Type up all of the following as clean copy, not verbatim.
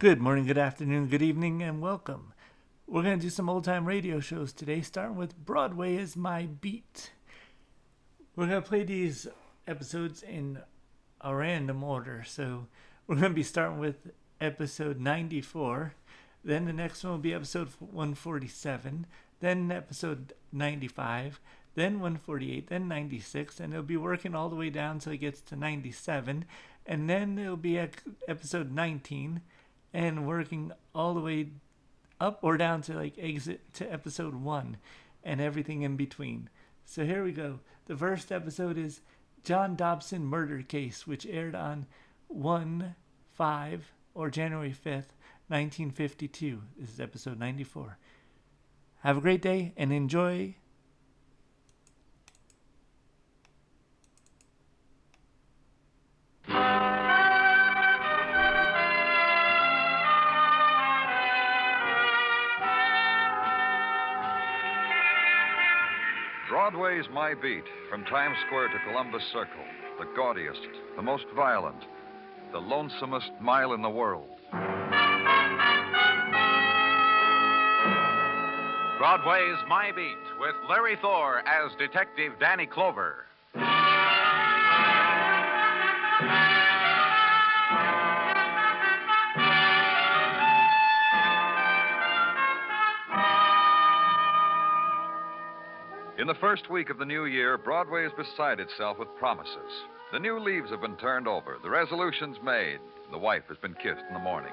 Good morning, good afternoon, good evening, and welcome. We're going to do some old time radio shows today, starting with Broadway Is My Beat. We're going to play these episodes in a random order. So we're going to be starting with episode 94. Then the next one will be episode 147. Then episode 95. Then 148. Then 96. And it'll be working all the way down until it gets to 97. And then it'll be episode 19. And working all the way up or down to exit to episode 1 and everything in between. So here we go. The first episode is John Dobson Murder Case, which aired on 1/5 or January 5th, 1952. This is episode 94. Have a great day and enjoy. Broadway Is My Beat, from Times Square to Columbus Circle, the gaudiest, the most violent, the lonesomest mile in the world. Broadway Is My Beat, with Larry Thor as Detective Danny Clover. In the first week of the new year, Broadway is beside itself with promises. The new leaves have been turned over, the resolutions made, the wife has been kissed in the morning.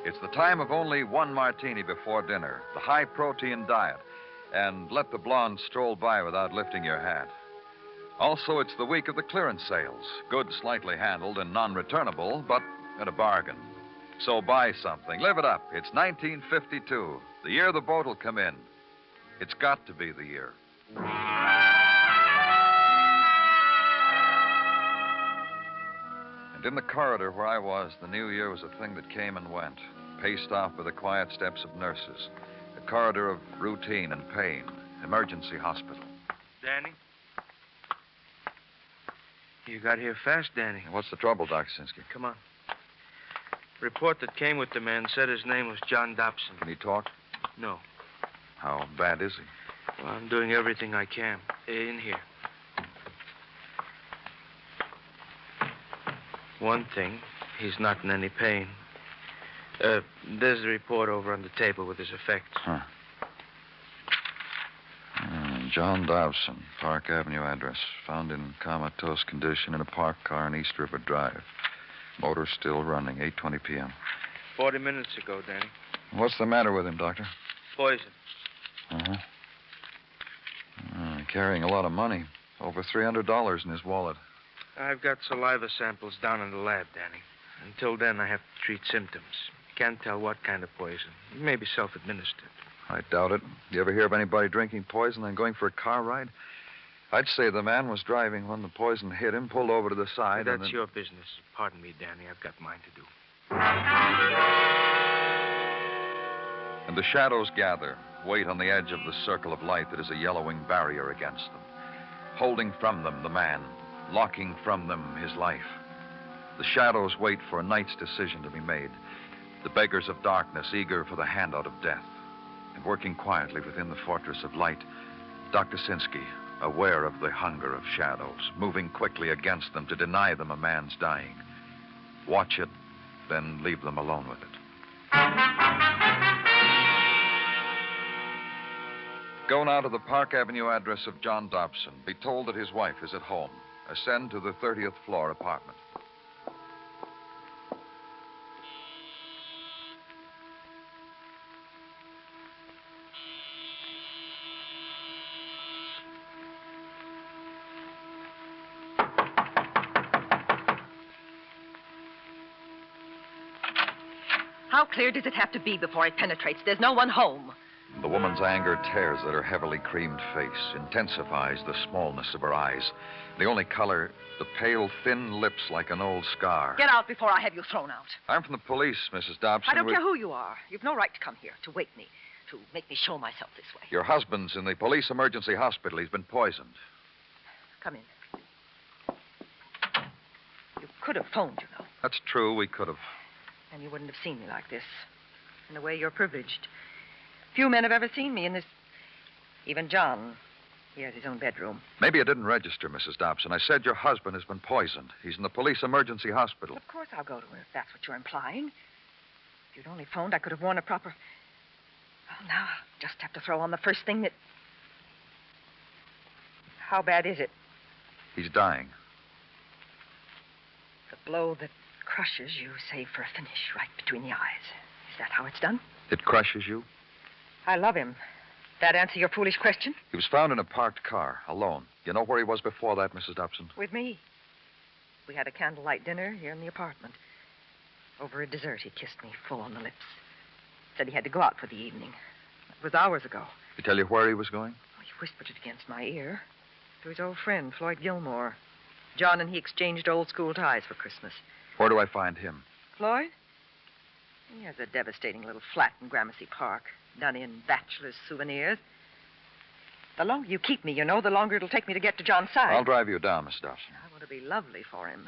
It's the time of only one martini before dinner, the high-protein diet, and let the blonde stroll by without lifting your hat. Also, it's the week of the clearance sales, goods slightly handled and non-returnable, but at a bargain. So buy something, live it up. It's 1952, the year the boat will come in. It's got to be the year. And in the corridor where I was, the new year was a thing that came and went, paced off by the quiet steps of nurses, a corridor of routine and pain, emergency hospital. Danny? You got here fast, Danny. What's the trouble, Dr. Sinsky? Come on. Report that came with the man said his name was John Dobson. Can he talk? No. How bad is he? Well, I'm doing everything I can. In here. One thing, he's not in any pain. There's the report over on the table with his effects. Huh. John Dobson, Park Avenue address. Found in comatose condition in a parked car on East River Drive. Motor still running, 8:20 p.m. 40 minutes ago, Danny. What's the matter with him, Doctor? Poison. Uh-huh. Carrying a lot of money. Over $300 in his wallet. I've got saliva samples down in the lab, Danny. Until then, I have to treat symptoms. Can't tell what kind of poison. It may be self-administered. I doubt it. You ever hear of anybody drinking poison and going for a car ride? I'd say the man was driving when the poison hit him, pulled over to the side. That's your business. Pardon me, Danny. I've got mine to do. And the shadows gather, wait on the edge of the circle of light that is a yellowing barrier against them, holding from them the man, locking from them his life. The shadows wait for a night's decision to be made, the beggars of darkness eager for the handout of death. And working quietly within the fortress of light, Dr. Sinsky, aware of the hunger of shadows, moving quickly against them to deny them a man's dying. Watch it, then leave them alone with it. Go now to the Park Avenue address of John Dobson. Be told that his wife is at home. Ascend to the 30th floor apartment. How clear does it have to be before it penetrates? There's no one home. The woman's anger tears at her heavily creamed face, intensifies the smallness of her eyes. The only color, the pale, thin lips like an old scar. Get out before I have you thrown out. I'm from the police, Mrs. Dobson. I don't care who you are. You've no right to come here, to wake me, to make me show myself this way. Your husband's in the police emergency hospital. He's been poisoned. Come in. You could have phoned, you know. That's true, we could have. And you wouldn't have seen me like this. In a way, you're privileged. Few men have ever seen me in this. Even John. He has his own bedroom. Maybe it didn't register, Mrs. Dobson. I said your husband has been poisoned. He's in the police emergency hospital. Of course I'll go to him if that's what you're implying. If you'd only phoned, I could have worn a proper... Well, now I'll just have to throw on the first thing that... How bad is it? He's dying. The blow that crushes you save for a finish right between the eyes. Is that how it's done? It crushes you? I love him. That answer your foolish question? He was found in a parked car, alone. You know where he was before that, Mrs. Dobson? With me. We had a candlelight dinner here in the apartment. Over a dessert, he kissed me full on the lips. Said he had to go out for the evening. It was hours ago. Did he tell you where he was going? He whispered it against my ear. To his old friend, Floyd Gilmore. John and he exchanged old school ties for Christmas. Where do I find him? Floyd? He has a devastating little flat in Gramercy Park, done in bachelor's souvenirs. The longer you keep me, you know, the longer it'll take me to get to John's side. I'll drive you down, Miss Dobson. I want to be lovely for him.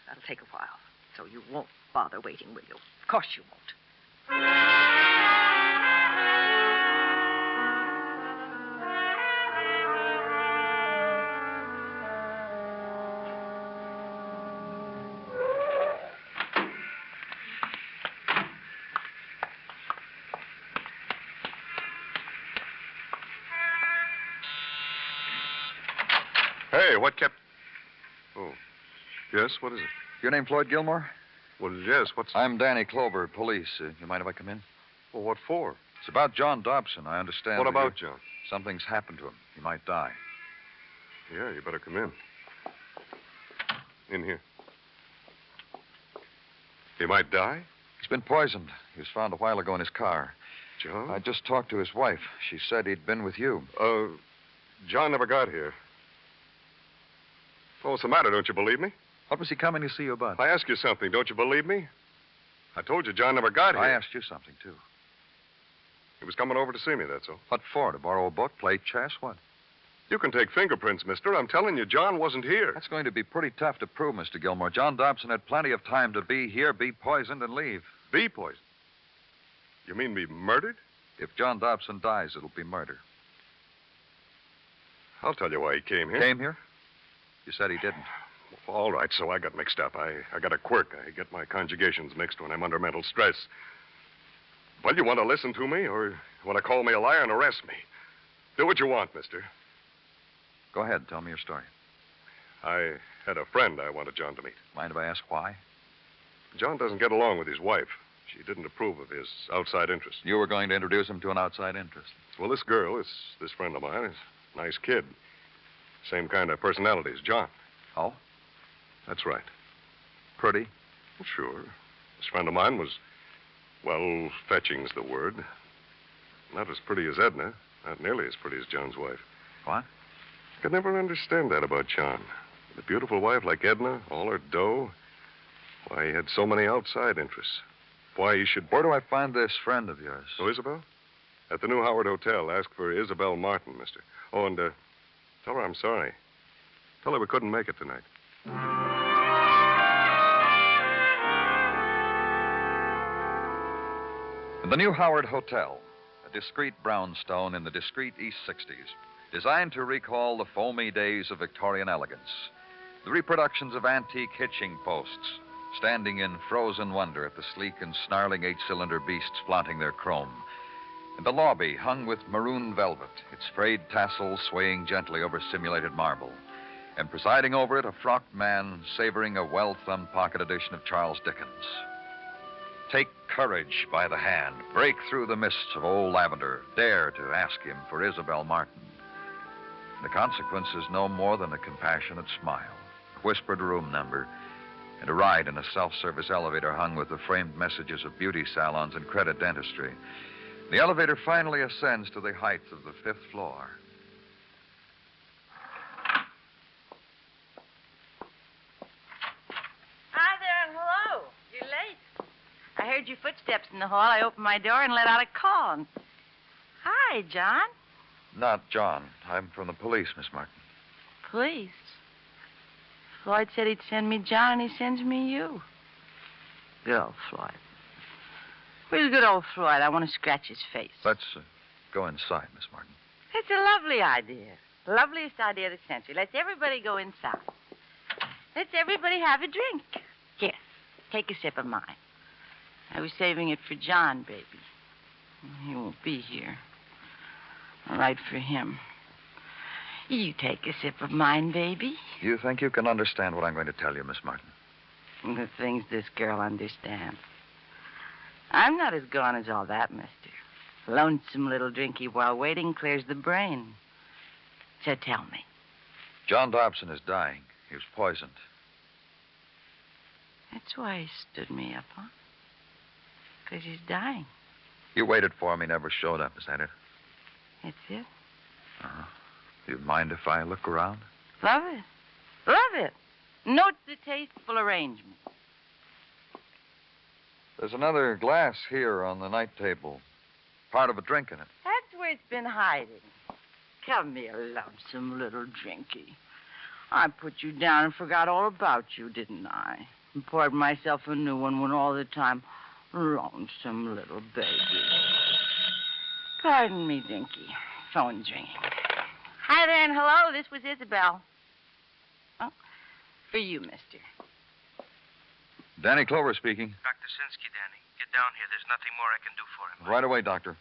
That'll take a while. So you won't bother waiting, will you? Of course you won't. Hey, what kept... Oh. Yes, what is it? Your name Floyd Gilmore? Well, yes, what's... I'm Danny Clover, police. You mind if I come in? Well, what for? It's about John Dobson. I understand. What that about John? Something's happened to him. He might die. Yeah, you better come in. In here. He might die? He's been poisoned. He was found a while ago in his car. John? I just talked to his wife. She said he'd been with you. John never got here. Well, what's the matter? Don't you believe me? What was he coming to see you about? I ask you something. Don't you believe me? I told you John never got here. I asked you something, too. He was coming over to see me, that's all. What for? To borrow a book, play chess, what? You can take fingerprints, mister. I'm telling you, John wasn't here. That's going to be pretty tough to prove, Mr. Gilmore. John Dobson had plenty of time to be here, be poisoned, and leave. Be poisoned? You mean be murdered? If John Dobson dies, it'll be murder. I'll tell you why he came here. Came here? You said he didn't. All right, so I got mixed up. I got a quirk. I get my conjugations mixed when I'm under mental stress. Well, you want to listen to me, or you want to call me a liar and arrest me? Do what you want, mister. Go ahead. Tell me your story. I had a friend I wanted John to meet. Mind if I ask why? John doesn't get along with his wife. She didn't approve of his outside interest. You were going to introduce him to an outside interest. Well, this girl, this friend of mine, is a nice kid. Same kind of personality as John. Oh? That's right. Pretty? Well, sure. This friend of mine was, well, fetching's the word. Not as pretty as Edna. Not nearly as pretty as John's wife. What? I could never understand that about John. With a beautiful wife like Edna, all her dough. Why he had so many outside interests. Why he should... Where do I find this friend of yours? Oh, Isabel? At the New Howard Hotel. Ask for Isabel Martin, mister. Oh, and tell her I'm sorry. Tell her we couldn't make it tonight. In the New Howard Hotel, a discreet brownstone in the discreet East 60s, designed to recall the foamy days of Victorian elegance. The reproductions of antique hitching posts, standing in frozen wonder at the sleek and snarling eight-cylinder beasts flaunting their chrome. And the lobby hung with maroon velvet, its frayed tassels swaying gently over simulated marble. And presiding over it, a frocked man savoring a well-thumbed pocket edition of Charles Dickens. Take courage by the hand, break through the mists of old lavender, dare to ask him for Isabel Martin. The consequence is no more than a compassionate smile, a whispered room number, and a ride in a self-service elevator hung with the framed messages of beauty salons and credit dentistry. The elevator finally ascends to the height of the 5th floor. Hi there, and hello. You're late. I heard your footsteps in the hall. I opened my door and let out a call. Hi, John. Not John. I'm from the police, Miss Martin. Police. Floyd said he'd send me John, and he sends me you. Girl, Floyd. Where's good old Floyd? I want to scratch his face. Let's go inside, Miss Martin. It's a lovely idea. Loveliest idea of the century. Let's everybody go inside. Let's everybody have a drink. Here, take a sip of mine. I was saving it for John, baby. He won't be here. I'll write for him. You take a sip of mine, baby. You think you can understand what I'm going to tell you, Miss Martin? The things this girl understands. I'm not as gone as all that, mister. Lonesome little drinky while waiting clears the brain. So tell me. John Dobson is dying. He was poisoned. That's why he stood me up, huh? Because he's dying. You waited for him. He never showed up. Is that it? That's it. Uh-huh. Do you mind if I look around? Love it. Love it. Note the tasteful arrangement. There's another glass here on the night table. Part of a drink in it. That's where it's been hiding. Come here, lonesome little drinky. I put you down and forgot all about you, didn't I? And poured myself a new one when all the time, lonesome little baby. Pardon me, Dinky. Phone's ringing. Hi there and hello. This was Isabel. Oh, for you, mister. Danny Clover speaking. Dr. Sinsky, Danny. Get down here. There's nothing more I can do for him. Right away, doctor.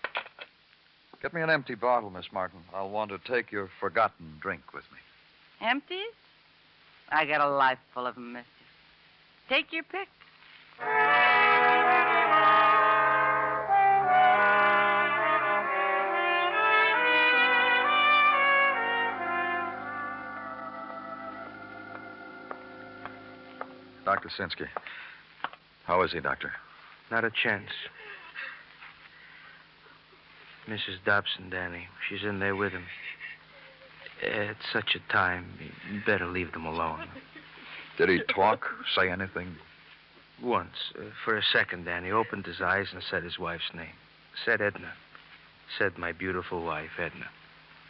Get me an empty bottle, Miss Martin. I'll want to take your forgotten drink with me. Empties? I got a life full of them, mister. Take your pick. Dr. Sinsky. How is he, doctor? Not a chance. Mrs. Dobson, Danny. She's in there with him. At such a time, you better leave them alone. Did he talk, say anything? Once, for a second, Danny opened his eyes and said his wife's name. Said Edna. Said my beautiful wife, Edna.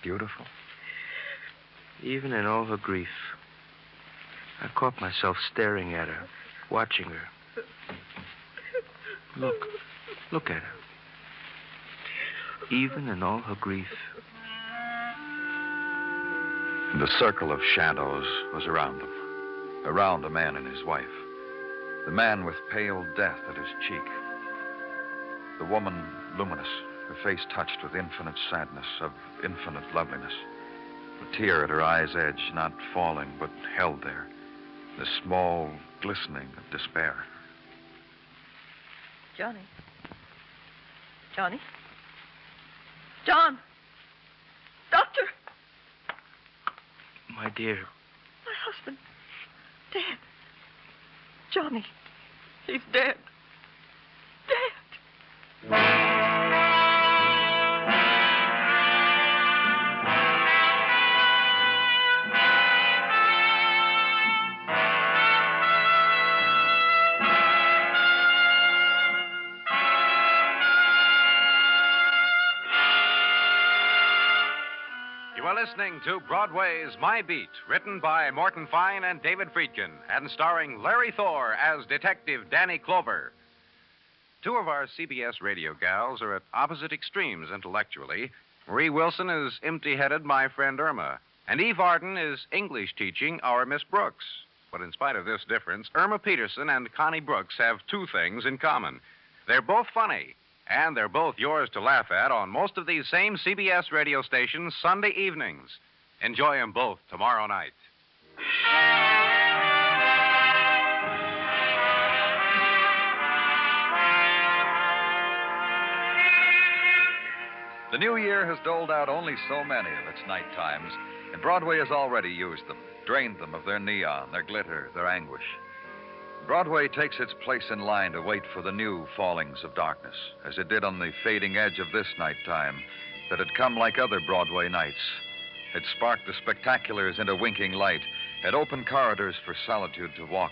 Beautiful? Even in all her grief, I caught myself staring at her, watching her. Look at her. Even in all her grief. And the circle of shadows was around them. Around a man and his wife. The man with pale death at his cheek. The woman luminous, her face touched with infinite sadness, of infinite loveliness. The tear at her eye's edge, not falling, but held there. The small glistening of despair. Johnny. Johnny? John! Doctor! My dear. My husband. Dead. Johnny. He's dead. Dead. You are listening to Broadway's My Beat, written by Morton Fine and David Friedkin, and starring Larry Thor as Detective Danny Clover. Two of our CBS radio gals are at opposite extremes intellectually. Marie Wilson is empty-headed my friend Irma, and Eve Arden is English teaching our Miss Brooks. But in spite of this difference, Irma Peterson and Connie Brooks have two things in common. They're both funny. And they're both yours to laugh at on most of these same CBS radio stations Sunday evenings. Enjoy them both tomorrow night. The new year has doled out only so many of its night times, and Broadway has already used them, drained them of their neon, their glitter, their anguish. Broadway takes its place in line to wait for the new fallings of darkness, as it did on the fading edge of this nighttime that had come like other Broadway nights, had sparked the spectaculars into winking light, had opened corridors for solitude to walk,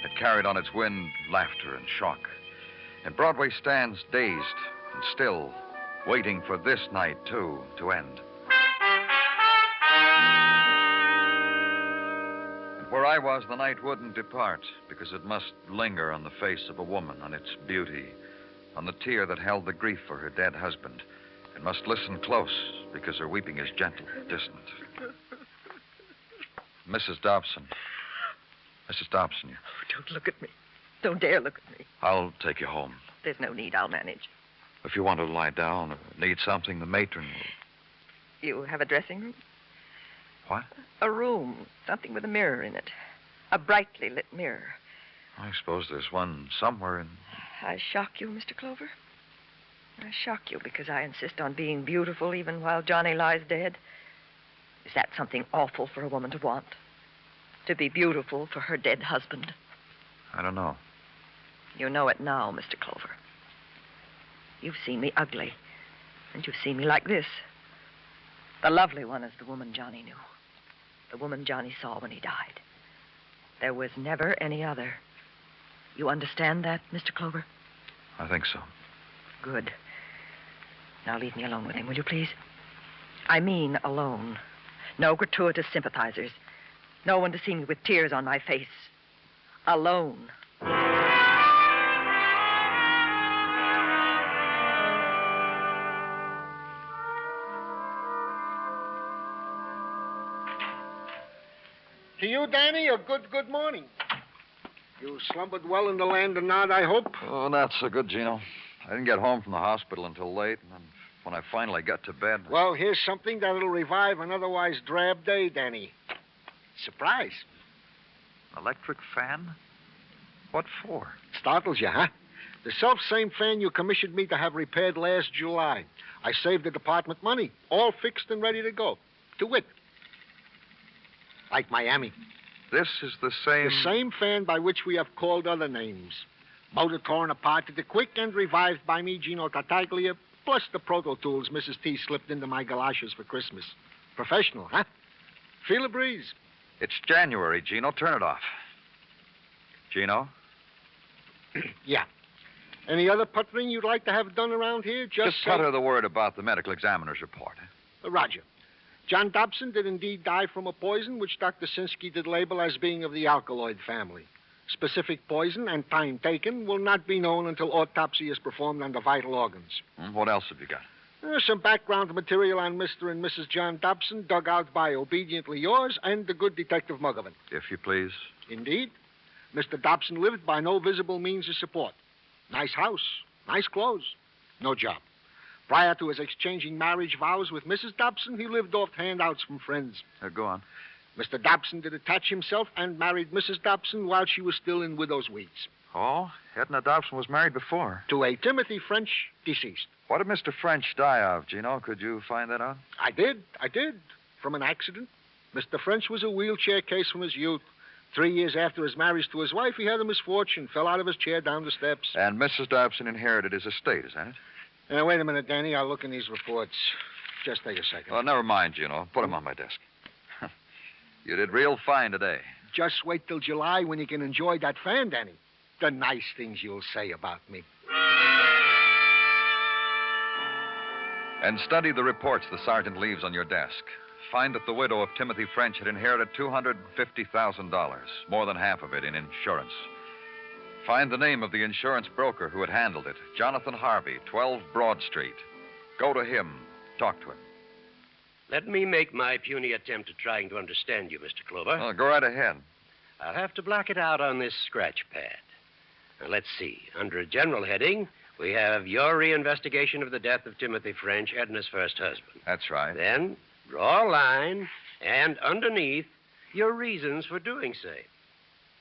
had carried on its wind laughter and shock. And Broadway stands dazed and still, waiting for this night, too, to end. Where I was, the night wouldn't depart, because it must linger on the face of a woman, on its beauty, on the tear that held the grief for her dead husband, and must listen close because her weeping is gentle, distant. Mrs. Dobson. Mrs. Dobson, you... Don't look at me. Don't dare look at me. I'll take you home. There's no need. I'll manage. If you want to lie down or need something, the matron will... You have a dressing room? What? A room. Something with a mirror in it. A brightly lit mirror. I suppose there's one somewhere in... I shock you, Mr. Clover? I shock you because I insist on being beautiful even while Johnny lies dead? Is that something awful for a woman to want? To be beautiful for her dead husband? I don't know. You know it now, Mr. Clover. You've seen me ugly, and you've seen me like this. The lovely one is the woman Johnny knew. The woman Johnny saw when he died. There was never any other. You understand that, Mr. Clover? I think so. Good. Now leave me alone with him, will you, please? I mean alone. No gratuitous sympathizers. No one to see me with tears on my face. Alone. To you, Danny, a good morning. You slumbered well in the land of Nod, I hope? Oh, not so good, Gino. I didn't get home from the hospital until late, and then when I finally got to bed... Well, here's something that'll revive an otherwise drab day, Danny. Surprise. Electric fan? What for? Startles you, huh? The self-same fan you commissioned me to have repaired last July. I saved the department money, all fixed and ready to go. To wit, like Miami. This is the same... The same fan by which we have called other names. Motor torn apart to the quick and revived by me, Gino Tartaglia, plus the Proto Tools Mrs. T slipped into my galoshes for Christmas. Professional, huh? Feel a breeze. It's January, Gino. Turn it off. Gino? Yeah. Any other puttering you'd like to have done around here? Just putter the word about the medical examiner's report. Roger. John Dobson did indeed die from a poison which Dr. Sinsky did label as being of the alkaloid family. Specific poison and time taken will not be known until autopsy is performed on the vital organs. What else have you got? Some background material on Mr. and Mrs. John Dobson dug out by Obediently Yours and the good Detective Muggavan. If you please. Indeed. Mr. Dobson lived by no visible means of support. Nice house, nice clothes, no job. Prior to his exchanging marriage vows with Mrs. Dobson, he lived off handouts from friends. Go on. Mr. Dobson did attach himself and married Mrs. Dobson while she was still in widow's weeds. Oh, Edna Dobson was married before. To a Timothy French, deceased. What did Mr. French die of, Gino? Could you find that out? I did. From an accident. Mr. French was a wheelchair case from his youth. 3 years after his marriage to his wife, he had a misfortune, fell out of his chair down the steps. And Mrs. Dobson inherited his estate, is that it? Wait a minute, Danny. I'll look in these reports. Just take a second. Oh, never mind, Gino. Put them on my desk. You did real fine today. Just wait till July when you can enjoy that fan, Danny. The nice things you'll say about me. And study the reports the sergeant leaves on your desk. Find that the widow of Timothy French had inherited $250,000, more than half of it in insurance. Find the name of the insurance broker who had handled it, Jonathan Harvey, 12 Broad Street. Go to him. Talk to him. Let me make my puny attempt at trying to understand you, Mr. Clover. Oh, go right ahead. I'll have to block it out on this scratch pad. Now, let's see. Under a general heading, we have your reinvestigation of the death of Timothy French, Edna's first husband. That's right. Then, draw a line, and underneath, your reasons for doing so.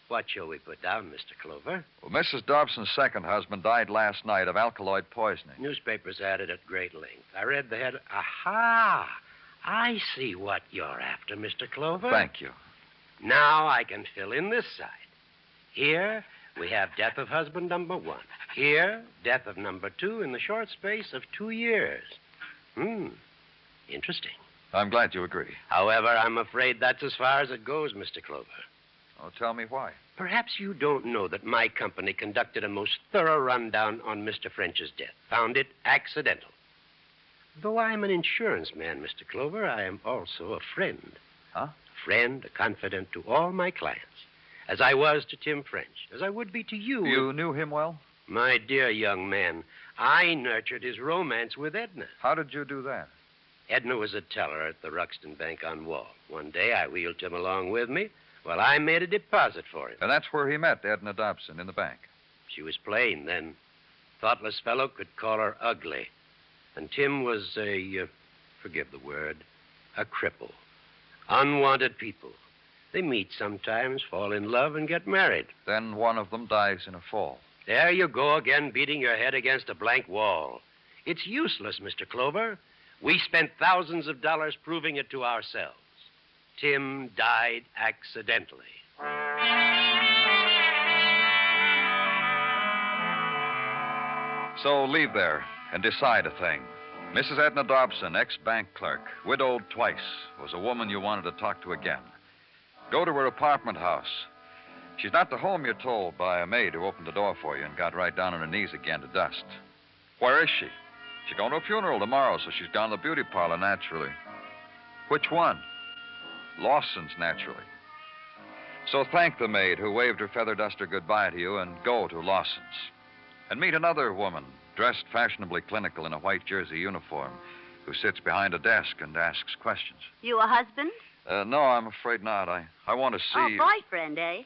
What shall we put down, Mr. Clover? Well, Mrs. Dobson's second husband died last night of alkaloid poisoning. Newspapers had it at great length. I read the head. Aha! I see what you're after, Mr. Clover. Thank you. Now I can fill in this side. Here, we have death of husband number 1. Here, death of number 2 in the short space of 2 years. Interesting. I'm glad you agree. However, I'm afraid that's as far as it goes, Mr. Clover. Oh, tell me why. Perhaps you don't know that my company conducted a most thorough rundown on Mr. French's death. Found it accidental. Though I'm an insurance man, Mr. Clover, I am also a friend. Huh? A friend, a confidant to all my clients. As I was to Tim French. As I would be to you. You knew him well? My dear young man, I nurtured his romance with Edna. How did you do that? Edna was a teller at the Ruxton Bank on Wall. One day I wheeled him along with me while I made a deposit for him. And that's where he met Edna Dobson, in the bank. She was plain then. Thoughtless fellow could call her ugly. And Tim was forgive the word, a cripple. Unwanted people. They meet sometimes, fall in love, and get married. Then one of them dies in a fall. There you go again, beating your head against a blank wall. It's useless, Mr. Clover. We spent thousands of dollars proving it to ourselves. Tim died accidentally. So leave there and decide a thing. Mrs. Edna Dobson, ex-bank clerk, widowed twice, was a woman you wanted to talk to again. Go to her apartment house. She's not to home, you're told, by a maid who opened the door for you and got right down on her knees again to dust. Where is she? She's going to a funeral tomorrow, so she's gone to the beauty parlor, naturally. Which one? Lawson's, naturally. So thank the maid who waved her feather duster goodbye to you and go to Lawson's. And meet another woman, dressed fashionably clinical in a white jersey uniform, who sits behind a desk and asks questions. You a husband? No, I'm afraid not. I want to see... Oh, boyfriend, eh?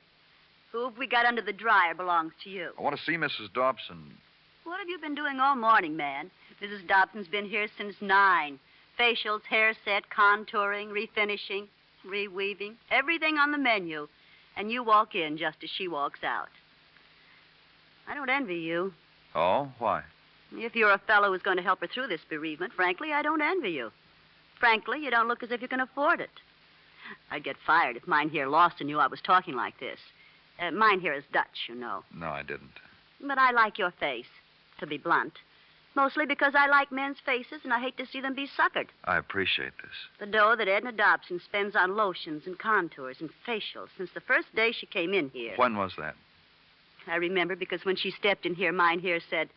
Who have we got under the dryer belongs to you. I want to see Mrs. Dobson. What have you been doing all morning, man? Mrs. Dobson's been here since 9. Facials, hair set, contouring, refinishing, reweaving, everything on the menu. And you walk in just as she walks out. I don't envy you. Oh, why? If you're a fellow who's going to help her through this bereavement, frankly, I don't envy you. Frankly, you don't look as if you can afford it. I'd get fired if mine here Lawson knew I was talking like this. Mine here is Dutch, you know. No, I didn't. But I like your face, to be blunt. Mostly because I like men's faces and I hate to see them be suckered. I appreciate this. The dough that Edna Dobson spends on lotions and contours and facials since the first day she came in here. When was that? I remember because when she stepped in here, mine here said,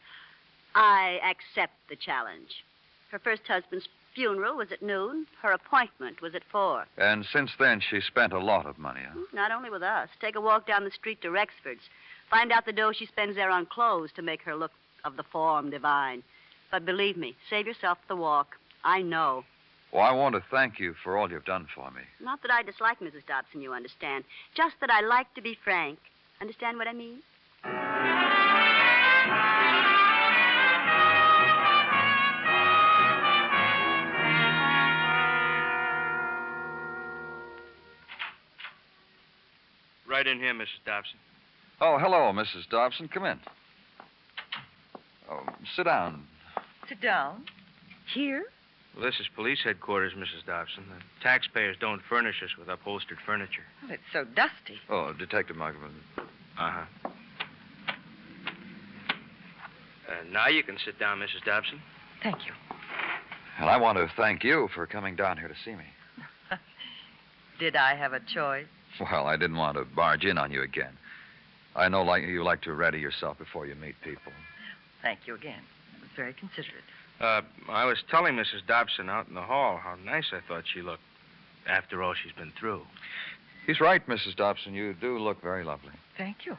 I accept the challenge. Her first husband's funeral was at noon. Her appointment was at 4. And since then, she spent a lot of money, huh? Not only with us. Take a walk down the street to Rexford's. Find out the dough she spends there on clothes to make her look of the form divine. But believe me, save yourself the walk. I know. Well, I want to thank you for all you've done for me. Not that I dislike Mrs. Dobson, you understand. Just that I like to be frank. Understand what I mean? Right in here, Mrs. Dobson. Oh, hello, Mrs. Dobson. Come in. Oh, sit down. Sit down. Here? Well, this is police headquarters, Mrs. Dobson. The taxpayers don't furnish us with upholstered furniture. Oh, it's so dusty. Oh, Detective Mugman. Uh-huh. Now you can sit down, Mrs. Dobson. Thank you. And I want to thank you for coming down here to see me. Did I have a choice? Well, I didn't want to barge in on you again. I know you like to ready yourself before you meet people. Thank you again. It was very considerate. I was telling Mrs. Dobson out in the hall how nice I thought she looked after all she's been through. He's right, Mrs. Dobson. You do look very lovely. Thank you.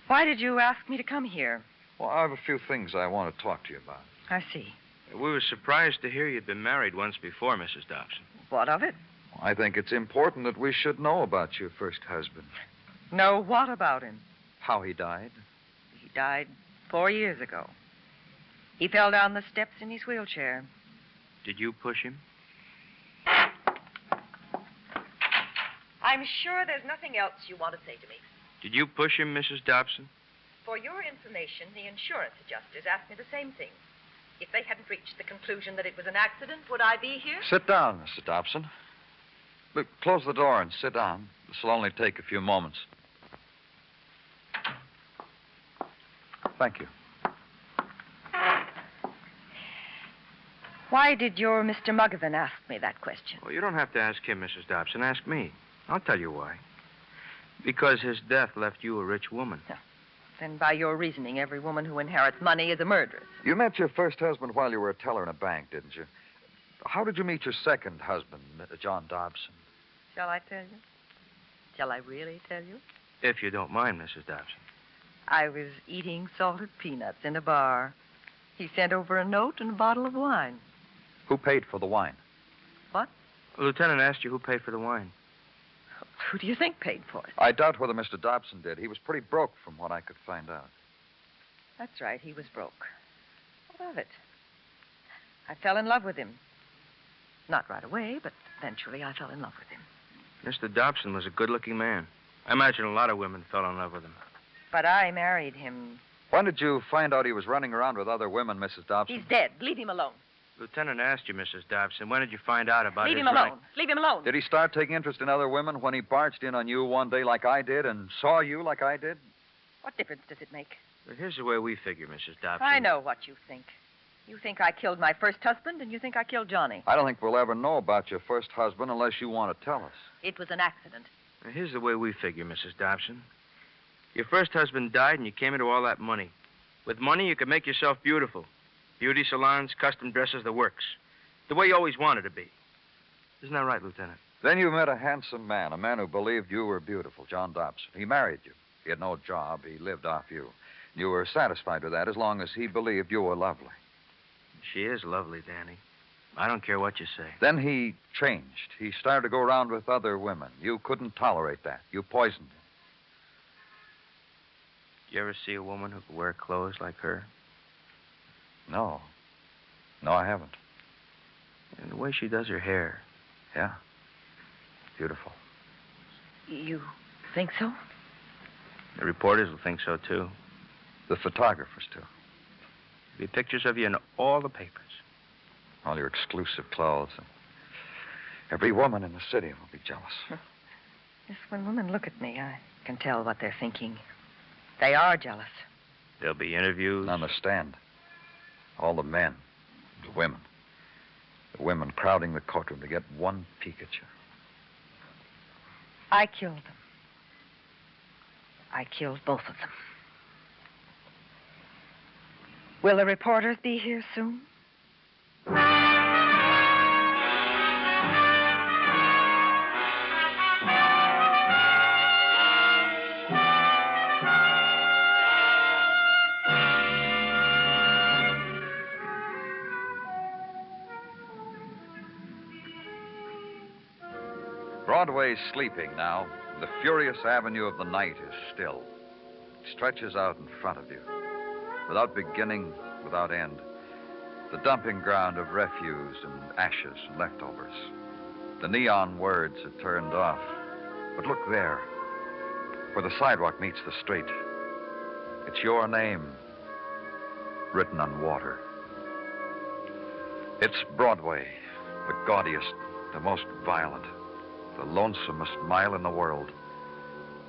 Why did you ask me to come here? Well, I have a few things I want to talk to you about. I see. We were surprised to hear you'd been married once before, Mrs. Dobson. What of it? I think it's important that we should know about your first husband. Know what about him? How he died. He died 4 years ago. He fell down the steps in his wheelchair. Did you push him? I'm sure there's nothing else you want to say to me. Did you push him, Mrs. Dobson? For your information, the insurance adjusters asked me the same thing. If they hadn't reached the conclusion that it was an accident, would I be here? Sit down, Mrs. Dobson. Look, close the door and sit down. This will only take a few moments. Thank you. Why did your Mr. Muggavan ask me that question? Well, you don't have to ask him, Mrs. Dobson. Ask me. I'll tell you why. Because his death left you a rich woman. Yeah. Then by your reasoning, every woman who inherits money is a murderer. You met your first husband while you were a teller in a bank, didn't you? How did you meet your second husband, John Dobson? Shall I tell you? Shall I really tell you? If you don't mind, Mrs. Dobson. I was eating salted peanuts in a bar. He sent over a note and a bottle of wine. Who paid for the wine? What? The lieutenant asked you who paid for the wine. Who do you think paid for it? I doubt whether Mr. Dobson did. He was pretty broke from what I could find out. That's right, he was broke. What of it? I fell in love with him. Not right away, but eventually I fell in love with him. Mr. Dobson was a good-looking man. I imagine a lot of women fell in love with him. But I married him. When did you find out he was running around with other women, Mrs. Dobson? He's dead. Leave him alone. Lieutenant asked you, Mrs. Dobson, when did you find out about Leave his him alone. running? Leave him alone. Did he start taking interest in other women when he barged in on you one day like I did and saw you like I did? What difference does it make? Well, here's the way we figure, Mrs. Dobson. I know what you think. You think I killed my first husband, and you think I killed Johnny. I don't think we'll ever know about your first husband unless you want to tell us. It was an accident. Now, here's the way we figure, Mrs. Dobson. Your first husband died, and you came into all that money. With money, you could make yourself beautiful. Beauty salons, custom dresses, the works. The way you always wanted to be. Isn't that right, Lieutenant? Then you met a handsome man, a man who believed you were beautiful, John Dobson. He married you. He had no job. He lived off you. You were satisfied with that as long as he believed you were lovely. She is lovely, Danny. I don't care what you say. Then he changed. He started to go around with other women. You couldn't tolerate that. You poisoned him. You ever see a woman who could wear clothes like her? No. No, I haven't. And the way she does her hair. Yeah. Beautiful. You think so? The reporters will think so, too. The photographers, too. There'll be pictures of you in all the papers. All your exclusive clothes. And every woman in the city will be jealous. Yes, when women look at me, I can tell what they're thinking. They are jealous. There'll be interviews. Understand. All the men, the women. The women crowding the courtroom to get one peek at you. I killed them. I killed both of them. Will the reporters be here soon? Broadway's sleeping now. The furious avenue of the night is still. It stretches out in front of you, without beginning, without end. The dumping ground of refuse and ashes and leftovers. The neon words are turned off. But look there, where the sidewalk meets the street. It's your name, written on water. It's Broadway, the gaudiest, the most violent, the lonesomest mile in the world.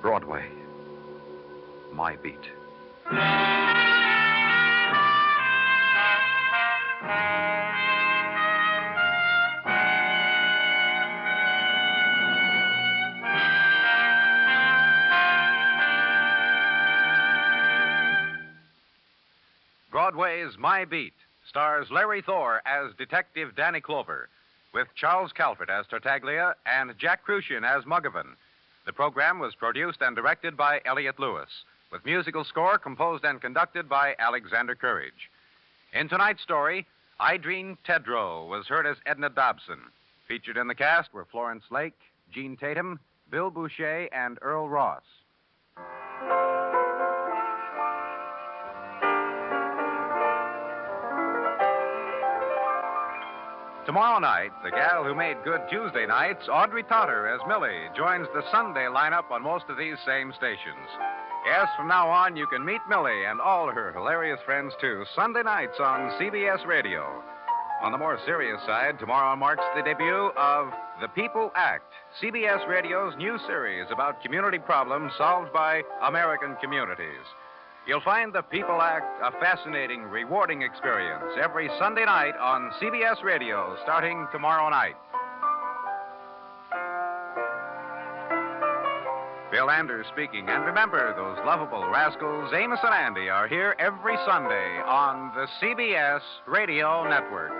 Broadway, my beat. Broadway's My Beat stars Larry Thor as Detective Danny Clover, with Charles Calvert as Tartaglia and Jack Crucian as Muggavan. The program was produced and directed by Elliott Lewis, with musical score composed and conducted by Alexander Courage. In tonight's story, Idreen Tedrow was heard as Edna Dobson. Featured in the cast were Florence Lake, Jean Tatum, Bill Boucher, and Earl Ross. Tomorrow night, the gal who made good Tuesday nights, Audrey Totter as Millie, joins the Sunday lineup on most of these same stations. Yes, from now on, you can meet Millie and all her hilarious friends, too, Sunday nights on CBS Radio. On the more serious side, tomorrow marks the debut of The People Act, CBS Radio's new series about community problems solved by American communities. You'll find The People Act a fascinating, rewarding experience every Sunday night on CBS Radio, starting tomorrow night. Bill Anders speaking. And remember, those lovable rascals, Amos and Andy, are here every Sunday on the CBS Radio Network.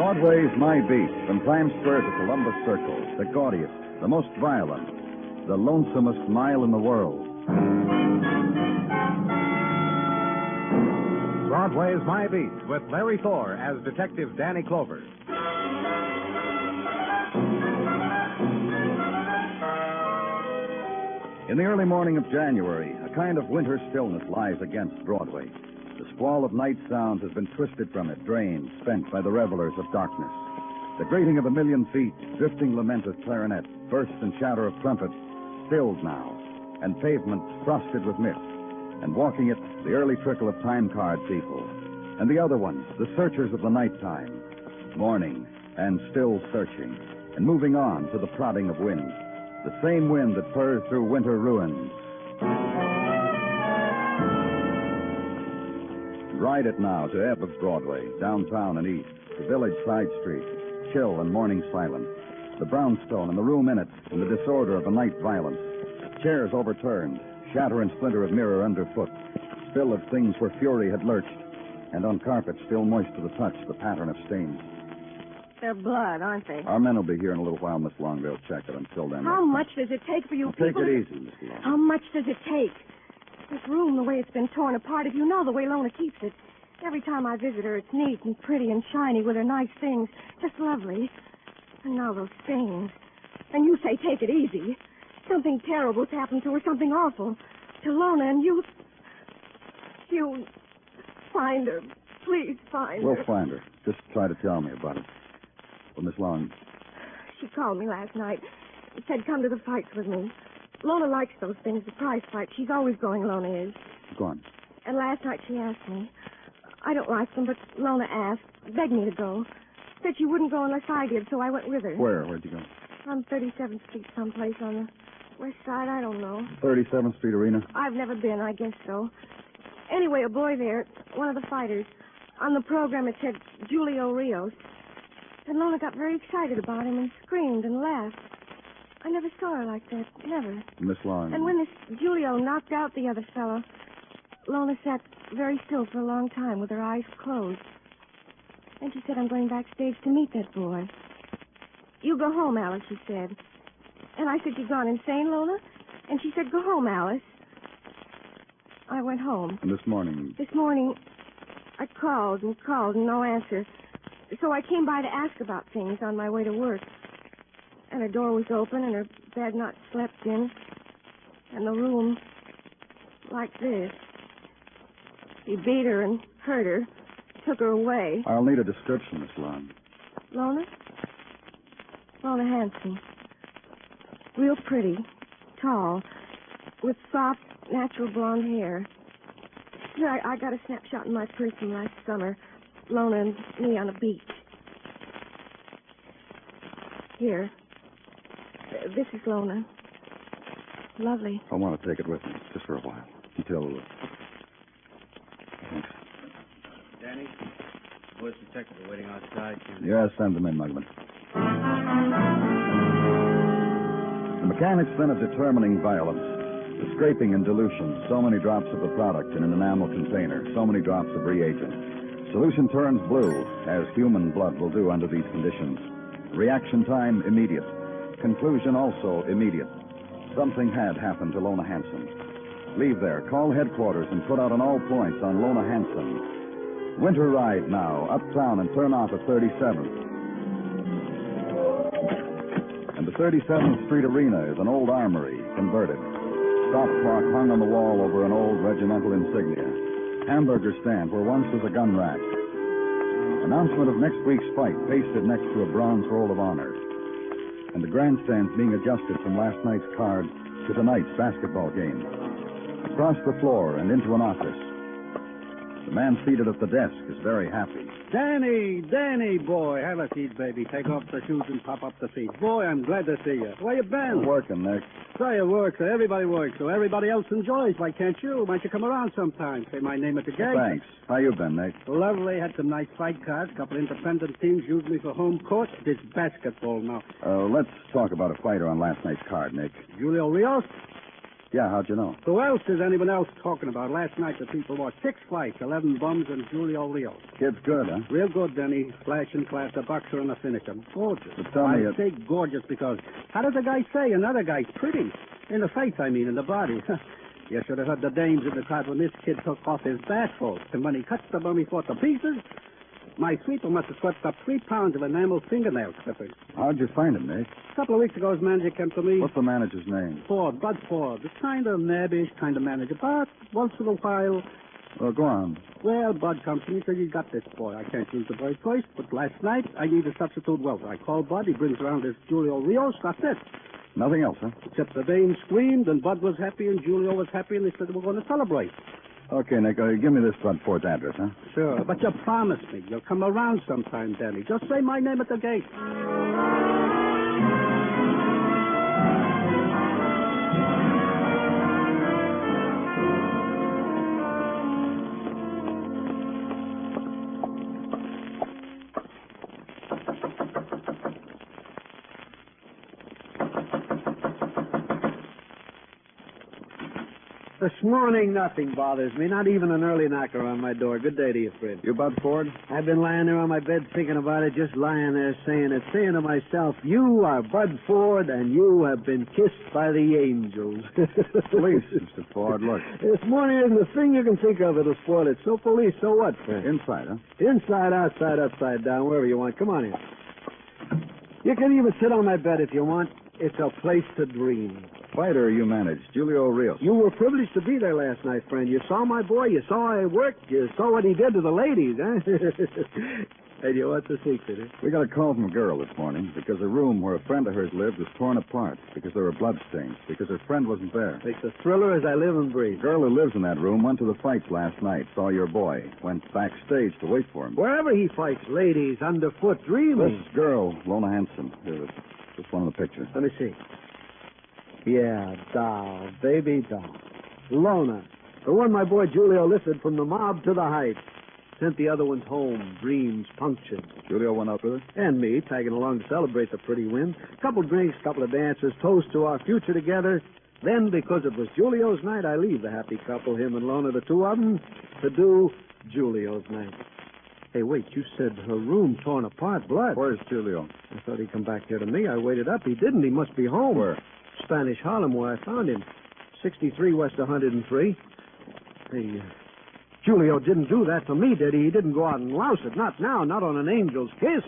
Broadway's My Beat, from Times Square to Columbus Circle, the gaudiest, the most violent, the lonesomest mile in the world. Broadway's My Beat, with Larry Thor as Detective Danny Clover. In the early morning of January, a kind of winter stillness lies against Broadway. The squall of night sounds has been twisted from it, drained, spent by the revelers of darkness. The grating of a million feet, drifting lament of clarinet, burst and shatter of trumpet, stilled now, and pavement frosted with mist, and walking it, the early trickle of time-card people, and the other ones, the searchers of the nighttime, mourning and still searching, and moving on to the prodding of wind, the same wind that purrs through winter ruins. Ride it now to ebb of Broadway, downtown and east, the village side street, chill and morning silent, the brownstone and the room in it, and the disorder of a night violence, chairs overturned, shatter and splinter of mirror underfoot, spill of things where fury had lurched, and on carpet still moist to the touch, the pattern of stains. They're blood, aren't they? Our men will be here in a little while, Miss Long. They'll check it until then. How much does it take for you Take people it to... easy, Miss Long. How much does it take? This room, the way it's been torn apart, if you know the way Lona keeps it. Every time I visit her, it's neat and pretty and shiny with her nice things. Just lovely. And now those stains. And you say take it easy. Something terrible's happened to her, something awful. To Lona, and you... You... Find her. Please find her. We'll find her. Just try to tell me about it. Well, Miss Long... She called me last night and said come to the fights with me. Lona likes those things, the prize fight. She's always going, Lona is. Go on. And last night she asked me. I don't like them, but Lona asked, begged me to go. Said she wouldn't go unless I did, so I went with her. Where? Where'd you go? On 37th Street someplace on the west side, I don't know. 37th Street Arena? I've never been, I guess so. Anyway, a boy there, one of the fighters, on the program it said Julio Rios. And Lona got very excited about him and screamed and laughed. I never saw her like that, never. Miss Long... And when this Julio knocked out the other fellow, Lona sat very still for a long time with her eyes closed. Then she said, I'm going backstage to meet that boy. You go home, Alice, she said. And I said, you've gone insane, Lona? And she said, go home, Alice. I went home. And this morning... This morning, I called and no answer. So I came by to ask about things on my way to work. And her door was open and her bed not slept in. And the room like this. He beat her and hurt her. Took her away. I'll need a description, Miss Long. Lona? Lona Hanson. Real pretty. Tall. With soft, natural blonde hair. Here, I got a snapshot in my purse from last summer. Lona and me on a beach. Here. This is Lona. Lovely. I want to take it with me, just for a while. Until... Thanks. Danny, boys detective are waiting outside. Yeah, send them in, Mugman. The mechanics, then, of determining violence. The scraping and dilution. So many drops of the product in an enamel container. So many drops of reagent. Solution turns blue, as human blood will do under these conditions. Reaction time, immediate. Conclusion also immediate. Something had happened to Lona Hanson. Leave there, call headquarters, and put out on all points on Lona Hanson. Winter ride now, uptown, and turn off at 37th. And the 37th Street Arena is an old armory, converted. Stop clock hung on the wall over an old regimental insignia. Hamburger stand where once was a gun rack. Announcement of next week's fight pasted next to a bronze roll of honor. And the grandstands being adjusted from last night's card to tonight's basketball game. Across the floor and into an office. The man seated at the desk is very happy. Danny, boy. Have a seat, baby. Take off the shoes and pop up the feet. Boy, I'm glad to see you. Where you been? Working, Nick. So you work, so everybody works, so everybody else enjoys. Why can't you? Why don't you come around sometime? Say my name at the gate. Thanks. How you been, Nick? Lovely. Had some nice fight cards. Couple independent teams used me for home court. This basketball now. Let's talk about a fighter on last night's card, Nick. Julio Rios? Yeah, how'd you know? Who else is anyone else talking about? Last night the people watched 6 fights, 11 bums, and Julio Rios. Kid's good, huh? Real good, Denny. Flash and class, a boxer and a finisher. Gorgeous. But tell me I say gorgeous because, how does a guy say another guy's pretty? In the face, I mean, in the body. You should have heard the dames in the crowd when this kid took off his bathrobe. And when he cuts the bum, he fought to pieces. My sweeper must have swept up 3 pounds of enamel fingernail clippers. How'd you find him, Nick? A couple of weeks ago, his manager came to me. What's the manager's name? Ford, Bud Ford. A kind of nabbish kind of manager, but once in a while... Well, go on. Well, Bud comes to me and says he's got this boy. I can't use the boy first, but last night I need a substitute welder. I call Bud. He brings around this Julio Rios. That's it. Nothing else, huh? Except the dame screamed, and Bud was happy, and Julio was happy, and they said we're going to celebrate. Okay, Nick, give me this Bud Ford's address, huh? Sure, but you promised me you'll come around sometime, Danny. Just say my name at the gate. This morning, nothing bothers me. Not even an early knocker on my door. Good day to you, Fred. You Bud Ford? I've been lying there on my bed thinking about it, just lying there saying to myself, you are Bud Ford, and you have been kissed by the angels. Police, Mr. Ford, look. This morning isn't a thing you can think of that'll spoil it. So police, so what, Fred? Inside, huh? Inside, outside, upside down, wherever you want. Come on in. You can even sit on my bed if you want. It's a place to dream. Fighter you managed, Julio Rios. You were privileged to be there last night, friend. You saw my boy. You saw how he worked. You saw what he did to the ladies, huh? And you want the secret, eh? We got a call from a girl this morning because a room where a friend of hers lived was torn apart because there were bloodstains, because her friend wasn't there. It's a thriller as I live and breathe. The girl who lives in that room went to the fights last night, saw your boy, went backstage to wait for him. Wherever he fights, ladies, underfoot, dreaming. This girl, Lona Hanson. Here, just one of the pictures. Let me see. Yeah, doll, baby doll. Lona, the one my boy Julio lifted from the mob to the heights. Sent the other ones home, dreams punctured. Julio went out with her? And me, tagging along to celebrate the pretty win. Couple drinks, couple of dances, toast to our future together. Then, because it was Julio's night, I leave the happy couple, him and Lona, the two of them, to do Julio's night. Hey, wait, you said her room torn apart, blood. Where's Julio? I thought he'd come back here to me. I waited up. He didn't. He must be home. Where? Spanish Harlem, where I found him. 63 West 103. Hey, Julio didn't do that to me, did he? He didn't go out and louse it. Not now, not on an angel's kiss.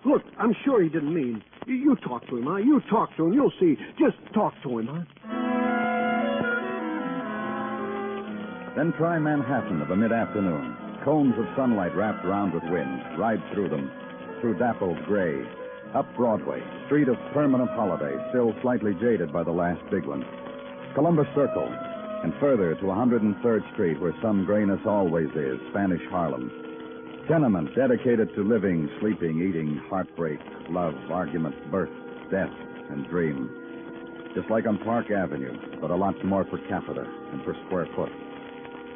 Look, I'm sure he didn't mean. You talk to him, huh? You talk to him. You'll see. Just talk to him, huh? Then try Manhattan of a mid-afternoon. Cones of sunlight wrapped around with wind. Ride through them. Through dappled gray. Up Broadway, street of permanent holiday, still slightly jaded by the last big one. Columbus Circle, and further to 103rd Street, where some grayness always is, Spanish Harlem. Tenement dedicated to living, sleeping, eating, heartbreak, love, argument, birth, death, and dream. Just like on Park Avenue, but a lot more per capita and per square foot.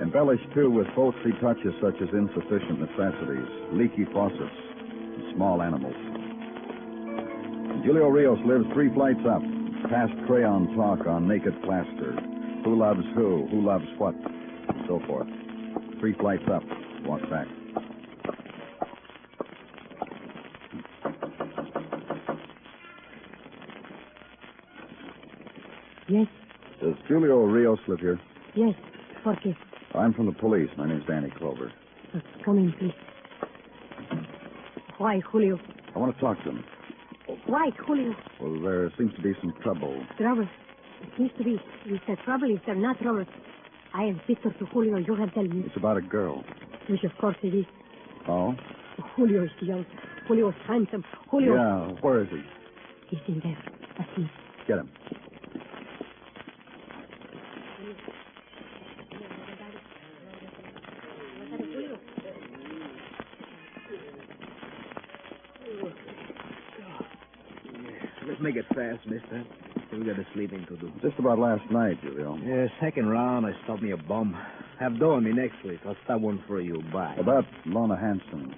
Embellished, too, with folksy touches such as insufficient necessities, leaky faucets, and small animals. Julio Rios lives 3 flights up, past crayon talk on naked plaster. Who loves who loves what, and so forth. 3 flights up, walk back. Yes? Does Julio Rios live here? Yes. ¿Por qué? I'm from the police. My name's Danny Clover. Come in, please. Why, Julio? I want to talk to him. Why, Julio? Well, there seems to be some trouble. Trouble? It seems to be. Is there trouble? Is there not trouble? I am sister to Julio. You have told me. It's about a girl. Which, of course, it is. Oh? Julio is young. Julio is handsome. Julio... Yeah, where is he? He's in there. Asleep. Get him. Let's make it fast, mister. We got a sleeping to do. Just about last night, Julio. Yeah, second round, I stopped me a bum. Have dough on me next week. I'll stop one for you. Bye. About Lona Hanson.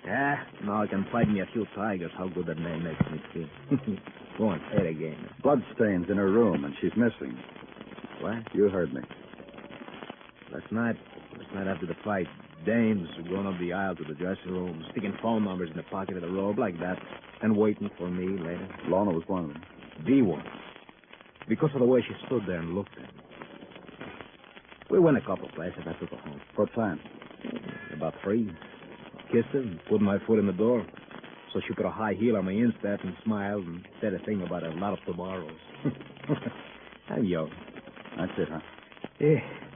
Yeah, now I can fight me a few tigers. How good that name makes me feel. Go on, say it again. Bloodstains in her room, and she's missing. What? You heard me. Last night after the fight, dames were going up the aisle to the dressing room, sticking phone numbers in the pocket of the robe like that, and waiting for me later. Lorna was one of them. The one. Because of the way she stood there and looked at me. We went a couple places. I took her home. What time? About 3. Kissed her and put my foot in the door. So she put a high heel on my instep and smiled and said a thing about a lot of tomorrows. I'm young. That's it, huh?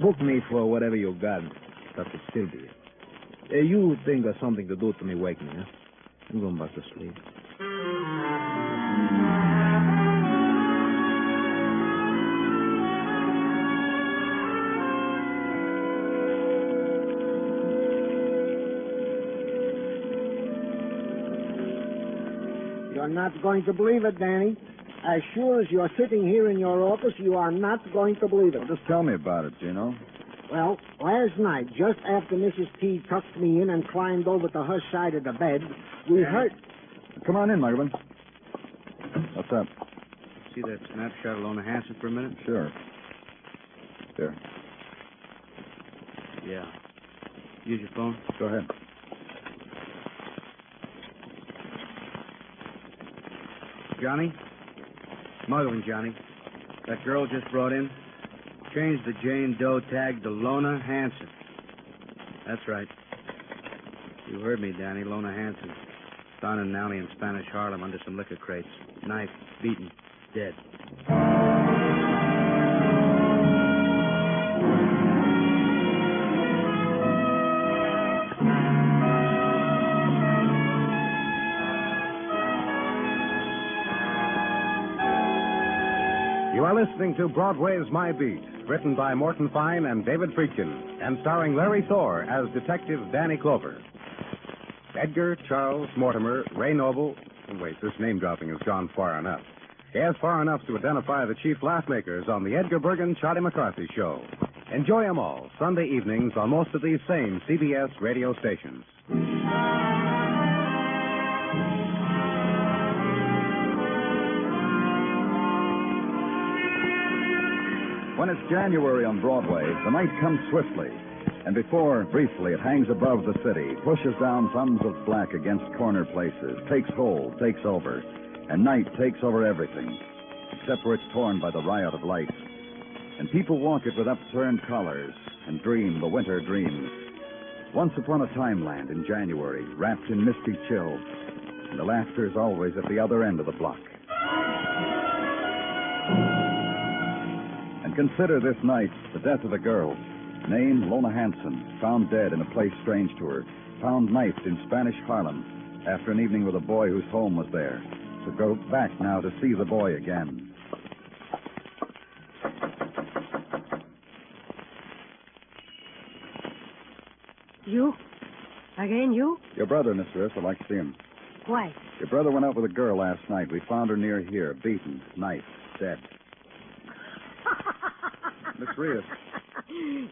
Book me for whatever you got. That could still be it. You think there's something to do to me wake me, huh? I'm going back to sleep. You're not going to believe it, Danny. As sure as you're sitting here in your office, you are not going to believe it. Well, just tell me about it, Gino. Well, last night, just after Mrs. T tucked me in and climbed over to her side of the bed, we heard... Come on in, Muggerman. What's up? See that snapshot of Lona Hanson for a minute? Sure. Here. Yeah. Use your phone. Go ahead. Johnny? Smuggling, Johnny. That girl just brought in. Changed the Jane Doe tag to Lona Hanson. That's right. You heard me, Danny. Lona Hanson. Found in an alley in Spanish Harlem under some liquor crates. Knife, beaten, dead. You are listening to Broadway Is My Beat, written by Morton Fine and David Friedkin, and starring Larry Thor as Detective Danny Clover. Edgar, Charles, Mortimer, Ray Noble. Wait, this name dropping has gone far enough. Yes, far enough to identify the chief laugh-makers on the Edgar Bergen Charlie McCarthy Show. Enjoy them all, Sunday evenings on most of these same CBS radio stations. When it's January on Broadway, the night comes swiftly. And before, briefly, it hangs above the city, pushes down thumbs of black against corner places, takes hold, takes over. And night takes over everything, except where it's torn by the riot of light. And people walk it with upturned collars and dream the winter dream. Once upon a timeland in January, wrapped in misty chill. And the laughter's always at the other end of the block. And consider this night the death of a girl. Name Lona Hanson, found dead in a place strange to her. Found knifed in Spanish Harlem after an evening with a boy whose home was there. So go back now to see the boy again. You? Again, you? Your brother, Miss Riss. I'd like to see him. Why? Your brother went out with a girl last night. We found her near here, beaten, knifed, dead. Miss Rios.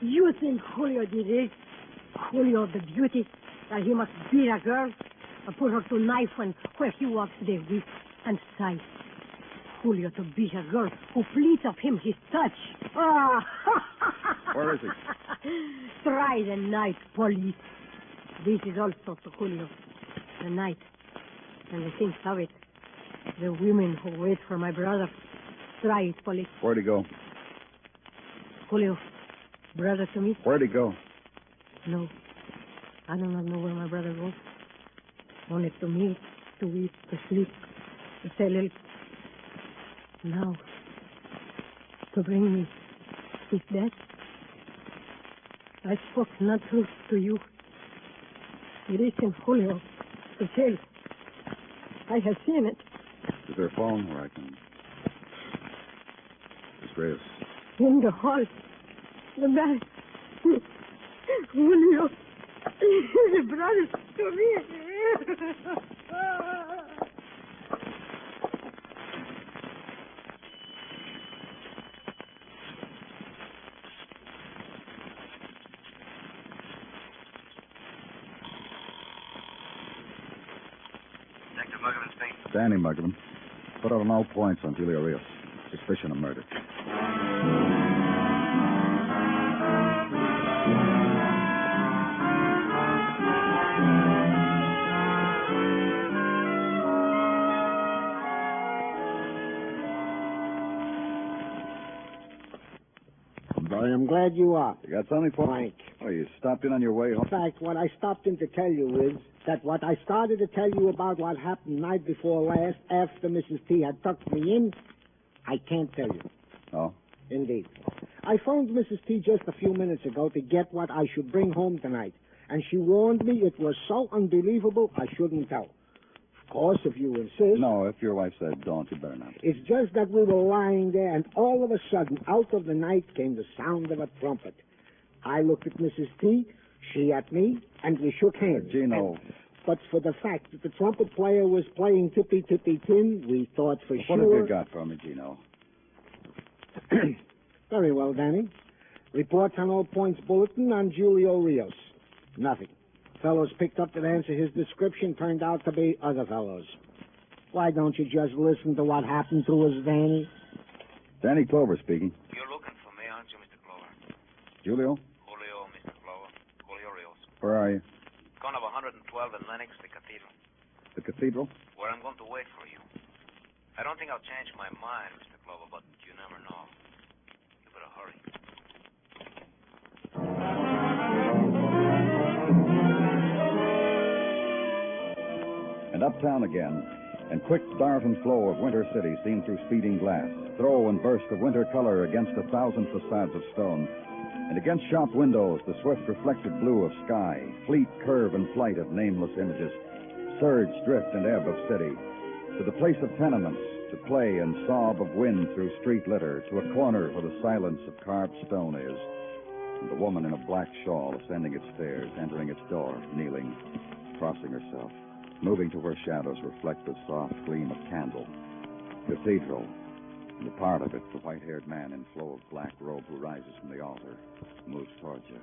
You think Julio did it? Julio the beauty, that he must beat a girl and put her to knife when where he walks they weak and sigh. Julio to beat a girl who pleads of him his touch. Ah! Where is he? Try the night, police. This is also to Julio. The night. And the things of it. The women who wait for my brother. Try it, police. Where'd he go? Julio, brother to me? Where'd he go? No. I do not know where my brother goes. Only to me, to eat, to sleep, to say a little. Now, to bring me his death. I spoke not truth to you. It is in Julio, to tell. I have seen it. Is there a phone where I can... Miss Rios. In the hall. The man. Julio. The brother to me. Muggavan speaking. Danny Muggavan. Put out on all points on Julio Rios. Suspicion of murder. I am glad you are. You got something for Frank. Oh, you stopped in on your way home? In fact, what I stopped in to tell you is that what I started to tell you about what happened night before last after Mrs. T had tucked me in, I can't tell you. Oh? Indeed. I phoned Mrs. T just a few minutes ago to get what I should bring home tonight, and she warned me it was so unbelievable I shouldn't tell. Of course, if you insist. No, if your wife said don't, you better not. It's just that we were lying there, and all of a sudden, out of the night came the sound of a trumpet. I looked at Mrs. T, she at me, and we shook hands. Gino. But for the fact that the trumpet player was playing Tippy Tippy Tin, we thought for What sure... have you got for me, Gino? Very well, Danny. Reports on all points bulletin on Julio Rios. Nothing. Fellows picked up that answer his description turned out to be other fellows. Why don't you just listen to what happened to us, Danny? Danny Clover speaking. You're looking for me, aren't you, Mr. Clover? Julio? Julio, Mr. Clover. Julio Rios. Where are you? Corner of 112 in Lenox, the cathedral. The cathedral? Where I'm going to wait for you. I don't think I'll change my mind, Mr. Clover, but you never know. You better hurry. And uptown again, and quick dart and flow of winter city seen through speeding glass, throw and burst of winter color against 1,000 facades of stone, and against shop windows the swift reflected blue of sky, fleet curve and flight of nameless images, surge, drift, and ebb of city, to the place of tenements, to play and sob of wind through street litter, to a corner where the silence of carved stone is, and the woman in a black shawl ascending its stairs, entering its door, kneeling, crossing herself, moving to where shadows reflect the soft gleam of candle. Cathedral, and a part of it, the white-haired man in flow of black robe who rises from the altar, moves towards you.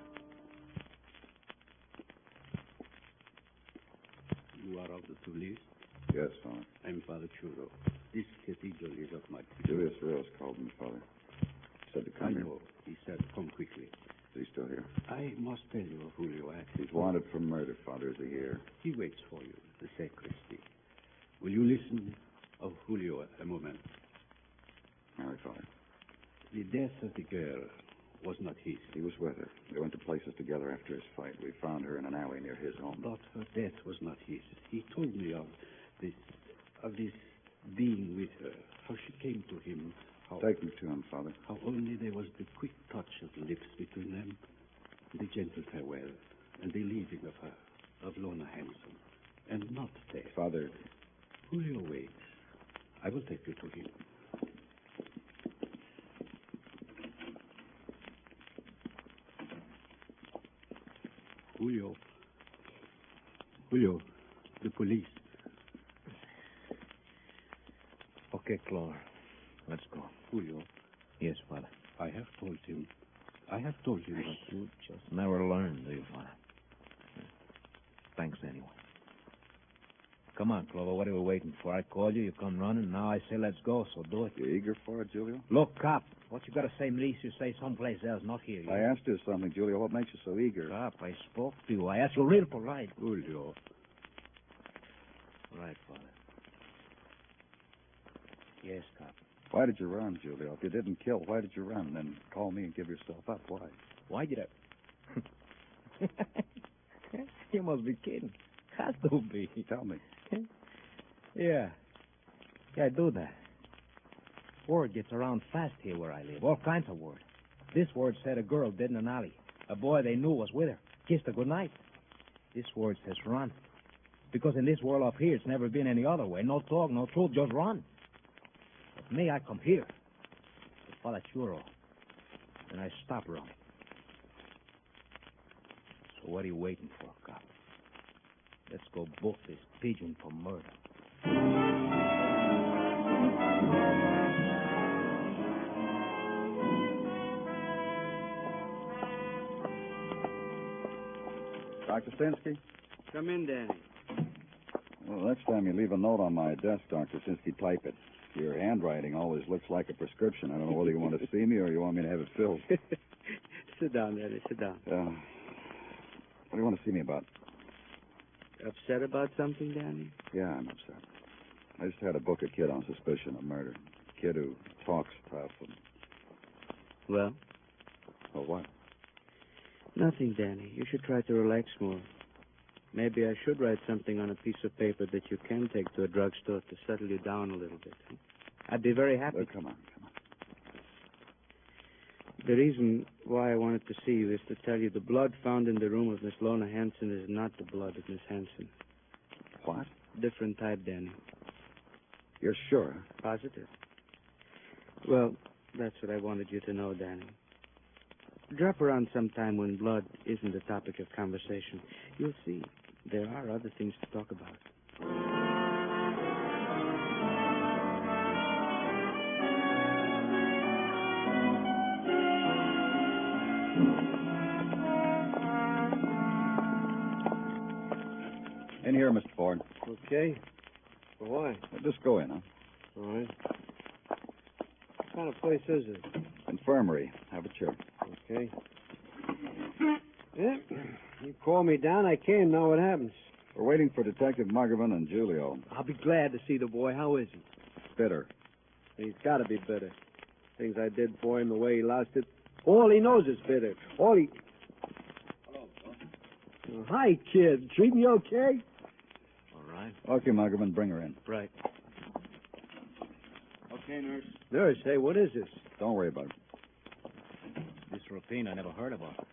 You are of the police? Yes, Father. I'm Father Churro. This cathedral is of my... Julius Rios called me, Father. He said to come I here. know. He said, come quickly. Is he still here? I must tell you of Julio. He's wanted for murder, Father. Is he here? He waits for you, the sacristy. Will you listen of Julio a moment? All right, Father. The death of the girl was not his. He was with her. They went to places together after his fight. We found her in an alley near his home. But her death was not his. He told me of this being with her, how she came to him, how... Take me to him, Father. How only there was the quick touch of the lips between them, the gentle farewell, and the leaving of her, of Lorna Hanson, and not death. Father... Julio waits. I will take you to him. Julio, the police. Okay, Clover. Let's go. Julio. Yes, Father. I have told him that You just never learn, do you, Father? Thanks anyway. Come on, Clover. What are we waiting for? I called you. You come running. Now I say let's go, so do it. You eager for it, Julio? Look, cop. What you got to say, Melise, you say someplace else, not here. I asked you something, Julio. What makes you so eager? Cop, I spoke to you. I asked you real polite. Julio. Right, Father. Yes, cop. Why did you run, Julio? If you didn't kill, why did you run? Then call me and give yourself up. Why? Why did I... You must be kidding. Has to be. Tell me. Yeah, I do that. Word gets around fast here where I live. All kinds of word. This word said a girl dead in an alley. A boy they knew was with her. Kissed her goodnight. This word says run. Because in this world up here, it's never been any other way. No talk, no truth, just run. But me, I come here. To Father Churro. And I stop running. So what are you waiting for, cop? Let's go book this pigeon for murder. Dr. Stinsky? Come in, Danny. Well, next time you leave a note on my desk, Dr. Sinsky, type it. Your handwriting always looks like a prescription. I don't know whether you want to see me or you want me to have it filled. Sit down, Daddy. Sit down. What do you want to see me about? Upset about something, Danny? Yeah, I'm upset. I just had to book a kid on suspicion of murder. A kid who talks tough and... Well? Well, what? Nothing, Danny. You should try to relax more. Maybe I should write something on a piece of paper that you can take to a drugstore to settle you down a little bit. Huh? I'd be very happy. Come on. The reason why I wanted to see you is to tell you the blood found in the room of Miss Lona Hanson is not the blood of Miss Hanson. What? Different type, Danny. You're sure? Positive. Well, that's what I wanted you to know, Danny. Drop around sometime when blood isn't the topic of conversation. You'll see there are other things to talk about. In here, Mr. Ford. Okay. Well, why? Just go in, huh? All right. What kind of place is it? Infirmary. Have a chair. Okay. Yeah. You called me down. I came. Now what happens? We're waiting for Detective Margovan and Julio. I'll be glad to see the boy. How is he? Bitter. He's got to be bitter. Things I did for him, the way he lost it. All he knows is bitter. All he... Oh, hi, kid. Treating you okay? All right. Okay, Margovan, bring her in. Right. Okay, nurse. Nurse, hey, what is this? Don't worry about it. This routine I never heard about.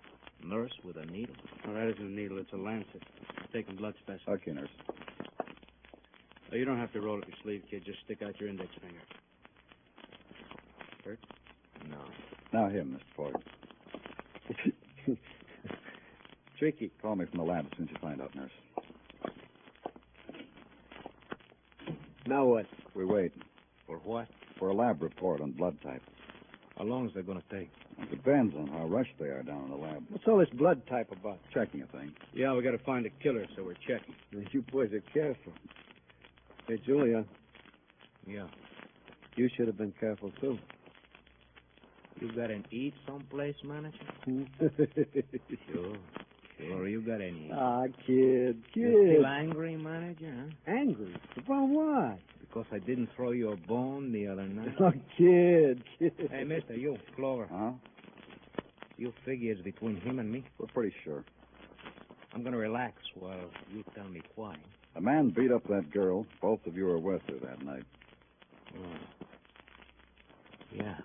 Nurse with a needle. Oh, that isn't a needle. It's a lancet. Taking blood specimen. Okay, nurse. Oh, you don't have to roll up your sleeve, kid. Just stick out your index finger. Hurt? No. Now him, Mr. Ford. Tricky. Call me from the lab as soon as you find out, nurse. Now what? We wait. For what? For a lab report on blood type. How long is that going to take? It depends on how rushed they are down in the lab. What's all this blood type about? Checking a thing. Yeah, we got to find a killer, so we're checking. You boys are careful. Hey, Julia. Yeah. You should have been careful, too. You got an eat someplace, manager? Sure. Or you got any? Kid. You still angry, manager, huh? Angry? About what? Because I didn't throw you a bone the other night. Oh, kid. Hey, mister, you, Clover. Huh? You figure it's between him and me? We're pretty sure. I'm going to relax while you tell me why. A man beat up that girl. Both of you were with her that night. Oh. Yeah.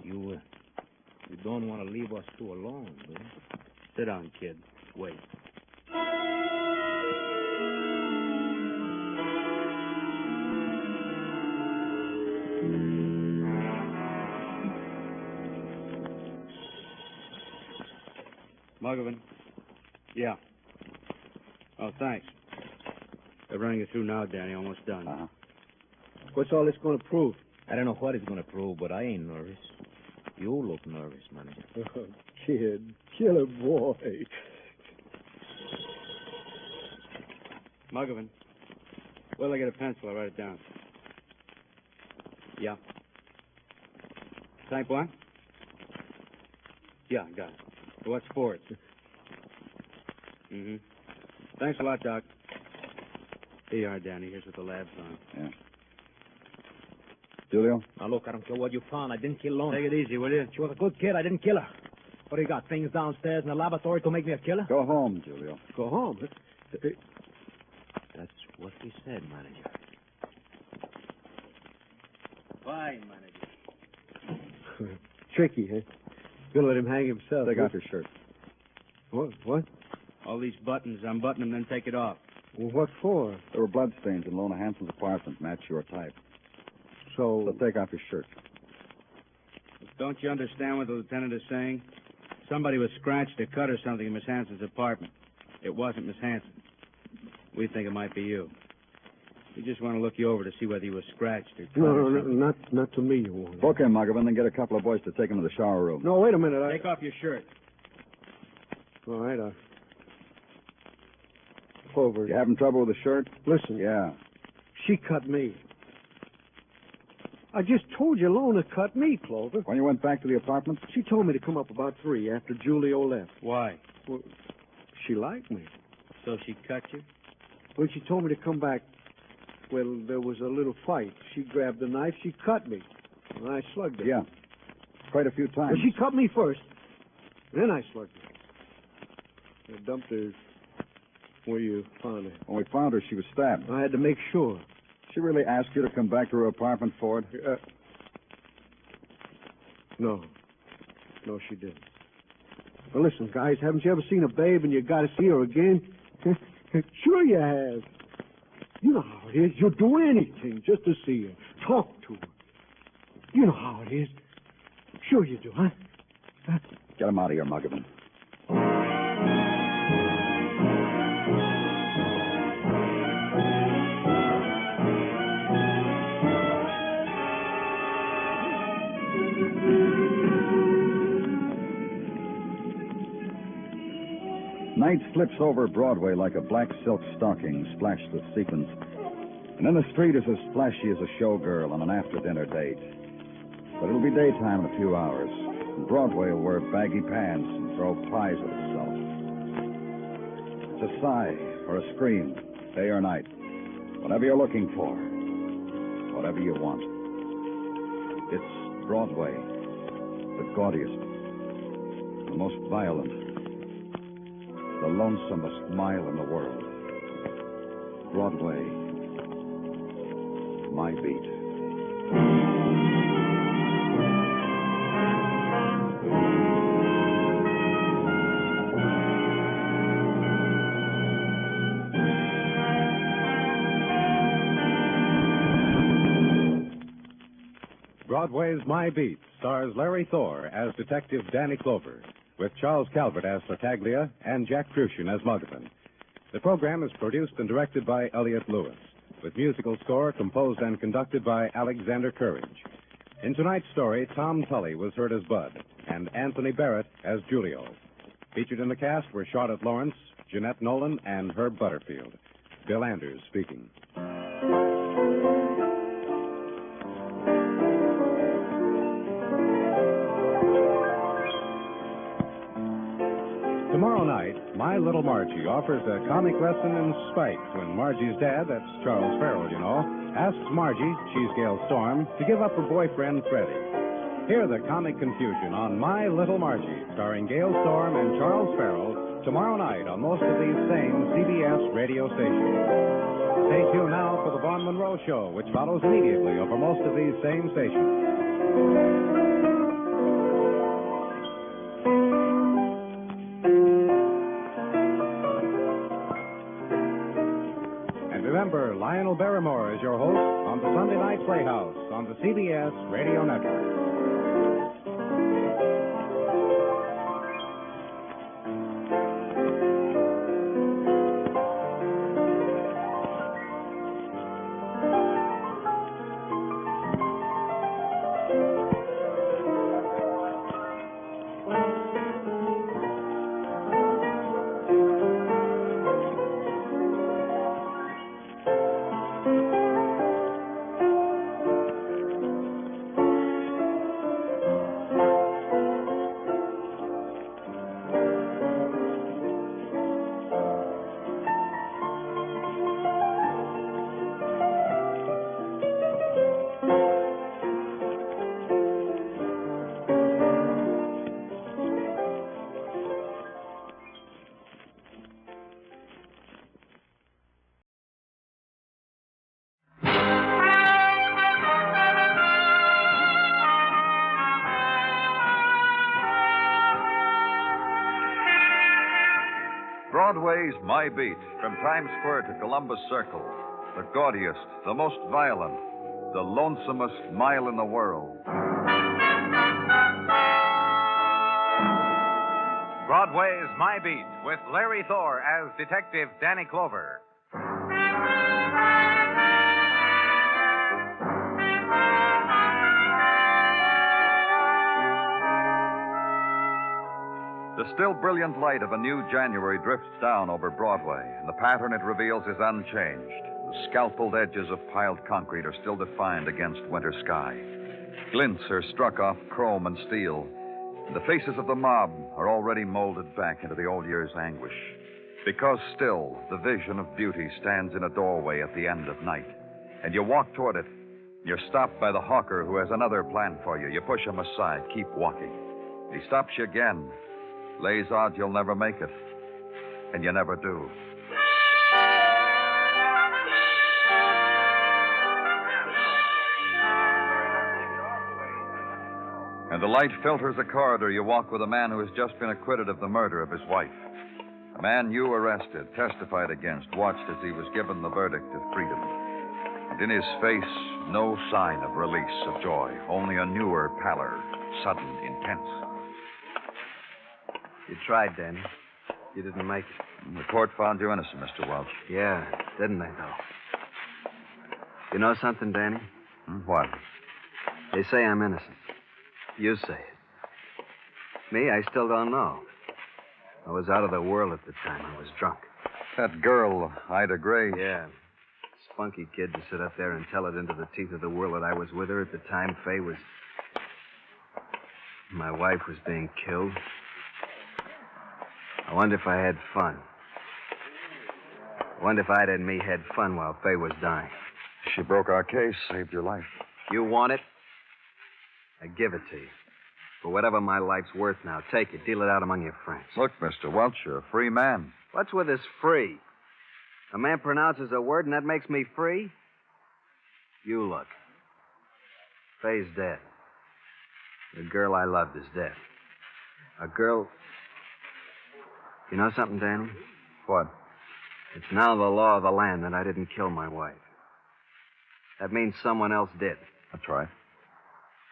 You don't want to leave us two alone, do you? Sit down, kid. Wait. Margovan? Yeah. Oh, thanks. They're running it through now, Danny. Almost done. Uh-huh. What's all this going to prove? I don't know what it's going to prove, but I ain't nervous. You look nervous, manager. Oh, kid. Killer boy. Margovan. Well, I get a pencil. I'll write it down. Yeah. Type 1? Yeah, got it. What's for it? Mm-hmm. Thanks a lot, Doc. Here you are, Danny. Here's what the lab's on. Yeah. Julio? Now, look, I don't care what you found. I didn't kill Lona. Take it easy, will you? She was a good kid. I didn't kill her. What do you got, things downstairs in the laboratory to make me a killer? Go home, Julio. Go home. That's what he said, manager. Fine, manager. Tricky, huh? You'll let him hang himself. Take off your shirt. What? All these buttons, unbutton them, then take it off. Well, what for? There were bloodstains in Lona Hanson's apartment. Match your type. So take off your shirt. Don't you understand what the lieutenant is saying? Somebody was scratched or cut or something in Miss Hanson's apartment. It wasn't Miss Hanson. We think it might be you. We just want to look you over to see whether you were scratched or cut or something. Not to me, you won't. Okay, Margovan, then get a couple of boys to take him to the shower room. No, wait a minute. Take off your shirt. All right, Clover. You having trouble with the shirt? Listen. Yeah. She cut me. I just told you Lona cut me, Clover. When you went back to the apartment? She told me to come up about 3 after Julio left. Why? Well, she liked me. So she cut you? When she told me to come back, well, there was a little fight. She grabbed the knife, she cut me. And I slugged her. Yeah. Quite a few times. Well, she cut me first. Then I slugged her. I dumped her where you found her. When we found her, she was stabbed. I had to make sure. She really asked you to come back to her apartment, Ford? No. No, she didn't. Well, listen, guys, haven't you ever seen a babe and you got to see her again? Sure you have. You know how it is. You'll do anything just to see her, talk to her. You know how it is. Sure you do, huh? Get him out of here, Muggavan. Night slips over Broadway like a black silk stocking splashed with sequins. And in the street is as flashy as a showgirl on an after-dinner date. But it'll be daytime in a few hours, and Broadway will wear baggy pants and throw pies at itself. It's a sigh or a scream, day or night. Whatever you're looking for, whatever you want. It's Broadway, the gaudiest, the most violent, the lonesomest mile in the world. Broadway, my beat. Broadway's My Beat stars Larry Thor as Detective Danny Clover, with Charles Calvert as Tartaglia and Jack Crucian as Muggavan. The program is produced and directed by Elliott Lewis, with musical score composed and conducted by Alexander Courage. In tonight's story, Tom Tully was heard as Bud, and Anthony Barrett as Julio. Featured in the cast were Charlotte Lawrence, Jeanette Nolan, and Herb Butterfield. Bill Anders speaking. Tomorrow night, My Little Margie offers a comic lesson in spite when Margie's dad, that's Charles Farrell, you know, asks Margie, she's Gail Storm, to give up her boyfriend, Freddie. Hear the comic confusion on My Little Margie, starring Gail Storm and Charles Farrell, tomorrow night on most of these same CBS radio stations. Stay tuned now for the Vaughn Monroe Show, which follows immediately over most of these same stations. Remember, Lionel Barrymore is your host on the Sunday Night Playhouse on the CBS Radio Network. Broadway's My Beat, from Times Square to Columbus Circle. The gaudiest, the most violent, the lonesomest mile in the world. Broadway's My Beat, with Larry Thor as Detective Danny Clover. The still brilliant light of a new January drifts down over Broadway, and the pattern it reveals is unchanged. The scalpeled edges of piled concrete are still defined against winter sky. Glints are struck off chrome and steel, and the faces of the mob are already molded back into the old year's anguish. Because still, the vision of beauty stands in a doorway at the end of night, and you walk toward it. You're stopped by the hawker who has another plan for you. You push him aside, keep walking. He stops you again, lays odds you'll never make it, and you never do. And the light filters the corridor. You walk with a man who has just been acquitted of the murder of his wife. A man you arrested, testified against, watched as he was given the verdict of freedom. And in his face, no sign of release, of joy, only a newer pallor, sudden, intense. You tried, Danny. You didn't make it. The court found you innocent, Mr. Welch. Yeah, didn't they, though? You know something, Danny? What? They say I'm innocent. You say it. Me, I still don't know. I was out of the world at the time. I was drunk. That girl, Ida Gray. Yeah. Spunky kid to sit up there and tell it into the teeth of the world that I was with her at the time Fay was... My wife was being killed. I wonder if I had fun. I wonder if Ida and me had fun while Fay was dying. She broke our case, saved your life. You want it? I give it to you. For whatever my life's worth now, take it. Deal it out among your friends. Look, Mr. Welch, you're a free man. What's with this free? A man pronounces a word and that makes me free? You look. Fay's dead. The girl I loved is dead. A girl... You know something, Danny? What? It's now the law of the land that I didn't kill my wife. That means someone else did. That's right.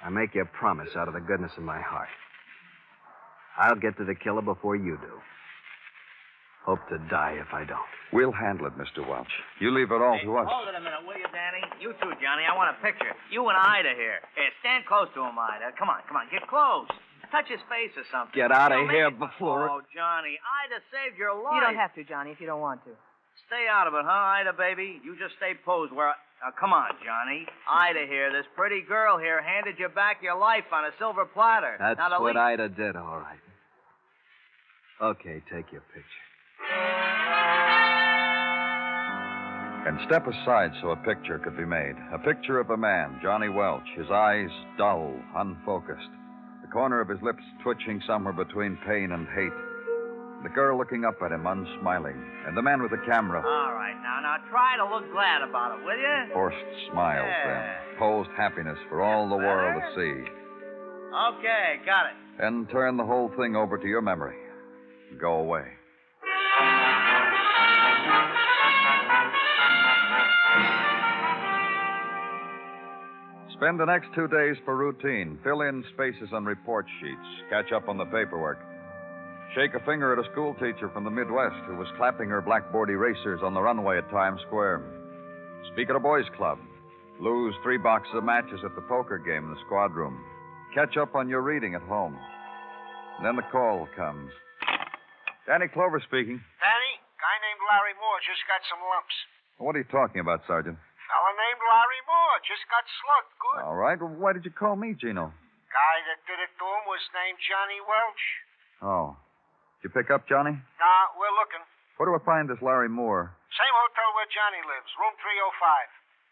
I make you a promise out of the goodness of my heart. I'll get to the killer before you do. Hope to die if I don't. We'll handle it, Mr. Welch. You leave it all to us. Hold it a minute, will you, Danny? You too, Johnny. I want a picture. You and Ida here. Here, stand close to him, Ida. Come on. Get close. Touch his face or something. Get out of here before... Oh, Johnny, Ida saved your life. You don't have to, Johnny, if you don't want to. Stay out of it, huh, Ida, baby? You just stay posed where... Now, come on, Johnny. Ida here, this pretty girl here, handed you back your life on a silver platter. That's now, what Ida did, all right. Okay, take your picture. And step aside so a picture could be made. A picture of a man, Johnny Welch, his eyes dull, unfocused. The corner of his lips twitching somewhere between pain and hate. The girl looking up at him, unsmiling. And the man with the camera. All right, now try to look glad about it, will you? Forced smiles, then. Posed happiness for all the world to see. Okay, got it. Then turn the whole thing over to your memory. Go away. Spend the next 2 days for routine. Fill in spaces on report sheets. Catch up on the paperwork. Shake a finger at a schoolteacher from the Midwest who was clapping her blackboard erasers on the runway at Times Square. Speak at a boys' club. Lose 3 boxes of matches at the poker game in the squad room. Catch up on your reading at home. And then the call comes. Danny Clover speaking. Danny, guy named Larry Moore just got some lumps. What are you talking about, Sergeant? Fella named Larry Moore just got slugged. Good. All right. Well, why did you call me, Gino? Guy that did it to him was named Johnny Welch. Oh. Did you pick up Johnny? Nah, we're looking. Where do I find this Larry Moore? Same hotel where Johnny lives, room 305.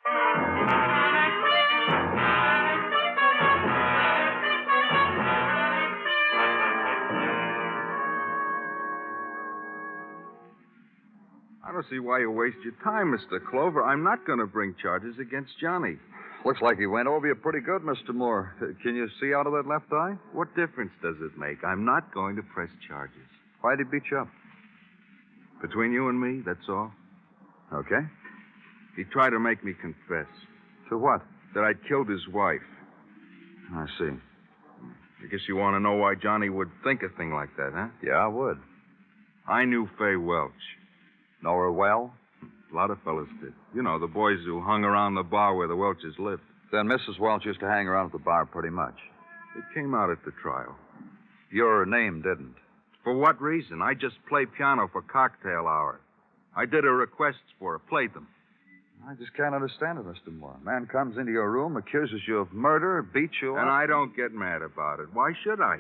I don't see why you waste your time, Mr. Clover. I'm not going to bring charges against Johnny. Looks like he went over you pretty good, Mr. Moore. Can you see out of that left eye? What difference does it make? I'm not going to press charges. Why'd he beat you up? Between you and me, that's all. Okay. He tried to make me confess. To what? That I'd killed his wife. I see. I guess you want to know why Johnny would think a thing like that, huh? Yeah, I would. I knew Fay Welch. Know her well? A lot of fellas did. You know, the boys who hung around the bar where the Welches lived. Then Mrs. Welch used to hang around at the bar pretty much. It came out at the trial. Your name didn't. For what reason? I just play piano for cocktail hour. I did her requests for her, played them. I just can't understand it, Mr. Moore. A man comes into your room, accuses you of murder, beats you And up. I don't get mad about it. Why should I?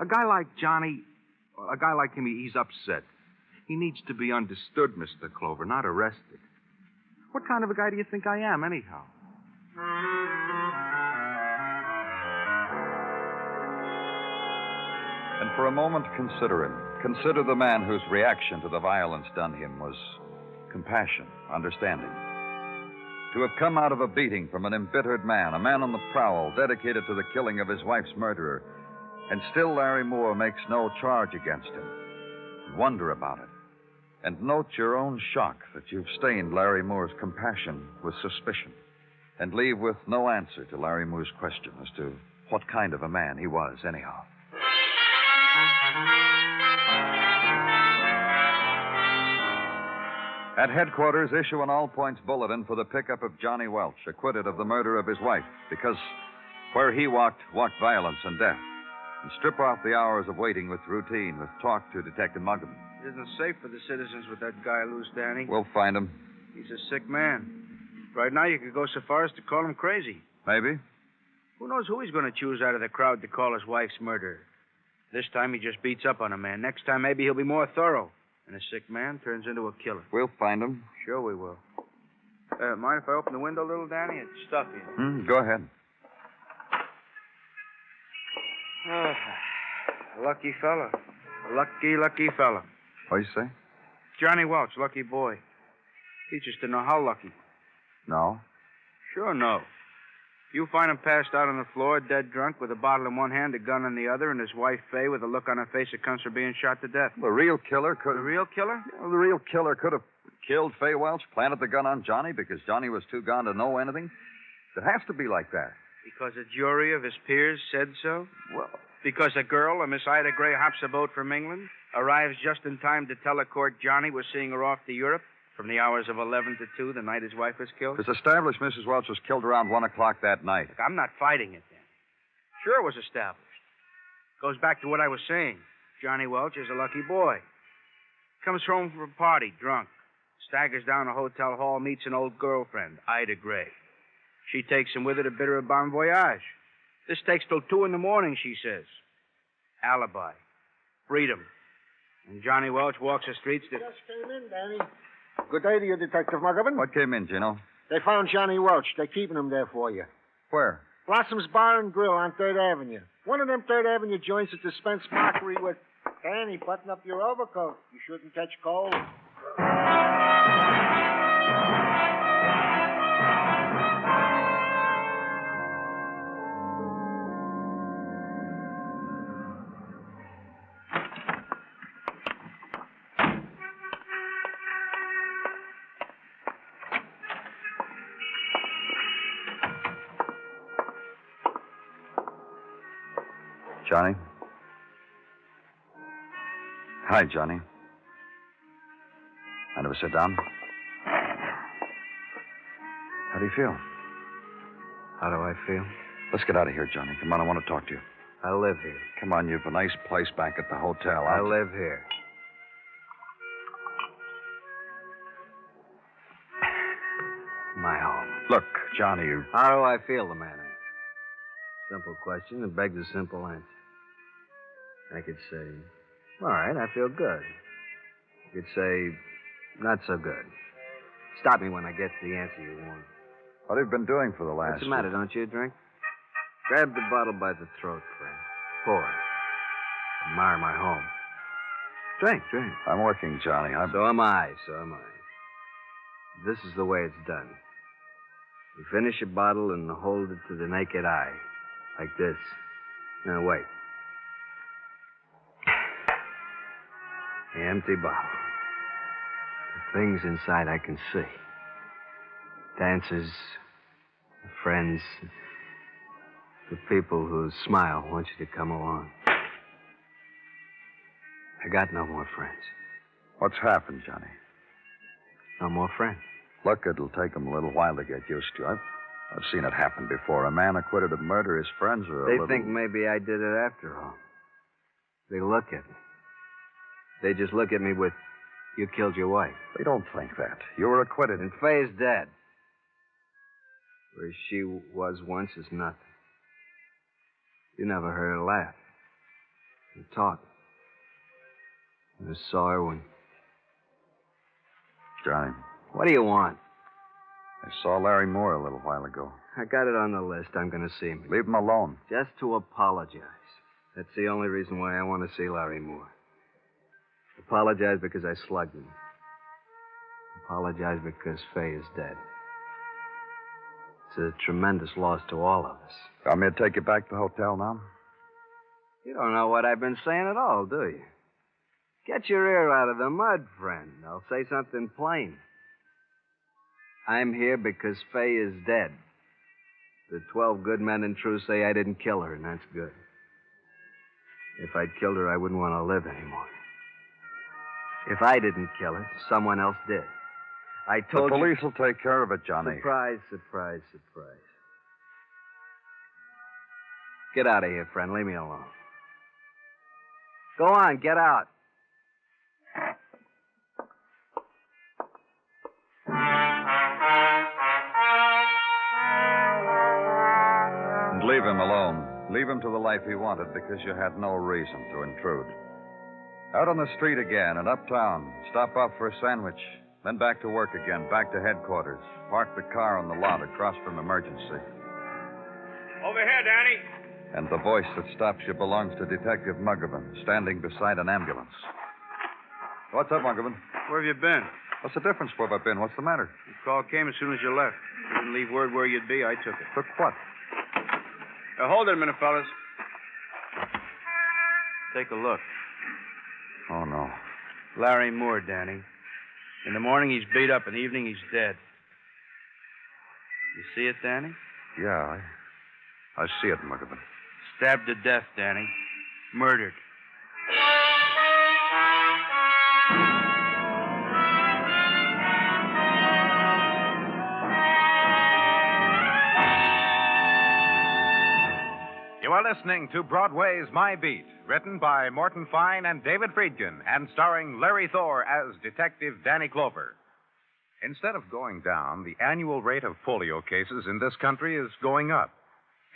A guy like Johnny, a guy like him, he's upset. He needs to be understood, Mr. Clover, not arrested. What kind of a guy do you think I am, anyhow? And for a moment, consider him. Consider the man whose reaction to the violence done him was compassion, understanding. To have come out of a beating from an embittered man, a man on the prowl, dedicated to the killing of his wife's murderer, and still Larry Moore makes no charge against him. Wonder about it. And note your own shock that you've stained Larry Moore's compassion with suspicion, and leave with no answer to Larry Moore's question as to what kind of a man he was, anyhow. At headquarters, issue an all-points bulletin for the pickup of Johnny Welch, acquitted of the murder of his wife, because where he walked violence and death. And strip off the hours of waiting with routine, with talk to Detective Muggham. It isn't safe for the citizens with that guy loose, Danny. We'll find him. He's a sick man. Right now, you could go so far as to call him crazy. Maybe. Who knows who he's going to choose out of the crowd to call his wife's murderer? This time, he just beats up on a man. Next time, maybe he'll be more thorough. And a sick man turns into a killer. We'll find him. Sure we will. Mind if I open the window a little, Danny? It's stuffy. Go ahead. Lucky fella. Lucky fella. What do you say? Johnny Welch, lucky boy. Teaches to know how lucky. No. Sure no. You find him passed out on the floor, dead drunk, with a bottle in one hand, a gun in the other, and his wife, Fay, with a look on her face that comes from being shot to death. The real killer could... The real killer? Well, the real killer could have killed Fay Welch, planted the gun on Johnny because Johnny was too gone to know anything. It has to be like that. Because a jury of his peers said so? Well... Because a girl, a Miss Ida Gray, hops a boat from England, arrives just in time to tell a court Johnny was seeing her off to Europe from the hours of 11 to 2, the night his wife was killed? It's established Mrs. Welch was killed around 1 o'clock that night. Look, I'm not fighting it, then. Sure it was established. Goes back to what I was saying. Johnny Welch is a lucky boy. Comes home from a party, drunk. Staggers down a hotel hall, meets an old girlfriend, Ida Gray. She takes him with her to bid her a bon voyage. This takes till 2 in the morning, she says. Alibi. Freedom. And Johnny Welch walks the streets to... Just came in, Danny. Good day to you, Detective Muggham. What came in, Gino? They found Johnny Welch. They're keeping him there for you. Where? Blossom's Bar and Grill on 3rd Avenue. One of them 3rd Avenue joints at the Spence Mockery with... Danny, button up your overcoat. You shouldn't catch cold. Johnny? Hi, Johnny. Mind if I sit down? How do you feel? How do I feel? Let's get out of here, Johnny. Come on, I want to talk to you. I live here. Come on, you've a nice place back at the hotel. I live here. My home. Look, Johnny, you... How do I feel, the man asked. Simple question that begs a simple answer. I could say, all right, I feel good. I could say, not so good. Stop me when I get the answer you want. What have you been doing for the last... What's the matter, don't you drink? Grab the bottle by the throat, friend. Pour it. Admire my home. Drink. I'm working, Johnny. So am I. This is the way it's done. You finish a bottle and hold it to the naked eye. Like this. Now, wait. The empty bottle. The things inside I can see. Dancers, friends, the people whose smile want you to come along. I got no more friends. What's happened, Johnny? No more friends. Look, it'll take them a little while to get used to. I've seen it happen before. A man acquitted of murder, his friends are They think maybe I did it after all. They look at me. They just look at me with, you killed your wife. They don't think that. You were acquitted. And Faye's dead. Where she was once is nothing. You never heard her laugh. Or talk. You just saw her when... Johnny. What do you want? I saw Larry Moore a little while ago. I got it on the list. I'm going to see him. Leave him alone. Just to apologize. That's the only reason why I want to see Larry Moore. Apologize because I slugged him. Apologize because Faye is dead. It's a tremendous loss to all of us. Want me to take you back to the hotel now? You don't know what I've been saying at all, do you? Get your ear out of the mud, friend. I'll say something plain. I'm here because Faye is dead. The 12 good men and true say I didn't kill her, and that's good. If I'd killed her, I wouldn't want to live anymore. If I didn't kill her, someone else did. I told you... The police will take care of it, Johnny. Surprise, surprise, surprise. Get out of here, friend. Leave me alone. Go on, get out. And leave him alone. Leave him to the life he wanted because you had no reason to intrude. Out on the street again and uptown. Stop off for a sandwich. Then back to work again, back to headquarters. Park the car on the lot across from emergency. Over here, Danny. And the voice that stops you belongs to Detective Muggerman, standing beside an ambulance. What's up, Muggerman? Where have you been? What's the difference where I've been? What's the matter? The call came as soon as you left. You didn't leave word where you'd be. I took it. Took what? Now, hold it a minute, fellas. Take a look. Oh, no. Larry Moore, Danny. In the morning, he's beat up. In the evening, he's dead. You see it, Danny? Yeah, I see it, Muggerman. Stabbed to death, Danny. Murdered. You are listening to Broadway's My Beat, written by Morton Fine and David Friedkin, and starring Larry Thor as Detective Danny Clover. Instead of going down, the annual rate of polio cases in this country is going up.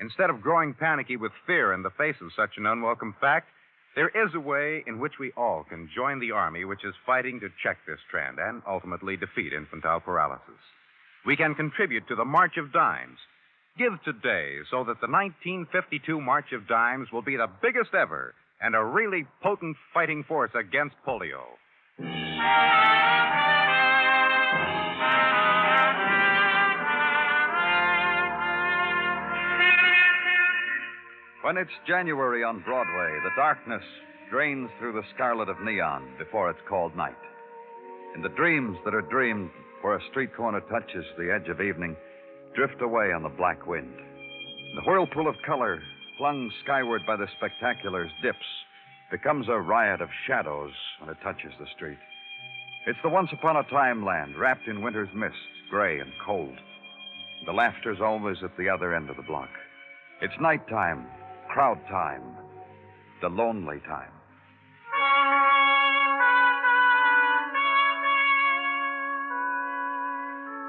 Instead of growing panicky with fear in the face of such an unwelcome fact, there is a way in which we all can join the Army which is fighting to check this trend and ultimately defeat infantile paralysis. We can contribute to the March of Dimes. Give today so that the 1952 March of Dimes will be the biggest ever and a really potent fighting force against polio. When it's January on Broadway, the darkness drains through the scarlet of neon before it's called night. And the dreams that are dreamed where a street corner touches the edge of evening drift away on the black wind. The whirlpool of color, flung skyward by the spectaculars, dips, becomes a riot of shadows when it touches the street. It's the once-upon-a-time land, wrapped in winter's mist, gray and cold. The laughter's always at the other end of the block. It's nighttime, crowd time, the lonely time.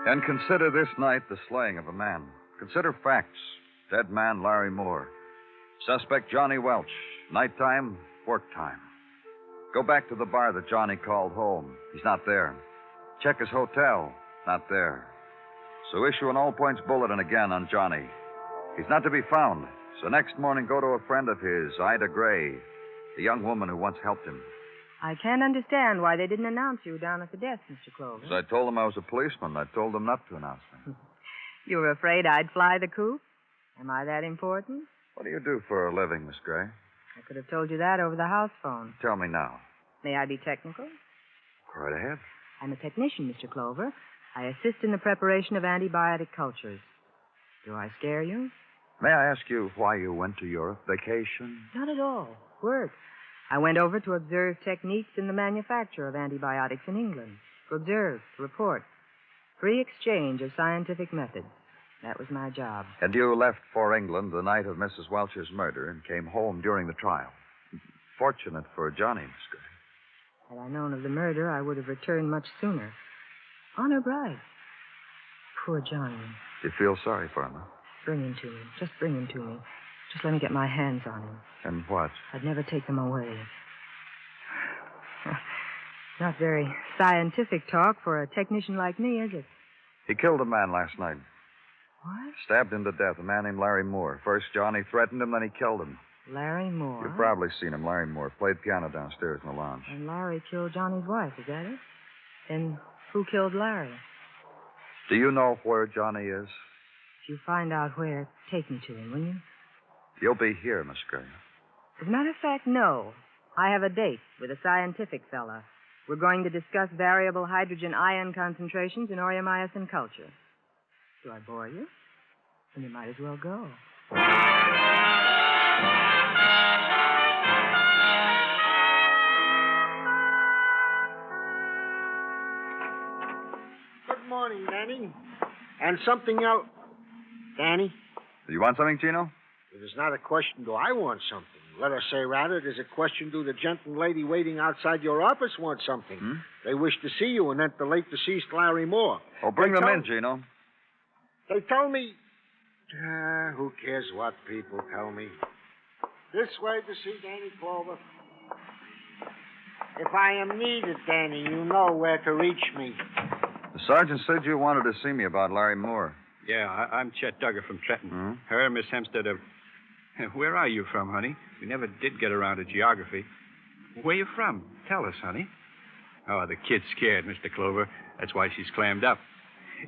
And consider this night the slaying of a man. Consider facts. Dead man Larry Moore. Suspect Johnny Welch. Nighttime, work time. Go back to the bar that Johnny called home. He's not there. Check his hotel. Not there. So issue an all-points bulletin again on Johnny. He's not to be found. So next morning, go to a friend of his, Ida Gray, the young woman who once helped him. I can't understand why they didn't announce you down at the desk, Mr. Clover. So I told them I was a policeman. I told them not to announce me. You were afraid I'd fly the coop? Am I that important? What do you do for a living, Miss Gray? I could have told you that over the house phone. Tell me now. May I be technical? Right ahead. I'm a technician, Mr. Clover. I assist in the preparation of antibiotic cultures. Do I scare you? May I ask you why you went to Europe? Vacation? Not at all. Work. I went over to observe techniques in the manufacture of antibiotics in England. To observe, to report. Free exchange of scientific methods. That was my job. And you left for England the night of Mrs. Welch's murder and came home during the trial. Fortunate for Johnny, Miss Gray. Had I known of the murder, I would have returned much sooner. Honor bright. Poor Johnny. You feel sorry for him, huh? Bring him to me. Just bring him to me. Just let me get my hands on him. And what? I'd never take them away. Not very scientific talk for a technician like me, is it? He killed a man last night. What? Stabbed him to death, a man named Larry Moore. First, Johnny threatened him, then he killed him. Larry Moore. You've probably seen him, Larry Moore. Played piano downstairs in the lounge. And Larry killed Johnny's wife, is that it? Then who killed Larry? Do you know where Johnny is? If you find out where, take me to him, will you? You'll be here, Miss Gray. As a matter of fact, no. I have a date with a scientific fella. We're going to discuss variable hydrogen ion concentrations in Oreomycin culture. Do I bore you? Then you might as well go. Good morning, Danny. And something else. Danny? Do you want something, Gino? It is not a question, do I want something? Let us say, rather, it is a question, do the gentle lady waiting outside your office want something? Hmm? They wish to see you and the late deceased Larry Moore. Oh, bring them in, Gino. They told me... who cares what people tell me? This way to see Danny Clover. If I am needed, Danny, you know where to reach me. The sergeant said you wanted to see me about Larry Moore. Yeah, I'm Chet Duggar from Trenton. Hmm? Her, Miss Hempstead of... Where are you from, honey? We never did get around to geography. Where you from? Tell us, honey. Oh, the kid's scared, Mr. Clover. That's why she's clammed up.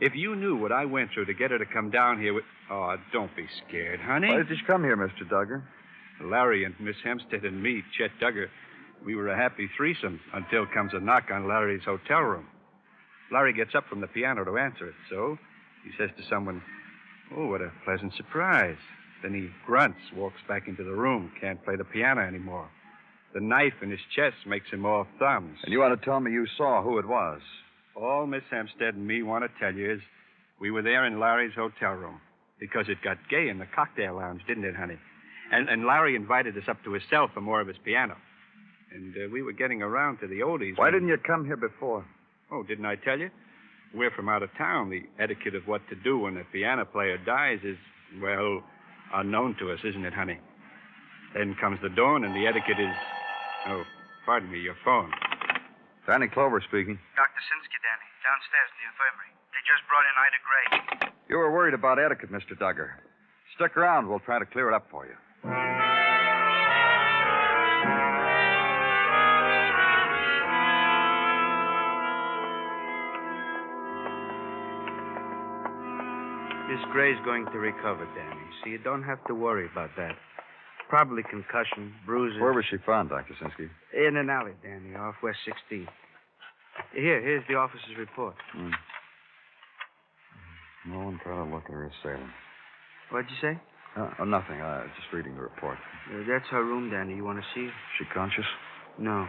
If you knew what I went through to get her to come down here with... Oh, don't be scared, honey. Why did you come here, Mr. Duggar? Larry and Miss Hempstead and me, Chet Duggar, we were a happy threesome until comes a knock on Larry's hotel room. Larry gets up from the piano to answer it, so he says to someone, "Oh, what a pleasant surprise." Then he grunts, walks back into the room, can't play the piano anymore. The knife in his chest makes him all thumbs. And you want to tell me you saw who it was? All Miss Hempstead and me want to tell you is we were there in Larry's hotel room because it got gay in the cocktail lounge, didn't it, honey? And Larry invited us up to his cell for more of his piano. And we were getting around to the oldies. Why didn't you come here before? Oh, didn't I tell you? We're from out of town. The etiquette of what to do when a piano player dies is, well, unknown to us, isn't it, honey? Then comes the dawn, and the etiquette is... Oh, pardon me, your phone. Danny Clover speaking. Dr. Sinsky, Danny, downstairs in the infirmary. They just brought in Ida Gray. You were worried about etiquette, Mr. Duggar. Stick around. We'll try to clear it up for you. Miss Gray's going to recover, Danny, so you don't have to worry about that. Probably concussion, bruises. Where was she found, Dr. Sinsky? In an alley, Danny, off West 16th. Here's the officer's report. No one tried to look at her assailant. What'd you say? Nothing. Just reading the report. That's her room, Danny. You want to see her? She conscious? No.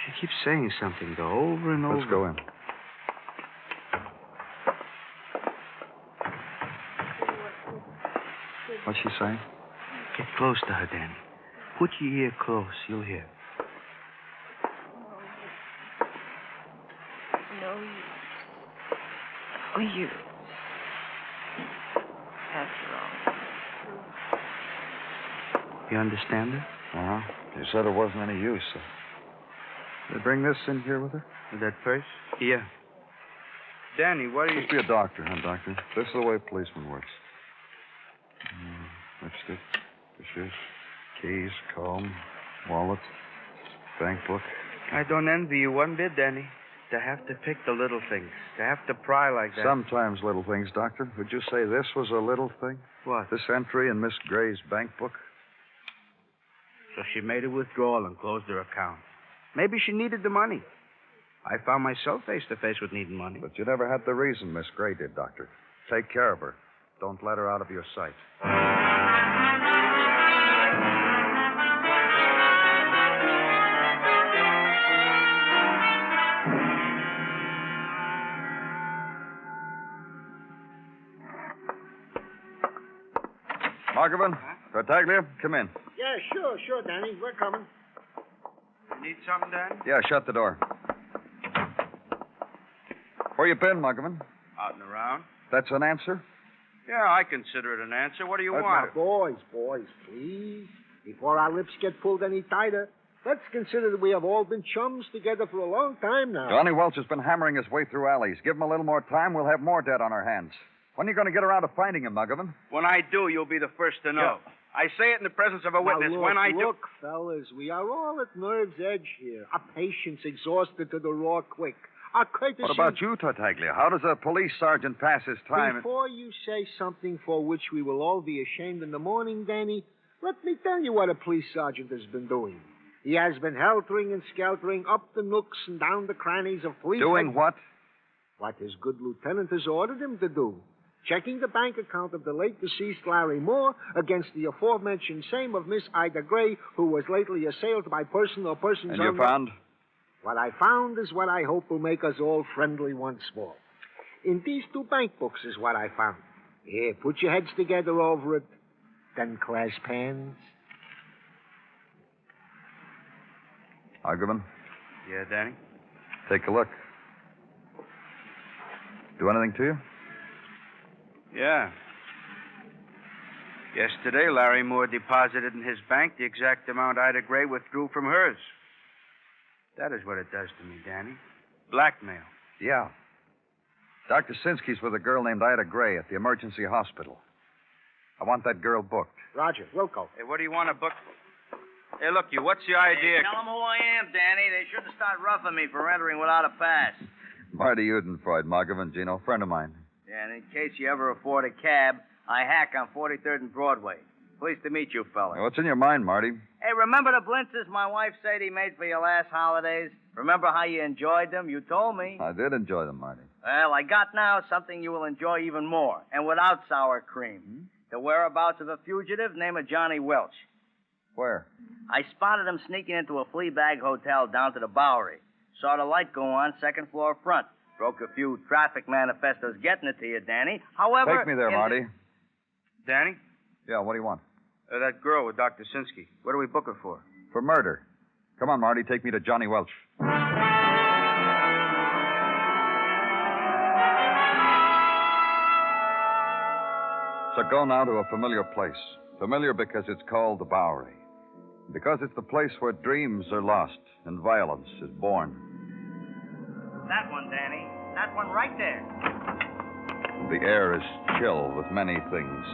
She keeps saying something, though, over and over. Let's go in. What's she saying? Get close to her, Danny. Put your ear close. You'll hear. No use. Oh, you. That's wrong. You understand her? Uh-huh. You said there wasn't any use. Did they bring this in here with her? With that purse? Yeah. Danny, what are you... Must be a doctor, huh, Doctor? This is the way a policeman works. Lipstick, dishes, keys, comb, wallet, bank book. I don't envy you one bit, Danny. To have to pick the little things. To have to pry like that. Sometimes little things, Doctor. Would you say this was a little thing? What? This entry in Miss Gray's bank book? So she made a withdrawal and closed her account. Maybe she needed the money. I found myself face to face with needing money. But you never had the reason Miss Gray did, Doctor. Take care of her. Don't let her out of your sight. Huh? Tartaglia, come in. Yeah, sure, Danny. We're coming. Need something, Dan? Yeah, shut the door. Where you been, Muggavan? Out and around. That's an answer? Yeah, I consider it an answer. What do you want? Now, boys, please. Before our lips get pulled any tighter, let's consider that we have all been chums together for a long time now. Johnny Welch has been hammering his way through alleys. Give him a little more time, we'll have more dead on our hands. When are you going to get around to finding him, Muggavan? When I do, you'll be the first to know. I say it in the presence of a witness. Now, When I do... Look, fellas, we are all at nerve's edge here. Our patience exhausted to the raw quick. Our courtesy... What about you, Tartaglia? How does a police sergeant pass his time? Before you say something for which we will all be ashamed in the morning, Danny, let me tell you what a police sergeant has been doing. He has been heltering and skeltering up the nooks and down the crannies of police... Doing what? What his good lieutenant has ordered him to do. Checking the bank account of the late deceased Larry Moore against the aforementioned same of Miss Ida Gray, who was lately assailed by person or persons... And you found? What I found is what I hope will make us all friendly once more. In these two bank books is what I found. Here, put your heads together over it, then clasp hands. Muggavan, Yeah, Danny? take a look. Do anything to you? Yeah. Yesterday, Larry Moore deposited in his bank the exact amount Ida Gray withdrew from hers. That is what it does to me, Danny. Blackmail. Yeah. Dr. Sinsky's with a girl named Ida Gray at the emergency hospital. I want that girl booked. Roger, Wilco. Hey, what do you want to book? Hey, look, you, what's the idea? Hey, tell them who I am, Danny. They shouldn't start roughing me for entering without a pass. Marty Udenfreud, Muggavan, Gino, friend of mine. Yeah, and in case you ever afford a cab, I hack on 43rd and Broadway. Pleased to meet you, fella. What's in your mind, Marty? Hey, remember the blintzes my wife said he made for your last holidays? Remember how you enjoyed them? You told me. I did enjoy them, Marty. Well, I got now something you will enjoy even more, and without sour cream. The whereabouts of a fugitive named Johnny Welch. Where? I spotted him sneaking into a flea bag hotel down to the Bowery. Saw the light go on, second floor front. Broke a few traffic manifestos getting it to you, Danny. However... Take me there, Marty. Danny? Yeah, what do you want? That girl with Dr. Sinsky. What do we book her for? For murder. Come on, Marty, take me to Johnny Welch. So go now to a familiar place. Familiar because it's called the Bowery. Because it's the place where dreams are lost and violence is born. That one, Danny. That one right there. The air is chill with many things.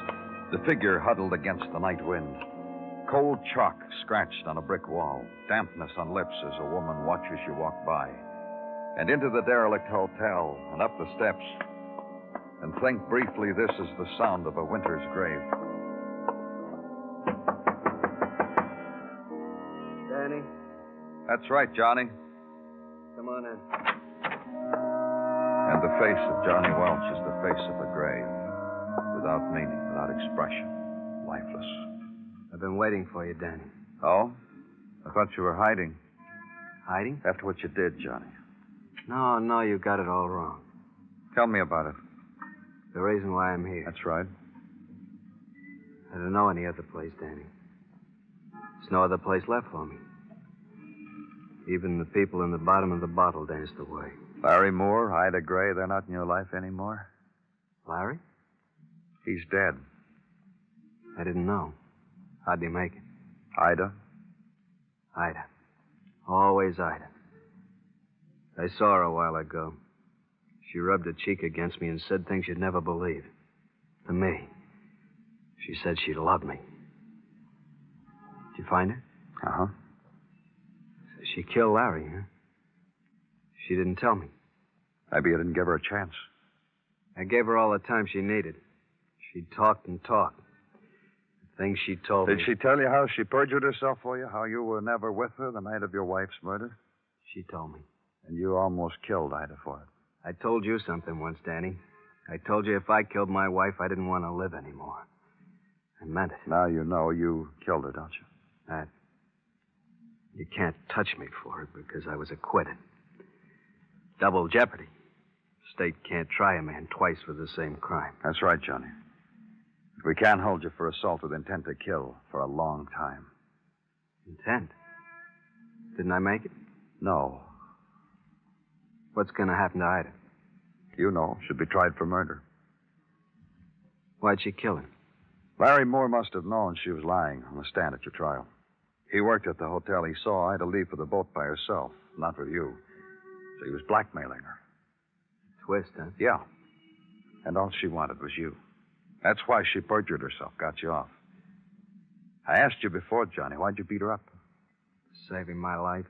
The figure huddled against the night wind. Cold chalk scratched on a brick wall. Dampness on lips as a woman watches you walk by. And into the derelict hotel and up the steps. And think briefly this is the sound of a winter's grave. Danny, That's right, Johnny. come on in. And the face of Johnny Welch is the face of a grave. Without meaning, without expression. Lifeless. I've been waiting for you, Danny. Oh? I thought you were hiding. Hiding? After what you did, Johnny. No, you got it all wrong. Tell me about it. The reason why I'm here. That's right. I don't know any other place, Danny. There's no other place left for me. Even the people in the bottom of the bottle danced away. Larry Moore, Ida Gray, they're not in your life anymore? Larry? He's dead. I didn't know. How'd he make it? Ida? Ida. Always Ida. I saw her a while ago. She rubbed her cheek against me and said things you'd never believe. To me. She said she loved me. Did you find her? Uh-huh. So she killed Larry, huh? She didn't tell me. Maybe you didn't give her a chance. I gave her all the time she needed. She talked and talked. The things she told me... Did she tell you how she perjured herself for you? How you were never with her the night of your wife's murder? She told me. And you almost killed Ida for it. I told you something once, Danny. I told you if I killed my wife, I didn't want to live anymore. I meant it. Now you know you killed her, don't you? That. You can't touch me for it because I was acquitted. Double jeopardy. State can't try a man twice for the same crime. That's right, Johnny. We can't hold you for assault with intent to kill for a long time. Intent? Didn't I make it? No. What's going to happen to Ida? You know, she'll be tried for murder. Why'd she kill him? Larry Moore must have known she was lying on the stand at your trial. He worked at the hotel. He saw Ida leave for the boat by herself, not with you. So he was blackmailing her. Twist, huh? Yeah. And all she wanted was you. That's why she perjured herself, got you off. I asked you before, Johnny, why'd you beat her up? Saving my life.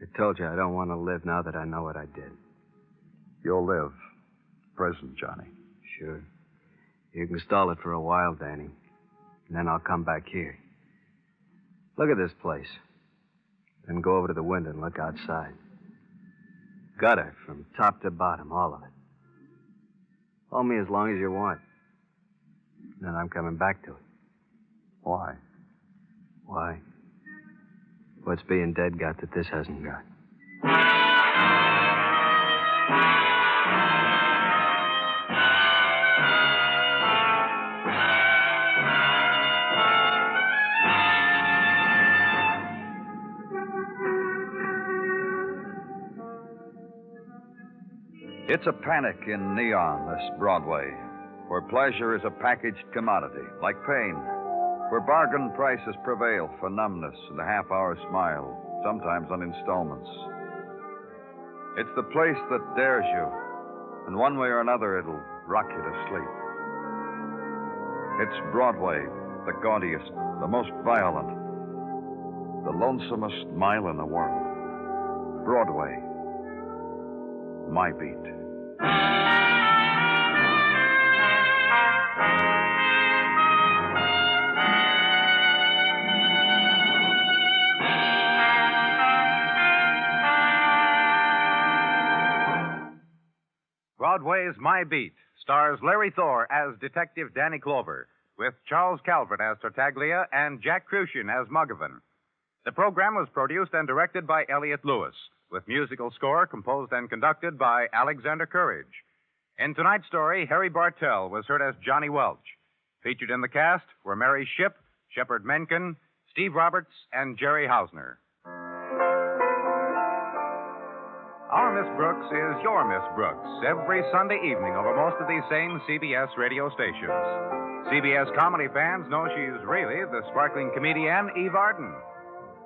I told you I don't want to live now that I know what I did. You'll live. Prison, Johnny. Sure. You can stall it for a while, Danny. And then I'll come back here. Look at this place. Then go over to the window and look outside. Gutter from top to bottom, all of it. Hold me as long as you want. Then I'm coming back to it. Why? Why? What's being dead got that this hasn't got? It's a panic in neon, this Broadway, where pleasure is a packaged commodity, like pain, where bargain prices prevail for numbness and a half-hour smile, sometimes on installments. It's the place that dares you, and one way or another it'll rock you to sleep. It's Broadway, the gaudiest, the most violent, the lonesomest mile in the world. Broadway, my beat. Broadway's My Beat stars Larry Thor as Detective Danny Clover, with Charles Calvert as Tartaglia and Jack Crucian as Muggavan. The program was produced and directed by Elliott Lewis, with musical score composed and conducted by Alexander Courage. In tonight's story, Harry Bartell was heard as Johnny Welch. Featured in the cast were Mary Shipp, Shepard Menken, Steve Roberts, and Jerry Hausner. Our Miss Brooks is your Miss Brooks every Sunday evening over most of these same CBS radio stations. CBS comedy fans know she's really the sparkling comedian Eve Arden.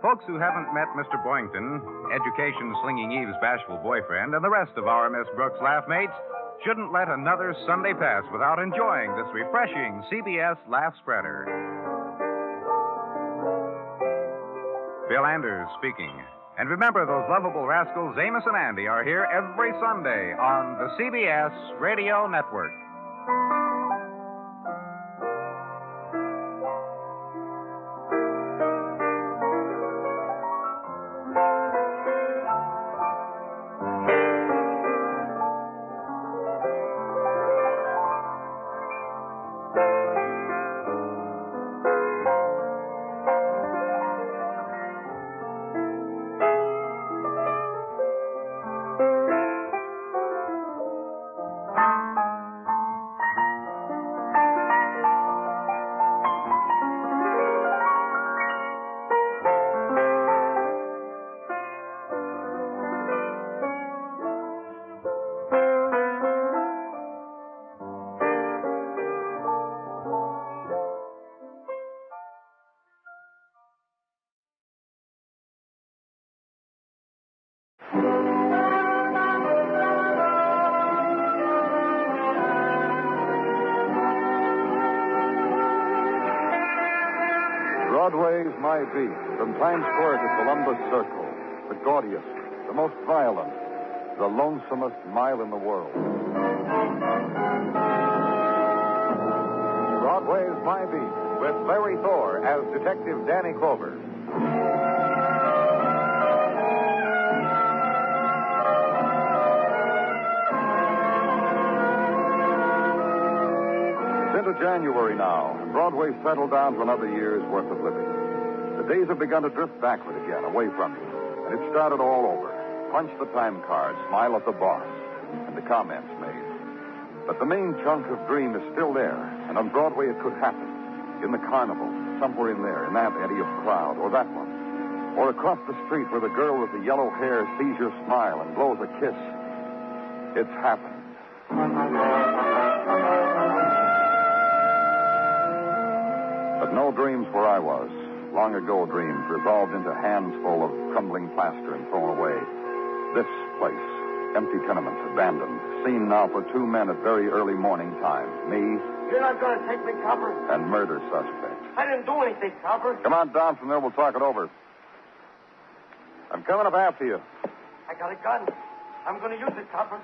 Folks who haven't met Mr. Boynton, education-slinging Eve's bashful boyfriend, and the rest of our Miss Brooks laugh mates shouldn't let another Sunday pass without enjoying this refreshing CBS laugh spreader. Bill Anders speaking. And remember, those lovable rascals Amos and Andy are here every Sunday on the CBS Radio Network. Broadway Is My Beat, from Times Square to Columbus Circle, the gaudiest, the most violent, the lonesomest mile in the world. Broadway Is My Beat, with Larry Thor as Detective Danny Clover. It's into January now, and Broadway settled down to another year's worth of living. The days have begun to drift backward again, away from you. And it started all over. Punch the time card, smile at the boss, and the comments made. But the main chunk of dream is still there, and on Broadway it could happen. In the carnival, somewhere in there, in that eddy of crowd, or that one. Or across the street where the girl with the yellow hair sees your smile and blows a kiss. It's happened. But no dreams where I was. Long ago dreams resolved into hands full of crumbling plaster and thrown away. This place, empty tenement, abandoned, seen now for two men at very early morning time. Me You're not going to take me, Copper? and murder suspect. I didn't do anything, Copper. Come on down from there, we'll talk it over. I'm coming up after you. I got a gun. I'm going to use it, Copper.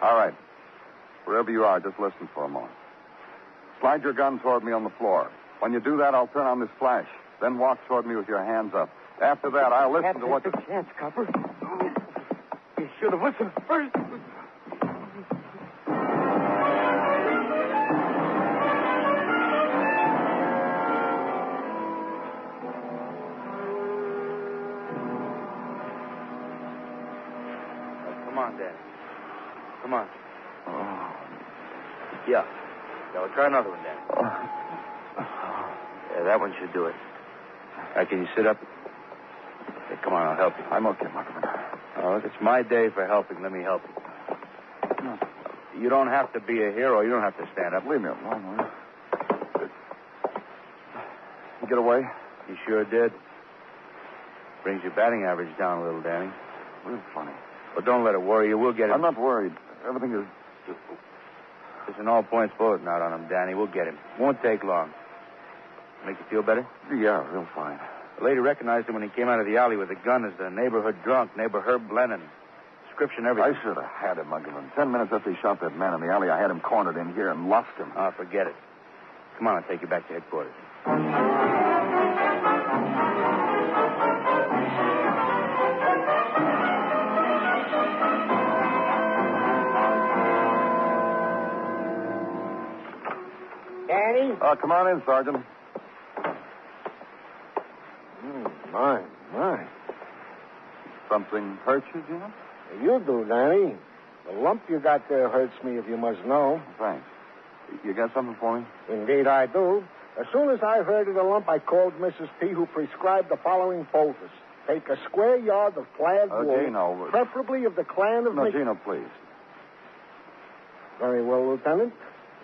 All right. Wherever you are, just listen for a moment. Slide your gun toward me on the floor. When you do that, I'll turn on this flash. Then walk toward me with your hands up. After that, I'll listen to what you... chance, Copper. You should have listened first. Come on, Danny. Come on. Yeah. Yeah, we'll try another one, Danny. Yeah, that one should do it. Can you sit up? Hey, come on, I'll help you. I'm okay, Markham. Oh, look, it's my day for helping. Let me help you. You don't have to be a hero. You don't have to stand up. Leave me alone, will you? You get away? You sure did. Brings your batting average down a little, Danny. Real funny. Well, don't let it worry you. We'll get him. I'm not worried. Everything is just... There's an all-points bulletin out on him, Danny. We'll get him. Won't take long. Make you feel better? Yeah, real fine. The lady recognized him when he came out of the alley with a gun as the neighborhood drunk, neighbor Herb Lennon. Description, everything. I should have had him, Muggavan. 10 minutes after he shot that man in the alley, I had him cornered in here and lost him. Oh, forget it. Come on, I'll take you back to headquarters. Danny? Come on in, Sergeant. My. Something hurt you, Jim? You do, Danny. The lump you got there hurts me, if you must know. Thanks. You got something for me? Indeed, I do. As soon as I heard of the lump, I called Mrs. P, who prescribed the following poultice. Take a square yard of plaid wool, Gino. preferably of the clan of... No, Gino, please. Very well, Lieutenant.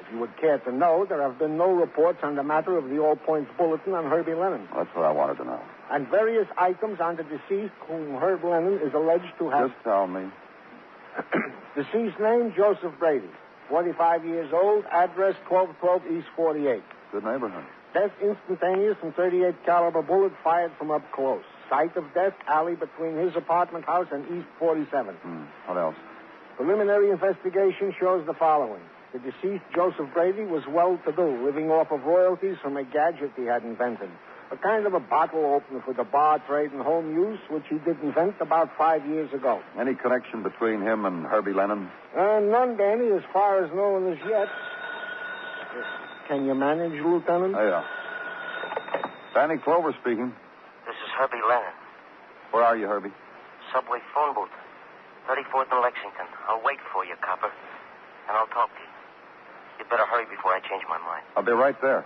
If you would care to know, there have been no reports on the matter of the All Points Bulletin on Herbie Lennon. That's what I wanted to know. And various items on the deceased whom Herb Lennon is alleged to have... Just tell me. Deceased name, Joseph Brady. 45 years old. Address, 1212 East 48. Good neighborhood. Death instantaneous and 38 caliber bullet fired from up close. Site of death, alley between his apartment house and East 47. What else? Preliminary investigation shows the following. The deceased, Joseph Brady, was well-to-do, living off of royalties from a gadget he had invented. A kind of a bottle opener for the bar trade and home use, which he did invent about 5 years ago. Any connection between him and Herbie Lennon? None, Danny, as far as known as yet. Can you manage, Lieutenant? Yeah. Danny Clover speaking. This is Herbie Lennon. Where are you, Herbie? Subway phone booth. 34th and Lexington. I'll wait for you, Copper. And I'll talk to you. You'd better hurry before I change my mind. I'll be right there.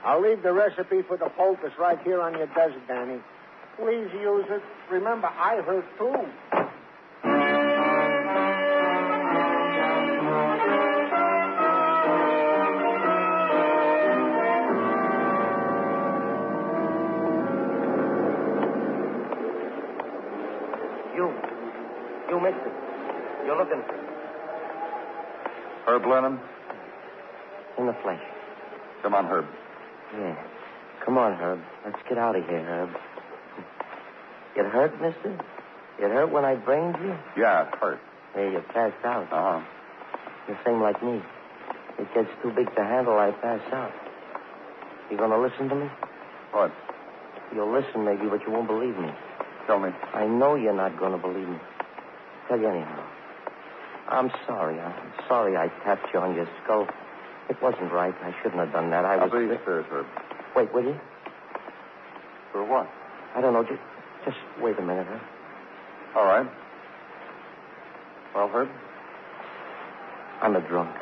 I'll leave the recipe for the poultice right here on your desk, Danny. Please use it. Remember, I hurt too. You missed it. You're looking. Herb Lennon? In the flesh. Come on, Herb. Yeah. Come on, Herb. Let's get out of here, Herb. It hurt, mister? It hurt when I brained you? Yeah, it hurt. Hey, you passed out. Uh-huh. The same like me. It gets too big to handle, I pass out. You gonna listen to me? What? You'll listen, maybe, but you won't believe me. Tell me. I know you're not gonna believe me. Tell you anyhow. I'm sorry. I'm sorry I tapped you on your skull. It wasn't right. I shouldn't have done that. I was... I'll be serious, Herb. Wait, will you? For what? I don't know. Just wait a minute, huh? All right. Well, Herb? I'm a drunk.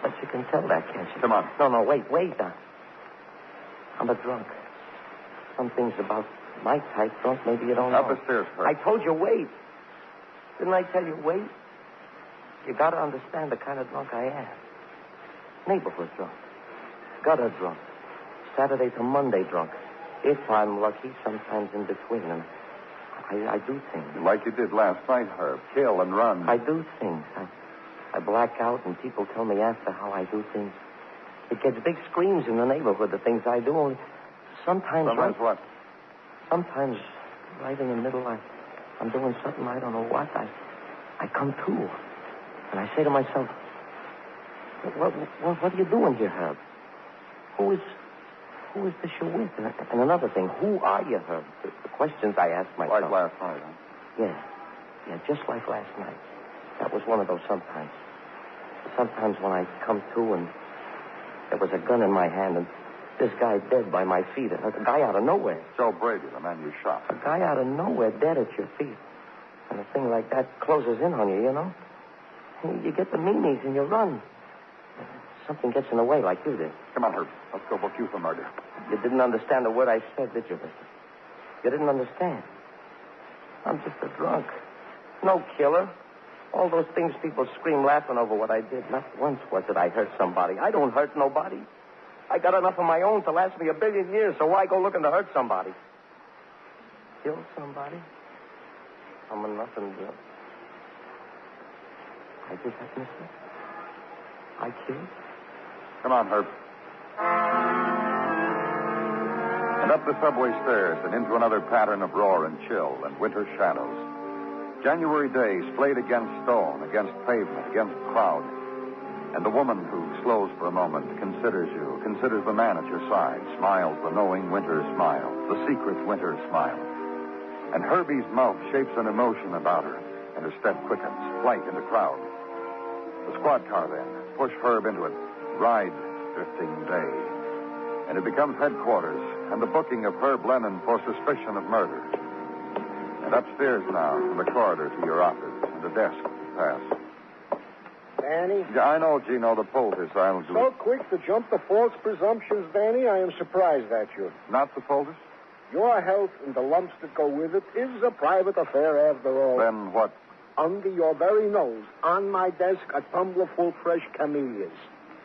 But you can tell that, can't you? Come on. No, wait. I'm a drunk. Some things about my type drunk, maybe you don't know. Up the stairs, Herb. I told you wait. Didn't I tell you wait? You gotta understand the kind of drunk I am. Neighborhood drunk. Gutter drunk. Saturday to Monday drunk. If I'm lucky, sometimes in between. And I do things. Like you did last night, Herb. Kill and run. I do things. I black out, and people tell me after how I do things. It gets big screams in the neighborhood, the things I do. Only sometimes what? Sometimes, right in the middle, I'm doing something I don't know what. I come to, and I say to myself, what are you doing here, Herb? Who is this you're with? And another thing, who are you, Herb? The questions I ask myself. Like last night, huh? Yeah, just like last night. That was one of those sometimes. Sometimes when I come to and there was a gun in my hand and this guy dead by my feet. A guy out of nowhere. Joe Brady, the man you shot. A guy out of nowhere dead at your feet. And a thing like that closes in on you, you know? You get the meanies and you run. Something gets in the way like you did. Come on, Herb. Let's go book you for murder. You didn't understand a word I said, did you, mister? You didn't understand. I'm just a drunk. No killer. All those things people scream laughing over what I did. Not once was it I hurt somebody. I don't hurt nobody. I got enough of my own to last me 1 billion years, so why go looking to hurt somebody? Kill somebody? I'm a nothing drunk. I did that, mister? I killed? Come on, Herb. And up the subway stairs and into another pattern of roar and chill and winter shadows. January days played against stone, against pavement, against crowd. And the woman who slows for a moment, considers you, considers the man at your side, smiles the knowing winter smile, the secret winter smile. And Herbie's mouth shapes an emotion about her, and her step quickens, flight into crowd. The squad car then, push Herb into it, ride drifting day. And it becomes headquarters and the booking of Herb Lennon for suspicion of murder. And upstairs now, from the corridor to your office, and the desk to pass. Danny? Yeah, I know, Gino, the poultice. I'll do So it. quick to jump to false presumptions, Danny, I am surprised at you. Not the poultice? Your health and the lumps that go with it is a private affair after all. Then what? Under your very nose, on my desk, a tumbler full fresh camellias.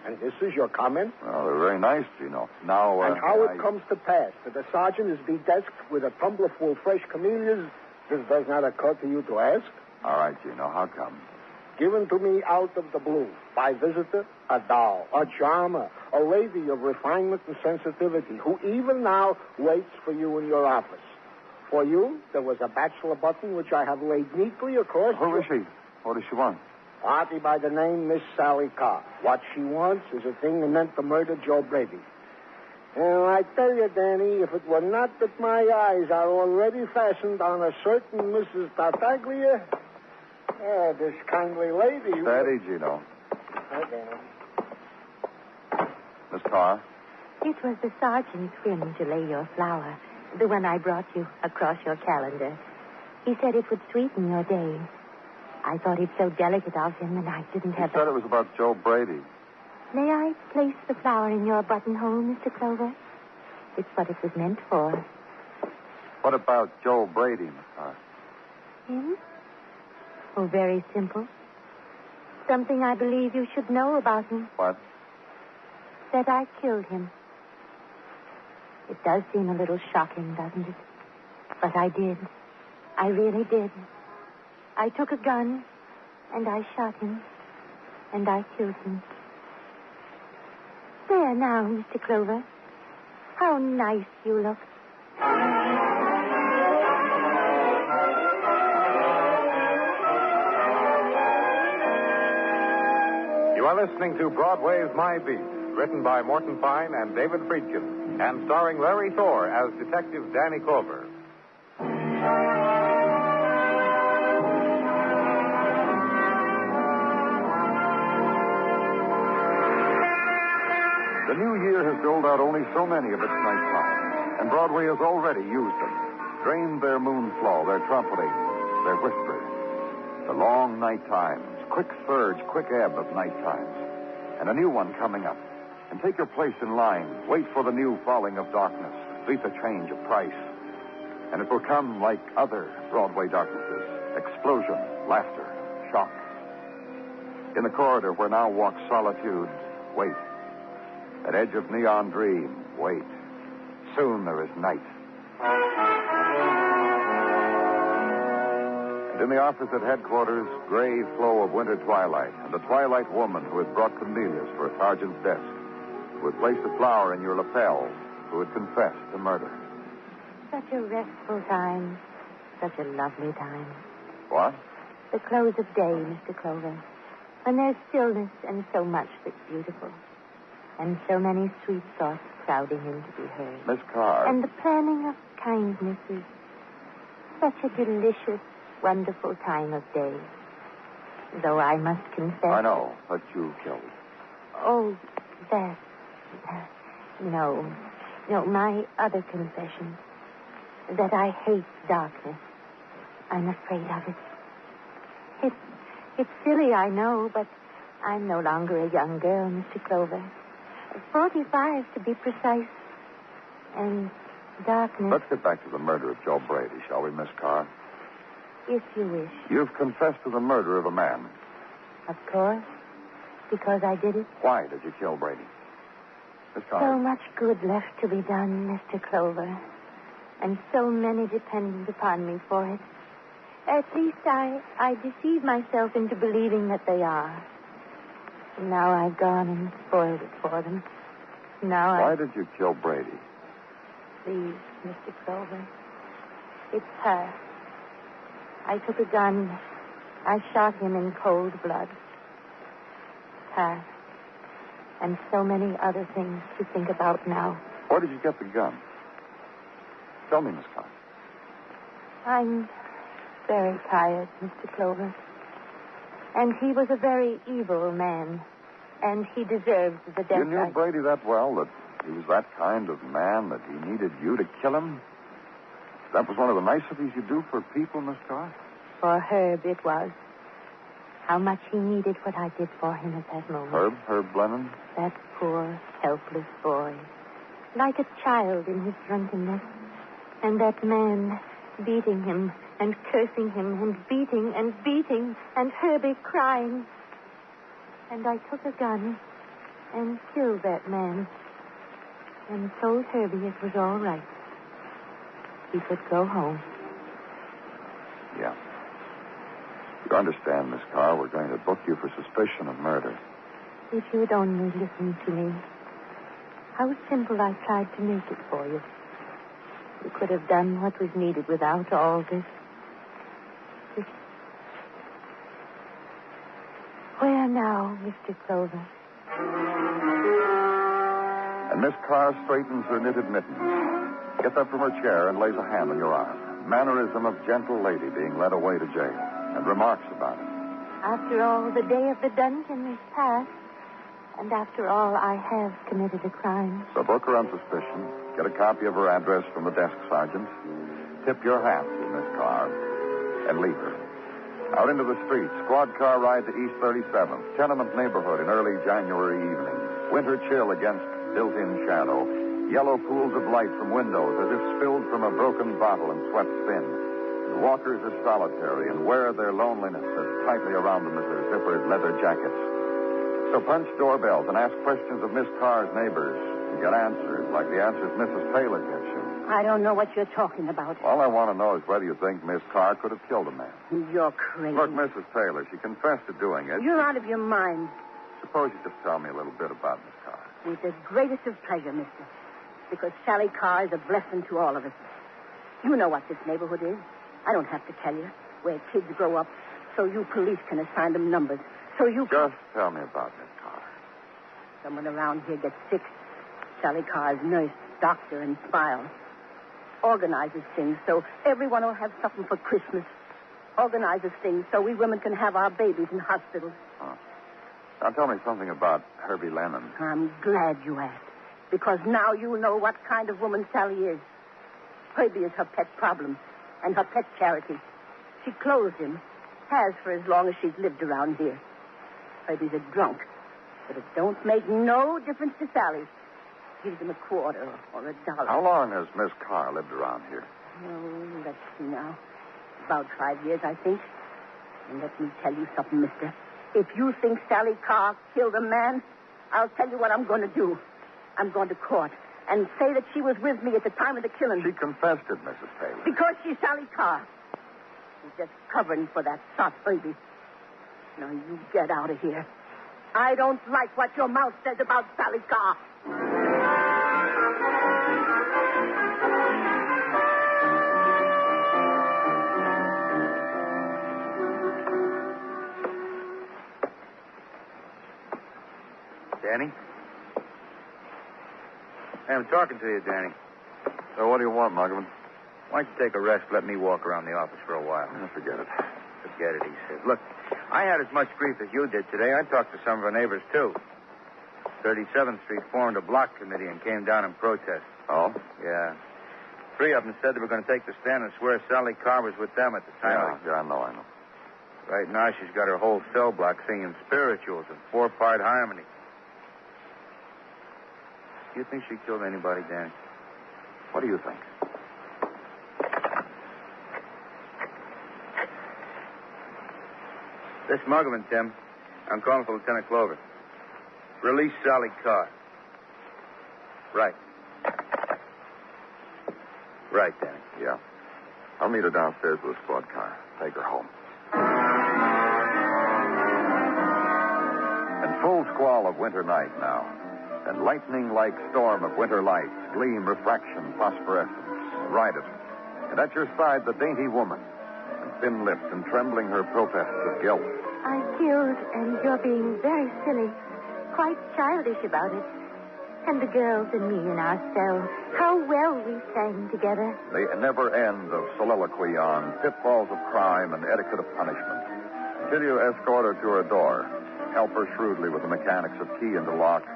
And this is your comment? Well, they're very nice, Gino. Now, and how it comes to pass that the sergeant is bedesked with a tumbler full fresh camellias, this does not occur to you to ask? All right, Gino, how come? Given to me out of the blue. By visitor, a doll, a charmer, a lady of refinement and sensitivity who even now waits for you in your office. For you, there was a bachelor button which I have laid neatly across... Who is she? What does she want? Party by the name Miss Sally Carr. What she wants is a thing meant to murder Joe Brady. And I tell you, Danny, if it were not that my eyes are already fastened on a certain Mrs. Tartaglia, this kindly lady... Steady, Gino. Hi, Danny. Miss Carr? It was the sergeant's whim to lay your flower, the one I brought you, across your calendar. He said it would sweeten your day. I thought it so delicate of him, and I didn't have... He said it was about Joe Brady. May I place the flower in your buttonhole, Mr. Clover? It's what it was meant for. What about Joe Brady, Miss Carr? Him? Oh, very simple. Something I believe you should know about him. What? That I killed him. It does seem a little shocking, doesn't it? But I did. I really did. I took a gun, and I shot him, and I killed him. There now, Mr. Clover. How nice you look. You are listening to Broadway Is My Beat, written by Morton Fine and David Friedkin, and starring Larry Thor as Detective Danny Clover. The new year has doled out only so many of its night times, and Broadway has already used them, drained their moonflow, their trumpeting, their whisper. The long night times, quick surge, quick ebb of night times. and a new one coming up. And take your place in line. Wait for the new falling of darkness. Beat the change of price. And it will come like other Broadway darknesses. Explosion, laughter, shock. In the corridor where now walks solitude, wait. At edge of neon dream, wait. Soon there is night. And in the office at headquarters, gray flow of winter twilight, and the twilight woman who had brought camellias for a sergeant's desk, who had placed a flower in your lapel, who had confessed to murder. Such a restful time. Such a lovely time. What? The close of day, Mr. Clover. When there's stillness and so much that's beautiful. And so many sweet thoughts crowding in to be heard. Miss Carr. And the planning of kindnesses. Such a delicious, wonderful time of day. Though I must confess... I know, but you killed. Oh, that... No, my other confession. That I hate darkness. I'm afraid of it. It's silly, I know, but I'm no longer a young girl, Mr. Clover. 45, to be precise. And darkness... Let's get back to the murder of Joe Brady, shall we, Miss Carr? If you wish. You've confessed to the murder of a man. Of course. Because I did it. Why did you kill Brady? Miss Carr. So much good left to be done, Mr. Clover. And so many dependent upon me for it. At least I deceive myself into believing that they are. And now I've gone and spoiled it for them. Why did you kill Brady? Please, Mr. Clover. It's her. I took a gun. I shot him in cold blood. Her. And so many other things to think about now. Where did you get the gun? Tell me, Miss Carr. I'm very tired, Mr. Clover. And he was a very evil man. And he deserved the death. You knew Brady that well, that he was that kind of man, that he needed you to kill him? That was one of the niceties you do for people, Miss Carr? For Herb, it was. How much he needed what I did for him at that moment. Herb Lennon? That poor, helpless boy. Like a child in his drunkenness. And that man beating him and cursing him and beating and Herbie crying. And I took a gun and killed that man and told Herbie it was all right. He could go home. Yeah. You understand, Miss Carr, we're going to book you for suspicion of murder. If you'd only listen to me. How simple I tried to make it for you. You could have done what was needed without all this. Where now, Mr. Clover? And Miss Carr straightens her knitted mittens, gets up from her chair and lays a hand on your arm. Mannerism of gentle lady being led away to jail, and remarks about it. After all, the day of the dungeon is past. And after all, I have committed a crime. So book her on suspicion, get a copy of her address from the desk sergeant, tip your hat to Miss Carr, and leave her. Out into the street, squad car ride to East 37th, tenement neighborhood in early January evening. Winter chill against built-in shadow. Yellow pools of light from windows as if spilled from a broken bottle and swept thin. The walkers are solitary and wear their loneliness as tightly around them as their zippered leather jackets. So punch doorbells and ask questions of Miss Carr's neighbors and get answers like the answers Mrs. Taylor gets you. I don't know what you're talking about. All I want to know is whether you think Miss Carr could have killed a man. You're crazy. Look, Mrs. Taylor, she confessed to doing it. You're out of your mind. Suppose you just tell me a little bit about Miss Carr. With the greatest of pleasure, mister. Because Sally Carr is a blessing to all of us. You know what this neighborhood is. I don't have to tell you. Where kids grow up so you police can assign them numbers. So you Just tell me about Miss Carr. Someone around here gets sick. Sally Carr's nurse, doctor, and file. Organizes things so everyone will have something for Christmas. Organizes things so we women can have our babies in hospitals. Oh. Now tell me something about Herbie Lennon. I'm glad you asked. Because now you know what kind of woman Sally is. Herbie is her pet problem and her pet charity. She clothes him. Has for as long as she's lived around here. Herbie's a drunk. But it don't make no difference to Sally. Give them a quarter or $1. How long has Miss Carr lived around here? Oh, let's see now. About 5 years, I think. And let me tell you something, mister. If you think Sally Carr killed a man, I'll tell you what I'm going to do. I'm going to court and say that she was with me at the time of the killing. She confessed it, Mrs. Taylor. Because she's Sally Carr. She's just covering for that soft baby. Now, you get out of here. I don't like what your mouth says about Sally Carr. Danny? Hey, I'm talking to you, Danny. So what do you want, Muggavan? Why don't you take a rest, let me walk around the office for a while? Forget it. Forget it, he says. Look, I had as much grief as you did today. I talked to some of our neighbors, too. 37th Street formed a block committee and came down in protest. Oh? Yeah. 3 of them said they were going to take the stand and swear Sally Carr was with them at the time. Yeah, I know. Right now, she's got her whole cell block singing spirituals in 4-part harmony. Do you think she killed anybody, Danny? What do you think? This Muggavan, Tim. I'm calling for Lieutenant Clover. Release Sally Carr. Right. Right, Danny. Yeah. I'll meet her downstairs with a squad car. Take her home. In full squall of winter night now, and lightning-like storm of winter lights, gleam, refraction, phosphorescence, ride it. And at your side, the dainty woman, and thin-lipped and trembling her protest of guilt. I killed, and you're being very silly. Quite childish about it. And the girls and me in our cell, how well we sang together. The never end of soliloquy on pitfalls of crime and etiquette of punishment. Till you escort her to her door, help her shrewdly with the mechanics of key into lock,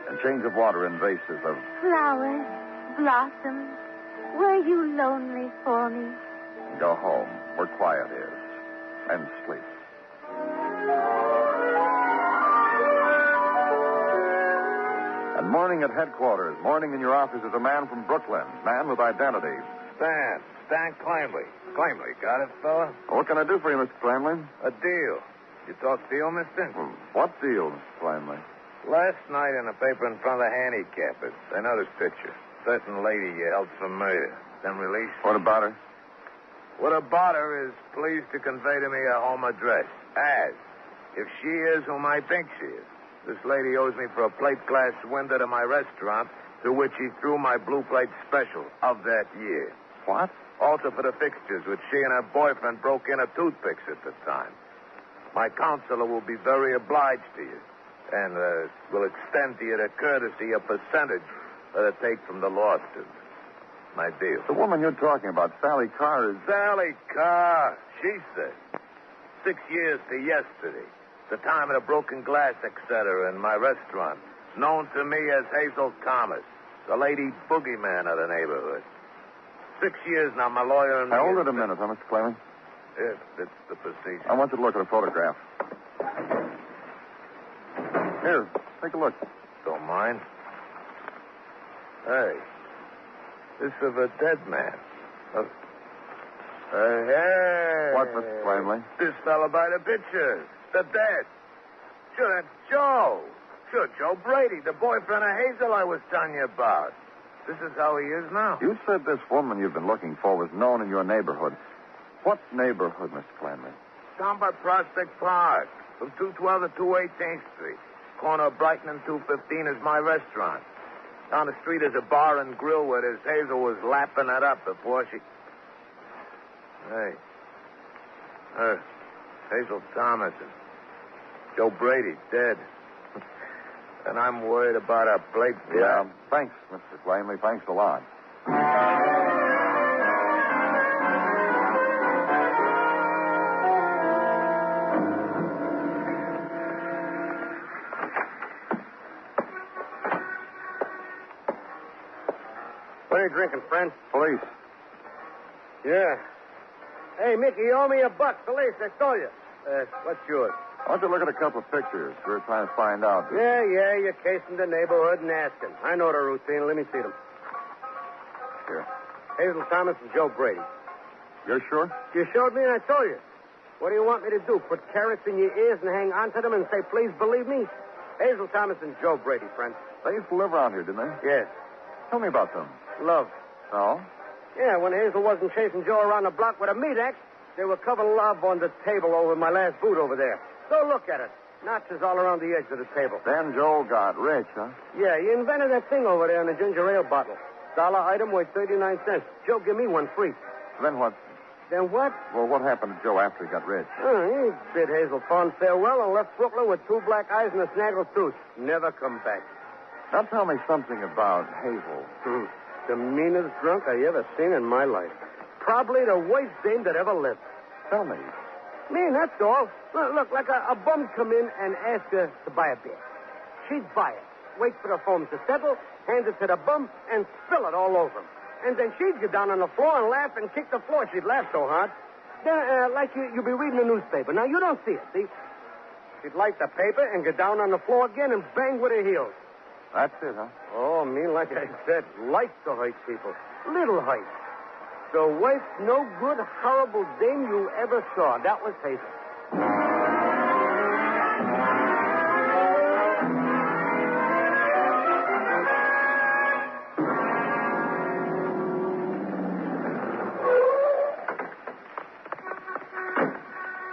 and change of water in vases of... Flowers, blossoms, were you lonely for me? Go home, where quiet is, and sleep. And morning at headquarters, morning in your office is a man from Brooklyn, man with identity. Stan Clamley. Clamley, got it, fella? What can I do for you, Mr. Clamley? A deal. You talk deal, mister? What deal, Mr. Clamley? Last night in the paper in front of the handicappers, I noticed picture. Certain lady you held for murder, then released. What about her? What about her is pleased to convey to me her home address. As, if she is whom I think she is, this lady owes me for a plate glass window to my restaurant, through which she threw my blue plate special of that year. What? Also for the fixtures, which she and her boyfriend broke in at toothpicks at the time. My counselor will be very obliged to you, and will extend to you the courtesy a percentage that it take from the lawsuit. My deal. The woman you're talking about, Sally Carr, is... Sally Carr, she said. 6 years to yesterday. The time of the broken glass, etc., in my restaurant. Known to me as Hazel Thomas, the lady boogeyman of the neighborhood. 6 years now, my lawyer and me... Hold it a minute, Mr. Clemens. Yes, that's the procedure. I want you to look at a photograph. Here, take a look. Don't mind. Hey, this is of a dead man. Hey. What, Mr. Clemens? This fella by the picture. The dead. Sure, that's Joe. Sure, Joe Brady, the boyfriend of Hazel I was telling you about. This is how he is now. You said this woman you've been looking for was known in your neighborhood. What neighborhood, Mr. Clanley? Down by Prospect Park, from 212 to 218th Street. Corner of Brighton and 215 is my restaurant. Down the street is a bar and grill where this Hazel was lapping it up before she... Hey. Hazel Thomas and Joe Brady dead. And I'm worried about our plate. Yeah, thanks, Mr. Clanley. Thanks a lot. What are you drinking, friend? Police. Yeah. Hey, Mickey, you owe me $1. Police, I told you. What's yours? Why don't you look at a couple of pictures? We're trying to find out. Yeah, you're casing the neighborhood and asking. I know the routine. Let me see them. Here. Hazel Thomas and Joe Brady. You're sure? You showed me and I told you. What do you want me to do? Put carrots in your ears and hang on to them and say, please believe me? Hazel Thomas and Joe Brady, friend. They used to live around here, didn't they? Yes. Tell me about them. Love. Oh? Yeah, when Hazel wasn't chasing Joe around the block with a meat axe, they were covering love on the table over my last boot over there. Go look at it. Notches all around the edge of the table. Then Joe got rich, huh? Yeah, he invented that thing over there in the ginger ale bottle. Dollar item worth 39 cents. Joe give me one free. Then what? Then what? Well, what happened to Joe after he got rich? He bid Hazel fond farewell and left Brooklyn with 2 black eyes and a snaggled tooth. Never come back. Now tell me something about Hazel. The meanest drunk I ever seen in my life. Probably the worst dame that ever lived. Tell me. Man, that's all. Look, like a bum come in and ask her to buy a beer. She'd buy it, wait for the foam to settle, hand it to the bum, and spill it all over him. And then she'd get down on the floor and laugh and kick the floor. She'd laugh so hard. Then, like you'd be reading the newspaper. Now, you don't see it, see? She'd light the paper and get down on the floor again and bang with her heels. That's it, huh? Oh, me, like I said, likes to hurt people. Little hurt. The worst, no good, horrible dame you ever saw. That was Hazel.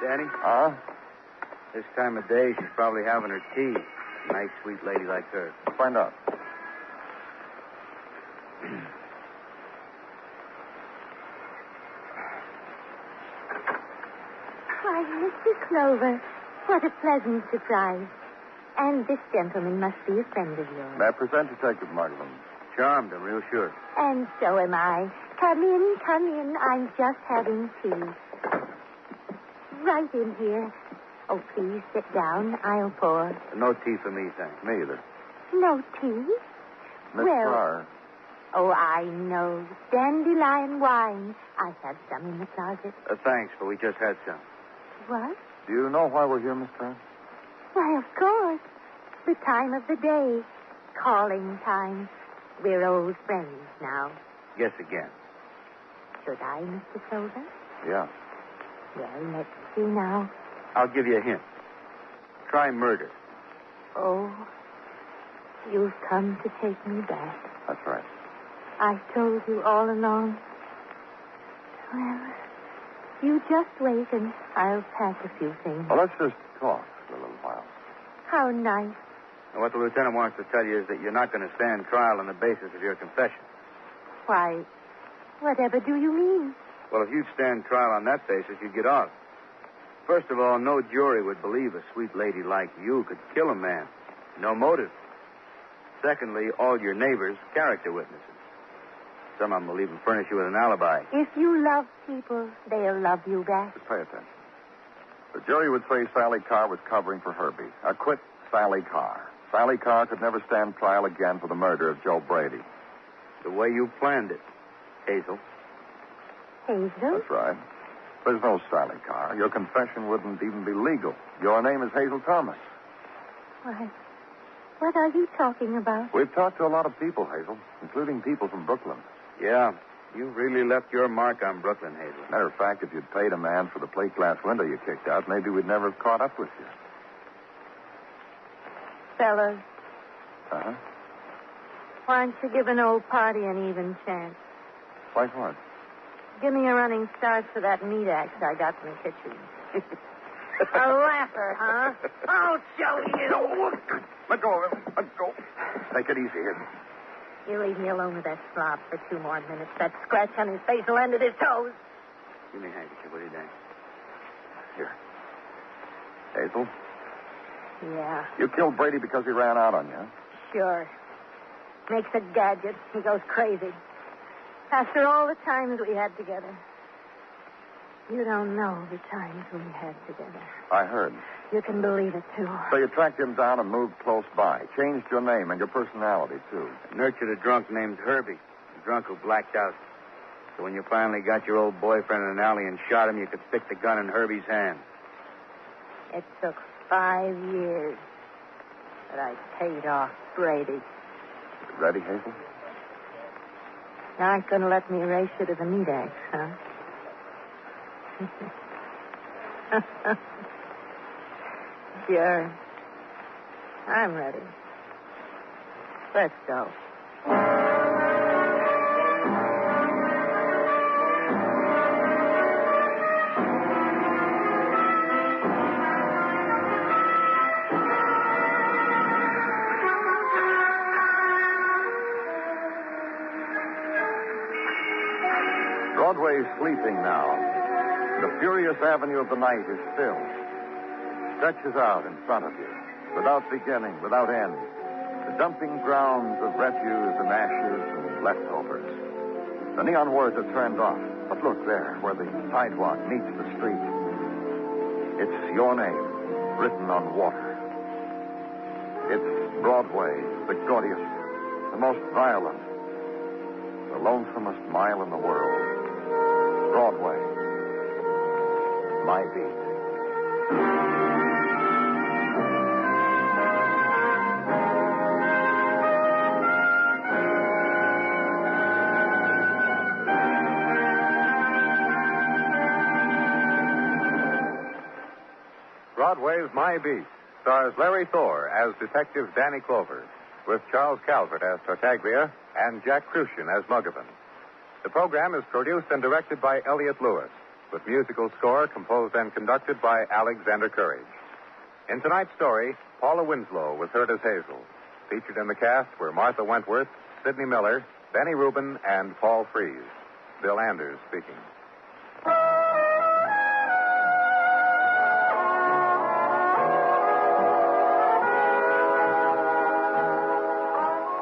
Danny? This time of day, she's probably having her tea. A nice, sweet lady like her. Find out. Why, Mr. Clover, what a pleasant surprise. And this gentleman must be a friend of yours. May I present Detective Margolin? Charmed, I'm real sure. And so am I. Come in, come in. I'm just having tea. Right in here. Oh, please sit down. I'll pour. No tea for me, thanks. Me either. No tea? Miss Well- Carr. Oh, I know. Dandelion wine. I have some in the closet. Thanks, but we just had some. What? Do you know why we're here, Miss Carr? Why, of course. The time of the day. Calling time. We're old friends now. Guess again. Should I, Mr. Clover? Yeah. Well, let's see now. I'll give you a hint. Try murder. Oh, you've come to take me back. That's right. I told you all along. Well, you just wait and I'll pack a few things. Well, let's just talk for a little while. How nice. And what the lieutenant wants to tell you is that you're not going to stand trial on the basis of your confession. Why, whatever do you mean? Well, if you'd stand trial on that basis, you'd get off. First of all, no jury would believe a sweet lady like you could kill a man. No motive. Secondly, all your neighbors, character witnesses. Some of them will even furnish you with an alibi. If you love people, they'll love you back. Just pay attention. The jury would say Sally Carr was covering for Herbie. Acquit Sally Carr. Sally Carr could never stand trial again for the murder of Joe Brady. The way you planned it, Hazel. Hazel? That's right. There's no Sally Carr. Your confession wouldn't even be legal. Your name is Hazel Thomas. Why, what are you talking about? We've talked to a lot of people, Hazel, including people from Brooklyn. Yeah, you really left your mark on Brooklyn, Hazel. Matter of fact, if you'd paid a man for the plate glass window you kicked out, maybe we'd never have caught up with you. Fellas, Uh-huh. why don't you give an old party an even chance? Like what? Give me a running start for that meat axe I got in the kitchen. A laugher, huh? I'll show you. Let go of him. Let go. Take it easy here. You leave me alone with that slob for 2 more minutes. That scratch on his face will end at his toes. Give me a handkerchief, will you, Dan? Here. Hazel, Yeah, you killed Brady because he ran out on you, huh? sure. Makes a gadget. He goes crazy. After all the times we had together. You don't know the times we had together. I heard. You can believe it, too. So you tracked him down and moved close by. Changed your name and your personality, too. Nurtured a drunk named Herbie. A drunk who blacked out. So when you finally got your old boyfriend in an alley and shot him, you could stick the gun in Herbie's hand. It took 5 years. But I paid off Brady. Ready, Hazel? You aren't going to let me race you to the meat axe, huh? Sure. I'm ready. Let's go. Broadway's sleeping now. The furious avenue of the night is still. Stretches out in front of you, without beginning, without end. The dumping grounds of refuse and ashes and leftovers. The neon words are turned off. But look there, where the sidewalk meets the street. It's your name, written on water. It's Broadway, the gaudiest, the most violent, the lonesomest mile in the world. Broadway, my beat. Broadway's My Beat stars Larry Thor as Detective Danny Clover, with Charles Calvert as Tartaglia and Jack Crucian as Muggavan. The program is produced and directed by Elliott Lewis, with musical score composed and conducted by Alexander Courage. In tonight's story, Paula Winslow was heard as Hazel. Featured in the cast were Martha Wentworth, Sidney Miller, Benny Rubin, and Paul Frees. Bill Anders speaking.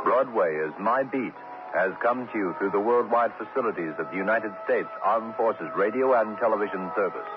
Broadway Is My Beat has come to you through the worldwide facilities of the United States Armed Forces Radio and Television Service.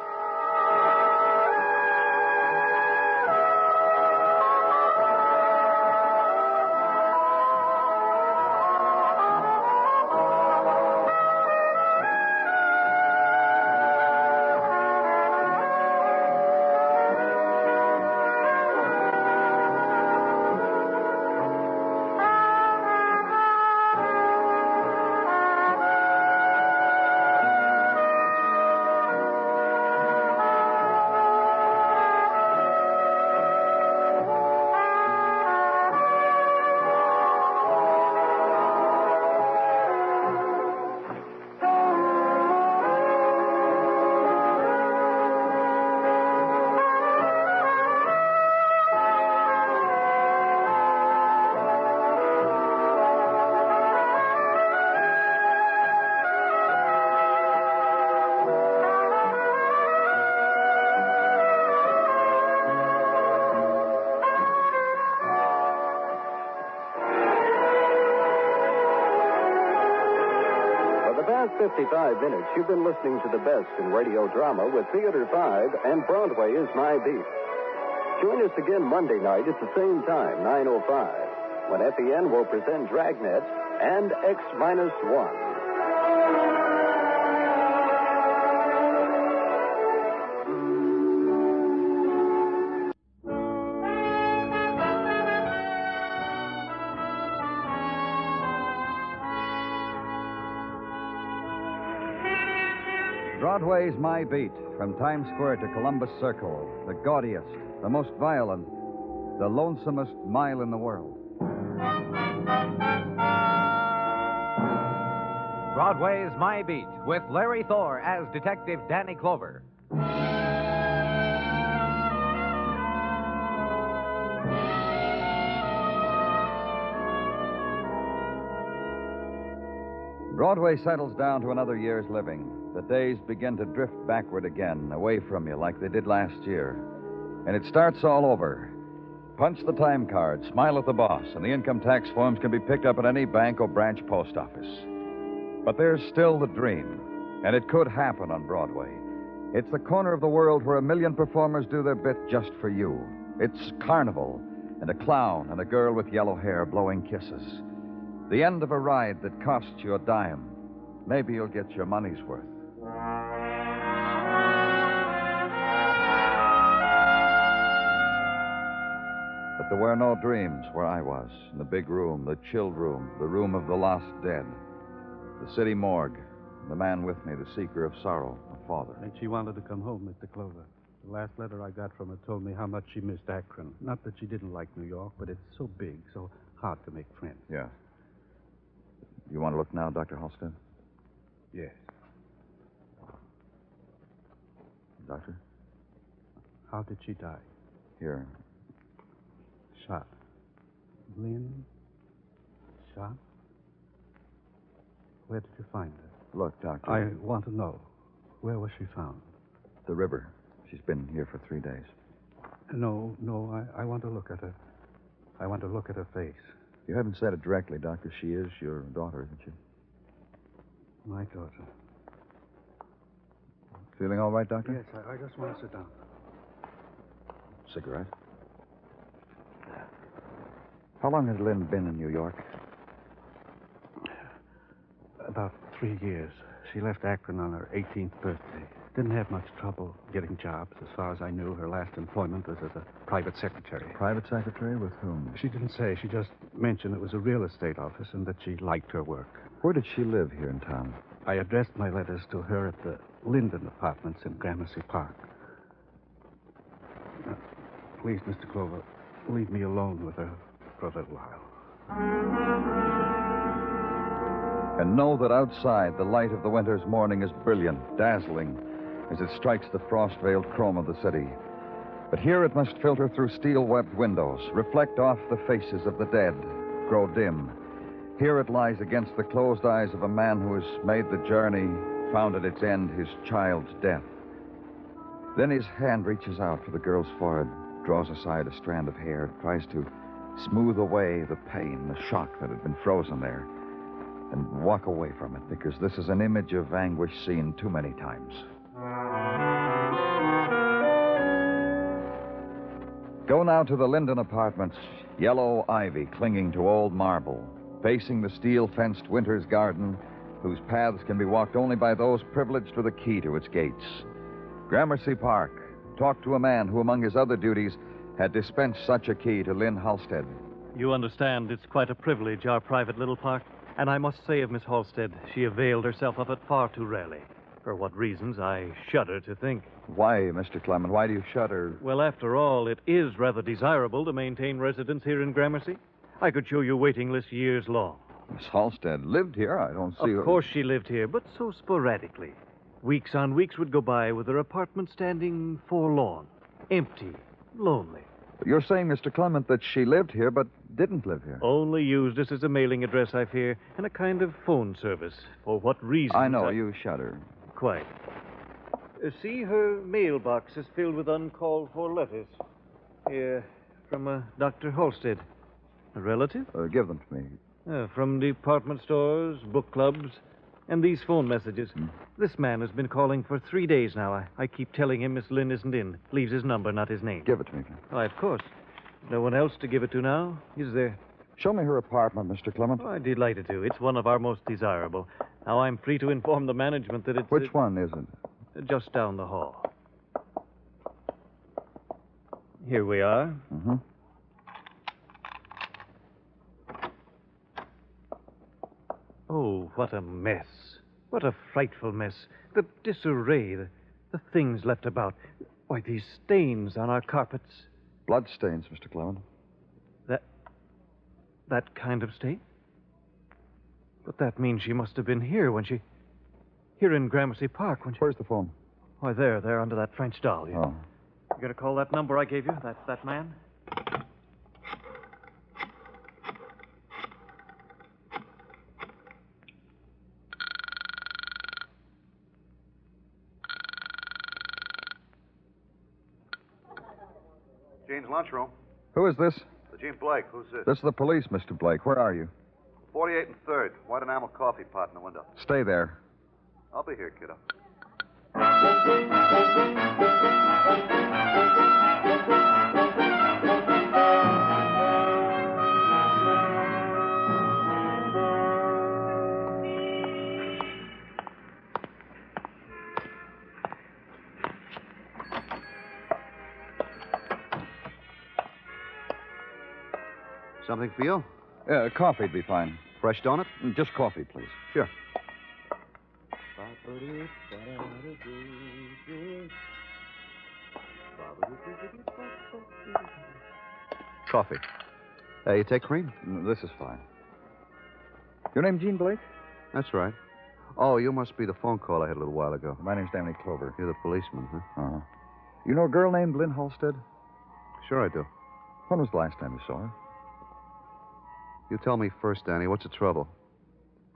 For the past 55 minutes, you've been listening to the best in radio drama with Theater 5 and Broadway Is My Beat. Join us again Monday night at the same time, 9:05, when FEN will present Dragnet and X-1. Broadway's My Beat, from Times Square to Columbus Circle, the gaudiest, the most violent, the lonesomest mile in the world. Broadway's My Beat, with Larry Thor as Detective Danny Clover. Broadway settles down to another year's living. The days begin to drift backward again, away from you like they did last year. And it starts all over. Punch the time card, smile at the boss, and the income tax forms can be picked up at any bank or branch post office. But there's still the dream, and it could happen on Broadway. It's the corner of the world where 1 million performers do their bit just for you. It's carnival, and a clown and a girl with yellow hair blowing kisses. The end of a ride that costs you a dime. Maybe you'll get your money's worth. But there were no dreams where I was, in the big room, the chilled room, the room of the lost dead, the city morgue, the man with me, the seeker of sorrow, my father. And she wanted to come home, Mr. Clover. The last letter I got from her told me how much she missed Akron. Not that she didn't like New York, but it's so big, so hard to make friends. Yeah. You want to look now, Dr. Halstead? Yes. Doctor? How did she die? Here. Shot. Lynn? Shot? Where did you find her? Look, Doctor. I want to know. Where was she found? The river. She's been here for 3 days. No, I want to look at her. I want to look at her face. You haven't said it directly, Doctor. She is your daughter, isn't she? My daughter. Feeling all right, Doctor? Yes, I just want to sit down. Cigarette? How long has Lynn been in New York? About 3 years. She left Akron on her 18th birthday. Didn't have much trouble getting jobs. As far as I knew, her last employment was as a private secretary. Private secretary? With whom? She didn't say. She just mentioned it was a real estate office and that she liked her work. Where did she live here in town? I addressed my letters to her at the Linden Apartments in Gramercy Park. Now, please, Mr. Clover, leave me alone with her for a little while. And know that outside, the light of the winter's morning is brilliant, dazzling, as it strikes the frost-veiled chrome of the city. But here it must filter through steel-webbed windows, reflect off the faces of the dead, grow dim. Here it lies against the closed eyes of a man who has made the journey, found at its end his child's death. Then his hand reaches out for the girl's forehead, draws aside a strand of hair, tries to smooth away the pain, the shock that had been frozen there, and walk away from it, because this is an image of anguish seen too many times. Go now to the Linden Apartments, yellow ivy clinging to old marble, facing the steel-fenced winter's garden, whose paths can be walked only by those privileged with a key to its gates. Gramercy Park. Talk to a man who, among his other duties, had dispensed such a key to Lynn Halstead. You understand it's quite a privilege, our private little park. And I must say of Miss Halstead, she availed herself of it far too rarely. For what reasons, I shudder to think. Why, Mr. Clement? Why do you shudder? Well, after all, it is rather desirable to maintain residence here in Gramercy. I could show you waiting lists years long. Miss Halstead lived here? I don't see her. Of course she lived here, but so sporadically. Weeks on weeks would go by with her apartment standing forlorn, empty, lonely. You're saying, Mr. Clement, that she lived here but didn't live here? Only used this as a mailing address, I fear, and a kind of phone service. For what reason? I know, you shudder. Quite. See, her mailbox is filled with uncalled-for letters. Here, from Dr. Halstead. A relative? Give them to me. From department stores, book clubs, and these phone messages. This man has been calling for 3 days now. I keep telling him Miss Lynn isn't in. Leaves his number, not his name. Give it to me, please. Why, of course. No one else to give it to now, is there? Show me her apartment, Mr. Clement. Oh, I'd be delighted to. It's one of our most desirable. Now, I'm free to inform the management that it's... Which one is it? Just down the hall. Here we are. Mm-hmm. Oh, what a mess. What a frightful mess. The disarray, the things left about. Why, these stains on our carpets. Blood stains, Mr. Clement. That kind of stain? But that means she must have been here when she... Here in Gramercy Park when she... Where's the phone? Why, there, under that French doll. Oh. You gonna call that number I gave you? That man? Jane's lunchroom. Who is this? Gene Blake. Who's this? This is the police, Mr. Blake. Where are you? 48 and 3rd. White enamel coffee pot in the window. Stay there. I'll be here, kiddo. Something for you? Coffee'd be fine. Fresh donut? Just coffee, please. Sure. Coffee. You take cream? This is fine. Your name Gene Blake? That's right. Oh, you must be the phone call I had a little while ago. My name's Danny Clover. You're the policeman, huh? Uh-huh. You know a girl named Lynn Halstead? Sure I do. When was the last time you saw her? You tell me first, Danny. What's the trouble?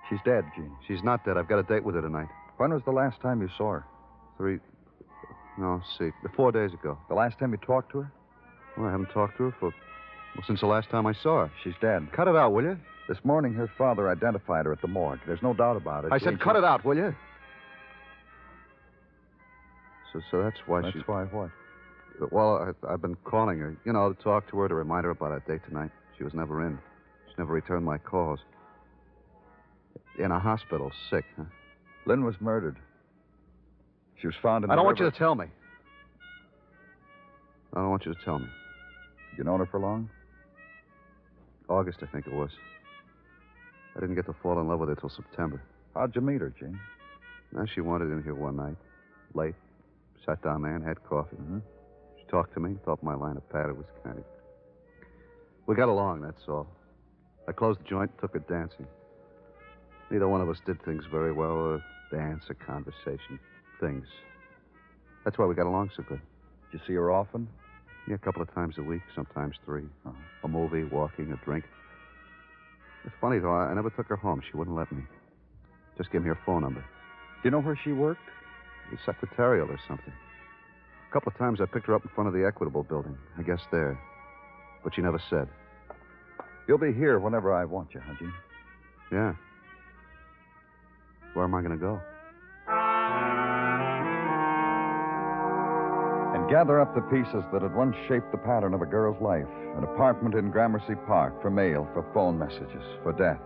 She's dead, Gene. She's not dead. I've got a date with her tonight. When was the last time you saw her? 4 days ago. The last time you talked to her? Well, I haven't talked to her since the last time I saw her. She's dead. Cut it out, will you? This morning, her father identified her at the morgue. There's no doubt about it. I said cut it out, will you? So that's why That's why what? Well, I've been calling her, to talk to her, to remind her about our date tonight. She was never in. She never returned my calls. In a hospital, sick, huh? Lynn was murdered. She was found in the I don't want river. you to tell me. I don't want you to tell me. You known her for long? August, I think it was. I didn't get to fall in love with her till September. How'd you meet her, Gene? Now, she wandered in here one night, late. Sat down there and had coffee. Mm-hmm. She talked to me, thought my line of patter was kind of... We got along, that's all. I closed the joint, took her dancing. Neither one of us did things very well, dance or conversation. Things. That's why we got along so good. Did you see her often? Yeah, a couple of times a week, sometimes 3. Uh-huh. A movie, walking, a drink. It's funny, though, I never took her home. She wouldn't let me. Just gave me her phone number. Do you know where she worked? The secretarial or something. A couple of times I picked her up in front of the Equitable building. I guess there. But she never said. You'll be here whenever I want you, huh, Gene? Yeah. Where am I going to go? And gather up the pieces that had once shaped the pattern of a girl's life. An apartment in Gramercy Park for mail, for phone messages, for death.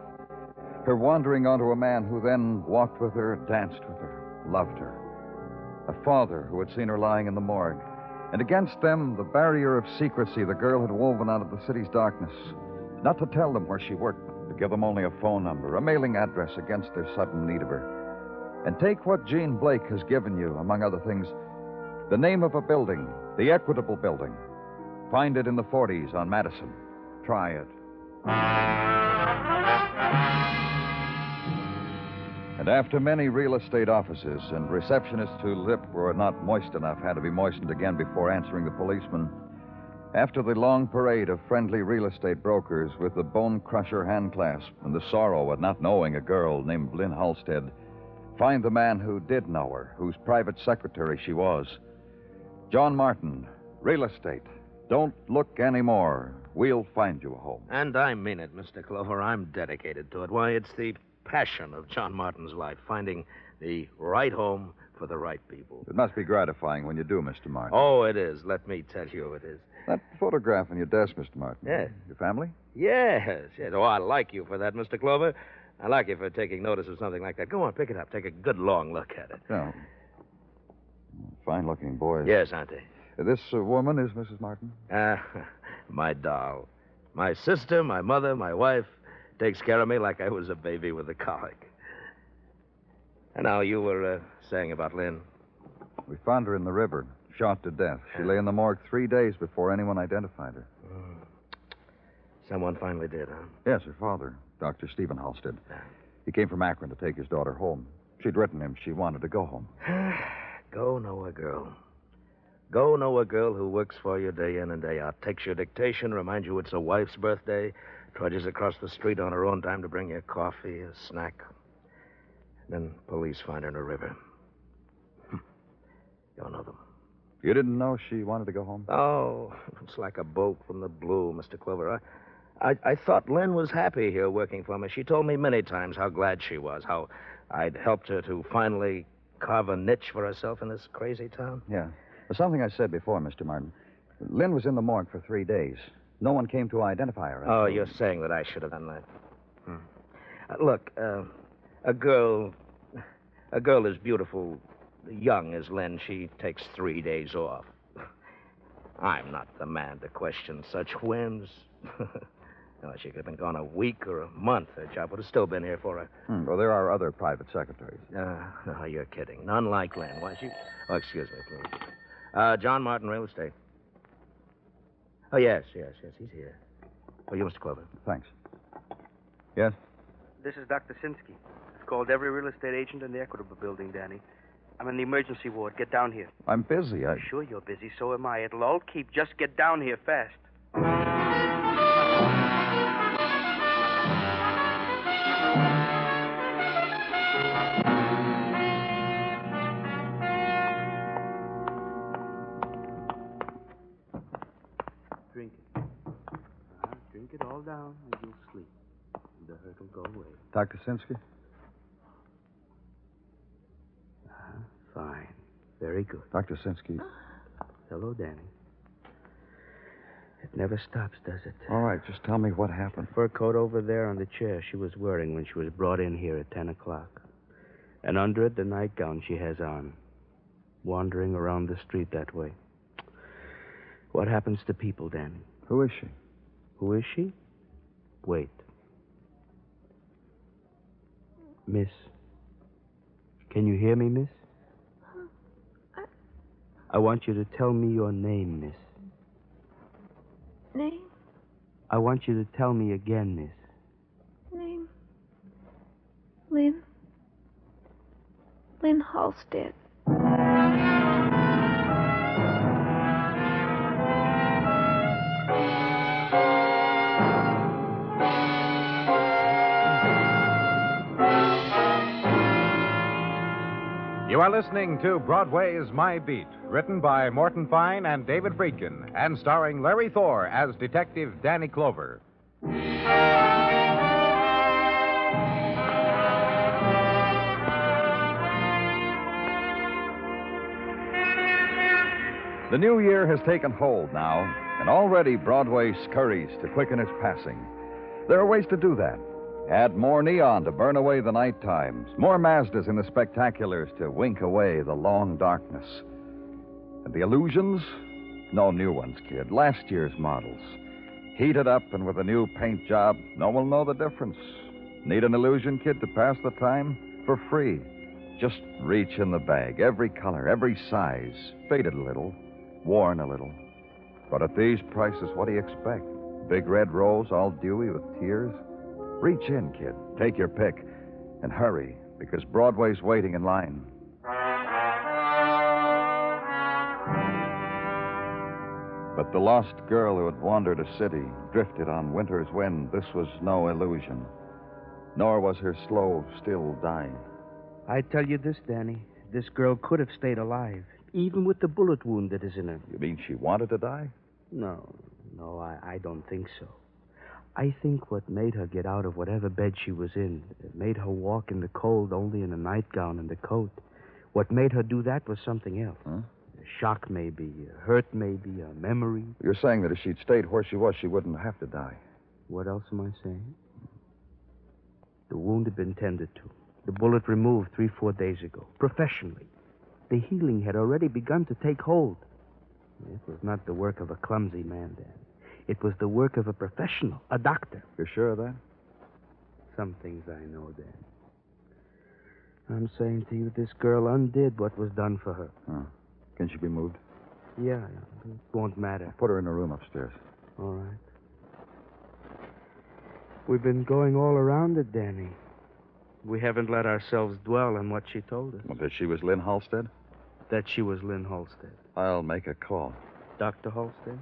Her wandering onto a man who then walked with her, danced with her, loved her. A father who had seen her lying in the morgue. And against them, the barrier of secrecy the girl had woven out of the city's darkness. Not to tell them where she worked, to give them only a phone number, a mailing address against their sudden need of her. And take what Gene Blake has given you, among other things, the name of a building, the Equitable Building. Find it in the 40s on Madison. Try it. And after many real estate offices and receptionists whose lips were not moist enough had to be moistened again before answering the policeman, after the long parade of friendly real estate brokers with the bone crusher handclasp and the sorrow at not knowing a girl named Lynn Halstead, find the man who did know her, whose private secretary she was. John Martin, real estate. Don't look anymore. We'll find you a home. And I mean it, Mr. Clover. I'm dedicated to it. Why, it's the passion of John Martin's life, finding the right home for the right people. It must be gratifying when you do, Mr. Martin. Oh, it is. Let me tell you it is. That photograph on your desk, Mr. Martin. Yes. Your family? Yes. Oh, I like you for that, Mr. Clover. I like you for taking notice of something like that. Go on, pick it up. Take a good long look at it. Oh. Fine-looking boys. Yes, aren't they? This woman is Mrs. Martin? My doll. My sister, my mother, my wife takes care of me like I was a baby with a colic. And now you were saying about Lynn. We found her in the river, shot to death. She lay in the morgue 3 days before anyone identified her. Someone finally did, huh? Yes, her father, Dr. Stephen Halstead. He came from Akron to take his daughter home. She'd written him she wanted to go home. Go know a girl. Go know a girl who works for you day in and day out, takes your dictation, reminds you it's a wife's birthday, trudges across the street on her own time to bring you coffee, a snack. Then police find her in a river. You'll know them. You didn't know she wanted to go home? Oh, it's like a bolt from the blue, Mr. Clover. I thought Lynn was happy here working for me. She told me many times how glad she was, how I'd helped her to finally carve a niche for herself in this crazy town. Yeah. Something I said before, Mr. Martin. Lynn was in the morgue for 3 days. No one came to identify her. Oh, you're saying that I should have done that. Look, a girl as beautiful, young as Lynn, she takes 3 days off. I'm not the man to question such whims. No, she could have been gone a week or a month. Her job would have still been here for her. Well, there are other private secretaries. No, you're kidding. None like Lynn. Why, she... Oh, excuse me, please. John Martin, real estate. Oh, yes, he's here. Oh, you, Mr. Clover. Thanks. Yes? This is Dr. Sinsky. I've called every real estate agent in the Equitable building, Danny. I'm in the emergency ward. Get down here. I'm busy. Sure you're busy. So am I. It'll all keep. Just get down here fast. Drink it. Drink it all down and you'll sleep. The hurt will go away. Dr. Sinsky? Fine. Very good. Dr. Sinsky. Hello, Danny. It never stops, does it? All right, just tell me what happened. The fur coat over there on the chair she was wearing when she was brought in here at 10 o'clock. And under it, the nightgown she has on. Wandering around the street that way. What happens to people, Danny? Who is she? Who is she? Wait. Miss. Can you hear me, miss? I want you to tell me your name, miss. Name? I want you to tell me again, miss. Name? Lynn. Lynn Halstead. You are listening to Broadway Is My Beat, written by Morton Fine and David Friedkin, and starring Larry Thor as Detective Danny Clover. The new year has taken hold now, and already Broadway scurries to quicken its passing. There are ways to do that. Add more neon to burn away the night times, more Mazdas in the spectaculars to wink away the long darkness. And the illusions? No new ones, kid. Last year's models. Heated up and with a new paint job, no one will know the difference. Need an illusion, kid, to pass the time? For free. Just reach in the bag. Every color, every size. Faded a little, worn a little. But at these prices, what do you expect? Big red rose, all dewy with tears? Reach in, kid. Take your pick. And hurry, because Broadway's waiting in line. But the lost girl who had wandered a city, drifted on winter's wind, this was no illusion. Nor was her slow, still dying. I tell you this, Danny. This girl could have stayed alive, even with the bullet wound that is in her. You mean she wanted to die? No, I don't think so. I think what made her get out of whatever bed she was in, it made her walk in the cold only in a nightgown and a coat. What made her do that was something else. Huh? A shock, maybe, a hurt, maybe, a memory. You're saying that if she'd stayed where she was, she wouldn't have to die. What else am I saying? The wound had been tended to. The bullet removed 3-4 days ago, professionally. The healing had already begun to take hold. It was not the work of a clumsy man, Dan. It was the work of a professional, a doctor. You're sure of that? Some things I know, Dan. I'm saying to you, this girl undid what was done for her. Huh. Can she be moved? Yeah, it won't matter. Put her in a room upstairs. All right. We've been going all around it, Danny. We haven't let ourselves dwell on what she told us. Well, that she was Lynn Halstead? That she was Lynn Halstead. I'll make a call. Dr. Halstead?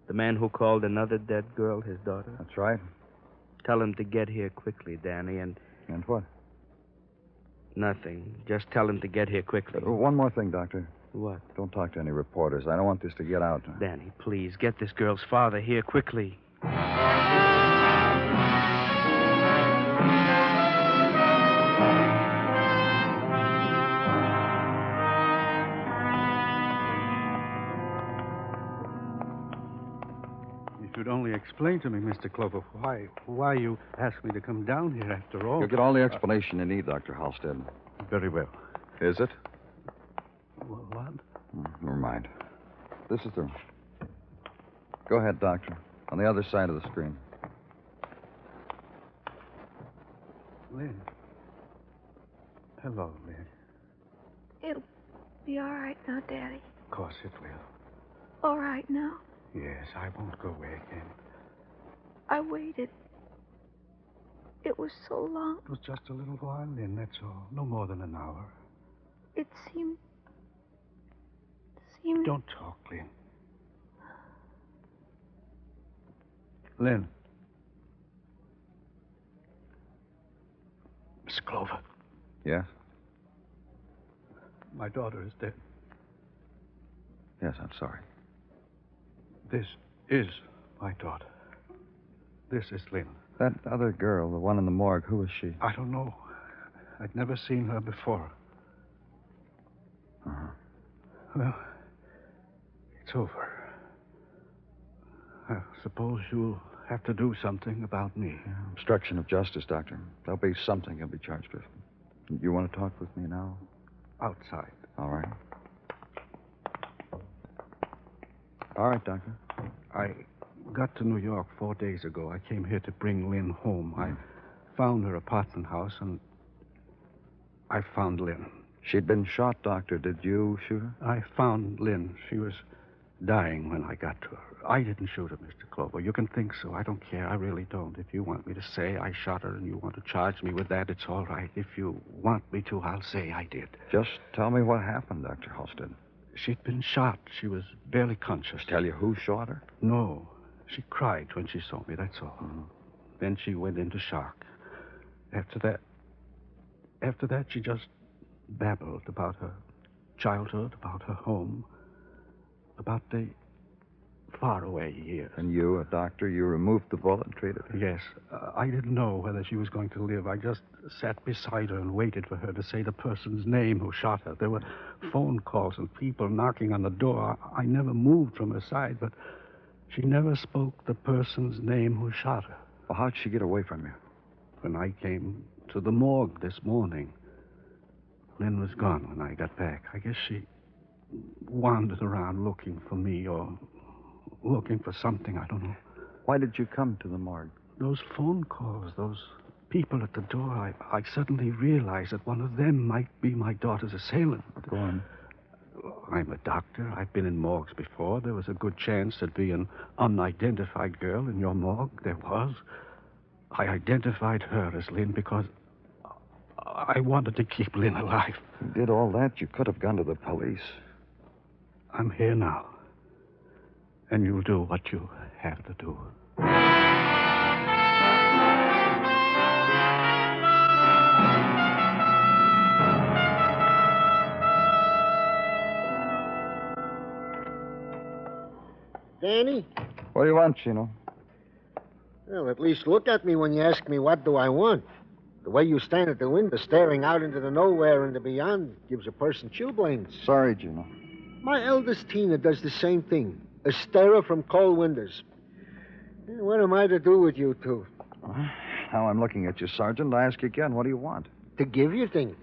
The man who called another dead girl his daughter? That's right. Tell him to get here quickly, Danny, and... And what? Nothing. Just tell him to get here quickly. One more thing, Doctor. What? Don't talk to any reporters. I don't want this to get out. Danny, please, get this girl's father here quickly. You should only explain to me, Mr. Clover, why you asked me to come down here after all. You'll get all the explanation you need, Dr. Halstead. Very well. Is it? What? Never mind. This is the room. Go ahead, Doctor. On the other side of the screen. Lynn. Hello, Lynn. It'll be all right now, Daddy. Of course it will. All right now. Yes, I won't go away again. I waited. It was so long. It was just a little while, Lynn, that's all. No more than an hour. It seemed... Don't talk, Lynn. Lynn. Miss Clover. Yes? My daughter is dead. Yes, I'm sorry. This is my daughter. This is Lynn. That other girl, the one in the morgue, who is she? I don't know. I'd never seen her before. Uh-huh. Well, it's over. I suppose you'll have to do something about me. Obstruction of justice, Doctor. There'll be something you'll be charged with. You want to talk with me now? Outside. All right. All right, Doctor. I got to New York 4 days ago. I came here to bring Lynn home. I found her apartment house, and I found Lynn. She'd been shot, Doctor. Did you shoot her? I found Lynn. She was dying when I got to her. I didn't shoot her, Mr. Clover. You can think so. I don't care. I really don't. If you want me to say I shot her and you want to charge me with that, it's all right. If you want me to, I'll say I did. Just tell me what happened, Dr. Halstead. She'd been shot. She was barely conscious. Tell you who shot her? No. She cried when she saw me, that's all. Mm-hmm. Then she went into shock. After that, she just babbled about her childhood, about her home, about the faraway years. And you, a doctor, you removed the bullet and treated her? Yes. I didn't know whether she was going to live. I just sat beside her and waited for her to say the person's name who shot her. There were phone calls and people knocking on the door. I never moved from her side, but she never spoke the person's name who shot her. Well, how'd she get away from you? When I came to the morgue this morning, Lynn was gone when I got back. I guess she wandered around looking for me or looking for something, I don't know. Why did you come to the morgue? Those phone calls, those people at the door, I suddenly realized that one of them might be my daughter's assailant. Go on. I'm a doctor. I've been in morgues before. There was a good chance there'd be an unidentified girl in your morgue. There was. I identified her as Lynn because I wanted to keep Lynn alive. You did all that? You could have gone to the police. I'm here now. And you'll do what you have to do. Danny? What do you want, Chino? Well, at least look at me when you ask me what do I want. The way you stand at the window staring out into the nowhere and the beyond gives a person chilblains. Sorry, Gino. My eldest Tina does the same thing. A starer from cold windows. What am I to do with you two? Now I'm looking at you, Sergeant. I ask you again, what do you want? To give you things.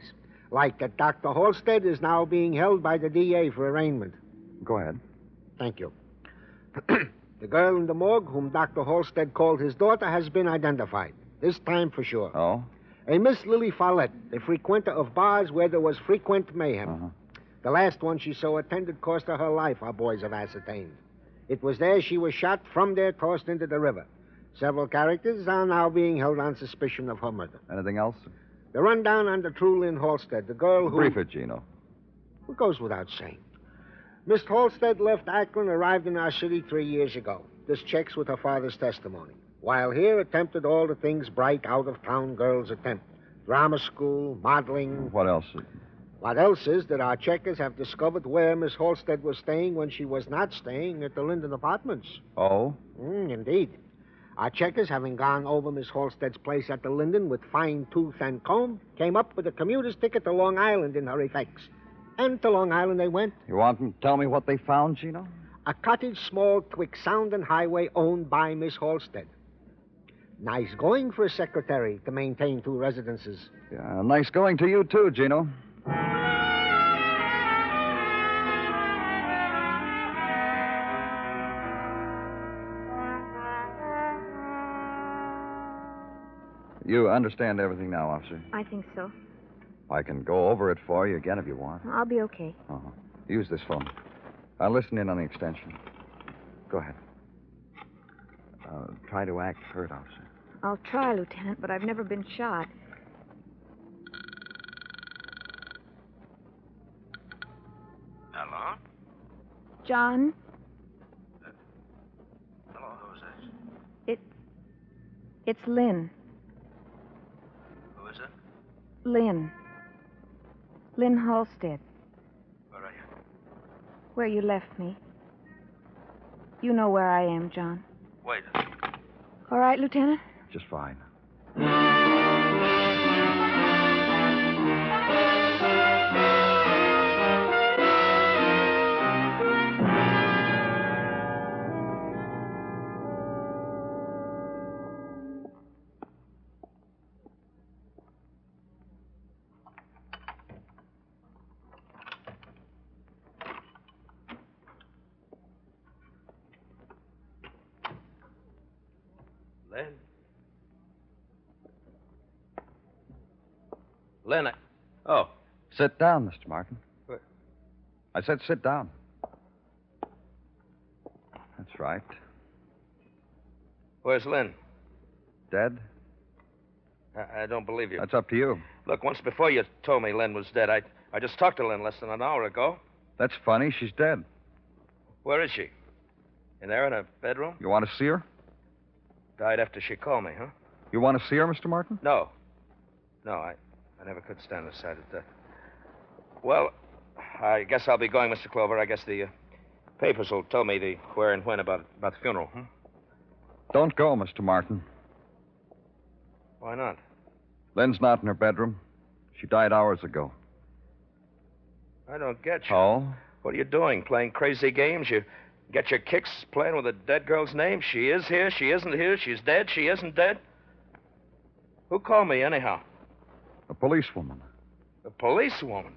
Like that Dr. Halstead is now being held by the DA for arraignment. Go ahead. Thank you. The girl in the morgue, whom Dr. Halstead called his daughter, has been identified. This time for sure. Oh? A Miss Lily Follett, a frequenter of bars where there was frequent mayhem. Uh-huh. The last one she so attended cost her life, our boys have ascertained. It was there she was shot, from there tossed into the river. Several characters are now being held on suspicion of her murder. Anything else? The rundown on the true Lynn Halstead, the girl who... Brief it, Gino. It goes without saying. Miss Halstead left Akron, arrived in our city 3 years ago. This checks with her father's testimony. While here, attempted all the things bright out-of-town girls attempt. Drama school, modeling. What else? What else is that our checkers have discovered where Miss Halstead was staying when she was not staying at the Linden Apartments. Oh? Indeed. Our checkers, having gone over Miss Halstead's place at the Linden with fine tooth and comb, came up with a commuter's ticket to Long Island in her effects. And to Long Island they went. You want to tell me what they found, Gino? A cottage small twixt Sound and Highway owned by Miss Halstead. Nice going for a secretary to maintain 2 residences. Yeah, nice going to you, too, Gino. You understand everything now, officer? I think so. I can go over it for you again if you want. I'll be okay. Uh-huh. Use this phone. I'll listen in on the extension. Go ahead. Try to act hurt, officer. I'll try, Lieutenant, but I've never been shot. Hello? John? Hello, who's this? It's Lynn. Who is it? Lynn. Lynn Halstead. Where are you? Where you left me. You know where I am, John. Wait. All right, Lieutenant? Just fine. Lynn, Oh. Sit down, Mr. Martin. What? I said sit down. That's right. Where's Lynn? Dead? I don't believe you. That's up to you. Look, once before you told me Lynn was dead. I just talked to Lynn less than an hour ago. That's funny. She's dead. Where is she? In there in her bedroom? You want to see her? Died after she called me, huh? You want to see her, Mr. Martin? No. No, I never could stand the sight of death. Well, I guess I'll be going, Mr. Clover. I guess the papers will tell me the where and when about the funeral, huh? Don't go, Mr. Martin. Why not? Lynn's not in her bedroom. She died hours ago. I don't get you. Oh? What are you doing? Playing crazy games? You get your kicks playing with a dead girl's name? She is here, she isn't here, she's dead, she isn't dead? Who called me, anyhow? A policewoman. A policewoman?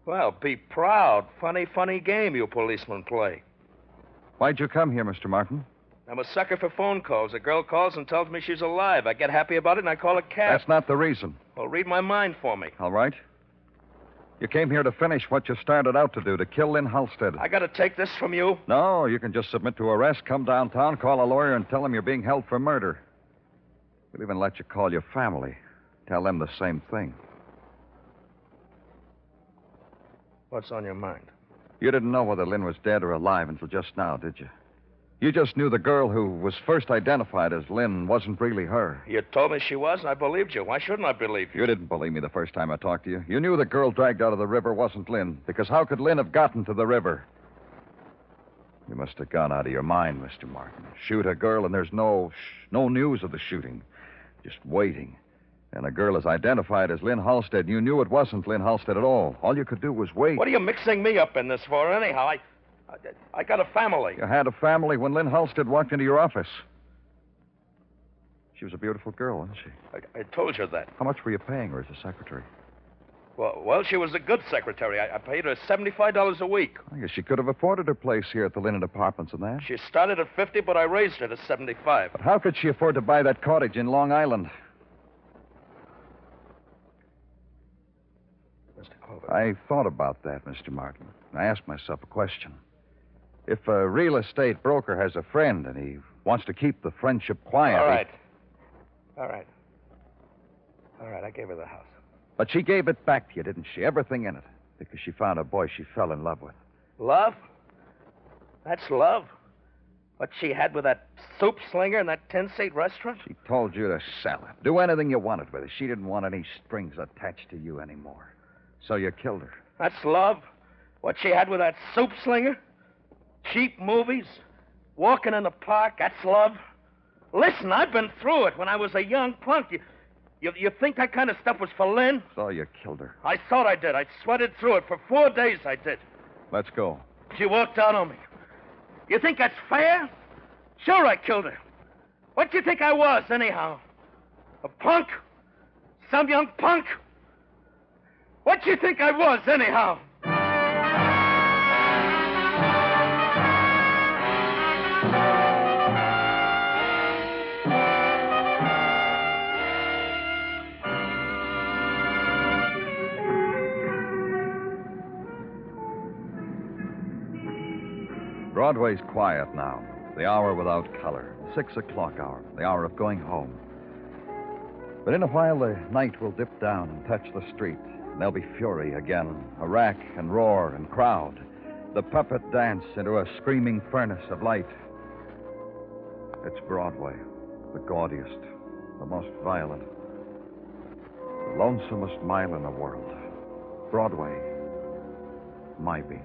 Well, be proud. Funny game you policemen play. Why'd you come here, Mr. Martin? I'm a sucker for phone calls. A girl calls and tells me she's alive. I get happy about it and I call a cab. That's not the reason. Well, read my mind for me. All right. You came here to finish what you started out to do, to kill Lynn Halstead. I gotta take this from you? No, you can just submit to arrest, come downtown, call a lawyer, and tell them you're being held for murder. We'll even let you call your family. Tell them the same thing. What's on your mind? You didn't know whether Lynn was dead or alive until just now, did you? You just knew the girl who was first identified as Lynn wasn't really her. You told me she was, and I believed you. Why shouldn't I believe you? You didn't believe me the first time I talked to you. You knew the girl dragged out of the river wasn't Lynn, because how could Lynn have gotten to the river? You must have gone out of your mind, Mr. Martin. Shoot a girl, and there's no news of the shooting. Just waiting. And a girl is identified as Lynn Halstead, and you knew it wasn't Lynn Halstead at all. All you could do was wait. What are you mixing me up in this for, anyhow? I got a family. You had a family when Lynn Halstead walked into your office. She was a beautiful girl, wasn't she? I told you that. How much were you paying her as a secretary? Well, she was a good secretary. I paid her $75 a week. I guess she could have afforded her place here at the Linen Apartments and that. She started at $50, but I raised her to $75. But how could she afford to buy that cottage in Long Island? Mr. Clover. I thought about that, Mr. Martin. I asked myself a question. If a real estate broker has a friend and he wants to keep the friendship quiet... All right, I gave her the house. But she gave it back to you, didn't she? Everything in it. Because she found a boy she fell in love with. Love? That's love? What she had with that soup slinger in that 10-seat restaurant? She told you to sell it. Do anything you wanted with her. She didn't want any strings attached to you anymore. So you killed her. That's love? What she had with that soup slinger? Cheap movies? Walking in the park? That's love? Listen, I've been through it when I was a young punk. You think that kind of stuff was for Lynn? So you killed her. I thought I did. I sweated through it. For 4 days I did. Let's go. She walked out on me. You think that's fair? Sure, I killed her. What do you think I was, anyhow? A punk? Some young punk? What do you think I was, anyhow? Broadway's quiet now. The hour without color. 6 o'clock hour. The hour of going home. But in a while, the night will dip down and touch the street. And there'll be fury again. A rack and roar and crowd. The puppet dance into a screaming furnace of light. It's Broadway. The gaudiest. The most violent. The lonesomest mile in the world. Broadway. My beat.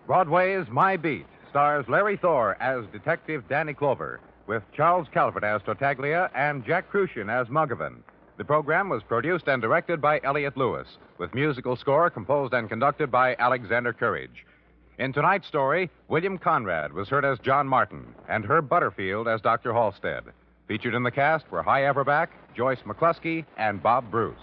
Broadway Is My Beat stars Larry Thor as Detective Danny Clover, with Charles Calvert as Tartaglia and Jack Crucian as Muggavan. The program was produced and directed by Elliott Lewis, with musical score composed and conducted by Alexander Courage. In tonight's story, William Conrad was heard as John Martin and Herb Butterfield as Dr. Halstead. Featured in the cast were Hy Averback, Joyce McCluskey, and Bob Bruce.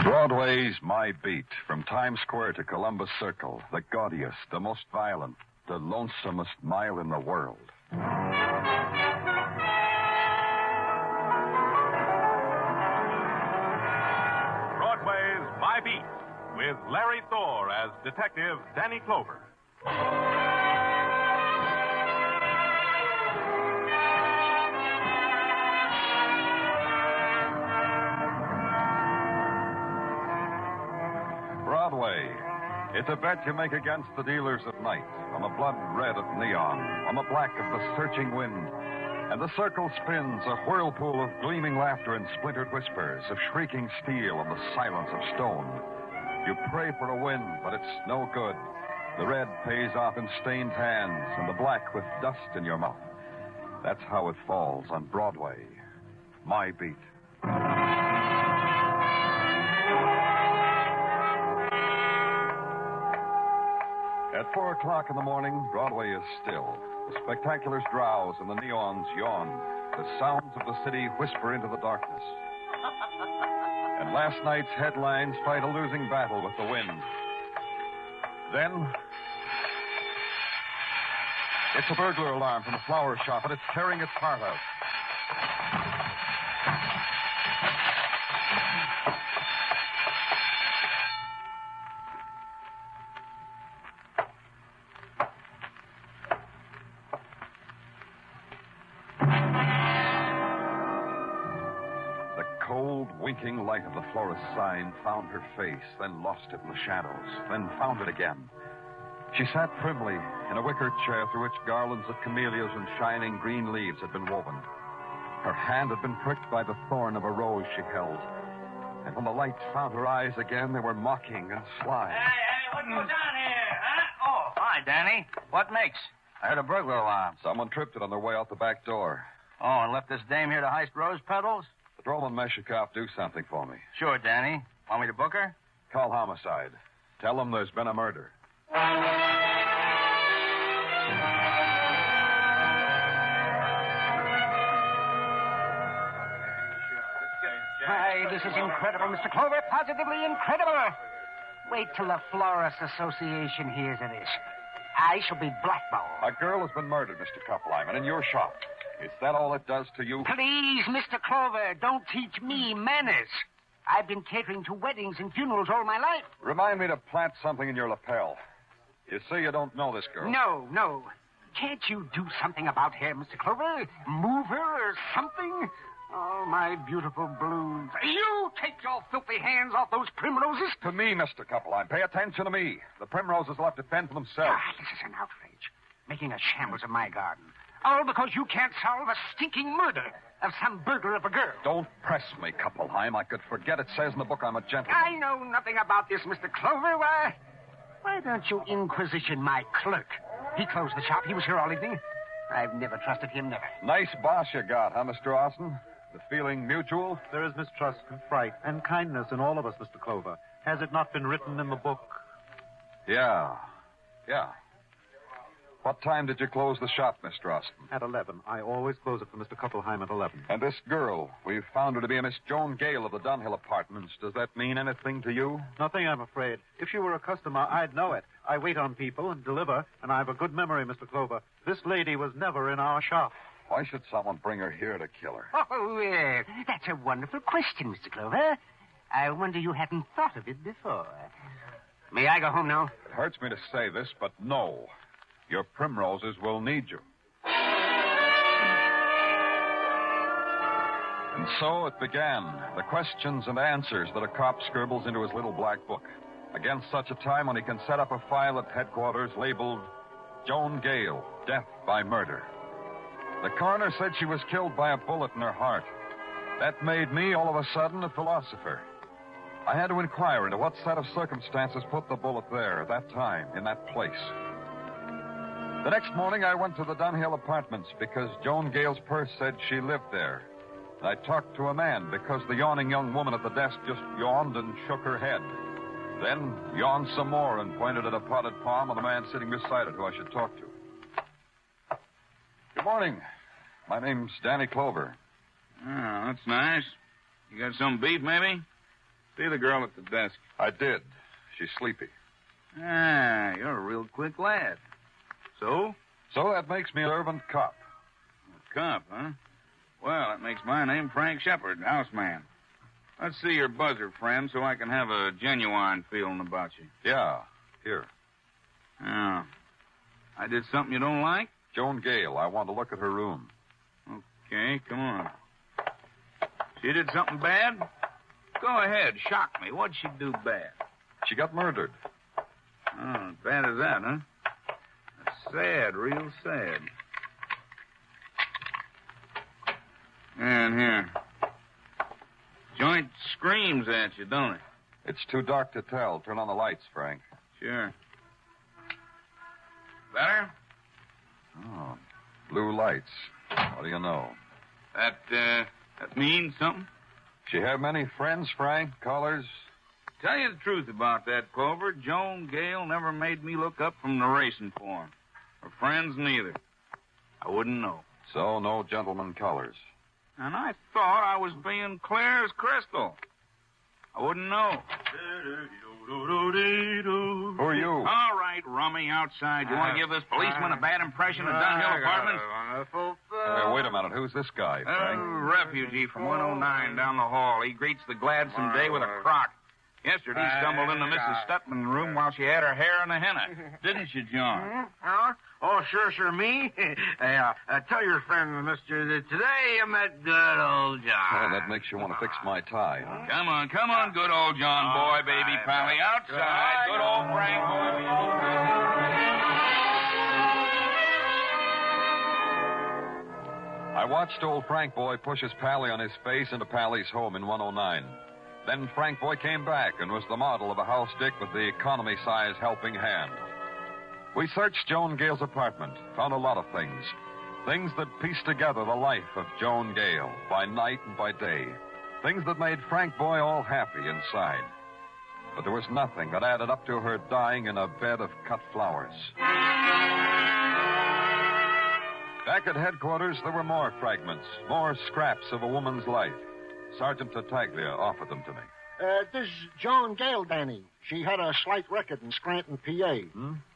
Broadway's My Beat, from Times Square to Columbus Circle, the gaudiest, the most violent, the lonesomest mile in the world. Broadway's My Beat, with Larry Thor as Detective Danny Clover. Broadway. It's a bet you make against the dealers of night, on the blood red of neon, on the black of the searching wind. And the circle spins, a whirlpool of gleaming laughter and splintered whispers, of shrieking steel and the silence of stone. You pray for a win, but it's no good. The red pays off in stained hands, and the black with dust in your mouth. That's how it falls on Broadway. My Beat. At 4 o'clock in the morning, Broadway is still. The spectaculars drowse and the neons yawn. The sounds of the city whisper into the darkness. And last night's headlines fight a losing battle with the wind. Then, it's a burglar alarm from the flower shop, and it's tearing its heart out. Winking light of the florist's sign found her face, then lost it in the shadows, then found it again. She sat primly in a wicker chair through which garlands of camellias and shining green leaves had been woven. Her hand had been pricked by the thorn of a rose she held. And when the light found her eyes again, they were mocking and sly. Hey, what goes on here, huh? Oh, hi, Danny. What makes? I heard a burglar alarm. Someone tripped it on their way out the back door. Oh, and left this dame here to heist rose petals? Patrolman Meshikoff, do something for me. Sure, Danny. Want me to book her? Call homicide. Tell them there's been a murder. Why, this is incredible, Mr. Clover. Positively incredible. Wait till the Florist Association hears of this. I shall be blackballed. A girl has been murdered, Mr. Kuppelheim, in your shop. Is that all it does to you? Please, Mr. Clover, don't teach me manners. I've been catering to weddings and funerals all my life. Remind me to plant something in your lapel. You say you don't know this girl. No. Can't you do something about her, Mr. Clover? Move her or something? Oh, my beautiful blues. You take your filthy hands off those primroses. To me, Mr. Kuppelheim. Pay attention to me. The primroses will have to fend for themselves. This is an outrage. Making a shambles of my garden. All because you can't solve a stinking murder of some burglar of a girl. Don't press me, Kuppelheim. I could forget it says in the book I'm a gentleman. I know nothing about this, Mr. Clover. Why don't you inquisition my clerk? He closed the shop. He was here all evening. I've never trusted him, never. Nice boss you got, huh, Mr. Austin? The feeling mutual? There is mistrust and fright and kindness in all of us, Mr. Clover. Has it not been written in the book? Yeah. What time did you close the shop, Mr. Austin? At 11. I always close it for Mr. Kuppelheim at 11. And this girl, we've found her to be a Miss Joan Gale of the Dunhill Apartments. Does that mean anything to you? Nothing, I'm afraid. If she were a customer, I'd know it. I wait on people and deliver, and I have a good memory, Mr. Clover. This lady was never in our shop. Why should someone bring her here to kill her? Oh, that's a wonderful question, Mr. Clover. I wonder you hadn't thought of it before. May I go home now? It hurts me to say this, but no. Your primroses will need you. And so it began, the questions and answers that a cop scribbles into his little black book. Against such a time when he can set up a file at headquarters labeled Joan Gale, Death by Murder. The coroner said she was killed by a bullet in her heart. That made me, all of a sudden, a philosopher. I had to inquire into what set of circumstances put the bullet there at that time, in that place. The next morning, I went to the Dunhill Apartments because Joan Gale's purse said she lived there. And I talked to a man because the yawning young woman at the desk just yawned and shook her head. Then yawned some more and pointed at a potted palm on the man sitting beside it who I should talk to. Good morning. My name's Danny Clover. Oh, that's nice. You got some beef, maybe? See the girl at the desk. I did. She's sleepy. Ah, you're a real quick lad. So? So that makes me a servant cop. A cop, huh? Well, that makes my name Frank Shepard, houseman. Let's see your buzzer, friend, so I can have a genuine feeling about you. Yeah, here. Oh. I did something you don't like? Joan Gale, I want to look at her room. Okay, come on. She did something bad? Go ahead, shock me. What'd she do bad? She got murdered. Oh, as bad as that, huh? That's sad, real sad. And here. Joint screams at you, don't it? It's too dark to tell. Turn on the lights, Frank. Sure. Better? Oh, blue lights. What do you know? That means something? She have many friends, Frank? Callers? Tell you the truth about that, Clover. Joan Gale never made me look up from the racing form. Her friends neither. I wouldn't know. So, no gentleman callers. And I thought I was being clear as crystal. I wouldn't know. Who are you? All right, rummy outside. You want to give this policeman a bad impression of Dunhill Apartments? Hey, wait a minute. Who's this guy, Frank? Refugee from 109 down the hall. He greets the gladsome day with a crock. Yesterday, he stumbled into Mrs. Stutman's room while she had her hair in a henna. Didn't you, John? Oh, sure, me. Tell your friend, mister, that today I met good old John. Oh, that makes you want to fix my tie, huh? Come on, good old John boy, baby pally. Outside, good old Frank boy. I watched old Frank Boy push his Pally on his face into Pally's home in 109. Then Frank Boy came back and was the model of a house dick with the economy-size helping hand. We searched Joan Gale's apartment, found a lot of things. Things that pieced together the life of Joan Gale by night and by day. Things that made Frank Boy all happy inside. But there was nothing that added up to her dying in a bed of cut flowers. Back at headquarters, there were more fragments, more scraps of a woman's life. Sergeant Tartaglia offered them to me. This Joan Gale, Danny. She had a slight record in Scranton, PA.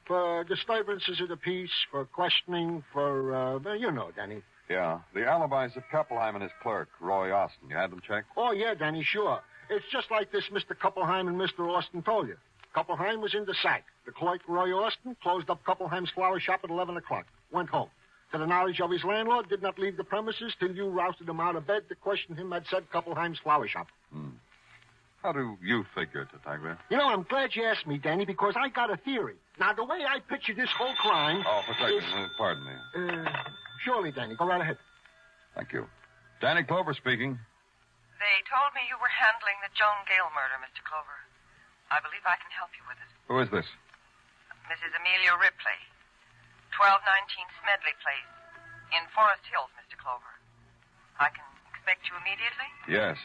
For disturbances of the peace, for questioning, for, you know, Danny. Yeah, the alibis of Kuppelheim and his clerk, Roy Austin. You had them checked? Oh, yeah, Danny, sure. It's just like this Mr. Kuppelheim and Mr. Austin told you. Kuppelheim was in the sack. The clerk, Roy Austin, closed up Kuppelheim's flower shop at 11 o'clock. Went home. To the knowledge of his landlord, did not leave the premises till you rousted him out of bed to question him at said Kuppelheim's flower shop. How do you figure, Tartaglia? You know, I'm glad you asked me, Danny, because I got a theory. Now, the way I picture this whole crime... Oh, pardon me. Surely, Danny. Go right ahead. Thank you. Danny Clover speaking. They told me you were handling the Joan Gale murder, Mr. Clover. I believe I can help you with it. Who is this? Mrs. Amelia Ripley. 1219 Smedley Place in Forest Hills, Mr. Clover. I can expect you immediately? Yes.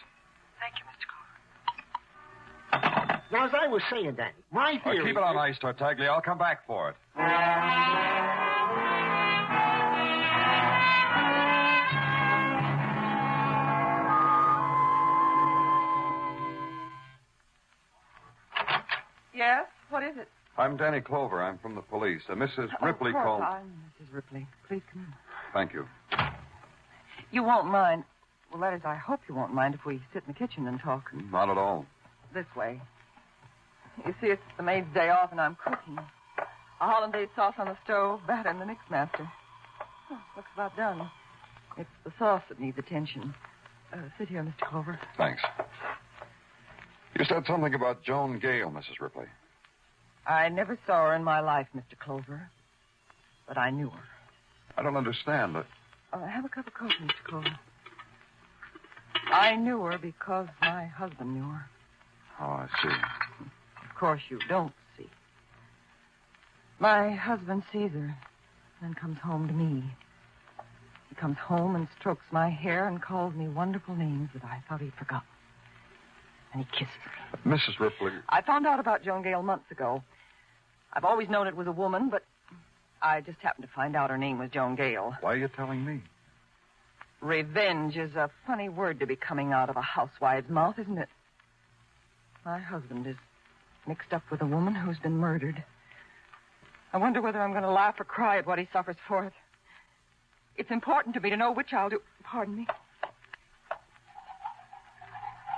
Thank you, Mr. Clover. Now, as I was saying, Danny, my theory... Keep it on ice, Tartaglia. I'll come back for it. Yes? What is it? I'm Danny Clover. I'm from the police. Mrs. Ripley called... I'm Mrs. Ripley. Please come in. Thank you. You won't mind. Well, that is, I hope you won't mind if we sit in the kitchen and talk. Not at all. This way. You see, it's the maid's day off, and I'm cooking. A hollandaise sauce on the stove, batter in the mixmaster. Oh, looks about done. It's the sauce that needs attention. Sit here, Mr. Clover. Thanks. You said something about Joan Gale, Mrs. Ripley. I never saw her in my life, Mr. Clover. But I knew her. I don't understand. Have a cup of coffee, Mr. Clover. I knew her because my husband knew her. Oh, I see. Of course you don't see. My husband sees her, then comes home to me. He comes home and strokes my hair and calls me wonderful names that I thought he'd forgotten. And he kisses me. Mrs. Ripley. I found out about Joan Gale months ago. I've always known it was a woman, but I just happened to find out her name was Joan Gale. Why are you telling me? Revenge is a funny word to be coming out of a housewife's mouth, isn't it? My husband is mixed up with a woman who's been murdered. I wonder whether I'm going to laugh or cry at what he suffers for it. It's important to me to know which I'll do. Pardon me.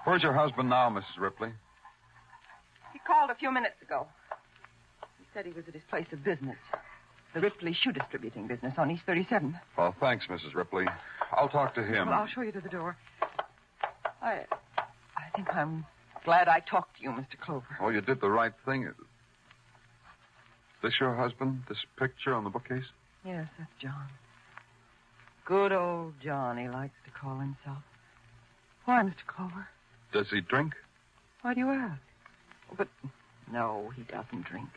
Where's your husband now, Mrs. Ripley? He called a few minutes ago. He said he was at his place of business. The Ripley shoe distributing business on East 37th. Well, thanks, Mrs. Ripley. I'll talk to him. Well, I'll show you to the door. I think I'm glad I talked to you, Mr. Clover. Oh, you did the right thing. Is this your husband? This picture on the bookcase? Yes, that's John. Good old John, he likes to call himself. Why, Mr. Clover? Does he drink? Why do you ask? But, no, he doesn't drink.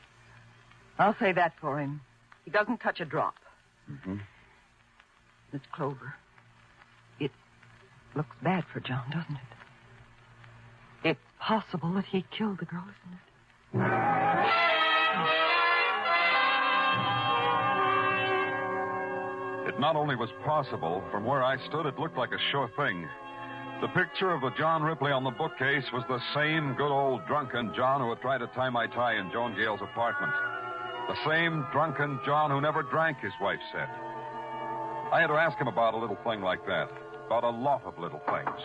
I'll say that for him. He doesn't touch a drop. Mm-hmm. Miss Clover, it looks bad for John, doesn't it? It's possible that he killed the girl, isn't it? It not only was possible, from where I stood, it looked like a sure thing. The picture of the John Ripley on the bookcase was the same good old drunken John who had tried to tie my tie in Joan Gale's apartment. The same drunken John who never drank, his wife said. I had to ask him about a little thing like that, about a lot of little things.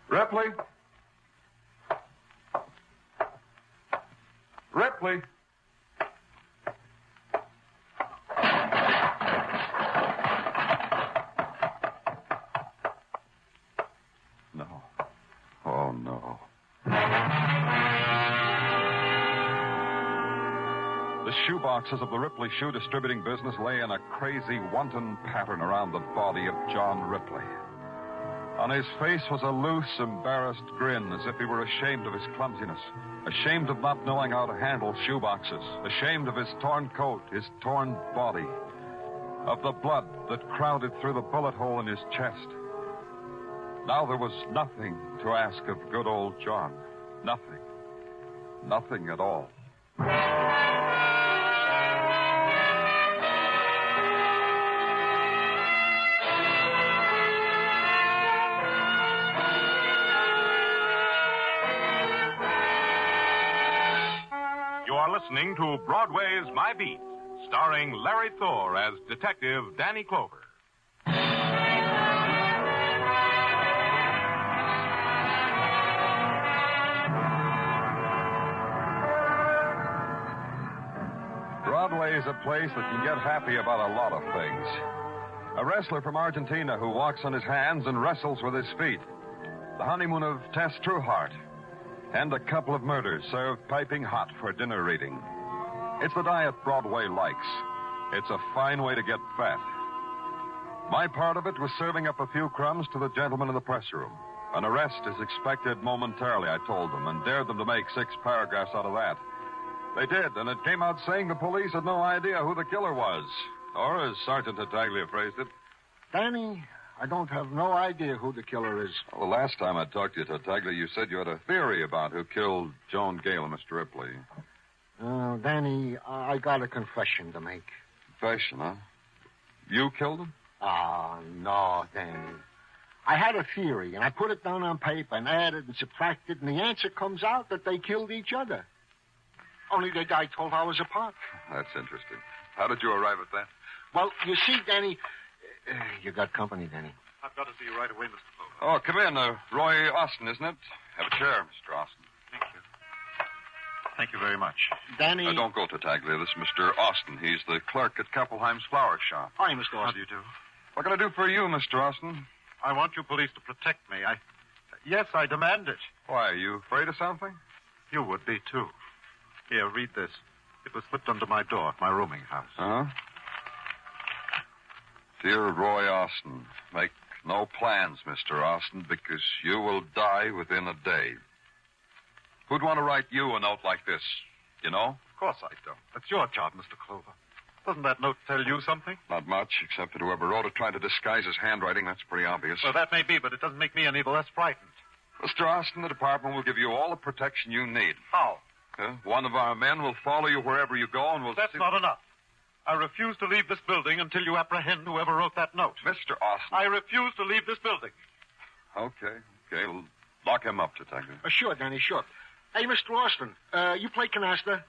Ripley? Ripley? No. Oh, no. The shoeboxes of the Ripley shoe distributing business lay in a crazy, wanton pattern around the body of John Ripley. On his face was a loose, embarrassed grin, as if he were ashamed of his clumsiness, ashamed of not knowing how to handle shoeboxes, ashamed of his torn coat, his torn body, of the blood that crowded through the bullet hole in his chest. Now there was nothing to ask of good old John. Nothing. Nothing at all. You are listening to Broadway's My Beat, starring Larry Thor as Detective Danny Clover. Broadway is a place that can get happy about a lot of things. A wrestler from Argentina who walks on his hands and wrestles with his feet. The honeymoon of Tess Trueheart. And a couple of murders served piping hot for dinner reading. It's the diet Broadway likes. It's a fine way to get fat. My part of it was serving up a few crumbs to the gentleman in the press room. An arrest is expected momentarily, I told them, and dared them to make 6 paragraphs out of that. They did, and it came out saying the police had no idea who the killer was. Or, as Sergeant Tartaglia phrased it... Danny, I don't have no idea who the killer is. Well, the last time I talked to you, Tartaglia, you said you had a theory about who killed Joan Gale and Mr. Ripley. Danny, I got a confession to make. Confession, huh? You killed him? Oh, no, Danny. I had a theory, and I put it down on paper and added and subtracted, and the answer comes out that they killed each other. Only they died 12 hours apart. That's interesting. How did you arrive at that? Well, you see, Danny... you got company, Danny. I've got to see you right away, Mr. Clover. Oh, come in. Roy Austin, isn't it? Have a chair, Mr. Austin. Thank you. Thank you very much. Danny... don't go, Tartaglia. This is Mr. Austin. He's the clerk at Kappelheim's flower shop. Hi, Mr. Austin. How do you do? What can I do for you, Mr. Austin? I want you police to protect me. Yes, I demand it. Why, are you afraid of something? You would be, too. Here, read this. It was slipped under my door at my rooming house. Huh? Dear Roy Austin, make no plans, Mr. Austin, because you will die within a day. Who'd want to write you a note like this? You know? Of course I don't. That's your job, Mr. Clover. Doesn't that note tell you something? Not much, except that whoever wrote it tried to disguise his handwriting. That's pretty obvious. Well, that may be, but it doesn't make me any the less frightened. Mr. Austin, the department will give you all the protection you need. How? One of our men will follow you wherever you go and will... That's not enough. I refuse to leave this building until you apprehend whoever wrote that note. Mr. Austin. I refuse to leave this building. Okay. We'll lock him up, Detective. Sure, Danny, sure. Hey, Mr. Austin, you play canasta?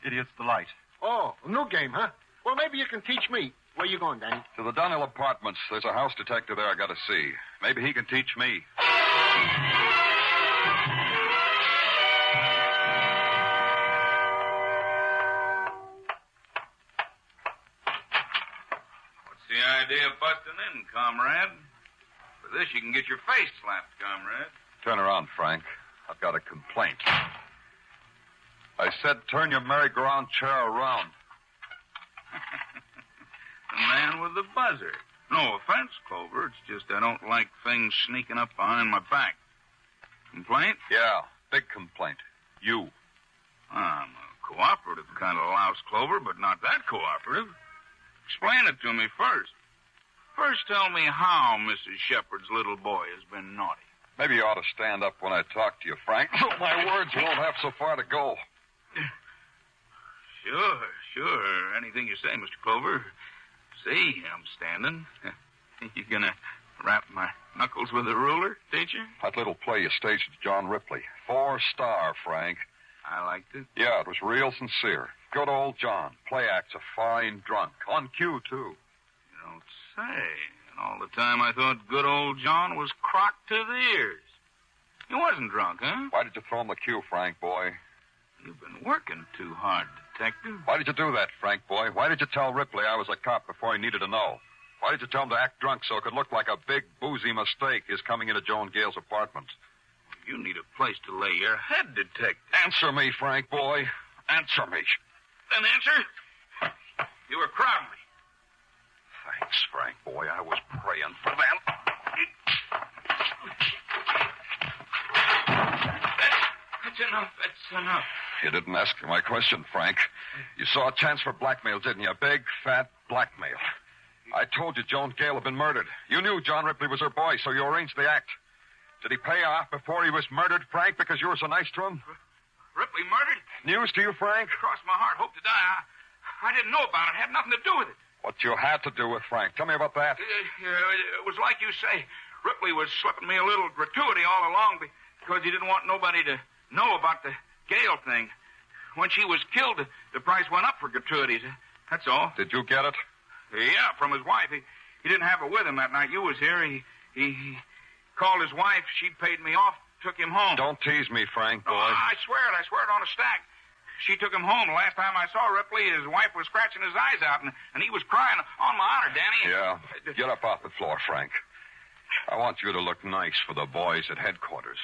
Idiot's Delight. Oh, new game, huh? Well, maybe you can teach me. Where you going, Danny? To the Dunhill Apartments. There's a house detective there I got to see. Maybe he can teach me. What's the idea of busting in, comrade? For this, you can get your face slapped, comrade. Turn around, Frank. I've got a complaint. I said turn your merry-go-round chair around. The man with the buzzer. No offense, Clover. It's just I don't like things sneaking up behind my back. Complaint? Yeah, big complaint. You. I'm a cooperative kind of louse, Clover, but not that cooperative. Explain it to me first. First, tell me how Mrs. Shepard's little boy has been naughty. Maybe you ought to stand up when I talk to you, Frank. My words won't have so far to go. Sure. Anything you say, Mr. Clover. See, I'm standing. You gonna wrap my knuckles with a ruler, teacher? That little play you staged at John Ripley. 4-star, Frank. I liked it. Yeah, it was real sincere. Good old John. Play act's a fine drunk. On cue, too. You don't say. And all the time I thought good old John was crocked to the ears. He wasn't drunk, huh? Why did you throw him the cue, Frank, boy? You've been working too hard, Detective. Why did you do that, Frank, boy? Why did you tell Ripley I was a cop before he needed to know? Why did you tell him to act drunk so it could look like a big, boozy mistake, his coming into Joan Gale's apartment? You need a place to lay your head, Detective. Answer me, Frank, boy. Answer me. An answer? You were crowding me. Thanks, Frank, boy. I was praying for that. That's enough. You didn't ask me my question, Frank. You saw a chance for blackmail, didn't you? Big, fat blackmail. I told you Joan Gale had been murdered. You knew John Ripley was her boy, so you arranged the act. Did he pay off before he was murdered, Frank, because you were so nice to him? Ripley murdered? News to you, Frank? Cross my heart. Hope to die. I didn't know about it. Had nothing to do with it. What you had to do with Frank. Tell me about that. It was like you say. Ripley was slipping me a little gratuity all along because he didn't want nobody to know about the Gale thing. When she was killed, the price went up for gratuities. That's all. Did you get it? Yeah, from his wife. He didn't have it with him that night you was here. He called his wife. She paid me off, took him home. Don't tease me, Frank, boy. Oh, I swear it on a stack. She took him home. The last time I saw Ripley, his wife was scratching his eyes out, and he was crying. On my honor, Danny. Yeah. Get up off the floor, Frank. I want you to look nice for the boys at headquarters.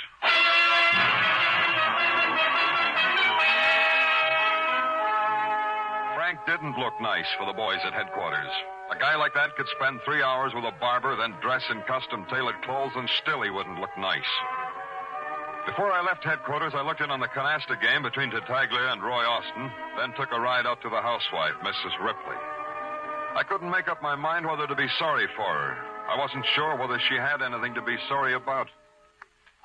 Frank didn't look nice for the boys at headquarters. A guy like that could spend 3 hours with a barber, then dress in custom-tailored clothes, and still he wouldn't look nice. Before I left headquarters, I looked in on the canasta game between Tartaglia and Roy Austin, then took a ride out to the housewife, Mrs. Ripley. I couldn't make up my mind whether to be sorry for her. I wasn't sure whether she had anything to be sorry about.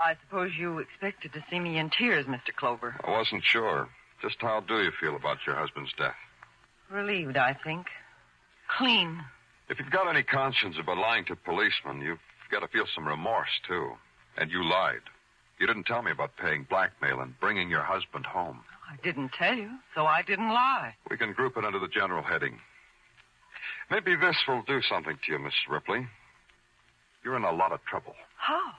I suppose you expected to see me in tears, Mr. Clover. I wasn't sure. Just how do you feel about your husband's death? Relieved, I think. Clean. If you've got any conscience about lying to policemen, you've got to feel some remorse, too. And you lied. You didn't tell me about paying blackmail and bringing your husband home. I didn't tell you, so I didn't lie. We can group it under the general heading. Maybe this will do something to you, Miss Ripley. You're in a lot of trouble. How?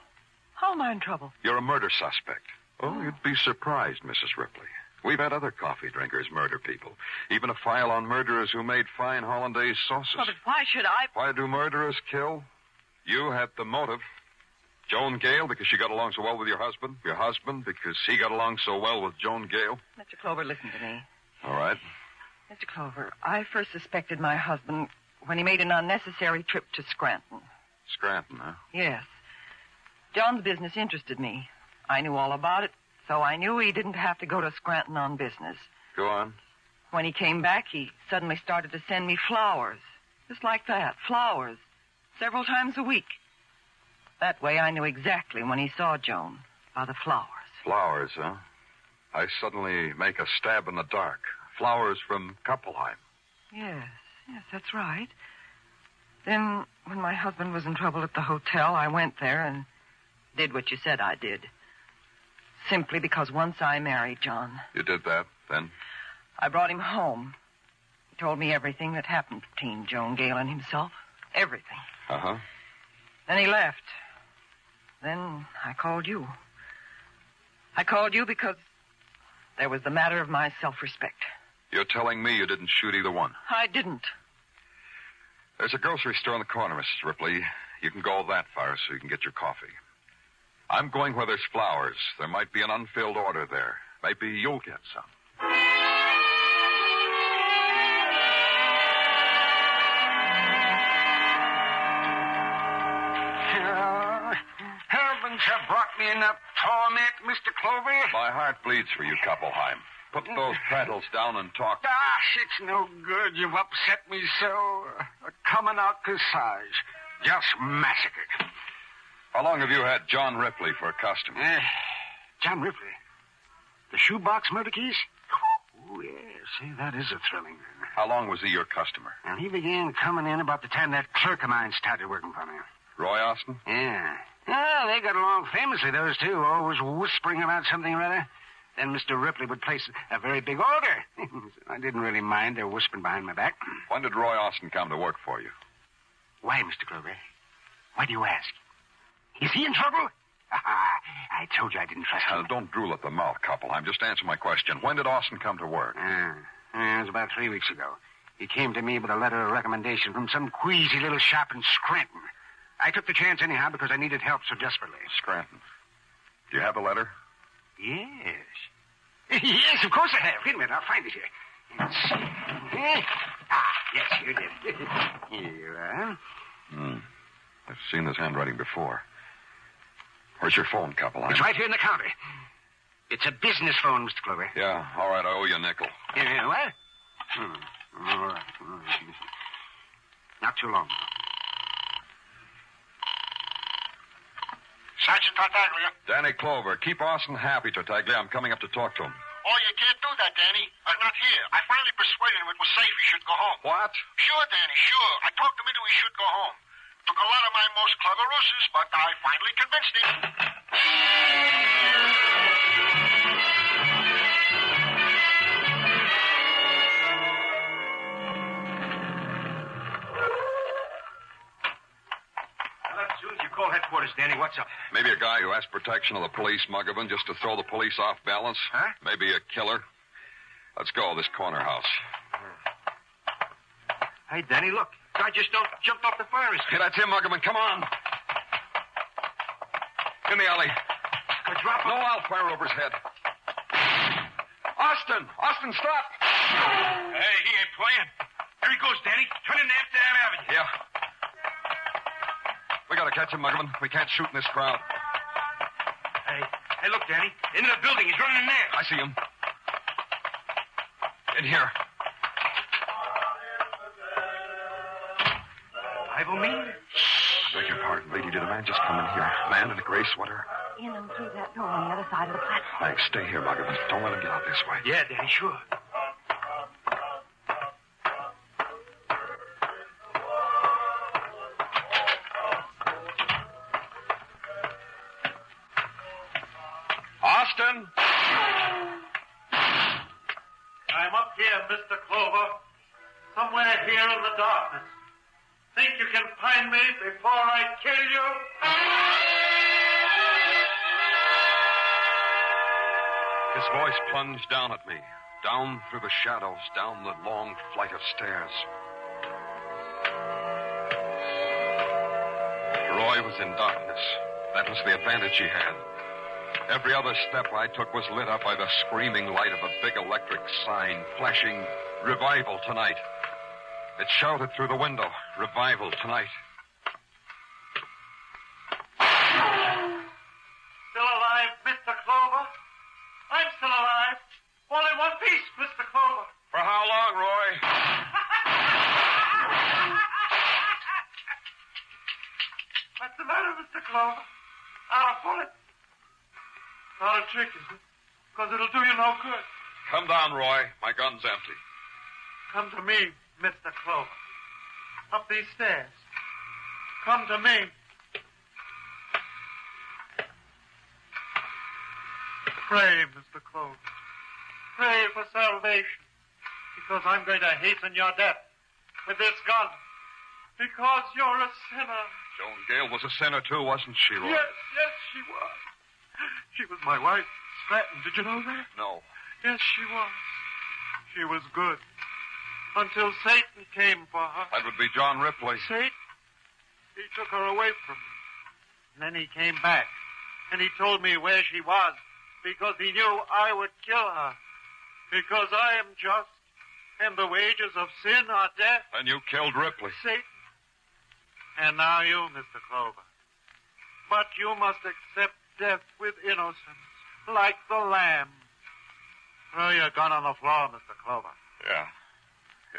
How am I in trouble? You're a murder suspect. Oh, you'd be surprised, Mrs. Ripley. We've had other coffee drinkers murder people. Even a file on murderers who made fine hollandaise sauces. Well, but why should I... Why do murderers kill? You had the motive. Joan Gale, because she got along so well with your husband. Your husband, because he got along so well with Joan Gale. Mr. Clover, listen to me. All right. Mr. Clover, I first suspected my husband when he made an unnecessary trip to Scranton. Scranton, huh? Yes. John's business interested me. I knew all about it, so I knew he didn't have to go to Scranton on business. Go on. When he came back, he suddenly started to send me flowers. Just like that, flowers. Several times a week. That way I knew exactly when he saw Joan, by the flowers. Flowers, huh? I suddenly make a stab in the dark. Flowers from Kuppelheim. Yes, that's right. Then, when my husband was in trouble at the hotel, I went there and did what you said I did. Simply because once I married John. You did that, then? I brought him home. He told me everything that happened between Joan Gale and himself. Everything. Uh-huh. Then he left. Then I called you. I called you because there was the matter of my self-respect. You're telling me you didn't shoot either one? I didn't. There's a grocery store on the corner, Mrs. Ripley. You can go that far so you can get your coffee. I'm going where there's flowers. There might be an unfilled order there. Maybe you'll get some. Heavens have brought me enough torment, Mr. Clover. My heart bleeds for you, Kuppelheim. Put those prattles down and talk. Gosh, it's no good. You've upset me so. A coming out cassage. Just massacred. How long have you had John Ripley for a customer? John Ripley? The shoebox murder case? Oh, yes. See, that is a thrilling one. How long was he your customer? And he began coming in about the time that clerk of mine started working for me. Roy Austin? Yeah. Oh, they got along famously, those two, always whispering about something or other. Then Mr. Ripley would place a very big order. I didn't really mind their whispering behind my back. When did Roy Austin come to work for you? Why, Mr. Clover? Why do you ask? Is he in trouble? I told you I didn't trust him. Don't drool at the mouth, Kuppelheim. Just answer my question. When did Austin come to work? It was about 3 weeks ago. He came to me with a letter of recommendation from some queasy little shop in Scranton. I took the chance anyhow because I needed help so desperately. Scranton. Do you have the letter? Yes. Yes, of course I have. Wait a minute, I'll find it here. Let's see. Yes, you did. Here you are. I've seen this handwriting before. Where's your phone, Kuppelheim? It's right here in the counter. It's a business phone, Mr. Clover. Yeah, all right, I owe you a nickel. Yeah, what? All right. Not too long. Sergeant Tartaglia. Danny Clover. Keep Austin happy, Tartaglia. I'm coming up to talk to him. Oh, you can't do that, Danny. I'm not here. I finally persuaded him it was safe he should go home. What? Sure, Danny, sure. I talked him into he should go home. Took a lot of my most clever russes, but I finally convinced him. Headquarters, Danny. What's up? Maybe a guy who asked protection of the police, Muggavan, just to throw the police off balance. Huh? Maybe a killer. Let's go, this corner house. Hey, Danny, look. Guy just jumped off the fire escape. Hey, that's him, Muggavan. Come on. In the alley. Drop him. No, I'll fire over his head. Austin! Austin, stop! Hey, he ain't playing. There he goes, Danny. Turning after that avenue. Yeah. We gotta catch him, Muggerman. We can't shoot in this crowd. Hey, look, Danny. Into the building. He's running in there. I see him. In here. Bible me? Beg your pardon, lady. Did a man just come in here? A man in a gray sweater? In and through that door on the other side of the platform. Thanks. Stay here, Muggerman. Don't let him get out this way. Yeah, Danny, sure. Austin! I'm up here, Mr. Clover. Somewhere here in the darkness. Think you can find me before I kill you? His voice plunged down at me, down through the shadows, down the long flight of stairs. Roy was in darkness. That was the advantage he had. Every other step I took was lit up by the screaming light of a big electric sign flashing "Revival Tonight." It shouted through the window, "Revival Tonight." Still alive, Mr. Clover? I'm still alive. All in one piece, Mr. Clover. For how long, Roy? What's the matter, Mr. Clover? Out of bullet. Not a trick, is it? Because it'll do you no good. Come down, Roy. My gun's empty. Come to me, Mr. Clover. Up these stairs. Come to me. Pray, Mr. Clover. Pray for salvation. Because I'm going to hasten your death with this gun. Because you're a sinner. Joan Gale was a sinner, too, wasn't she, Roy? Yes, she was. She was my wife, Stratton. Did you know that? No. Yes, she was. She was good. Until Satan came for her. That would be John Ripley. Satan? He took her away from me. And then he came back. And he told me where she was. Because he knew I would kill her. Because I am just. And the wages of sin are death. And you killed Ripley. Satan. And now you, Mr. Clover. But you must accept death with innocence, like the lamb. Throw your gun on the floor, Mr. Clover. Yeah,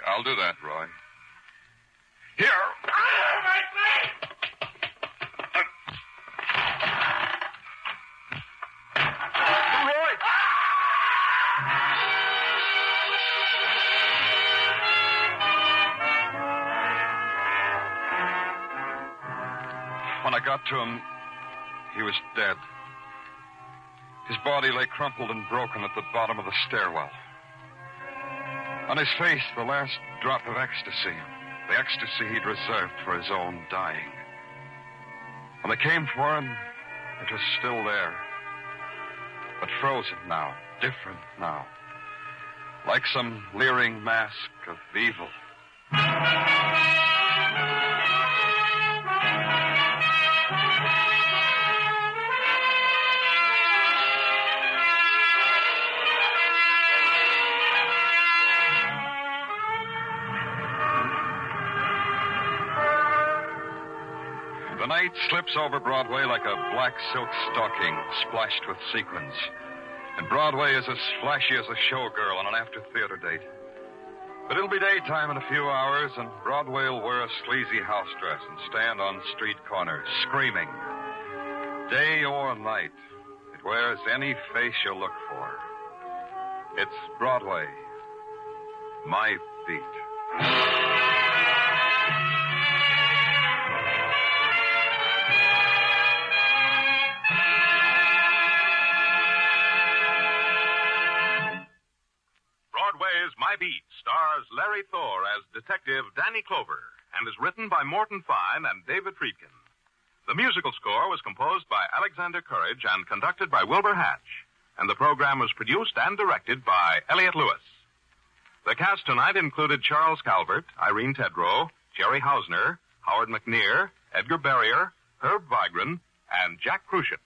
I'll do that, Roy. Here. My leg! Roy! When I got to him, he was dead. His body lay crumpled and broken at the bottom of the stairwell. On his face, the last drop of ecstasy. The ecstasy he'd reserved for his own dying. When they came for him, it was still there. But frozen now, different now. Like some leering mask of evil. The night slips over Broadway like a black silk stocking splashed with sequins. And Broadway is as flashy as a showgirl on an after-theater date. But it'll be daytime in a few hours, and Broadway will wear a sleazy house dress and stand on street corners, screaming. Day or night, it wears any face you'll look for. It's Broadway, my beat. Broadway Is My Beat stars Larry Thor as Detective Danny Clover and is written by Morton Fine and David Friedkin. The musical score was composed by Alexander Courage and conducted by Wilbur Hatch, and the program was produced and directed by Elliott Lewis. The cast tonight included Charles Calvert, Irene Tedrow, Jerry Hausner, Howard McNear, Edgar Barrier, Herb Vigran, and Jack Crucian.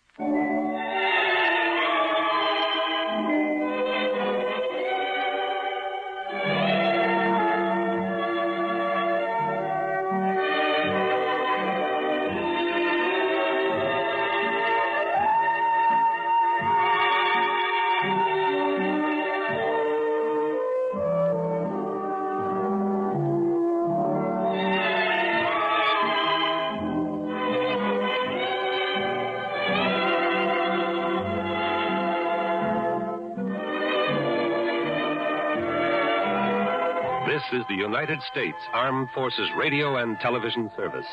This is the United States Armed Forces Radio and Television Service.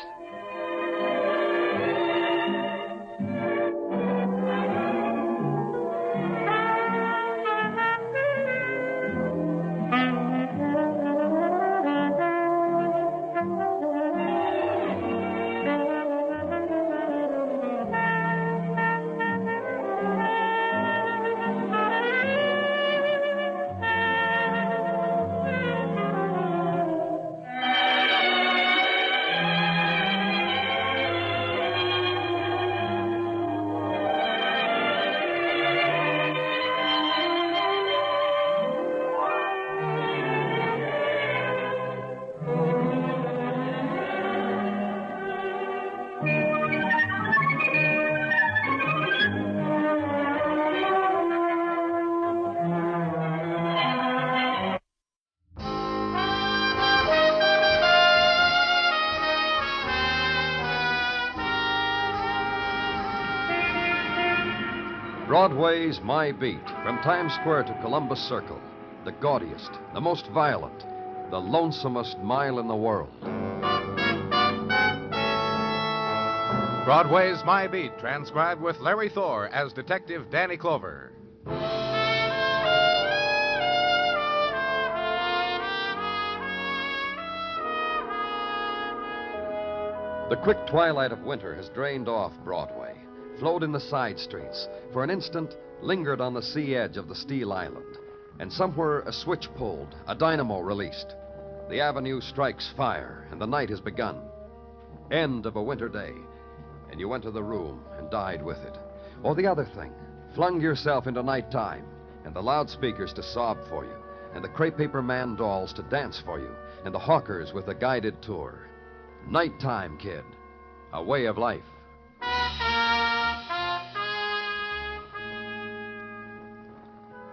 Broadway's My Beat, from Times Square to Columbus Circle, the gaudiest, the most violent, the lonesomest mile in the world. Broadway's My Beat, transcribed with Larry Thor as Detective Danny Clover. The quick twilight of winter has drained off Broadway, flowed in the side streets, for an instant lingered on the sea edge of the steel island, and somewhere a switch pulled, a dynamo released. The avenue strikes fire, and the night has begun. End of a winter day, and you went to the room and died with it. Or the other thing, flung yourself into nighttime, and the loudspeakers to sob for you, and the crepe paper man dolls to dance for you, and the hawkers with a guided tour. Nighttime, kid. A way of life.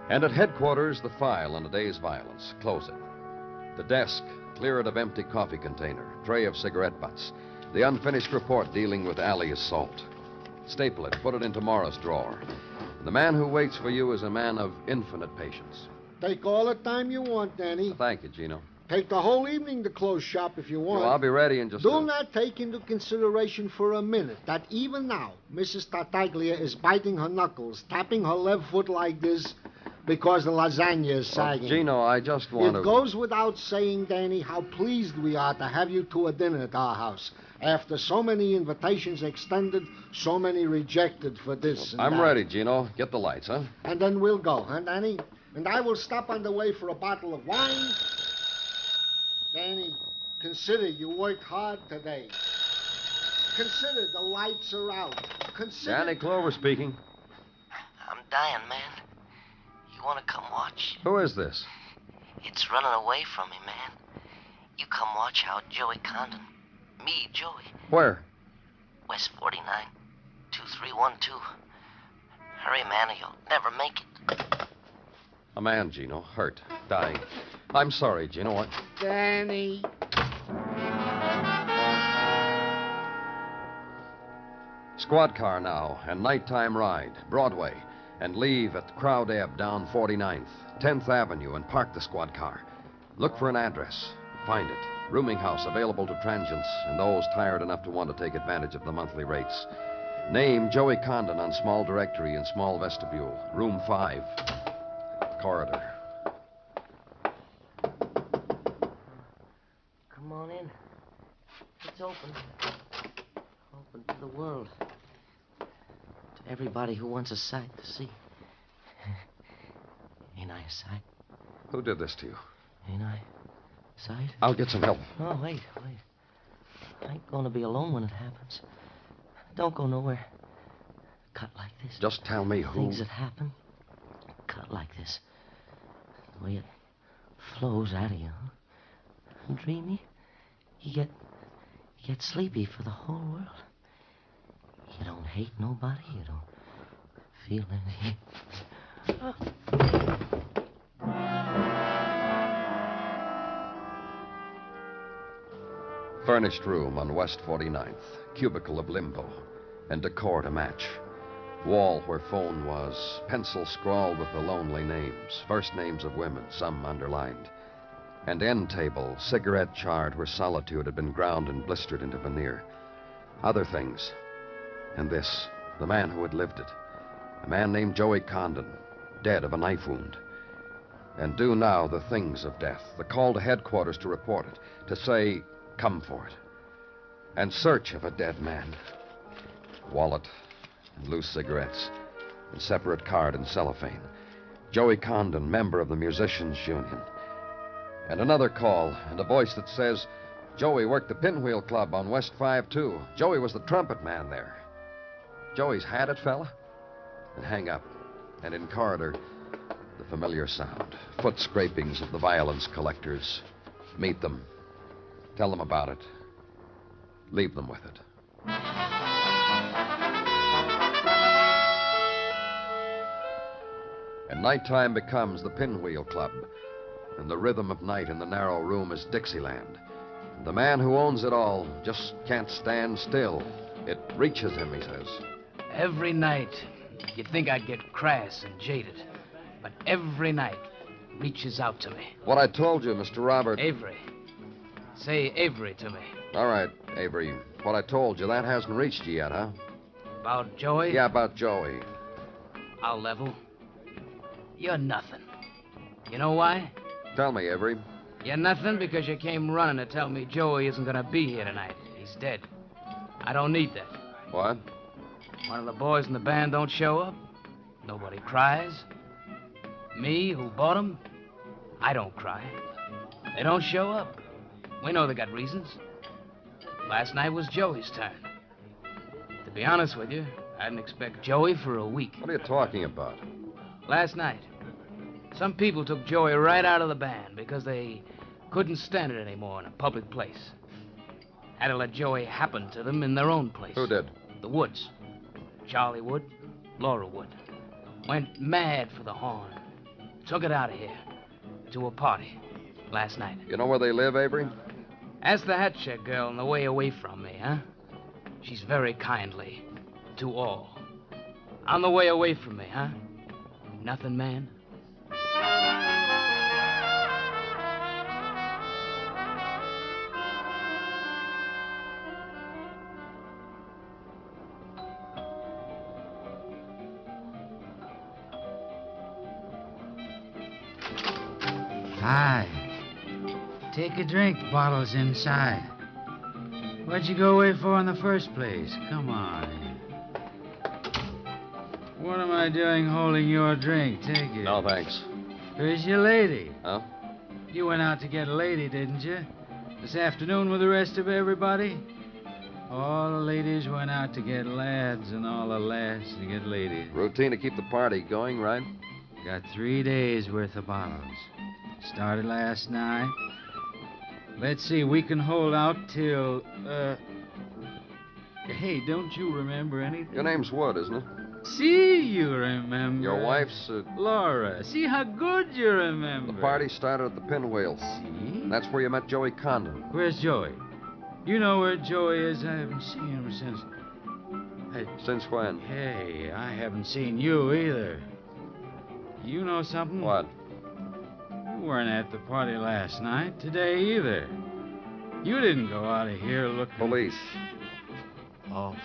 And at headquarters, the file on a day's violence. Close it. The desk, clear it of empty coffee container, tray of cigarette butts. The unfinished report dealing with alley assault. Staple it, put it in tomorrow's drawer. And the man who waits for you is a man of infinite patience. Take all the time you want, Danny. Thank you, Gino. Take the whole evening to close shop if you want. Well, I'll be ready in just Do not take into consideration for a minute that even now, Mrs. Tartaglia is biting her knuckles, tapping her left foot like this because the lasagna is sagging. Gino, I just want to... It goes without saying, Danny, how pleased we are to have you to a dinner at our house. After so many invitations extended, so many rejected for this and I'm that. ready, Gino. Get the lights, huh? And then we'll go, huh, Danny? And I will stop on the way for a bottle of wine. Danny, consider you worked hard today. Consider the lights are out. Consider... Danny Clover speaking. I'm dying, man. You want to come watch? Who is this? It's running away from me, man. You come watch how Joey Condon, me, Joey, Where? West 49, 2312. Hurry, man, or you'll never make it. A man, Gino, hurt, dying. I'm sorry, Gino. What? Danny. Squad car now, and nighttime ride, Broadway, and leave at Crowd Ebb down 49th, 10th Avenue, and park the squad car. Look for an address. Find it. Rooming house available to transients and those tired enough to want to take advantage of the monthly rates. Name Joey Condon on small directory in small vestibule, room 5. Corridor. Come on in. It's open. Open to the world. To everybody who wants a sight to see. Ain't I a sight? Who did this to you? Ain't I a sight? I'll get some help. Oh, wait. I ain't gonna be alone when it happens. Don't go nowhere. Cut like this. Just tell me who... Things that happen. Cut like this. The way it flows out of you. Huh? Dreamy. You get sleepy for the whole world. You don't hate nobody. You don't feel anything. Furnished room on West 49th. Cubicle of limbo. And decor to match. Wall where phone was. Pencil scrawled with the lonely names. First names of women, some underlined. and end table, cigarette charred where solitude had been ground and blistered into veneer. Other things. And this, the man who had lived it. A man named Joey Condon, dead of a knife wound. And due now the things of death, the call to headquarters to report it, to say, come for it. And search of a dead man. Wallet and loose cigarettes and separate card and cellophane. Joey Condon, member of the Musicians' Union. And another call, and a voice that says, Joey worked the Pinwheel Club on West 5-2. Joey was the trumpet man there. Joey's had it, fella? And hang up. And in corridor, the familiar sound. Foot scrapings of the violence collectors. Meet them. Tell them about it. Leave them with it. And nighttime becomes the Pinwheel Club. And the rhythm of night in the narrow room is Dixieland. And the man who owns it all just can't stand still. It reaches him, he says. Every night, you'd think I'd get crass and jaded. But every night reaches out to me. What I told you, Mr. Robert. Avery. Say Avery to me. All right, Avery. What I told you, that hasn't reached you yet, huh? About Joey? Yeah, about Joey. I'll level. You're nothing. You know why? Tell me, Avery. You're nothing because you came running to tell me Joey isn't going to be here tonight. He's dead. I don't need that. What? One of the boys in the band don't show up. Nobody cries. Me, who bought him, I don't cry. They don't show up. We know they got reasons. Last night was Joey's turn. To be honest with you, I didn't expect Joey for a week. What are you talking about? Last night, some people took Joey right out of the band because they couldn't stand it anymore in a public place. Had to let Joey happen to them in their own place. Who did? The Woods. Charlie Wood, Laura Wood. Went mad for the horn. Took it out of here to a party last night. You know where they live, Avery? Ask the hat check girl on the way away from me, huh? She's very kindly to all. On the way away from me, huh? Nothing, man? Hi. Take a drink. Bottle's inside. What'd you go away for in the first place? Come on. What am I doing holding your drink? Take it. No, thanks. Where's your lady? Huh? You went out to get a lady, didn't you? This afternoon with the rest of everybody? All the ladies went out to get lads, and all the lads to get ladies. Routine to keep the party going, right? Got 3 days worth of bottles. Started last night. Let's see, we can hold out till, Hey, don't you remember anything? Your name's Wood, isn't it? See, you remember. Your wife's, Laura. See how good you remember. The party started at the Pinwheel. See? That's where you met Joey Condon. Where's Joey? You know where Joey is? I haven't seen him since... Since when? Hey, I haven't seen you either. You know something? What? You weren't at the party last night, today either. You didn't go out of here looking... Police. Oh.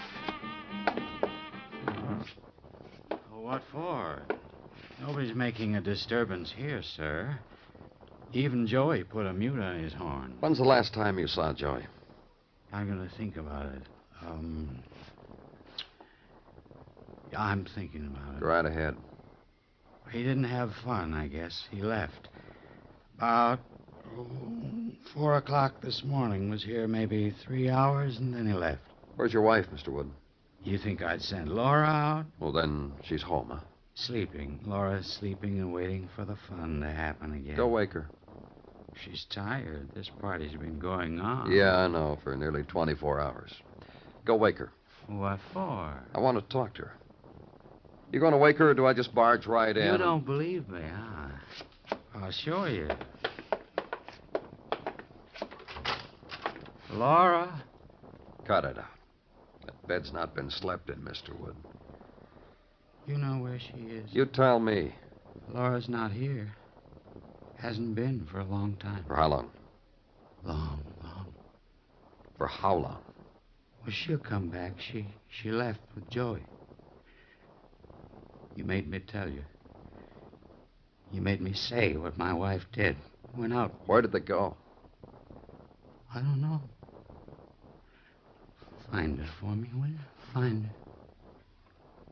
What for? Nobody's making a disturbance here, sir. Even Joey put a mute on his horn. When's the last time you saw Joey? I'm going to think about it. I'm thinking about it. Go right ahead. He didn't have fun, I guess. He left. About 4 o'clock this morning. Was here maybe 3 hours, and then he left. Where's your wife, Mr. Wood? You think I'd send Laura out? Well, then she's home, huh? Sleeping. Laura's sleeping and waiting for the fun to happen again. Go wake her. She's tired. This party's been going on. Yeah, I know, for nearly 24 hours. Go wake her. What for? I want to talk to her. You going to wake her, or do I just barge right in? You don't believe me, huh? I'll show you. Laura? Cut it out. That bed's not been slept in, Mr. Wood. You know where she is? You tell me. Laura's not here. Hasn't been for a long time. For how long? Long. For how long? Well, she'll come back. She left with Joey. You made me tell you. You made me say what my wife did. Went out. Where did they go? I don't know. Find her for me, will you? Find her.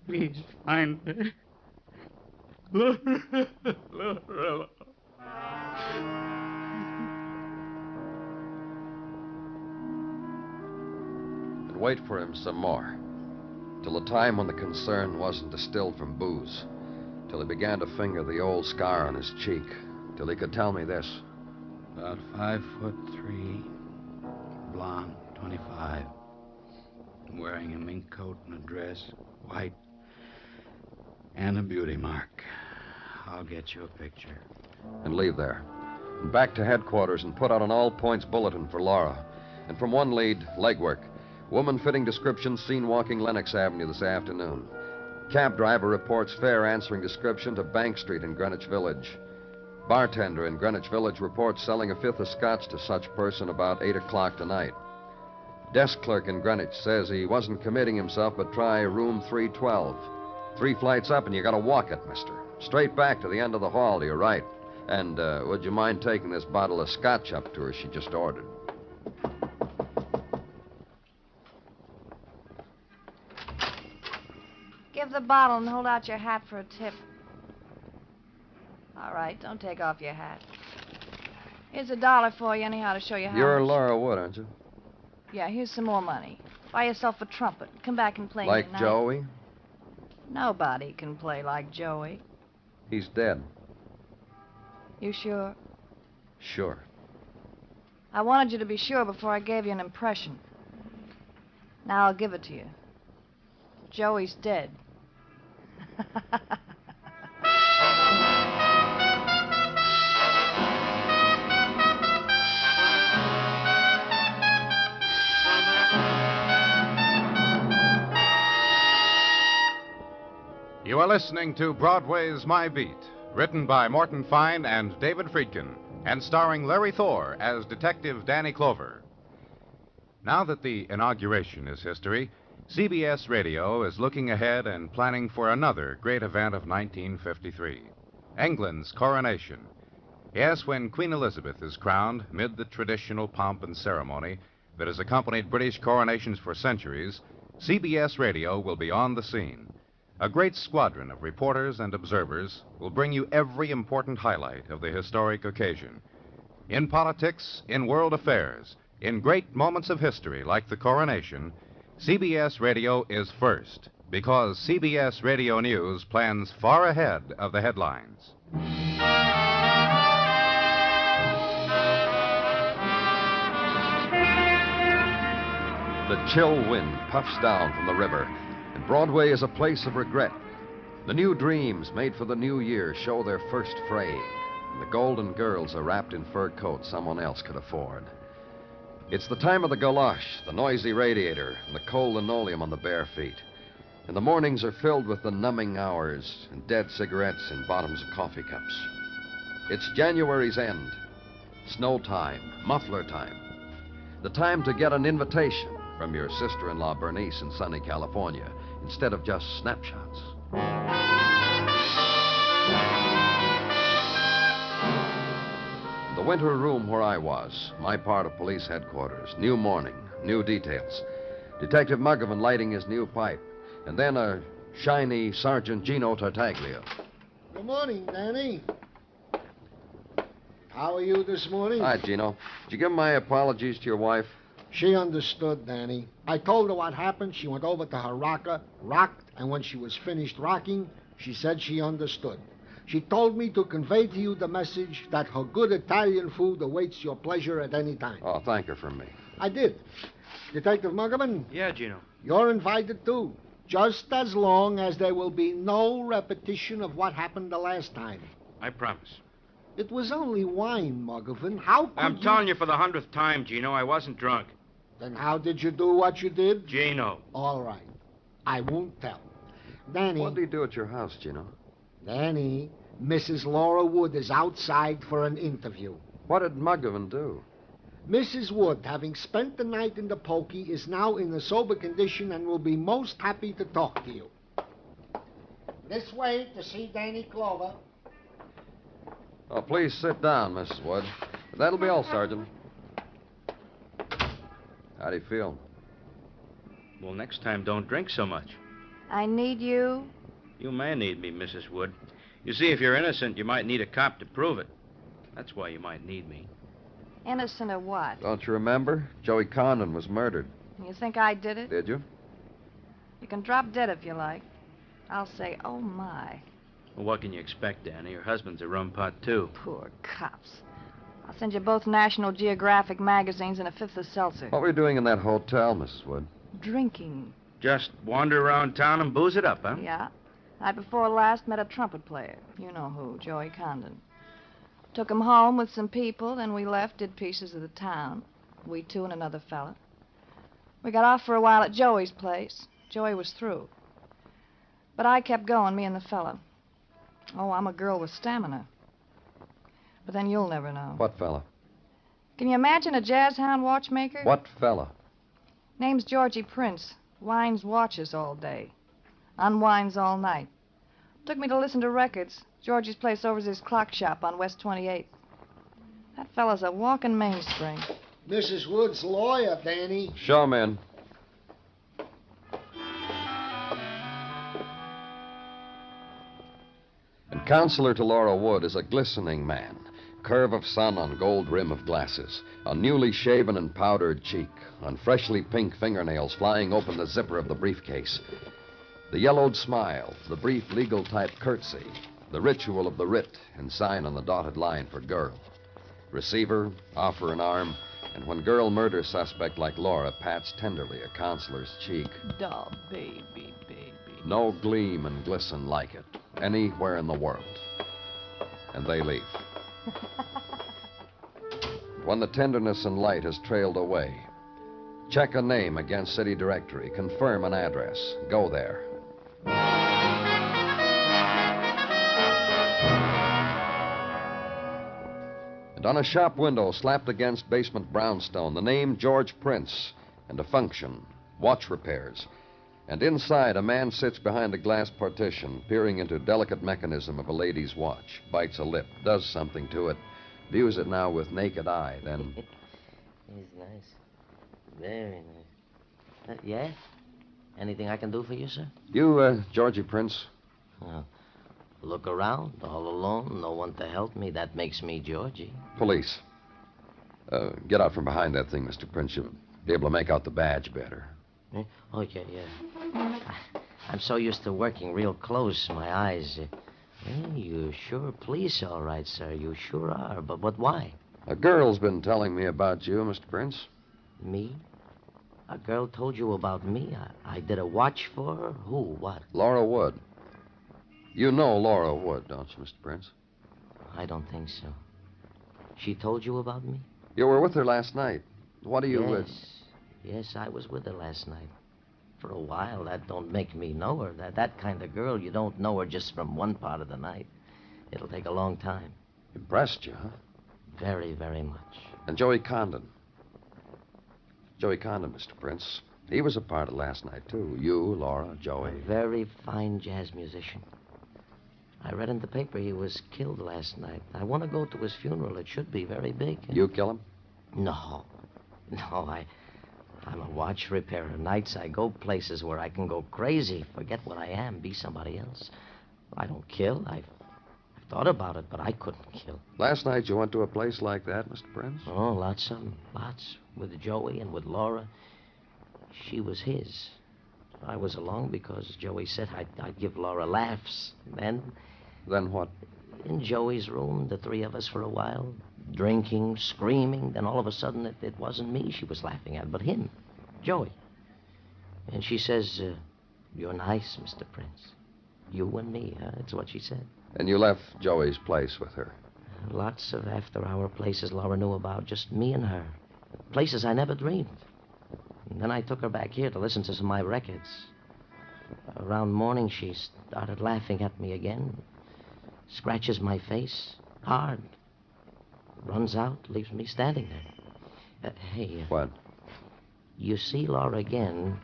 Please, find her. Laura. And wait for him some more. Till the time when the concern wasn't distilled from booze. Till he began to finger the old scar on his cheek. Till he could tell me this. About 5'3", blonde, 25. Wearing a mink coat and a dress, white, and a beauty mark. I'll get you a picture. And leave there. And back to headquarters and put out an all-points bulletin for Laura. And from one lead, legwork. Woman fitting description seen walking Lenox Avenue this afternoon. Cab driver reports fare answering description to Bank Street in Greenwich Village. Bartender in Greenwich Village reports selling a fifth of scotch to such person about 8 o'clock tonight. Desk clerk in Greenwich says he wasn't committing himself, but try room 312. 3 flights up and you gotta walk it, mister. Straight back to the end of the hall to your right. And would you mind taking this bottle of scotch up to her she just ordered? Give the bottle and hold out your hat for a tip. All right, don't take off your hat. Here's $1 for you anyhow to show you how You're much. Laura Wood, aren't you? Yeah, here's some more money. Buy yourself a trumpet. Come back and play Like tonight. Joey? Nobody can play like Joey. He's dead. You sure? Sure. I wanted you to be sure before I gave you an impression. Now I'll give it to you. Joey's dead. You are listening to Broadway's My Beat, written by Morton Fine and David Friedkin, and starring Larry Thor as Detective Danny Clover. Now that the inauguration is history, CBS Radio is looking ahead and planning for another great event of 1953, England's coronation. Yes, when Queen Elizabeth is crowned, mid the traditional pomp and ceremony that has accompanied British coronations for centuries, CBS Radio will be on the scene. A great squadron of reporters and observers will bring you every important highlight of the historic occasion. In politics, in world affairs, in great moments of history like the coronation, CBS Radio is first because CBS Radio News plans far ahead of the headlines. The chill wind puffs down from the river, and Broadway is a place of regret. The new dreams made for the new year show their first fraying, and the golden girls are wrapped in fur coats someone else could afford. It's the time of the galoche, the noisy radiator, and the cold linoleum on the bare feet. And the mornings are filled with the numbing hours and dead cigarettes in bottoms of coffee cups. It's January's end. Snow time, muffler time. The time to get an invitation from your sister-in-law Bernice in sunny California instead of just snapshots. The winter room where I was, my part of police headquarters, new morning, new details. Detective Muggavan lighting his new pipe, and then a shiny Sergeant Gino Tartaglia. Good morning, Danny. How are you this morning? Hi, Gino. Did you give my apologies to your wife? She understood, Danny. I told her what happened. She went over to her rocker, rocked, and when she was finished rocking, she said she understood. She told me to convey to you the message that her good Italian food awaits your pleasure at any time. Oh, thank her from me. I did. Detective Muggavan? Yeah, Gino. You're invited, too. Just as long as there will be no repetition of what happened the last time. I promise. It was only wine, Muggavan. How could I'm telling you for the 100th time, Gino, I wasn't drunk. Then how did you do what you did? Gino. All right. I won't tell. Danny... What did he do at your house, Gino? Danny, Mrs. Laura Wood is outside for an interview. What did Muggavan do? Mrs. Wood, having spent the night in the pokey, is now in a sober condition and will be most happy to talk to you. This way to see Danny Clover. Oh, please sit down, Mrs. Wood. That'll be all, Sergeant. How do you feel? Well, next time, don't drink so much. I need you. You may need me, Mrs. Wood. You see, if you're innocent, you might need a cop to prove it. That's why you might need me. Innocent of what? Don't you remember? Joey Condon was murdered. You think I did it? Did you? You can drop dead if you like. I'll say, oh, my. Well, what can you expect, Danny? Your husband's a rum pot, too. Poor cops. I'll send you both National Geographic magazines and a fifth of seltzer. What were you doing in that hotel, Mrs. Wood? Drinking. Just wander around town and booze it up, huh? Yeah. Night before last, met a trumpet player. You know who, Joey Condon. Took him home with some people, then we left, did pieces of the town. We two and another fella. We got off for a while at Joey's place. Joey was through. But I kept going, me and the fella. Oh, I'm a girl with stamina. But then you'll never know. What fella? Can you imagine a jazz hound watchmaker? What fella? Name's Georgie Prince. Winds watches all day. Unwinds all night. Took me to listen to records. Georgie's place over's his clock shop on West 28th. That fella's a walking mainspring. Mrs. Wood's lawyer, Danny. Show him in. And counselor to Laura Wood is a glistening man. Curve of sun on gold rim of glasses. A newly shaven and powdered cheek. On freshly pink fingernails flying open the zipper of the briefcase. The yellowed smile. The brief legal type curtsy. The ritual of the writ and sign on the dotted line for girl. Receiver, offer an arm, and when girl murder suspect like Laura pats tenderly a counselor's cheek. Duh, baby, baby. No gleam and glisten like it anywhere in the world. And they leave. When the tenderness and light has trailed away, check a name against city directory, confirm an address, go there. And on a shop window slapped against basement brownstone, the name George Prince and a function, watch repairs. And inside, a man sits behind a glass partition, peering into delicate mechanism of a lady's watch, bites a lip, does something to it, views it now with naked eye, then... He's nice. Very nice. Yeah? Anything I can do for you, sir? You, Georgie Prince? Look around, all alone, no one to help me. That makes me Georgie. Police. Get out from behind that thing, Mr. Prince. You'll be able to make out the badge better. Oh, yeah. I'm so used to working real close, my eyes. You sure police, all right, sir. You sure are. But why? A girl's been telling me about you, Mr. Prince. Me? A girl told you about me? I did a watch for her? Who? What? Laura Wood. You know Laura Wood, don't you, Mr. Prince? I don't think so. She told you about me? You were with her last night. What do you... Yes, I was with her last night. For a while, that don't make me know her. That kind of girl, you don't know her just from one part of the night. It'll take a long time. Impressed you, huh? Very, very much. And Joey Condon. Joey Condon, Mr. Prince. He was a part of last night, too. You, Laura, Joey. A very fine jazz musician. I read in the paper he was killed last night. I want to go to his funeral. It should be very big. You kill him? No, I'm a watch repairer. Nights I go places where I can go crazy, forget what I am, be somebody else. I don't kill. I've thought about it, but I couldn't kill. Last night you went to a place like that, Mr. Prince? Oh, lots of them. Lots. With Joey and with Laura. She was his. I was along because Joey said I'd give Laura laughs. Then what? In Joey's room, the three of us for a while, drinking, screaming. Then all of a sudden, it wasn't me she was laughing at, but him, Joey. And she says, you're nice, Mr. Prince. You and me, huh? That's what she said. And you left Joey's place with her? Lots of after-hour places Laura knew about, just me and her. Places I never dreamed. And then I took her back here to listen to some of my records. Around morning, she started laughing at me again. scratches my face hard, runs out, leaves me standing there. Hey. What? You see Laura again,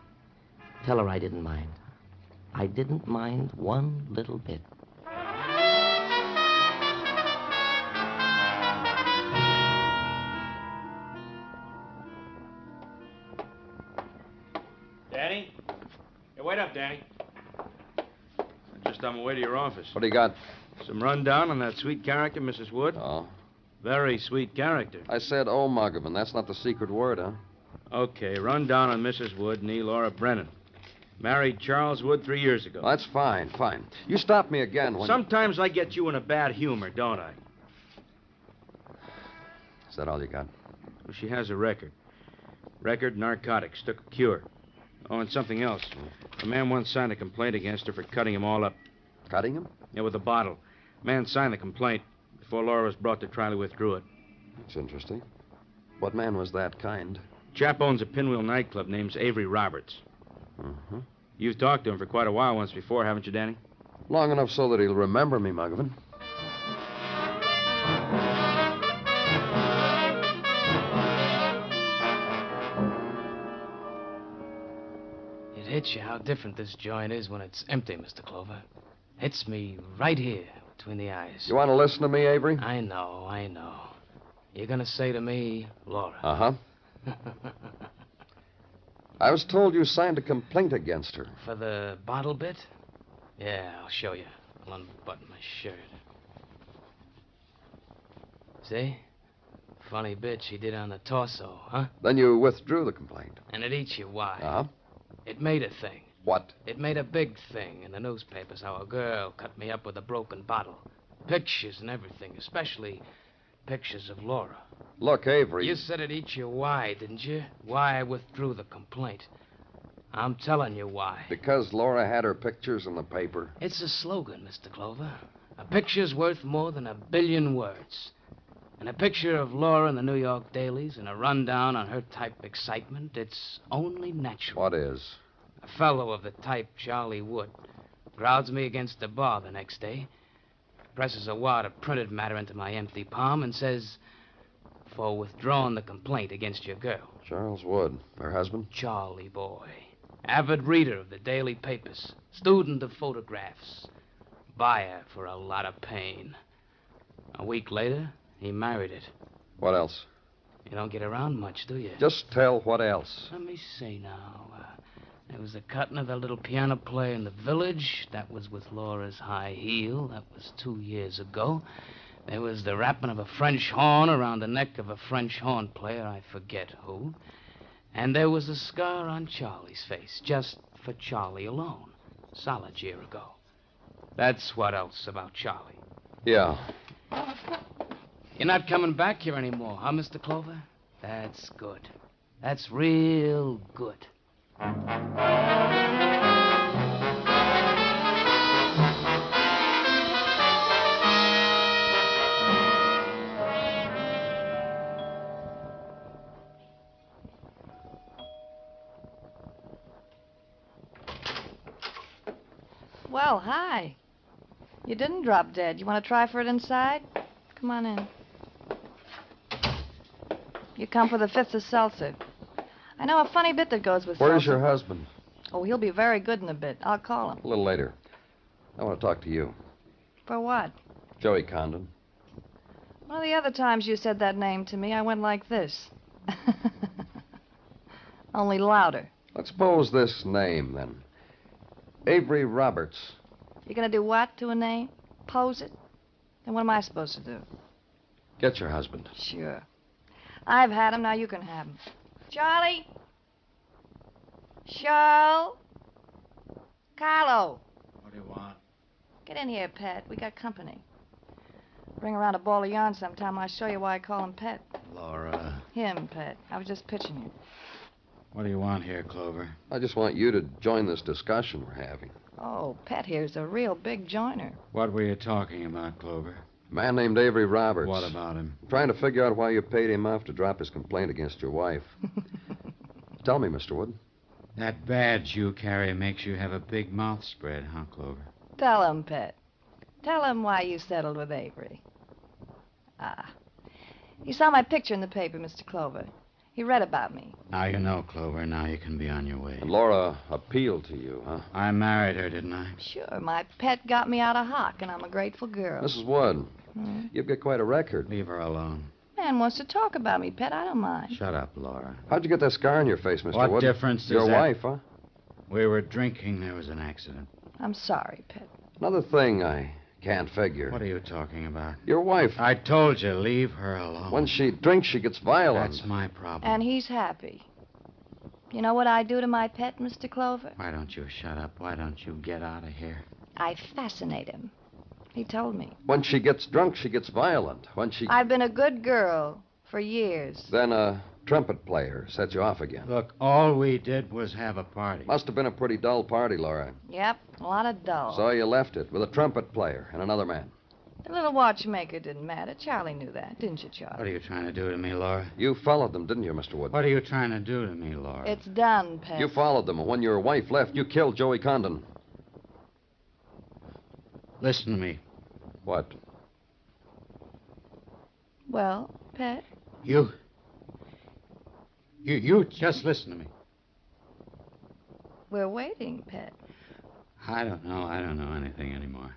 tell her I didn't mind. I didn't mind one little bit. Danny? Hey, wait up, Danny. I'm just on my way to your office. What do you got? Some rundown on that sweet character, Mrs. Wood. Oh. Very sweet character. I said, oh, Muggerman. That's not the secret word, huh? Okay, rundown on Mrs. Wood, nee Laura Brennan. Married Charles Wood 3 years ago. That's fine. You stop me again when... Sometimes I get you in a bad humor, don't I? Is that all you got? Well, she has a record. Record, narcotics, took a cure. Oh, and something else. A man once signed a complaint against her for cutting him all up. Cutting him? Yeah, with a bottle. Man signed the complaint. Before Laura was brought to trial, he withdrew it. That's interesting. What man was that kind? Chap owns a pinwheel nightclub named Avery Roberts. Mm-hmm. You've talked to him for quite a while once before, haven't you, Danny? Long enough so that he'll remember me, Muggerman. It hits you how different this joint is when it's empty, Mr. Clover. Hits me right here between the eyes. You want to listen to me, Avery? I know. You're going to say to me, Laura. Uh-huh. I was told you signed a complaint against her. For the bottle bit? Yeah, I'll show you. I'll unbutton my shirt. See? Funny bit she did on the torso, huh? Then you withdrew the complaint. And it eats you why? Uh-huh. It made a thing. What? It made a big thing in the newspapers how a girl cut me up with a broken bottle. Pictures and everything, especially pictures of Laura. Look, Avery... You said it eats you why, didn't you? Why I withdrew the complaint. I'm telling you why. Because Laura had her pictures in the paper. It's a slogan, Mr. Clover. A picture's worth more than 1 billion words. And a picture of Laura in the New York dailies and a rundown on her type excitement, it's only natural. What is? A fellow of the type Charlie Wood crowds me against the bar the next day, presses a wad of printed matter into my empty palm and says, for withdrawing the complaint against your girl. Charles Wood, her husband? Charlie boy. Avid reader of the daily papers. Student of photographs. Buyer for a lot of pain. A week later, he married it. What else? You don't get around much, do you? Just tell what else. Let me see now. There was the cutting of that little piano player in the village. That was with Laura's high heel. That was 2 years ago. There was the wrapping of a French horn around the neck of a French horn player, I forget who. And there was a scar on Charlie's face, just for Charlie alone. Solid year ago. That's what else about Charlie. Yeah. You're not coming back here anymore, huh, Mr. Clover? That's good. That's real good. Well, hi. You didn't drop dead. You want to try for it inside? Come on in. You come for the fifth of seltzer. I know a funny bit that goes with Where's seltzer. your husband? Oh, he'll be very good in a bit. I'll call him. A little later. I want to talk to you. For what? Joey Condon. One of the other times you said that name to me, I went like this. Only louder. Let's suppose this name, then. Avery Roberts. You gonna do what to a name? Pose it? Then what am I supposed to do? Get your husband. Sure. I've had him, now you can have him. Charlie? Charles? Carlo? What do you want? Get in here, Pet. We got company. Bring around a ball of yarn sometime. I'll show you why I call him Pet. Laura. Him, Pet. I was just pitching you. What do you want here, Clover? I just want you to join this discussion we're having. Oh, Pet here's a real big joiner. What were you talking about, Clover? A man named Avery Roberts. What about him? I'm trying to figure out why you paid him off to drop his complaint against your wife. Tell me, Mr. Wood. That badge you carry makes you have a big mouth spread, huh, Clover? Tell him, Pet. Tell him why you settled with Avery. Ah. He saw my picture in the paper, Mr. Clover. He read about me. Now you know, Clover. Now you can be on your way. And Laura appealed to you, huh? I married her, didn't I? Sure, my pet got me out of hock, and I'm a grateful girl. Mrs. Wood, you've got quite a record. Leave her alone. Man wants to talk about me, Pet. I don't mind. Shut up, Laura. How'd you get that scar on your face, Mr. Wood? What difference does Your that... wife, huh? We were drinking. There was an accident. I'm sorry, Pet. Another thing I can't figure. What are you talking about? Your wife. I told you, leave her alone. When she drinks, she gets violent. That's my problem. And he's happy. You know what I do to my pet, Mr. Clover? Why don't you shut up? Why don't you get out of here? I fascinate him. He told me. When she gets drunk, she gets violent. When she... I've been a good girl for years. Then a trumpet player sets you off again. Look, all we did was have a party. Must have been a pretty dull party, Laura. Yep, a lot of dull. So you left it with a trumpet player and another man. The little watchmaker didn't matter. Charlie knew that, didn't you, Charlie? What are you trying to do to me, Laura? You followed them, didn't you, Mr. Wood? What are you trying to do to me, Laura? It's done, Pet. You followed them, and when your wife left, you killed Joey Condon. Listen to me. What? Well, Pet? You just listen to me. We're waiting, Pet. I don't know anything anymore.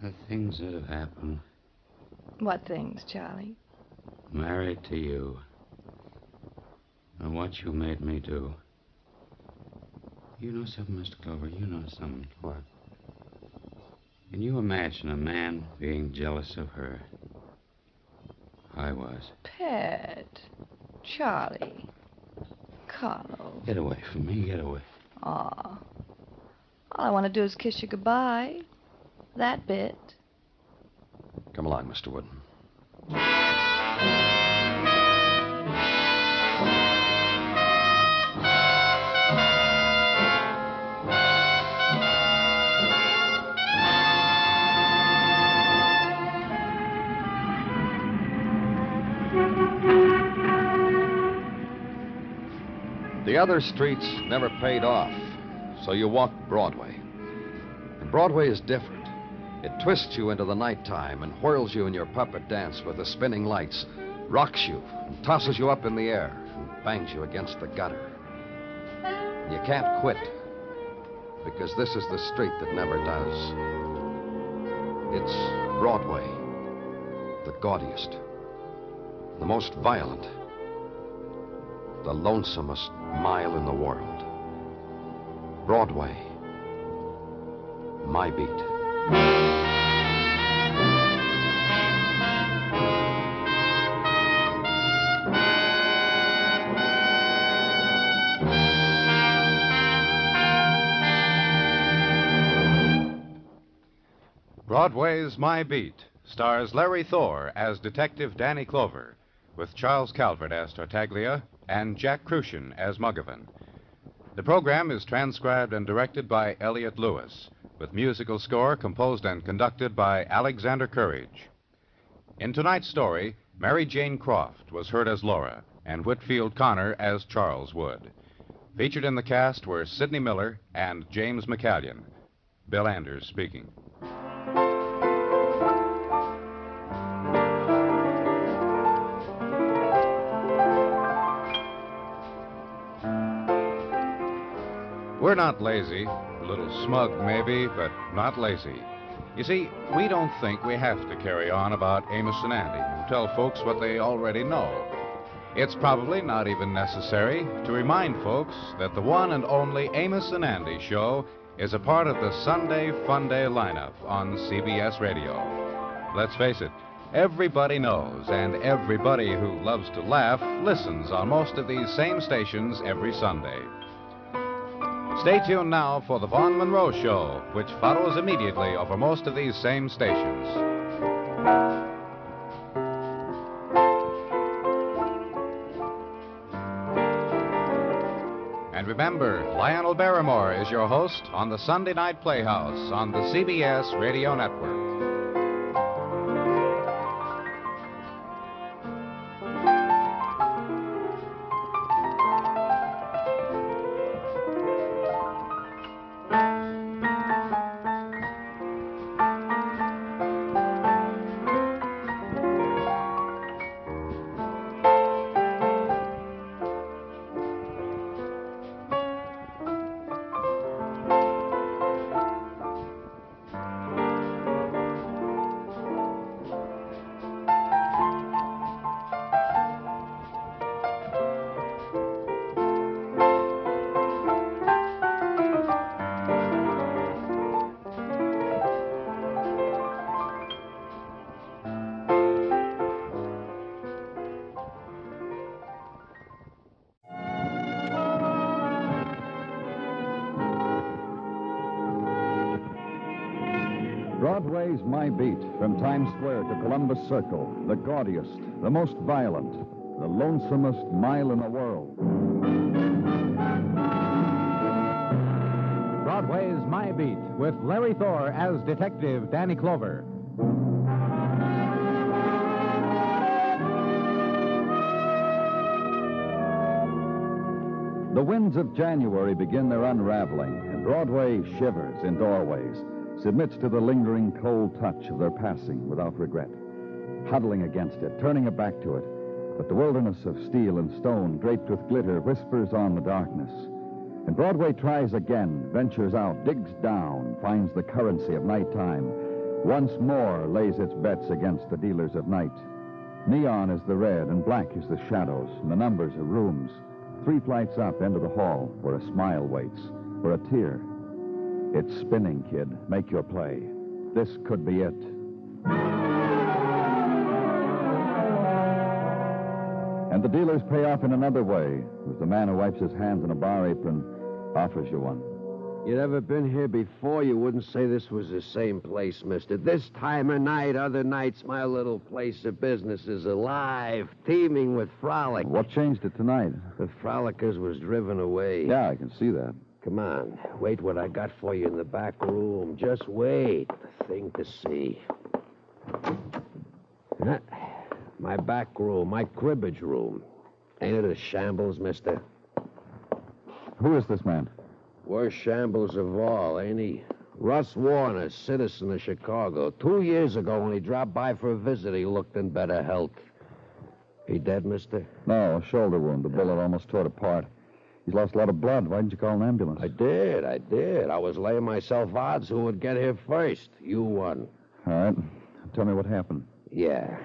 The things that have happened. What things, Charlie? Married to you. And what you made me do. You know something, Mr. Clover? You know something. What? Can you imagine a man being jealous of her? I was. Pet. Charlie. Carlo. Get away from me. Get away. Aw. All I want to do is kiss you goodbye. That bit. Come along, Mr. Wood. The other streets never paid off, so you walked Broadway. And Broadway is different. It twists you into the nighttime and whirls you in your puppet dance with the spinning lights, rocks you and tosses you up in the air and bangs you against the gutter. You can't quit, because this is the street that never does. It's Broadway, the gaudiest, the most violent, the lonesomest mile in the world. Broadway, my beat. Broadway's My Beat stars Larry Thor as Detective Danny Clover, with Charles Calvert as Tartaglia and Jack Crucian as Muggavan. The program is transcribed and directed by Elliott Lewis, with musical score composed and conducted by Alexander Courage. In tonight's story, Mary Jane Croft was heard as Laura and Whitfield Connor as Charles Wood. Featured in the cast were Sidney Miller and James McCallion. Bill Anders speaking. We're not lazy. A little smug, maybe, but not lazy. You see, we don't think we have to carry on about Amos and Andy, tell folks what they already know. It's probably not even necessary to remind folks that the one and only Amos and Andy show is a part of the Sunday Fun Day lineup on CBS Radio. Let's face it, everybody knows, and everybody who loves to laugh listens on most of these same stations every Sunday. Stay tuned now for the Vaughn Monroe Show, which follows immediately over most of these same stations. And remember, Lionel Barrymore is your host on the Sunday Night Playhouse on the CBS Radio Network. Broadway's My Beat, from Times Square to Columbus Circle, the gaudiest, the most violent, the lonesomest mile in the world. Broadway's My Beat, with Larry Thor as Detective Danny Clover. The winds of January begin their unraveling, and Broadway shivers in doorways, submits to the lingering cold touch of their passing without regret, huddling against it, turning her back to it. But the wilderness of steel and stone, draped with glitter, whispers on the darkness. And Broadway tries again, ventures out, digs down, finds the currency of nighttime, once more lays its bets against the dealers of night. Neon is the red, and black is the shadows, and the numbers of rooms. 3 flights up, into the hall, where a smile waits, where a tear. It's spinning, kid. Make your play. This could be it. And the dealers pay off in another way, as the man who wipes his hands in a bar apron offers you one. You'd ever been here before, you wouldn't say this was the same place, mister. This time of night, other nights, my little place of business is alive, teeming with frolic. What changed it tonight? The frolickers was driven away. Yeah, I can see that. Come on, wait what I got for you in the back room. Just wait. The thing to see. Huh? My back room, my cribbage room. Ain't it a shambles, mister? Who is this man? Worst shambles of all, ain't he? Russ Warner, citizen of Chicago. 2 years ago, when he dropped by for a visit, he looked in better health. He dead, mister? No, a shoulder wound. The bullet almost tore it apart. He's lost a lot of blood. Why didn't you call an ambulance? I did. I was laying myself odds who would get here first. You won. All right. Tell me what happened. Yeah.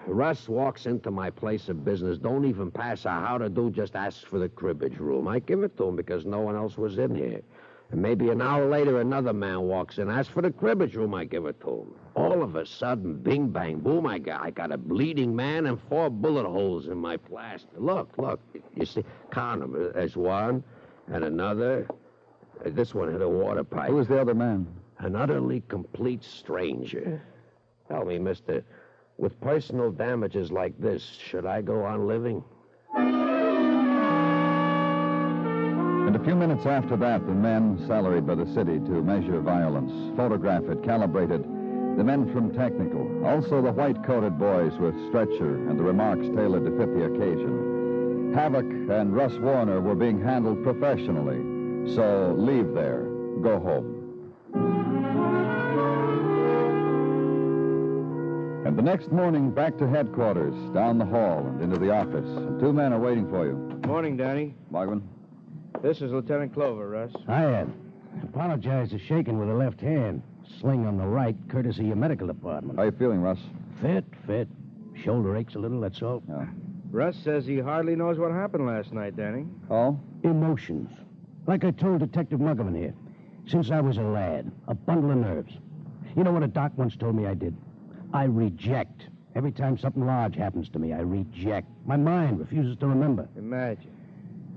Russ walks into my place of business, don't even pass a how to do, just asks for the cribbage room. I give it to him because no one else was in here. And maybe an hour later, another man walks in, asks for the cribbage room. I give it to him. All of a sudden, bing, bang, boom, I got a bleeding man and 4 bullet holes in my plaster. Look. You see, count them. There's one and another. This one hit a water pipe. Who was the other man? An utterly complete stranger. Tell me, mister, with personal damages like this, should I go on living? And a few minutes after that, the men salaried by the city to measure violence, photograph it, calibrate it, the men from technical, also the white-coated boys with stretcher and the remarks tailored to fit the occasion. Havoc and Russ Warner were being handled professionally, so leave there, go home. And the next morning, back to headquarters, down the hall and into the office. And 2 men are waiting for you. Morning, Danny. Margman. This is Lieutenant Clover, Russ. I apologize for shaking with the left hand. Sling on the right, courtesy of your medical department. How you feeling, Russ? Fit. Shoulder aches a little, that's all. Yeah. Russ says he hardly knows what happened last night, Danny. Oh? Emotions. Like I told Detective Muggavan here. Since I was a lad, a bundle of nerves. You know what a doc once told me I did? I reject. Every time something large happens to me, I reject. My mind refuses to remember. Imagine.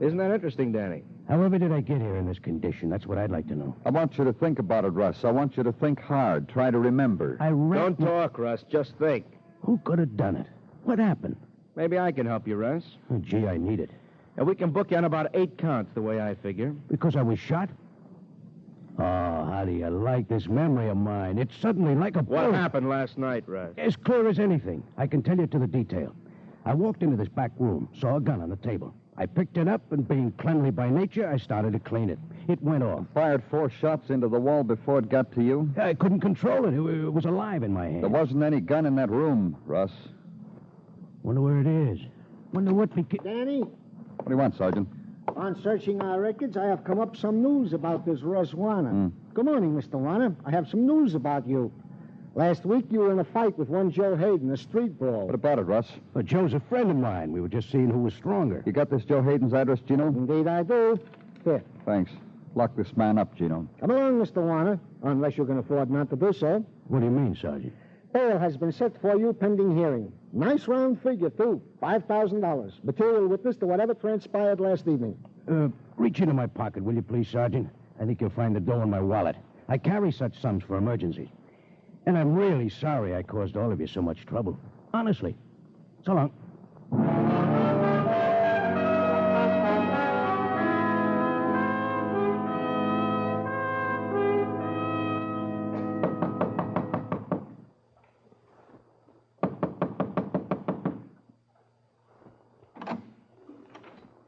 Isn't that interesting, Danny? However did I get here in this condition? That's what I'd like to know. I want you to think about it, Russ. I want you to think hard. Try to remember. Don't talk, Russ. Just think. Who could have done it? What happened? Maybe I can help you, Russ. Oh, gee, I need it. And we can book you on about 8 counts, the way I figure. Because I was shot? Oh, how do you like this memory of mine? It's suddenly like a What happened last night, Russ? As clear as anything. I can tell you to the detail. I walked into this back room, saw a gun on the table. I picked it up, and being cleanly by nature, I started to clean it. It went off. Fired 4 shots into the wall before it got to you? I couldn't control it. It was alive in my hand. There wasn't any gun in that room, Russ. Wonder where it is. Wonder what Danny? What do you want, Sergeant? On searching our records, I have come up some news about this Russ Warner. Good morning, Mr. Warner. I have some news about you. Last week, you were in a fight with one Joe Hayden, a street brawl. What about it, Russ? But Joe's a friend of mine. We were just seeing who was stronger. You got this Joe Hayden's address, Gino? Indeed I do. Here. Thanks. Lock this man up, Gino. Come along, Mr. Warner, unless you can afford not to do so. What do you mean, Sergeant? Bail has been set for you pending hearing. Nice round figure, too. $5,000. Material witness to whatever transpired last evening. Reach into my pocket, will you please, Sergeant? I think you'll find the dough in my wallet. I carry such sums for emergencies. And I'm really sorry I caused all of you so much trouble. Honestly. So long.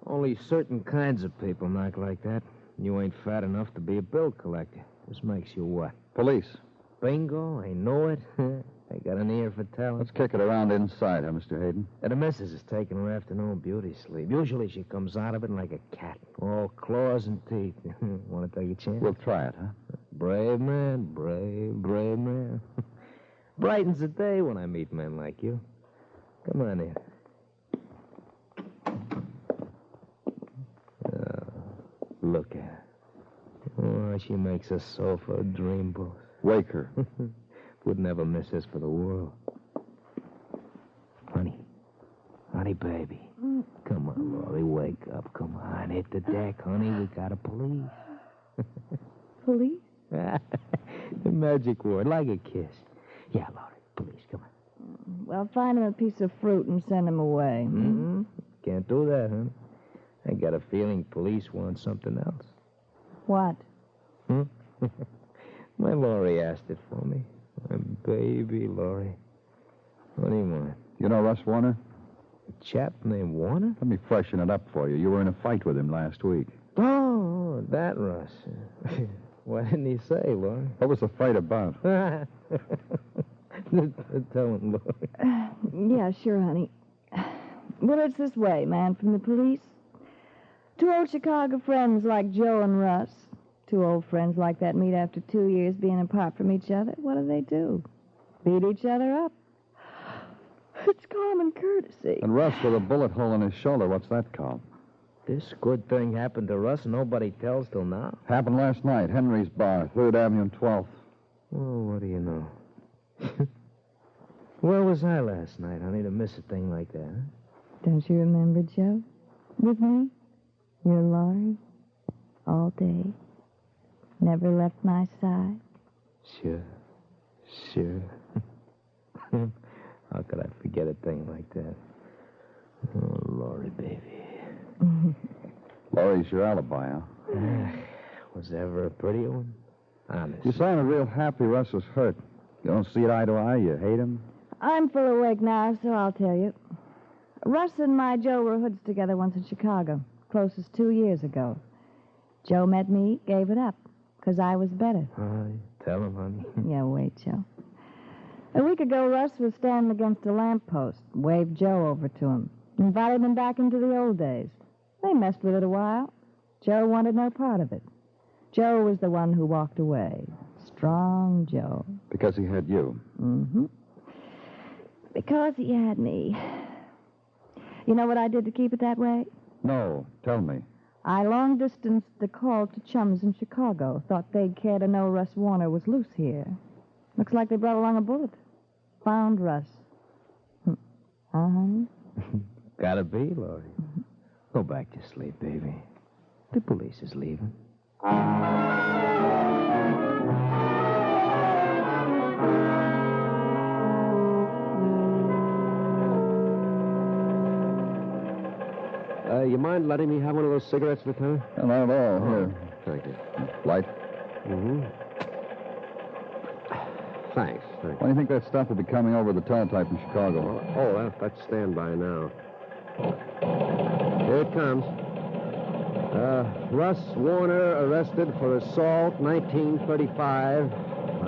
Only certain kinds of people knock like that. You ain't fat enough to be a bill collector. This makes you what? Police. Bingo, I know it. I got an ear for talent. Let's kick it around inside, huh, Mr. Hayden? The missus is taking her afternoon beauty sleep. Usually she comes out of it like a cat. All claws and teeth. Want to take a chance? We'll try it, huh? Brave man, brave man. Brightens the day when I meet men like you. Come on in. Look at her. Oh, she makes a sofa a dream boat. Wake her. Would never miss this for the world. Honey, baby. Come on, Laurie, wake up. Come on, hit the deck, honey. We got a police. Police? The magic word, like a kiss. Yeah, Laurie, police, come on. Well, find him a piece of fruit and send him away. Mm-hmm. Can't do that, honey. I got a feeling police want something else. What? My Laurie asked it for me. My baby Laurie. What do you want? You know Russ Warner? A chap named Warner? Let me freshen it up for you. You were in a fight with him last week. Oh, that Russ. What didn't he say, Laurie? What was the fight about? Tell him, Laurie. Yeah, sure, honey. Well, it's this way, man, from the police. Two old Chicago friends like Joe and Russ. Two old friends like that meet after 2 years being apart from each other. What do? Beat each other up. It's common courtesy. And Russ with a bullet hole in his shoulder, what's that called? This good thing happened to Russ and nobody tells till now? Happened last night, Henry's Bar, 3rd Avenue and 12th. Oh, what do you know? Where was I last night, honey, to miss a thing like that, huh? Don't you remember, Joe? With me? You're Laurie. All day. Never left my side. Sure. How could I forget a thing like that? Oh, Laurie, baby. Laurie's your alibi, huh? Was there ever a prettier one? Honest. You sounded real happy Russ was hurt. You don't see it eye to eye? You hate him? I'm full awake now, so I'll tell you. Russ and my Joe were hoods together once in Chicago. Closest 2 years ago. Joe met me, gave it up, because I was better. Tell him, honey. Yeah, wait, Joe. A week ago, Russ was standing against a lamppost, waved Joe over to him, invited him back into the old days. They messed with it a while. Joe wanted no part of it. Joe was the one who walked away. Strong Joe. Because he had you? Mm-hmm. Because he had me. You know what I did to keep it that way? No, tell me. I long-distanced the call to chums in Chicago. Thought they'd care to know Russ Warner was loose here. Looks like they brought along a bullet. Found Russ. Honey? Gotta be, Laurie. Go back to sleep, baby. The police is leaving. You mind letting me have one of those cigarettes, Lieutenant? Not at all. Here. Thank you. Light? Mm-hmm. Thanks. When do you think that stuff will be coming over the teletype in Chicago? That's standby now. Here it comes. Russ Warner arrested for assault, 1935.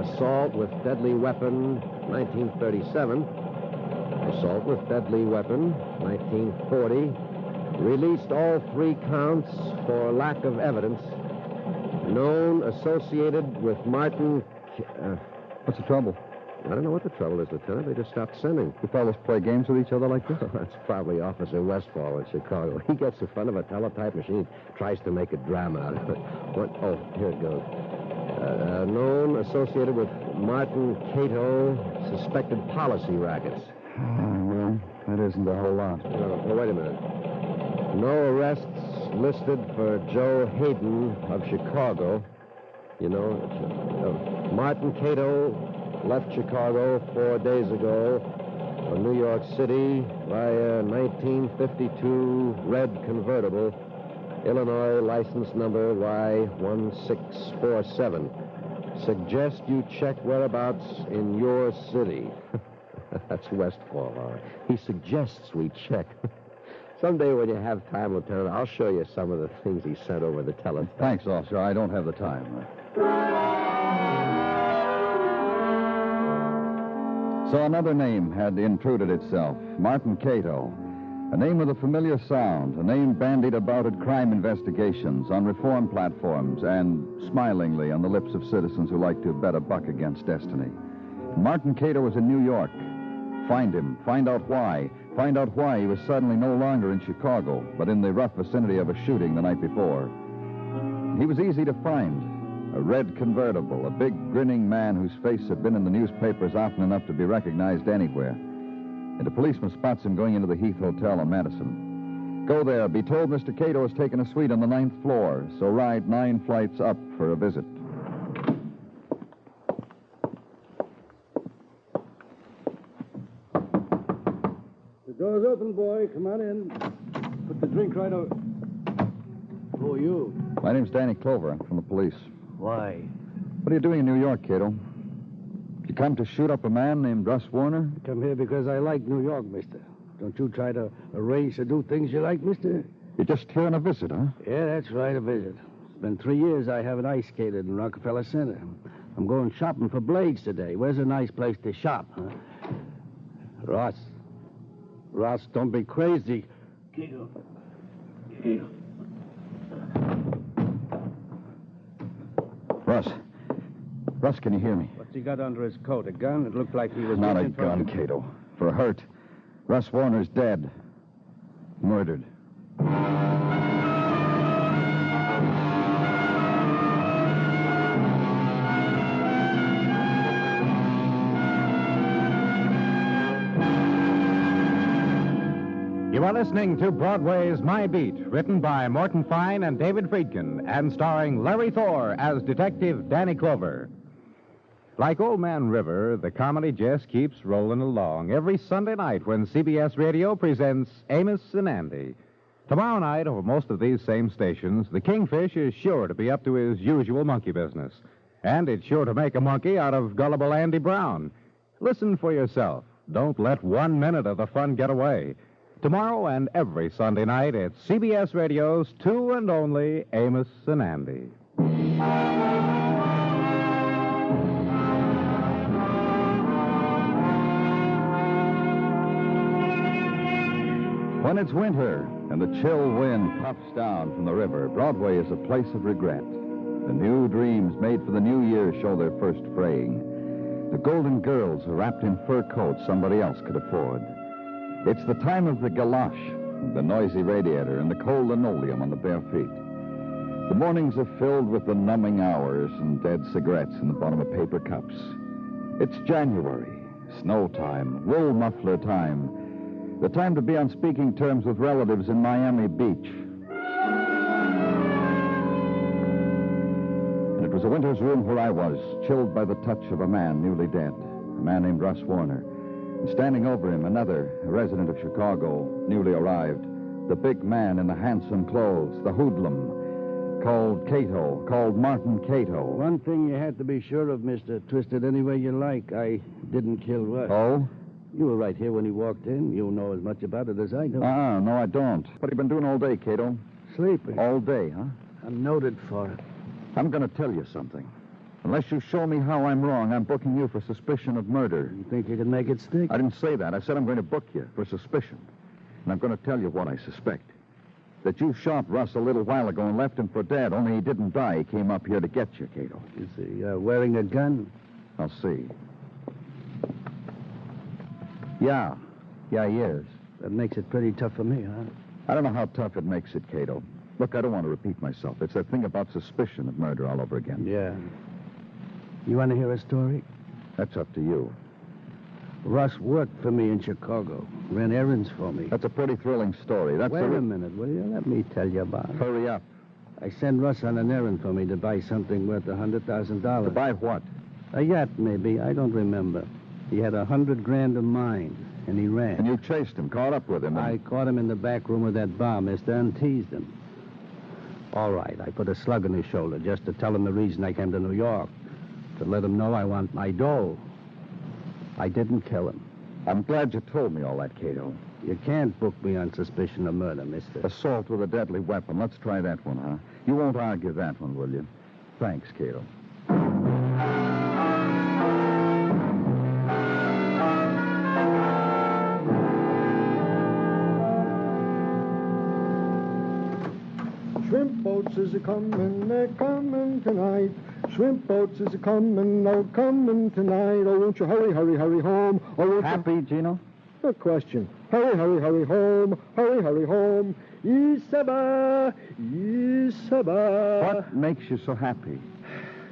Assault with deadly weapon, 1937. Assault with deadly weapon, 1940. Released all 3 counts for lack of evidence. Known associated with Martin... What's the trouble? I don't know what the trouble is, Lieutenant. They just stopped sending. You fellas play games with each other like this? That's probably Officer Westfall in Chicago. He gets in front of a teletype machine, tries to make a drama out of it. Here it goes. Known associated with Martin Cato, suspected policy rackets. Well, that isn't a whole lot. Oh, wait a minute. No arrests listed for Joe Hayden of Chicago. You know, Martin Cato left Chicago 4 days ago for New York City via 1952 red convertible, Illinois license number Y1647. Suggest you check whereabouts in your city. That's Westfall, all right. He suggests we check. Someday when you have time, Lieutenant, I'll show you some of the things he sent over the telephone. Thanks, officer. I don't have the time. So another name had intruded itself, Martin Cato. A name with a familiar sound, a name bandied about at crime investigations, on reform platforms, and smilingly on the lips of citizens who like to bet a buck against destiny. Martin Cato was in New York. Find him. Find out why. Find out why he was suddenly no longer in Chicago, but in the rough vicinity of a shooting the night before. He was easy to find. A red convertible, a big grinning man whose face had been in the newspapers often enough to be recognized anywhere. And a policeman spots him going into the Heath Hotel on Madison. Go there. Be told Mr. Cato has taken a suite on the 9th floor, so ride 9 flights up for a visit. The door's open, boy. Come on in. Put the drink right over. Who are you? My name's Danny Clover. I'm from the police. Why? What are you doing in New York, Cato? You come to shoot up a man named Russ Warner? I come here because I like New York, mister. Don't you try to arrange to do things you like, mister? You're just here on a visit, huh? Yeah, that's right, a visit. It's been 3 years I haven't ice skated in Rockefeller Center. I'm going shopping for blades today. Where's a nice place to shop, huh? Ross, don't be crazy. Cato. Russ, can you hear me? What's he got under his coat? A gun? It looked like he was... Not a looking for gun, Cato. For a hurt. Russ Warner's dead. Murdered. You are listening to Broadway Is My Beat, written by Morton Fine and David Friedkin, and starring Larry Thor as Detective Danny Clover. Like Old Man River, the comedy just keeps rolling along every Sunday night when CBS Radio presents Amos and Andy. Tomorrow night, over most of these same stations, the Kingfish is sure to be up to his usual monkey business. And it's sure to make a monkey out of gullible Andy Brown. Listen for yourself. Don't let 1 minute of the fun get away. Tomorrow and every Sunday night, it's CBS Radio's two and only Amos and Andy. When it's winter and the chill wind puffs down from the river, Broadway is a place of regret. The new dreams made for the new year show their first fraying. The golden girls are wrapped in fur coats somebody else could afford. It's the time of the galosh, the noisy radiator, and the cold linoleum on the bare feet. The mornings are filled with the numbing hours and dead cigarettes in the bottom of paper cups. It's January, snow time, wool muffler time, the time to be on speaking terms with relatives in Miami Beach. And it was a winter's room where I was, chilled by the touch of a man newly dead, a man named Russ Warner. And standing over him, another, a resident of Chicago, newly arrived, the big man in the handsome clothes, the hoodlum, called Cato, called Martin Cato. One thing you had to be sure of, mister. Twist it any way you like. I didn't kill Russ. Oh? You were right here when he walked in. You know as much about it as I do. No, I don't. What have you been doing all day, Cato? Sleeping. All day, huh? I'm noted for it. I'm going to tell you something. Unless you show me how I'm wrong, I'm booking you for suspicion of murder. You think you can make it stick? I didn't say that. I said I'm going to book you for suspicion. And I'm going to tell you what I suspect. That you shot Russ a little while ago and left him for dead, only he didn't die. He came up here to get you, Cato. Is he wearing a gun? I'll see. Yeah, he is. That makes it pretty tough for me, huh? I don't know how tough it makes it, Cato. Look, I don't want to repeat myself. It's that thing about suspicion of murder all over again. Yeah. You want to hear a story? That's up to you. Russ worked for me in Chicago. Ran errands for me. That's a pretty thrilling story. Wait a minute, will you? Let me tell you about it. Hurry up. I sent Russ on an errand for me to buy something worth $100,000. To buy what? A yacht, maybe. I don't remember. He had $100,000 of mine, and he ran. And you chased him, caught up with him. I caught him in the back room of that bar, mister, and teased him. All right, I put a slug in his shoulder just to tell him the reason I came to New York. To let him know I want my dough. I didn't kill him. I'm glad you told me all that, Cato. You can't book me on suspicion of murder, mister. Assault with a deadly weapon. Let's try that one, huh? You won't argue that one, will you? Thanks, Cato. Shrimp boats is a-comin', they're comin' tonight. Shrimp boats is a-comin', oh, comin' tonight. Oh, won't you hurry, hurry, hurry home? Oh, won't Happy, Gino? No question. Hurry, hurry, hurry home. Hurry, hurry home. Isaba, Isaba. What makes you so happy?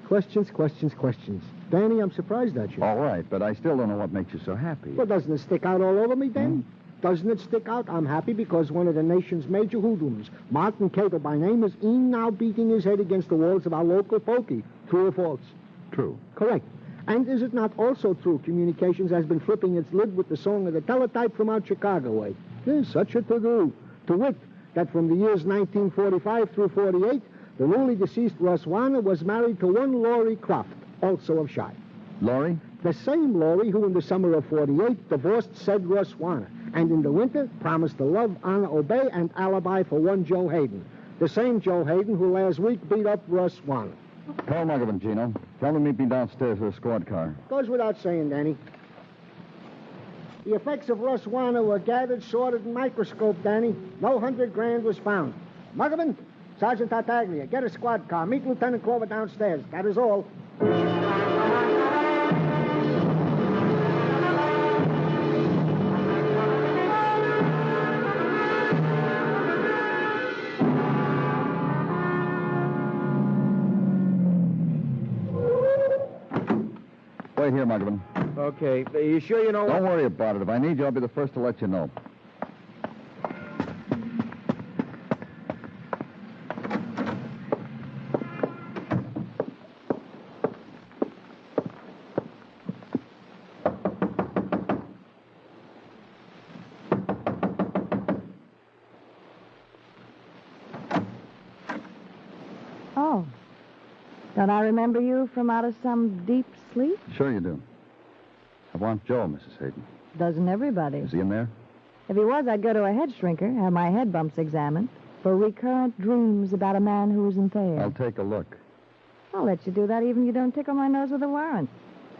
Questions, questions, questions. Danny, I'm surprised at you. All right, but I still don't know what makes you so happy. Well, doesn't it stick out all over me, Danny? Doesn't it stick out? I'm happy because one of the nation's major hoodlums, Martin Cato by name, is now beating his head against the walls of our local pokey. True or false? True. Correct. And is it not also true Communications has been flipping its lid with the song of the teletype from out Chicago way? There's such a to-do. To wit, that from the years 1945 through 48, the newly deceased Russ Warner was married to one Laurie Croft, also of Chi. Laurie? The same Laurie who in the summer of 48 divorced said Russ Warner, and in the winter promised to love, honor, obey, and alibi for one Joe Hayden. The same Joe Hayden who last week beat up Russ Warner. Call Muggavan, Gino. Tell him to meet me downstairs with a squad car. Goes without saying, Danny. The effects of Russ Warner were gathered, sorted, and microscoped, Danny. No $100,000 was found. Muggavan, Sergeant Tartaglia, get a squad car. Meet Lieutenant Clover downstairs. That is all. Wait here, Muggavan. Okay. Are you sure you know... Don't worry about it. If I need you, I'll be the first to let you know. Oh. Don't I remember you from out of some deep sleep? Sure you do. I want Joe, Mrs. Hayden. Doesn't everybody? Is he in there? If he was, I'd go to a head shrinker, have my head bumps examined for recurrent dreams about a man who isn't there. I'll take a look. I'll let you do that even if you don't tickle my nose with a warrant.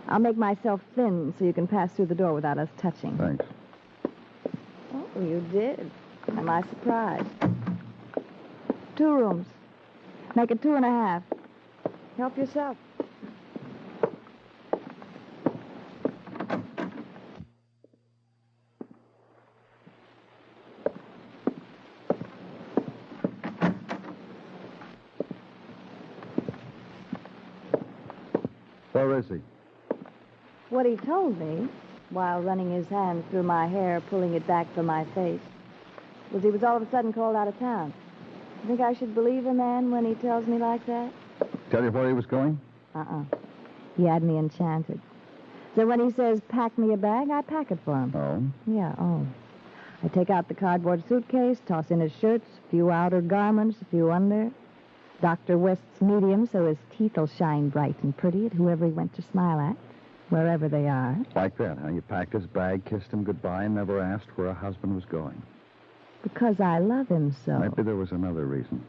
I'll make myself thin so you can pass through the door without us touching. Thanks. Oh, you did. Am I surprised? 2 rooms. Make it 2.5. Help yourself. Where is he? What he told me, while running his hand through my hair, pulling it back from my face, was he was all of a sudden called out of town. You think I should believe a man when he tells me like that? Tell you where he was going? He had me enchanted. So when he says, pack me a bag, I pack it for him. Oh? Yeah, I take out the cardboard suitcase, toss in his shirts, a few outer garments, a few under. Dr. West's medium, so his teeth will shine bright and pretty at whoever he went to smile at, wherever they are. Like that, huh? You packed his bag, kissed him goodbye, and never asked where a husband was going. Because I love him so. Maybe there was another reason.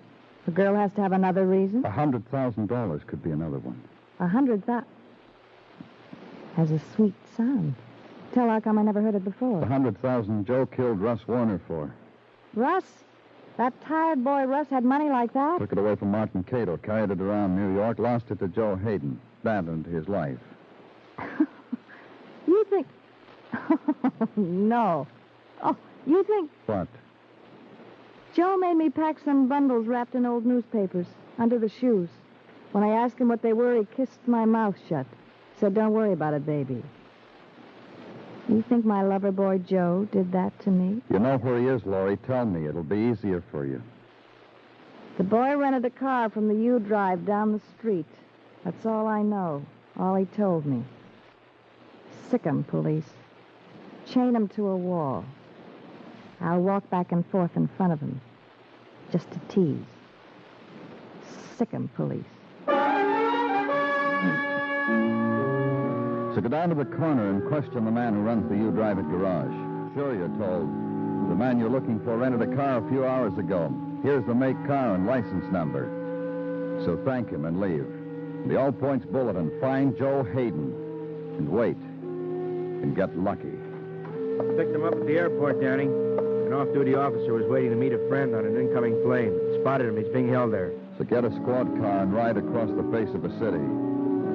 A girl has to have another reason? $100,000 could be another one. 100,000. Has a sweet sound. Tell how come I never heard it before. The $100,000 Joe killed Russ Warner for. Russ? That tired boy Russ had money like that? Took it away from Martin Cato, carried it around New York, lost it to Joe Hayden. That and his life. You think... No. Oh, you think... What? Joe made me pack some bundles wrapped in old newspapers under the shoes. When I asked him what they were, he kissed my mouth shut. Said, don't worry about it, baby. You think my lover boy Joe did that to me? You know where he is, Laurie. Tell me. It'll be easier for you. The boy rented a car from the U-Drive down the street. That's all I know. All he told me. Sick 'em, police. Chain 'em to a wall. I'll walk back and forth in front of him. Just to tease. Sick 'em, police. So go down to the corner and question the man who runs the You Drive It garage. Sure, you're told. The man you're looking for rented a car a few hours ago. Here's the make, car, and license number. So thank him and leave. The All Points Bulletin, find Joe Hayden. And wait. And get lucky. Picked him up at the airport, Danny. An off-duty officer was waiting to meet a friend on an incoming plane. Spotted him. He's being held there. So get a squad car and ride across the face of a city.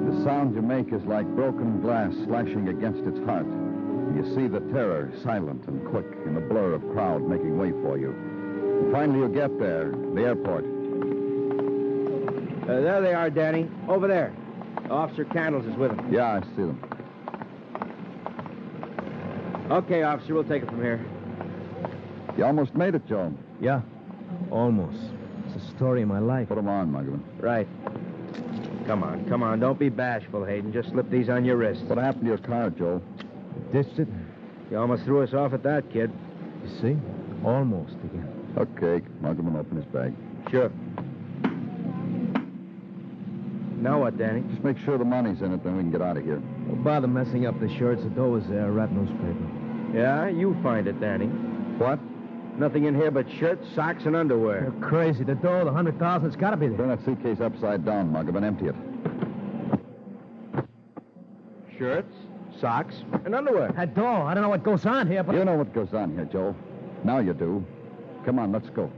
The sound you make is like broken glass slashing against its heart. You see the terror, silent and quick, in the blur of crowd making way for you. And finally you get there, the airport. There they are, Danny. Over there. Officer Candles is with him. Yeah, I see them. Okay, officer, we'll take it from here. You almost made it, Joe. Yeah, almost. It's a story of my life. Put them on, Muggavan. Right. Come on. Don't be bashful, Hayden. Just slip these on your wrist. What happened to your car, Joe? Ditched it. You almost threw us off at that, kid. You see? Almost again. Okay, Muggavan, open his bag. Sure. Now what, Danny? Just make sure the money's in it, then we can get out of here. Don't bother messing up the shirts. The dough is there. Wrap newspaper. Yeah, you find it, Danny. What? Nothing in here but shirts, socks, and underwear. You're crazy. The dough, the 100,000, it's got to be there. Turn that suitcase upside down, Muggavan. Empty it. Shirts, socks, and underwear. That dough, I don't know what goes on here, but... You know what goes on here, Joe. Now you do. Come on, let's go.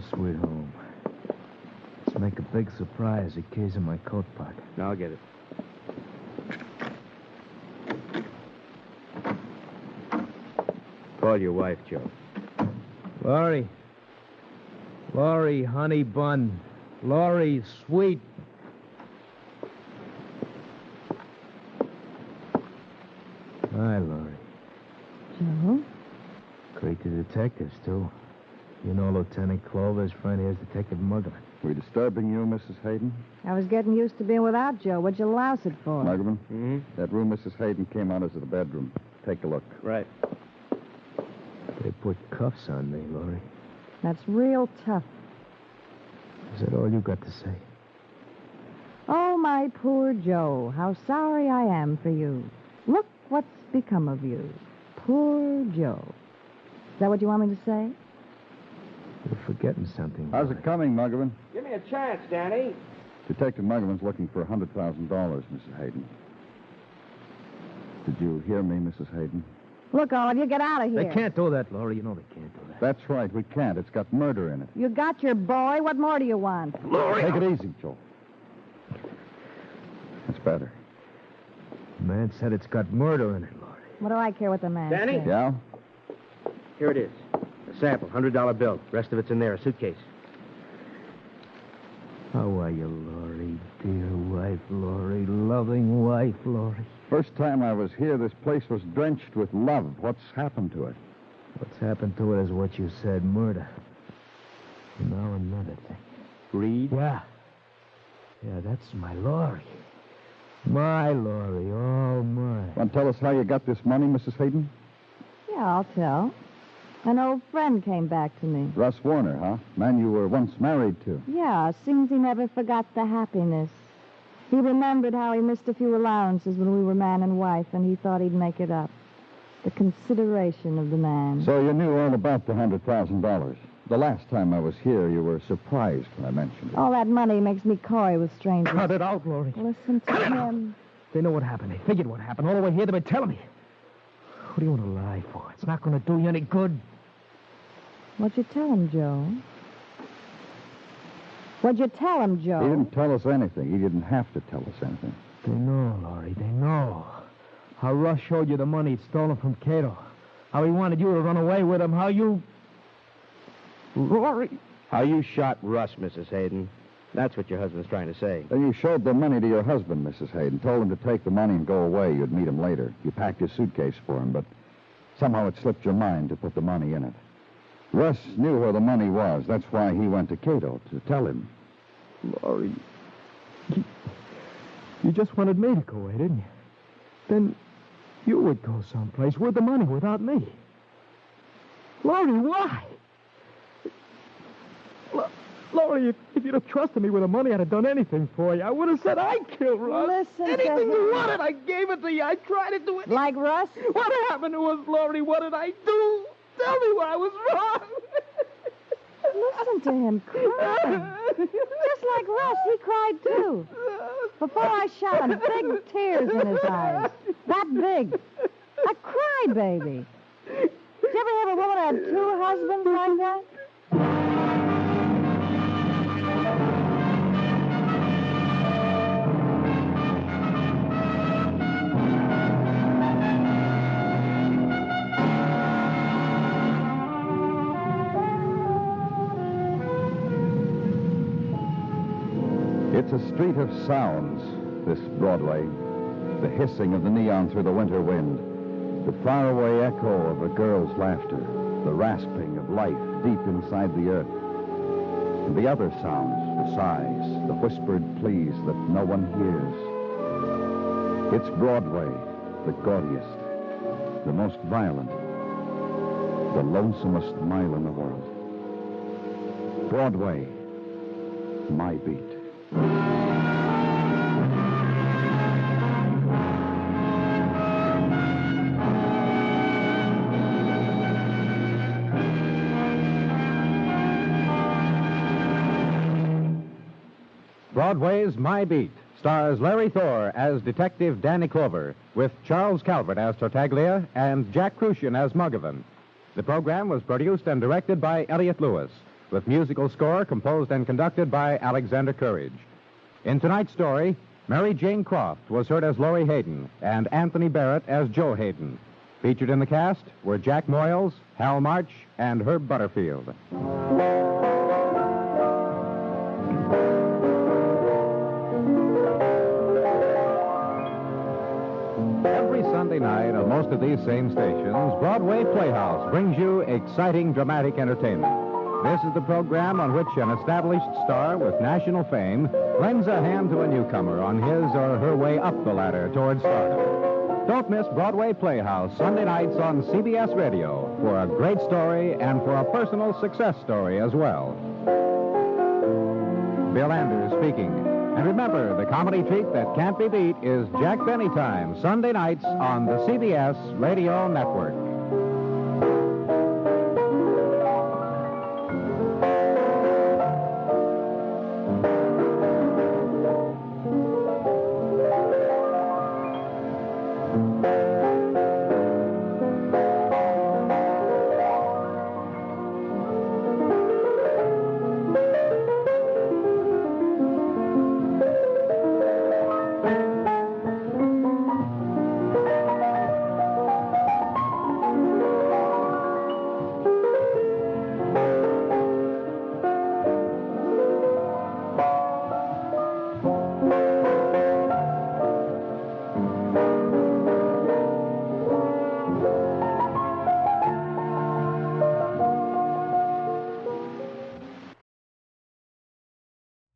Sweet home. Let's make a big surprise. The keys in my coat pocket. Now I'll get it. Call your wife, Joe. Laurie, honey bun. Laurie, sweet. Hi, Laurie. Joe? Great detectives, too. You know Lieutenant Clover's friend here's Detective Muggavan. We disturbing you, Mrs. Hayden? I was getting used to being without Joe. What'd you louse it for? Muggavan? Mm-hmm. That room Mrs. Hayden came out is the bedroom. Take a look. Right. They put cuffs on me, Laurie. That's real tough. Is that all you got to say? Oh, my poor Joe. How sorry I am for you. Look what's become of you. Poor Joe. Is that what you want me to say? You're forgetting something. How's it coming, Muggavan? Give me a chance, Danny. Detective Muggavan's looking for $100,000, Mrs. Hayden. Did you hear me, Mrs. Hayden? Look, Olive, get out of here. They can't do that, Laurie. You know they can't do that. That's right, we can't. It's got murder in it. You got your boy. What more do you want? Laurie! Take it easy, Joe. That's better. The man said it's got murder in it, Laurie. What do I care what the man Danny? says? Yeah? Here it is. A sample, $100 bill. Rest of it's in there, a suitcase. How are you, Laurie? Dear wife, Laurie. Loving wife, Laurie. First time I was here, this place was drenched with love. What's happened to it? What's happened to it is what you said, murder. And now another thing. Greed? Yeah. Yeah, that's my Laurie. My Laurie, all mine. Want to tell us how you got this money, Mrs. Hayden? Yeah, I'll tell. An old friend came back to me. Russ Warner, huh? Man you were once married to. Yeah, seems he never forgot the happiness. He remembered how he missed a few allowances when we were man and wife, and he thought he'd make it up. The consideration of the man. So you knew all about the $100,000. The last time I was here, you were surprised when I mentioned it. All that money makes me coy with strangers. Cut it out, Laurie. Listen to him. They know what happened. They figured what happened. All the way here, they've been telling me. What do you want to lie for? It's not going to do you any good. What'd you tell him, Joe? What'd you tell him, Joe? He didn't tell us anything. He didn't have to tell us anything. They know, Laurie. They know. How Russ showed you the money he'd stolen from Cato. How he wanted you to run away with him. How you... Laurie... How you shot Russ, Mrs. Hayden. That's what your husband's trying to say. Then you showed the money to your husband, Mrs. Hayden. Told him to take the money and go away. You'd meet him later. You packed his suitcase for him, but somehow it slipped your mind to put the money in it. Russ knew where the money was. That's why he went to Cato to tell him. Laurie, you just wanted me to go away, didn't you? Then you would go someplace with the money without me. Laurie, why? Laurie, if you'd have trusted me with the money, I'd have done anything for you. I would have said I killed Russ. Listen to anything you him. wanted, I gave it to you. I tried to do it. Like Russ? What happened to us, Laurie? What did I do? Tell me where I was wrong. Listen to him crying. Just like Russ, he cried too. Before I shot him, big tears in his eyes. That big. A crybaby. Did you ever have a woman that had two husbands like that? It's a street of sounds, this Broadway. The hissing of the neon through the winter wind, the faraway echo of a girl's laughter, the rasping of life deep inside the earth. And the other sounds, the sighs, the whispered pleas that no one hears. It's Broadway, the gaudiest, the most violent, the lonesomest mile in the world. Broadway, my beat. Broadway's My Beat stars Larry Thor as Detective Danny Clover, with Charles Calvert as Tartaglia and Jack Crucian as Muggavan. The program was produced and directed by Elliott Lewis, with musical score composed and conducted by Alexander Courage. In tonight's story, Mary Jane Croft was heard as Laurie Hayden and Anthony Barrett as Joe Hayden. Featured in the cast were Jack Moyles, Hal March, and Herb Butterfield. Every Sunday night on most of these same stations, Broadway Playhouse brings you exciting dramatic entertainment. This is the program on which an established star with national fame lends a hand to a newcomer on his or her way up the ladder towards stardom. Don't miss Broadway Playhouse Sunday nights on CBS Radio for a great story and for a personal success story as well. Bill Anders speaking. And remember, the comedy treat that can't be beat is Jack Benny Time, Sunday nights on the CBS Radio Network.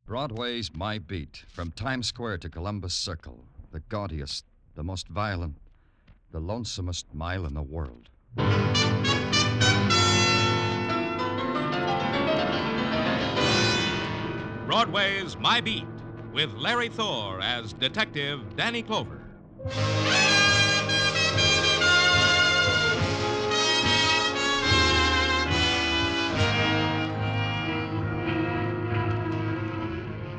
Broadway's My Beat, from Times Square to Columbus Circle, the gaudiest, the most violent, the lonesomest mile in the world. Broadway's My Beat, with Larry Thor as Detective Danny Clover.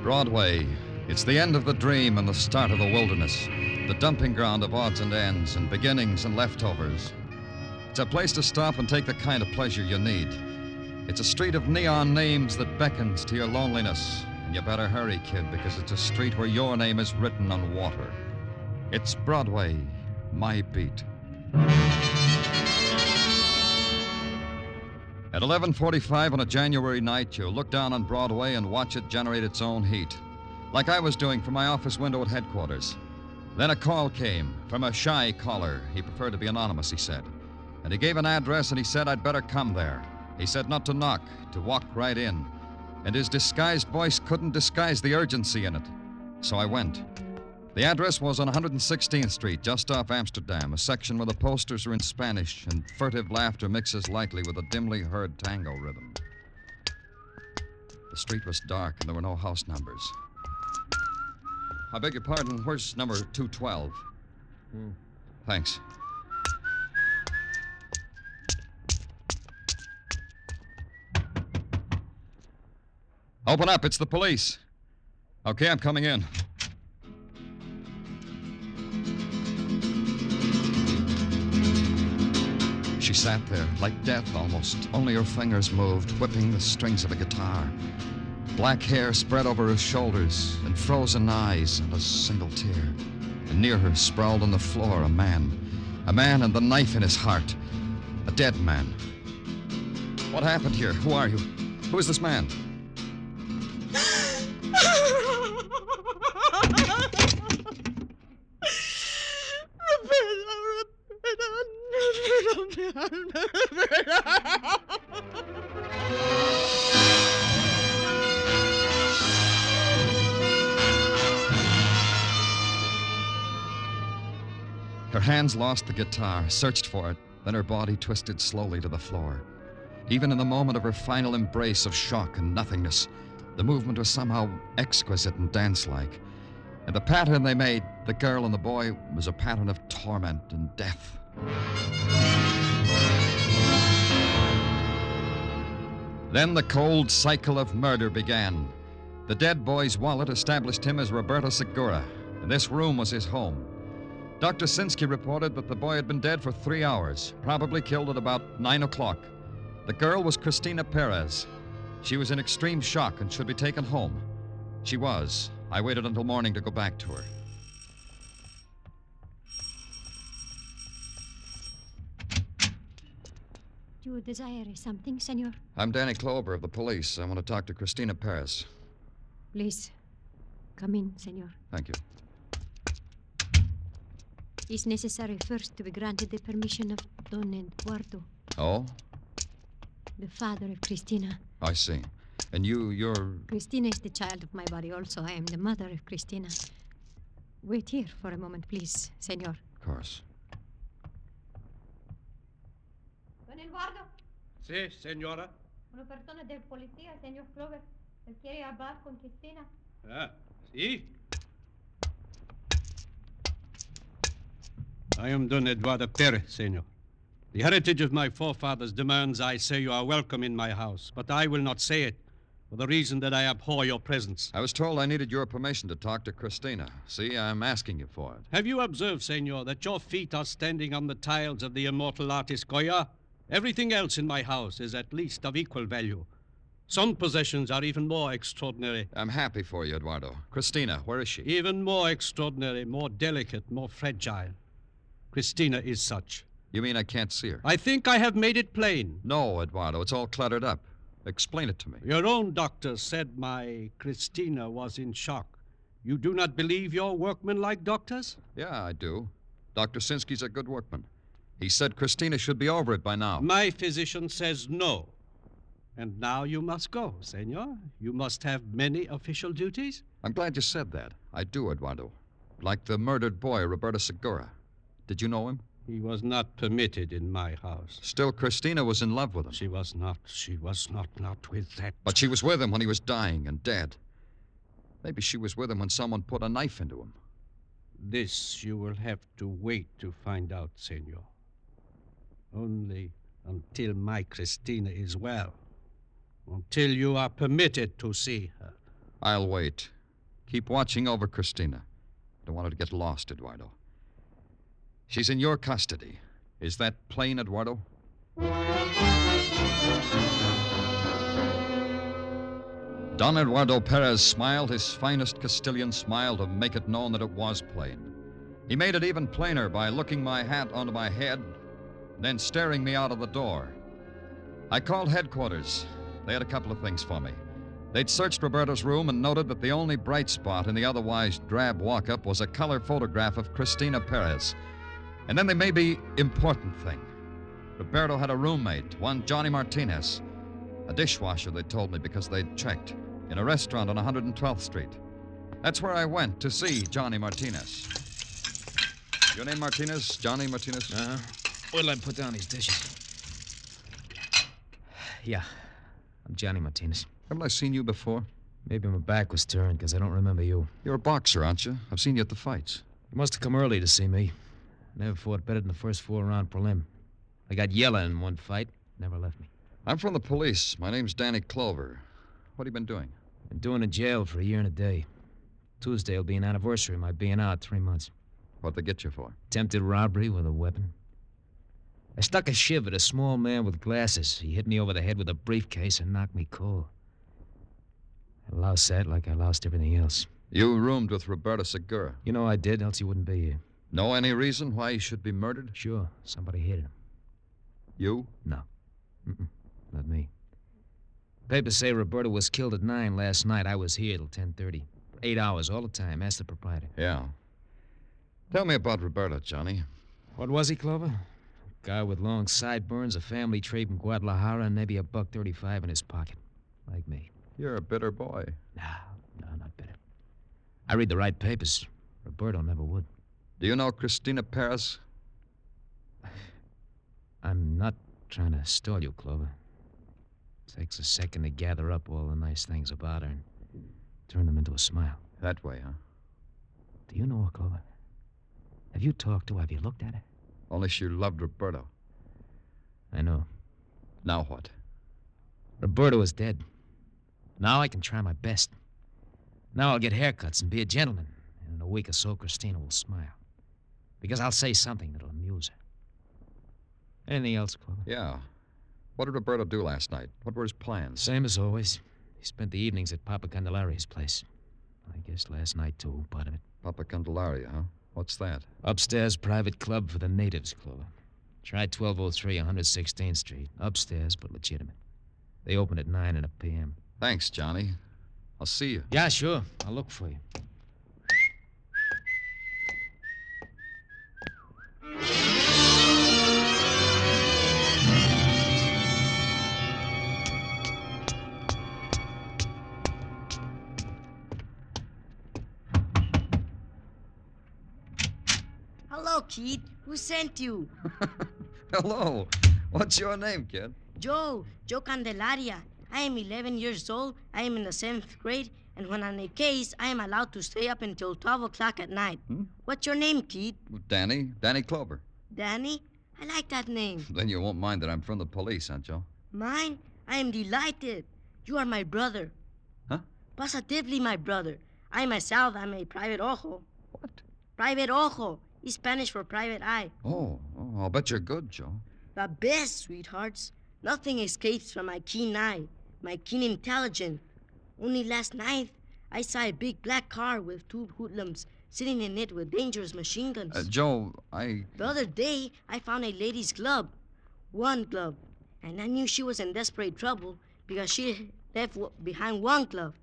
Broadway, it's the end of the dream and the start of the wilderness, the dumping ground of odds and ends and beginnings and leftovers. It's a place to stop and take the kind of pleasure you need. It's a street of neon names that beckons to your loneliness. And you better hurry, kid, because it's a street where your name is written on water. It's Broadway, My Beat. At 11:45 on a January night, you look down on Broadway and watch it generate its own heat, like I was doing from my office window at headquarters. Then a call came from a shy caller. He preferred to be anonymous, he said. And he gave an address, and he said I'd better come there. He said not to knock, to walk right in. And his disguised voice couldn't disguise the urgency in it. So I went. The address was on 116th Street, just off Amsterdam, a section where the posters are in Spanish and furtive laughter mixes lightly with a dimly heard tango rhythm. The street was dark and there were no house numbers. I beg your pardon, where's number 212? Thanks. Open up, it's the police. Okay, I'm coming in. She sat there, like death almost. Only her fingers moved, whipping the strings of a guitar. Black hair spread over her shoulders, and frozen eyes, and a single tear. And near her, sprawled on the floor, a man. A man and the knife in his heart. A dead man. What happened here? Who are you? Who is this man? Her hands lost the guitar, searched for it, then her body twisted slowly to the floor. Even in the moment of her final embrace of shock and nothingness, the movement was somehow exquisite and dance-like. And the pattern they made, the girl and the boy, was a pattern of torment and death. Then the cold cycle of murder began. The dead boy's wallet established him as Roberto Segura, and this room was his home. Dr. Sinsky reported that the boy had been dead for 3 hours, probably killed at about 9 o'clock. The girl was Cristina Perez. She was in extreme shock and should be taken home. She was. I waited until morning to go back to her. Do you desire something, senor? I'm Danny Clover of the police. I want to talk to Cristina Perez. Please, come in, senor. Thank you. It's necessary first to be granted the permission of Don Eduardo. Oh? The father of Cristina. I see. And you're... Cristina is the child of my body also. I am the mother of Cristina. Wait here for a moment, please, senor. Of course. Don Eduardo. Sí, señora. Una persona del policía, señor Clover. Él quiere hablar con Cristina. Ah, sí. I am Don Eduardo Perez, senor. The heritage of my forefathers demands I say you are welcome in my house, but I will not say it for the reason that I abhor your presence. I was told I needed your permission to talk to Cristina. See, I'm asking you for it. Have you observed, senor, that your feet are standing on the tiles of the immortal artist Goya? Everything else in my house is at least of equal value. Some possessions are even more extraordinary. I'm happy for you, Eduardo. Cristina, where is she? Even more extraordinary, more delicate, more fragile. Cristina is such. You mean I can't see her? I think I have made it plain. No, Eduardo, it's all cluttered up. Explain it to me. Your own doctor said my Cristina was in shock. You do not believe your workmen-like doctors? Yeah, I do. Dr. Sinsky's a good workman. He said Cristina should be over it by now. My physician says no. And now you must go, senor. You must have many official duties. I'm glad you said that. I do, Eduardo. Like the murdered boy, Roberto Segura. Did you know him? He was not permitted in my house. Still, Cristina was in love with him. She was not with that. But she was with him when he was dying and dead. Maybe she was with him when someone put a knife into him. This you will have to wait to find out, senor. Only until my Cristina is well. Until you are permitted to see her. I'll wait. Keep watching over Cristina. Don't want her to get lost, Eduardo. She's in your custody. Is that plain, Eduardo? Don Eduardo Perez smiled his finest Castilian smile to make it known that it was plain. He made it even plainer by looking my hat onto my head, then staring me out of the door. I called headquarters. They had a couple of things for me. They'd searched Roberto's room and noted that the only bright spot in the otherwise drab walk-up was a color photograph of Christina Perez. And then the maybe important thing. Roberto had a roommate, one Johnny Martinez. A dishwasher, they told me, because they'd checked. In a restaurant on 112th Street. That's where I went to see Johnny Martinez. Your name Martinez? Johnny Martinez? Wait till I put down these dishes. Yeah, I'm Johnny Martinez. Haven't I seen you before? Maybe my back was turned because I don't remember you. You're a boxer, aren't you? I've seen you at the fights. You must have come early to see me. Never fought better than the first 4-round prelim. I got yellow in one fight. Never left me. I'm from the police. My name's Danny Clover. What have you been doing? Been doing in jail for a year and a day. Tuesday will be an anniversary of my being out 3 months. What'd they get you for? Attempted robbery with a weapon. I stuck a shiv at a small man with glasses. He hit me over the head with a briefcase and knocked me cold. I lost that like I lost everything else. You roomed with Roberto Segura. You know I did, else he wouldn't be here. Know any reason why he should be murdered? Sure. Somebody hit him. You? No. Not me. Papers say Roberto was killed at 9 last night. I was here till 10:30. 8 hours all the time. Ask the proprietor. Yeah. Tell me about Roberto, Johnny. What was he, Clover? Guy with long sideburns, a family tree from Guadalajara, and maybe a $1.35 in his pocket. Like me. You're a bitter boy. No, not bitter. I read the right papers. Roberto never would. Do you know Christina Perez? I'm not trying to stall you, Clover. Takes a second to gather up all the nice things about her and turn them into a smile. That way, huh? Do you know her, Clover? Have you talked to her? Have you looked at her? Only she loved Roberto. I know. Now what? Roberto is dead. Now I can try my best. Now I'll get haircuts and be a gentleman. And in a week or so, Christina will smile. Because I'll say something that'll amuse her. Anything else, Clover? Yeah. What did Roberto do last night? What were his plans? Same as always. He spent the evenings at Papa Candelaria's place. I guess last night, too, part of it. Papa Candelaria, huh? What's that? Upstairs private club for the natives, Clover. Try 1203 116th Street. Upstairs, but legitimate. They open at 9 p.m. Thanks, Johnny. I'll see you. Yeah, sure. I'll look for you. Hello, kid. Who sent you? Hello. What's your name, kid? Joe Candelaria. I am 11 years old. I am in the 7th grade. And when on a case, I am allowed to stay up until 12 o'clock at night. What's your name, kid? Danny Clover. Danny? I like that name. Then you won't mind that I'm from the police, huh, Joe? Mine? I am delighted. You are my brother. Huh? Positively my brother. I myself am a private ojo. What? Private ojo. Is Spanish for private eye. Oh, I'll bet you're good, Joe. The best, sweethearts. Nothing escapes from my keen eye, my keen intelligence. Only last night, I saw a big black car with 2 hoodlums sitting in it with dangerous machine guns. Joe, The other day, I found a lady's glove. One glove. And I knew she was in desperate trouble because she left behind one glove.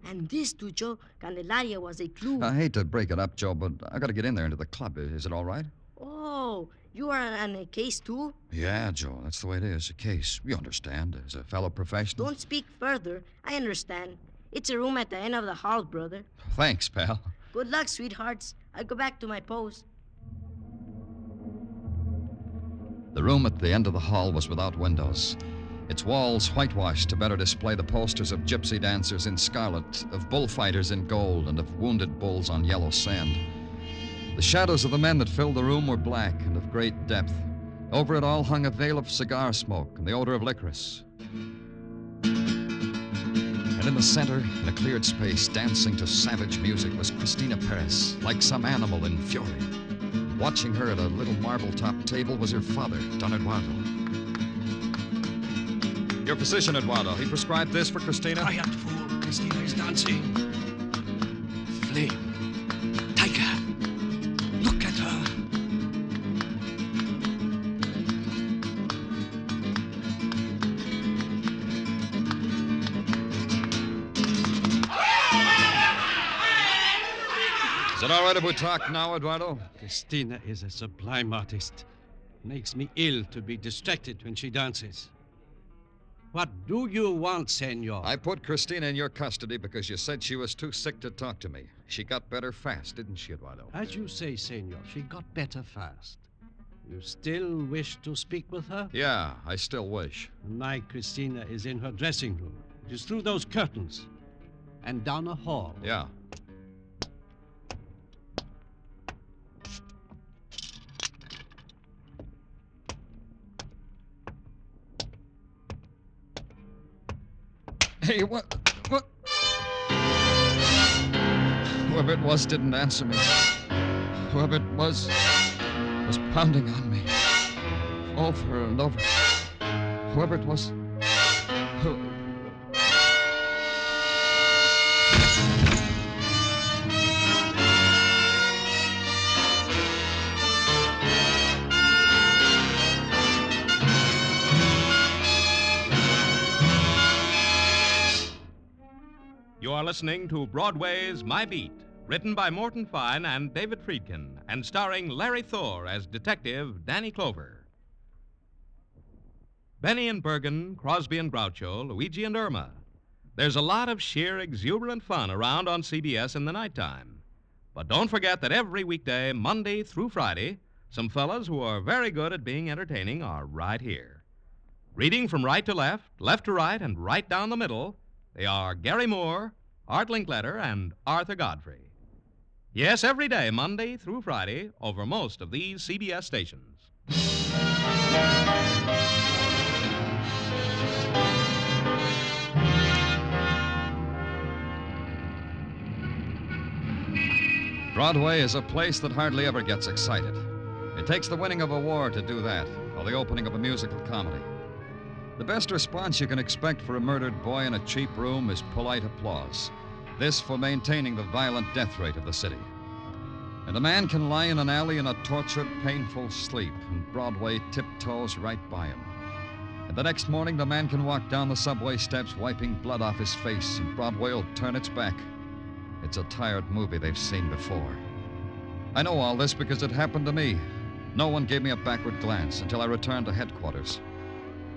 And this to Joe Candelaria was a clue. I hate to break it up, Joe, but I got to get in there into the club. Is it all right? Oh, you are on a case, too? Yeah, Joe, that's the way it is. A case. You understand, as a fellow professional. Don't speak further. I understand. It's a room at the end of the hall, brother. Thanks, pal. Good luck, sweethearts. I'll go back to my post. The room at the end of the hall was without windows. Its walls whitewashed to better display the posters of gypsy dancers in scarlet, of bullfighters in gold, and of wounded bulls on yellow sand. The shadows of the men that filled the room were black and of great depth. Over it all hung a veil of cigar smoke and the odor of licorice. And in the center, in a cleared space, dancing to savage music, was Christina Perez, like some animal in fury. Watching her at a little marble-topped table was her father, Don Eduardo. Your physician, Eduardo, he prescribed this for Christina? Quiet, fool. Christina is dancing. Flame. Tiger. Look at her. Is it all right if we talk now, Eduardo? Christina is a sublime artist. Makes me ill to be distracted when she dances. What do you want, senor? I put Christina in your custody because you said she was too sick to talk to me. She got better fast, didn't she, Eduardo? As you say, senor, she got better fast. You still wish to speak with her? Yeah, I still wish. My Christina is in her dressing room. It is through those curtains. And down a hall. Yeah. Hey, what? Whoever it was didn't answer me. Whoever it was pounding on me. Over and over. Whoever it was. You are listening to Broadway's My Beat, written by Morton Fine and David Friedkin, and starring Larry Thor as Detective Danny Clover. Benny and Bergen, Crosby and Groucho, Luigi and Irma. There's a lot of sheer exuberant fun around on CBS in the nighttime. But don't forget that every weekday, Monday through Friday, some fellas who are very good at being entertaining are right here. Reading from right to left, left to right, and right down the middle, they are Gary Moore, Art Linkletter, and Arthur Godfrey. Yes, every day, Monday through Friday, over most of these CBS stations. Broadway is a place that hardly ever gets excited. It takes the winning of a war to do that, or the opening of a musical comedy. The best response you can expect for a murdered boy in a cheap room is polite applause. This for maintaining the violent death rate of the city. And a man can lie in an alley in a tortured, painful sleep, and Broadway tiptoes right by him. And the next morning, the man can walk down the subway steps wiping blood off his face, and Broadway will turn its back. It's a tired movie they've seen before. I know all this because it happened to me. No one gave me a backward glance until I returned to headquarters.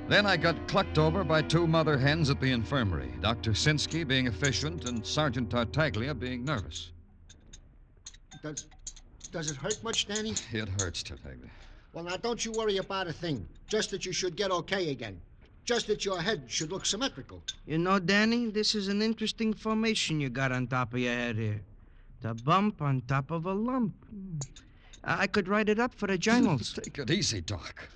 Then I got clucked over by two mother hens at the infirmary, Dr. Sinsky being efficient and Sergeant Tartaglia being nervous. Does it hurt much, Danny? It hurts, Tartaglia. Well, now, don't you worry about a thing. Just that you should get okay again. Just that your head should look symmetrical. You know, Danny, this is an interesting formation you got on top of your head here. The bump on top of a lump. I could write it up for the journals. Take it easy, Doc.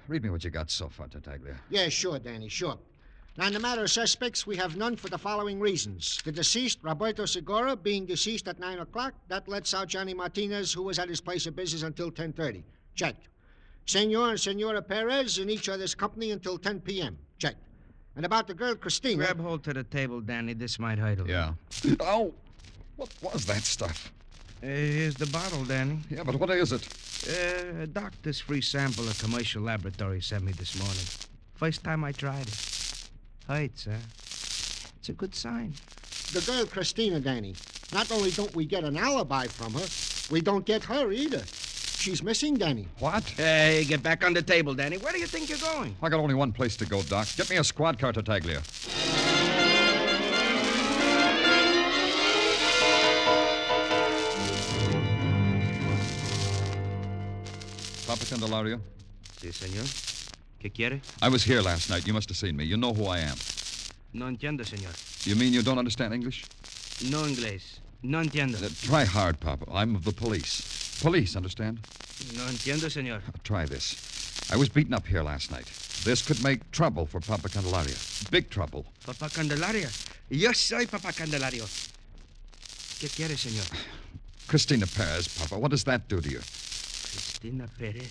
Read me what you got so far, Tartaglia. Yeah, sure, Danny, sure. Now, in the matter of suspects, we have none for the following reasons. The deceased, Roberto Segura, being deceased at 9 o'clock, that lets out Johnny Martinez, who was at his place of business until 10:30. Checked. Senor and Senora Perez in each other's company until 10 p.m. Checked. And about the girl, Christina... Grab hold to the table, Danny. This might hurt a little. Yeah. Oh! What was that stuff? Here's the bottle, Danny. Yeah, but what is it? A doctor's free sample a commercial laboratory sent me this morning. First time I tried it. Hurts, huh? It's a good sign. The girl, Christina, Danny. Not only don't we get an alibi from her, we don't get her either. She's missing, Danny. What? Hey, get back on the table, Danny. Where do you think you're going? I got only one place to go, Doc. Get me a squad car, Tartaglia. Papa Candelario? Sí, señor. ¿Qué quiere? I was here last night. You must have seen me. You know who I am. No entiendo, señor. You mean you don't understand English? No inglés. No entiendo. Try hard, Papa. I'm of the police. Police, understand? No entiendo, señor. Try this. I was beaten up here last night. This could make trouble for Papa Candelaria. Big trouble. Papa Candelaria. Yo soy Papa Candelario. ¿Qué quiere, señor? Christina Perez, Papa. What does that do to you? Christina Perez.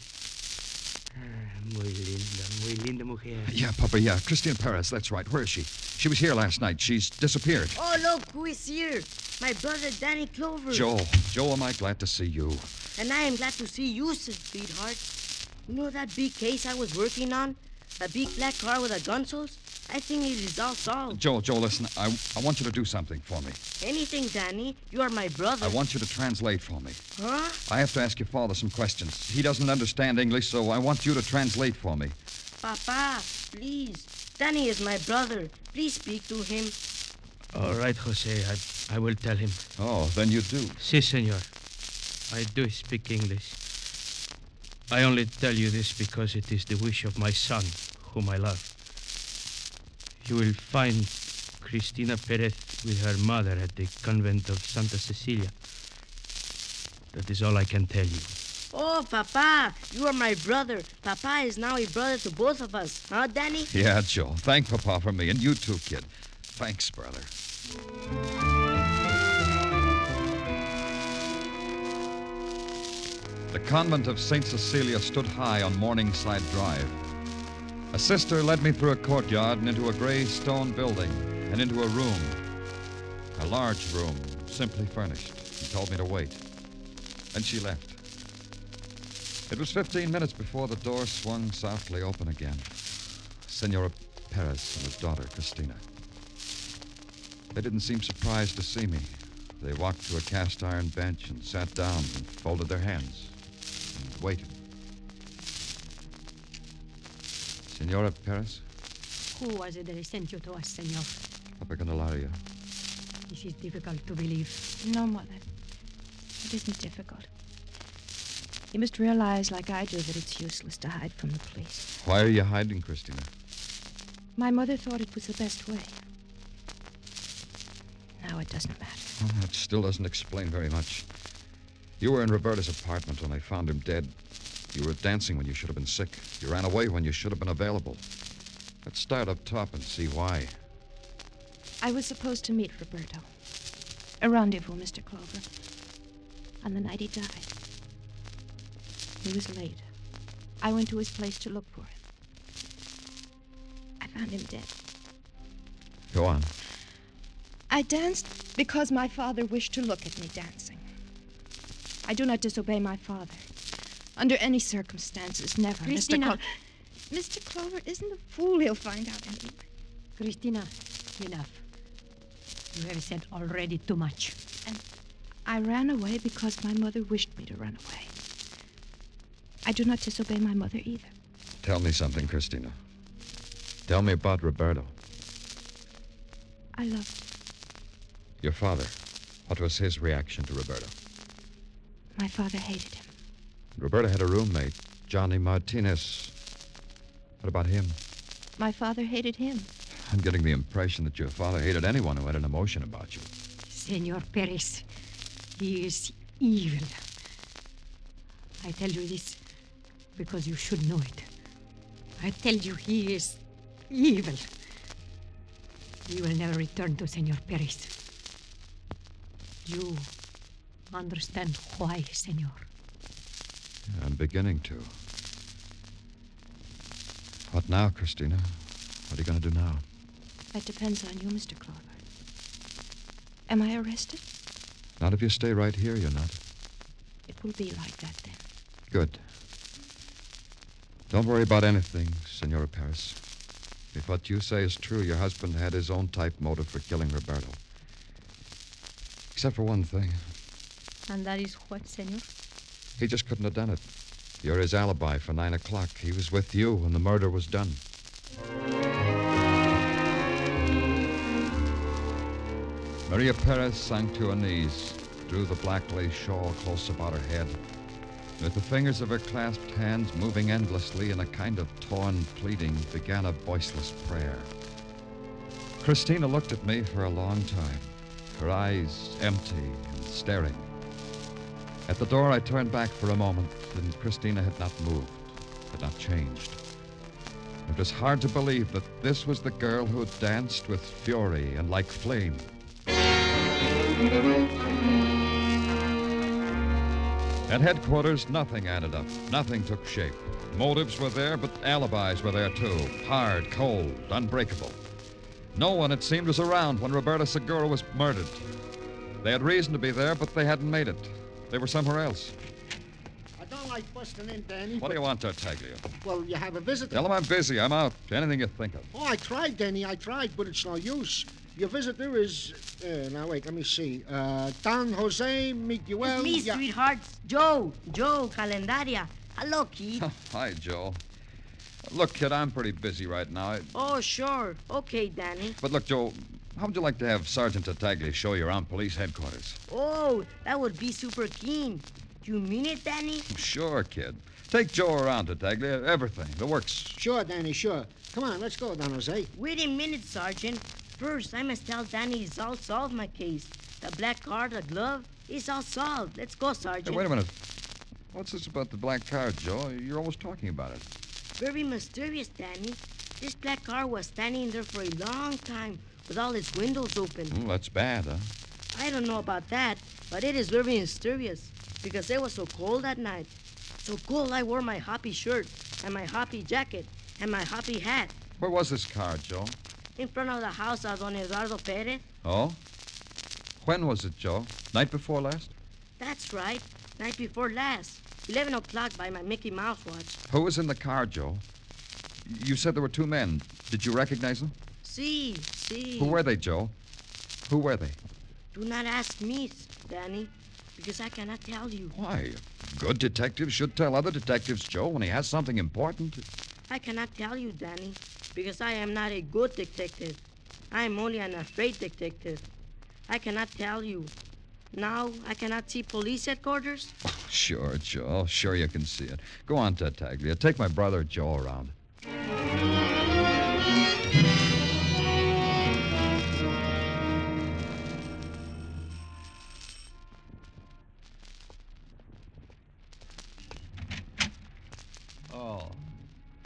Muy linda mujer. Yeah, Papa, yeah. Christina Perez, that's right. Where is she? She was here last night. She's disappeared. Oh, look, who is here? My brother, Danny Clover. Joe, am I glad to see you. And I am glad to see you, sweetheart. You know that big case I was working on? That big black car with the gun souls? I think it is all solved. Joe, listen. I want you to do something for me. Anything, Danny. You are my brother. I want you to translate for me. Huh? I have to ask your father some questions. He doesn't understand English, so I want you to translate for me. Papa, please. Danny is my brother. Please speak to him. All right, Jose. I will tell him. Oh, then you do. Si, senor. I do speak English. I only tell you this because it is the wish of my son, whom I love. You will find Cristina Perez with her mother at the convent of Santa Cecilia. That is all I can tell you. Oh, Papa, you are my brother. Papa is now a brother to both of us. Huh, Danny? Yeah, Joe. Thank Papa for me, and you too, kid. Thanks, brother. The convent of St. Cecilia stood high on Morningside Drive. A sister led me through a courtyard and into a gray stone building and into a room. A large room, simply furnished, and told me to wait. Then she left. It was 15 minutes before the door swung softly open again. Senora Perez and his daughter, Cristina. They didn't seem surprised to see me. They walked to a cast iron bench and sat down and folded their hands and waited. Senora Perez? Who was it that sent you to us, senor? Papa Candelario. This is difficult to believe. No, Mother. It isn't difficult. You must realize, like I do, that it's useless to hide from the police. Why are you hiding, Cristina? My mother thought it was the best way. Now it doesn't matter. Well, that still doesn't explain very much. You were in Roberta's apartment when I found him dead. You were dancing when you should have been sick. You ran away when you should have been available. Let's start up top and see why. I was supposed to meet Roberto. A rendezvous, Mr. Clover. On the night he died. He was late. I went to his place to look for him. I found him dead. Go on. I danced because my father wished to look at me dancing. I do not disobey my father. Under any circumstances, never. Cristina. Mr. Clover isn't a fool. He'll find out anyway. Cristina, enough. You have said already too much. And I ran away because my mother wished me to run away. I do not disobey my mother either. Tell me something, Cristina. Tell me about Roberto. I loved him. Your father. What was his reaction to Roberto? My father hated him. Roberto had a roommate, Johnny Martinez. What about him? My father hated him. I'm getting the impression that your father hated anyone who had an emotion about you. Senor Perez, he is evil. I tell you this because you should know it. I tell you he is evil. He will never return to Senor Perez. You understand why, senor? I'm beginning to. What now, Cristina? What are you going to do now? That depends on you, Mr. Clover. Am I arrested? Not if you stay right here, you're not. It will be like that then. Good. Don't worry about anything, Senora Perez. If what you say is true, your husband had his own type motive for killing Roberto. Except for one thing. And that is what, senor? He just couldn't have done it. You're his alibi for 9 o'clock. He was with you when the murder was done. Maria Perez sank to her knees, drew the black lace shawl close about her head. With the fingers of her clasped hands moving endlessly in a kind of torn pleading, began a voiceless prayer. Cristina looked at me for a long time, her eyes empty and staring. At the door, I turned back for a moment, and Cristina had not moved, had not changed. It was hard to believe that this was the girl who danced with fury and like flame. At headquarters, nothing added up. Nothing took shape. Motives were there, but alibis were there, too. Hard, cold, unbreakable. No one, it seemed, was around when Roberta Segura was murdered. They had reason to be there, but they hadn't made it. They were somewhere else. I don't like right busting in, Danny. What do you want, Tartaglia? Well, you have a visitor. Tell him I'm busy. I'm out. Anything you think of. Oh, I tried, Danny. I tried, but it's no use. Your visitor is... now, wait, let me see. Don Jose Miguel... It's me, sweethearts. Joe Calendaria. Hello, kid. Hi, Joe. Look, kid, I'm pretty busy right now. Oh, sure. Okay, Danny. But look, Joe, how would you like to have Sergeant Tartaglia show you around police headquarters? Oh, that would be super keen. You mean it, Danny? Sure, kid. Take Joe around, Tartaglia. Everything. The works. Sure, Danny, sure. Come on, let's go, Don Jose. Wait a minute, Sergeant. First, I must tell Danny it's all solved, my case. The black car, the glove, it's all solved. Let's go, Sergeant. Hey, wait a minute. What's this about the black car, Joe? You're always talking about it. Very mysterious, Danny. This black car was standing there for a long time with all its windows open. That's bad, huh? I don't know about that, but it is very mysterious because it was so cold that night. So cold I wore my hoppy shirt and my hoppy jacket and my hoppy hat. Where was this car, Joe? In front of the house of Don Eduardo Perez. Oh? When was it, Joe? Night before last? That's right. Night before last. 11 o'clock by my Mickey Mouse watch. Who was in the car, Joe? You said there were two men. Did you recognize them? See. Who were they, Joe? Who were they? Do not ask me, Danny, because I cannot tell you. Why? A good detective should tell other detectives, Joe, when he has something important. I cannot tell you, Danny, because I am not a good detective. I am only an afraid detective. I cannot tell you. Now I cannot see police headquarters? Sure, Joe. Sure you can see it. Go on, Tartaglia. Take my brother Joe around. Oh,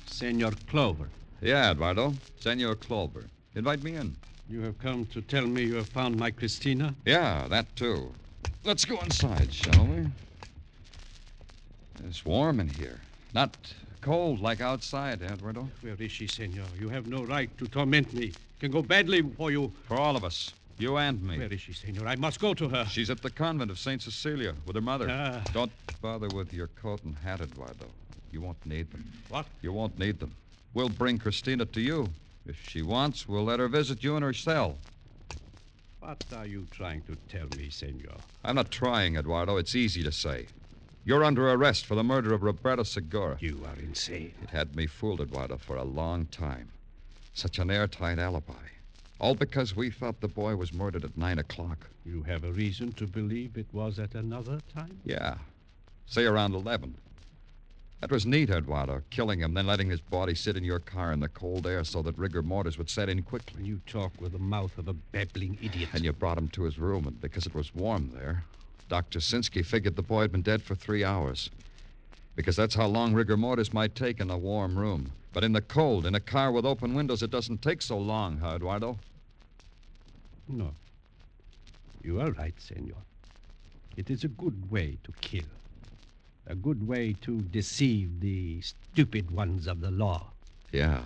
Senor Clover. Yeah, Eduardo. Senor Clover. Invite me in. You have come to tell me you have found my Christina? Yeah, that too. Let's go inside, shall we? It's warm in here. Not cold like outside, Eduardo. Where is she, senor? You have no right to torment me. It can go badly for you. For all of us. You and me. Where is she, senor? I must go to her. She's at the convent of St. Cecilia with her mother. Ah. Don't bother with your coat and hat, Eduardo. You won't need them. What? You won't need them. We'll bring Christina to you. If she wants, we'll let her visit you in her cell. What are you trying to tell me, senor? I'm not trying, Eduardo. It's easy to say. You're under arrest for the murder of Roberto Segura. You are insane. It had me fooled, Eduardo, for a long time. Such an airtight alibi. All because we thought the boy was murdered at 9 o'clock. You have a reason to believe it was at another time? Yeah. Say around 11. That was neat, Eduardo, killing him, then letting his body sit in your car in the cold air so that rigor mortis would set in quickly. You talk with the mouth of a babbling idiot. And you brought him to his room, and because it was warm there, Dr. Sinsky figured the boy had been dead for 3 hours. Because that's how long rigor mortis might take in a warm room. But in the cold, in a car with open windows, it doesn't take so long, huh, Eduardo? No. You are right, senor. It is a good way to kill. A good way to deceive the stupid ones of the law. Yeah.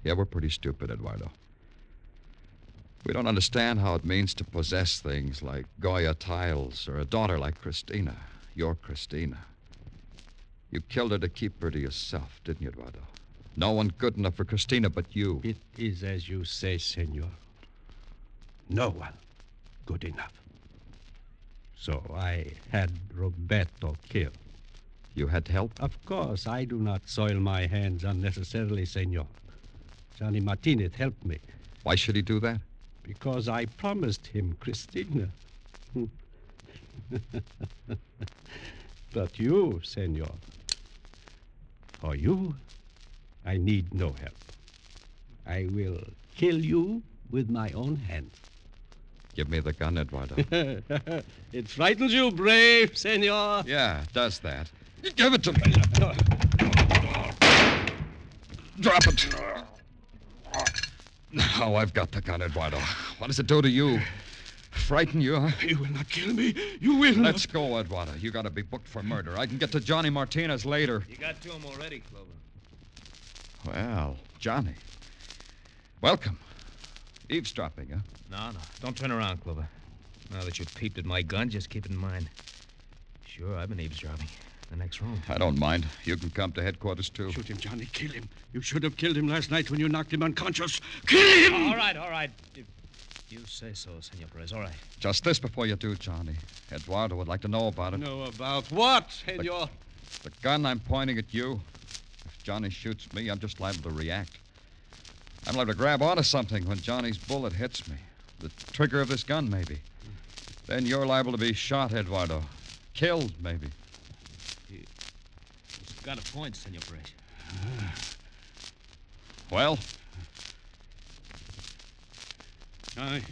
Yeah, we're pretty stupid, Eduardo. We don't understand how it means to possess things like Goya tiles or a daughter like Christina, your Christina. You killed her to keep her to yourself, didn't you, Eduardo? No one good enough for Christina but you. It is as you say, senor. No one good enough. So I had Roberto killed. You had help? Of course, I do not soil my hands unnecessarily, senor. Johnny Martinez helped me. Why should he do that? Because I promised him Christina. But you, senor, for you, I need no help. I will kill you with my own hands. Give me the gun, Eduardo. It frightens you, brave, senor. Yeah, it does that. Give it to me. Drop it. Now I've got the gun, Eduardo. What does it do to you? Frighten you, huh? You will not kill me. You will not. Let's go, Eduardo. You got to be booked for murder. I can get to Johnny Martinez later. You got to him already, Clover. Well, Johnny. Welcome. Eavesdropping, huh? No. Don't turn around, Clover. Now that you've peeped at my gun, just keep it in mind. Sure, I've been eavesdropping. The next room. I don't mind. You can come to headquarters, too. Shoot him, Johnny. Kill him. You should have killed him last night when you knocked him unconscious. Kill him! All right. If you say so, Senor Perez. All right. Just this before you do, Johnny. Eduardo would like to know about it. Know about what, Senor? The gun I'm pointing at you. If Johnny shoots me, I'm just liable to react. I'm liable to grab onto something when Johnny's bullet hits me. The trigger of this gun, maybe. Then you're liable to be shot, Eduardo. Killed, maybe. He's got a point, Senor Perez. Well? Johnny!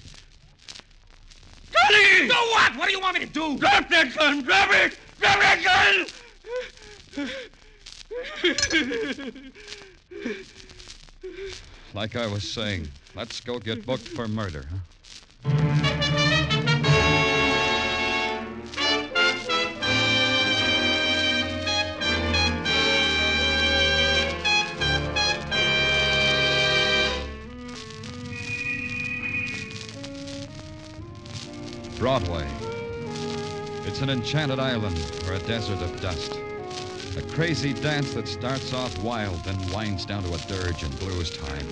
Do what? What do you want me to do? Drop that gun! Drop it! Drop that gun! Like I was saying, let's go get booked for murder, huh? Broadway. It's an enchanted island or a desert of dust. A crazy dance that starts off wild, then winds down to a dirge and blues time.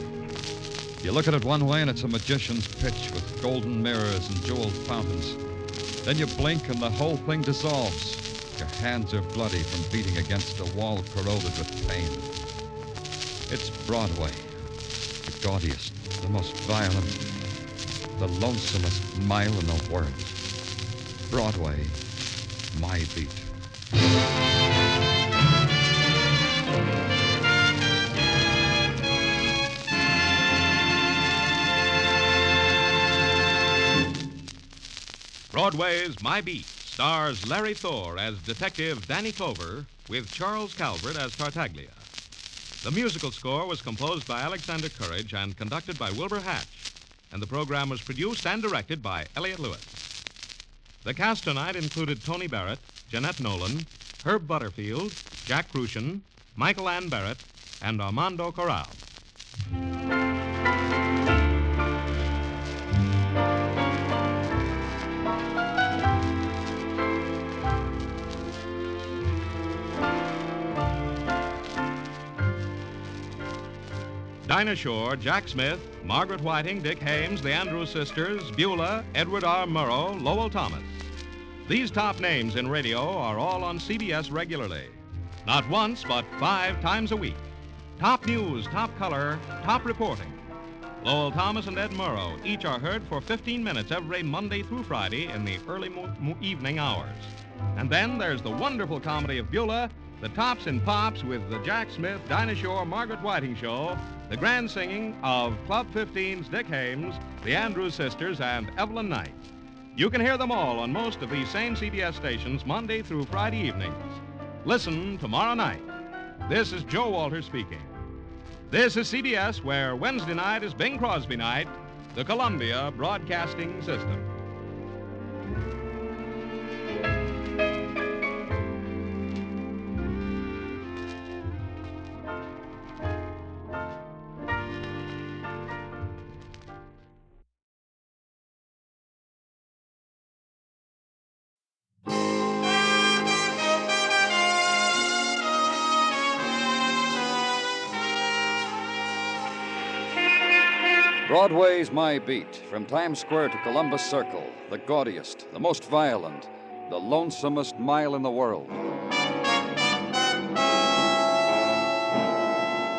You look at it one way and it's a magician's pitch with golden mirrors and jeweled fountains. Then you blink and the whole thing dissolves. Your hands are bloody from beating against a wall corroded with pain. It's Broadway, the gaudiest, the most violent, the lonesomest mile in the world. Broadway, my beat. Broadway's My Beat stars Larry Thor as Detective Danny Clover with Charles Calvert as Tartaglia. The musical score was composed by Alexander Courage and conducted by Wilbur Hatch, and the program was produced and directed by Elliott Lewis. The cast tonight included Tony Barrett, Jeanette Nolan, Herb Butterfield, Jack Crucian, Michael Ann Barrett, and Armando Corral. Dinah Shore, Jack Smith, Margaret Whiting, Dick Hames, the Andrews Sisters, Beulah, Edward R. Murrow, Lowell Thomas. These top names in radio are all on CBS regularly. Not once, but 5 times a week. Top news, top color, top reporting. Lowell Thomas and Ed Murrow each are heard for 15 minutes every Monday through Friday in the early evening hours. And then there's the wonderful comedy of Beulah, the Tops and Pops with the Jack Smith, Dinah Shore, Margaret Whiting Show, the grand singing of Club 15's Dick Hames, the Andrews Sisters, and Evelyn Knight. You can hear them all on most of these same CBS stations Monday through Friday evenings. Listen tomorrow night. This is Joe Walter speaking. This is CBS, where Wednesday night is Bing Crosby night, the Columbia Broadcasting System. Broadway's My Beat, from Times Square to Columbus Circle, the gaudiest, the most violent, the lonesomest mile in the world.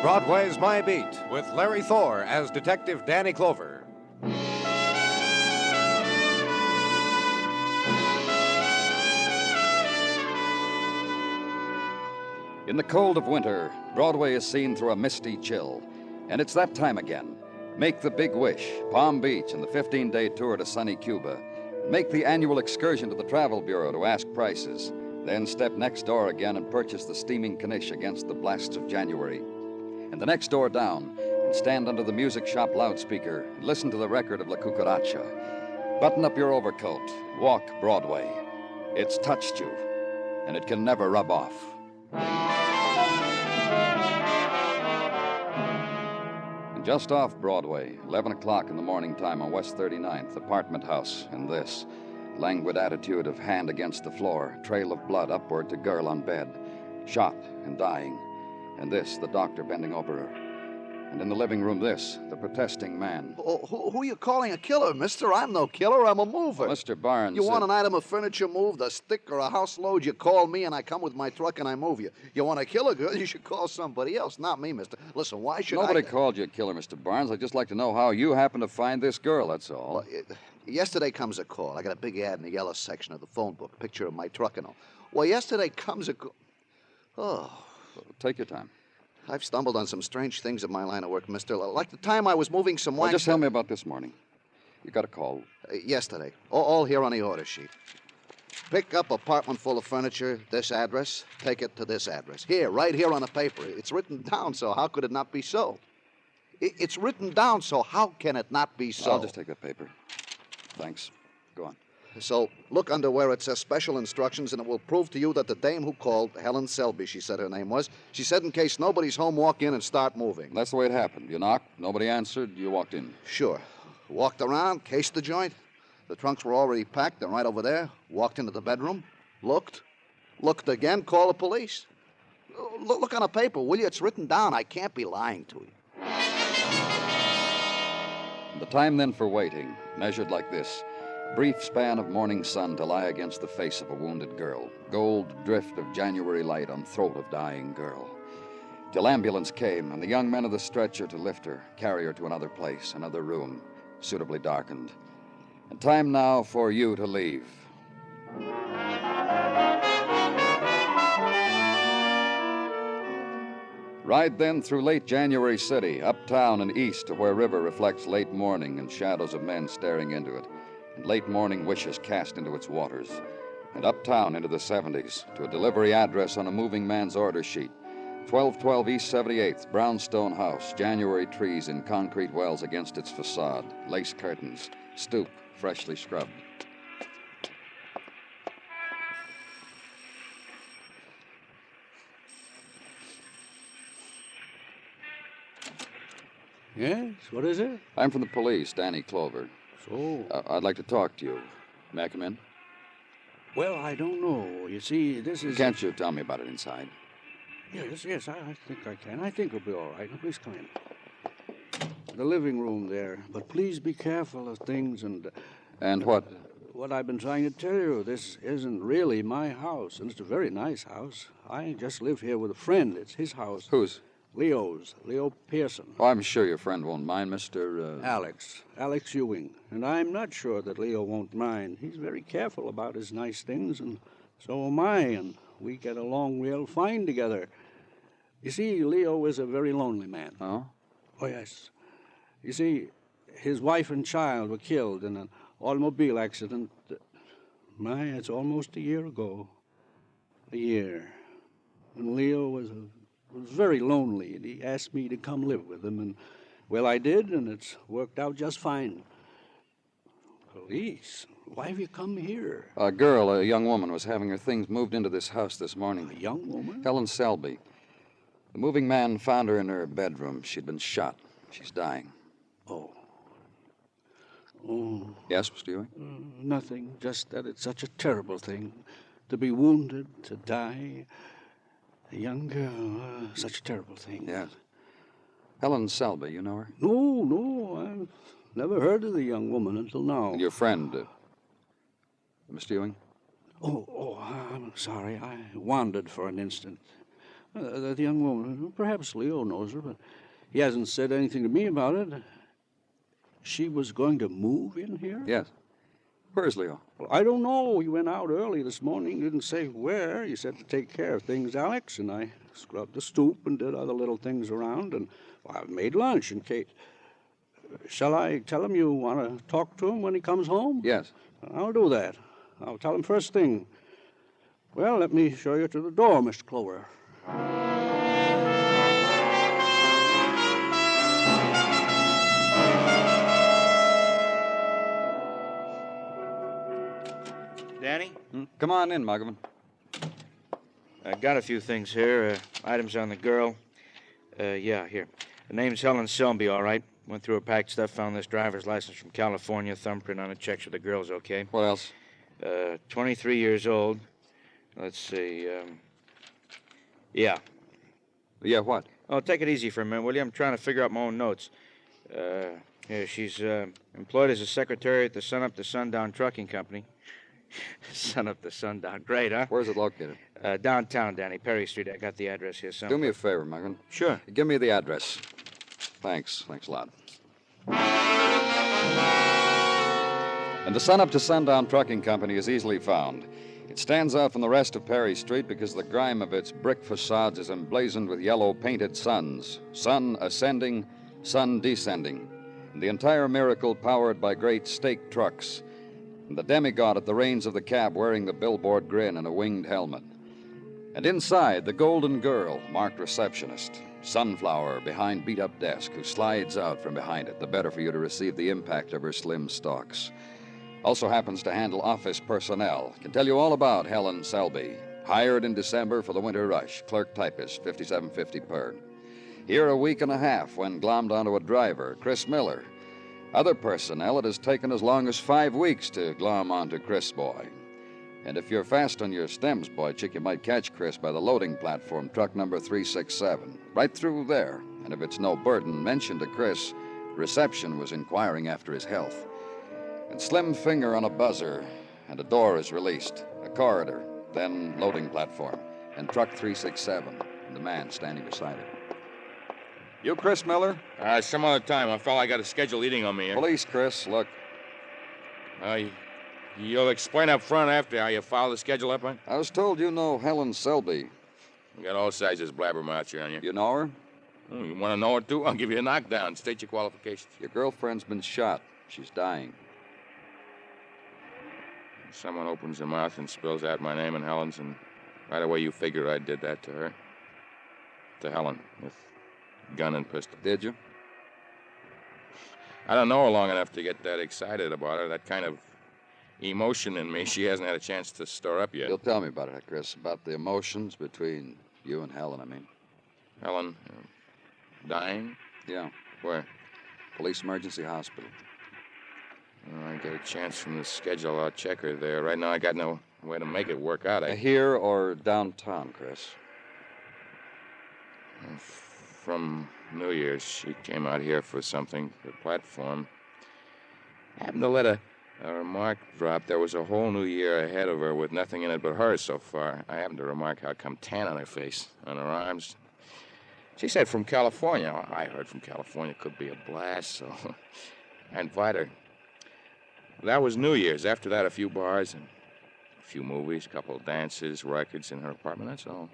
Broadway's My Beat, with Larry Thor as Detective Danny Clover. In the cold of winter, Broadway is seen through a misty chill, and it's that time again. Make the big wish, Palm Beach, and the 15-day tour to sunny Cuba. Make the annual excursion to the Travel Bureau to ask prices. Then step next door again and purchase the steaming Knish against the blasts of January. And the next door down, and stand under the music shop loudspeaker and listen to the record of La Cucaracha. Button up your overcoat. Walk Broadway. It's touched you, and it can never rub off. Just off Broadway, 11 o'clock in the morning time on West 39th, apartment house, and this. Languid attitude of hand against the floor, trail of blood upward to girl on bed. Shot and dying. And this, the doctor bending over her. And in the living room, this, the protesting man. Who you calling a killer, mister? I'm no killer. I'm a mover. Mr. Barnes. You want an item of furniture moved, a stick or a house load, you call me and I come with my truck and I move you. You want to kill a girl, you should call somebody else, not me, mister. Listen, why should Nobody called you a killer, Mr. Barnes. I'd just like to know how you happened to find this girl, that's all. Well, yesterday comes a call. I got a big ad in the yellow section of the phone book, picture of my truck and all. Well, yesterday comes a call. Oh. Take your time. I've stumbled on some strange things in my line of work, mister. Like the time I was moving some wax... Well, just tell me about this morning. You got a call. Yesterday. All here on the order sheet. Pick up apartment full of furniture, this address. Take it to this address. Here, right here on the paper. It's written down, so how could it not be so? It's written down, so how can it not be so? I'll just take that paper. Thanks. Go on. So, look under where it says special instructions, and it will prove to you that the dame who called, Helen Selby, she said her name was, she said in case nobody's home, walk in and start moving. That's the way it happened. You knocked, nobody answered, you walked in. Sure. Walked around, cased the joint. The trunks were already packed. They're right over there. Walked into the bedroom, looked again, called the police. Look on the paper, will you? It's written down. I can't be lying to you. The time then for waiting, measured like this. Brief span of morning sun to lie against the face of a wounded girl. Gold drift of January light on throat of dying girl. Till ambulance came, and the young men of the stretcher to lift her, carry her to another place, another room, suitably darkened. And time now for you to leave. Ride then through late January city, uptown and east to where river reflects late morning and shadows of men staring into it. And late morning wishes cast into its waters, and uptown into the 70s to a delivery address on a moving man's order sheet. 1212 East 78th, brownstone house, January trees in concrete wells against its facade, lace curtains, stoop, freshly scrubbed. Yes, what is it? I'm from the police, Danny Clover. So? I'd like to talk to you. May I come in? Well, I don't know. You see, this is... Can't you tell me about it inside? Yes, I think I can. I think it'll be all right. Now, please come in. The living room there. But please be careful of things and... And what? What I've been trying to tell you. This isn't really my house, and it's a very nice house. I just live here with a friend. It's his house. Whose? Leo's. Leo Pearson. Oh, I'm sure your friend won't mind, Mr. Alex Ewing. And I'm not sure that Leo won't mind. He's very careful about his nice things, and so am I, and we get along real fine together. You see, Leo is a very lonely man. Oh? Oh, yes. You see, his wife and child were killed in an automobile accident. It's almost a year ago. A year. And Leo was very lonely, and he asked me to come live with him, and, well, I did, and it's worked out just fine. Police? Why have you come here? A girl, a young woman, was having her things moved into this house this morning. A young woman? Helen Selby. The moving man found her in her bedroom. She'd been shot. She's dying. Oh. Yes, Mr. Ewing? Nothing, just that it's such a terrible thing. To be wounded, to die. A young girl, such a terrible thing. Yes. Helen Selby, you know her? No, I've never heard of the young woman until now. And your friend, Mr. Ewing? Oh, I'm sorry. I wandered for an instant. The young woman, perhaps Leo knows her, but he hasn't said anything to me about it. She was going to move in here? Yes. Where's Leo? Well, I don't know. He went out early this morning. Didn't say where. He said to take care of things, Alex, and I scrubbed the stoop and did other little things around, and I made lunch in case. Shall I tell him you want to talk to him when he comes home? Yes. I'll do that. I'll tell him first thing. Well, let me show you to the door, Mr. Clover. Danny? Come on in, Muggavan. I got a few things here. Items on the girl. Here. The name's Helen Selby, all right. Went through her packed stuff, found this driver's license from California, thumbprint on it, checks with the girl's okay. What else? 23 years old. Let's see. Yeah. Yeah, what? Oh, take it easy for a minute, will you? I'm trying to figure out my own notes. Yeah, she's employed as a secretary at the Sun Up to Sundown Trucking Company. Sun Up to Sundown. Great, huh? Where's it located? Downtown, Danny. Perry Street. I got the address here somewhere. Do me a favor, Muggan. Sure. Give me the address. Thanks. Thanks a lot. And the Sun Up to Sundown Trucking Company is easily found. It stands out from the rest of Perry Street because the grime of its brick facades is emblazoned with yellow painted suns. Sun ascending, sun descending. And the entire miracle powered by great stake trucks. And the demigod at the reins of the cab wearing the billboard grin and a winged helmet. And inside, the golden girl, marked receptionist. Sunflower behind beat-up desk, who slides out from behind it, the better for you to receive the impact of her slim stalks. Also happens to handle office personnel. Can tell you all about Helen Selby. Hired in December for the winter rush. Clerk typist, $57.50 per. Here a week and a half when glommed onto a driver, Chris Miller. Other personnel, it has taken as long as 5 weeks to glom onto Chris Boy. And if you're fast on your stems, boy chick, you might catch Chris by the loading platform, truck number 367. Right through there. And if it's no burden, mention to Chris, reception was inquiring after his health. And slim finger on a buzzer, and a door is released. A corridor, then loading platform, and truck 367, and the man standing beside it. You Chris Miller? Some other time. I felt I got a schedule eating on me here. Police, Chris, look. You'll explain up front after how you file the schedule up, huh? I was told you know Helen Selby. You got all sizes blabbermouths here on you. You know her? Oh, you want to know her, too? I'll give you a knockdown. State your qualifications. Your girlfriend's been shot. She's dying. Someone opens her mouth and spills out my name and Helen's, and right away you figure I did that to her. To Helen, with gun and pistol. Did you? I don't know her long enough to get that excited about her. That kind of emotion in me, she hasn't had a chance to store up yet. You'll tell me about it, Chris, about the emotions between you and Helen, I mean. Helen, dying? Yeah. Where? Police Emergency Hospital. I get a chance from the schedule. I'll check her there. Right now, I got no way to make it work out. Here or downtown, Chris? From New Year's, she came out here for something, the platform. Happened to let a remark drop. There was a whole new year ahead of her with nothing in it but her so far. I happened to remark how come tan on her face, on her arms. She said from California. I heard from California could be a blast, so I invite her. That was New Year's. After that, a few bars and a few movies, a couple of dances, records in her apartment, that's all.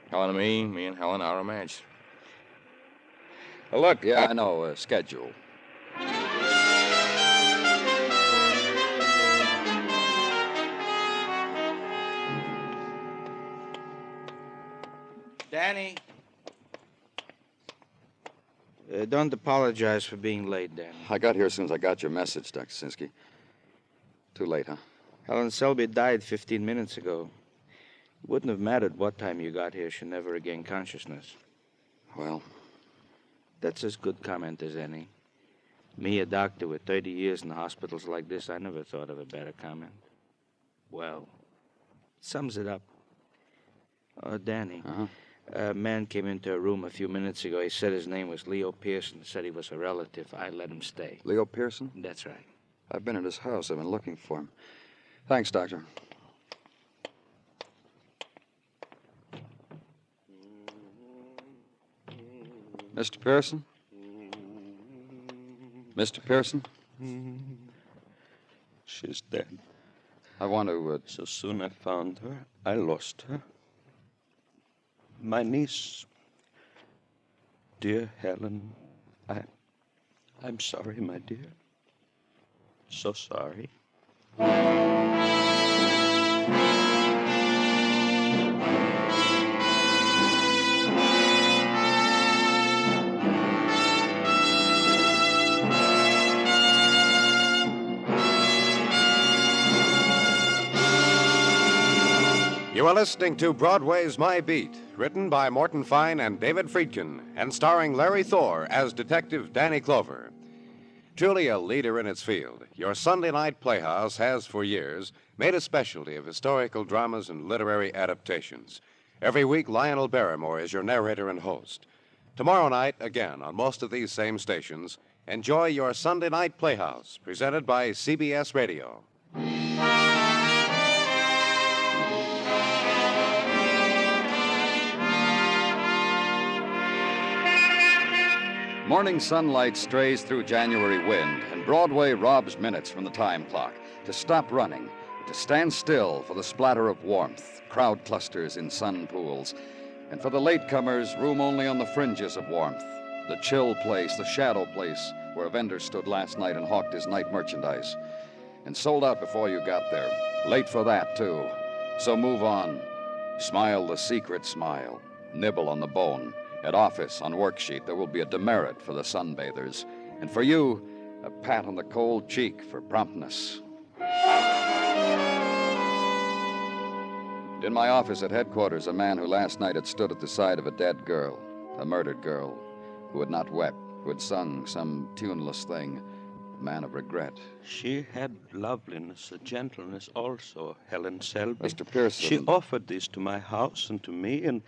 Helen and me and Helen, our romance. Look. Yeah, I know. Schedule. Danny. Don't apologize for being late, Danny. I got here as soon as I got your message, Dr. Sinsky. Too late, huh? Helen Selby died 15 minutes ago. It wouldn't have mattered what time you got here. She never regained consciousness. Well? That's as good comment as any. Me, a doctor with 30 years in hospitals like this, I never thought of a better comment. Well, sums it up. Oh, Danny. Uh-huh. A man came into her room a few minutes ago. He said his name was Leo Pearson. Said he was a relative. I let him stay. Leo Pearson? That's right. I've been at his house. I've been looking for him. Thanks, Doctor. Mr. Pearson? Mr. Pearson? She's dead. I want to... So soon I found her, I lost her. My niece, dear Helen, I'm sorry, my dear. So sorry. You are listening to Broadway's My Beat, written by Morton Fine and David Friedkin, and starring Larry Thor as Detective Danny Clover. Truly a leader in its field, your Sunday night playhouse has for years made a specialty of historical dramas and literary adaptations. Every week, Lionel Barrymore is your narrator and host. Tomorrow night, again, on most of these same stations, enjoy your Sunday night playhouse, presented by CBS Radio. Morning sunlight strays through January wind, and Broadway robs minutes from the time clock to stop running, to stand still for the splatter of warmth, crowd clusters in sun pools, and for the latecomers, room only on the fringes of warmth, the chill place, the shadow place where a vendor stood last night and hawked his night merchandise, and sold out before you got there. Late for that, too. So move on. Smile the secret smile. Nibble on the bone. At office, on worksheet, there will be a demerit for the sunbathers. And for you, a pat on the cold cheek for promptness. In my office at headquarters, a man who last night had stood at the side of a dead girl, a murdered girl, who had not wept, who had sung some tuneless thing, a man of regret. She had loveliness, a gentleness also, Helen Selby. Mr. Pearson. She offered this to my house and to me, and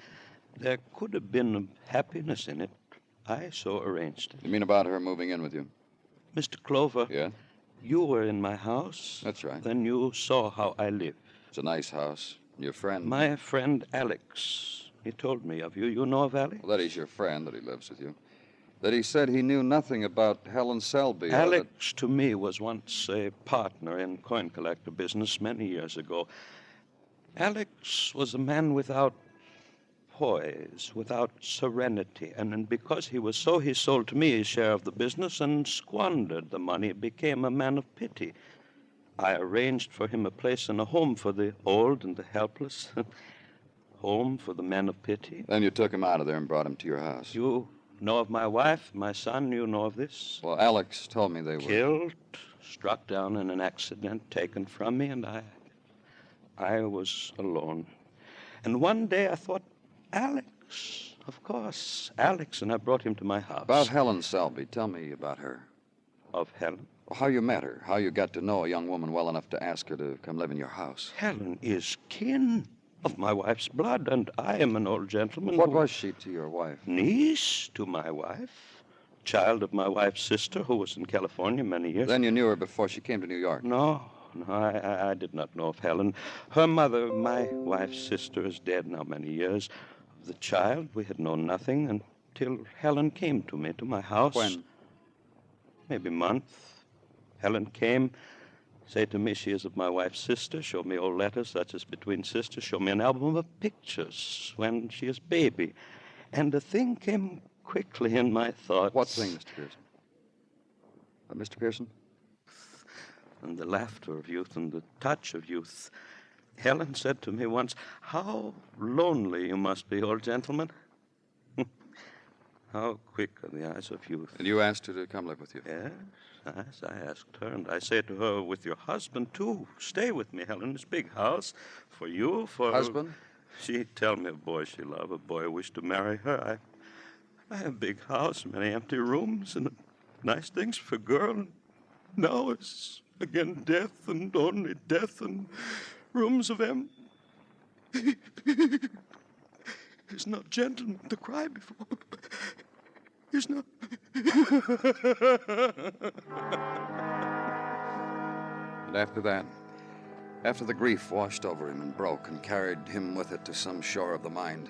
there could have been happiness in it. I so arranged it. You mean about her moving in with you? Mr. Clover. Yeah? You were in my house. That's right. Then you saw how I live. It's a nice house. Your friend? My friend Alex. He told me of you. You know of Alex? Well, that he's your friend, that he lives with you. That he said he knew nothing about Helen Selby. Alex, to me, was once a partner in coin collector business many years ago. Alex was a man without poise, without serenity, and because he was so, he sold to me his share of the business and squandered the money, became a man of pity. I arranged for him a place in a home for the old and the helpless. Home for the men of pity. Then you took him out of there and brought him to your house. You know of my wife, my son, you know of this? Well, Alex told me they were killed, struck down in an accident, taken from me, and I was alone. And one day I thought, Alex, of course, Alex, and I brought him to my house. About Helen Selby, tell me about her. Of Helen? Well, how you met her, how you got to know a young woman well enough to ask her to come live in your house. Helen is kin of my wife's blood, and I am an old gentleman. What was she to your wife? Niece to my wife. Child of my wife's sister, who was in California many years. Then you knew her before she came to New York? No, I did not know of Helen. Her mother, my wife's sister, is dead now many years. Of the child, we had known nothing until Helen came to me, to my house. When? Maybe a month. Helen came, say to me she is of my wife's sister, show me old letters such as between sisters, show me an album of pictures when she is baby. And the thing came quickly in my thoughts. What thing, Mr. Pearson? Mr. Pearson? And the laughter of youth and the touch of youth. Helen said to me once, how lonely you must be, old gentleman. How quick are the eyes of youth. And you asked her to come live with you? Yes, I asked her, and I said to her, with your husband, too. Stay with me, Helen, this big house. For you, for... Husband? She'd tell me a boy she loved, a boy who wished to marry her. I have a big house, many empty rooms, and nice things for a girl. And now it's again death, and only death, and rooms of He's not gentleman to cry before. He's not. And after that, after the grief washed over him and broke and carried him with it to some shore of the mind,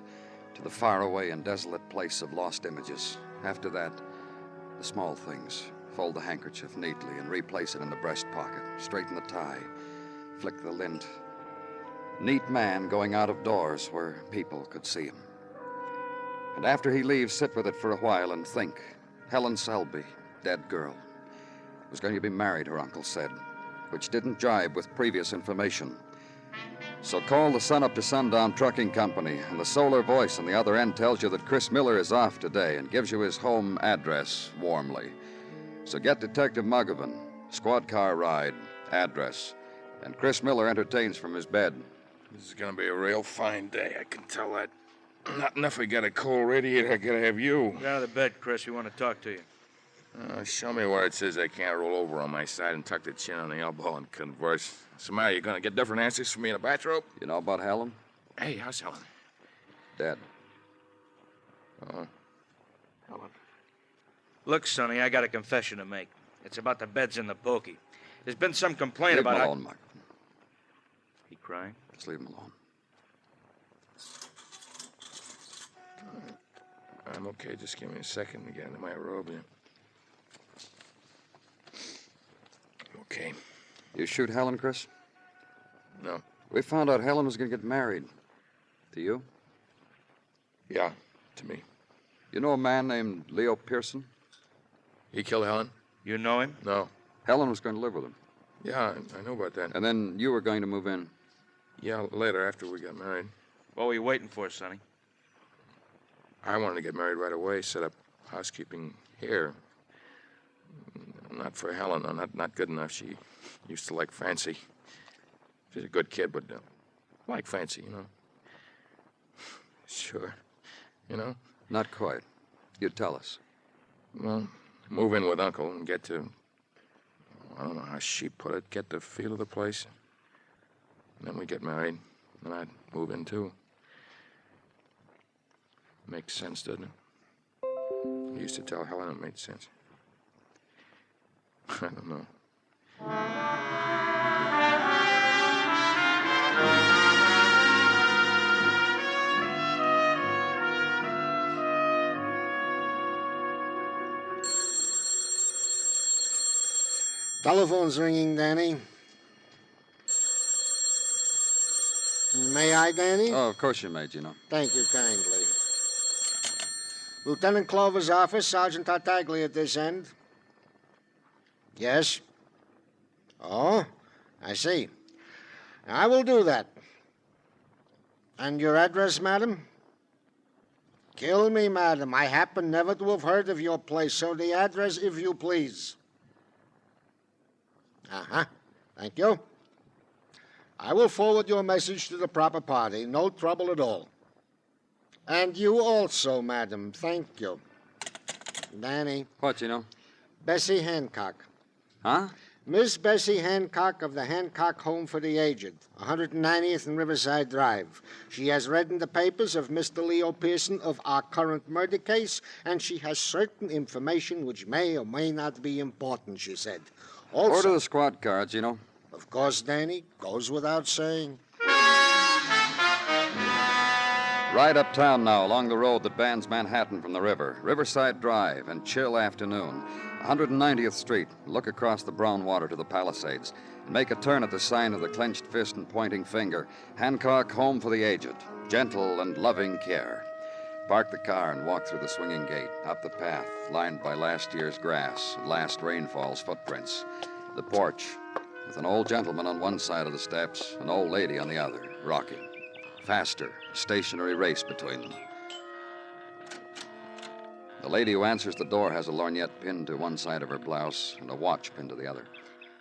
to the faraway and desolate place of lost images, after that, the small things. Fold the handkerchief neatly and replace it in the breast pocket. Straighten the tie. Flick the lint. Neat man going out of doors where people could see him. And after he leaves, sit with it for a while and think. Helen Selby, dead girl, was going to be married, her uncle said, which didn't jibe with previous information. So call the Sun Up to Sundown Trucking Company, and the Solar Voice on the other end tells you that Chris Miller is off today and gives you his home address warmly. So get Detective Muggavan, squad car ride, address, and Chris Miller entertains from his bed. This is going to be a real fine day, I can tell that. Not enough we got a coal radiator, I got to have you. Get out of the bed, Chris. We want to talk to you. Show me where it says I can't roll over on my side and tuck the chin on the elbow and converse. Somehow you're going to get different answers from me in a bathrobe? You know about Helen? Hey, how's Helen? Dead. Oh. Helen. Look, Sonny, I got a confession to make. It's about the beds in the pokey. There's been some complaint Leave about... him alone, Mark. He crying? Just leave him alone. I'm okay. Just give me a second to get into my robe. Yeah. Okay. You shoot Helen, Chris? No. We found out Helen was going to get married. To you? Yeah, to me. You know a man named Leo Pearson? He killed Helen? You know him? No. Helen was going to live with him. Yeah, I know about that. And then you were going to move in. Yeah, later, after we got married. What were you waiting for, Sonny? I wanted to get married right away, set up housekeeping here. Not for Helen, no, not good enough. She used to like fancy. She's a good kid, but like fancy, you know. Sure. You know? Not quite. You tell us. Well, move in with Uncle and get to, I don't know how she put it, get the feel of the place. And then we get married, and I'd move in too. Makes sense, doesn't it? I used to tell Helen it made sense. I don't know. Telephone's ringing, Danny. May I, Danny? Oh, of course you may, Gino. Thank you kindly. Lieutenant Clover's office, Sergeant Tartaglia at this end. Yes? Oh, I see. I will do that. And your address, madam? Kill me, madam. I happen never to have heard of your place, so the address, if you please. Uh-huh. Thank you. I will forward your message to the proper party. No trouble at all. And you also, madam. Thank you. Danny. What, Gino? Bessie Hancock. Huh? Miss Bessie Hancock of the Hancock Home for the Aged, 190th and Riverside Drive. She has read in the papers of Mr. Leo Pearson of our current murder case, and she has certain information which may or may not be important, she said. Also, Order the squad car, Gino. Of course, Danny. Goes without saying. Ride uptown now along the road that bans Manhattan from the river. Riverside Drive and chill afternoon. 190th Street. Look across the brown water to the Palisades. And make a turn at the sign of the clenched fist and pointing finger. Hancock Home for the Aged. Gentle and loving care. Park the car and walk through the swinging gate, up the path, lined by last year's grass and last rainfall's footprints. The porch, with an old gentleman on one side of the steps, an old lady on the other, rocking. Faster, stationary race between them. The lady who answers the door has a lorgnette pinned to one side of her blouse and a watch pinned to the other.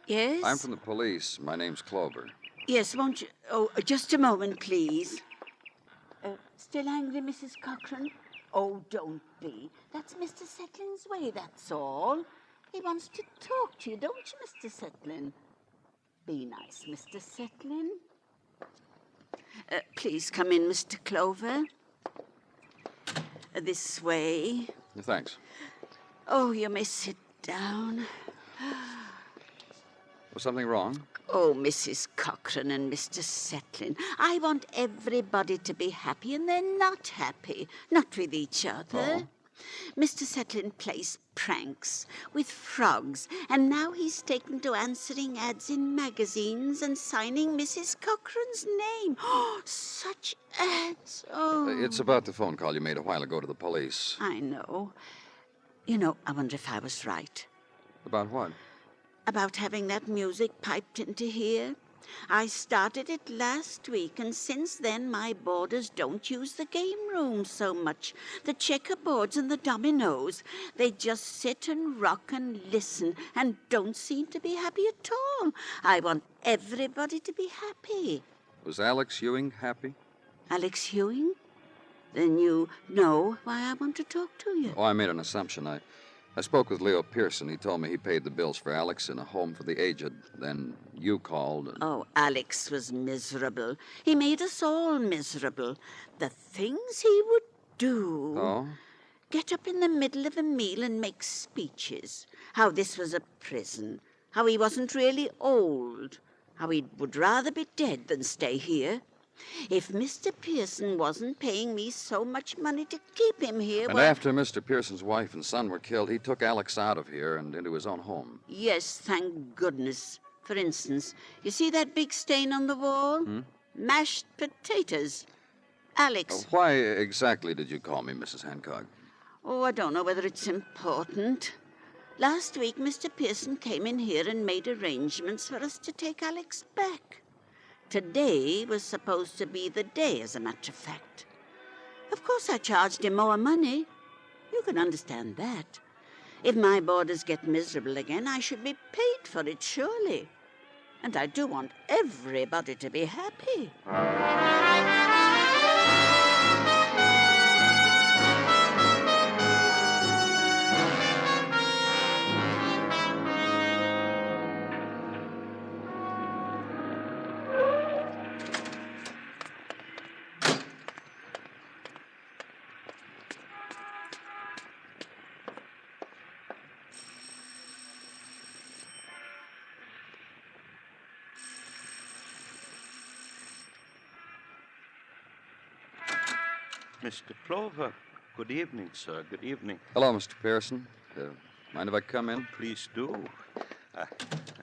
Yes? I'm from the police. My name's Clover. Yes, won't you... Oh, just a moment, please. Still angry, Mrs. Cochran? Oh, don't be. That's Mr. Settlin's way, that's all. He wants to talk to you, don't you, Mr. Settlin? Be nice, Mr. Settlin. Please come in, Mr. Clover. This way. Thanks. Oh, you may sit down. Was something wrong? Oh, Mrs. Cochran and Mr. Settlin, I want everybody to be happy, and they're not happy. Not with each other. Oh. Mr. Settlin plays pranks with frogs, and now he's taken to answering ads in magazines and signing Mrs. Cochran's name. Oh, such ads. Oh. It's about the phone call you made a while ago to the police. I know. You know, I wonder if I was right. About what? About having that music piped into here. I started it last week, and since then my boarders don't use the game room so much. The checkerboards and the dominoes. They just sit and rock and listen and don't seem to be happy at all. I want everybody to be happy. Was Alex Ewing happy? Alex Ewing? Then you know why I want to talk to you. Oh, I made an assumption. I spoke with Leo Pearson. He told me he paid the bills for Alex in a home for the aged. Then you called. And... Oh, Alex was miserable. He made us all miserable. The things he would do. Oh? Get up in the middle of a meal and make speeches. How this was a prison. How he wasn't really old. How he would rather be dead than stay here. If Mr. Pearson wasn't paying me so much money to keep him here, And well... after Mr. Pearson's wife and son were killed, he took Alex out of here and into his own home. Yes, thank goodness. For instance, you see that big stain on the wall? Hmm? Mashed potatoes. Alex. Why exactly did you call me, Mrs. Hancock? Oh, I don't know whether it's important. Last week, Mr. Pearson came in here and made arrangements for us to take Alex back. Today was supposed to be the day, as a matter of fact. Of course, I charged him more money. You can understand that. If my boarders get miserable again, I should be paid for it, surely. And I do want everybody to be happy. Mr. Clover. Good evening, sir. Good evening. Hello, Mr. Pearson. Mind if I come in? Please do.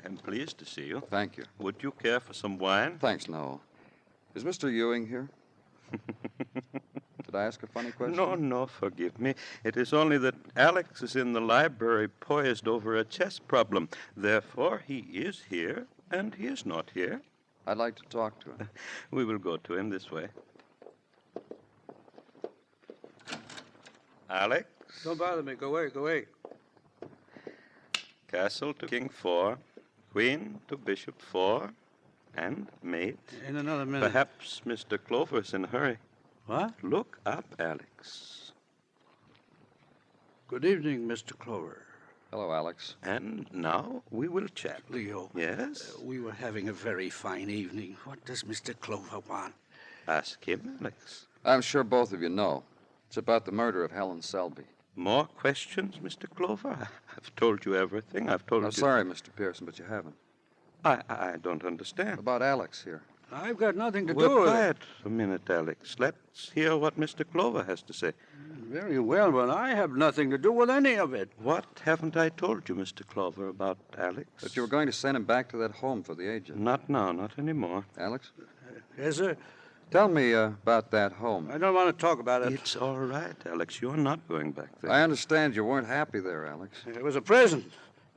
I'm pleased to see you. Thank you. Would you care for some wine? Thanks, no. Is Mr. Ewing here? Did I ask a funny question? No, forgive me. It is only that Alex is in the library poised over a chess problem. Therefore, he is here, and he is not here. I'd like to talk to him. We will go to him this way. Alex? Don't bother me. Go away, go away. Castle to King 4, Queen to Bishop 4, and mate. In another minute. Perhaps Mr. Clover's in a hurry. What? Look up, Alex. Good evening, Mr. Clover. Hello, Alex. And now we will chat. Leo. Yes? We were having a very fine evening. What does Mr. Clover want? Ask him, Alex. I'm sure both of you know. It's about the murder of Helen Selby. More questions, Mr. Clover? I've told you everything. I've told you... I'm sorry, Mr. Pearson, but you haven't. I don't understand. About Alex here. I've got nothing to We're do with it. quiet a minute, Alex. Let's hear what Mr. Clover has to say. Very well, but I have nothing to do with any of it. What haven't I told you, Mr. Clover, about Alex? That you were going to send him back to that home for the aged. Not now, not anymore. Alex? Yes, sir? Tell me about that home. I don't want to talk about it. It's all right, Alex. You're not going back there. I understand you weren't happy there, Alex. It was a prison.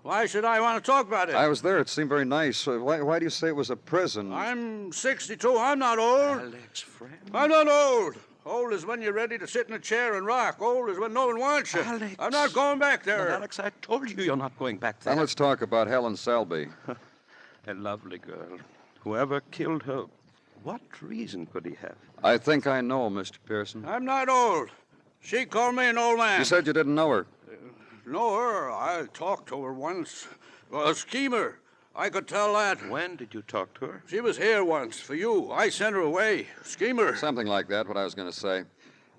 Why should I want to talk about it? I was there. It seemed very nice. Why do you say it was a prison? I'm 62. I'm not old. Alex, friend. I'm not old. Old is when you're ready to sit in a chair and rock. Old is when no one wants you. Alex. I'm not going back there. But Alex, I told you you're not going back there. Now let's talk about Helen Selby. A lovely girl. Whoever killed her, what reason could he have? I think I know, Mr. Pearson. I'm not old. She called me an old man. You said you didn't know her. Know her? I talked to her once. Well, a schemer. I could tell that. When did you talk to her? She was here once for you. I sent her away. Schemer. Something like that, what I was going to say.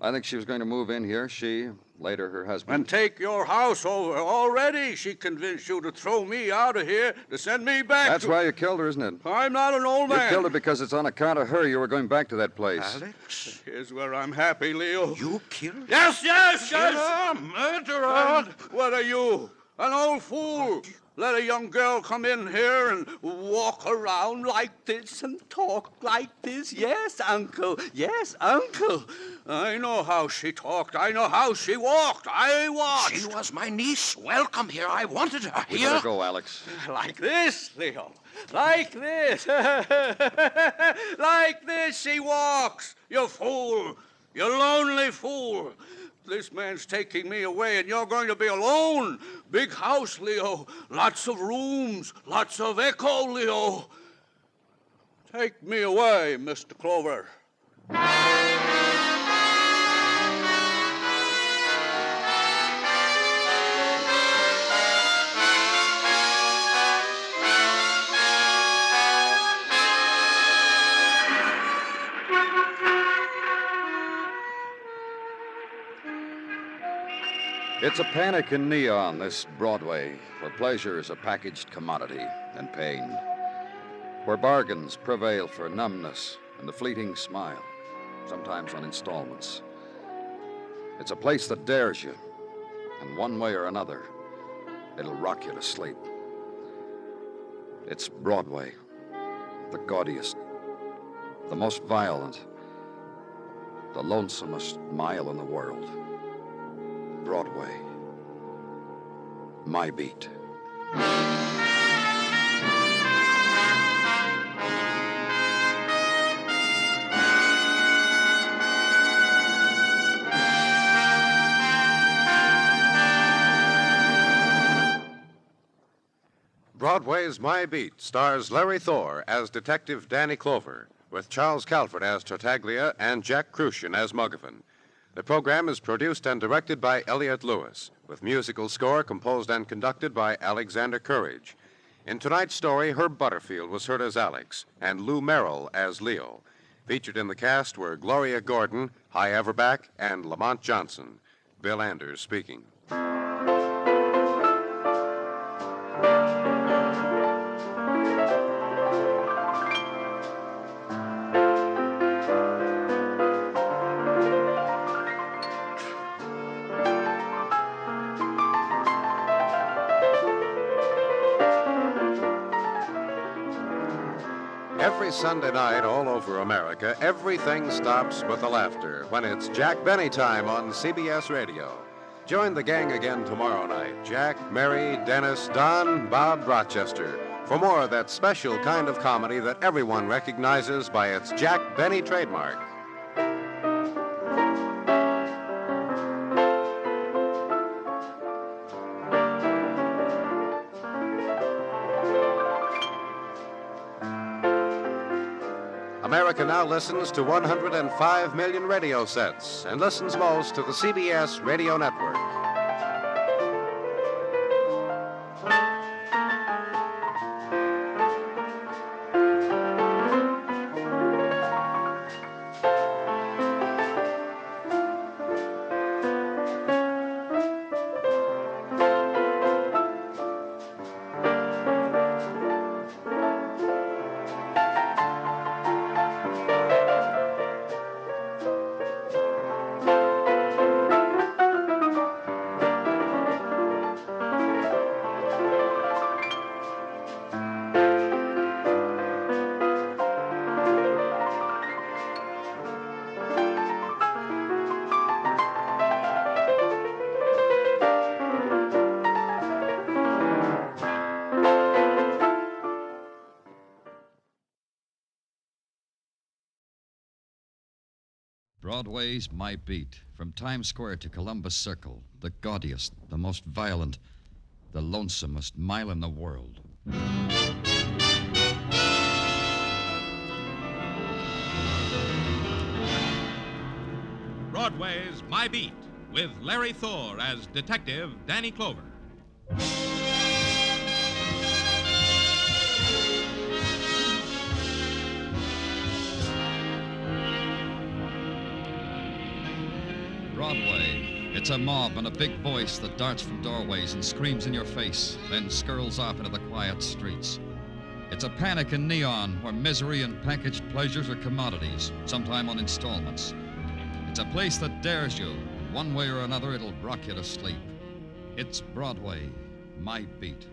I think she was going to move in here. She, later her husband. And take your house over. Already she convinced you to throw me out of here, to send me back. That's why you killed her, isn't it? I'm not an old man. You killed her because it's on account of her you were going back to that place. Alex? Here's where I'm happy, Leo. You killed her? Yes! Killer, murderer! And what are you? An old fool. Let a young girl come in here and walk around like this and talk like this. Yes, Uncle. Yes, Uncle. I know how she talked. I know how she walked. I watched. She was my niece. Welcome here. I wanted her We here. better go, Alex. Like this, Leo. Like this. Like this she walks. You fool. You lonely fool. This man's taking me away, and you're going to be alone. Big house, Leo. Lots of rooms. Lots of echo, Leo. Take me away, Mr. Clover. It's a panic in neon, this Broadway, where pleasure is a packaged commodity and pain, where bargains prevail for numbness and the fleeting smile, sometimes on installments. It's a place that dares you, and one way or another, it'll rock you to sleep. It's Broadway, the gaudiest, the most violent, the lonesomest mile in the world. Broadway, my beat. Broadway Is My Beat stars Larry Thor as Detective Danny Clover, with Charles Calvert as Tartaglia and Jack Crucian as Muggavan. The program is produced and directed by Elliott Lewis, with musical score composed and conducted by Alexander Courage. In tonight's story, Herb Butterfield was heard as Alex, and Lou Merrill as Leo. Featured in the cast were Gloria Gordon, Hy Averback, and Lamont Johnson. Bill Anders speaking. Every Sunday night all over America, everything stops but the laughter when it's Jack Benny time on CBS Radio. Join the gang again tomorrow night. Jack, Mary, Dennis, Don, Bob, Rochester, for more of that special kind of comedy that everyone recognizes by its Jack Benny trademark. America now listens to 105 million radio sets and listens most to the CBS Radio Network. Broadway's My Beat. From Times Square to Columbus Circle, the gaudiest, the most violent, the lonesomest mile in the world. Broadway's My Beat, with Larry Thor as Detective Danny Clover. Broadway. It's a mob and a big voice that darts from doorways and screams in your face, then skirls off into the quiet streets. It's a panic in neon where misery and packaged pleasures are commodities, sometime on installments. It's a place that dares you. One way or another, it'll rock you to sleep. It's Broadway, My Beat.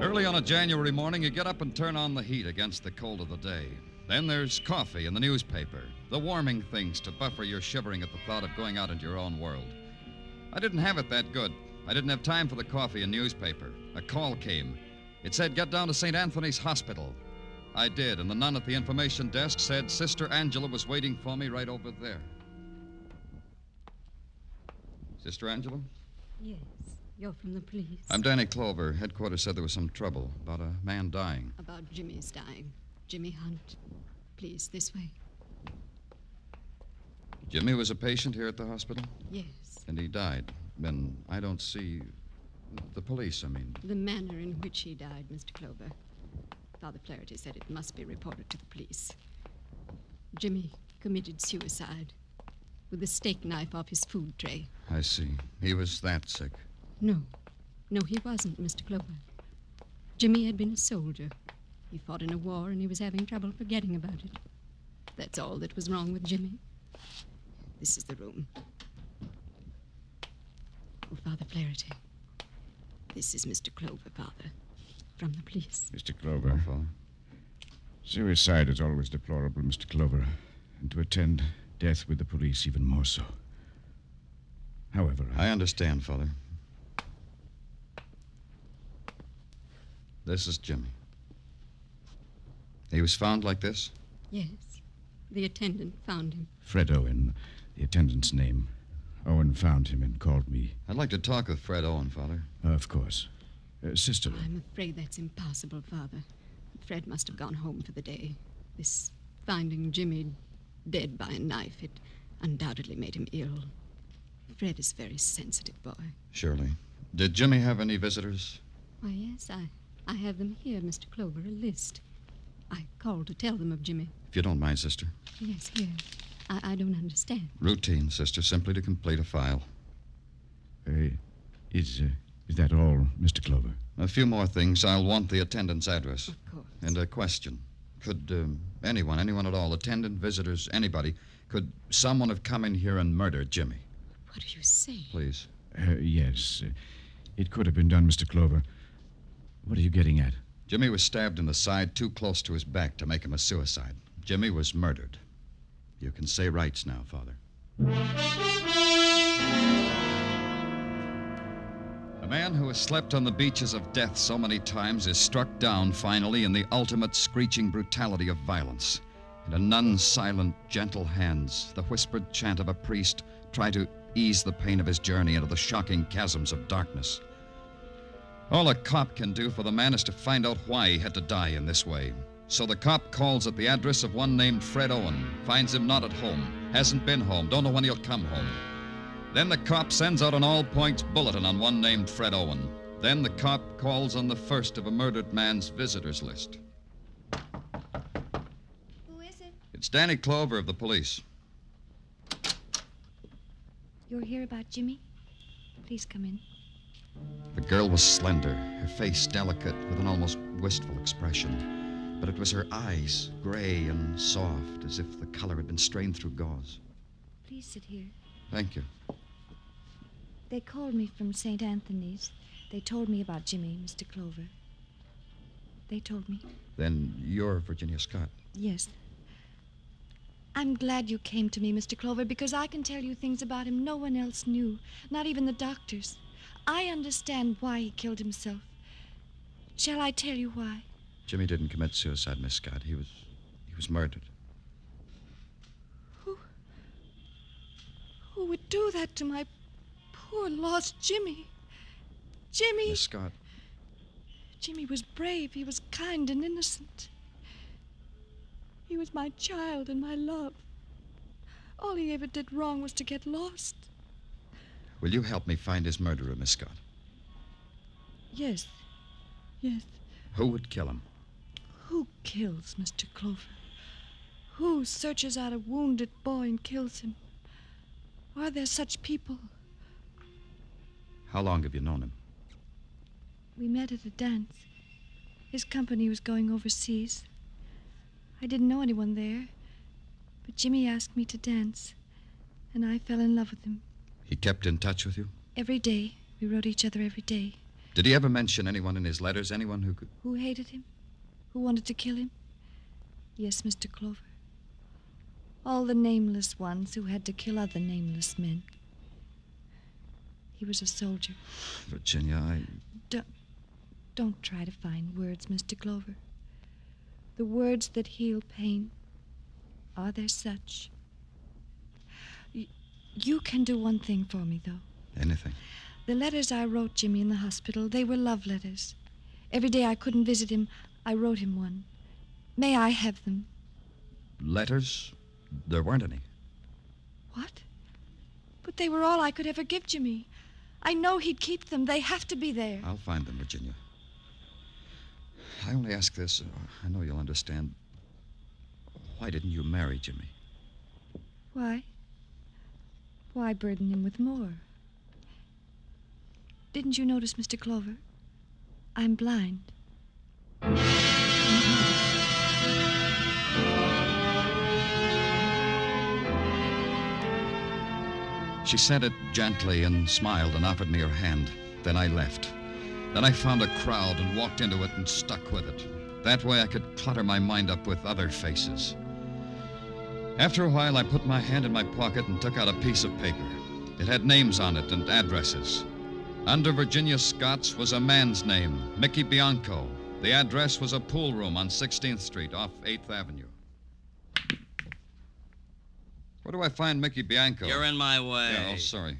Early on a January morning, you get up and turn on the heat against the cold of the day. Then there's coffee and the newspaper, the warming things to buffer your shivering at the thought of going out into your own world. I didn't have it that good. I didn't have time for the coffee and newspaper. A call came. It said, get down to St. Anthony's Hospital. I did, and the nun at the information desk said Sister Angela was waiting for me right over there. Sister Angela? Yes, you're from the police. I'm Danny Clover. Headquarters said there was some trouble about a man dying. About Jimmy's dying. Jimmy Hunt. Please, this way. Jimmy was a patient here at the hospital? Yes. And he died. Then I don't see... The police, I mean. The manner in which he died, Mr. Clover. Father Flaherty said it must be reported to the police. Jimmy committed suicide with a steak knife off his food tray. I see. He was that sick. No. No, he wasn't, Mr. Clover. Jimmy had been a soldier. He fought in a war, and he was having trouble forgetting about it. That's all that was wrong with Jimmy. This is the room. Oh, Father Flaherty. This is Mr. Clover, Father, from the police. Mr. Clover. Suicide is always deplorable, Mr. Clover, and to attend death with the police even more so. However, I understand, Father. This is Jimmy. He was found like this? Yes. The attendant found him. Fred Owen, the attendant's name. Owen found him and called me. I'd like to talk with Fred Owen, Father. Of course. Sister. I'm afraid that's impossible, Father. Fred must have gone home for the day. This finding Jimmy dead by a knife, it undoubtedly made him ill. Fred is a very sensitive boy. Surely. Did Jimmy have any visitors? Why, yes, I have them here, Mr. Clover, a list. I called to tell them of Jimmy. If you don't mind, sister. Yes, here. I don't understand. Routine, sister, simply to complete a file. Is that all, Mr. Clover? A few more things. I'll want the attendant's address. Of course. And a question. Could anyone at all, attendant, visitors, anybody, could someone have come in here and murdered Jimmy? What do you say? Please. Yes. It could have been done, Mr. Clover. What are you getting at? Jimmy was stabbed in the side too close to his back to make him a suicide. Jimmy was murdered. You can say rights now, Father. A man who has slept on the beaches of death so many times is struck down finally in the ultimate screeching brutality of violence. And a nun's silent, gentle hands, the whispered chant of a priest, try to ease the pain of his journey into the shocking chasms of darkness. All a cop can do for the man is to find out why he had to die in this way. So the cop calls at the address of one named Fred Owen, finds him not at home, hasn't been home, don't know when he'll come home. Then the cop sends out an all-points bulletin on one named Fred Owen. Then the cop calls on the first of a murdered man's visitors list. Who is it? It's Danny Clover of the police. You're here about Jimmy? Please come in. The girl was slender, her face delicate with an almost wistful expression. But it was her eyes, gray and soft, as if the color had been strained through gauze. Please sit here. Thank you. They called me from St. Anthony's. They told me about Jimmy, Mr. Clover. They told me. Then you're Virginia Scott. Yes. I'm glad you came to me, Mr. Clover, because I can tell you things about him no one else knew, not even the doctors. I understand why he killed himself. Shall I tell you why? Jimmy didn't commit suicide, Miss Scott. He was murdered. Who would do that to my poor lost Jimmy? Jimmy! Miss Scott. Jimmy was brave. He was kind and innocent. He was my child and my love. All he ever did wrong was to get lost. Will you help me find his murderer, Miss Scott? Yes. Yes. Who would kill him? Who kills Mr. Clover? Who searches out a wounded boy and kills him? Are there such people? How long have you known him? We met at a dance. His company was going overseas. I didn't know anyone there, but Jimmy asked me to dance, and I fell in love with him. He kept in touch with you? Every day. We wrote each other every day. Did he ever mention anyone in his letters? Anyone who could... Who hated him? Who wanted to kill him? Yes, Mr. Clover. All the nameless ones who had to kill other nameless men. He was a soldier. Virginia, Don't try to find words, Mr. Clover. The words that heal pain. Are there such? You can do one thing for me, though. Anything? The letters I wrote Jimmy in the hospital, they were love letters. Every day I couldn't visit him, I wrote him one. May I have them? Letters? There weren't any. What? But they were all I could ever give Jimmy. I know he'd keep them. They have to be there. I'll find them, Virginia. I only ask this. I know you'll understand. Why didn't you marry Jimmy? Why? Why burden him with more? Didn't you notice, Mr. Clover? I'm blind. She said it gently and smiled and offered me her hand. Then I left. Then I found a crowd and walked into it and stuck with it. That way I could clutter my mind up with other faces. After a while, I put my hand in my pocket and took out a piece of paper. It had names on it and addresses. Under Virginia Scott's was a man's name, Mickey Bianco. The address was a pool room on 16th Street off 8th Avenue. Where do I find Mickey Bianco? You're in my way. Yeah, oh, sorry.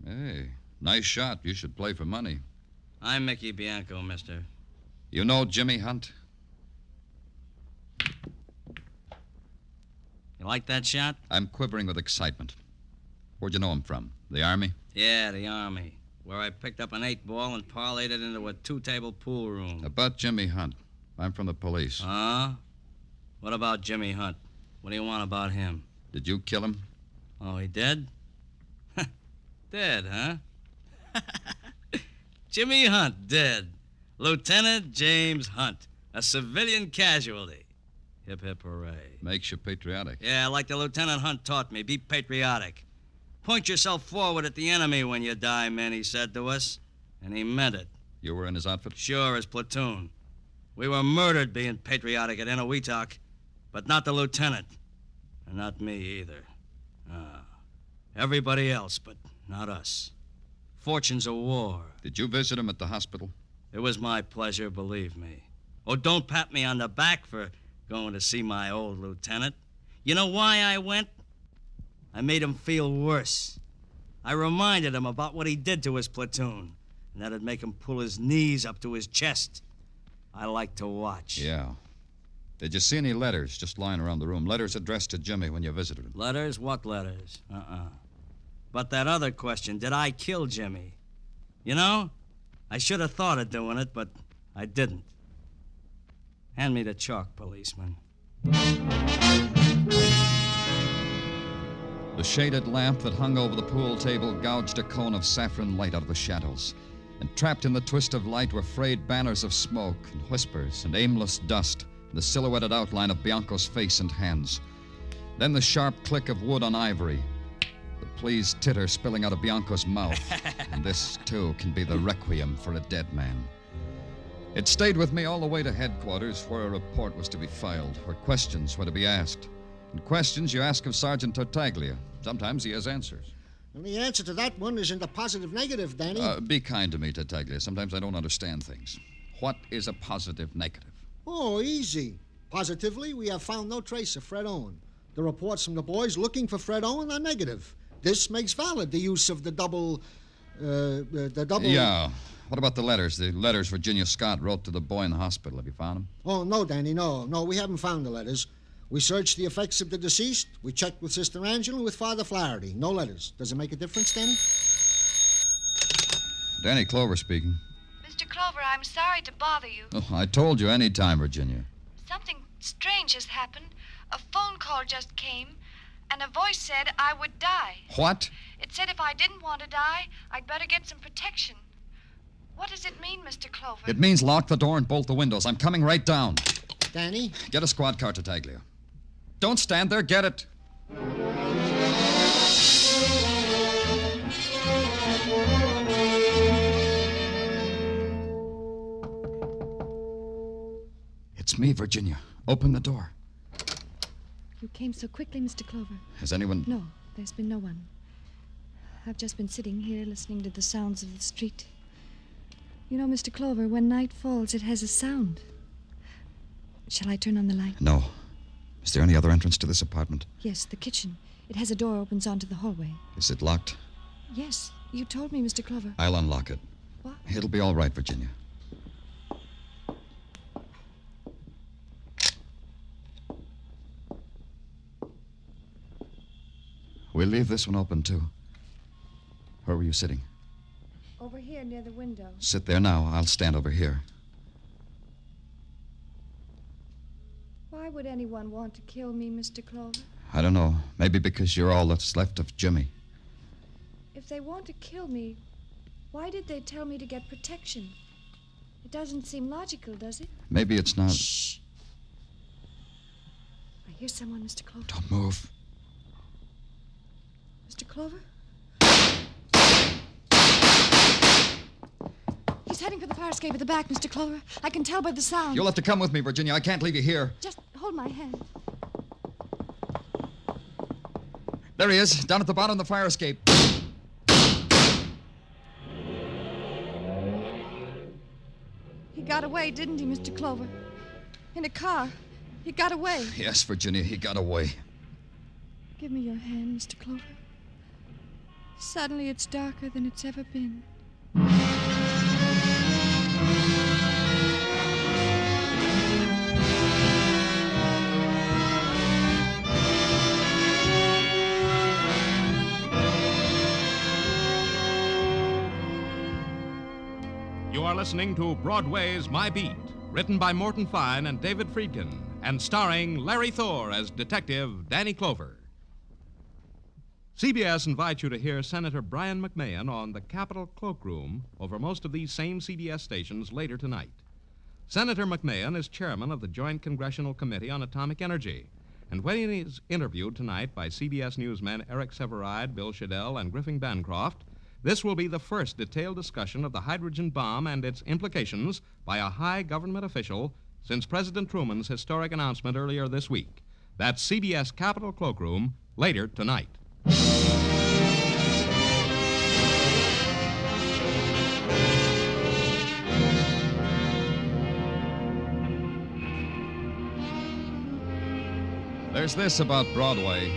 Hey, nice shot. You should play for money. I'm Mickey Bianco, mister. You know Jimmy Hunt? You like that shot? I'm quivering with excitement. Where'd you know him from? The Army? Yeah, the Army. Where I picked up an 8-ball and parlayed it into a 2-table pool room. About Jimmy Hunt. I'm from the police. Huh? What about Jimmy Hunt? What do you want about him? Did you kill him? Oh, he dead? Dead, huh? Jimmy Hunt, dead. Lieutenant James Hunt, a civilian casualty. Hip, hip, hooray. Makes you patriotic. Yeah, like the Lieutenant Hunt taught me. Be patriotic. Point yourself forward at the enemy when you die, men, he said to us. And he meant it. You were in his outfit? Sure, his platoon. We were murdered being patriotic at Enowetok, but not the lieutenant. And not me either. Everybody else, but not us. Fortunes of war. Did you visit him at the hospital? It was my pleasure, believe me. Oh, don't pat me on the back for going to see my old lieutenant. You know why I went? I made him feel worse. I reminded him about what he did to his platoon, and that'd make him pull his knees up to his chest. I like to watch. Yeah. Did you see any letters just lying around the room? Letters addressed to Jimmy when you visited him? Letters? What letters? But that other question, did I kill Jimmy? You know, I should have thought of doing it, but I didn't. Hand me the chalk, policeman. The shaded lamp that hung over the pool table gouged a cone of saffron light out of the shadows. And trapped in the twist of light were frayed banners of smoke and whispers and aimless dust, and the silhouetted outline of Bianco's face and hands. Then the sharp click of wood on ivory, the pleased titter spilling out of Bianco's mouth. And this, too, can be the requiem for a dead man. It stayed with me all the way to headquarters, where a report was to be filed, where questions were to be asked. And questions you ask of Sergeant Tartaglia. Sometimes he has answers. And the answer to that one is in the positive negative, Danny. Be kind to me, Tartaglia. Sometimes I don't understand things. What is a positive negative? Oh, easy. Positively, we have found no trace of Fred Owen. The reports from the boys looking for Fred Owen are negative. This makes valid the use of the double... Yeah. What about the letters? The letters Virginia Scott wrote to the boy in the hospital. Have you found them? Oh, no, Danny, no. No, we haven't found the letters. We searched the effects of the deceased. We checked with Sister Angela and with Father Flaherty. No letters. Does it make a difference, Danny? Danny Clover speaking. Mr. Clover, I'm sorry to bother you. Oh, I told you any time, Virginia. Something strange has happened. A phone call just came, and a voice said I would die. What? It said if I didn't want to die, I'd better get some protection. What does it mean, Mr. Clover? It means lock the door and bolt the windows. I'm coming right down. Danny? Get a squad car, Tartaglia. Don't stand there. Get it. It's me, Virginia. Open the door. You came so quickly, Mr. Clover. Has anyone... No, there's been no one. I've just been sitting here listening to the sounds of the street. You know, Mr. Clover, when night falls, it has a sound. Shall I turn on the light? No. Is there any other entrance to this apartment? Yes, the kitchen. It has a door opens onto the hallway. Is it locked? Yes, you told me, Mr. Clover. I'll unlock it. What? It'll be all right, Virginia. We'll leave this one open, too. Where were you sitting? Over here near the window. Sit there now. I'll stand over here. Why Why would anyone want to kill me, Mr. Clover? I don't know. Maybe because you're all that's left of Jimmy. If they want to kill me, why did they tell me to get protection? It doesn't seem logical, does it? Maybe it's not. Shh. I hear someone, Mr. Clover. Don't move. Mr. Clover? He's heading for the fire escape at the back, Mr. Clover. I can tell by the sound. You'll have to come with me, Virginia. I can't leave you here. Just hold my hand. There he is, down at the bottom of the fire escape. He got away, didn't he, Mr. Clover? In a car. He got away. Yes, Virginia, he got away. Give me your hand, Mr. Clover. Suddenly it's darker than it's ever been. You are listening to Broadway's My Beat, written by Morton Fine and David Friedkin, and starring Larry Thor as Detective Danny Clover. CBS invites you to hear Senator Brian McMahon on the Capitol Cloakroom over most of these same CBS stations later tonight. Senator McMahon is chairman of the Joint Congressional Committee on Atomic Energy, and when he is interviewed tonight by CBS newsmen Eric Severide, Bill Shadell, and Griffin Bancroft, this will be the first detailed discussion of the hydrogen bomb and its implications by a high government official since President Truman's historic announcement earlier this week. That's CBS Capitol Cloakroom later tonight. There's this about Broadway.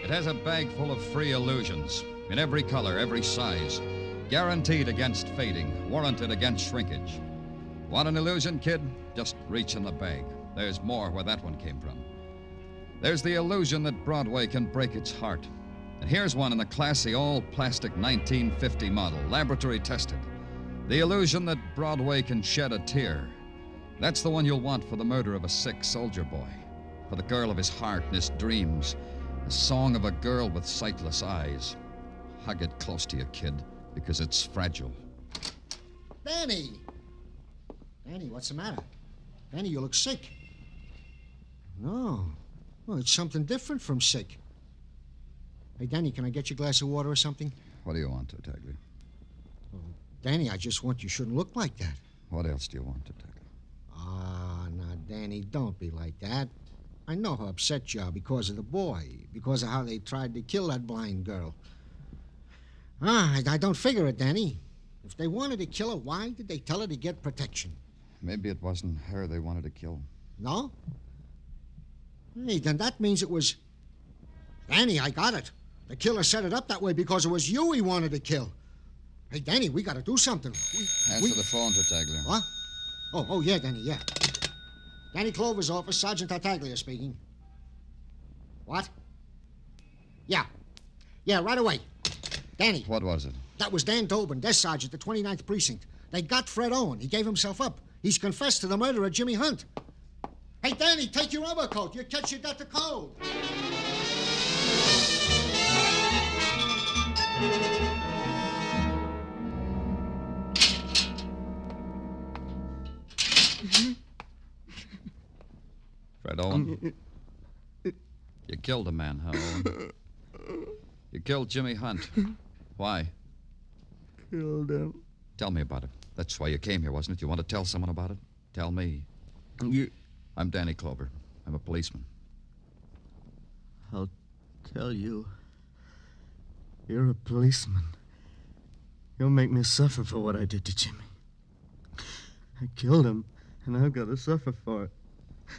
It has a bag full of free illusions. In every color, every size. Guaranteed against fading, warranted against shrinkage. Want an illusion, kid? Just reach in the bag. There's more where that one came from. There's the illusion that Broadway can break its heart. And here's one in the classy, all-plastic 1950 model, laboratory tested. The illusion that Broadway can shed a tear. That's the one you'll want for the murder of a sick soldier boy. For the girl of his heart and his dreams. The song of a girl with sightless eyes. Hug it close to you, kid, because it's fragile. Danny! Danny, what's the matter? Danny, you look sick. No. Well, it's something different from sick. Hey, Danny, can I get you a glass of water or something? What do you want, Tartaglia? Danny, I just want you shouldn't look like that. What else do you want, Tartaglia? Ah, now, Danny, don't be like that. I know how upset you are because of the boy, because of how they tried to kill that blind girl. I don't figure it, Danny. If they wanted to kill her, why did they tell her to get protection? Maybe it wasn't her they wanted to kill. No? Hey, then that means it was... Danny, I got it. The killer set it up that way because it was you he wanted to kill. Hey, Danny, we got to do something. Answer the phone, Tartaglia. What? Oh, yeah, Danny, yeah. Danny Clover's office, Sergeant Tartaglia speaking. What? Yeah, right away. Danny. What was it? That was Dan Tobin, desk sergeant, the 29th Precinct. They got Fred Owen. He gave himself up. He's confessed to the murder of Jimmy Hunt. Hey, Danny, take your overcoat. You catch you got the cold. Fred Owen? You killed a man, huh, Owen? You killed Jimmy Hunt. Why? Killed him. Tell me about it. That's why you came here, wasn't it? You want to tell someone about it? Tell me. I'm Danny Clover. I'm a policeman. I'll tell you. You're a policeman. You'll make me suffer for what I did to Jimmy. I killed him, and I've got to suffer for it.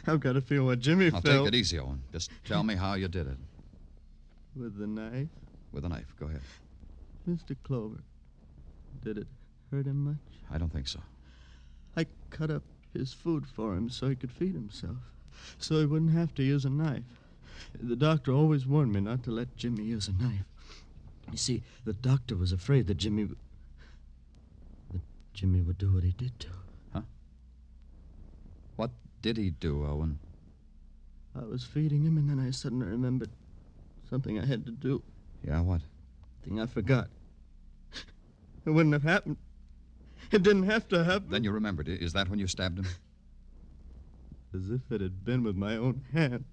I've got to feel what Jimmy Now, felt. take it easy, Owen. Just tell me how you did it. With the knife? With a knife. Go ahead. Mr. Clover, did it hurt him much? I don't think so. I cut up his food for him so he could feed himself, so he wouldn't have to use a knife. The doctor always warned me not to let Jimmy use a knife. You see, the doctor was afraid that Jimmy would do what he did to. Huh? What did he do, Owen? I was feeding him, and then I suddenly remembered something I had to do. Yeah, what? Thing I forgot. It wouldn't have happened. It didn't have to happen. Then you remembered. Is that when you stabbed him? As if it had been with my own hand.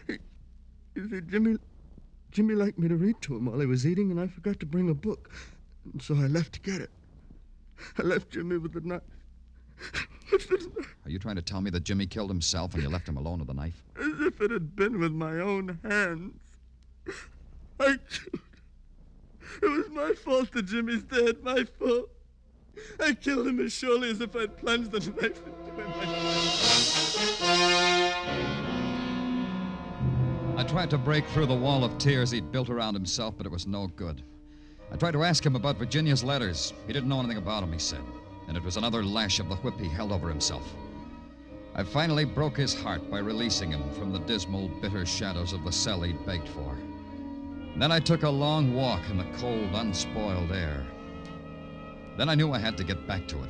You see, Jimmy liked me to read to him while he was eating, and I forgot to bring a book. And so I left to get it. I left Jimmy with the knife. Are you trying to tell me that Jimmy killed himself and you left him alone with the knife? As if it had been with my own hands. I killed. It was my fault that Jimmy's dead. My fault. I killed him as surely as if I'd plunged the knife into him. I tried to break through the wall of tears he'd built around himself, but it was no good. I tried to ask him about Virginia's letters. He didn't know anything about them, he said. And it was another lash of the whip he held over himself. I finally broke his heart by releasing him from the dismal, bitter shadows of the cell he'd begged for. And then I took a long walk in the cold, unspoiled air. Then I knew I had to get back to it.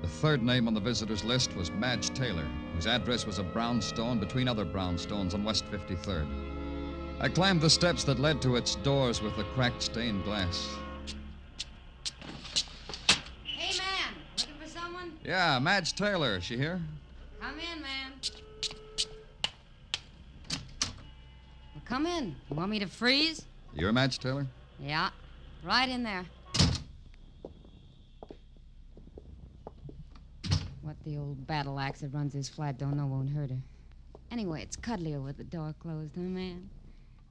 The third name on the visitors' list was Madge Taylor, whose address was a brownstone between other brownstones on West 53rd. I climbed the steps that led to its doors with the cracked stained glass. Hey, man, looking for someone? Yeah, Madge Taylor. Is she here? Come in, man. Well, come in. You want me to freeze? You're Madge Taylor? Yeah, right in there. What the old battle axe that runs his flat don't know won't hurt her. Anyway, it's cuddlier with the door closed, huh, man?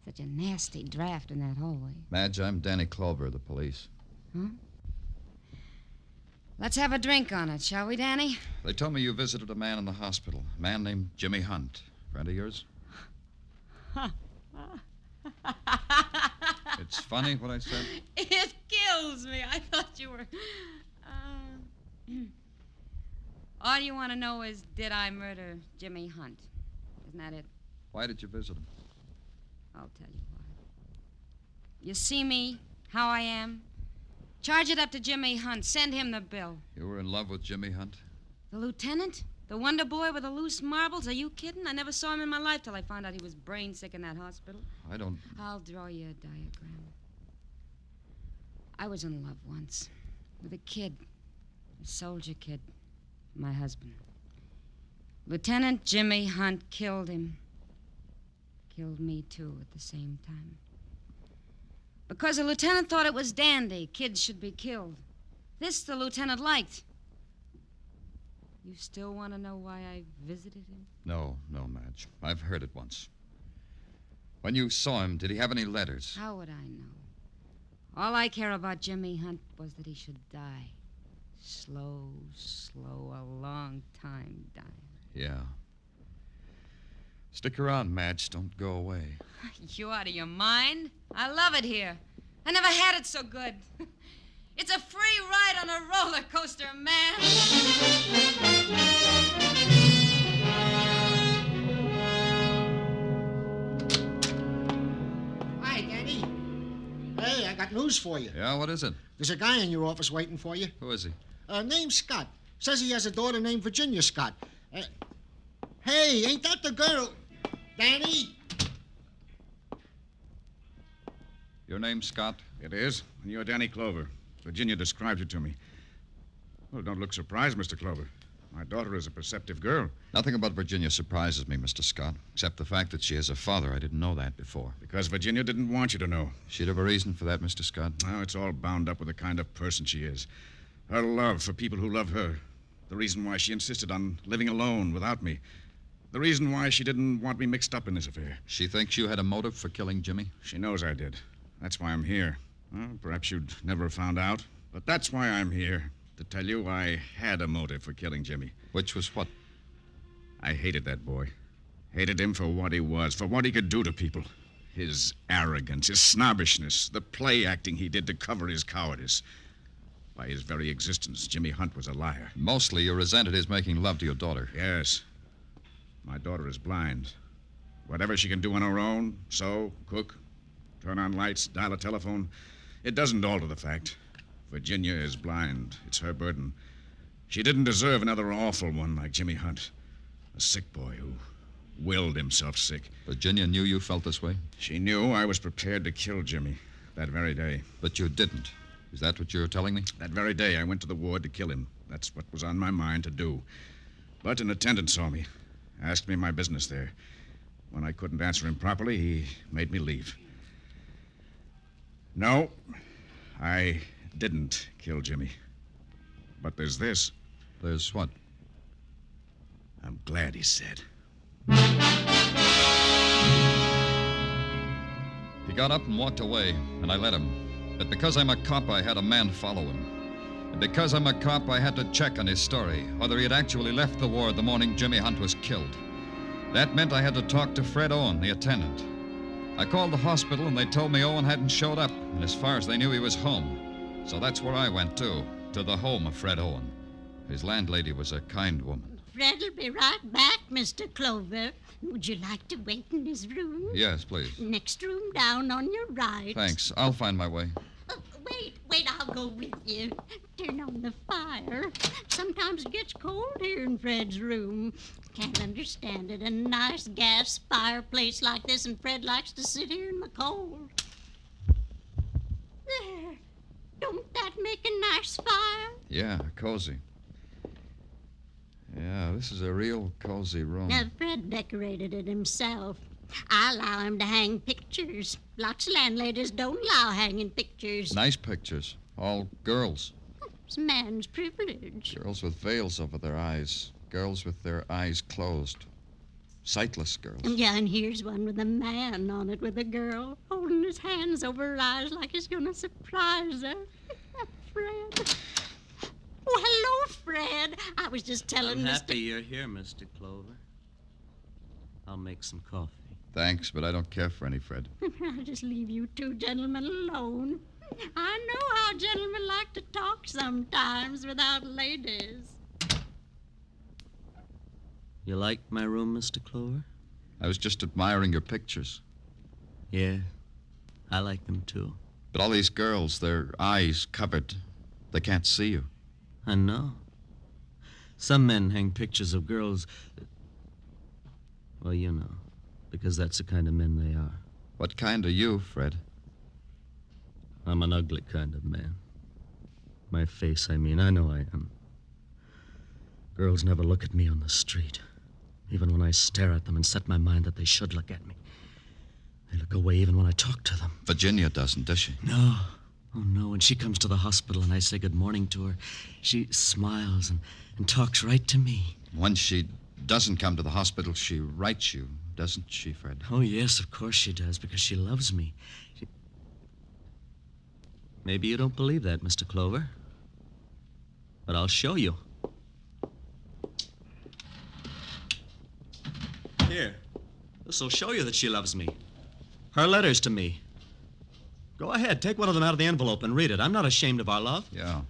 Such a nasty draft in that hallway. Madge, I'm Danny Clover of the police. Huh? Let's have a drink on it, shall we, Danny? They told me you visited a man in the hospital, a man named Jimmy Hunt. Friend of yours? It's funny what I said? It kills me. I thought you were... All you want to know is, did I murder Jimmy Hunt? Isn't that it? Why did you visit him? I'll tell you why. You see me, how I am? Charge it up to Jimmy Hunt. Send him the bill. You were in love with Jimmy Hunt? The lieutenant? The wonder boy with the loose marbles? Are you kidding? I never saw him in my life till I found out he was brain sick in that hospital. I don't... I'll draw you a diagram. I was in love once with a kid, a soldier kid, my husband. Lieutenant Jimmy Hunt killed him. Killed me, too, at the same time. Because the lieutenant thought it was dandy. Kids should be killed. This the lieutenant liked. You still want to know why I visited him? No, Madge. I've heard it once. When you saw him, did he have any letters? How would I know? All I care about Jimmy Hunt was that he should die. Slow, a long time dying. Yeah. Stick around, Madge. Don't go away. You out of your mind? I love it here. I never had it so good. It's a free ride on a roller coaster, man. Hi, Danny. Hey, I got news for you. Yeah, what is it? There's a guy in your office waiting for you. Who is he? Name's Scott. Says he has a daughter named Virginia Scott. Hey, ain't that the girl? Danny? Your name's Scott? It is. And you're Danny Clover. Virginia described you to me. Well, don't look surprised, Mr. Clover. My daughter is a perceptive girl. Nothing about Virginia surprises me, Mr. Scott, except the fact that she has a father. I didn't know that before. Because Virginia didn't want you to know. She'd have a reason for that, Mr. Scott. Now, it's all bound up with the kind of person she is. Her love for people who love her. The reason why she insisted on living alone without me. The reason why she didn't want me mixed up in this affair. She thinks you had a motive for killing Jimmy? She knows I did. That's why I'm here. Well, perhaps you'd never have found out. But that's why I'm here. To tell you I had a motive for killing Jimmy. Which was what? I hated that boy. Hated him for what he was, for what he could do to people. His arrogance, his snobbishness, the play acting he did to cover his cowardice. By his very existence, Jimmy Hunt was a liar. Mostly you resented his making love to your daughter. Yes. My daughter is blind. Whatever she can do on her own, sew, cook, turn on lights, dial a telephone, it doesn't alter the fact. Virginia is blind. It's her burden. She didn't deserve another awful one like Jimmy Hunt. A sick boy who willed himself sick. Virginia knew you felt this way? She knew I was prepared to kill Jimmy that very day. But you didn't. Is that what you're telling me? That very day, I went to the ward to kill him. That's what was on my mind to do. But an attendant saw me, asked me my business there. When I couldn't answer him properly, he made me leave. No, I didn't kill Jimmy. But there's this. There's what? I'm glad he's dead. He got up and walked away, and I let him. But because I'm a cop, I had a man follow him. And because I'm a cop, I had to check on his story, whether he had actually left the ward the morning Jimmy Hunt was killed. That meant I had to talk to Fred Owen, the attendant. I called the hospital, and they told me Owen hadn't showed up, and as far as they knew, he was home. So that's where I went, too, to the home of Fred Owen. His landlady was a kind woman. Fred'll be right back, Mr. Clover. Would you like to wait in his room? Yes, please. Next room down on your right. Thanks. I'll find my way. Wait, I'll go with you. Turn on the fire. Sometimes it gets cold here in Fred's room. Can't understand it. A nice gas fireplace like this, and Fred likes to sit here in the cold. There. Don't that make a nice fire? Yeah, cozy. Yeah, this is a real cozy room. Now, Fred decorated it himself. I allow him to hang pictures. Lots of landladies don't allow hanging pictures. Nice pictures. All girls. It's man's privilege. Girls with veils over their eyes. Girls with their eyes closed. Sightless girls. Yeah, and here's one with a man on it with a girl holding his hands over her eyes like he's going to surprise her. Fred. Oh, hello, Fred. I was just telling I'm Mr. happy you're here, Mr. Clover. I'll make some coffee. Thanks, but I don't care for any Fred. I'll just leave you two gentlemen alone. I know how gentlemen like to talk sometimes without ladies. You like my room, Mr. Clover? I was just admiring your pictures. Yeah, I like them too. But all these girls, their eyes covered. They can't see you. I know. Some men hang pictures of girls. Well, you know, because that's the kind of men they are. What kind are you, Fred? I'm an ugly kind of man. My face, I mean. I know I am. Girls never look at me on the street. Even when I stare at them and set my mind that they should look at me. They look away even when I talk to them. Virginia doesn't, does she? No. Oh, no. When she comes to the hospital and I say good morning to her, she smiles and talks right to me. When she doesn't come to the hospital, she writes you, doesn't she, Fred? Oh, yes, of course she does, because she loves me. Maybe you don't believe that, Mr. Clover. But I'll show you. Here. This'll show you that she loves me. Her letters to me. Go ahead, take one of them out of the envelope and read it. I'm not ashamed of our love. Yeah.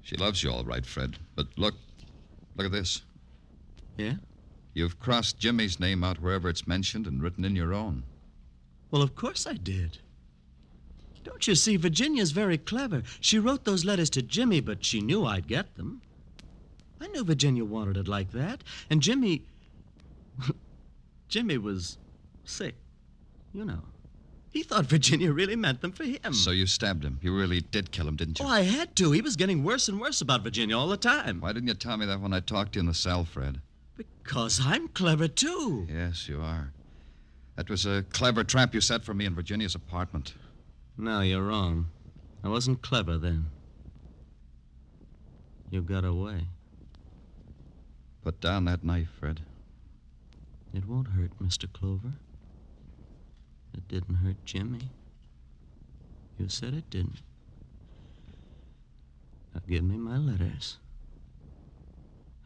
She loves you all right, Fred. But look at this. Yeah? You've crossed Jimmy's name out wherever it's mentioned and written in your own. Well, of course I did. Don't you see, Virginia's very clever. She wrote those letters to Jimmy, but she knew I'd get them. I knew Virginia wanted it like that. And Jimmy... Jimmy was sick, you know. He thought Virginia really meant them for him. So you stabbed him. You really did kill him, didn't you? Oh, I had to. He was getting worse and worse about Virginia all the time. Why didn't you tell me that when I talked to you in the cell, Fred? Because I'm clever, too. Yes, you are. That was a clever trap you set for me in Virginia's apartment. No, you're wrong. I wasn't clever then. You got away. Put down that knife, Fred. It won't hurt, Mr. Clover. It didn't hurt Jimmy. You said it didn't. Now give me my letters.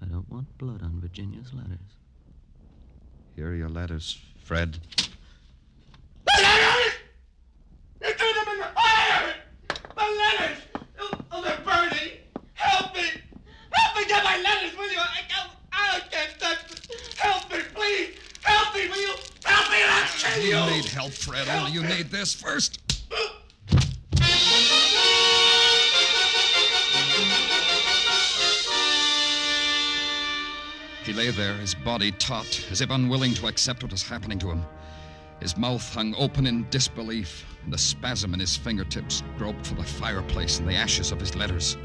I don't want blood on Virginia's letters. Here are your letters, Fred. The letters! You threw them in the fire! The letters! Oh, they're burning! Help me! Help me get my letters, will you? I can't touch them. Help me, please! Help me, will you? Help me, and I'll kill you! You need help, Fred. Only you need this first. lay there, his body taut, as if unwilling to accept what was happening to him. His mouth hung open in disbelief, and the spasm in his fingertips groped for the fireplace and the ashes of his letters.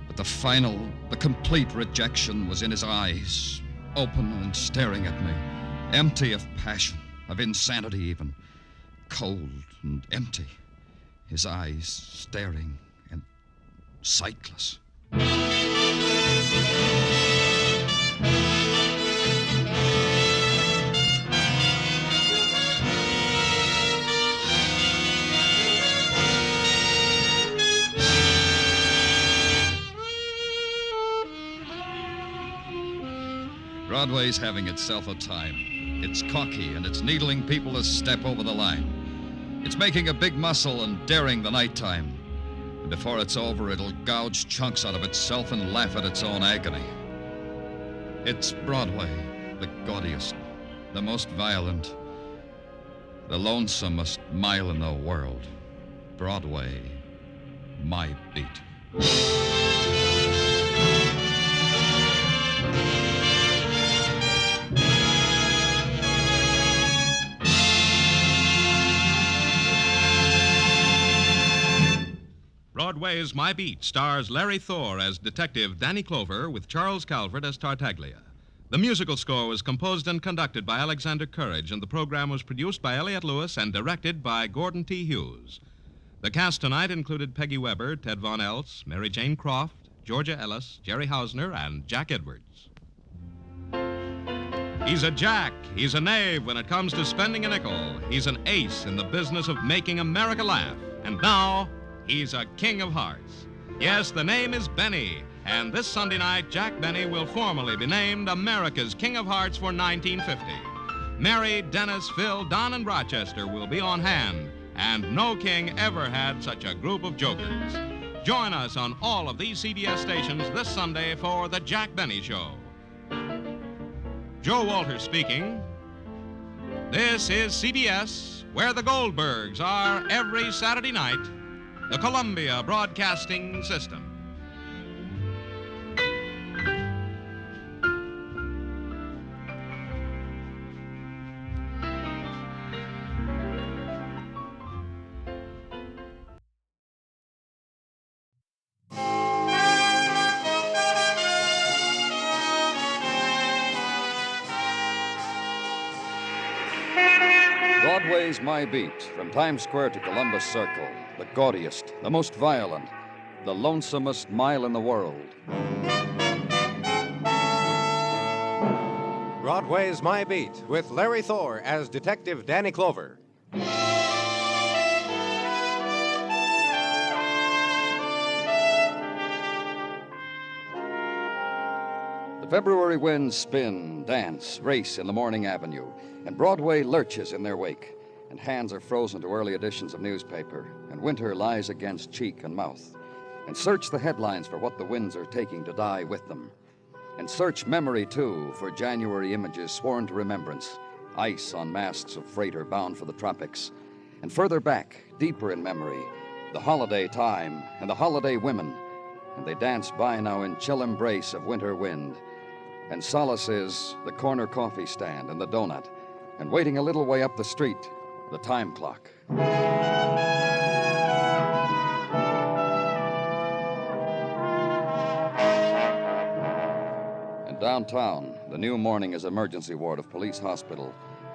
But the complete rejection was in his eyes, open and staring at me, empty of passion, of insanity even, cold and empty, his eyes staring and sightless. Broadway's having itself a time. It's cocky, and it's needling people to step over the line. It's making a big muscle and daring the nighttime. And before it's over, it'll gouge chunks out of itself and laugh at its own agony. It's Broadway, the gaudiest, the most violent, the lonesomest mile in the world. Broadway, my beat. Broadway Is My Beat stars Larry Thor as Detective Danny Clover with Charles Calvert as Tartaglia. The musical score was composed and conducted by Alexander Courage, and the program was produced by Elliott Lewis and directed by Gordon T. Hughes. The cast tonight included Peggy Weber, Ted Von Eltz, Mary Jane Croft, Georgia Ellis, Jerry Hausner, and Jack Edwards. He's a jack. He's a knave when it comes to spending a nickel. He's an ace in the business of making America laugh. And now, he's a king of hearts. Yes, the name is Benny. And this Sunday night, Jack Benny will formally be named America's King of Hearts for 1950. Mary, Dennis, Phil, Don, and Rochester will be on hand. And no king ever had such a group of jokers. Join us on all of these CBS stations this Sunday for The Jack Benny Show. Joe Walters speaking. This is CBS, where the Goldbergs are every Saturday night. The Columbia Broadcasting System. Broadway's My Beat, from Times Square to Columbus Circle, the gaudiest, the most violent, the lonesomest mile in the world. Broadway's My Beat, with Larry Thor as Detective Danny Clover. The February winds spin, dance, race in the morning avenue, and Broadway lurches in their wake, and hands are frozen to early editions of newspaper, and winter lies against cheek and mouth, and search the headlines for what the winds are taking to die with them, and search memory, too, for January images sworn to remembrance, ice on masts of freighter bound for the tropics, and further back, deeper in memory, the holiday time and the holiday women, and they dance by now in chill embrace of winter wind. And solace is the corner coffee stand and the donut, and waiting a little way up the street, the time clock. And downtown, the new morning is emergency ward of police hospital,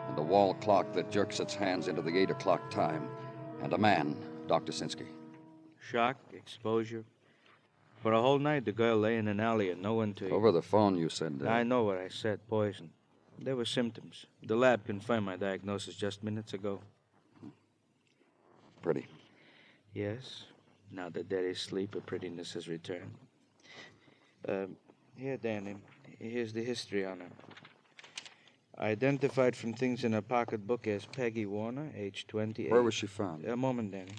and a wall clock that jerks its hands into the 8 o'clock time, and a man, Dr. Sinsky. Shock, exposure. For a whole night, the girl lay in an alley and no one to... Over the phone, you said... I know what I said, poison. There were symptoms. The lab confirmed my diagnosis just minutes ago. Pretty. Yes. Now that Daddy's asleep, her prettiness has returned. Here, Danny. Here's the history on her. Identified from things in her pocketbook as Peggy Warner, age 28. Where was she found? A moment, Danny.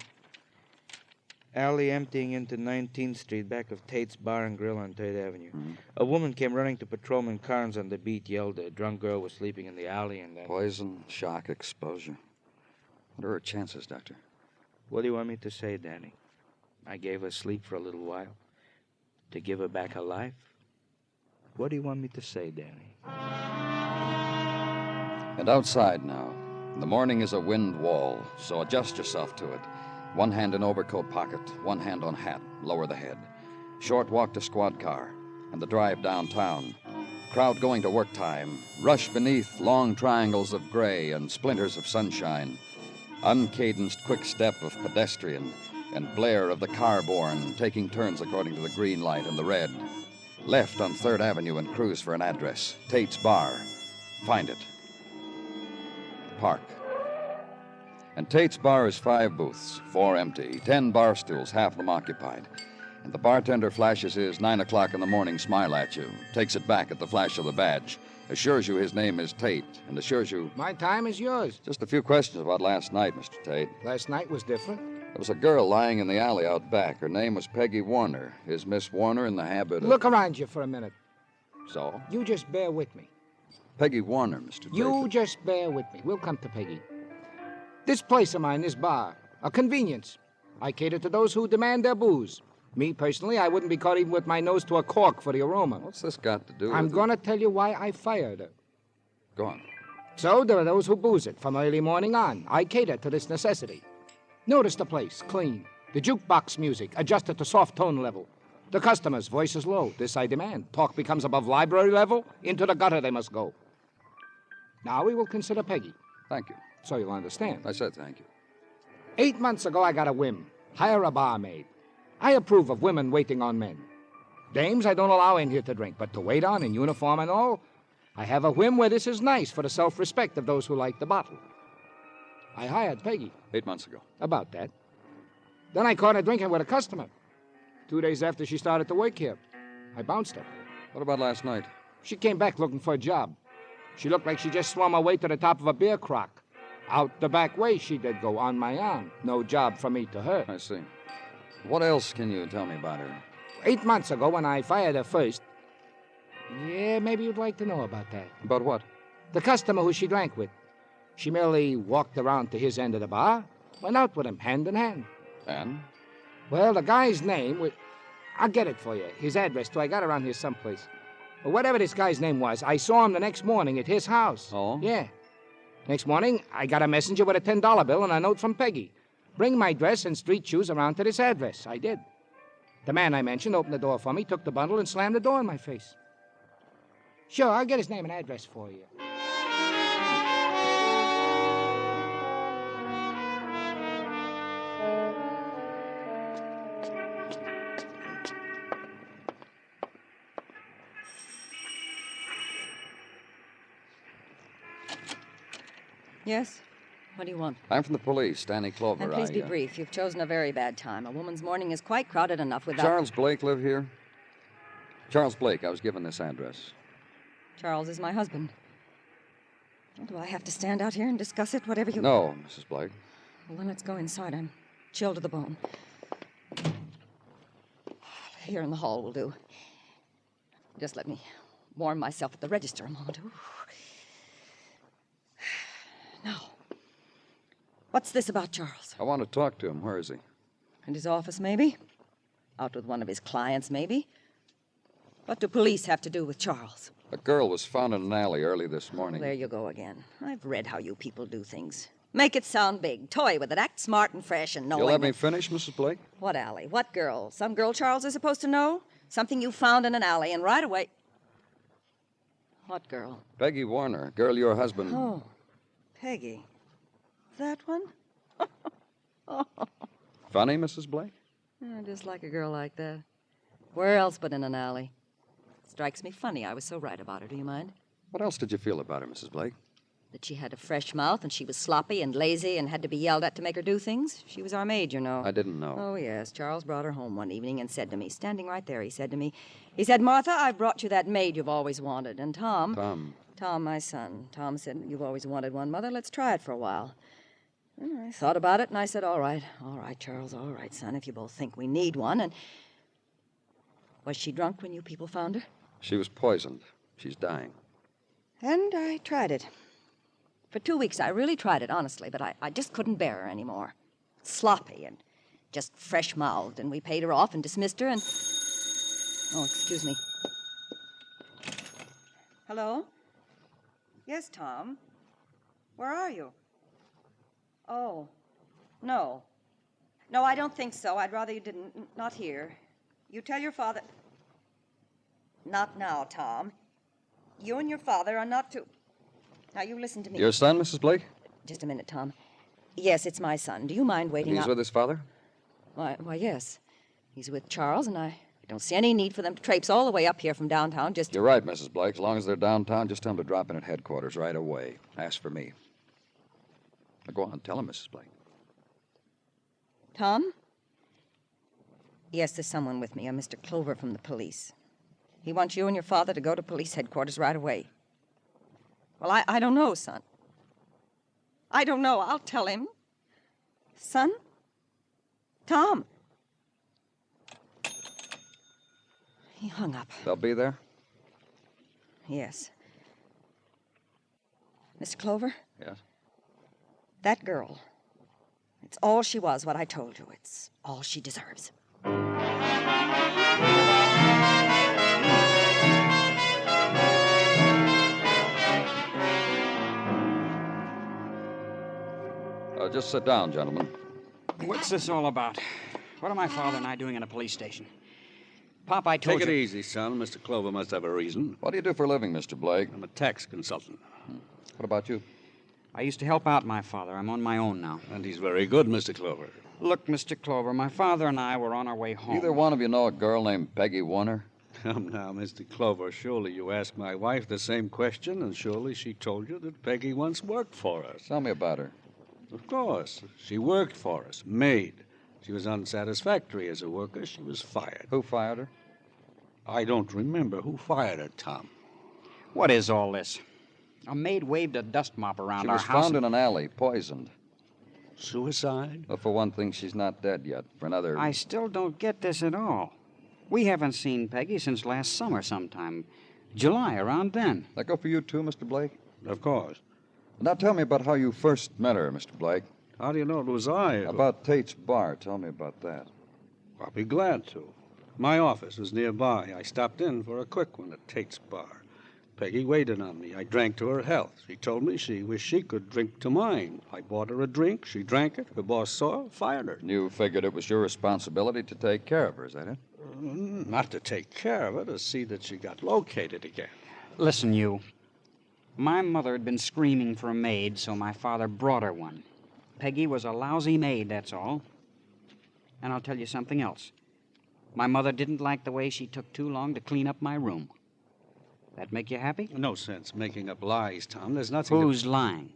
Alley emptying into 19th Street, back of Tate's Bar and Grill on 3rd Avenue. Mm-hmm. A woman came running to Patrolman Carnes on the beat, yelled a drunk girl was sleeping in the alley, and then... Poison, shock, exposure. What are her chances, Doctor? What do you want me to say, Danny? I gave her sleep for a little while. To give her back her life? What do you want me to say, Danny? And outside now. The morning is a wind wall, so adjust yourself to it. One hand in overcoat pocket, one hand on hat, lower the head. Short walk to squad car, and the drive downtown. Crowd going to work time. Rush beneath long triangles of gray and splinters of sunshine. Uncadenced quick step of pedestrian and blare of the car-borne taking turns according to the green light and the red. Left on 3rd Avenue and cruise for an address. Tate's Bar. Find it. Park. And Tate's Bar is 5 booths, 4 empty, 10 bar stools, half of them occupied. And the bartender flashes his 9 o'clock in the morning smile at you, takes it back at the flash of the badge, assures you his name is Tate, and assures you... My time is yours. Just a few questions about last night, Mr. Tate. Last night was different. There was a girl lying in the alley out back. Her name was Peggy Warner. Is Miss Warner in the habit of... Look around you for a minute. So? You just bear with me. Peggy Warner, Mr. Tate. You just bear with me. We'll come to Peggy. This place of mine, this bar, a convenience. I cater to those who demand their booze. Me, personally, I wouldn't be caught even with my nose to a cork for the aroma. What's this got to do with I'm it? going to tell you why I fired her. Go on. So there are those who booze it from early morning on. I cater to this necessity. Notice the place, clean. The jukebox music, adjusted to soft tone level. The customers' voices low. This I demand. Talk becomes above library level. Into the gutter they must go. Now we will consider Peggy. Thank you. So you'll understand. I said thank you. 8 months ago, I got a whim. Hire a barmaid. I approve of women waiting on men. Dames I don't allow in here to drink, but to wait on in uniform and all, I have a whim where this is nice for the self-respect of those who like the bottle. I hired Peggy. 8 months ago. About that. Then I caught her drinking with a customer. 2 days after she started to work here, I bounced her. What about last night? She came back looking for a job. She looked like she just swum her way to the top of a beer crock. Out the back way she did go, on my arm. No job from me to her. I see. What else can you tell me about her? 8 months ago, when I fired her first... Yeah, maybe you'd like to know about that. About what? The customer who she drank with. She merely walked around to his end of the bar, went out with him, hand in hand. And? Well, the guy's name was... I'll get it for you. His address, too. I got it around here someplace. But whatever this guy's name was, I saw him the next morning at his house. Oh? Yeah. Next morning, I got a messenger with a $10 bill and a note from Peggy. Bring my dress and street shoes around to this address. I did. The man I mentioned opened the door for me, took the bundle, and slammed the door in my face. Sure, I'll get his name and address for you. Yes? What do you want? I'm from the police, Danny Clover. And please be brief. You've chosen a very bad time. A woman's morning is quite crowded enough without... Charles Blake live here? Charles Blake, I was given this address. Charles is my husband. Well, do I have to stand out here and discuss it, whatever you... No, Mrs. Blake. Well, then let's go inside. I'm chilled to the bone. Here in the hall will do. Just let me warm myself at the register a moment. Ooh. Now, what's this about Charles? I want to talk to him. Where is he? In his office, maybe? Out with one of his clients, maybe? What do police have to do with Charles? A girl was found in an alley early this morning. There you go again. I've read how you people do things. Make it sound big. Toy with it. Act smart and fresh and knowing... You'll let me finish, Mrs. Blake? What alley? What girl? Some girl Charles is supposed to know? Something you found in an alley and right away... What girl? Peggy Warner, girl your husband... Oh, Peggy. That one? Funny, Mrs. Blake? I just like a girl like that. Where else but in an alley? Strikes me funny I was so right about her. Do you mind? What else did you feel about her, Mrs. Blake? That she had a fresh mouth and she was sloppy and lazy and had to be yelled at to make her do things. She was our maid, you know. I didn't know. Oh, yes. Charles brought her home one evening and said to me, standing right there, he said, Martha, I've brought you that maid you've always wanted. And Tom, my son. Tom said, you've always wanted one, Mother. Let's try it for a while. And I thought about it and I said, all right, Charles, all right, son, if you both think we need one. And was she drunk when you people found her? She was poisoned. She's dying. And I tried it. For 2 weeks, I really tried it, honestly, but I just couldn't bear her anymore. Sloppy and just fresh-mouthed, and we paid her off and dismissed her and... Oh, excuse me. Hello? Yes, Tom. Where are you? Oh, no. No, I don't think so. I'd rather you didn't. Not here. You tell your father. Not now, Tom. You and your father are not to. Now, you listen to me. Your son, Mrs. Blake? Just a minute, Tom. Yes, it's my son. Do you mind waiting He's out? with his father? Why, yes. He's with Charles, and I don't see any need for them to traipse all the way up here from downtown just. You're right, Mrs. Blake. As long as they're downtown, just tell them to drop in at headquarters right away. Ask for me. Now, go on, tell him, Mrs. Blake. Tom? Yes, there's someone with me, a Mr. Clover from the police. He wants you and your father to go to police headquarters right away. Well, I don't know, son. I don't know. I'll tell him. Son? Tom? He hung up. They'll be there? Yes. Mr. Clover? Yes. That girl. It's all she was, what I told you. It's all she deserves. Just sit down, gentlemen. What's this all about? What are my father and I doing in a police station? Pop, I told you... Take it easy, son. Mr. Clover must have a reason. What do you do for a living, Mr. Blake? I'm a tax consultant. What about you? I used to help out my father. I'm on my own now. And he's very good, Mr. Clover. Look, Mr. Clover, my father and I were on our way home. Either one of you know a girl named Peggy Warner? Come now, Mr. Clover. Surely you asked my wife the same question, and surely she told you that Peggy once worked for us. Tell me about her. Of course. She worked for us, maid. She was unsatisfactory as a worker. She was fired. Who fired her? I don't remember. Who fired her, Tom? What is all this? A maid waved a dust mop around our house. She was found in an alley, poisoned. Suicide? Well, for one thing, she's not dead yet. For another... I still don't get this at all. We haven't seen Peggy since last summer sometime. July, around then. That go for you too, Mr. Blake? Of course. Now tell me about how you first met her, Mr. Blake. How do you know it was I? About Tate's Bar. Tell me about that. I'll be glad to. My office was nearby. I stopped in for a quick one at Tate's Bar. Peggy waited on me. I drank to her health. She told me she wished she could drink to mine. I bought her a drink. She drank it. Her boss saw her, fired her. You figured it was your responsibility to take care of her, is that it? Not to take care of her, to see that she got located again. Listen, you. My mother had been screaming for a maid, so my father brought her one. Peggy was a lousy maid, that's all. And I'll tell you something else. My mother didn't like the way she took too long to clean up my room. That make you happy? No sense making up lies, Tom. There's nothing... Who's lying?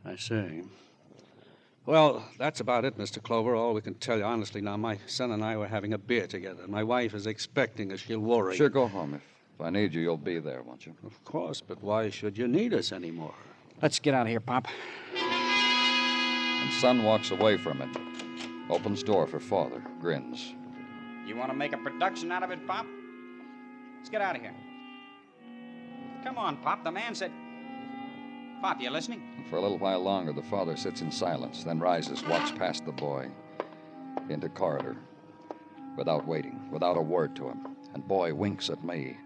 I say. Well, that's about it, Mr. Clover. All we can tell you honestly now, my son and I were having a beer together. My wife is expecting us. She'll worry. Sure, go home. If I need you, you'll be there, won't you? Of course, but why should you need us anymore? Let's get out of here, Pop. And son walks away from it. Opens door for father. Grins. You want to make a production out of it, Pop? Let's get out of here. Come on, Pop. The man said... Pop, you listening? And for a little while longer, the father sits in silence, then rises, walks past the boy, into corridor, without waiting, without a word to him. And boy winks at me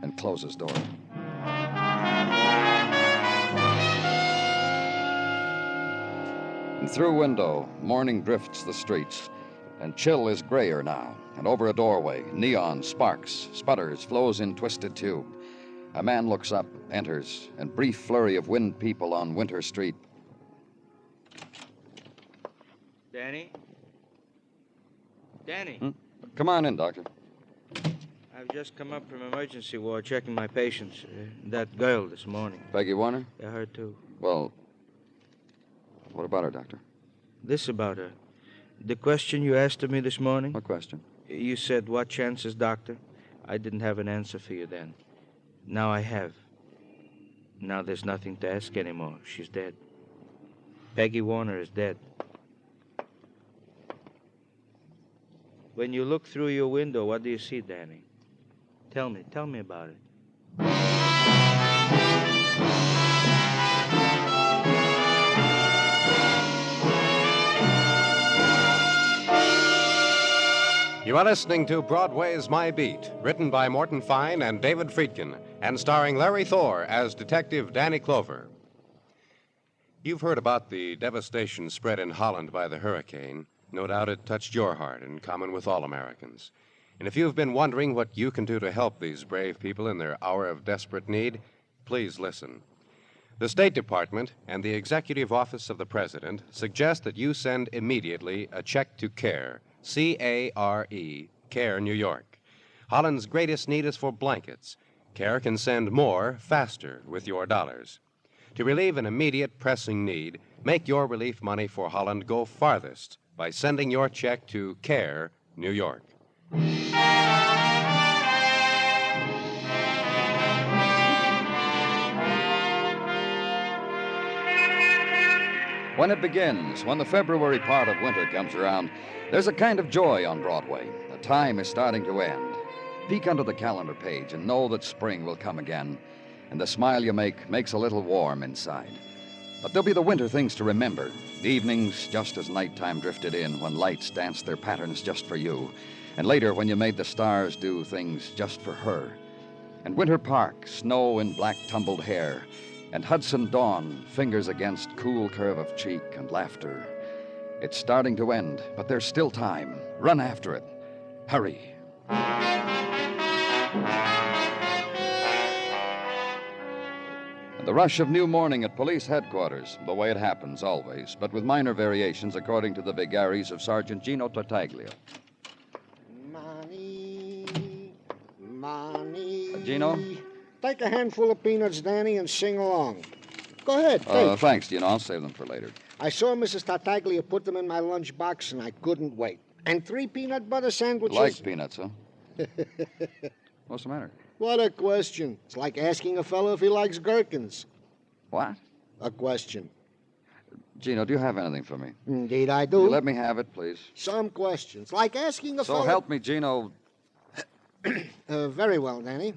and closes door. And through window, morning drifts the streets, and chill is grayer now. And over a doorway, neon sparks, sputters, flows in twisted tube. A man looks up, enters, and brief flurry of wind people on Winter Street. Danny? Danny? Come on in, Doctor. I've just come up from emergency ward checking my patients. That girl this morning. Peggy Warner? Yeah, her too. Well, what about her, Doctor? This about her. The question you asked of me this morning? What question? You said, what chances, doctor? I didn't have an answer for you then. Now I have. Now there's nothing to ask anymore. She's dead. Peggy Warner is dead. When you look through your window, what do you see, Danny? Tell me about it. You are listening to Broadway Is My Beat, written by Morton Fine and David Friedkin, and starring Larry Thor as Detective Danny Clover. You've heard about the devastation spread in Holland by the hurricane. No doubt it touched your heart, in common with all Americans. And if you've been wondering what you can do to help these brave people in their hour of desperate need, please listen. The State Department and the Executive Office of the President suggest that you send immediately a check to CARE, C-A-R-E, CARE, New York. Holland's greatest need is for blankets. CARE can send more, faster, with your dollars. To relieve an immediate, pressing need, make your relief money for Holland go farthest by sending your check to CARE, New York. When it begins, when the February part of winter comes around, there's a kind of joy on Broadway. The time is starting to end. Peek under the calendar page and know that spring will come again, and the smile you make makes a little warm inside. But there'll be the winter things to remember. The evenings just as nighttime drifted in, when lights danced their patterns just for you, and later when you made the stars do things just for her. And Winter Park, snow in black tumbled hair, and Hudson dawn, fingers against cool curve of cheek and laughter. It's starting to end, but there's still time. Run after it. Hurry. And the rush of new morning at police headquarters, the way it happens always, but with minor variations according to the vagaries of Sergeant Gino Tartaglia. Money. Gino? Take a handful of peanuts, Danny, and sing along. Go ahead, take. Thanks, Gino. I'll save them for later. I saw Mrs. Tartaglia put them in my lunchbox, and I couldn't wait. And 3 peanut butter sandwiches. Like peanuts, huh? What's the matter? What a question. It's like asking a fellow if he likes gherkins. What? A question. Gino, do you have anything for me? Indeed I do. Will you let me have it, please? Some questions. Like asking a fellow... So help me, Gino. Very well, Danny.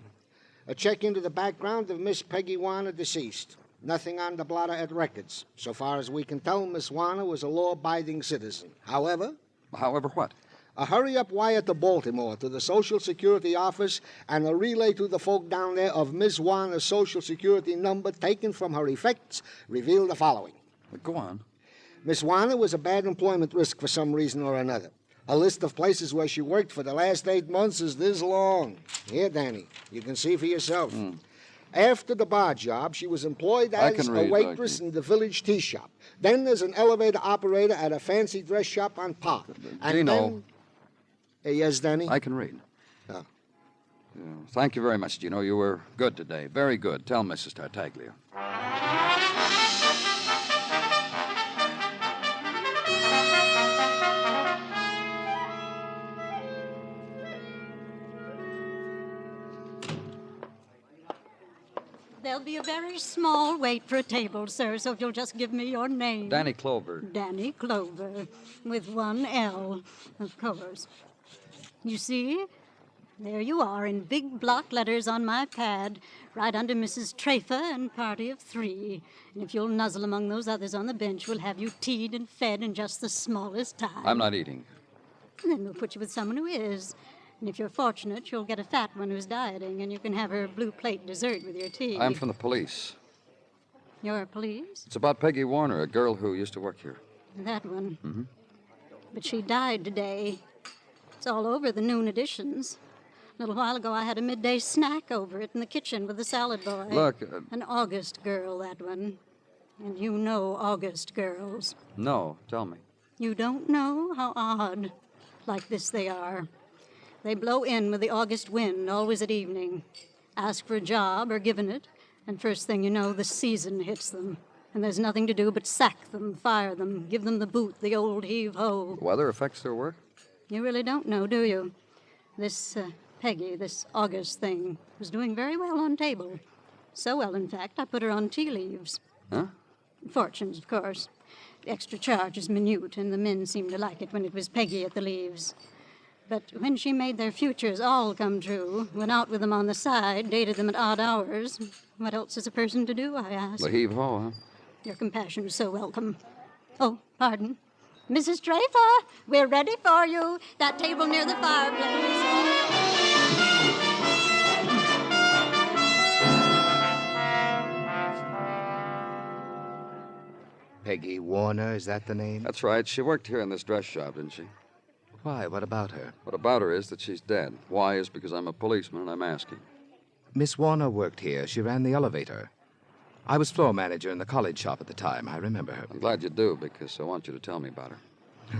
A check into the background of Miss Peggy Warner, deceased. Nothing on the blotter at records. So far as we can tell, Miss Warner was a law-abiding citizen. However... However what? A hurry-up wire to Baltimore, to the Social Security office, and a relay to the folk down there of Miss Warner's Social Security number taken from her effects revealed the following. Go on. Miss Warner was a bad employment risk for some reason or another. A list of places where she worked for the last 8 months is this long. Here, Danny, you can see for yourself. After the bar job, she was employed as a waitress in the village tea shop. Then as an elevator operator at a fancy dress shop on Park. And Gino. Then... yes, Danny? I can read. Oh. Yeah, thank you very much, Gino. You were good today. Very good. Tell Mrs. Tartaglia. There'll be a very small wait for a table, sir, so if you'll just give me your name. Danny Clover. Danny Clover, with 1 L, of course. You see? There you are, in big block letters on my pad, right under Mrs. Trafer and party of 3. And if you'll nuzzle among those others on the bench, we'll have you teed and fed in just the smallest time. I'm not eating. And then we'll put you with someone who is. And if you're fortunate, you'll get a fat one who's dieting, and you can have her blue plate dessert with your tea. I'm from the police. You're police? It's about Peggy Warner, a girl who used to work here. That one. Mm-hmm. But she died today. It's all over the noon editions. A little while ago, I had a midday snack over it in the kitchen with the salad boy. Look... An August girl, that one. And you know August girls. No, tell me. You don't know? How odd. Like this they are. They blow in with the August wind, always at evening. Ask for a job or given it, and first thing you know, the season hits them. And there's nothing to do but sack them, fire them, give them the boot, the old heave-ho. The weather affects their work? You really don't know, do you? This Peggy, this August thing, was doing very well on table. So well, in fact, I put her on tea leaves. Huh? Fortunes, of course. The extra charge is minute, and the men seemed to like it when it was Peggy at the leaves. But when she made their futures all come true, went out with them on the side, dated them at odd hours, what else is a person to do, I ask? The heave-ho, huh? Your compassion is so welcome. Oh, pardon. Mrs. Trafer, we're ready for you. That table near the fireplace. Peggy Warner, is that the name? That's right. She worked here in this dress shop, didn't she? Why? What about her? What about her is that she's dead. Why is because I'm a policeman and I'm asking. Miss Warner worked here. She ran the elevator. I was floor manager in the college shop at the time. I remember her. I'm glad you do, because I want you to tell me about her.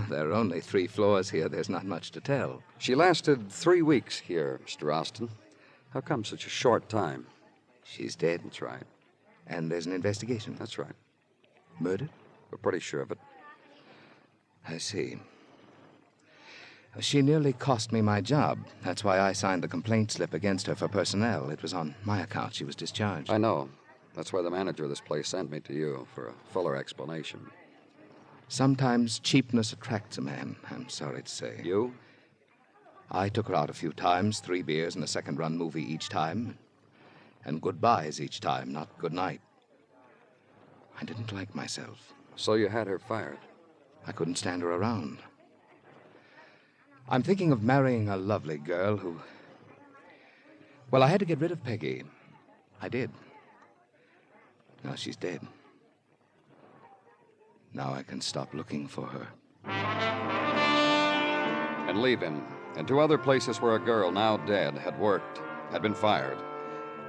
There are only 3 floors here. There's not much to tell. She lasted 3 weeks here, Mr. Austin. How come such a short time? She's dead? That's right. And there's an investigation? That's right. Murder? We're pretty sure of it. I see. She nearly cost me my job. That's why I signed the complaint slip against her for personnel. It was on my account she was discharged. I know. That's why the manager of this place sent me to you for a fuller explanation. Sometimes cheapness attracts a man, I'm sorry to say. You? I took her out a few times, 3 beers and a second-run movie each time. And goodbyes each time, not good night. I didn't like myself. So you had her fired? I couldn't stand her around. I'm thinking of marrying a lovely girl who... Well, I had to get rid of Peggy. I did. Now she's dead. Now I can stop looking for her. And leave him. And 2 other places where a girl, now dead, had worked, had been fired,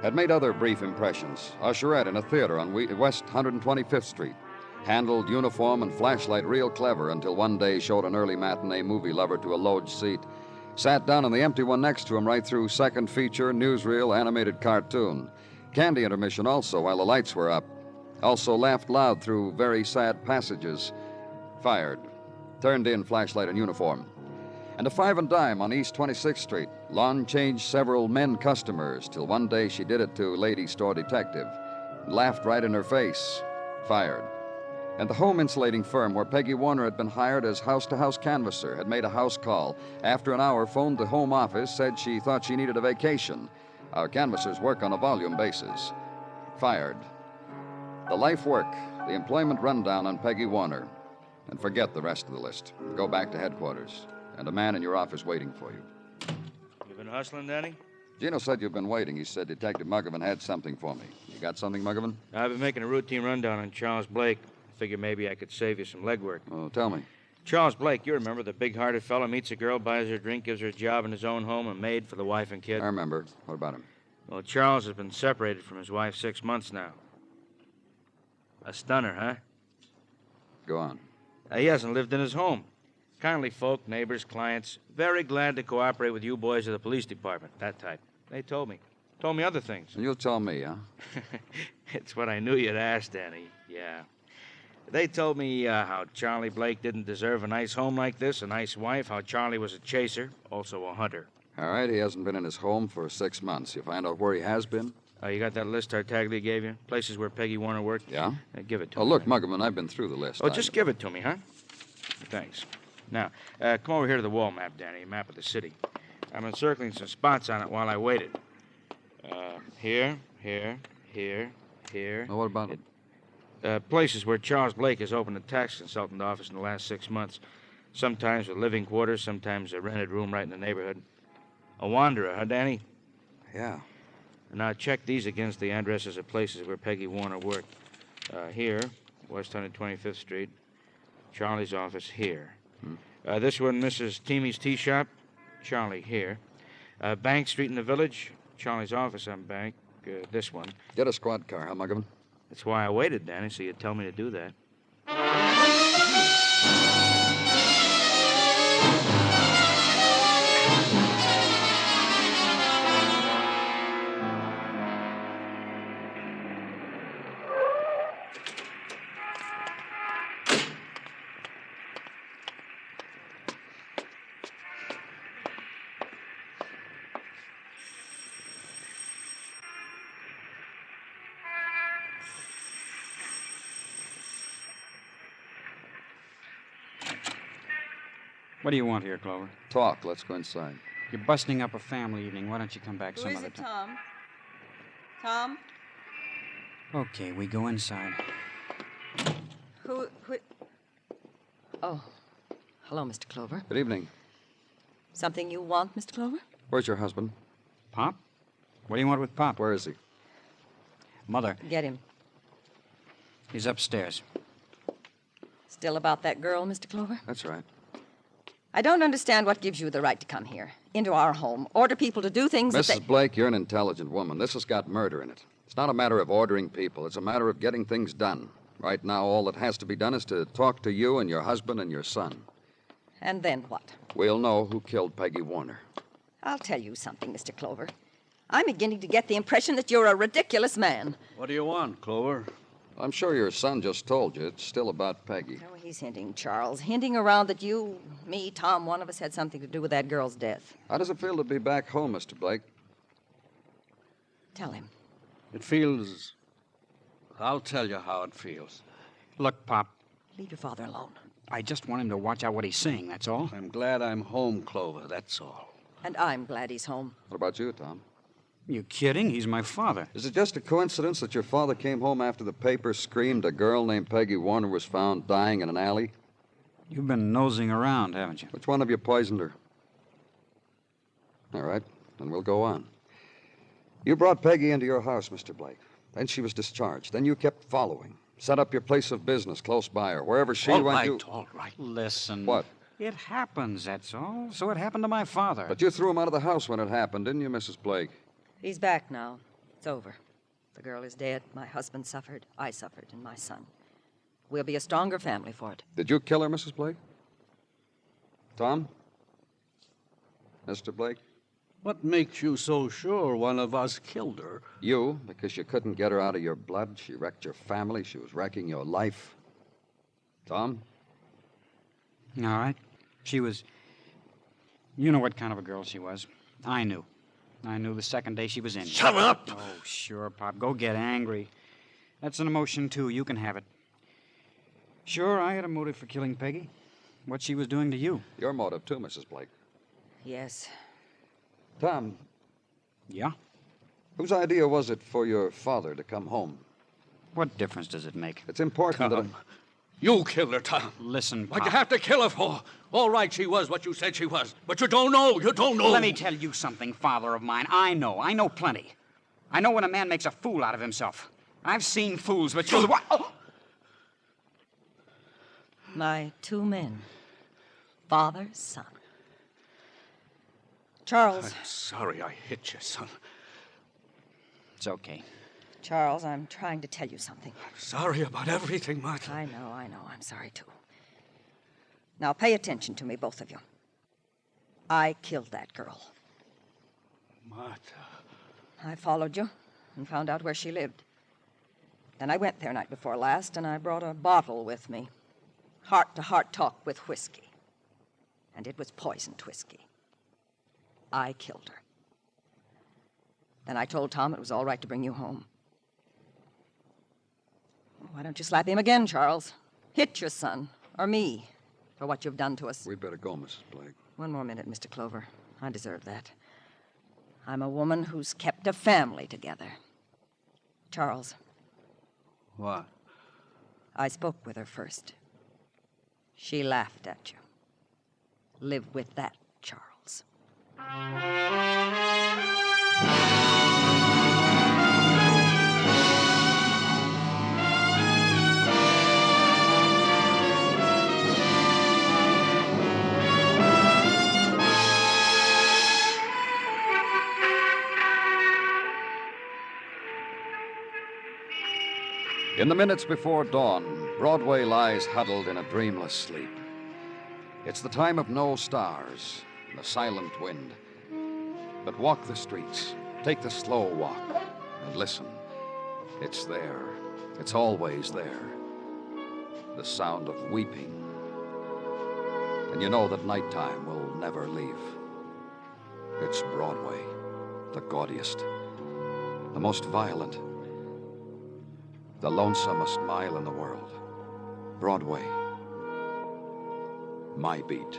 had made other brief impressions. Usherette in a theater on West 125th Street. Handled uniform and flashlight real clever until one day showed an early matinee movie lover to a loge seat. Sat down in the empty one next to him right through second feature, newsreel, animated cartoon. Candy intermission also while the lights were up. Also laughed loud through very sad passages. Fired. Turned in flashlight and uniform. And a 5 and dime on East 26th Street. Lon changed several men customers till one day she did it to lady store detective. Laughed right in her face. Fired. And the home insulating firm where Peggy Warner had been hired as house-to-house canvasser had made a house call. After an hour, phoned the home office, said she thought she needed a vacation. Our canvassers work on a volume basis. Fired. The life work, the employment rundown on Peggy Warner. And forget the rest of the list. Go back to headquarters. And a man in your office waiting for you. You been hustling, Danny? Gino said you've been waiting. He said Detective Muggavan had something for me. You got something, Muggavan? I've been making a routine rundown on Charles Blake. Figure maybe I could save you some legwork. Oh, tell me. Charles Blake, you remember, the big-hearted fellow meets a girl, buys her a drink, gives her a job in his own home, a maid for the wife and kid. I remember. What about him? Well, Charles has been separated from his wife 6 months now. A stunner, huh? Go on. He hasn't lived in his home. Kindly folk, neighbors, clients, very glad to cooperate with you boys of the police department, that type. They told me. Told me other things. And you'll tell me, huh? It's what I knew you'd ask, Danny. Yeah. They told me how Charlie Blake didn't deserve a nice home like this, a nice wife, how Charlie was a chaser, also a hunter. All right, he hasn't been in his home for 6 months. You find out where he has been? You got that list Tartaglia gave you? Places where Peggy Warner worked? Yeah? Give it to me. Oh, look, Muggavan, I've been through the list. Just give it to me, huh? Thanks. Now, come over here to the wall map, Danny, a map of the city. I'm encircling some spots on it while I waited. Here. Oh, what about it? Places where Charles Blake has opened a tax consultant office in the last 6 months. Sometimes with living quarters, sometimes a rented room right in the neighborhood. A wanderer, huh, Danny? Yeah. Now check these against the addresses of places where Peggy Warner worked. Here, West 125th Street. Charlie's office here. This one, Mrs. Teamy's tea shop. Charlie here. Bank Street in the village. Charlie's office on Bank. This one. Get a squad car, huh, Muggavan? That's why I waited, Danny, so you'd tell me to do that. What do you want here, Clover? Talk. Let's go inside. You're busting up a family evening. Why don't you come back Who some is other it, time? Tom? Tom? Okay, we go inside. Who... Oh. Hello, Mr. Clover. Good evening. Something you want, Mr. Clover? Where's your husband? Pop? What do you want with Pop? Where is he? Mother. Get him. He's upstairs. Still about that girl, Mr. Clover? That's right. I don't understand what gives you the right to come here, into our home, order people to do things that Mrs. Blake, you're an intelligent woman. This has got murder in it. It's not a matter of ordering people. It's a matter of getting things done. Right now, all that has to be done is to talk to you and your husband and your son. And then what? We'll know who killed Peggy Warner. I'll tell you something, Mr. Clover. I'm beginning to get the impression that you're a ridiculous man. What do you want, Clover? I'm sure your son just told you. It's still about Peggy. Oh, he's hinting, Charles. Hinting around that you, me, Tom, one of us had something to do with that girl's death. How does it feel to be back home, Mr. Blake? Tell him. It feels... I'll tell you how it feels. Look, Pop, Leave your father alone. I just want him to watch out what he's saying, that's all. I'm glad I'm home, Clover, that's all. And I'm glad he's home. What about you, Tom? You kidding? He's my father. Is it just a coincidence that your father came home after the paper screamed a girl named Peggy Warner was found dying in an alley? You've been nosing around, haven't you? Which one of you poisoned her? All right, then we'll go on. You brought Peggy into your house, Mr. Blake. Then she was discharged. Then you kept following. Set up your place of business close by her. Wherever she went, you... All right. Listen. What? It happens, that's all. So it happened to my father. But you threw him out of the house when it happened, didn't you, Mrs. Blake? He's back now. It's over. The girl is dead. My husband suffered. I suffered, and my son. We'll be a stronger family for it. Did you kill her, Mrs. Blake? Tom? Mr. Blake? What makes you so sure one of us killed her? You, because you couldn't get her out of your blood. She wrecked your family. She was wrecking your life. Tom? All right. She was... You know what kind of a girl she was. I knew. I knew the second day she was in. Shut up! Oh, sure, Pop. Go get angry. That's an emotion, too. You can have it. Sure, I had a motive for killing Peggy. What she was doing to you. Your motive, too, Mrs. Blake. Yes. Tom. Yeah? Whose idea was it for your father to come home? What difference does it make? It's important Tom, you killed her, Tom. Listen, Pop. What'd you have to kill her for? All right, she was what you said she was. But you don't know. You don't know. Let me tell you something, father of mine. I know plenty. I know when a man makes a fool out of himself. I've seen fools, but you... Oh! My two men. Father, son. Charles. I'm sorry I hit you, son. It's okay. Charles, I'm trying to tell you something. Sorry about everything, Martha. I know. I'm sorry, too. Now, pay attention to me, both of you. I killed that girl. Martha. I followed you and found out where she lived. Then I went there night before last, and I brought a bottle with me. Heart-to-heart talk with whiskey. And it was poisoned whiskey. I killed her. Then I told Tom it was all right to bring you home. Why don't you slap him again, Charles? Hit your son, or me, for what you've done to us. We'd better go, Mrs. Blake. One more minute, Mr. Clover. I deserve that. I'm a woman who's kept a family together. Charles. What? I spoke with her first. She laughed at you. Live with that, Charles. In the minutes before dawn, Broadway lies huddled in a dreamless sleep. It's the time of no stars and the silent wind. But walk the streets, take the slow walk, and listen. It's there. It's always there. The sound of weeping. And you know that nighttime will never leave. It's Broadway, the gaudiest, the most violent, the lonesomest mile in the world. Broadway, my beat.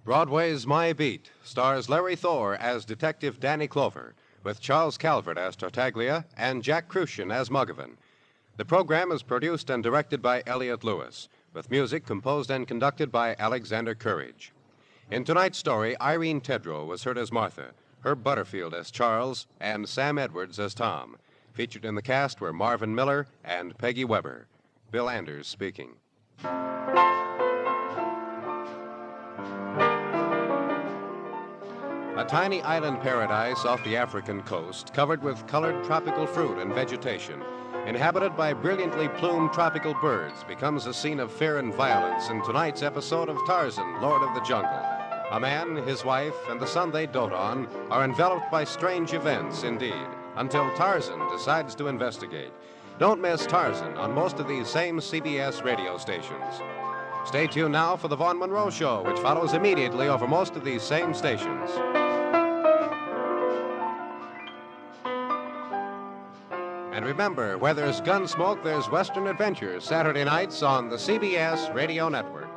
Broadway Is My Beat stars Larry Thor as Detective Danny Clover, with Charles Calvert as Tartaglia and Jack Crucian as Muggavan. The program is produced and directed by Elliott Lewis, with music composed and conducted by Alexander Courage. In tonight's story, Irene Tedrow was heard as Martha, Herb Butterfield as Charles, and Sam Edwards as Tom. Featured in the cast were Marvin Miller and Peggy Weber. Bill Anders speaking. A tiny island paradise off the African coast, covered with colored tropical fruit and vegetation, inhabited by brilliantly plumed tropical birds, becomes a scene of fear and violence in tonight's episode of Tarzan, Lord of the Jungle. A man, his wife, and the son they dote on are enveloped by strange events indeed, until Tarzan decides to investigate. Don't miss Tarzan on most of these same CBS radio stations. Stay tuned now for the Vaughn Monroe Show, which follows immediately over most of these same stations. And remember, where there's Gunsmoke, there's Western Adventure, Saturday nights on the CBS Radio Network.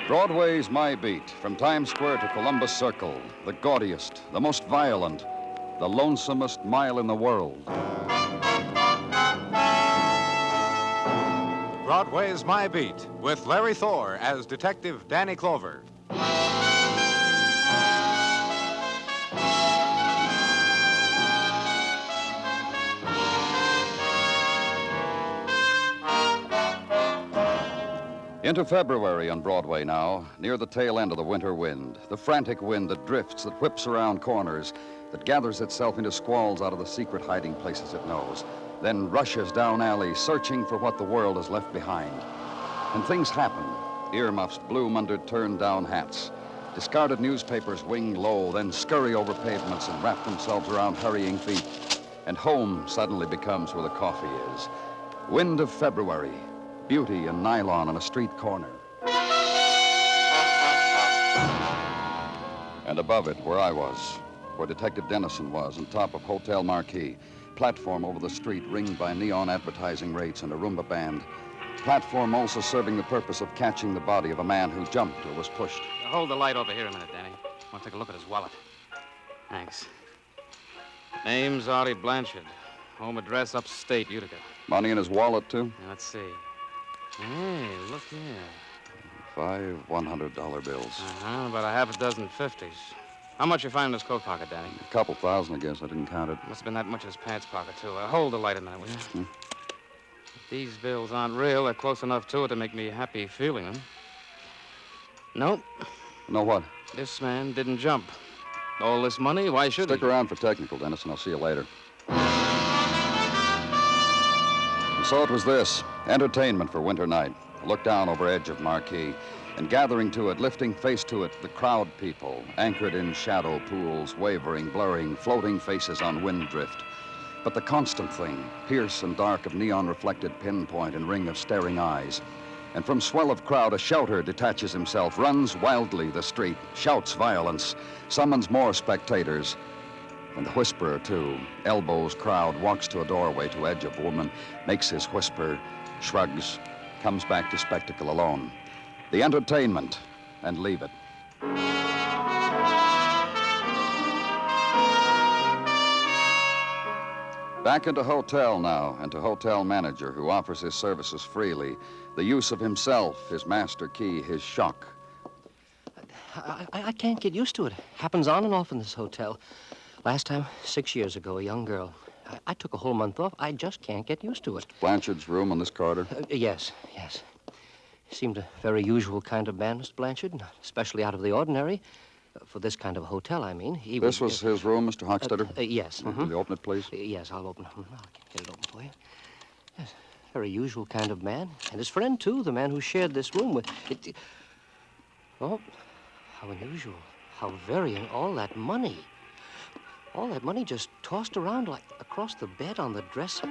Broadway Is My Beat, from Times Square to Columbus Circle, the gaudiest, the most violent, the lonesomest mile in the world. Broadway Is My Beat, with Larry Thor as Detective Danny Clover. Into February on Broadway now, near the tail end of the winter wind, the frantic wind that drifts, that whips around corners, that gathers itself into squalls out of the secret hiding places it knows, then rushes down alleys, searching for what the world has left behind. And things happen. Earmuffs bloom under turned-down hats. Discarded newspapers wing low, then scurry over pavements and wrap themselves around hurrying feet. And home suddenly becomes where the coffee is. Wind of February. Beauty and nylon on a street corner. And above it, where I was, where Detective Dennison was, on top of Hotel Marquis. Platform over the street ringed by neon advertising rates and a Roomba band. Platform also serving the purpose of catching the body of a man who jumped or was pushed. Hold the light over here a minute, Danny. I want to take a look at his wallet. Thanks. Name's Artie Blanchard. Home address upstate, Utica. Money in his wallet, too? Let's see. Hey, look here. 5 $100 bills. About a half a dozen 50s. How much you find in his coat pocket, Danny? A couple thousand, I guess. I didn't count it. Must have been that much in his pants pocket, too. Hold the light a minute, will you? If these bills aren't real, they're close enough to it to make me happy feeling them. Nope. No what? This man didn't jump. All this money, why should he? Stick around for technical, Dennis, and I'll see you later. And so it was this. Entertainment for winter night. A look down over edge of Marquis. And gathering to it, lifting face to it, the crowd people, anchored in shadow pools, wavering, blurring, floating faces on wind drift. But the constant thing, pierce and dark of neon-reflected pinpoint and ring of staring eyes. And from swell of crowd, a shouter detaches himself, runs wildly the street, shouts violence, summons more spectators. And the whisperer, too, elbows crowd, walks to a doorway to edge of woman, makes his whisper, shrugs, comes back to spectacle alone. The entertainment, and leave it. Back into hotel now, and to hotel manager who offers his services freely. The use of himself, his master key, his shock. I can't get used to it. Happens on and off in this hotel. Last time, 6 years ago, a young girl. I took a whole month off. I just can't get used to it. Blanchard's room on this corridor? Yes. He seemed a very usual kind of man, Mr. Blanchard, especially out of the ordinary. For this kind of a hotel, I mean. This was his room, Mr. Hochstetter? Yes. Will you open it, please? Yes, I'll open it. I'll get it open for you. Yes, very usual kind of man. And his friend, too, the man who shared this room with... Oh, how unusual. How very... And all that money. All that money just tossed around like across the bed on the dresser.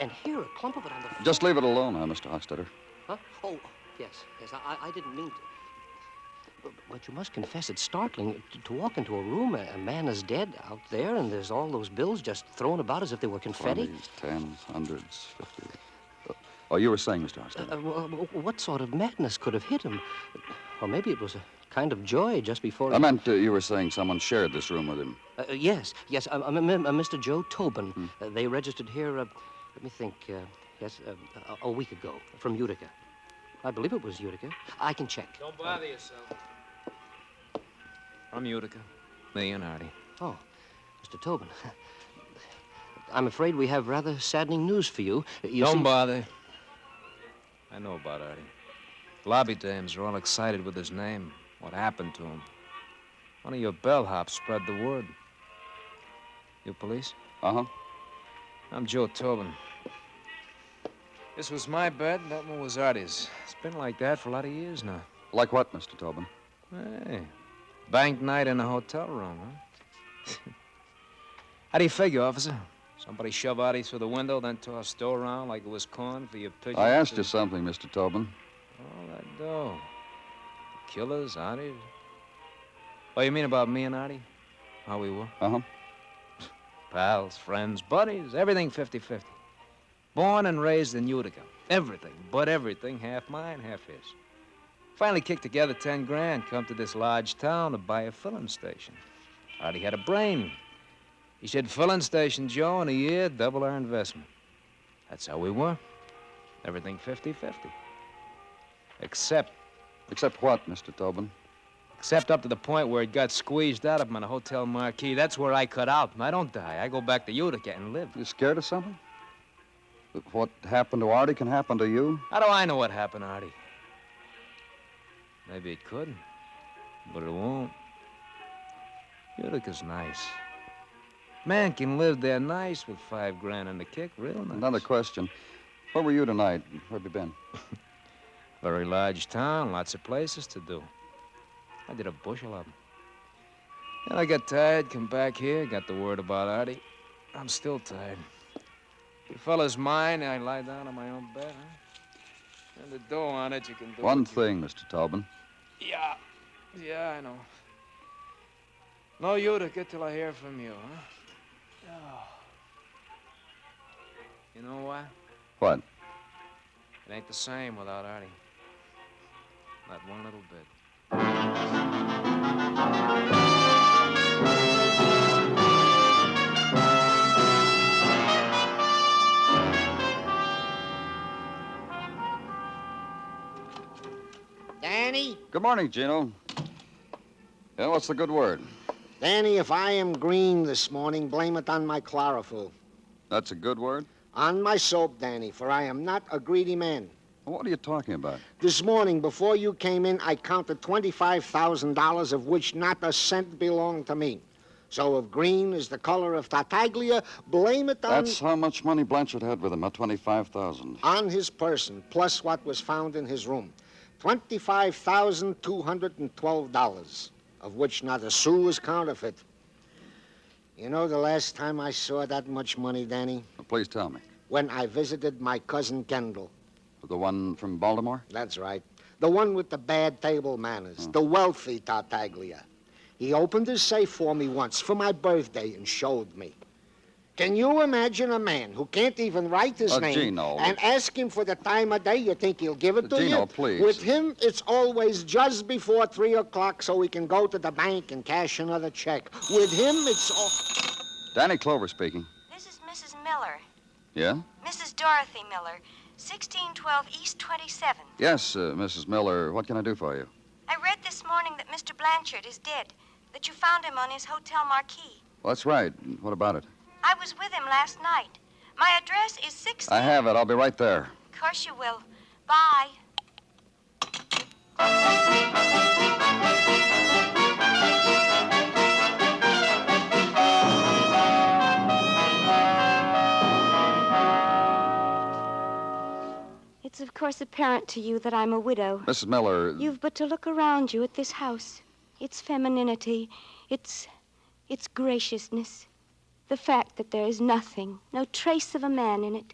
And here, a clump of it on the floor. Just leave it alone now, Mr. Hochstetter. Huh? Oh, yes. I didn't mean to. But you must confess it's startling to walk into a room, a man is dead out there, and there's all those bills just thrown about as if they were confetti. 20s, 10s, 100s, 50s. Oh, you were saying, Mr. Hochstetter. What sort of madness could have hit him? Or maybe it was a kind of joy just before... I meant you were saying someone shared this room with him. Yes. Mr. Joe Tobin. They registered here, let me think, a week ago, from Utica. I believe it was Utica. I can check. Don't bother yourself. From Utica. Me and Artie. Oh, Mr. Tobin. I'm afraid we have rather saddening news for you. Don't bother. I know about Artie. Lobby dames are all excited with his name. What happened to him? One of your bellhops spread the word. You police? Uh-huh. I'm Joe Tobin. This was my bed, that one was Artie's. It's been like that for a lot of years now. Like what, Mr. Tobin? Hey, bank night in a hotel room, huh? How do you figure, officer? Somebody shove Artie through the window, then toss dough around like it was corn for your pigeons? I asked you something, Mr. Tobin. All that dough. The killers, Artie. Oh, you mean about me and Artie? How we were? Uh-huh. Pals, friends, buddies, everything 50-50. Born and raised in Utica. Everything, but everything, half mine, half his. Finally kicked together 10 grand, come to this large town to buy a filling station. Artie had a brain. He said, filling station, Joe, in a year, double our investment. That's how we were. Everything 50-50. Except... Except what, Mr. Tobin? Except up to the point where it got squeezed out of him on a hotel marquee. That's where I cut out. I don't die. I go back to Utica and live. You scared of something? What happened to Artie can happen to you? How do I know what happened, Artie? Maybe it could, but it won't. Utica's nice. Man can live there nice with 5 grand in the kick, real nice. Another question. Where were you tonight? Where have you been? Very large town, lots of places to do. I did a bushel of them. Then I got tired, come back here, got the word about Artie. I'm still tired. The fella's mine, I lie down on my own bed, huh? And the dough on it, you can do One thing, Mr. Tobin. Yeah, I know. No Utica till I hear from you, huh? Oh. You know why? What? It ain't the same without Artie. Not one little bit. Danny? Good morning, Gino. Yeah, what's the good word? Danny, if I am green this morning, blame it on my chlorophyll. That's a good word? On my soap, Danny, for I am not a greedy man. What are you talking about? This morning, before you came in, I counted $25,000, of which not a cent belonged to me. So if green is the color of Tartaglia, blame it on... That's how much money Blanchard had with him, at $25,000. On his person, plus what was found in his room. $25,212, of which not a sou is counterfeit. You know the last time I saw that much money, Danny? Well, please tell me. When I visited my cousin Kendall. The one from Baltimore? That's right. The one with the bad table manners. The wealthy Tartaglia. He opened his safe for me once for my birthday and showed me. Can you imagine a man who can't even write his name Gino. and ask him for the time of day? You think he'll give it to you? Gino, please. With him, it's always just before 3 o'clock so we can go to the bank and cash another check. With him, it's all... Danny Clover speaking. This is Mrs. Miller. Yeah? Mrs. Dorothy Miller, 1612 East 27th. Yes, Mrs. Miller. What can I do for you? I read this morning that Mr. Blanchard is dead, that you found him on his hotel marquee. Well, that's right. What about it? I was with him last night. My address is 16... I have it. I'll be right there. Of course you will. Bye. It's of course apparent to you that I'm a widow. Mrs. Miller. You've but to look around you at this house. Its femininity, its graciousness. The fact that there is nothing, no trace of a man in it.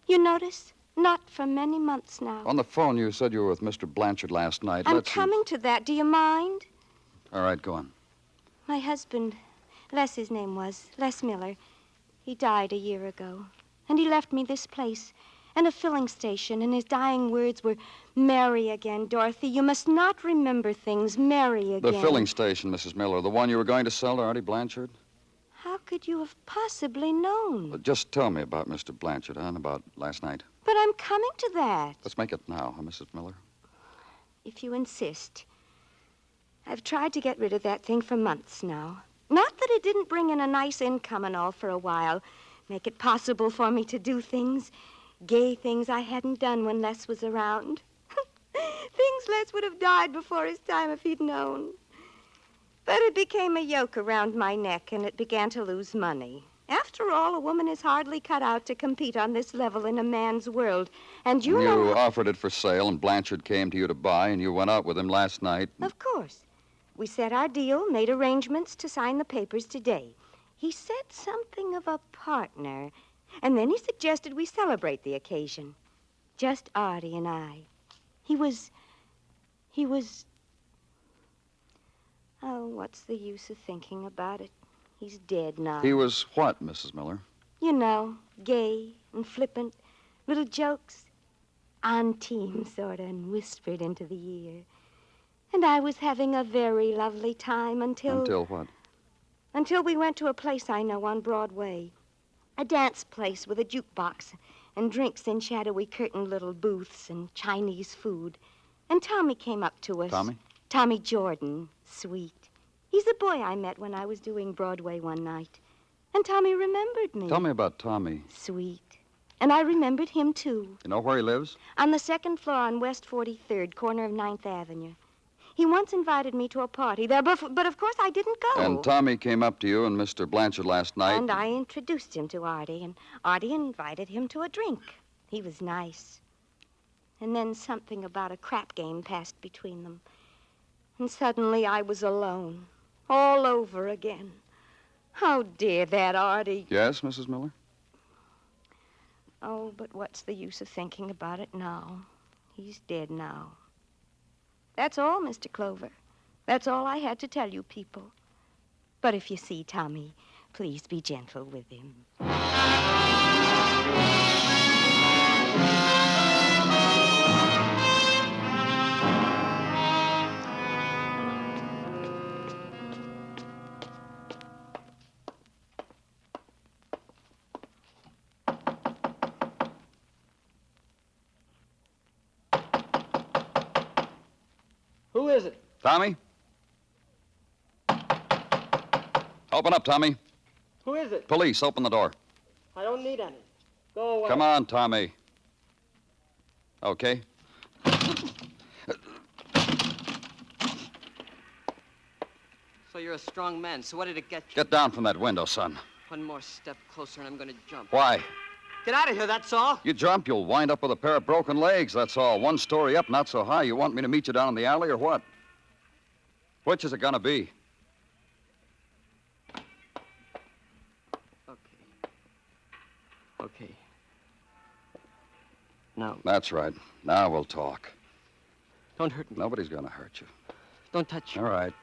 You notice? Not for many months now. On the phone, you said you were with Mr. Blanchard last night. I'm coming to that. Do you mind? All right, go on. My husband, Les his name was, Les Miller, he died a year ago. And he left me this place and a filling station, and his dying words were, "Marry again, Dorothy. You must not remember things. Marry again." The filling station, Mrs. Miller, the one you were going to sell to Artie Blanchard? How could you have possibly known? Well, just tell me about Mr. Blanchard, and about last night. But I'm coming to that. Let's make it now, huh, Mrs. Miller? If you insist. I've tried to get rid of that thing for months now. Not that it didn't bring in a nice income and all for a while. Make it possible for me to do things. Gay things I hadn't done when Les was around. Things Les would have died before his time if he'd known. But it became a yoke around my neck, and it began to lose money. After all, a woman is hardly cut out to compete on this level in a man's world. And you know... You offered it for sale, and Blanchard came to you to buy, and you went out with him last night. Of course. We set our deal, made arrangements to sign the papers today. He said something of a partner, and then he suggested we celebrate the occasion. Just Artie and I. He was... Oh, what's the use of thinking about it? He's dead now. He was what, Mrs. Miller? You know, gay and flippant, little jokes, on team, sort of, and whispered into the ear. And I was having a very lovely time until... Until what? Until we went to a place I know on Broadway. A dance place with a jukebox and drinks in shadowy curtained little booths and Chinese food. And Tommy came up to us. Tommy? Tommy Jordan. Sweet. He's the boy I met when I was doing Broadway one night. And Tommy remembered me. Tell me about Tommy. Sweet. And I remembered him, too. You know where he lives? On the second floor on West 43rd, corner of 9th Avenue. He once invited me to a party there, but of course I didn't go. And Tommy came up to you and Mr. Blanchard last night. And I introduced him to Artie, and Artie invited him to a drink. He was nice. And then something about a crap game passed between them. And suddenly I was alone, all over again. Oh, dear, that Artie. Yes, Mrs. Miller? Oh, but what's the use of thinking about it now? He's dead now. That's all, Mr. Clover. That's all I had to tell you people. But if you see Tommy, please be gentle with him. Who is it? Tommy? Open up, Tommy. Who is it? Police, open the door. I don't need any. Go away. Come on, Tommy. Okay. So you're a strong man. So what did it get you? Get down from that window, son. One more step closer and I'm going to jump. Why? Get out of here, that's all. You jump, you'll wind up with a pair of broken legs, that's all. One story up, not so high. You want me to meet you down in the alley or what? Which is it gonna be? Okay. Now. That's right. Now we'll talk. Don't hurt me. Nobody's gonna hurt you. Don't touch me. All right.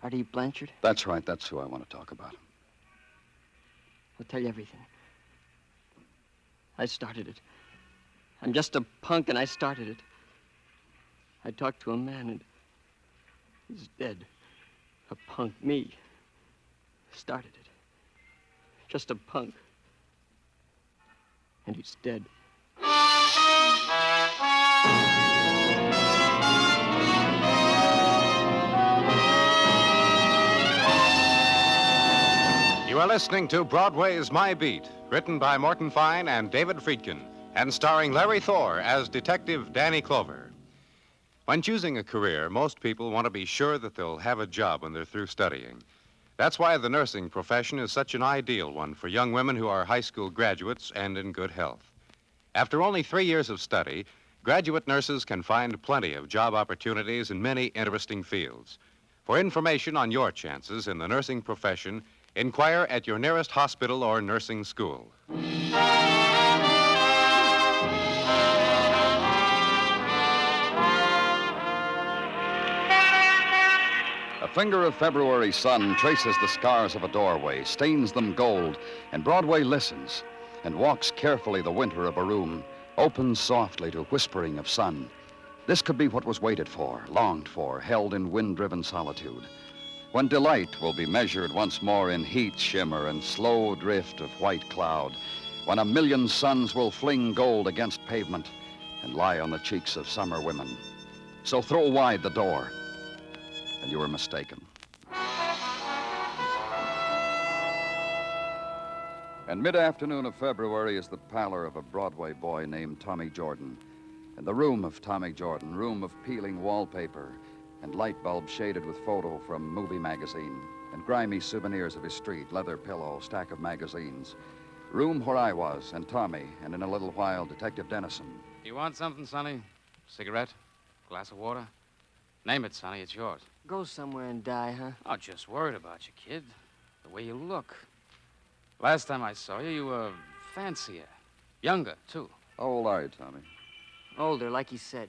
Artie Blanchard? That's right. That's who I want to talk about. I'll tell you everything. I started it. I'm just a punk, and I started it. I talked to a man, and he's dead. A punk, me. Started it. Just a punk. And he's dead. You are listening to Broadway Is My Beat, written by Morton Fine and David Friedkin, and starring Larry Thor as Detective Danny Clover. When choosing a career, most people want to be sure that they'll have a job when they're through studying. That's why the nursing profession is such an ideal one for young women who are high school graduates and in good health. After only 3 years of study, graduate nurses can find plenty of job opportunities in many interesting fields. For information on your chances in the nursing profession, inquire at your nearest hospital or nursing school. A finger of February sun traces the scars of a doorway, stains them gold, and Broadway listens and walks carefully the winter of a room, opens softly to whispering of sun. This could be what was waited for, longed for, held in wind-driven solitude. When delight will be measured once more in heat shimmer and slow drift of white cloud. When a million suns will fling gold against pavement and lie on the cheeks of summer women. So throw wide the door, and you were mistaken. And mid-afternoon of February is the pallor of a Broadway boy named Tommy Jordan. And the room of Tommy Jordan, room of peeling wallpaper and light bulbs shaded with photo from movie magazine and grimy souvenirs of his street, leather pillow, stack of magazines. Room where I was, and Tommy, and in a little while, Detective Dennison. You want something, Sonny? Cigarette? Glass of water? Name it, Sonny. It's yours. Go somewhere and die, huh? Oh, just worried about you, kid. The way you look. Last time I saw you, you were fancier. Younger, too. How old are you, Tommy? Older, like he said.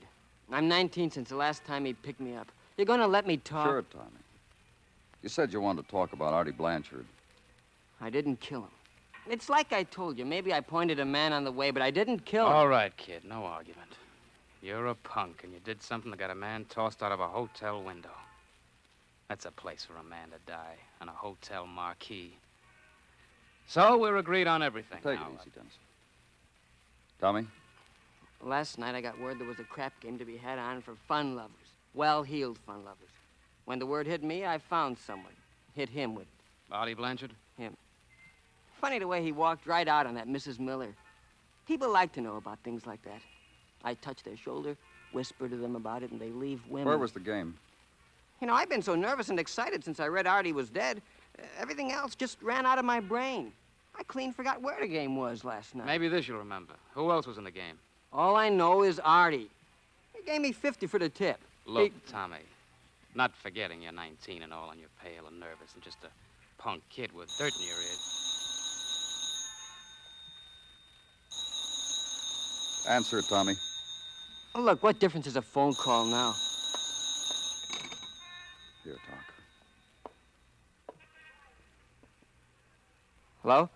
I'm 19 since the last time he picked me up. You're gonna let me talk? Sure, Tommy. You said you wanted to talk about Artie Blanchard. I didn't kill him. It's like I told you. Maybe I pointed a man on the way, but I didn't kill him. All right, kid. No argument. You're a punk, and you did something that got a man tossed out of a hotel window. That's a place for a man to die, on a hotel marquee. So we're agreed on everything. Take now. it easy, Dennison. Tommy? Last night I got word there was a crap game to be had on for fun lovers. Well-heeled fun lovers. When the word hit me, I found someone. Hit him with... Artie Blanchard? Him. Funny the way he walked right out on that Mrs. Miller. People like to know about things like that. I touch their shoulder, whisper to them about it, and they leave women. Where was the game? You know, I've been so nervous and excited since I read Artie was dead. Everything else just ran out of my brain. I clean forgot where the game was last night. Maybe this you'll remember. Who else was in the game? All I know is Artie. He gave me 50 for the tip. Look, Tommy, not forgetting you're 19 and all, and you're pale and nervous and just a punk kid with dirt in your ear. Answer it, Tommy. Oh, look, what difference is a phone call now? Here, talk. Hello?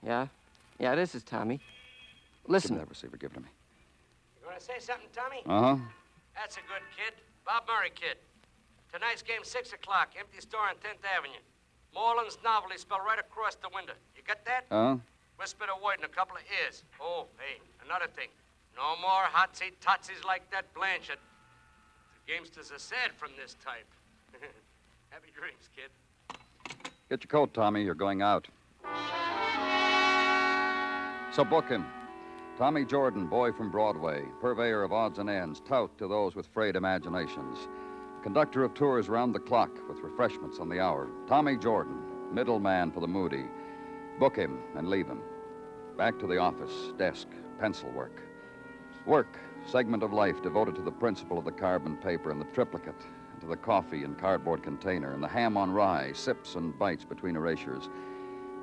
Yeah? Yeah, this is Tommy. Listen. Give me that receiver. Give it to me. You gonna say something, Tommy? Uh-huh. That's a good kid. Bob Murray kid. Tonight's game, 6 o'clock. Empty store on 10th Avenue. Moreland's novelty spelled right across the window. You got that? Uh-huh. Whisper the word in a couple of ears. Oh, hey, another thing. No more hotsy-totsies like that Blanchard. The gamesters are sad from this type. Happy dreams, kid. Get your coat, Tommy. You're going out. So book him. Tommy Jordan, boy from Broadway, purveyor of odds and ends, tout to those with frayed imaginations. Conductor of tours round the clock with refreshments on the hour. Tommy Jordan, middleman for the moody. Book him and leave him. Back to the office, desk, pencil work. Work, segment of life devoted to the principle of the carbon paper and the triplicate, and to the coffee and cardboard container, and the ham on rye, sips and bites between erasures,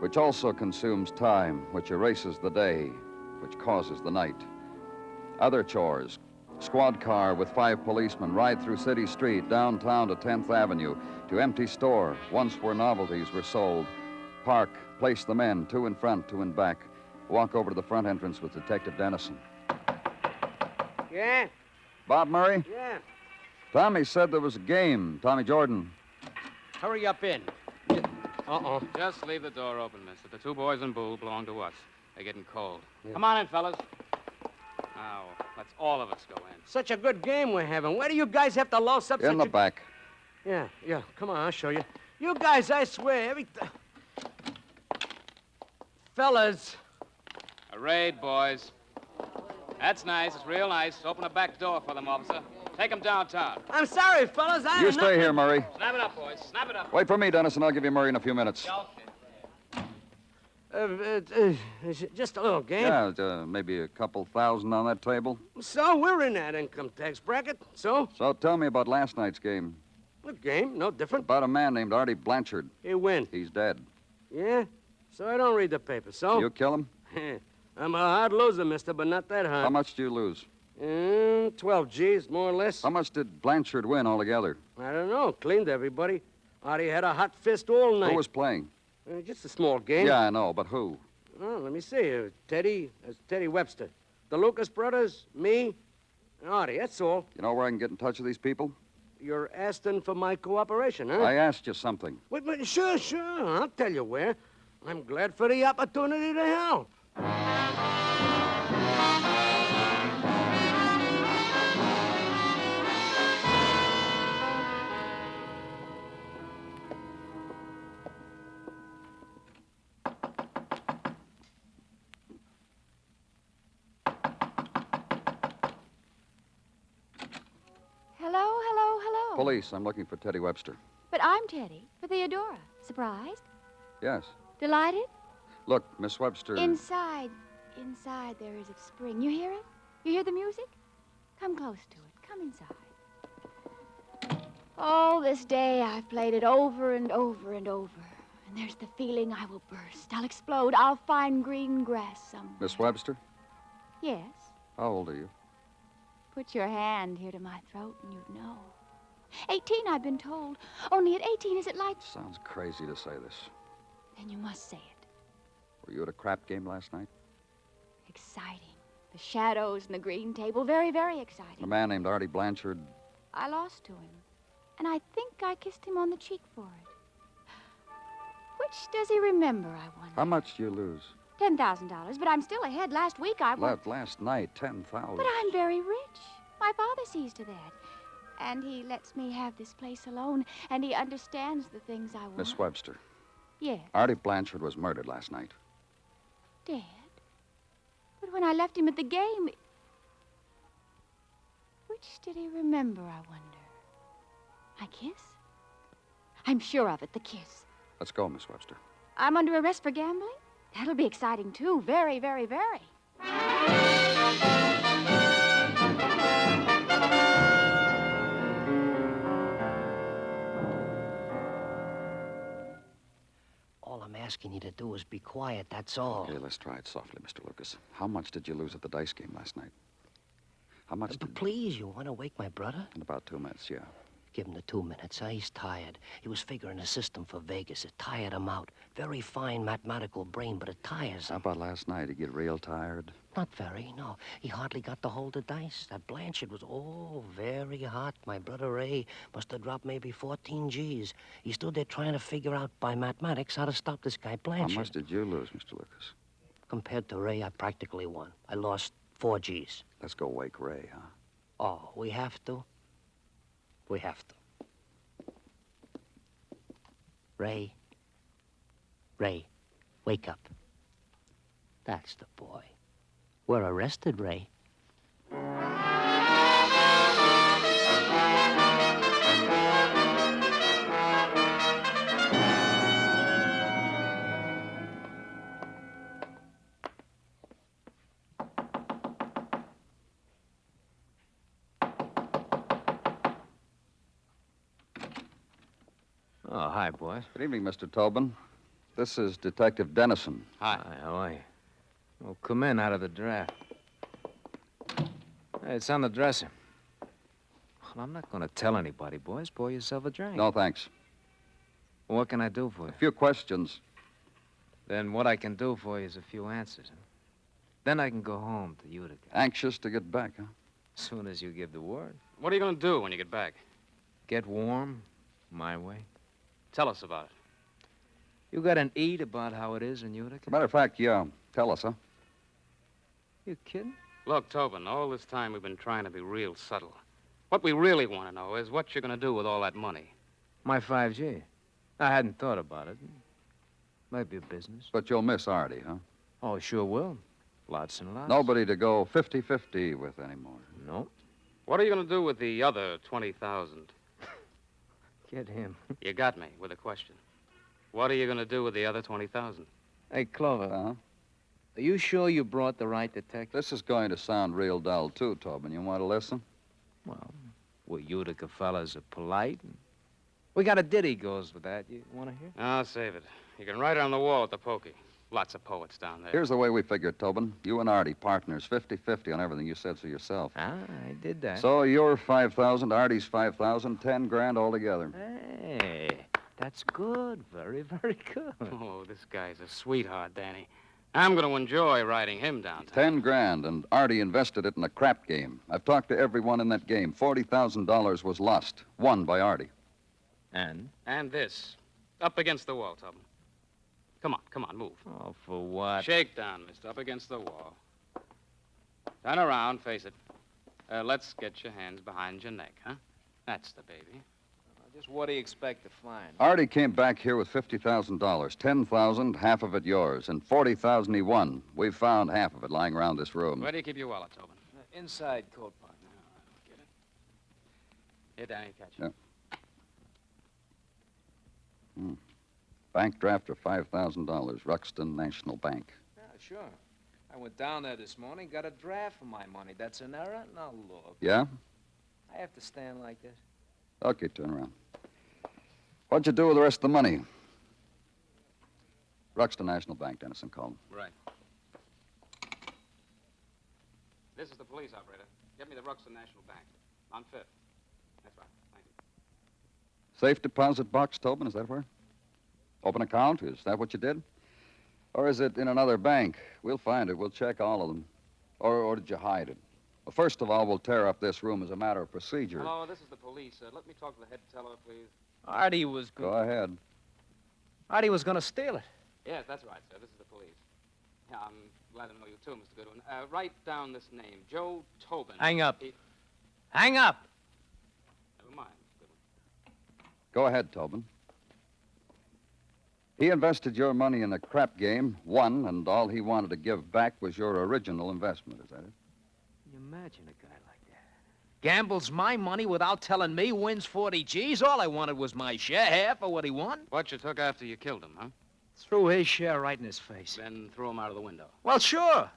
which also consumes time, which erases the day, which causes the night. Other chores, squad car with 5 policemen ride through City Street, downtown to 10th Avenue, to empty store, once where novelties were sold. Park, place the men, 2 in front, 2 in back. Walk over to the front entrance with Detective Dennison. Yeah? Bob Murray? Yeah. Tommy said there was a game. Tommy Jordan. Hurry up in. Uh-oh. Just leave the door open, mister. The 2 boys in blue belong to us. They're getting cold. Yeah. Come on in, fellas. Now, let's all of us go in. Such a good game we're having. Where do you guys have to louse up In the back. Yeah, come on, I'll show you. You guys, I swear, Fellas. A raid, boys. That's nice. It's real nice. Open a back door for them, officer. Take them downtown. I'm sorry, fellas. You stay here, Murray. Snap it up, boys. Snap it up. Wait for me, Dennis, and I'll give you Murray in a few minutes. Just a little game. Yeah, maybe a couple thousand on that table. So, we're in that income tax bracket. So? So tell me about last night's game. What game? No different. About a man named Artie Blanchard. He win. He's dead. Yeah? So I don't read the paper, so? You kill him? I'm a hard loser, mister, but not that hard. How much do you lose? 12 G's, more or less. How much did Blanchard win altogether? I don't know. Cleaned everybody. Artie had a hot fist all night. Who was playing? Just a small game. Yeah, I know, but who? Well, let me see. Teddy Webster. The Lucas brothers, me, and Artie. That's all. You know where I can get in touch with these people? You're asking for my cooperation, huh? I asked you something. Wait, sure. I'll tell you where. I'm glad for the opportunity to help. Hello. Police. I'm looking for Teddy Webster. But I'm Teddy, for Theodora. Surprised? Yes. Delighted? Look, Miss Webster. Inside there is a spring. You hear it? You hear the music? Come close to it. Come inside. Oh, this day I've played it over and over and over. And there's the feeling I will burst. I'll explode. I'll find green grass somewhere. Miss Webster? Yes. How old are you? Put your hand here to my throat and you'd know. 18, I've been told. Only at 18 is it like... Sounds crazy to say this. Then you must say it. Were you at a crap game last night? Exciting. The shadows and the green table. Very, very exciting. A man named Artie Blanchard. I lost to him. And I think I kissed him on the cheek for it. Which does he remember, I wonder? How much do you lose? $10,000, but I'm still ahead. Last week I won. Last night, 10,000. But I'm very rich. My father sees to that. And he lets me have this place alone, and he understands the things I want. Miss Webster. Yes. Artie Blanchard was murdered last night. Dead? But when I left him at the game... Which did he remember, I wonder? My kiss? I'm sure of it, the kiss. Let's go, Miss Webster. I'm under arrest for gambling? That'll be exciting, too. Very, very, very. All I'm asking you to do is be quiet, that's all. Okay, let's try it softly, Mr. Lucas. How much did you lose at the dice game last night? How much But please, you want to wake my brother? In about 2 minutes, yeah. Give him the 2 minutes, huh? He's tired. He was figuring a system for Vegas. It tired him out. Very fine mathematical brain, but it tires How him. about last night? He get real tired? Not very, no. He hardly got to hold the dice. That Blanchard was, very hot. My brother Ray must have dropped maybe 14 G's. He stood there trying to figure out by mathematics how to stop this guy Blanchard. How much did you lose, Mr. Lucas? Compared to Ray, I practically won. I lost 4 G's. Let's go wake Ray, huh? Oh, we have to? We have to. Ray, wake up. That's the boy. We're arrested, Ray. Oh, hi, boys. Good evening, Mr. Tobin. This is Detective Dennison. Hi, how are you? Well, come in out of the draft. Hey, it's on the dresser. Well, I'm not going to tell anybody, boys. Pour yourself a drink. No, thanks. Well, what can I do for you? A few questions. Then what I can do for you is a few answers. Huh? Then I can go home to Utica. Anxious to get back, huh? As soon as you give the word. What are you going to do when you get back? Get warm, my way. Tell us about it. You got an eat about how it is in Utica? As a matter of fact, yeah. Tell us, huh? You kidding? Look, Tobin, all this time we've been trying to be real subtle. What we really want to know is what you're going to do with all that money. My 5G. I hadn't thought about it. Might be a business. But you'll miss Artie, huh? Oh, sure will. Lots and lots. Nobody to go 50-50 with anymore. No. What are you going to do with the other 20,000? Get him. You got me with a question. What are you going to do with the other 20,000? Hey, Clover. Huh? Are you sure you brought the right detective? This is going to sound real dull, too, Tobin. You want to listen? Well, we Utica fellas are polite. And we got a ditty goes with that. You want to hear? I'll save it. You can write it on the wall at the pokey. Lots of poets down there. Here's the way we figured, Tobin. You and Artie, partners, 50-50 on everything. You said so yourself. Ah, I did that. So your 5,000, Artie's 5,000, 10 grand altogether. Hey, that's good. Very, very good. Oh, this guy's a sweetheart, Danny. I'm going to enjoy riding him downtown. 10 grand, and Artie invested it in a crap game. I've talked to everyone in that game. $40,000 was lost, won by Artie. And? And this. Up against the wall, Tubman. Come on, move. Oh, for what? Shake down, mister, up against the wall. Turn around, face it. Let's get your hands behind your neck, huh? That's the baby. Just what do you expect to find? Artie came back here with $50,000. 10,000, half of it yours, and 40,000 he won. We've found half of it lying around this room. Where do you keep your wallet, Tobin? Inside coat pocket. No, I don't get it. Here, Danny, catch it. Yeah. Bank draft of $5,000, Ruxton National Bank. Yeah, sure. I went down there this morning, got a draft for my money. That's an error? Now look. Yeah? I have to stand like this? Okay, turn around. What'd you do with the rest of the money? Ruxton National Bank, Dennison called. Right. This is the police operator. Get me the Ruxton National Bank. On Fifth. That's right. Thank you. Safe deposit box, Tobin, is that where? Open account, is that what you did? Or is it in another bank? We'll find it. We'll check all of them. Or did you hide it? Well, first of all, we'll tear up this room as a matter of procedure. Hello, this is the police. Let me talk to the head teller, please. Artie was... Go ahead. Artie was going to steal it. Yes, that's right, sir. This is the police. Yeah, I'm glad to know you too, Mr. Goodwin. Write down this name, Joe Tobin. Hang up. Hang up! Never mind, Mr. Goodwin. Go ahead, Tobin. He invested your money in a crap game, won, and all he wanted to give back was your original investment, is that it? Can you imagine a guy like that? Gambles my money without telling me, wins 40 G's. All I wanted was my share, half of what he won. What you took after you killed him, huh? Threw his share right in his face. Then threw him out of the window. Well, sure.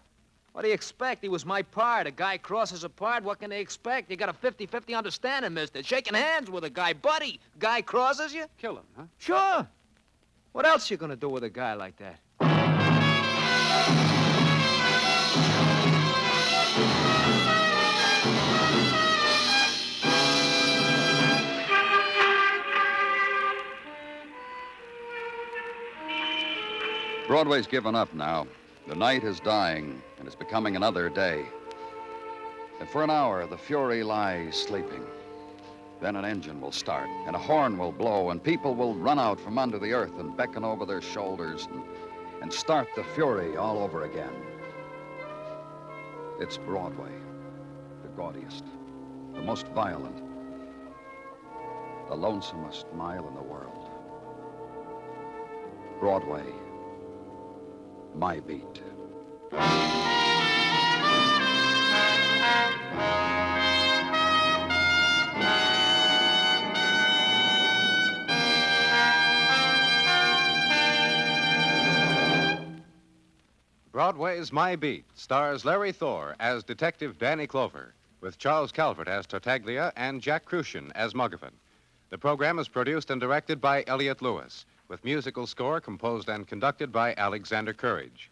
What do you expect? He was my part. A guy crosses a part. What can they expect? You got a 50-50 understanding, mister. Shaking hands with a guy. Buddy, guy crosses you? Kill him, huh? Sure. What else you gonna do with a guy like that? Broadway's given up now. The night is dying, and it's becoming another day. And for an hour, the Fury lies sleeping. Then an engine will start, and a horn will blow, and people will run out from under the earth and beckon over their shoulders and start the Fury all over again. It's Broadway, the gaudiest, the most violent, the lonesomest mile in the world. Broadway, my beat. Broadway Is My Beat stars Larry Thor as Detective Danny Clover, with Charles Calvert as Tartaglia and Jack Crucian as Muggavan. The program is produced and directed by Elliott Lewis, with musical score composed and conducted by Alexander Courage.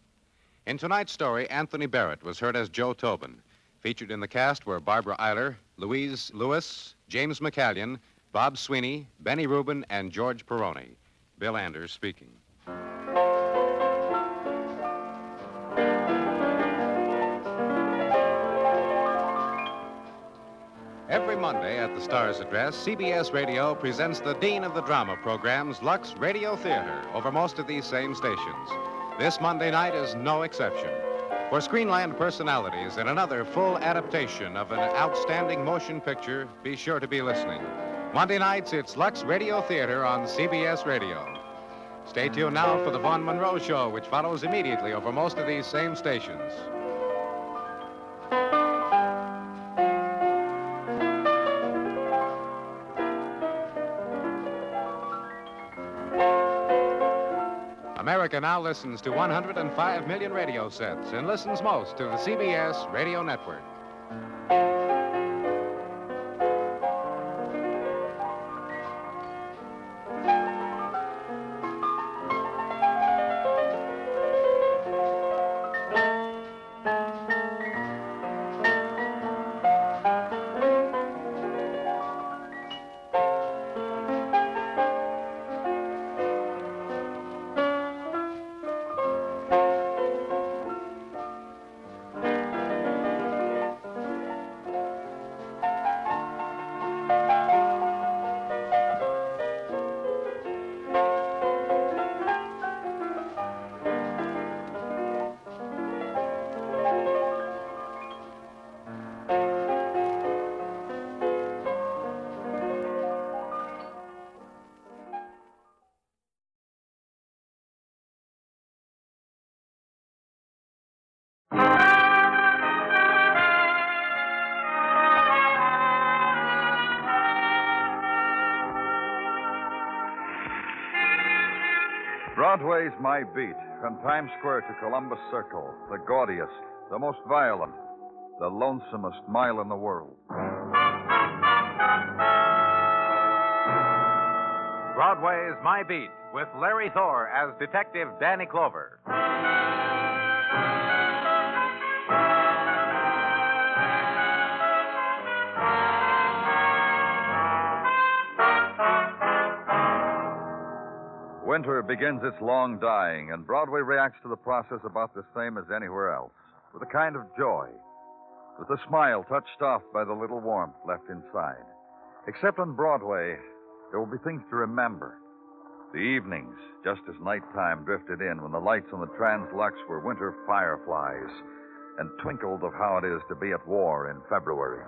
In tonight's story, Anthony Barrett was heard as Joe Tobin. Featured in the cast were Barbara Eiler, Louise Lewis, James McCallion, Bob Sweeney, Benny Rubin, and George Peroni. Bill Anders speaking. Every Monday at the Star's Address, CBS Radio presents the Dean of the Drama programs, Lux Radio Theater, over most of these same stations. This Monday night is no exception. For Screenland personalities and another full adaptation of an outstanding motion picture, be sure to be listening. Monday nights, it's Lux Radio Theater on CBS Radio. Stay tuned now for the Vaughn Monroe Show, which follows immediately over most of these same stations. America now listens to 105 million radio sets and listens most to the CBS radio network. Broadway's My Beat, from Times Square to Columbus Circle, the gaudiest, the most violent, the lonesomest mile in the world. Broadway Is My Beat, with Larry Thor as Detective Danny Clover. Winter begins its long dying, and Broadway reacts to the process about the same as anywhere else, with a kind of joy, with a smile touched off by the little warmth left inside. Except on Broadway, there will be things to remember. The evenings, just as nighttime drifted in, when the lights on the Translux were winter fireflies and twinkled of how it is to be at war in February.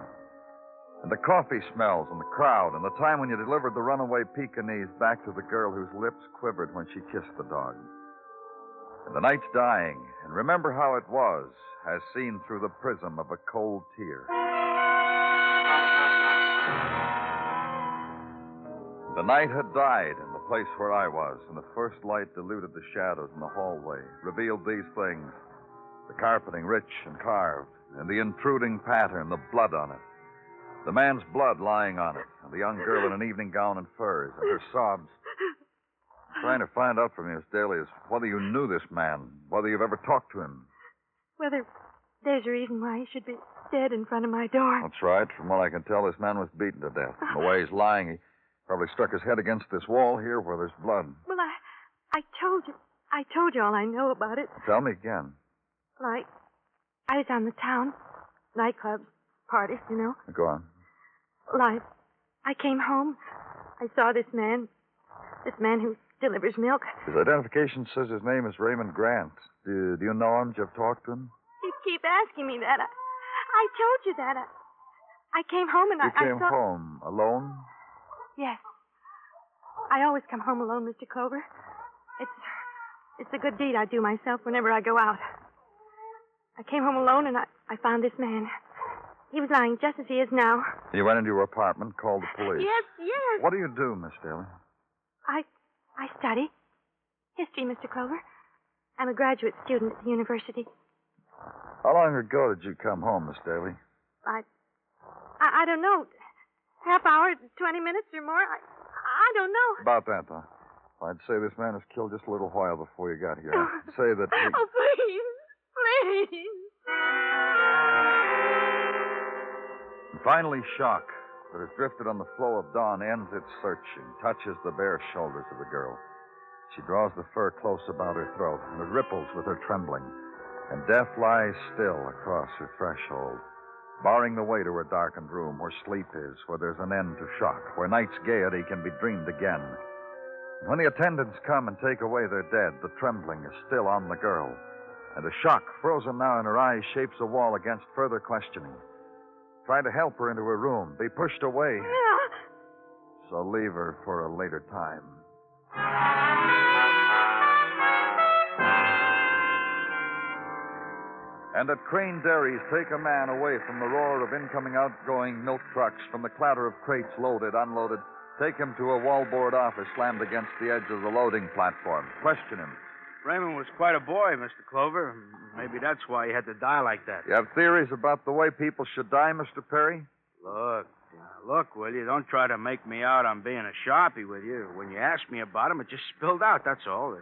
And the coffee smells and the crowd and the time when you delivered the runaway Pekingese back to the girl whose lips quivered when she kissed the dog. And the night's dying, and remember how it was, as seen through the prism of a cold tear. The night had died in the place where I was, and the first light diluted the shadows in the hallway, revealed these things: the carpeting rich and carved, and the intruding pattern, the blood on it. The man's blood lying on it, and the young girl in an evening gown and furs, and her sobs. I'm trying to find out from you, Miss Daly, is whether you knew this man, whether you've ever talked to him. Whether there's a reason why he should be dead in front of my door. That's right. From what I can tell, this man was beaten to death. From the way he's lying, he probably struck his head against this wall here where there's blood. Well, I told you all I know about it. Tell me again. Like, I was on the town, nightclubs, parties, you know. Go on. Like, I came home. I saw this man who delivers milk. His identification says his name is Raymond Grant. Do you know him? Did you have talked to him? You keep asking me that. I told you that. I came home and You I came saw... home alone? Yes. I always come home alone, Mr. Clover. It's a good deed I do myself whenever I go out. I came home alone and I found this man. He was lying just as he is now. You went into your apartment, called the police. Yes. What do you do, Miss Daly? I study history, Mr. Clover. I'm a graduate student at the university. How long ago did you come home, Miss Daly? I don't know. Half hour, 20 minutes or more. I don't know. About that, though. I'd say this man was killed just a little while before you got here. I'd say that... Oh, please. And finally, shock that has drifted on the flow of dawn ends its searching, touches the bare shoulders of the girl. She draws the fur close about her throat, and it ripples with her trembling. And death lies still across her threshold, barring the way to her darkened room where sleep is, where there's an end to shock, where night's gaiety can be dreamed again. And when the attendants come and take away their dead, the trembling is still on the girl, and the shock, frozen now in her eyes, shapes a wall against further questioning. Try to help her into her room, be pushed away. So leave her for a later time. And at Crane Dairies, take a man away from the roar of incoming, outgoing milk trucks, from the clatter of crates loaded, unloaded. Take him to a wallboard office slammed against the edge of the loading platform. Question him. Raymond was quite a boy, Mr. Clover. Maybe that's why he had to die like that. You have theories about the way people should die, Mr. Perry? Look, will you? Don't try to make me out I'm being a sharpie with you. When you asked me about him, it just spilled out, that's all.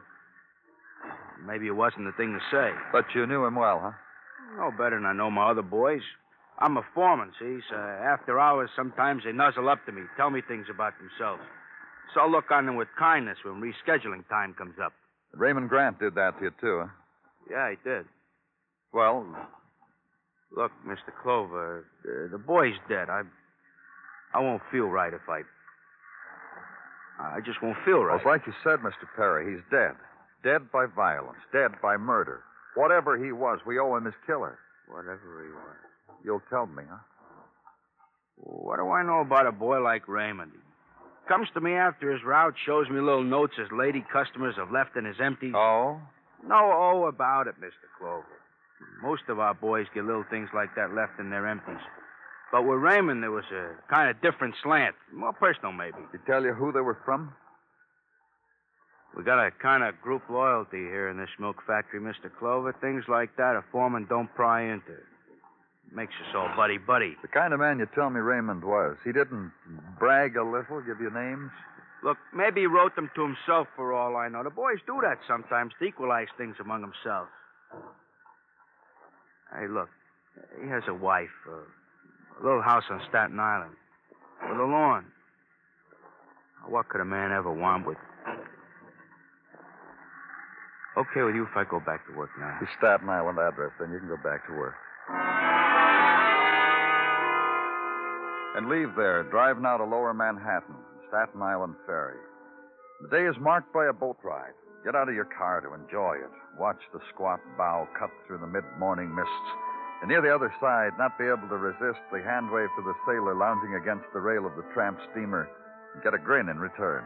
Maybe it wasn't the thing to say. But you knew him well, huh? No better than I know my other boys. I'm a foreman, see? So after hours, sometimes they nuzzle up to me, tell me things about themselves. So I'll look on them with kindness when rescheduling time comes up. Raymond Grant did that to you, too, huh? Yeah, he did. Well, look, Mr. Clover, the boy's dead. I won't feel right if I just won't feel right. Well, it's like you said, Mr. Perry, he's dead. Dead by violence, dead by murder. Whatever he was, we owe him his killer. Whatever he was. You'll tell me, huh? What do I know about a boy like Raymond? He comes to me after his route, shows me little notes his lady customers have left in his empties. Oh? No about it, Mr. Clover. Most of our boys get little things like that left in their empties. But with Raymond, there was a kind of different slant. More personal, maybe. Did he tell you who they were from? We got a kind of group loyalty here in this milk factory, Mr. Clover. Things like that a foreman don't pry into. Makes us all buddy-buddy. The kind of man you tell me Raymond was. He didn't brag a little, give you names? Look, maybe he wrote them to himself for all I know. The boys do that sometimes to equalize things among themselves. Hey, look, he has a wife, a little house on Staten Island, with a lawn. What could a man ever want with... Okay with you if I go back to work now? The Staten Island address, then you can go back to work. And leave there, drive now to Lower Manhattan, Staten Island Ferry. The day is marked by a boat ride. Get out of your car to enjoy it. Watch the squat bow cut through the mid-morning mists. And near the other side, not be able to resist the hand wave to the sailor lounging against the rail of the tramp steamer and get a grin in return.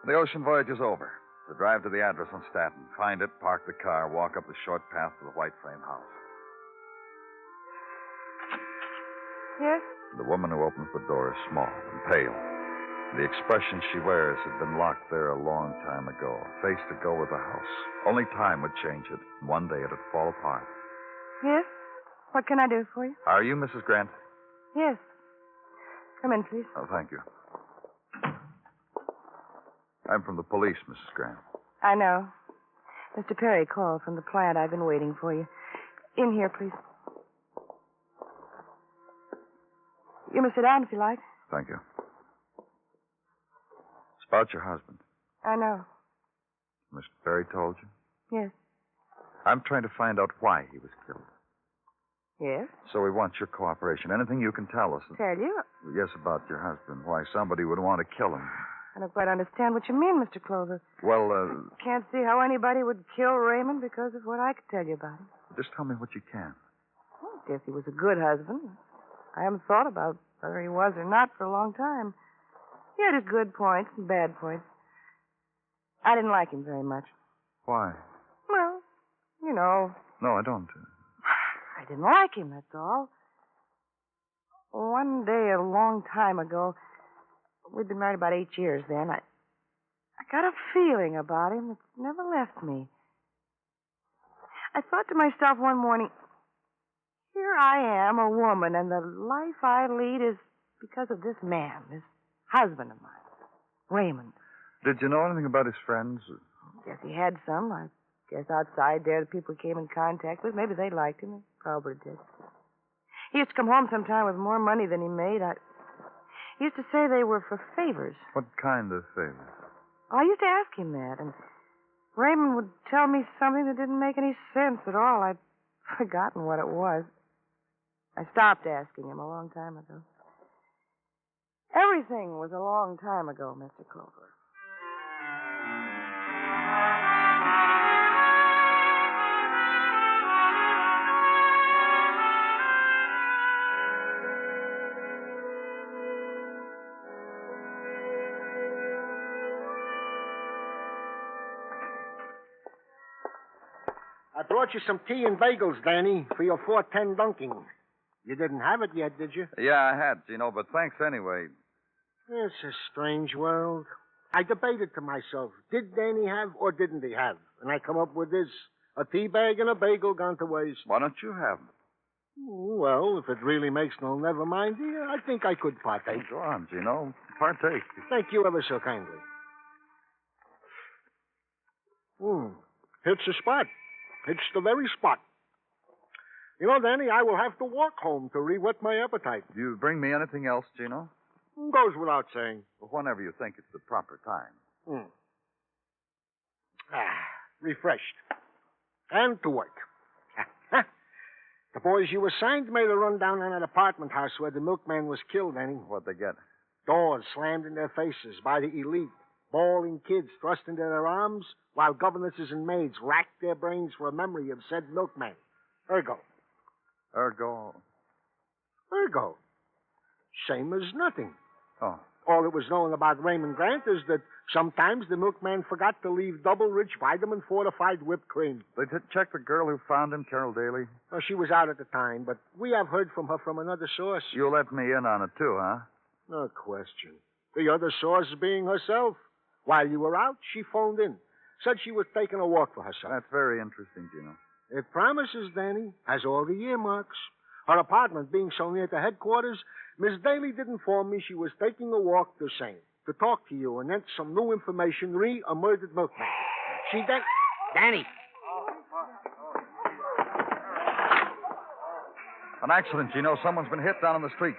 The ocean voyage is over. So drive to the address on Staten. Find it, park the car, walk up the short path to the white frame house. Yes? The woman who opens the door is small and pale. The expression she wears had been locked there a long time ago, a face to go with the house. Only time would change it, and one day it'd fall apart. Yes? What can I do for you? Are you Mrs. Grant? Yes. Come in, please. Oh, thank you. I'm from the police, Mrs. Grant. I know. Mr. Perry called from the plant. I've been waiting for you. In here, please. You may sit down if you like. Thank you. It's about your husband. I know. Mr. Perry told you? Yes. I'm trying to find out why he was killed. Yes? So we want your cooperation. Anything you can tell us. Tell you? Yes, about your husband. Why somebody would want to kill him. I don't quite understand what you mean, Mr. Clover. Well, Can't see how anybody would kill Raymond because of what I could tell you about him. just tell me what you can. Well, I guess he was a good husband. I haven't thought about whether he was or not for a long time. He had his good points and bad points. I didn't like him very much. Why? Well, you know. No, I don't. I didn't like him, that's all. One day, a long time ago, we'd been married about 8 years then, I got a feeling about him that's never left me. I thought to myself one morning, here I am, a woman, and the life I lead is because of this man, this husband of mine, Raymond. Did you know anything about his friends? Guess he had some. I guess outside there, the people he came in contact with, maybe they liked him. They probably did. He used to come home sometime with more money than he made. He used to say they were for favors. What kind of favors? I used to ask him that, and Raymond would tell me something that didn't make any sense at all. I'd forgotten what it was. I stopped asking him a long time ago. Everything was a long time ago, Mr. Clover. I brought you some tea and bagels, Danny, for your 4:10 dunking. You didn't have it yet, did you? Yeah, I had, Gino, but thanks anyway. It's a strange world. I debated to myself, did Danny have or didn't he have? And I come up with this. A tea bag and a bagel gone to waste. Why don't you have them? Well, if it really makes no never mind, I think I could partake. Go on, Gino. Partake. Thank you ever so kindly. Hits the spot. Hits the very spot. You know, Danny, I will have to walk home to re-whet my appetite. Do you bring me anything else, Gino? Goes without saying. Well, whenever you think it's the proper time. Refreshed. And to work. The boys you assigned made a run down on that apartment house where the milkman was killed, Danny. What'd they get? Doors slammed in their faces by the elite. Bawling kids thrust into their arms while governesses and maids racked their brains for a memory of said milkman. Ergo. Same as nothing. Oh. All that was known about Raymond Grant is that sometimes the milkman forgot to leave double-rich vitamin-fortified whipped cream. They check the girl who found him, Carol Daly? Oh, she was out at the time, but we have heard from her from another source. You let me in on it, too, huh? No question. The other source being herself. While you were out, she phoned in. Said she was taking a walk for herself. That's very interesting, Gino. It promises, Danny. Has all the earmarks. Her apartment being so near to headquarters, Miss Daly did inform me she was taking a walk the same. To talk to you and then some new information re a murdered milkman. She then... Danny! An accident, Gino. Someone's been hit down on the street.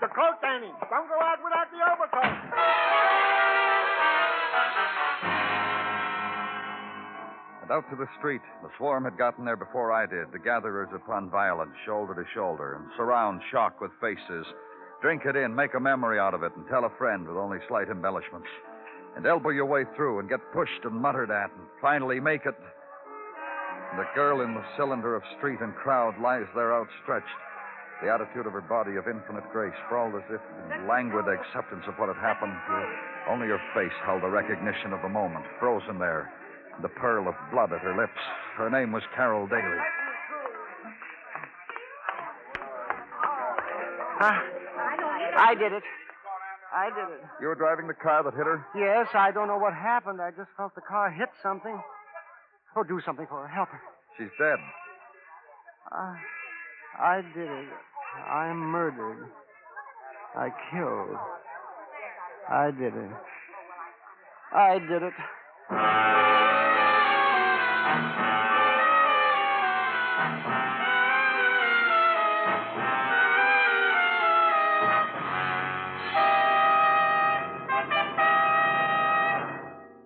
The coat, Danny! Don't go out without the overcoat! And out to the street. The swarm had gotten there before I did. The gatherers upon violence, shoulder to shoulder, and surround shock with faces. Drink it in, make a memory out of it, and tell a friend with only slight embellishments. And elbow your way through and get pushed and muttered at, and finally make it. And the girl in the cylinder of street and crowd lies there outstretched. The attitude of her body of infinite grace, sprawled as if in languid acceptance of what had happened. Only her face held the recognition of the moment, frozen there. The pearl of blood at her lips. Her name was Carol Daly. I did it. You were driving the car that hit her? Yes, I don't know what happened. I just felt the car hit something. Oh, do something for her. Help her. She's dead. I did it. I murdered. I killed. I did it. I did it.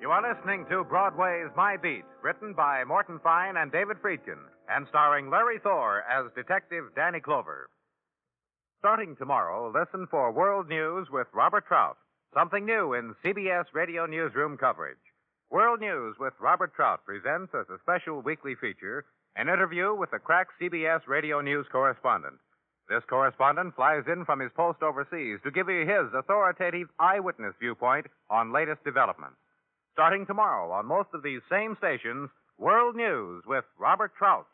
You are listening to Broadway Is My Beat, written by Morton Fine and David Friedkin, and starring Larry Thor as Detective Danny Clover. Starting tomorrow, listen for World News with Robert Trout, something new in CBS Radio Newsroom coverage. World News with Robert Trout presents as a special weekly feature an interview with the crack CBS Radio News correspondent. This correspondent flies in from his post overseas to give you his authoritative eyewitness viewpoint on latest developments. Starting tomorrow on most of these same stations, World News with Robert Trout.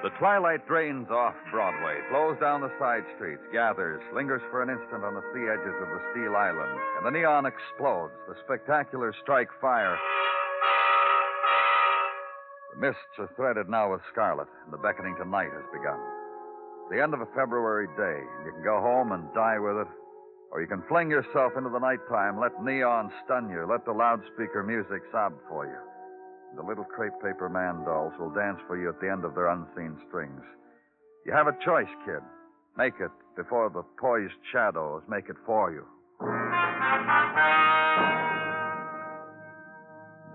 The twilight drains off Broadway, flows down the side streets, gathers, lingers for an instant on the sea edges of the Steel Island, and the neon explodes. The spectacular strike fire. The mists are threaded now with scarlet, and the beckoning to night has begun. It's the end of a February day, and you can go home and die with it, or you can fling yourself into the nighttime, let neon stun you, let the loudspeaker music sob for you. The little crepe paper man dolls will dance for you at the end of their unseen strings. You have a choice, kid. Make it before the poised shadows make it for you.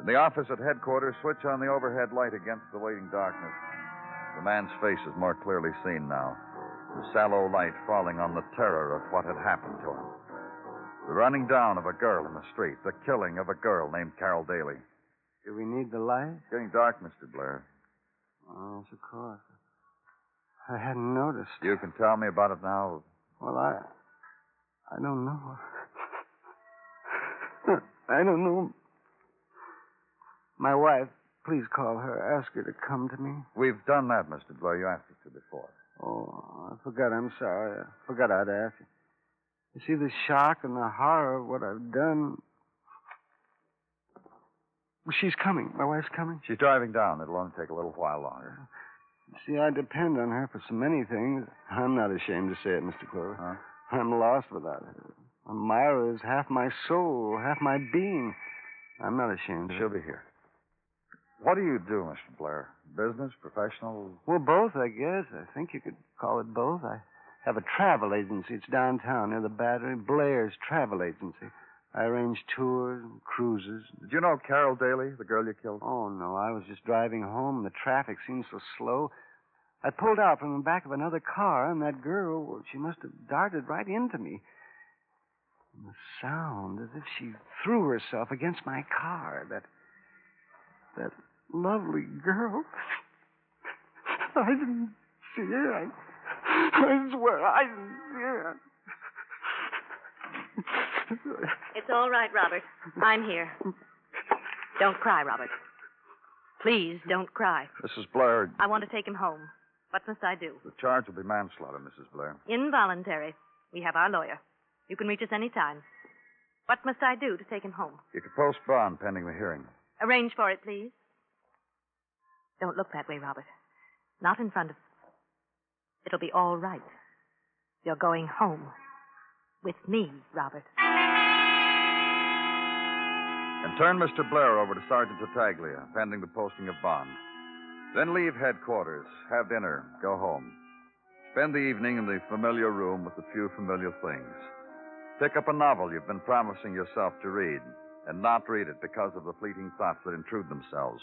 In the office at headquarters, switch on the overhead light against the waiting darkness. The man's face is more clearly seen now. The sallow light falling on the terror of what had happened to him. The running down of a girl in the street. The killing of a girl named Carol Daly. Do we need the light? It's getting dark, Mr. Blair. Oh, yes, of course. I hadn't noticed. You can tell me about it now. Well, I don't know. I don't know. My wife, please call her. Ask her to come to me. We've done that, Mr. Blair. You asked us to before. Oh, I forgot. I'm sorry. I forgot I'd ask you. You see, the shock and the horror of what I've done. Well, she's coming. My wife's coming. She's driving down. It'll only take a little while longer. You see, I depend on her for so many things. I'm not ashamed to say it, Mr. Clover. Huh? I'm lost without her. Myra is half my soul, half my being. I'm not ashamed of it. She'll be here. What do you do, Mr. Blair? Business, professional? Well, both, I guess. I think you could call it both. I have a travel agency. It's downtown near the Battery. Blair's Travel Agency. I arrange tours and cruises. Did you know Carol Daly, the girl you killed? Oh, no. I was just driving home. The traffic seemed so slow. I pulled out from the back of another car, and that girl, well, she must have darted right into me. And the sound, as if she threw herself against my car. That lovely girl. I didn't see her. I swear I didn't see her. It's all right, Robert. I'm here. Don't cry, Robert. Please don't cry. Mrs. Blair. I want to take him home. What must I do? The charge will be manslaughter, Mrs. Blair. Involuntary. We have our lawyer. You can reach us any time. What must I do to take him home? You could post bond pending the hearing. Arrange for it, please. Don't look that way, Robert. Not in front of... It'll be all right. You're going home. With me, Robert. And turn Mr. Blair over to Sergeant Tartaglia, pending the posting of bond. Then leave headquarters, have dinner, go home. Spend the evening in the familiar room with a few familiar things. Pick up a novel you've been promising yourself to read, and not read it because of the fleeting thoughts that intrude themselves.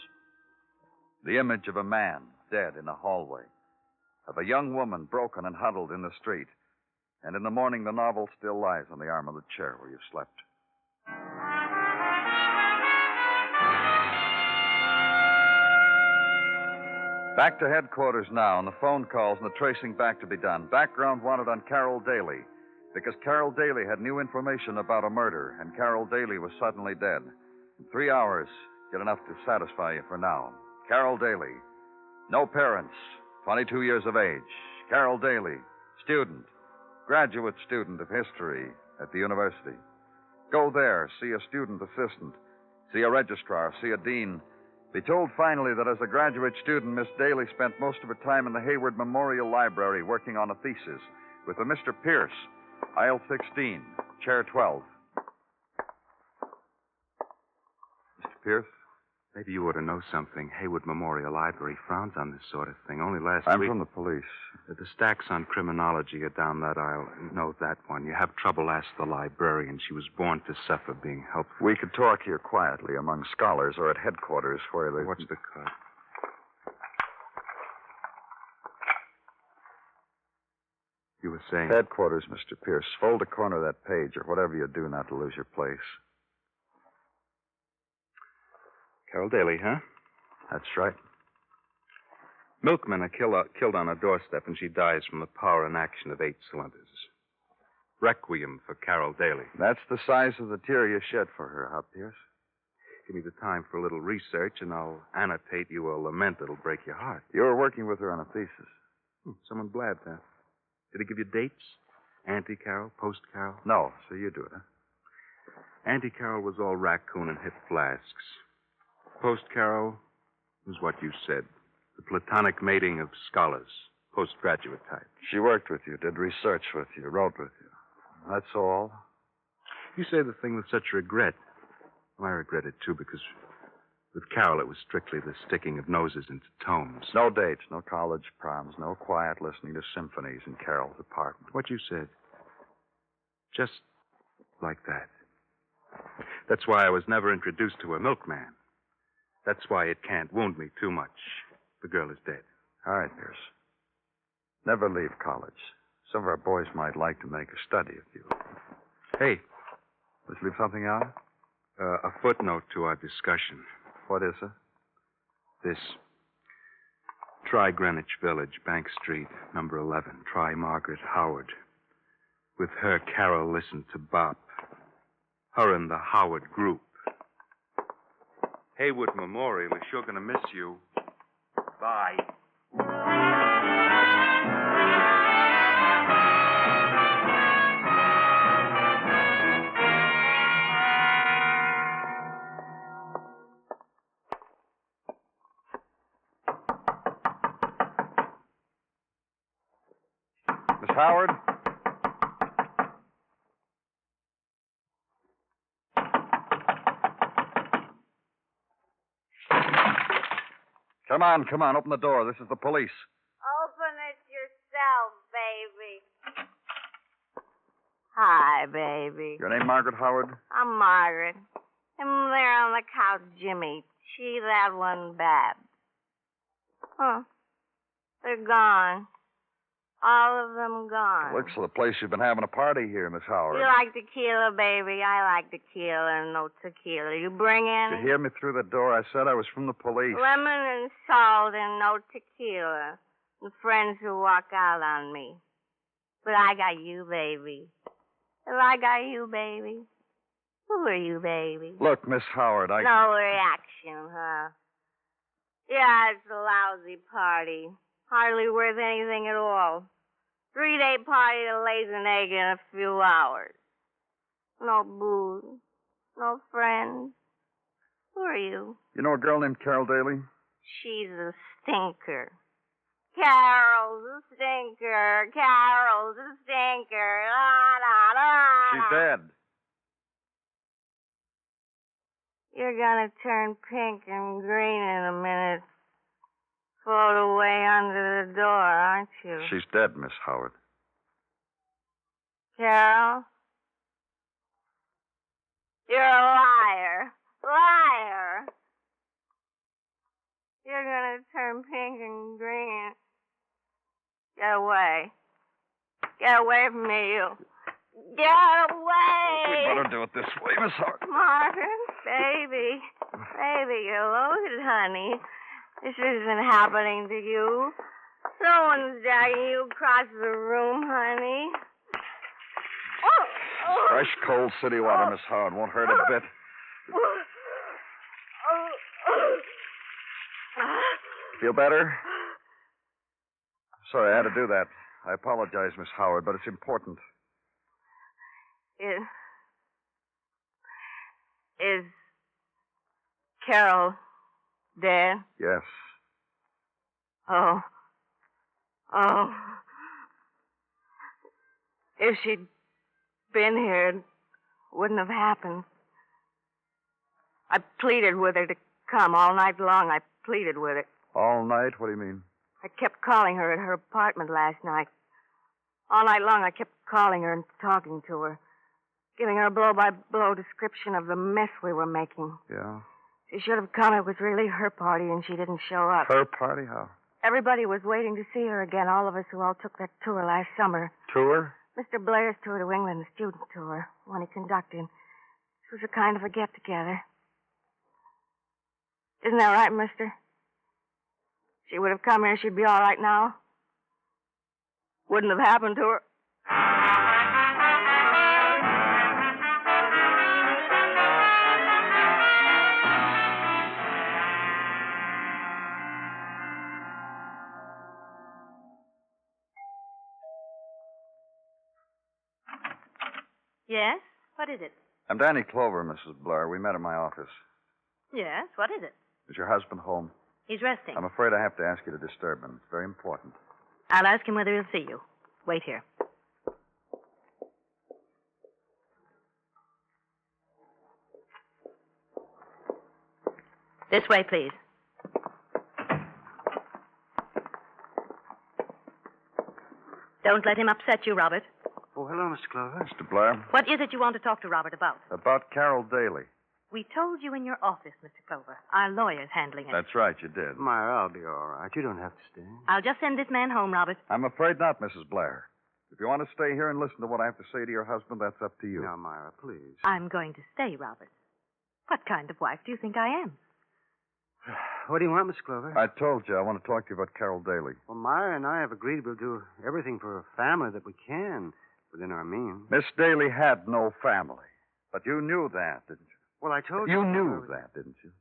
The image of a man dead in a hallway, of a young woman broken and huddled in the street, and in the morning the novel still lies on the arm of the chair where you slept. Back to headquarters now, and the phone calls and the tracing back to be done. Background wanted on Carol Daly, because Carol Daly had new information about a murder, and Carol Daly was suddenly dead. In 3 hours, get enough to satisfy you for now. Carol Daly, no parents, 22 years of age. Carol Daly, student, graduate student of history at the university. Go there, see a student assistant, see a registrar, see a dean. Be told finally that as a graduate student, Miss Daly spent most of her time in the Hayward Memorial Library working on a thesis with a Mr. Pierce, aisle 16, chair 12. Mr. Pierce, maybe you ought to know something. Hayward Memorial Library frowns on this sort of thing. Only last week... I'm from the police. The stacks on criminology are down that aisle. You know that one. You have trouble, ask the librarian. She was born to suffer being helpful. We could talk here quietly among scholars or at headquarters where they... What's the cut? You were saying... Headquarters, Mr. Pierce. Fold a corner of that page or whatever you do not to lose your place. Carol Daly, huh? That's right. Milkmen are killed on a doorstep, and she dies from the power and action of 8 cylinders. Requiem for Carol Daly. That's the size of the tear you shed for her, huh, Pierce? Give me the time for a little research, and I'll annotate you a lament that'll break your heart. You were working with her on a thesis. Someone blabbed that. Did he give you dates? Anti-Carol, post-Carol? No, so you do it, huh? Anti-Carol was all raccoon and hip flasks. Post-Carol was what you said. The platonic mating of scholars, postgraduate type. She worked with you, did research with you, wrote with you. That's all? You say the thing with such regret. Well, I regret it, too, because with Carol, it was strictly the sticking of noses into tomes. No dates, no college proms, no quiet listening to symphonies in Carol's apartment. What you said. Just like that. That's why I was never introduced to a milkman. That's why it can't wound me too much. The girl is dead. All right, Pierce. Never leave college. Some of our boys might like to make a study of you. Hey. Let's leave something out? A footnote to our discussion. What is it? This. Try Greenwich Village, Bank Street, number 11. Try Margaret Howard. With her, Carol listened to Bob. Her and the Howard group. Haywood Memorial is sure going to miss you. Bye. Miss Howard? Come on, open the door. This is the police. Open it yourself, baby. Hi, baby. Your name, Margaret Howard? I'm Margaret. And there on the couch, Jimmy. She, that one, Bab. Huh. They're gone. All of them gone. Looks like the place you've been having a party here, Miss Howard. You like tequila, baby? I like tequila and no tequila. You bring Did in you hear me through the door? I said I was from the police. lemon and salt and no tequila. And friends who walk out on me. But I got you, baby. And I got you, baby. Who are you, baby? Look, Miss Howard, I... No reaction, huh? Yeah, it's a lousy party. Hardly worth anything at all. 3-day party that lays an egg in a few hours. No booze. No friends. Who are you? You know a girl named Carol Daly? She's a stinker. Carol's a stinker. Carol's a stinker. La, la, la, She's dead. You're gonna turn pink and green in a minute. Float away under the door, aren't you? She's dead, Miss Howard. Carol? You're a liar. Liar! You're gonna turn pink and green. Get away. Get away from me, you. Get away! We better do it this way, Miss Howard. Martin, baby. Baby, you're loaded, honey. This isn't happening to you. No one's dragging you across the room, honey. Fresh, cold city water, Miss Howard. Won't hurt a bit. Feel better? Sorry, I had to do that. I apologize, Miss Howard, but it's important. Is Carol dead? Yes. Oh. If she'd been here, it wouldn't have happened. I pleaded with her to come all night long. I pleaded with her. All night? What do you mean? I kept calling her at her apartment last night. All night long, I kept calling her and talking to her, giving her a blow-by-blow description of the mess we were making. Yeah. She should have come. It was really her party, and she didn't show up. Her party? How? Everybody was waiting to see her again, all of us who all took that tour last summer. Tour? Mr. Blair's tour to England, the student tour, one he conducted. It was a kind of a get-together. Isn't that right, mister? She would have come here, she'd be all right now. Wouldn't have happened to her. Yes? What is it? I'm Danny Clover, Mrs. Blair. We met in my office. Yes? What is it? Is your husband home? He's resting. I'm afraid I have to ask you to disturb him. It's very important. I'll ask him whether he'll see you. Wait here. This way, please. Don't let him upset you, Robert. Oh, hello, Mr. Clover. Mr. Blair? What is it you want to talk to Robert about? About Carol Daly. We told you in your office, Mr. Clover. Our lawyer's handling it. That's right, you did. Myra, I'll be all right. You don't have to stay. I'll just send this man home, Robert. I'm afraid not, Mrs. Blair. If you want to stay here and listen to what I have to say to your husband, that's up to you. Now, Myra, please. I'm going to stay, Robert. What kind of wife do you think I am? What do you want, Miss Clover? I told you I want to talk to you about Carol Daly. Well, Myra and I have agreed we'll do everything for her family that we can. within our means. Miss Daly had no family. But you knew that, didn't you? Well, I told you. You knew that, didn't you?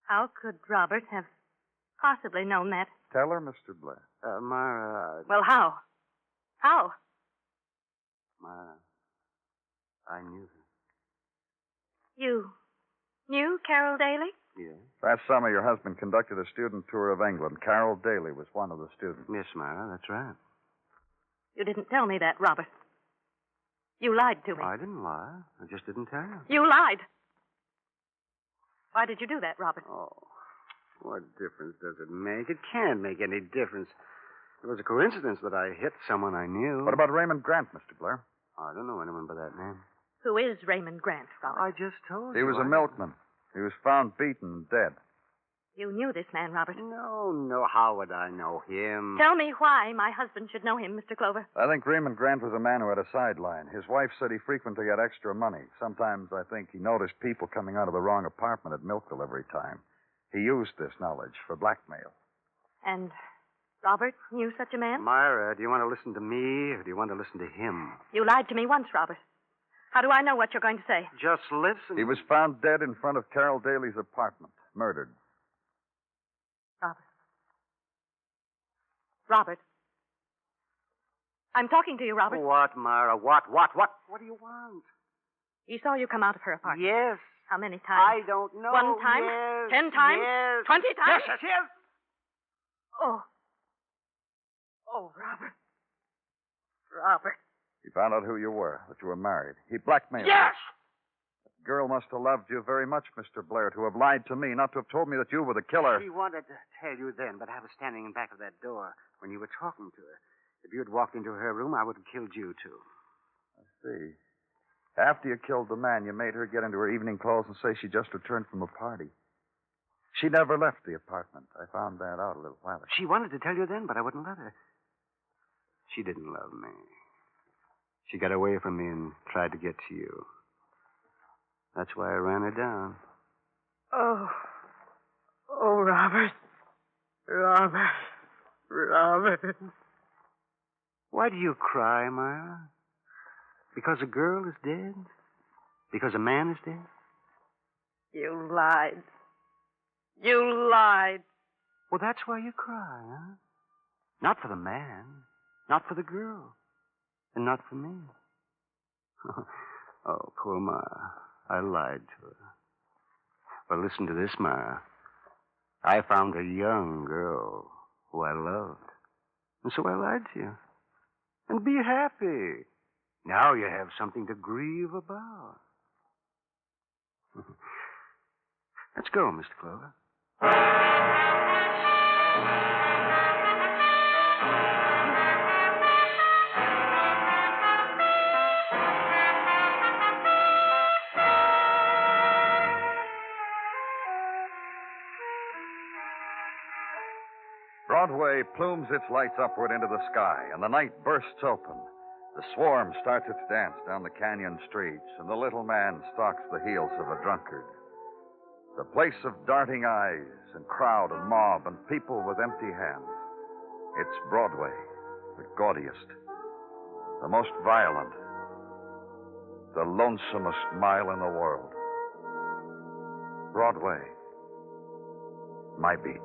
How could Robert have possibly known that? Tell her, Mr. Blair. Myra. Well, how? How? Myra. I knew her. You knew Carol Daly? Yes. Last summer, your husband conducted a student tour of England. Carol Daly was one of the students. Yes, Myra, that's right. You didn't tell me that, Robert. You lied to me. I didn't lie. I just didn't tell you. You lied. Why did you do that, Robert? Oh, what difference does it make? It can't make any difference. It was a coincidence that I hit someone I knew. What about Raymond Grant, Mr. Blair? I don't know anyone by that name. Who is Raymond Grant, Robert? I just told you. He was a milkman. He was found beaten and dead. You knew this man, Robert. No. How would I know him? Tell me why my husband should know him, Mr. Clover. I think Raymond Grant was a man who had a sideline. His wife said he frequently got extra money. Sometimes I think he noticed people coming out of the wrong apartment at milk delivery time. He used this knowledge for blackmail. And Robert knew such a man? Myra, do you want to listen to me or do you want to listen to him? You lied to me once, Robert. How do I know what you're going to say? Just listen. He was found dead in front of Carol Daly's apartment, murdered. Robert. I'm talking to you, Robert. What, Myra? What? What do you want? He saw you come out of her apartment. Yes. How many times? I don't know. 1 time? Yes. 10 times? Yes. 20 times? Yes. Oh. Oh, Robert. Robert. He found out who you were, that you were married. He blackmailed you. Yes! That girl must have loved you very much, Mr. Blair, to have lied to me, not to have told me that you were the killer. She wanted to tell you then, but I was standing in back of that door when you were talking to her. If you had walked into her room, I would have killed you, too. I see. After you killed the man, you made her get into her evening clothes and say she just returned from a party. She never left the apartment. I found that out a little while ago. She wanted to tell you then, but I wouldn't let her. She didn't love me. She got away from me and tried to get to you. That's why I ran her down. Oh, Robert. Robert. Why do you cry, Myra? Because a girl is dead? Because a man is dead? You lied. You lied. Well, that's why you cry, huh? Not for the man, not for the girl, and not for me. Oh, poor Myra. I lied to her. Well, listen to this, Myra. I found a young girl who I loved. And so I lied to you. And be happy. Now you have something to grieve about. Let's go, Mr. Clover. Broadway plumes its lights upward into the sky, and the night bursts open. The swarm starts its dance down the canyon streets, and the little man stalks the heels of a drunkard. The place of darting eyes and crowd and mob and people with empty hands. It's Broadway, the gaudiest, the most violent, the lonesomest mile in the world. Broadway, my beat.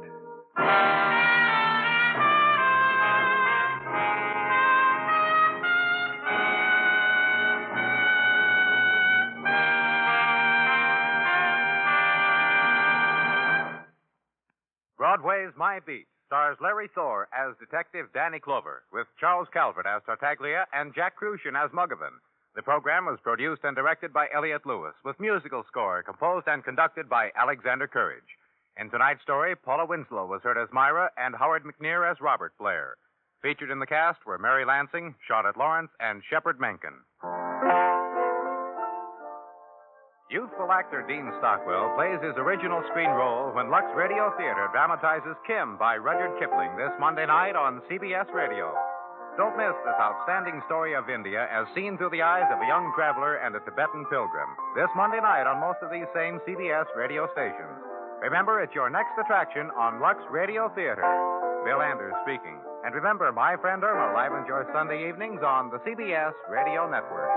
Broadway's My Beat stars Larry Thor as Detective Danny Clover, with Charles Calvert as Tartaglia and Jack Crucian as Muggavan. The program was produced and directed by Elliott Lewis, with musical score composed and conducted by Alexander Courage. In tonight's story, Paula Winslow was heard as Myra and Howard McNear as Robert Blair. Featured in the cast were Mary Lansing, Charlotte Lawrence, and Shepard Menken. Youthful actor Dean Stockwell plays his original screen role when Lux Radio Theater dramatizes Kim by Rudyard Kipling this Monday night on CBS Radio. Don't miss this outstanding story of India as seen through the eyes of a young traveler and a Tibetan pilgrim this Monday night on most of these same CBS radio stations. Remember, it's your next attraction on Lux Radio Theater. Bill Anders speaking. And remember, My Friend Irma livens your Sunday evenings on the CBS Radio Network.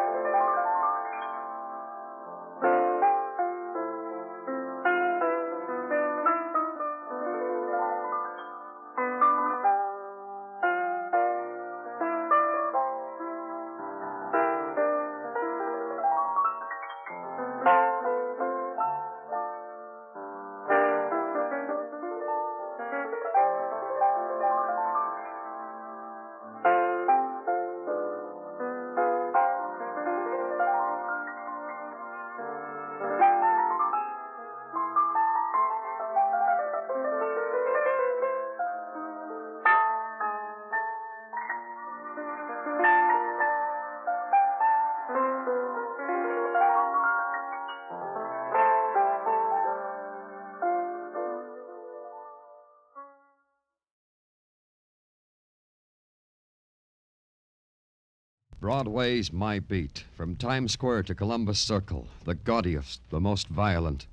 Broadway's My Beat. From Times Square to Columbus Circle, the gaudiest, the most violent,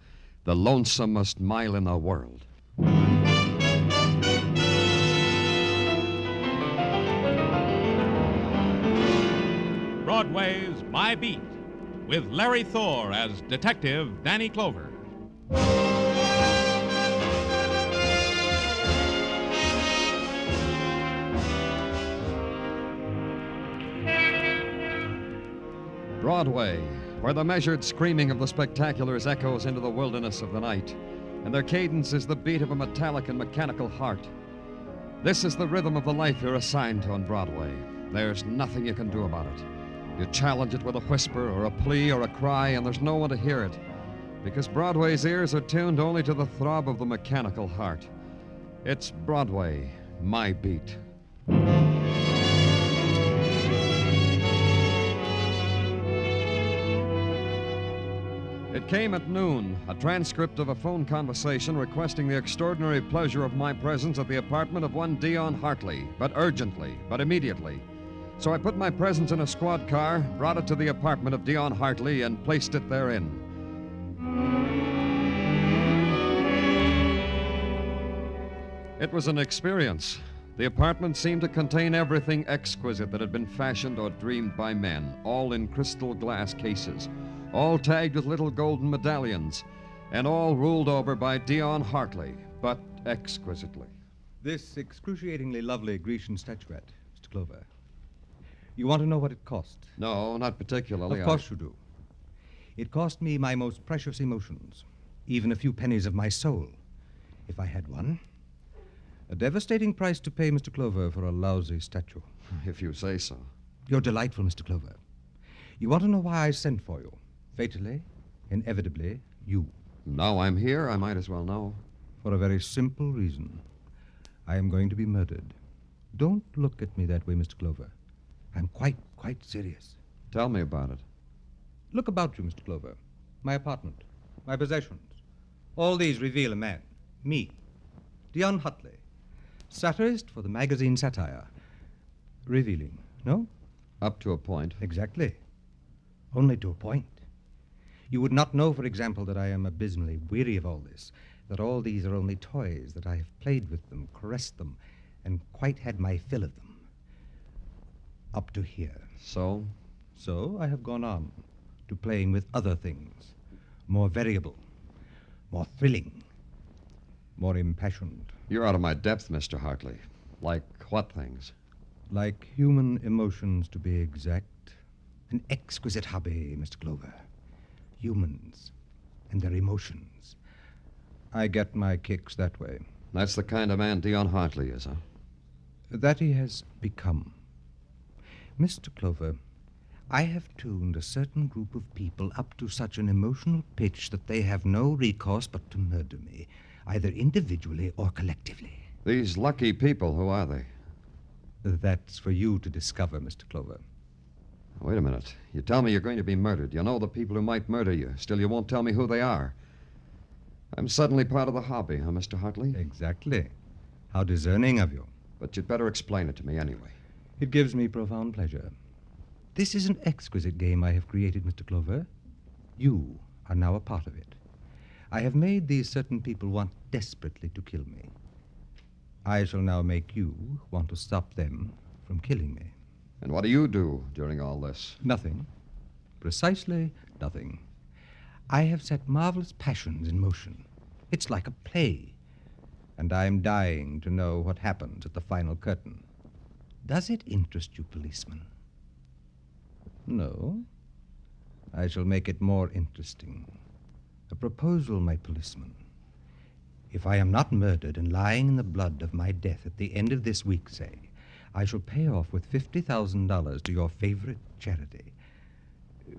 the lonesomest mile in the world. Broadway's My Beat, with Larry Thor as Detective Danny Clover. Broadway, where the measured screaming of the spectaculars echoes into the wilderness of the night, and their cadence is the beat of a metallic and mechanical heart. This is the rhythm of the life you're assigned to on Broadway. There's nothing you can do about it. You challenge it with a whisper or a plea or a cry, and there's no one to hear it, because Broadway's ears are tuned only to the throb of the mechanical heart. It's Broadway, My Beat. It came at noon, a transcript of a phone conversation requesting the extraordinary pleasure of my presence at the apartment of one Dion Hartley, but urgently, but immediately. So I put my presence in a squad car, brought it to the apartment of Dion Hartley, and placed it therein. It was an experience. The apartment seemed to contain everything exquisite that had been fashioned or dreamed by men, all in crystal glass cases, all tagged with little golden medallions, and all ruled over by Dion Hartley, but exquisitely. This excruciatingly lovely Grecian statuette, Mr. Clover. You want to know what it cost? No, not particularly. Of course you do. It cost me my most precious emotions, even a few pennies of my soul, if I had one. A devastating price to pay, Mr. Clover, for a lousy statue. If you say so. You're delightful, Mr. Clover. You want to know why I sent for you? Fatally, inevitably, you. Now I'm here, I might as well know. For a very simple reason. I am going to be murdered. Don't look at me that way, Mr. Clover. I'm quite serious. Tell me about it. Look about you, Mr. Clover. My apartment, my possessions. All these reveal a man. Me. Dion Hartley. Satirist for the magazine Satire. Revealing, no? Up to a point. Exactly. Only to a point. You would not know, for example, that I am abysmally weary of all this, that all these are only toys, that I have played with them, caressed them, and quite had my fill of them. Up to here. So? So I have gone on to playing with other things, more variable, more thrilling, more impassioned. You're out of my depth, Mr. Hartley. Like what things? Like human emotions, to be exact. An exquisite hobby, Mr. Clover. Humans and their emotions. I get my kicks that way. That's the kind of man Dion Hartley is, huh? That he has become. Mr. Clover, I have tuned a certain group of people up to such an emotional pitch that they have no recourse but to murder me, either individually or collectively. These lucky people, who are they? That's for you to discover, Mr. Clover. Wait a minute. You tell me you're going to be murdered. You know the people who might murder you. Still, you won't tell me who they are. I'm suddenly part of the hobby, huh, Mr. Hartley? Exactly. How discerning of you. But you'd better explain it to me anyway. It gives me profound pleasure. This is an exquisite game I have created, Mr. Clover. You are now a part of it. I have made these certain people want desperately to kill me. I shall now make you want to stop them from killing me. And what do you do during all this? Nothing. Precisely nothing. I have set marvelous passions in motion. It's like a play. And I'm dying to know what happens at the final curtain. Does it interest you, policeman? No? I shall make it more interesting. A proposal, my policeman. If I am not murdered and lying in the blood of my death at the end of this week, say, I shall pay off with $50,000 to your favorite charity.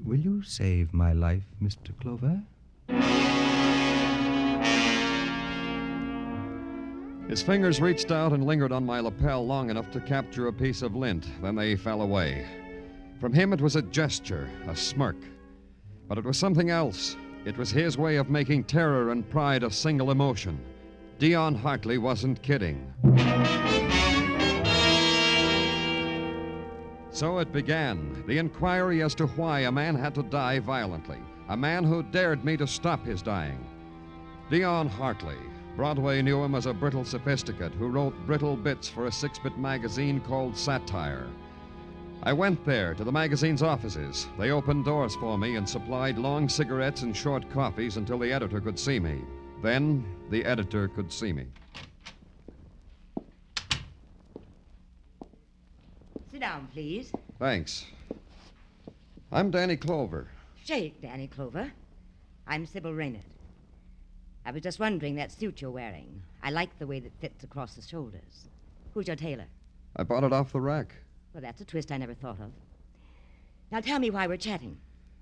Will you save my life, Mr. Clover? His fingers reached out and lingered on my lapel long enough to capture a piece of lint. Then they fell away. From him, it was a gesture, a smirk. But it was something else. It was his way of making terror and pride a single emotion. Dion Hartley wasn't kidding. So it began, the inquiry as to why a man had to die violently. A man who dared me to stop his dying. Dion Hartley. Broadway knew him as a brittle sophisticate who wrote brittle bits for a 6-bit magazine called Satire. I went there to the magazine's offices. They opened doors for me and supplied long cigarettes and short coffees until the editor could see me. Then the editor could see me. Sit down, please. Thanks. I'm Danny Clover. Shake, Danny Clover. I'm Sybil Raynard. I was just wondering that suit you're wearing. I like the way that fits across the shoulders. Who's your tailor? I bought it off the rack. Well, that's a twist I never thought of. Now tell me why we're chatting.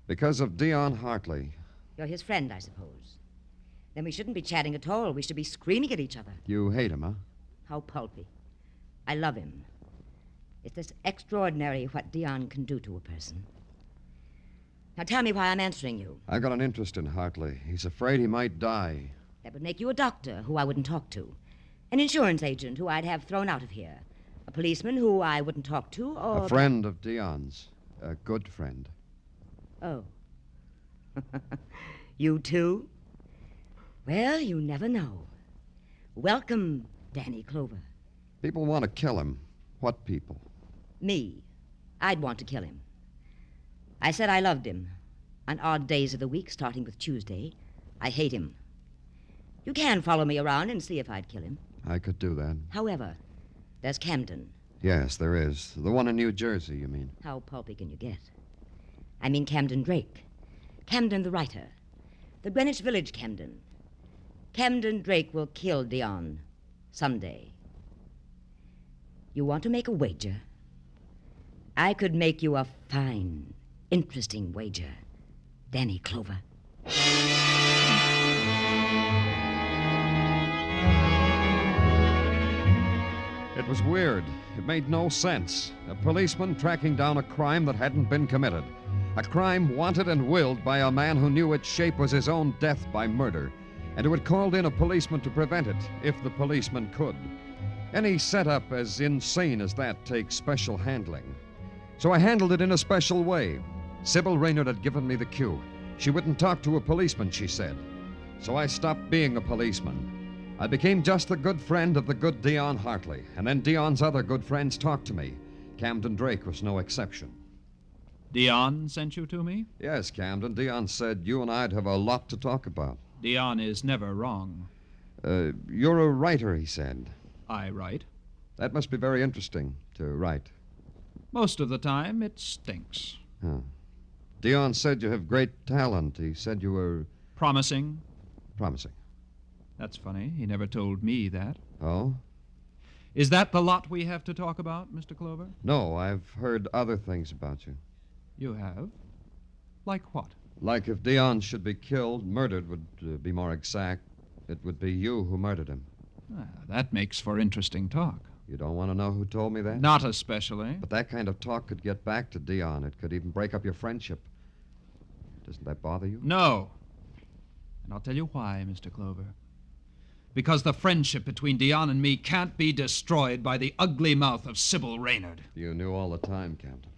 Because of Dion Hartley. You're his friend, I suppose. Then we shouldn't be chatting at all. We should be screaming at each other. You hate him, huh? How pulpy. I love him. It's just extraordinary what Dion can do to a person. Now tell me why I'm answering you. I've got an interest in Hartley. He's afraid he might die. That would make you a doctor who I wouldn't talk to. An insurance agent who I'd have thrown out of here. A policeman who I wouldn't talk to, or... A friend of Dion's. A good friend. Oh. You too? Well, you never know. Welcome, Danny Clover. People want to kill him. What people? Me. I'd want to kill him. I said I loved him. On odd days of the week, starting with Tuesday, I hate him. You can follow me around and see if I'd kill him. I could do that. However, there's Camden. Yes, there is. The one in New Jersey, you mean? How pulpy can you get? I mean Camden Drake. Camden the writer. The Greenwich Village Camden. Camden Drake will kill Dion someday. You want to make a wager? I could make you a fine, interesting wager, Danny Clover. It was weird. It made no sense. A policeman tracking down a crime that hadn't been committed. A crime wanted and willed by a man who knew its shape was his own death by murder, and who had called in a policeman to prevent it, if the policeman could. Any setup as insane as that takes special handling. So I handled it in a special way. Sybil Raynard had given me the cue. She wouldn't talk to a policeman, she said. So I stopped being a policeman. I became just the good friend of the good Dion Hartley, and then Dion's other good friends talked to me. Camden Drake was no exception. Dion sent you to me? Yes, Camden. Dion said you and I'd have a lot to talk about. Dion is never wrong. You're a writer, he said. I write. That must be very interesting, to write. Most of the time, it stinks. Huh. Dion said you have great talent. He said you were... Promising? Promising. That's funny. He never told me that. Oh? Is that the lot we have to talk about, Mr. Clover? No, I've heard other things about you. You have? Like what? Like if Dion should be killed, murdered would be more exact, it would be you who murdered him. That makes for interesting talk. You don't want to know who told me that? Not especially. But that kind of talk could get back to Dion. It could even break up your friendship. Doesn't that bother you? No. And I'll tell you why, Mr. Clover. Because the friendship between Dion and me can't be destroyed by the ugly mouth of Sybil Raynard. You knew all the time, Camden.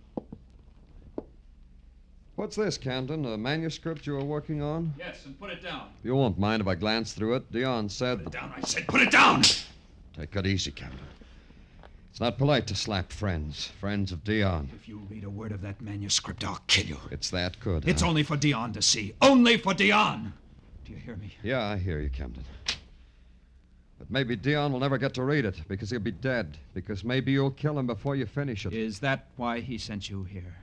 What's this, Camden? A manuscript you were working on? Yes, and put it down. You won't mind if I glance through it. Dion said... Put it down, I said. Put it down! Take it easy, Camden. It's not polite to slap friends of Dion. If you read a word of that manuscript, I'll kill you. It's that good, It's huh? only for Dion to see. Only for Dion! Do you hear me? Yeah, I hear you, Camden. But maybe Dion will never get to read it because he'll be dead. Because maybe you'll kill him before you finish it. Is that why he sent you here?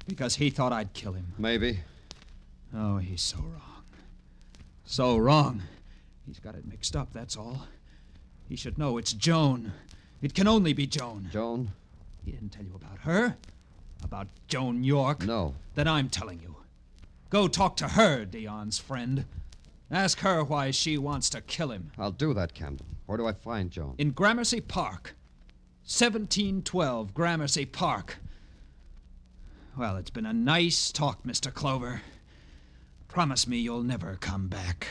Because he thought I'd kill him? Maybe. Oh, he's so wrong. So wrong. He's got it mixed up, that's all. He should know it's Joan. It can only be Joan. Joan? He didn't tell you about her? About Joan York? No. Then I'm telling you. Go talk to her, Dion's friend. Ask her why she wants to kill him. I'll do that, Camden. Where do I find Joan? In Gramercy Park. 1712 Gramercy Park. Well, it's been a nice talk, Mr. Clover. Promise me you'll never come back.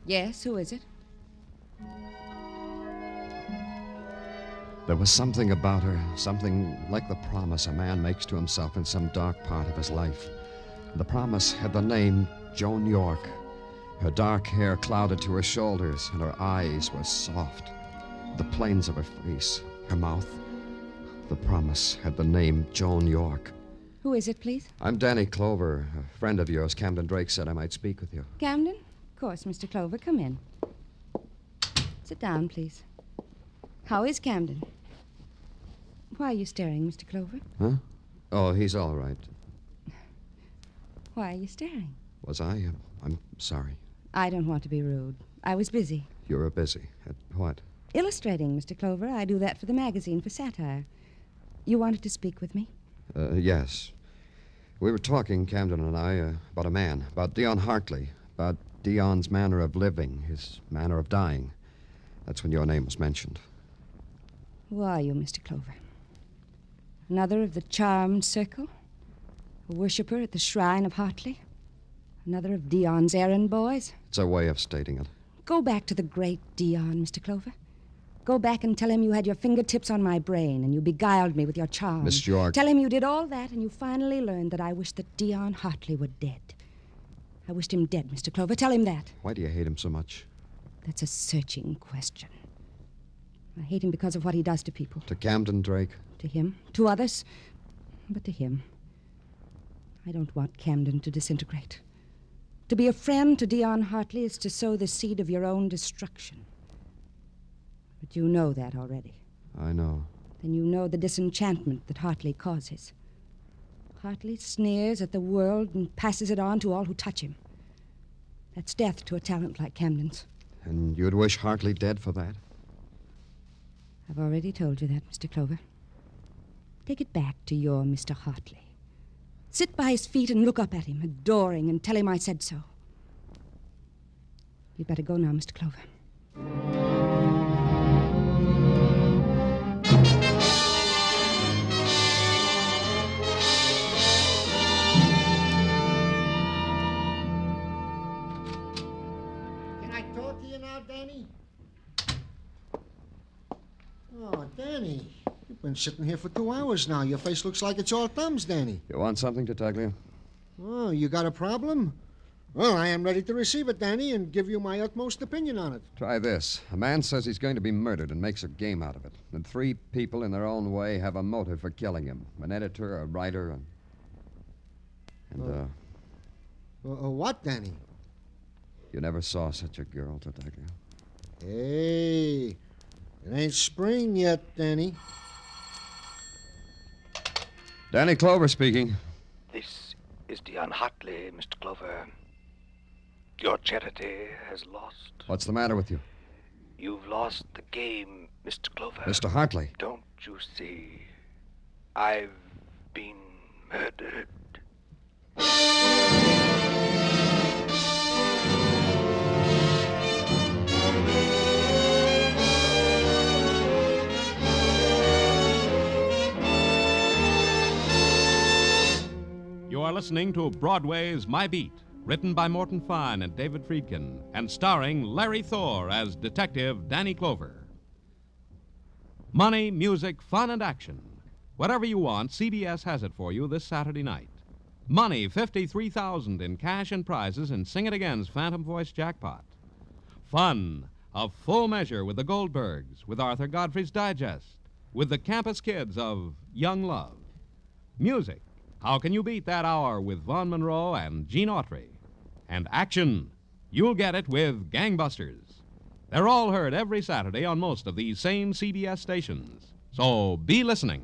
Yes, who is it? There was something about her, something like the promise a man makes to himself in some dark part of his life. The promise had the name Joan York. Her dark hair clouded to her shoulders, and her eyes were soft. The planes of her face, her mouth. The promise had the name Joan York. Who is it, please? I'm Danny Clover, a friend of yours. Camden Drake said I might speak with you. Camden? Of course, Mr. Clover. Come in. Sit down, please. How is Camden? Why are you staring, Mr. Clover? Huh? Oh, he's all right. Why are you staring? Was I? I'm sorry. I don't want to be rude. I was busy. You were busy. At what? Illustrating, Mr. Clover. I do that for the magazine, for satire. You wanted to speak with me? Yes. We were talking, Camden and I, about a man, about Dion Hartley, about Dion's manner of living, his manner of dying. That's when your name was mentioned. Who are you, Mr. Clover? Another of the charmed circle? A worshipper at the shrine of Hartley? Another of Dion's errand boys? It's a way of stating it. Go back to the great Dion, Mr. Clover. Go back and tell him you had your fingertips on my brain and you beguiled me with your charm. Miss York. Tell him you did all that and you finally learned that I wished that Dion Hartley were dead. I wished him dead, Mr. Clover. Tell him that. Why do you hate him so much? That's a searching question. I hate him because of what he does to people. To Camden Drake? To him. To others. But to him. I don't want Camden to disintegrate. To be a friend to Dion Hartley is to sow the seed of your own destruction. But you know that already. I know. Then you know the disenchantment that Hartley causes. Hartley sneers at the world and passes it on to all who touch him. That's death to a talent like Camden's. And you'd wish Hartley dead for that? I've already told you that, Mr. Clover. Take it back to your Mr. Hartley. Sit by his feet and look up at him, adoring, and tell him I said so. You'd better go now, Mr. Clover. Can I talk to you now, Danny? Oh, Danny. You've been sitting here for 2 hours now. Your face looks like it's all thumbs, Danny. You want something, Tartaglia? Oh, you got a problem? Well, I am ready to receive it, Danny, and give you my utmost opinion on it. Try this. A man says he's going to be murdered and makes a game out of it. And 3 people in their own way have a motive for killing him. An editor, a writer, What, Danny? You never saw such a girl, Tartaglia. Hey, it ain't spring yet, Danny. Danny Clover speaking. This is Dion Hartley, Mr. Clover. Your charity has lost. What's the matter with you? You've lost the game, Mr. Clover. Mr. Hartley. Don't you see? I've been murdered. You are listening to Broadway Is My Beat, written by Morton Fine and David Friedkin, and starring Larry Thor as Detective Danny Clover. Money, music, fun, and action. Whatever you want, CBS has it for you this Saturday night. Money, $53,000 in cash and prizes in Sing It Again's Phantom Voice Jackpot. Fun, a full measure with the Goldbergs, with Arthur Godfrey's Digest, with the campus kids of Young Love. Music, how can you beat that hour with Vaughn Monroe and Gene Autry? And action, you'll get it with Gangbusters. They're all heard every Saturday on most of these same CBS stations. So be listening.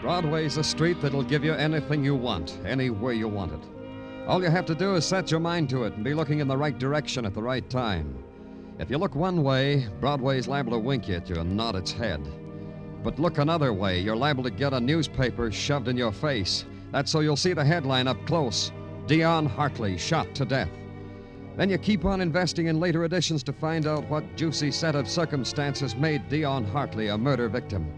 Broadway's a street that'll give you anything you want, anywhere you want it. All you have to do is set your mind to it and be looking in the right direction at the right time. If you look one way, Broadway's liable to wink at you and nod its head. But look another way, you're liable to get a newspaper shoved in your face. That's so you'll see the headline up close. Dion Hartley shot to death. Then you keep on investing in later editions to find out what juicy set of circumstances made Dion Hartley a murder victim.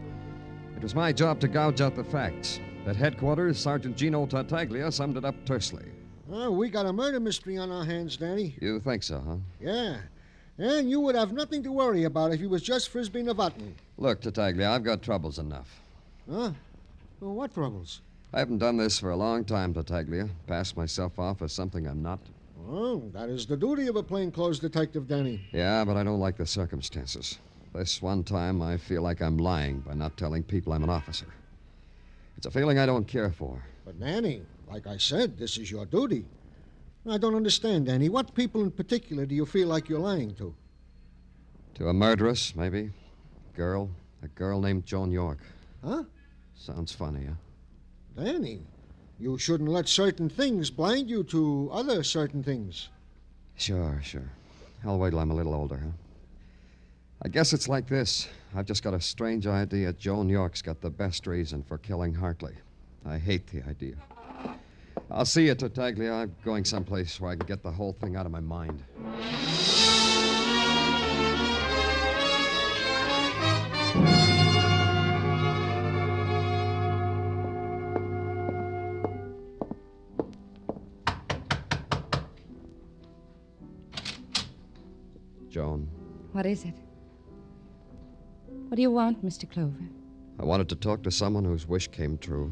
It was my job to gouge out the facts. At headquarters, Sergeant Gino Tartaglia summed it up tersely. Oh, we got a murder mystery on our hands, Danny. You think so, huh? Yeah. And you would have nothing to worry about if you was just frisbeeing a button. Look, Tartaglia, I've got troubles enough. Huh? Well, what troubles? I haven't done this for a long time, Tartaglia. Passed myself off as something I'm not. Oh, that is the duty of a plainclothes detective, Danny. Yeah, but I don't like the circumstances. This one time, I feel like I'm lying by not telling people I'm an officer. It's a feeling I don't care for. But, Danny, like I said, this is your duty. I don't understand, Danny. What people in particular do you feel like you're lying to? To a murderess, maybe. A girl named Joan York. Huh? Sounds funny, huh? Danny, you shouldn't let certain things blind you to other certain things. Sure. I'll wait till I'm a little older, huh? I guess it's like this. I've just got a strange idea Joan York's got the best reason for killing Hartley. I hate the idea. I'll see you, Tartaglia. I'm going someplace where I can get the whole thing out of my mind. Joan. What is it? What do you want, Mr. Clover? I wanted to talk to someone whose wish came true.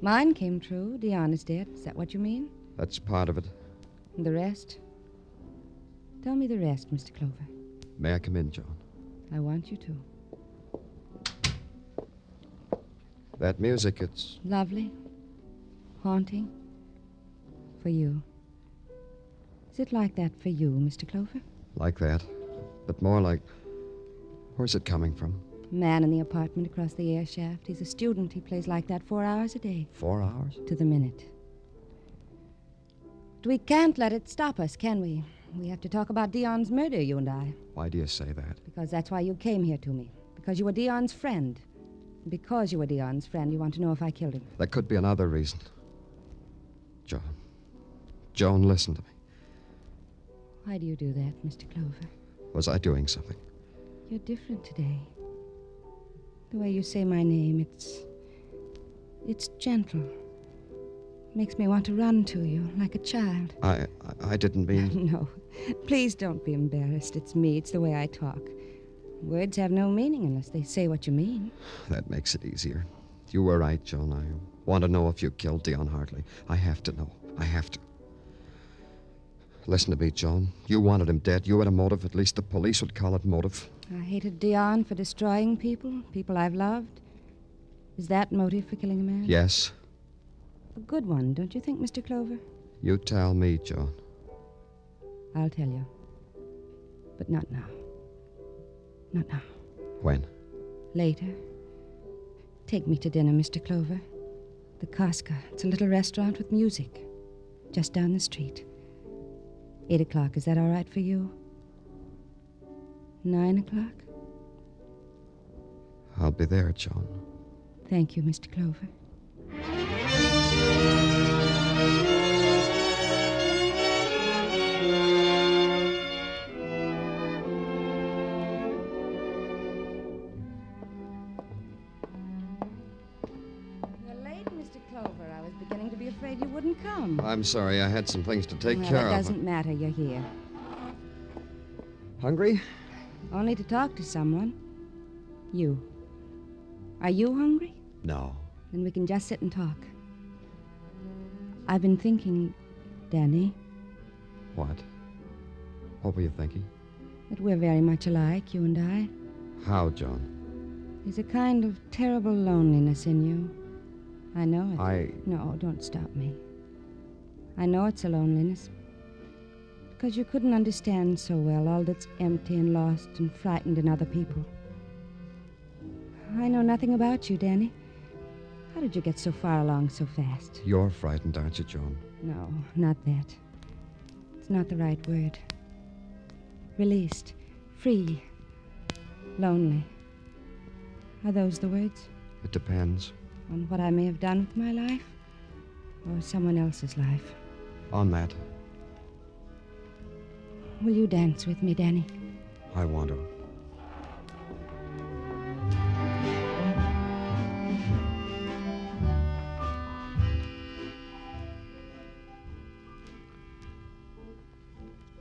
Mine came true. Dion is dead. Is that what you mean? That's part of it. And the rest? Tell me the rest, Mr. Clover. May I come in, Joan? I want you to. That music, it's... Lovely. Haunting. For you. Is it like that for you, Mr. Clover? Like that. But more like... Where's it coming from? Man in the apartment across the air shaft. He's a student. He plays like that 4 hours a day. 4 hours? To the minute. But we can't let it stop us, can we? We have to talk about Dion's murder, you and I. Why do you say that? Because that's why you came here to me. Because you were Dion's friend. And because you were Dion's friend, you want to know if I killed him. There could be another reason. Joan, listen to me. Why do you do that, Mr. Clover? Was I doing something? You're different today. The way you say my name, it's gentle. Makes me want to run to you like a child. I didn't mean... No. Please don't be embarrassed. It's me. It's the way I talk. Words have no meaning unless they say what you mean. That makes it easier. You were right, Joan. I want to know if you killed Dion Hartley. I have to know. I have to. Listen to me, Joan. You wanted him dead. You had a motive. At least the police would call it motive. I hated Dion for destroying people I've loved. Is that motive for killing a man? Yes. A good one, don't you think, Mr. Clover? You tell me, Joan. I'll tell you. But not now. Not now. When? Later. Take me to dinner, Mr. Clover. The Casca. It's a little restaurant with music. Just down the street. 8 o'clock. Is that all right for you? 9 o'clock? I'll be there, Joan. Thank you, Mr. Clover. You're late, Mr. Clover. I was beginning to be afraid you wouldn't come. I'm sorry. I had some things to take Well, care it of. doesn't matter. You're here. Hungry? Only to talk to someone. You. Are you hungry? No. Then we can just sit and talk. I've been thinking, Danny, What? What were you thinking? that we're very much alike, you and I. How, Joan? There's a kind of terrible loneliness in you. I know it. I... No, don't stop me. I know it's a loneliness. Because you couldn't understand so well all that's empty and lost and frightened in other people. I know nothing about you, Danny. How did you get so far along so fast? You're frightened, aren't you, Joan? No, not that. It's not the right word. Released, free, lonely. Are those the words? It depends. On what I may have done with my life? Or someone else's life? On that, Will you dance with me, Danny? I want to.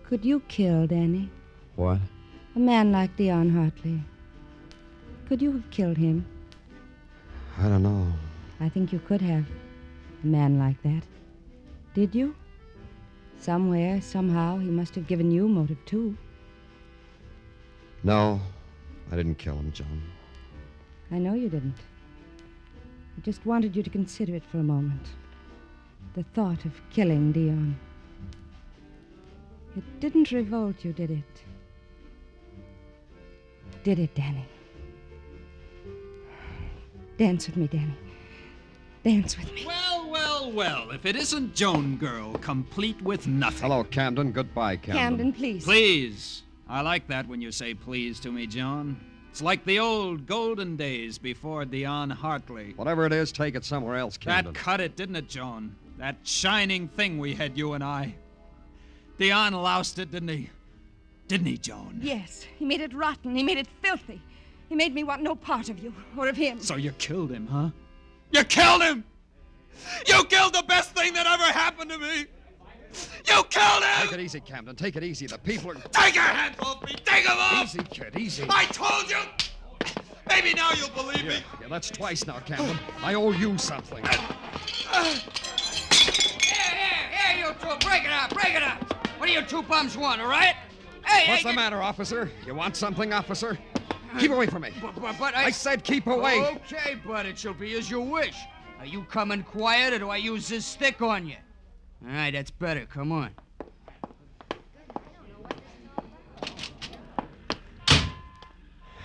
Could you kill Danny? What? A man like Dion Hartley. Could you have killed him? I don't know. I think you could have. A man like that. Did you? Somewhere, somehow, he must have given you motive, too. No, I didn't kill him, Joan. I know you didn't. I just wanted you to consider it for a moment. The thought of killing Dion. It didn't revolt you, did it? Did it, Danny? Dance with me, Danny. Dance with me. Well, if it isn't Joan Girl, complete with nothing. Hello, Camden. Goodbye, Camden. Camden, please. Please. I like that when you say please to me, Joan. It's like the old golden days before Dion Hartley. Whatever it is, take it somewhere else, Camden. That cut it, didn't it, Joan? That shining thing we had, you and I. Dion loused it, didn't he? Didn't he, Joan? Yes. He made it rotten. He made it filthy. He made me want no part of you or of him. So you killed him, huh? You killed him! You killed the best thing that ever happened to me! You killed him! Take it easy, Camden. Take it easy. The people are... Take your hands off me! Take them off! Easy, kid, easy. I told you! Maybe now you'll believe me. Yeah, that's twice now, Camden. I owe you something. Here, you two, break it up, break it up. What do you two bums want, all right? Hey, What's the matter, officer? You want something, officer? Keep away from me. But I said keep away. Okay, but it shall be as you wish. Are you coming quiet, or do I use this stick on you? All right, that's better. Come on.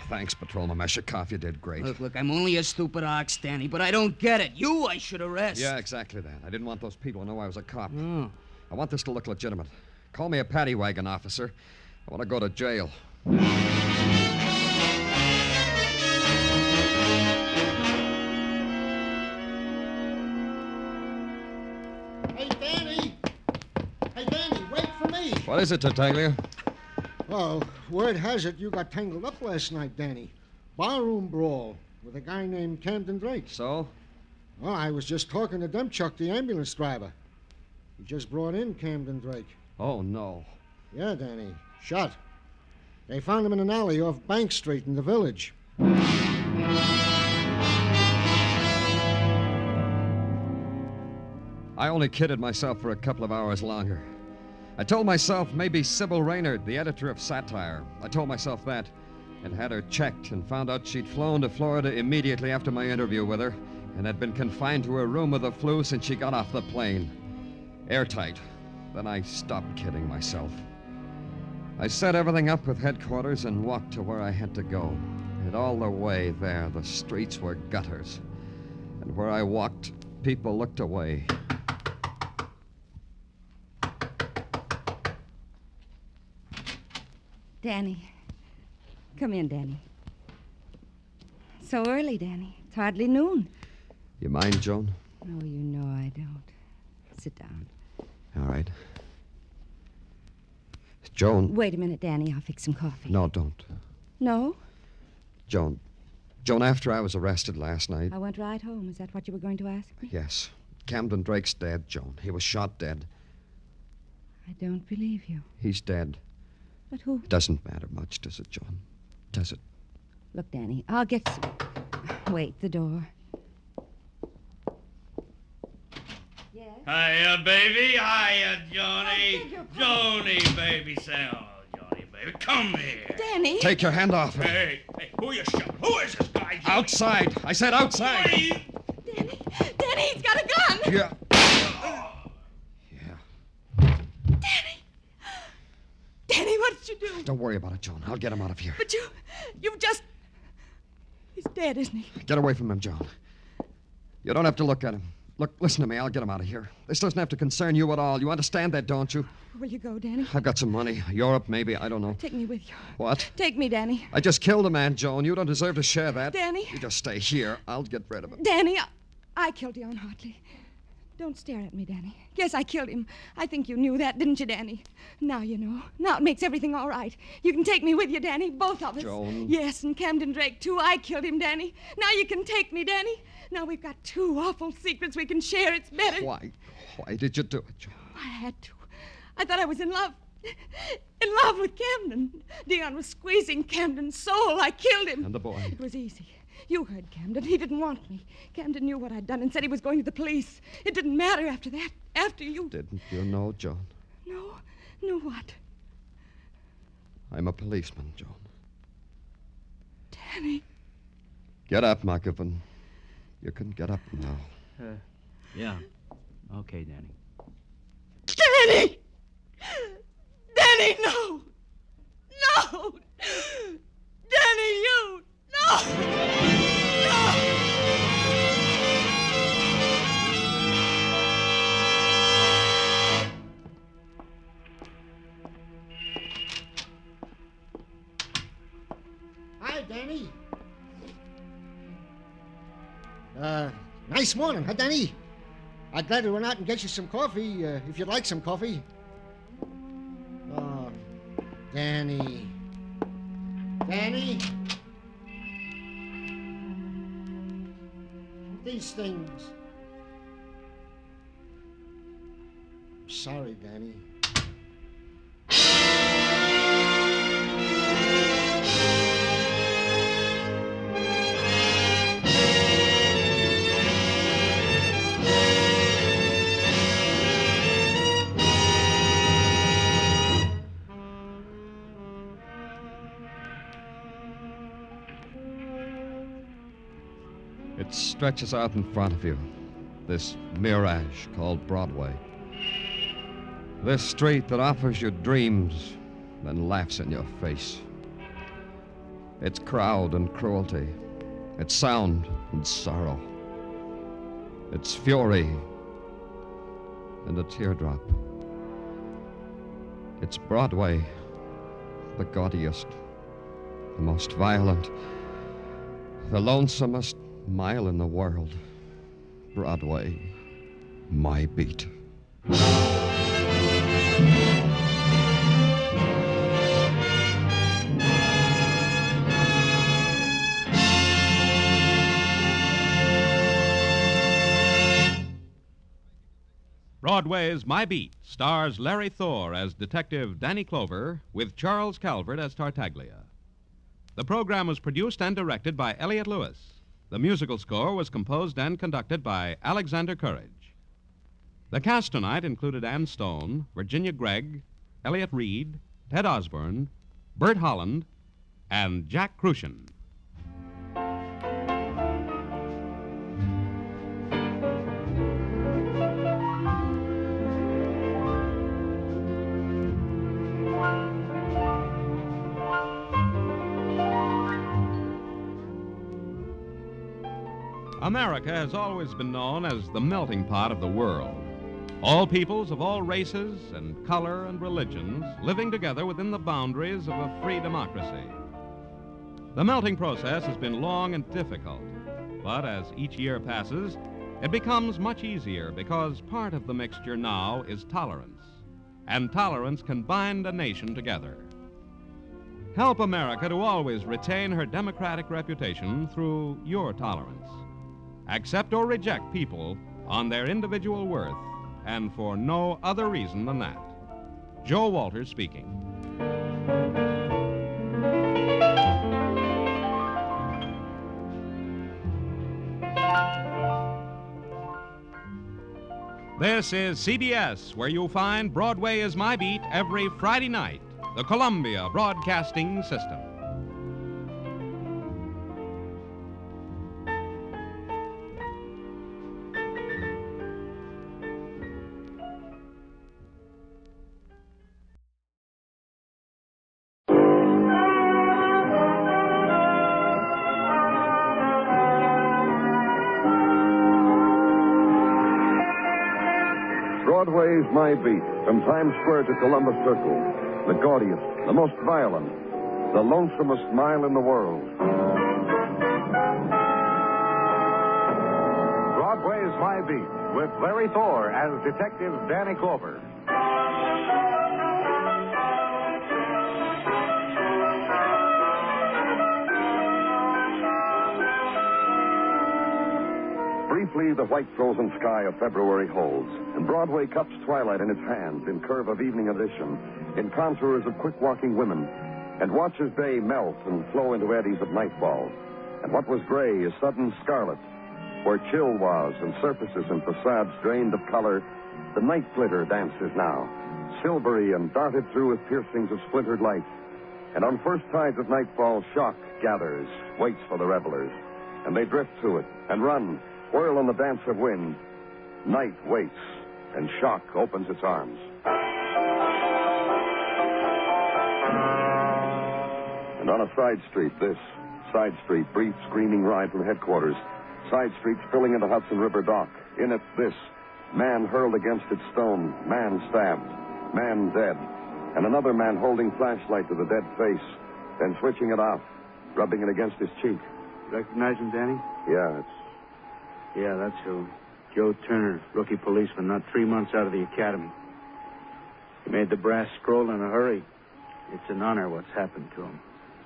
Thanks, Patrolman Meshikoff. You did great. Look, I'm only a stupid ox, Danny, but I don't get it. You, I should arrest. Yeah, exactly that. I didn't want those people to know I was a cop. Oh. I want this to look legitimate. Call me a paddy wagon officer. I want to go to jail. Hey, Danny! Hey, Danny, wait for me! What is it, Tartaglia? Oh, word has it you got tangled up last night, Danny. Barroom brawl with a guy named Camden Drake. So? Well, I was just talking to Demchuk, the ambulance driver. He just brought in Camden Drake. Oh, no. Yeah, Danny. Shot. They found him in an alley off Bank Street in the village. I only kidded myself for a couple of hours longer. I told myself maybe Sybil Raynard, the editor of Satire. I told myself that and had her checked and found out she'd flown to Florida immediately after my interview with her and had been confined to her room with the flu since she got off the plane. Airtight. Then I stopped kidding myself. I set everything up with headquarters and walked to where I had to go. And all the way there, the streets were gutters. And where I walked, people looked away. Danny. Come in, Danny. So early, Danny. It's hardly noon. You mind, Joan? Oh, you know I don't. Sit down. All right. Joan. Wait a minute, Danny. I'll fix some coffee. No, don't. No? Joan, after I was arrested last night... I went right home. Is that what you were going to ask me? Yes. Camden Drake's dead, Joan. He was shot dead. I don't believe you. He's dead. But who? It doesn't matter much, does it, Joan? Does it? Look, Danny, I'll get some... Wait, the door. Hiya, baby. Hiya, Johnny. Johnny, baby. Say hello, Johnny, baby. Come here. Danny. Take your hand off him. Hey, who you shot? Who is this guy, Johnny? Outside. I said outside. Danny, he's got a gun. Yeah. Danny, what did you do? Don't worry about it, Joan. I'll get him out of here. But you've just... He's dead, isn't he? Get away from him, Joan. You don't have to look at him. Look, listen to me. I'll get him out of here. This doesn't have to concern you at all. You understand that, don't you? Where will you go, Danny? I've got some money. Europe, maybe. I don't know. Take me with you. What? Take me, Danny. I just killed a man, Joan. You don't deserve to share that. Danny. You just stay here. I'll get rid of him. Danny, I killed Dion Hartley. Don't stare at me, Danny. Yes, I killed him. I think you knew that, didn't you, Danny? Now you know. Now it makes everything all right. You can take me with you, Danny, both of us. Joan. Yes, and Camden Drake, too. I killed him, Danny. Now you can take me, Danny. Now we've got two awful secrets we can share. It's better. Why? Why did you do it, Joan? I had to. I thought I was in love. In love with Camden. Dion was squeezing Camden's soul. I killed him. And the boy? It was easy. You heard Camden. He didn't want me. Camden knew what I'd done and said he was going to the police. It didn't matter after that. After you... Didn't you know, Joan? No. No what? I'm a policeman, Joan. Danny. Get up, McGiffin. You can get up now. Yeah. Okay, Danny. Danny! Danny, no! No! Danny, you! No! Hi, Danny. Nice morning, huh, Danny? I'd glad to run out and get you some coffee, if you'd like some coffee. Oh, Danny. Danny? These things. I'm sorry, Danny. It stretches out in front of you, this mirage called Broadway. This street that offers you dreams, then laughs in your face. It's crowd and cruelty. It's sound and sorrow. It's fury and a teardrop. It's Broadway, the gaudiest, the most violent, the lonesomest mile in the world. Broadway, my beat. Broadway Is My Beat stars Larry Thor as Detective Danny Clover with Charles Calvert as Tartaglia. The program was produced and directed by Elliott Lewis. The musical score was composed and conducted by Alexander Courage. The cast tonight included Ann Stone, Virginia Gregg, Elliott Reed, Ted Osborne, Bert Holland, and Jack Crucian. America has always been known as the melting pot of the world. All peoples of all races and color and religions living together within the boundaries of a free democracy. The melting process has been long and difficult, but as each year passes, it becomes much easier because part of the mixture now is tolerance, and tolerance can bind a nation together. Help America to always retain her democratic reputation through your tolerance. Accept or reject people on their individual worth and for no other reason than that. Joe Walters speaking. This is CBS, where you'll find Broadway Is My Beat every Friday night, the Columbia Broadcasting System. Broadway Is My Beat, from Times Square to Columbus Circle, the gaudiest, the most violent, the lonesomest mile in the world. Broadway Is My Beat, with Larry Thor as Detective Danny Clover. Briefly, the white frozen sky of February holds, and Broadway cups twilight in its hands in curve of evening edition, in contours of quick-walking women, and watches day melt and flow into eddies of nightfall. And what was gray is sudden scarlet. Where chill was and surfaces and facades drained of color, the night glitter dances now, silvery and darted through with piercings of splintered light. And on first tides of nightfall, shock gathers, waits for the revelers, and they drift to it and run, whirl in the dance of wind. Night waits, and shock opens its arms. And on a side street, this side street, brief screaming ride from headquarters. Side street spilling into Hudson River dock. In it, this man hurled against its stone, man stabbed, man dead, and another man holding flashlight to the dead face, then switching it off, rubbing it against his cheek. Recognize him, Danny? Yeah, that's who. Joe Turner, rookie policeman, not 3 months out of the academy. He made the brass scroll in a hurry. It's an honor what's happened to him.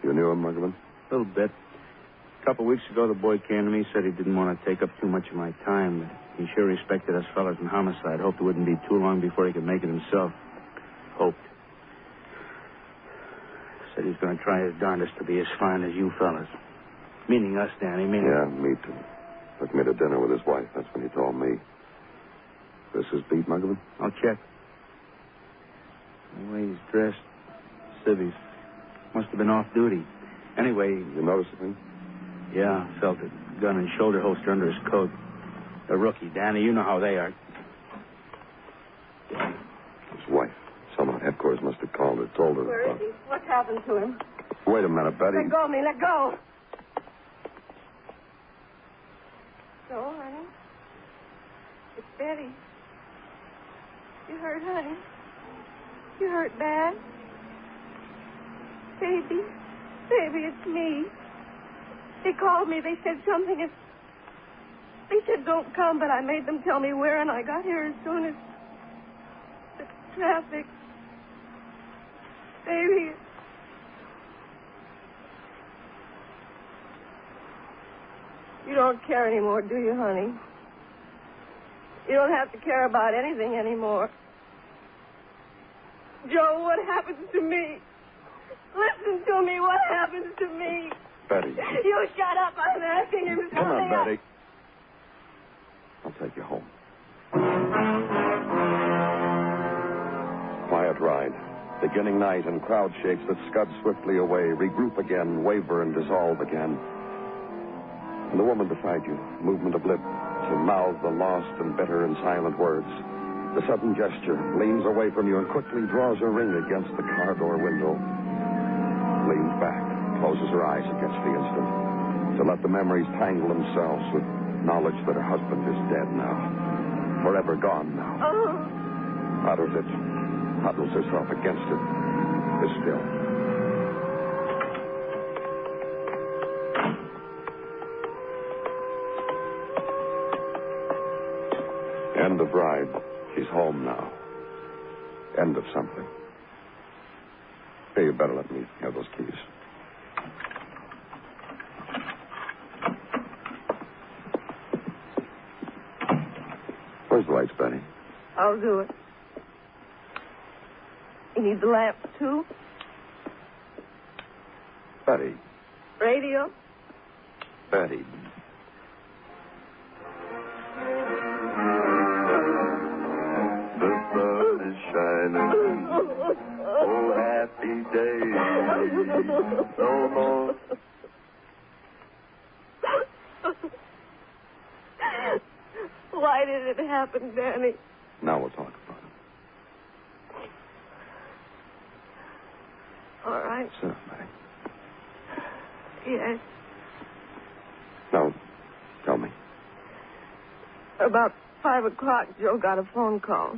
You knew him, Muggavan? A little bit. A couple weeks ago, the boy came to me, said he didn't want to take up too much of my time, but he sure respected us fellas in homicide. Hoped it wouldn't be too long before he could make it himself. Hoped. Said he's going to try his darndest to be as fine as you fellas. Meaning us, Danny, meaning... Yeah, me too. Took me to dinner with his wife. That's when he told me. This is Pete Muggavan? I'll check. The way he's dressed, civvies. Must have been off duty. Anyway... You noticed anything? Yeah, felt it. Gun and shoulder holster under his coat. A rookie, Danny. You know how they are. His wife. Someone at headquarters must have called her, told her. Where is he? What's happened to him? Wait a minute, Betty. Let go of me. Let go. Joe, honey. It's Betty. You hurt, honey? You hurt bad? Baby. Baby, it's me. They called me. They said something. They said don't come, but I made them tell me where, and I got here as soon as the traffic. Baby. You don't care anymore, do you, honey? You don't have to care about anything anymore. Joe, what happens to me? Listen to me. What happens to me? Betty. You shut up. I'm asking him something. Come on, Betty. I'll take you home. Quiet ride. Beginning night and crowd shakes that scud swiftly away, regroup again, waver and dissolve again. And the woman beside you, movement of lip, to mouth the lost and bitter and silent words. The sudden gesture, leans away from you and quickly draws a ring against the car door window. Leans back, closes her eyes against the instant, to let the memories tangle themselves with knowledge that her husband is dead now. Forever gone now. Utters it, huddles herself against it, is still. End of ride. She's home now. End of something. Hey, you better let me have those keys. Close the lights, Betty. I'll do it. You need the lamp, too? Betty. Radio? Betty. The sun is shining. Oh, happy day. No more. Why did it happen, Danny? Now we'll talk about it. All right. Sit up, Betty. Yes. No. Tell me. About 5 o'clock, Joe got a phone call.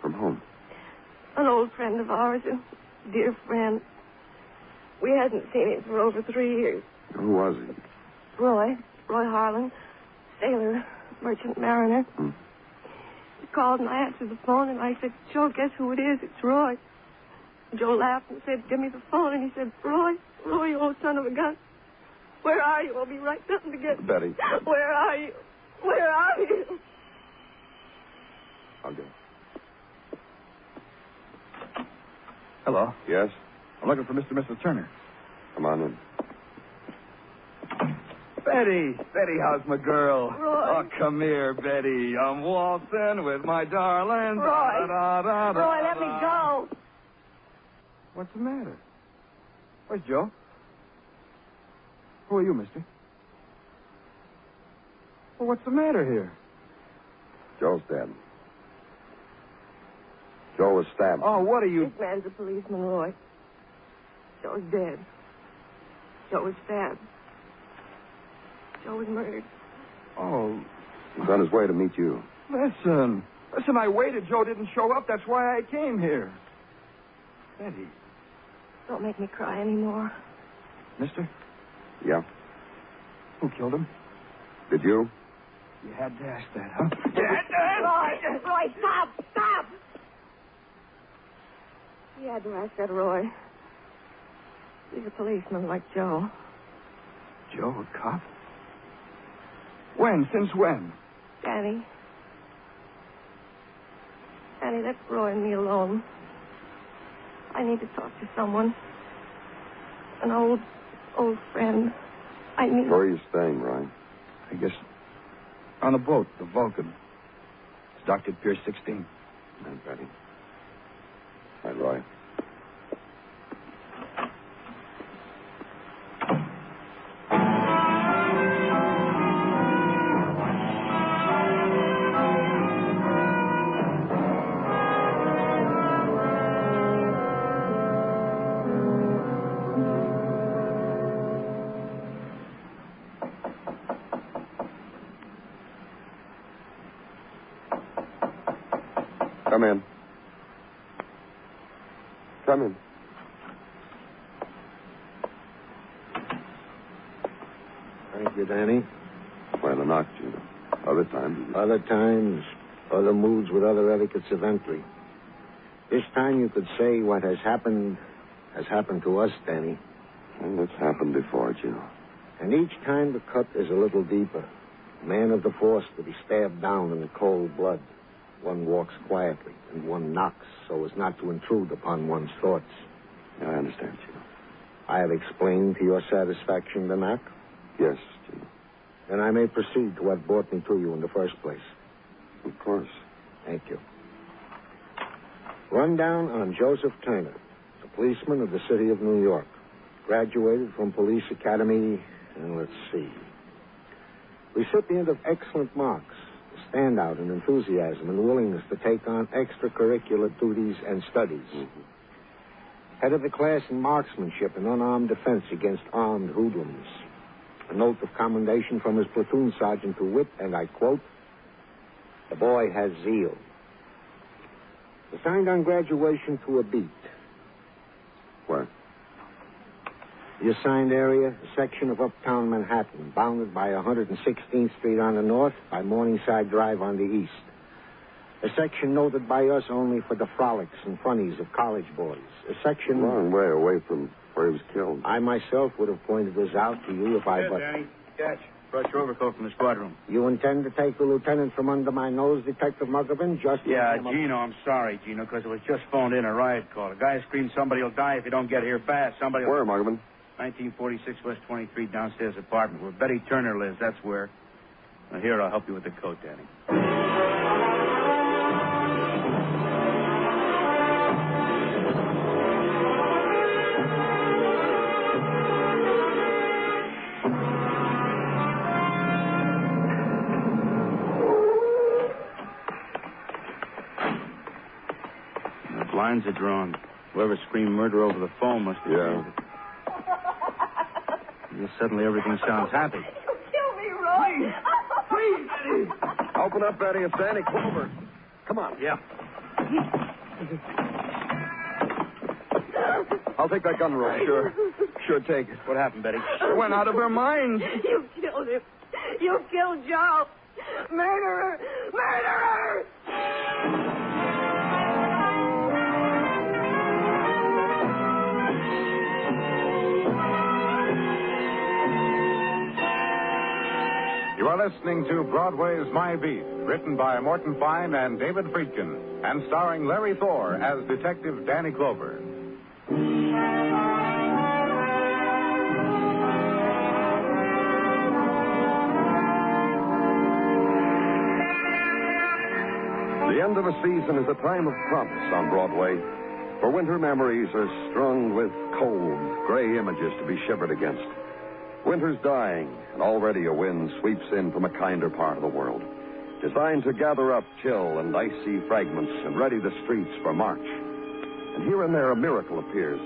From whom? An old friend of ours, a dear friend. We hadn't seen him for over 3 years. Who was he? Roy Harlan, sailor, merchant mariner. He called and I answered the phone and I said, Joe, guess who it is? It's Roy. Joe laughed and said, give me the phone. And he said, Roy, you old son of a gun. Where are you? I'll be right down to get you. Betty. Where are you? Where are you? I'll go. Hello. Yes? I'm looking for Mr. and Mrs. Turner. Come on in. Betty, how's my girl? Roy. Oh, come here, Betty. I'm waltzing with my darling. Roy. Da-da-da-da-da. Roy, let me go. What's the matter? Where's Joe? Who are you, mister? Well, what's the matter here? Joe's dead. Joe was stabbed. Oh, what are you... This man's a policeman, Roy. Joe's dead. Joe was stabbed. Joe was murdered. Oh, He's on his way to meet you. listen, I waited. Joe didn't show up. That's why I came here. Betty. Don't make me cry anymore. Mister, Yeah? who killed him? Did you? You had to ask that, huh? Roy, stop! You had to ask that, Roy. He's a policeman like Joe. Joe, a cop? When? Since when? Danny, let Roy and me alone. I need to talk to someone. An old friend. I need... Where are you staying, Ryan? I guess on a boat, the Vulcan. It's docked at Pier 16. And Betty. Hi, Roy. Come in. Come in. Thank you, Danny. Why the knock, Gino? Other times. Other times, other moods with other etiquettes of entry. This time you could say what has happened to us, Danny. And it's happened before, Gino. And each time the cut is a little deeper. Man of the force to be stabbed down in cold blood. One walks quietly, and one knocks so as not to intrude upon one's thoughts. Yeah, I understand, Gino. I have explained to your satisfaction the knock? Yes, Gino. Then I may proceed to what brought me to you in the first place. Of course. Thank you. Rundown on Joseph Turner, a policeman of the city of New York. Graduated from Police Academy, and let's see. Recipient of excellent marks. Standout in enthusiasm and willingness to take on extracurricular duties and studies. Mm-hmm. Head of the class in marksmanship and unarmed defense against armed hoodlums. A note of commendation from his platoon sergeant to wit, and I quote, "The boy has zeal." Assigned on graduation to a beat. Where? The assigned area, a section of uptown Manhattan, bounded by 116th Street on the north, by Morningside Drive on the east. A section noted by us only for the frolics and funnies of college boys. A section... Long way away from where he was killed. I myself would have pointed this out to you if I... Danny. Catch. Brought your overcoat from the squad room. You intend to take the lieutenant from under my nose, Detective Muggerman? Just Yeah, Gino, I'm sorry, Gino, because it was just phoned in a riot call. A guy screamed somebody will die if you don't get here fast. Somebody will... Where, Muggerman? 1946 West 23 downstairs apartment where Betty Turner lives. That's where. Now, here, I'll help you with the coat, Danny. The blinds are drawn. Whoever screamed murder over the phone must have... Yeah. Suddenly everything sounds happy. Kill me, Roy. Please, Betty. Open up, Betty. It's Danny Clover. Come on. Yeah. I'll take that gun, Roy. Sure, take it. What happened, Betty? She went out of her mind. You killed him. You killed Joe. Murderer. Murderer. You are listening to Broadway's My Beat, written by Morton Fine and David Friedkin, and starring Larry Thor as Detective Danny Clover. The end of a season is a time of promise on Broadway, for winter memories are strung with cold, gray images to be shivered against. Winter's dying, and already a wind sweeps in from a kinder part of the world, designed to gather up chill and icy fragments and ready the streets for March. And here and there a miracle appears.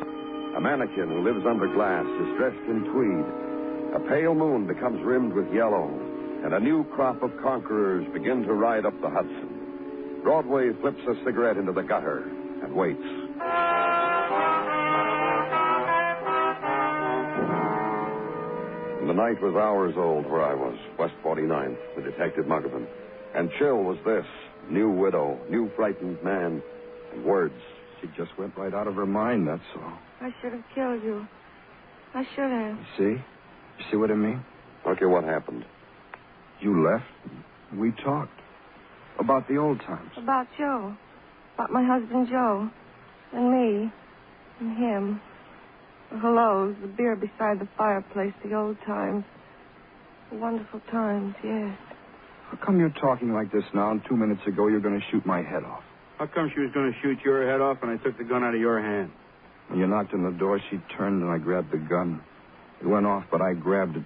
A mannequin who lives under glass is dressed in tweed. A pale moon becomes rimmed with yellow, and a new crop of conquerors begin to ride up the Hudson. Broadway flips a cigarette into the gutter and waits. The night was hours old where I was, West 49th, the Detective Muggerman. And chill was this, new widow, new frightened man, and words. She just went right out of her mind, that's all. I should have killed you. I should have. You see what I mean? Okay, what happened? You left. We talked. About the old times. About Joe. About my husband Joe. And me. And him. The hellos, the beer beside the fireplace, the old times. The wonderful times, yes. How come you're talking like this now, and 2 minutes ago you're going to shoot my head off? How come she was going to shoot your head off and I took the gun out of your hand? When you knocked on the door, she turned and I grabbed the gun. It went off, but I grabbed it.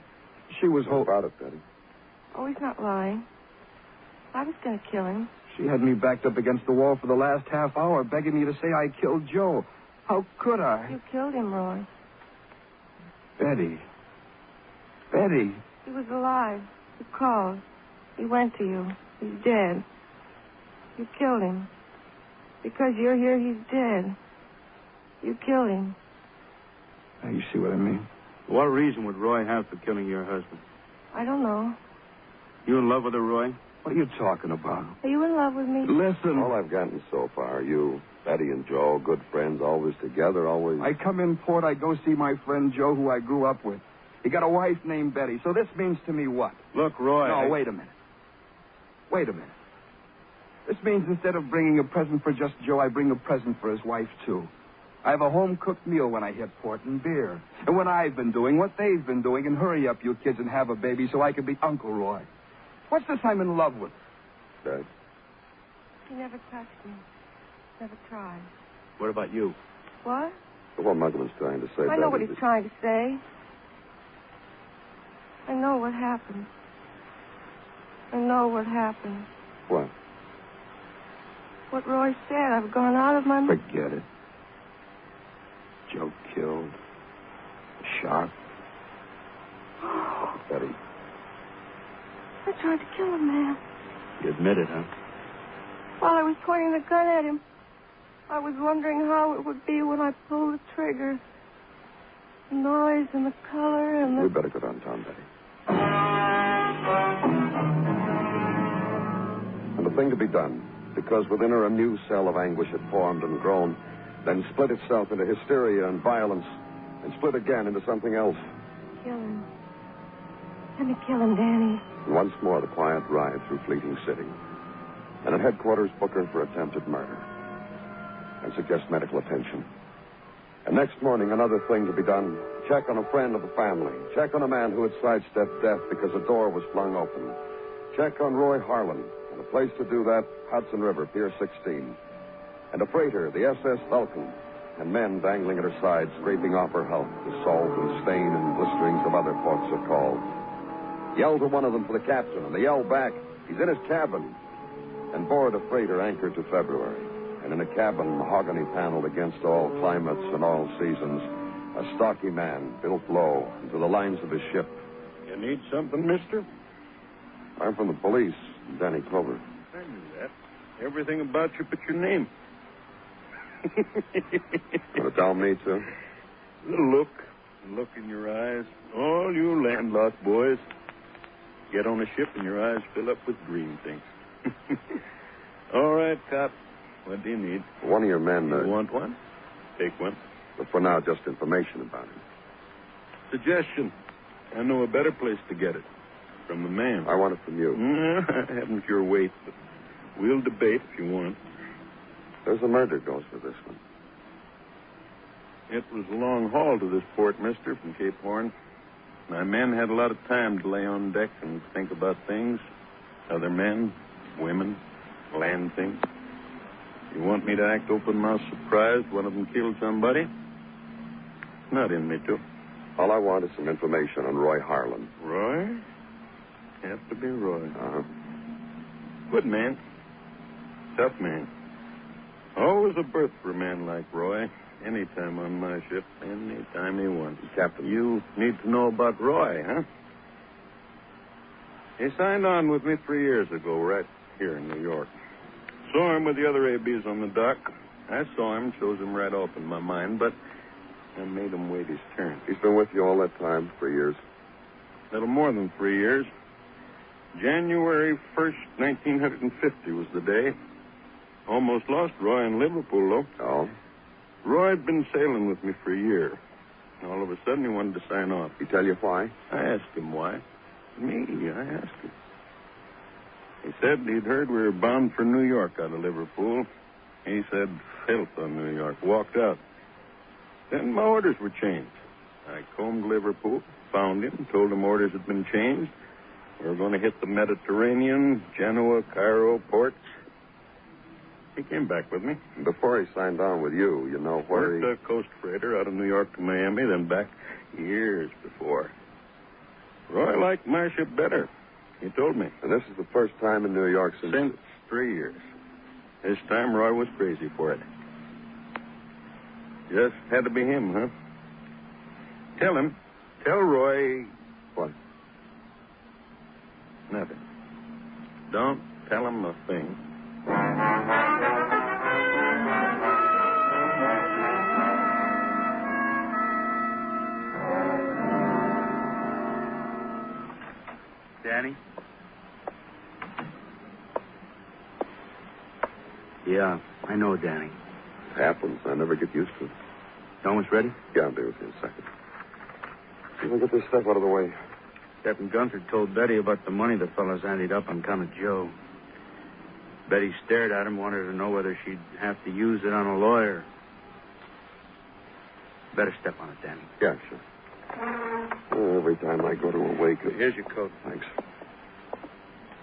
She was about it, Betty. Oh, he's not lying. I was going to kill him. She had me backed up against the wall for the last half hour, begging me to say I killed Joe. How could I? You killed him, Roy. Betty. He was alive. You called. He went to you. He's dead. You killed him. Because you're here, he's dead. You killed him. Now, you see what I mean? What reason would Roy have for killing your husband? I don't know. You in love with her, Roy? What are you talking about? Are you in love with me? Listen. All I've gotten so far, you, Betty and Joe, good friends, always together, always... I come in port, I go see my friend Joe, who I grew up with. He got a wife named Betty, so this means to me what? Look, Roy... No, wait a minute. This means instead of bringing a present for just Joe, I bring a present for his wife, too. I have a home-cooked meal when I hit port and beer. And what I've been doing, what they've been doing, and hurry up, you kids, and have a baby so I can be Uncle Roy. What's this I'm in love with? Dad? He never touched me. Never tried. What about you? What? What Muggerman's trying to say, I know Betty, what he's trying to say. I know what happened. What? What Roy said. I've gone out of my mind. Forget it. Joe killed. Sharp. Betty. I tried to kill a man. You admit it, huh? While I was pointing the gun at him, I was wondering how it would be when I pulled the trigger. The noise and the color and the... We better go downtown, Betty. And the thing to be done, because within her a new cell of anguish had formed and grown, then split itself into hysteria and violence, and split again into something else. Kill him. gonna kill him, Danny. And once more, the quiet ride through Fleeting City. And at headquarters, Booker for attempted murder. And suggest medical attention. And next morning, another thing to be done. Check on a friend of the family. Check on a man who had sidestepped death because a door was flung open. Check on Roy Harlan. And a place to do that, Hudson River, Pier 16. And a freighter, the SS Vulcan. And men dangling at her side, scraping off her hull. The salt and stain and blisterings of other folks are called. Yell to one of them for the captain, and they yell back, he's in his cabin. And board a freighter anchored to February. And in a cabin, mahogany paneled against all climates and all seasons, a stocky man built low into the lines of his ship. You need something, mister? I'm from the police, Danny Clover. I knew that. Everything about you but your name. Want to tell me, too? The look in your eyes. All you landlocked boys get on a ship and your eyes fill up with green things. All right, cop. What do you need? One of your men... You want one? Take one. But for now, just information about him. Suggestion. I know a better place to get it. From the man. I want it from you. I haven't your weight, but we'll debate if you want. There's a murder goes for this one. It was a long haul to this port, mister, from Cape Horn. My men had a lot of time to lay on deck and think about things. Other men, women, land things. You want me to act open-mouthed surprised one of them killed somebody? Not in me, too. All I want is some information on Roy Harlan. Roy? Have to be Roy. Uh-huh. Good man. Tough man. Always a berth for a man like Roy. Anytime on my ship, anytime he wants. Captain. You need to know about Roy, huh? He signed on with me 3 years ago, right here in New York. Saw him with the other ABs on the dock. I saw him, chose him right off in my mind, but I made him wait his turn. He's been with you all that time, 3 years? Little more than 3 years. January 1st, 1950 was the day. Almost lost Roy in Liverpool, though. Oh? Roy had been sailing with me for a year. All of a sudden, he wanted to sign off. He tell you why? I asked him why. Me, I asked him. He said he'd heard we were bound for New York out of Liverpool. He said, filth on New York. Walked out. Then my orders were changed. I combed Liverpool, found him, told him orders had been changed. We were going to hit the Mediterranean, Genoa, Cairo, ports. He came back with me. Before he signed on with you, you know where he... Worked a coast freighter out of New York to Miami, then back years before. Roy liked my ship better. He told me. And this is the first time in New York since 3 years. This time, Roy was crazy for it. Just had to be him, huh? Tell him. Tell Roy... What? Nothing. Don't tell him a thing. Danny? Yeah, I know, Danny. It happens. I never get used to it. You almost ready? Yeah, I'll be with you in a second. You want to get this stuff out of the way? Captain Gunther told Betty about the money the fellas anteed up on account of Joe. Betty stared at him, wanted to know whether she'd have to use it on a lawyer. Better step on it, Danny. Yeah, sure. Oh, every time I go to a wake... Here's your coat. Thanks.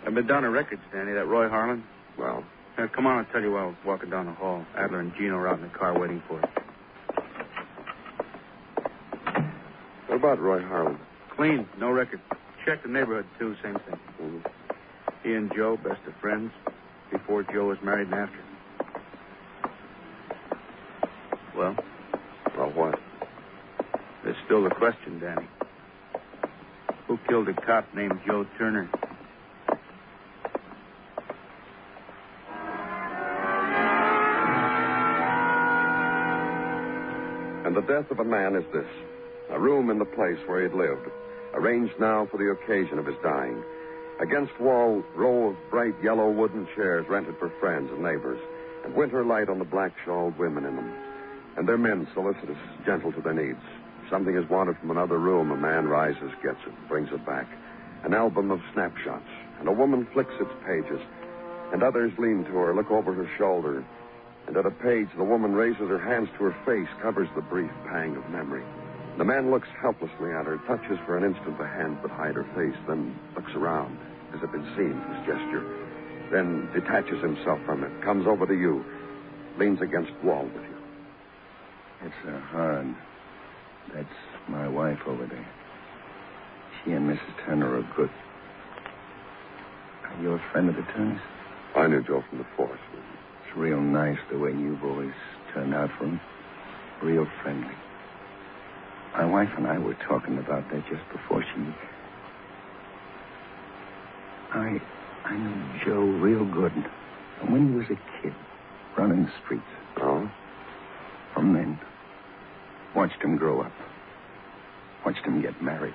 I've been down to records, Danny. That Roy Harlan. Well? Come on, I'll tell you while I was walking down the hall. Adler and Gino are out in the car waiting for us. What about Roy Harlan? Clean, no record. Check the neighborhood, too, same thing. Mm-hmm. He and Joe, best of friends, before Joe was married and after. Well? Well, what? There's still the question, Danny. Who killed a cop named Joe Turner? And the death of a man is this. A room in the place where he'd lived, arranged now for the occasion of his dying. Against wall, row of bright yellow wooden chairs rented for friends and neighbors, and winter light on the black-shawled women in them. And their men solicitous, gentle to their needs. Something is wanted from another room. A man rises, gets it, brings it back. an album of snapshots, and a woman flicks its pages, and others lean to her, look over her shoulder, and at a page the woman raises her hands to her face, covers the brief pang of memory. The man looks helplessly at her, touches for an instant the hands that hide her face, then looks around, as if it sees his gesture, then detaches himself from it, comes over to you, leans against the wall with you. It's hard. That's my wife over there. She and Mrs. Turner are good. Are you a friend of the Turners? I knew Joe from the force. It's real nice the way you boys turned out for him. Real friendly. My wife and I were talking about that just before she... I knew Joe real good. And when he was a kid, running the streets. Oh? From then, watched him grow up. Watched him get married.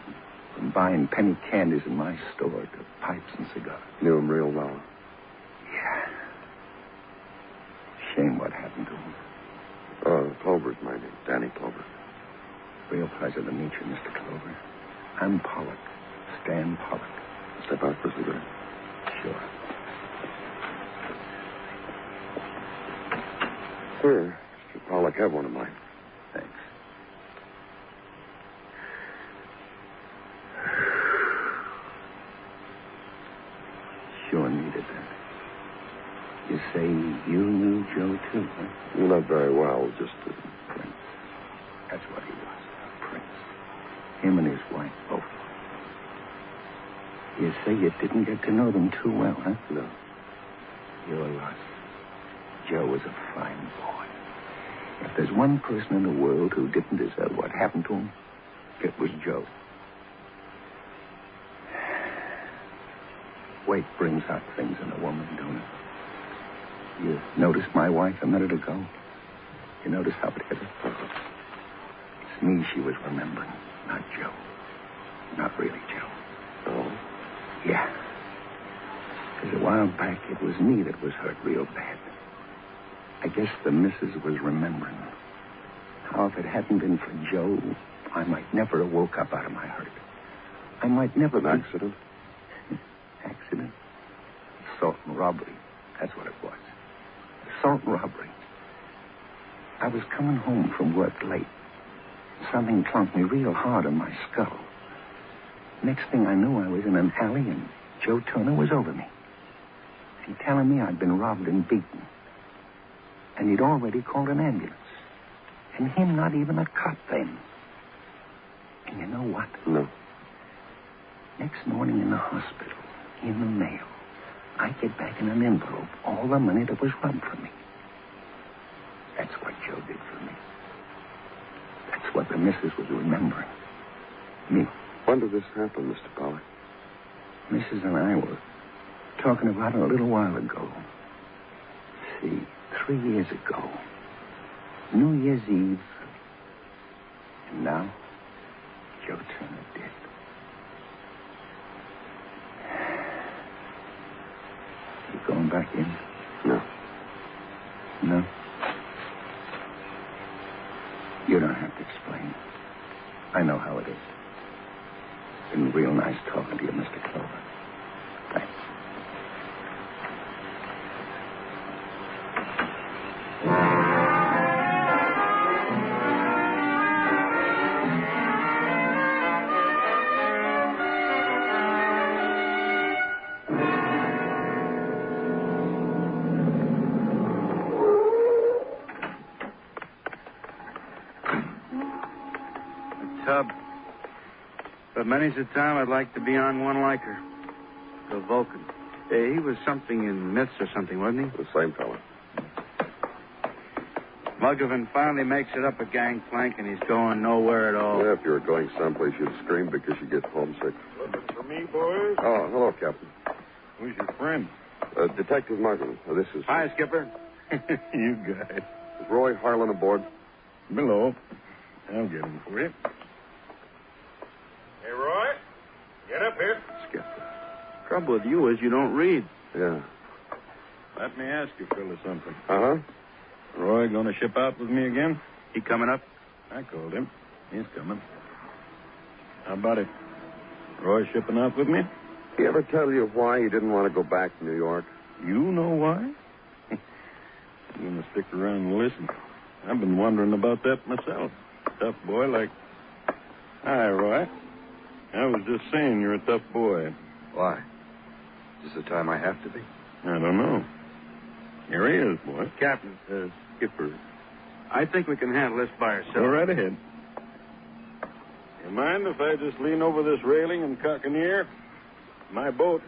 From buying penny candies in my store to pipes and cigars. Knew him real well. Yeah. Shame what happened to him. Clover's my name. Danny Clover. Real pleasure to meet you, Mr. Clover. I'm Pollock. Stan Pollock. Step out for a cigarette. Sure. Sir, Mr. Pollock, have one of mine. Thanks. Sure needed that. You say you knew Joe, too, huh? Not very well, just a Prince. That's what he was, a prince. Him and his wife, both. You say you didn't get to know them too well, huh? No. You're lost. Joe was a fine boy. If there's one person in the world who didn't deserve what happened to him, it was Joe. Weight brings out things in a woman, don't it? You noticed my wife a minute ago? You notice how it hit her? It's me she was remembering, not Joe. Not really Joe. Oh? Yeah. Because a while back, it was me that was hurt real bad. I guess the missus was remembering how if it hadn't been for Joe, I might never have woke up out of my hurt. I might never... An accident? Accident? Assault and robbery. That's what it was. Assault and robbery. I was coming home from work late. Something clunked me real hard on my skull. Next thing I knew, I was in an alley and Joe Turner was over me. He telling me I'd been robbed and beaten. And he'd already called an ambulance. And him not even a cop then. And you know what? No. Next morning in the hospital, in the mail, I get back in an envelope all the money that was robbed from me. That's what Joe did for me. That's what the missus was remembering. Me. When did this happen, Mr. Pollock? Mrs. and I were talking about it a little while ago. See, 3 years ago. New Year's Eve. And now, Joe Turner dead. You going back in? No. No? You don't have to explain. I know how it is. Been real nice talking to you, Mr. Clover. Thanks. Tub. But many's the time I'd like to be on one like her. The Vulcan. He was something in myths or something, wasn't he? The same fella. Muggavan finally makes it up a gangplank, and he's going nowhere at all. Yeah, if you were going someplace, you'd scream because you get homesick. Looking for me, boys? Oh, hello, Captain. Who's your friend? Detective Martin. This is... Hi, Skipper. You guys. Is Roy Harlan aboard? Below. I'll get him for you. Hey, Roy, get up here. Skipper. Trouble with you is you don't read. Yeah. Let me ask you, fella, something. Uh-huh. Roy going to ship out with me again? He coming up? I called him. He's coming. How about it? Roy shipping out with me? He ever tell you why he didn't want to go back to New York? You know why? I'm going to stick around and listen. I've been wondering about that myself. Tough boy like... Hi, Roy. I was just saying you're a tough boy. Why? Is this the time I have to be? I don't know. Here he is, boy. Captain, Skipper, I think we can handle this by ourselves. Go right ahead. You mind if I just lean over this railing and cock an ear? My boat,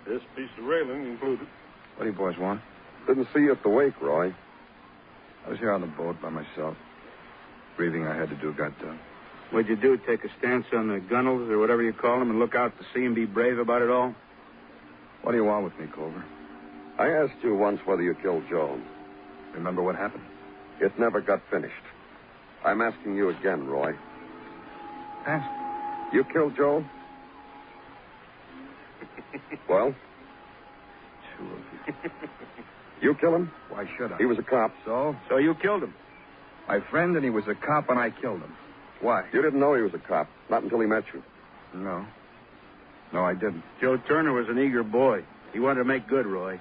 this piece of railing included. What do you boys want? Didn't see you at the wake, Roy. I was here on the boat by myself. Breathing I had to do got done. What'd you do, take a stance on the gunnels or whatever you call them and look out to sea and be brave about it all? What do you want with me, Clover? I asked you once whether you killed Joe. Remember what happened? It never got finished. I'm asking you again, Roy. Ask. You killed Joe? Well? Two of you. You kill him? Why should I? He was a cop. So you killed him. My friend, and he was a cop, and I killed him. Why? You didn't know he was a cop, not until he met you. No. No, I didn't. Joe Turner was an eager boy. He wanted to make good, Roy.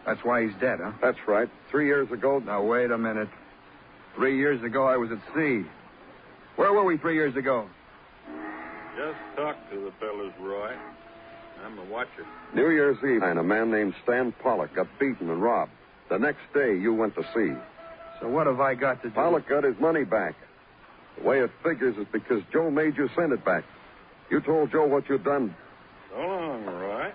That's why he's dead, huh? That's right. 3 years ago... Now, wait a minute. 3 years ago, I was at sea. Where were we 3 years ago? Just talk to the fellas, Roy. I'm the watcher. New Year's Eve, and a man named Stan Pollock got beaten and robbed. The next day, you went to sea. So what have I got to do? Pollock got his money back. The way it figures is because Joe made you send it back. You told Joe what you'd done. So long, Roy.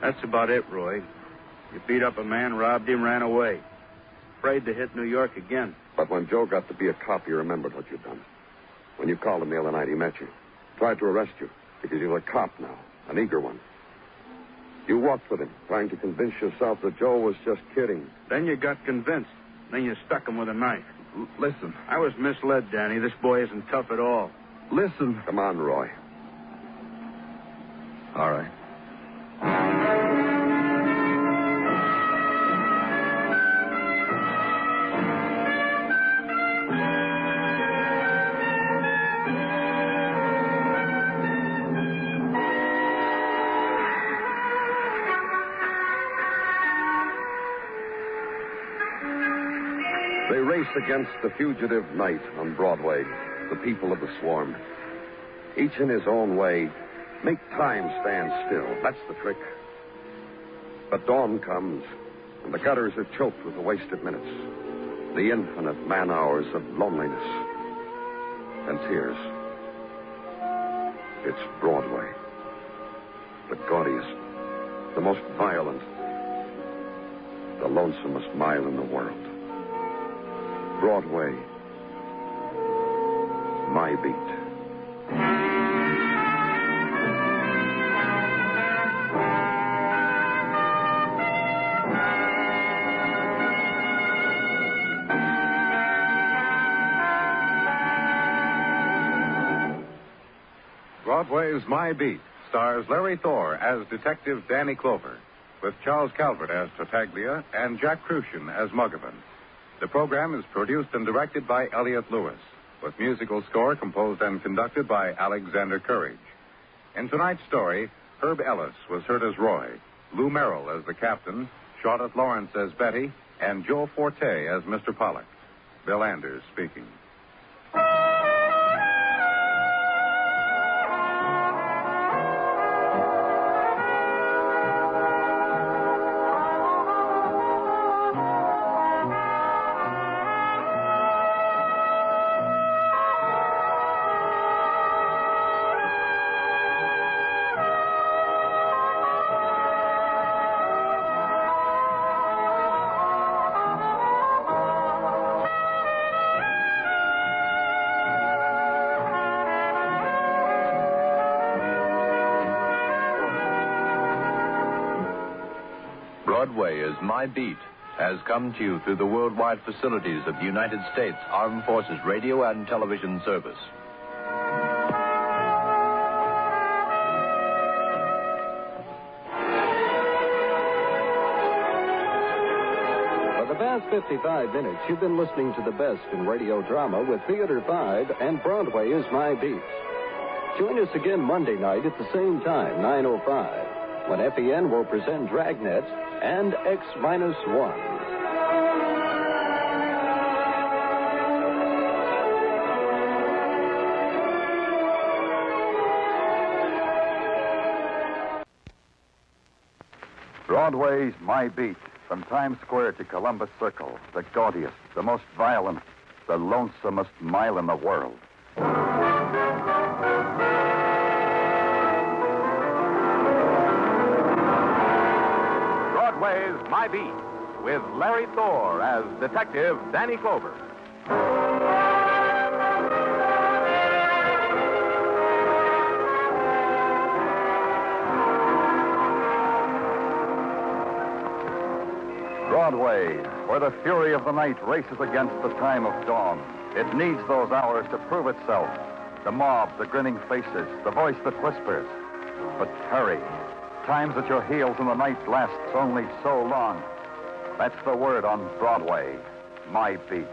That's about it, Roy. You beat up a man, robbed him, ran away. Afraid to hit New York again. But when Joe got to be a cop, he remembered what you'd done. When you called him the other night, he met you. Tried to arrest you because you're a cop now, an eager one. You walked with him, trying to convince yourself that Joe was just kidding. Then you got convinced. Then you stuck him with a knife. Listen. I was misled, Danny. This boy isn't tough at all. Listen. Come on, Roy. All right. They race against the fugitive night on Broadway, the people of the swarm. Each in his own way, make time stand still. That's the trick. But dawn comes, and the gutters are choked with the wasted minutes, the infinite man-hours of loneliness and tears. It's Broadway, the gaudiest, the most violent, the lonesomest mile in the world. Broadway, my beat. Broadway's My Beat stars Larry Thor as Detective Danny Clover, with Charles Calvert as Tartaglia and Jack Crucian as Muggavan. The program is produced and directed by Elliott Lewis, with musical score composed and conducted by Alexander Courage. In tonight's story, Herb Ellis was heard as Roy, Lou Merrill as the captain, Charlotte Lawrence as Betty, and Joe Forte as Mr. Pollock. Bill Anders speaking. Broadway Is My Beat has come to you through the worldwide facilities of the United States Armed Forces Radio and Television Service. For the past 55 minutes, you've been listening to the best in radio drama with Theater 5 and Broadway Is My Beat. Join us again Monday night at the same time, 9:05, when FEN will present Dragnet and X-1. Broadway's My Beat, from Times Square to Columbus Circle, the gaudiest, the most violent, the lonesomest mile in the world. Broadway's My Beat, with Larry Thor as Detective Danny Clover. Broadway, where the fury of the night races against the time of dawn. It needs those hours to prove itself. The mob, the grinning faces, the voice that whispers. But hurry. Time's at your heels and the night lasts only so long. That's the word on Broadway. My Beat.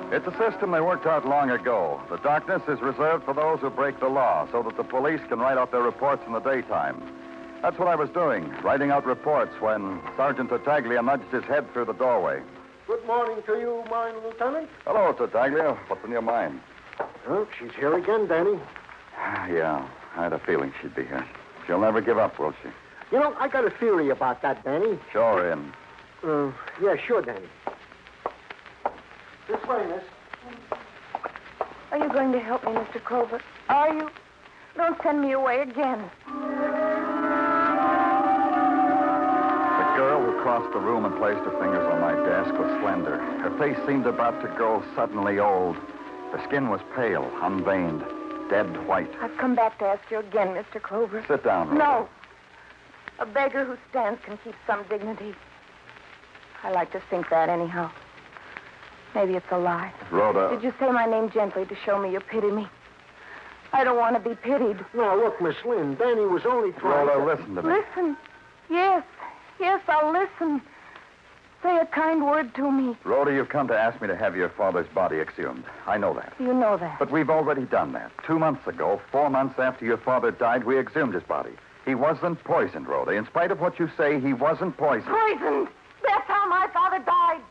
It's a system they worked out long ago. The darkness is reserved for those who break the law so that the police can write out their reports in the daytime. That's what I was doing, writing out reports when Sergeant Tartaglia nudged his head through the doorway. Good morning to you, mine lieutenant. Hello, Tartaglia. What's in your mind? Oh, she's here again, Danny. Yeah, I had a feeling she'd be here. She'll never give up, will she? You know, I got a theory about that, Danny. Sure, in. Yeah, sure, Danny. This way, miss. Are you going to help me, Mr. Clover? Are you? Don't send me away again. The girl who crossed the room and placed her fingers on my desk was slender. Her face seemed about to grow suddenly old. Her skin was pale, unveined, dead white. I've come back to ask you again, Mr. Clover. Sit down, Rhoda. No. A beggar who stands can keep some dignity. I like to think that anyhow. Maybe it's a lie. Rhoda. Did you say my name gently to show me you pity me? I don't want to be pitied. No, look, Miss Lynn, Danny was only trying Rhoda, to... listen to me. Listen. Yes, I'll listen. Say a kind word to me. Rhoda, you've come to ask me to have your father's body exhumed. I know that. You know that. But we've already done that. 2 months ago, 4 months after your father died, we exhumed his body. He wasn't poisoned, Rhoda. In spite of what you say, he wasn't poisoned. Poisoned? That's how my father died.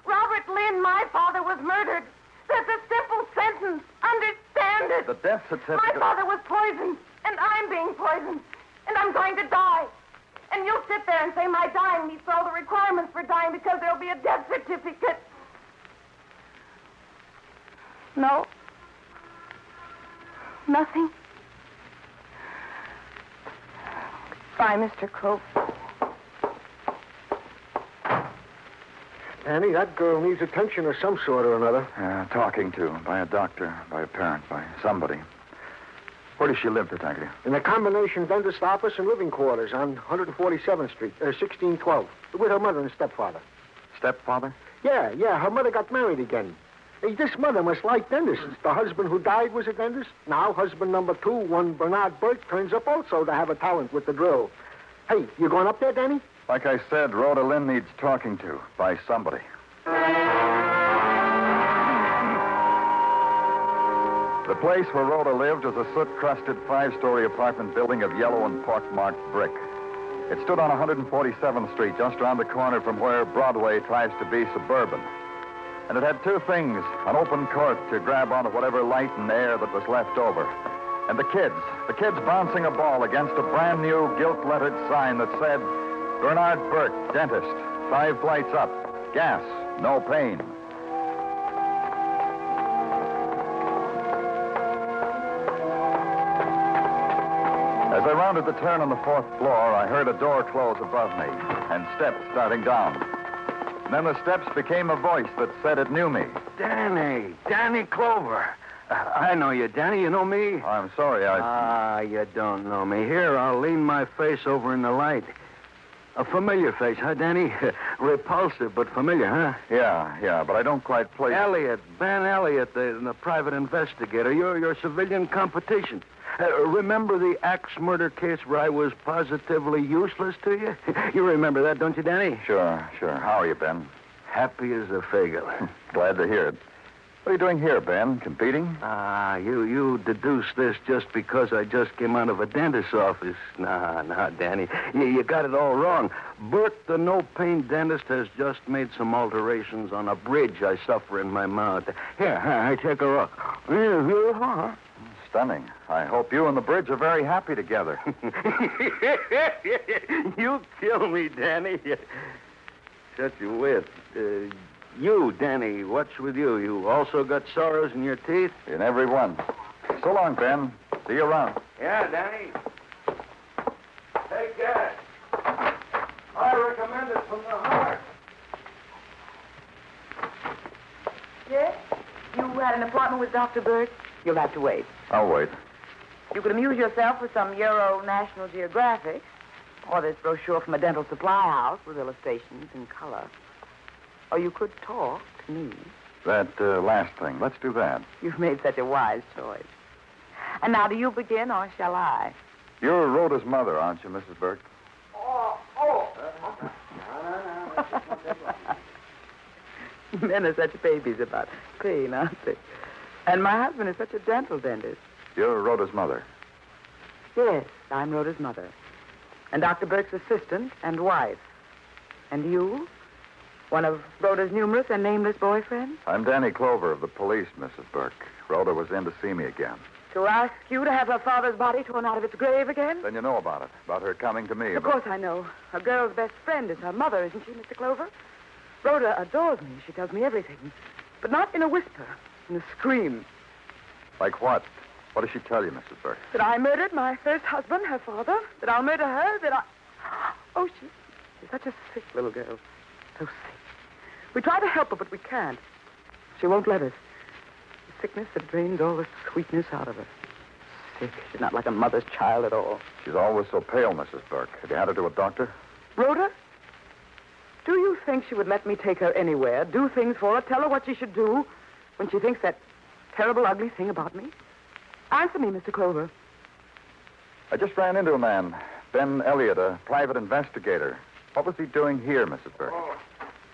Robert Lynn, my father, was murdered. That's a simple sentence. Understand it. The death certificate... My father was poisoned, and I'm being poisoned, and I'm going to die. And you'll sit there and say my dying meets all the requirements for dying because there'll be a death certificate. No. Nothing. Bye, Mr. Clover. Danny, that girl needs attention of some sort or another. Talking to, by a doctor, by a parent, by somebody. Where does she live, Tartaglia? In a combination dentist office and living quarters on 147th Street, 1612, with her mother and stepfather. Stepfather? Yeah, her mother got married again. Hey, this mother must like dentists. The husband who died was a dentist. Now, husband number 2, one Bernard Burke, turns up also to have a talent with the drill. Hey, you going up there, Danny? Like I said, Rhoda Lynn needs talking to by somebody. The place where Rhoda lived was a soot-crusted 5-story apartment building of yellow and pock-marked brick. It stood on 147th Street, just around the corner from where Broadway tries to be suburban. And it had 2 things, an open court to grab onto whatever light and air that was left over. And the kids bouncing a ball against a brand-new gilt-lettered sign that said, Bernard Burke, dentist, 5 flights up, gas, no pain. As I rounded the turn on the 4th floor, I heard a door close above me and steps starting down. And then the steps became a voice that said it knew me. Danny Clover. I know you, Danny. You know me? I'm sorry, you don't know me. Here, I'll lean my face over in the light. A familiar face, huh, Danny? Repulsive, but familiar, huh? Yeah, but I don't quite place... Ben Elliott, the private investigator. Your civilian competition. Remember the axe murder case where I was positively useless to you? You remember that, don't you, Danny? Sure. How are you, Ben? happy as a fagel. Glad to hear it. What are you doing here, Ben? Competing? You deduce this just because I just came out of a dentist's office. Nah, Danny. You got it all wrong. Bert, the no-pain dentist, has just made some alterations on a bridge I suffer in my mouth. Here, take a look. Stunning. I hope you and the bridge are very happy together. You kill me, Danny. Such a wit. You, Danny, what's with you? You also got sorrows in your teeth? In every one. So long, Ben. See you around. Yeah, Danny. Take that. I recommend it from the heart. Yes? You had an appointment with Dr. Burke? You'll have to wait. I'll wait. You could amuse yourself with some Euro National Geographic, or this brochure from a dental supply house with illustrations in color. Or you could talk to me. That last thing. Let's do that. You've made such a wise choice. And now, do you begin, or shall I? You're Rhoda's mother, aren't you, Mrs. Burke? Men are such babies about pain, aren't they? And my husband is such a dental dentist. You're Rhoda's mother. Yes, I'm Rhoda's mother. And Dr. Burke's assistant and wife. And you? One of Rhoda's numerous and nameless boyfriends? I'm Danny Clover of the police, Mrs. Burke. Rhoda was in to see me again. To ask you to have her father's body torn out of its grave again? Then you know about it, about her coming to me. Of course I know. A girl's best friend is her mother, isn't she, Mr. Clover? Rhoda adores me. She tells me everything. But not in a whisper, in a scream. Like what? What does she tell you, Mrs. Burke? That I murdered my first husband, her father. That I'll murder her. That I... Oh, she's such a sick little girl. So sick. We try to help her, but we can't. She won't let us. The sickness that drains all the sweetness out of her. Sick. She's not like a mother's child at all. She's always so pale, Mrs. Burke. Have you had her to a doctor? Rhoda? Do you think she would let me take her anywhere, do things for her, tell her what she should do when she thinks that terrible, ugly thing about me? Answer me, Mr. Clover. I just ran into a man, Ben Elliott, a private investigator. What was he doing here, Mrs. Burke?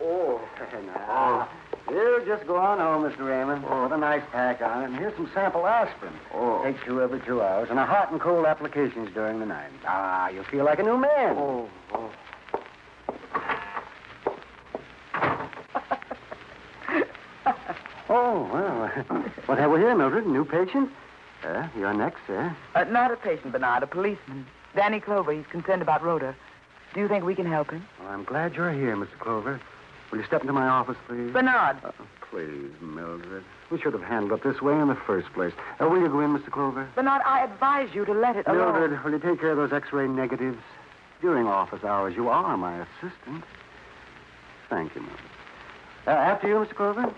Now. You just go on home, Mr. Raymond. Put a nice pack on it, and here's some sample aspirin. Take 2 every 2 hours, and a hot and cold applications during the night. You'll feel like a new man. Well, what have we here, Mildred? A new patient? You're next, sir. Not a patient, Bernard, a policeman. Danny Clover. He's concerned about Rhoda. Do you think we can help him? Well, I'm glad you're here, Mr. Clover. Will you step into my office, please? Bernard. Please, Mildred. We should have handled it this way in the first place. Will you go in, Mr. Clover? Bernard, I advise you to let it alone. Mildred, will you take care of those X-ray negatives? During office hours, you are my assistant. Thank you, Mildred. After you, Mr. Clover.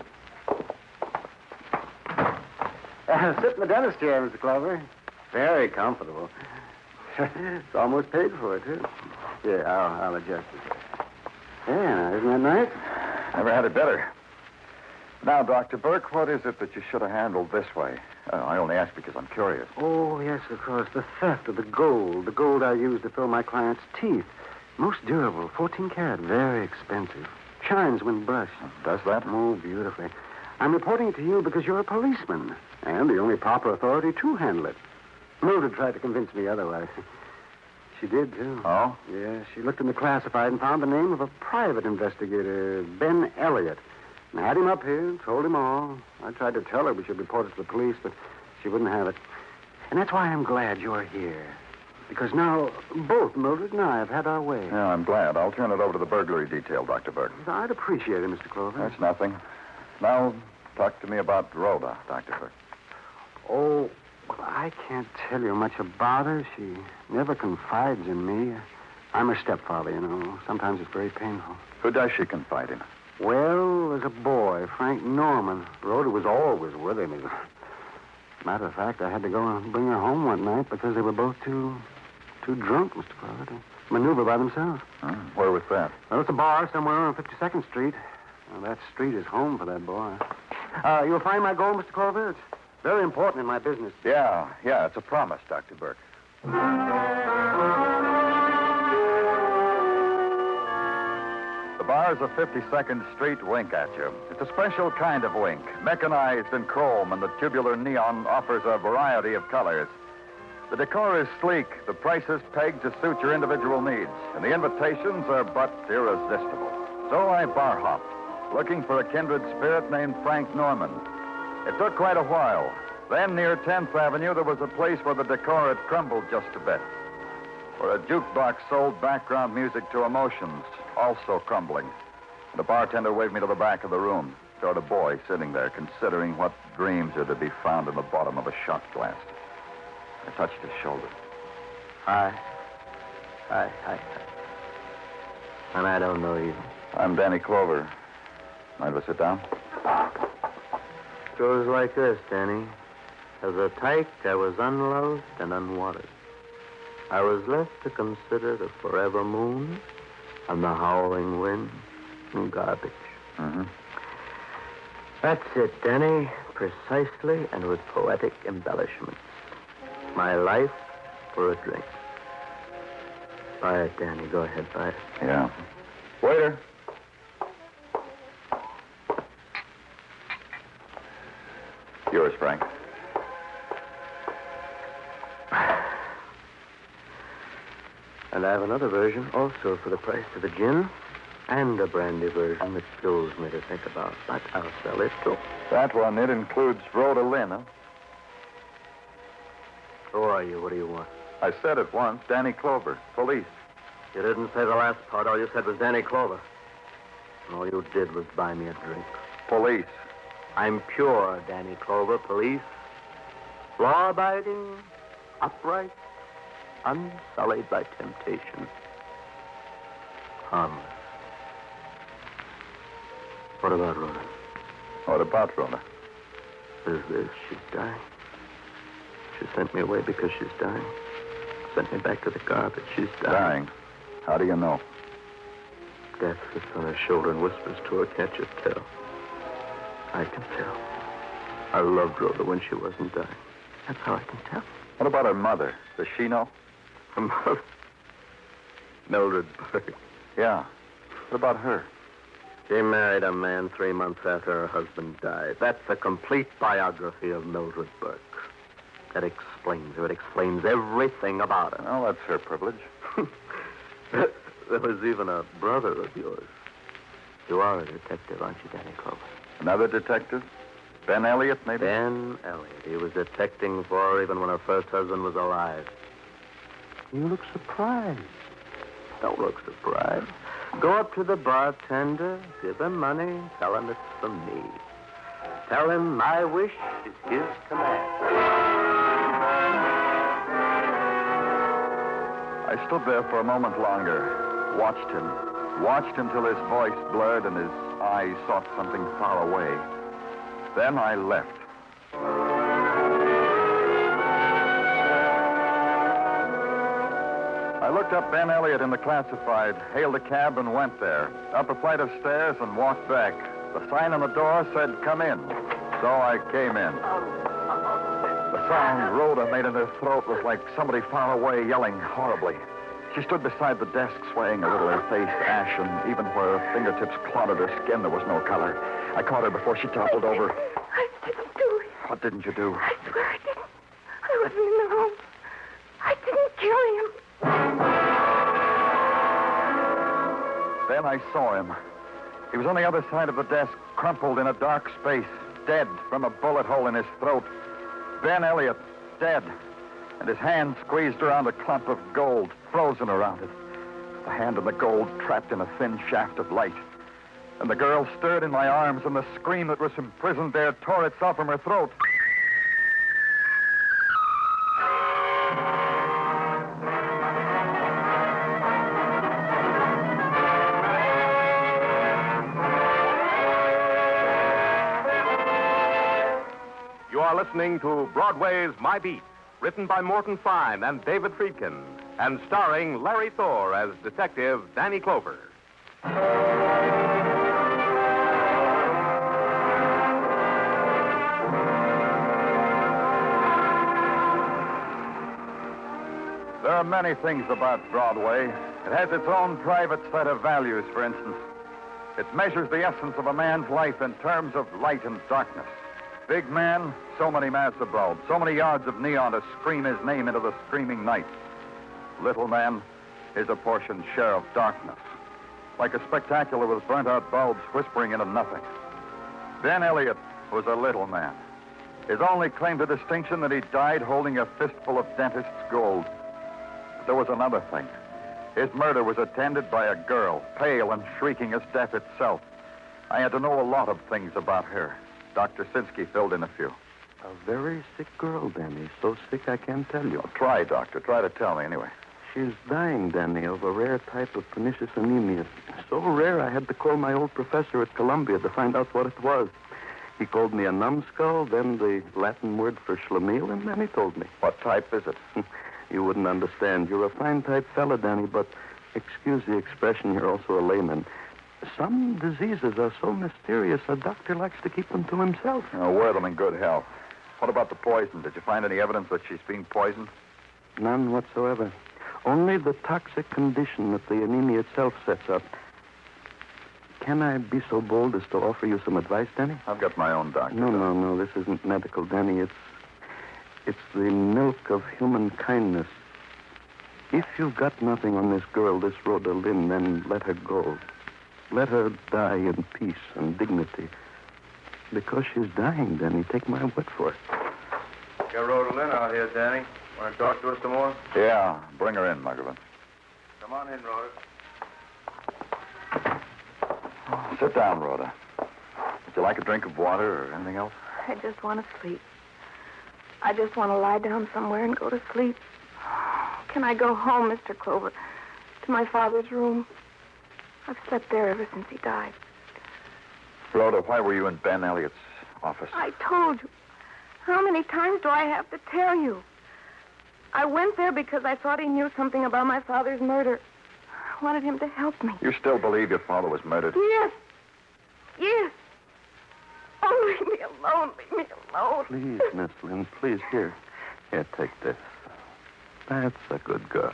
Sit in the dentist chair, Mr. Clover. Very comfortable. It's almost paid for, too. Here, I'll adjust it. Yeah, isn't that nice? Never had it better. Now, Dr. Burke, what is it that you should have handled this way? I only ask because I'm curious. Oh, yes, of course. The theft of the gold. The gold I used to fill my client's teeth. Most durable, 14 karat, very expensive. Shines when brushed. Does that? Oh, beautifully. I'm reporting it to you because you're a policeman, and the only proper authority to handle it. Mildred tried to convince me otherwise. She did, too. Oh? Yeah, she looked in the classified and found the name of a private investigator, Ben Elliott. And I had him up here and told him all. I tried to tell her we should report it to the police, but she wouldn't have it. And that's why I'm glad you're here. Because now both Mildred and I have had our way. Yeah, I'm glad. I'll turn it over to the burglary detail, Dr. Burke. I'd appreciate it, Mr. Clover. That's nothing. Now, talk to me about Rhoda, Dr. Burke. Oh, I can't tell you much about her. She never confides in me. I'm her stepfather, you know. Sometimes it's very painful. Who does she confide in? Well, there's a boy, Frank Norman. Rhoda was always with him. Matter of fact, I had to go and bring her home one night because they were both too drunk, Mr. Clover, to maneuver by themselves. Where was that? Well, it's a bar somewhere on 52nd Street. Well, that street is home for that boy. You'll find my gold, Mr. Clover. It's very important in my business. Yeah, it's a promise, Dr. Burke. The bar does a 52nd Street wink at you. It's a special kind of wink, mechanized in chrome, and the tubular neon offers a variety of colors. The decor is sleek, the prices pegged to suit your individual needs, and the invitations are but irresistible. So I bar hopped, looking for a kindred spirit named Frank Norman. It took quite a while. Then, near 10th Avenue, there was a place where the decor had crumbled just a bit, where a jukebox sold background music to emotions, also crumbling. The bartender waved me to the back of the room, toward a boy sitting there, considering what dreams are to be found in the bottom of a shot glass. I touched his shoulder. Hi. And I don't know you. I'm Danny Clover. Mind if I sit down? Goes like this, Danny. As a tyke, I was unloved and unwanted. I was left to consider the forever moon and the howling wind and garbage. Mm-hmm. That's it, Danny. Precisely and with poetic embellishments. My life for a drink. Buy it, Danny. Go ahead, buy it. Yeah. Waiter. Yours, Frank. And I have another version also for the price of a gin, and a brandy version that kills me to think about. But I'll sell it too. That one, it includes Rhoda Lynn, huh? Who are you? What do you want? I said it once, Danny Clover, police. You didn't say the last part. All you said was Danny Clover. And all you did was buy me a drink. Police. I'm pure, Danny Clover, police. Law-abiding, upright, unsullied by temptation. Harmless. What about Rhoda? What about Rhoda? Is this? She's dying. She sent me away because she's dying. Sent me back to the garbage. She's dying. How do you know? Death sits on her shoulder and whispers to her, can't you tell? I can tell. I loved Rhoda when she wasn't dying. That's how I can tell. What about her mother? Does she know? Her mother? Mildred Burke. Yeah. What about her? She married a man 3 months after her husband died. That's a complete biography of Mildred Burke. That explains her. It explains everything about her. Well, that's her privilege. There was even a brother of yours. You are a detective, aren't you, Danny Clover? Another detective? Ben Elliott, maybe? Ben Elliott. He was detecting for her even when her first husband was alive. You look surprised. Don't look surprised. Go up to the bartender, give him money, tell him it's from me. Tell him my wish is his command. I stood there for a moment longer, watched him till his voice blurred and his eyes sought something far away. Then I left. I looked up Ben Elliott in the classified, hailed a cab and went there. Up a flight of stairs and walked back. The sign on the door said, "Come in." So I came in. The sound Rhoda made in her throat was like somebody far away yelling horribly. She stood beside the desk, swaying a little, her face ashen. Even where her fingertips clotted her skin, there was no color. I caught her before she toppled over. I didn't do it. What didn't you do? I swear I didn't. I wasn't in the room. I didn't kill him. Then I saw him. He was on the other side of the desk, crumpled in a dark space, dead from a bullet hole in his throat. Ben Elliott, dead. And his hand squeezed around a clump of gold, frozen around it. The hand and the gold trapped in a thin shaft of light. And the girl stirred in my arms, and the scream that was imprisoned there tore itself from her throat. You are listening to Broadway's My Beat, written by Morton Fine and David Friedkin, and starring Larry Thor as Detective Danny Clover. There are many things about Broadway. It has its own private set of values, for instance. It measures the essence of a man's life in terms of light and darkness. Big man, so many masts of bulbs, so many yards of neon to scream his name into the screaming night. Little man is a portioned share of darkness, like a spectacular with burnt-out bulbs whispering into nothing. Ben Elliott was a little man. His only claim to distinction that he died holding a fistful of dentist's gold. But there was another thing. His murder was attended by a girl, pale and shrieking as death itself. I had to know a lot of things about her. Dr. Sinsky filled in a few. A very sick girl, Danny. So sick I can't tell you. Well, try, Doctor. Try to tell me anyway. She's dying, Danny, of a rare type of pernicious anemia. So rare I had to call my old professor at Columbia to find out what it was. He called me a numbskull, then the Latin word for schlemiel, and then he told me. What type is it? You wouldn't understand. You're a fine-type fella, Danny, but excuse the expression, you're also a layman. Some diseases are so mysterious, a doctor likes to keep them to himself. Wear them in good health. What about the poison? Did you find any evidence that she's being poisoned? None whatsoever. Only the toxic condition that the anemia itself sets up. Can I be so bold as to offer you some advice, Danny? I've got my own doctor. No. This isn't medical, Danny. It's the milk of human kindness. If you've got nothing on this girl, this Rhoda Lynn, then let her go. Let her die in peace and dignity. Because she's dying, Danny. Take my word for it. Got Rhoda Lynn out here, Danny. Want to talk to us some more? Yeah, bring her in, Muggavan. Come on in, Rhoda. Sit down, Rhoda. Would you like a drink of water or anything else? I just want to sleep. I just want to lie down somewhere and go to sleep. Can I go home, Mr. Clover, to my father's room? I've slept there ever since he died. Rhoda, why were you in Ben Elliott's office? I told you. How many times do I have to tell you? I went there because I thought he knew something about my father's murder. I wanted him to help me. You still believe your father was murdered? Yes. Yes. Oh, leave me alone. Leave me alone. Please, Miss Lynn, please. Here, take this. That's a good girl.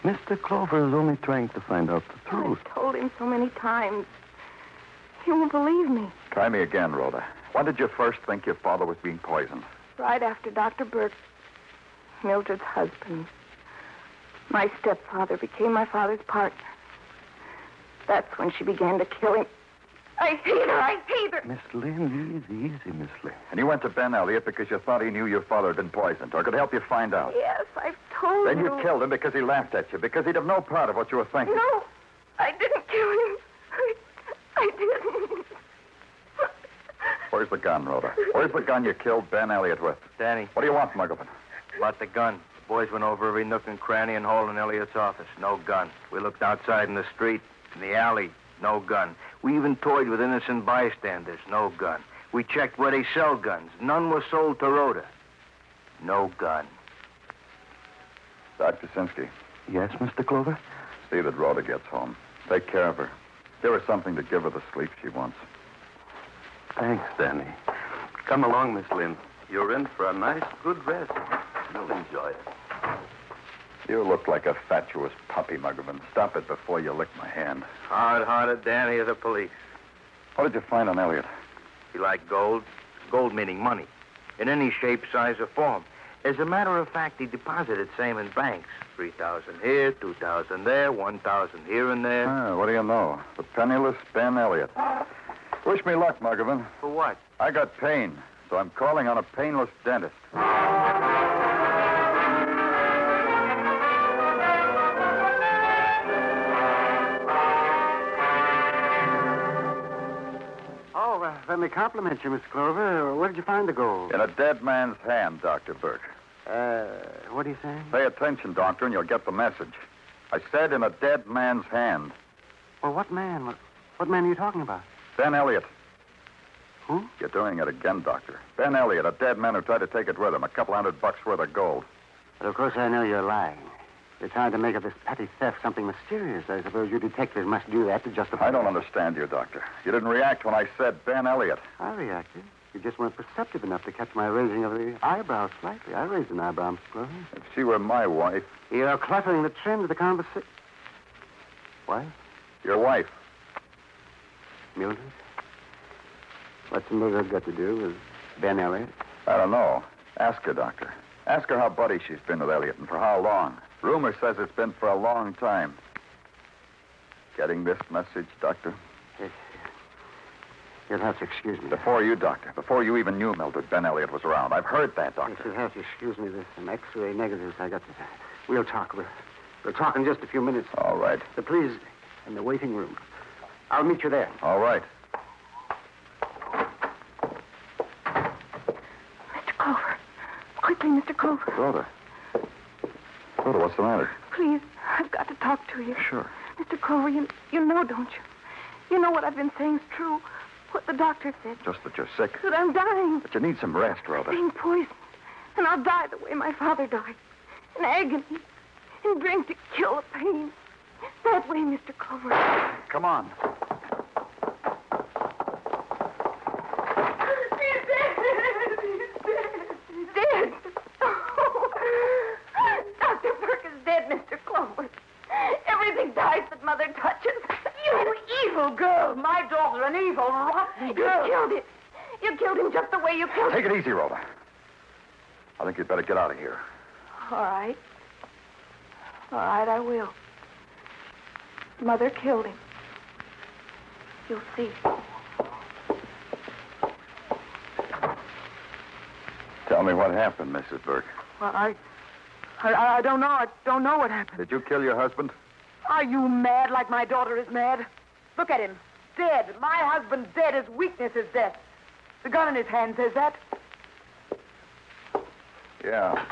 Mr. Clover is only trying to find out the truth. I've told him so many times. He won't believe me. Try me again, Rhoda. When did you first think your father was being poisoned? Right after Dr. Burke, Mildred's husband. My stepfather became my father's partner. That's when she began to kill him. I hate her. I hate her. Miss Lynn, easy, Miss Lynn. And you went to Ben Elliott because you thought he knew your father had been poisoned or could help you find out. Yes, I've told Then you. you killed him because he laughed at you, because he'd have no part of what you were thinking. No, I didn't kill him. I didn't. Where's the gun, Rhoda? Where's the gun you killed Ben Elliott with? Danny. What do you want, Muggavan? About the gun. The boys went over every nook and cranny and hole in Elliott's office. No gun. We looked outside in the street, in the alley. No gun. We even toyed with innocent bystanders. No gun. We checked where they sell guns. None were sold to Rhoda. No gun. Dr. Sinsky. Yes, Mr. Clover? See that Rhoda gets home. Take care of her. Give her something to give her the sleep she wants. Thanks, Danny. Come along, Miss Lynn. You're in for a nice, good rest. You'll enjoy it. You look like a fatuous puppy, Muggavan. Stop it before you lick my hand. Hard-hearted Danny of the police. What did you find on Elliott? He liked gold. Gold meaning money. In any shape, size, or form. As a matter of fact, he deposited same in banks. 3,000 here, 2,000 there, 1,000 here and there. What do you know? The penniless Ben Elliott. Wish me luck, Muggavan. For what? I got pain, so I'm calling on a painless dentist. Let me compliment you, Miss Clover. Where did you find the gold? In a dead man's hand, Dr. Burke. What are you saying? Pay attention, Doctor, and you'll get the message. I said in a dead man's hand. Well, what man? What man are you talking about? Ben Elliott. Who? You're doing it again, Doctor. Ben Elliott, a dead man who tried to take it with him. A couple $100 worth of gold. But of course I know you're lying. You're trying to make of this petty theft something mysterious. I suppose you detectives must do that to justify... I don't understand you, Doctor. You didn't react when I said Ben Elliott. I reacted. You just weren't perceptive enough to catch my raising of the eyebrows slightly. I raised an eyebrow, Mr. Clover. If she were my wife... You're cluttering the trim to the conversation. Wife? Your wife. Mildred? What's Mildred got to do with Ben Elliott? I don't know. Ask her, Doctor. Ask her how buddy she's been with Elliott and for how long. Rumor says it's been for a long time. Getting this message, Doctor? Yes. You'll have to excuse me. Before you, Doctor. Before you even knew Mildred, Ben Elliott was around. I've heard that, Doctor. Yes, you'll have to excuse me. There's some X-ray negatives I got to... We'll talk. We'll talk in just a few minutes. All right. So please, in the waiting room. I'll meet you there. All right. Mr. Clover. Quickly, Mr. Clover. Rhoda. Rhoda, what's the matter? Please, I've got to talk to you. Sure. Mr. Clover, you know, don't you? You know what I've been saying's true. What the doctor said. Just that you're sick. That I'm dying. But you need some rest, Rhoda. Being poisoned. And I'll die the way my father died. In agony. In drink to kill the pain. That way, Mr. Clover. Come on. He's dead. He's dead. Oh. Dr. Burke is dead, Mr. Clover. Everything dies that Mother touches. You evil girl. My dog's an evil, rotten girl. You killed it. You killed him just the way you killed him. Take it easy, Rhoda. I think you'd better get out of here. All right. All right, I will. Mother killed him. You'll see. Tell me what happened, Mrs. Burke. Well, I don't know. I don't know what happened. Did you kill your husband? Are you mad like my daughter is mad? Look at him. Dead. My husband's dead. His weakness is death. The gun in his hand says that. Yeah.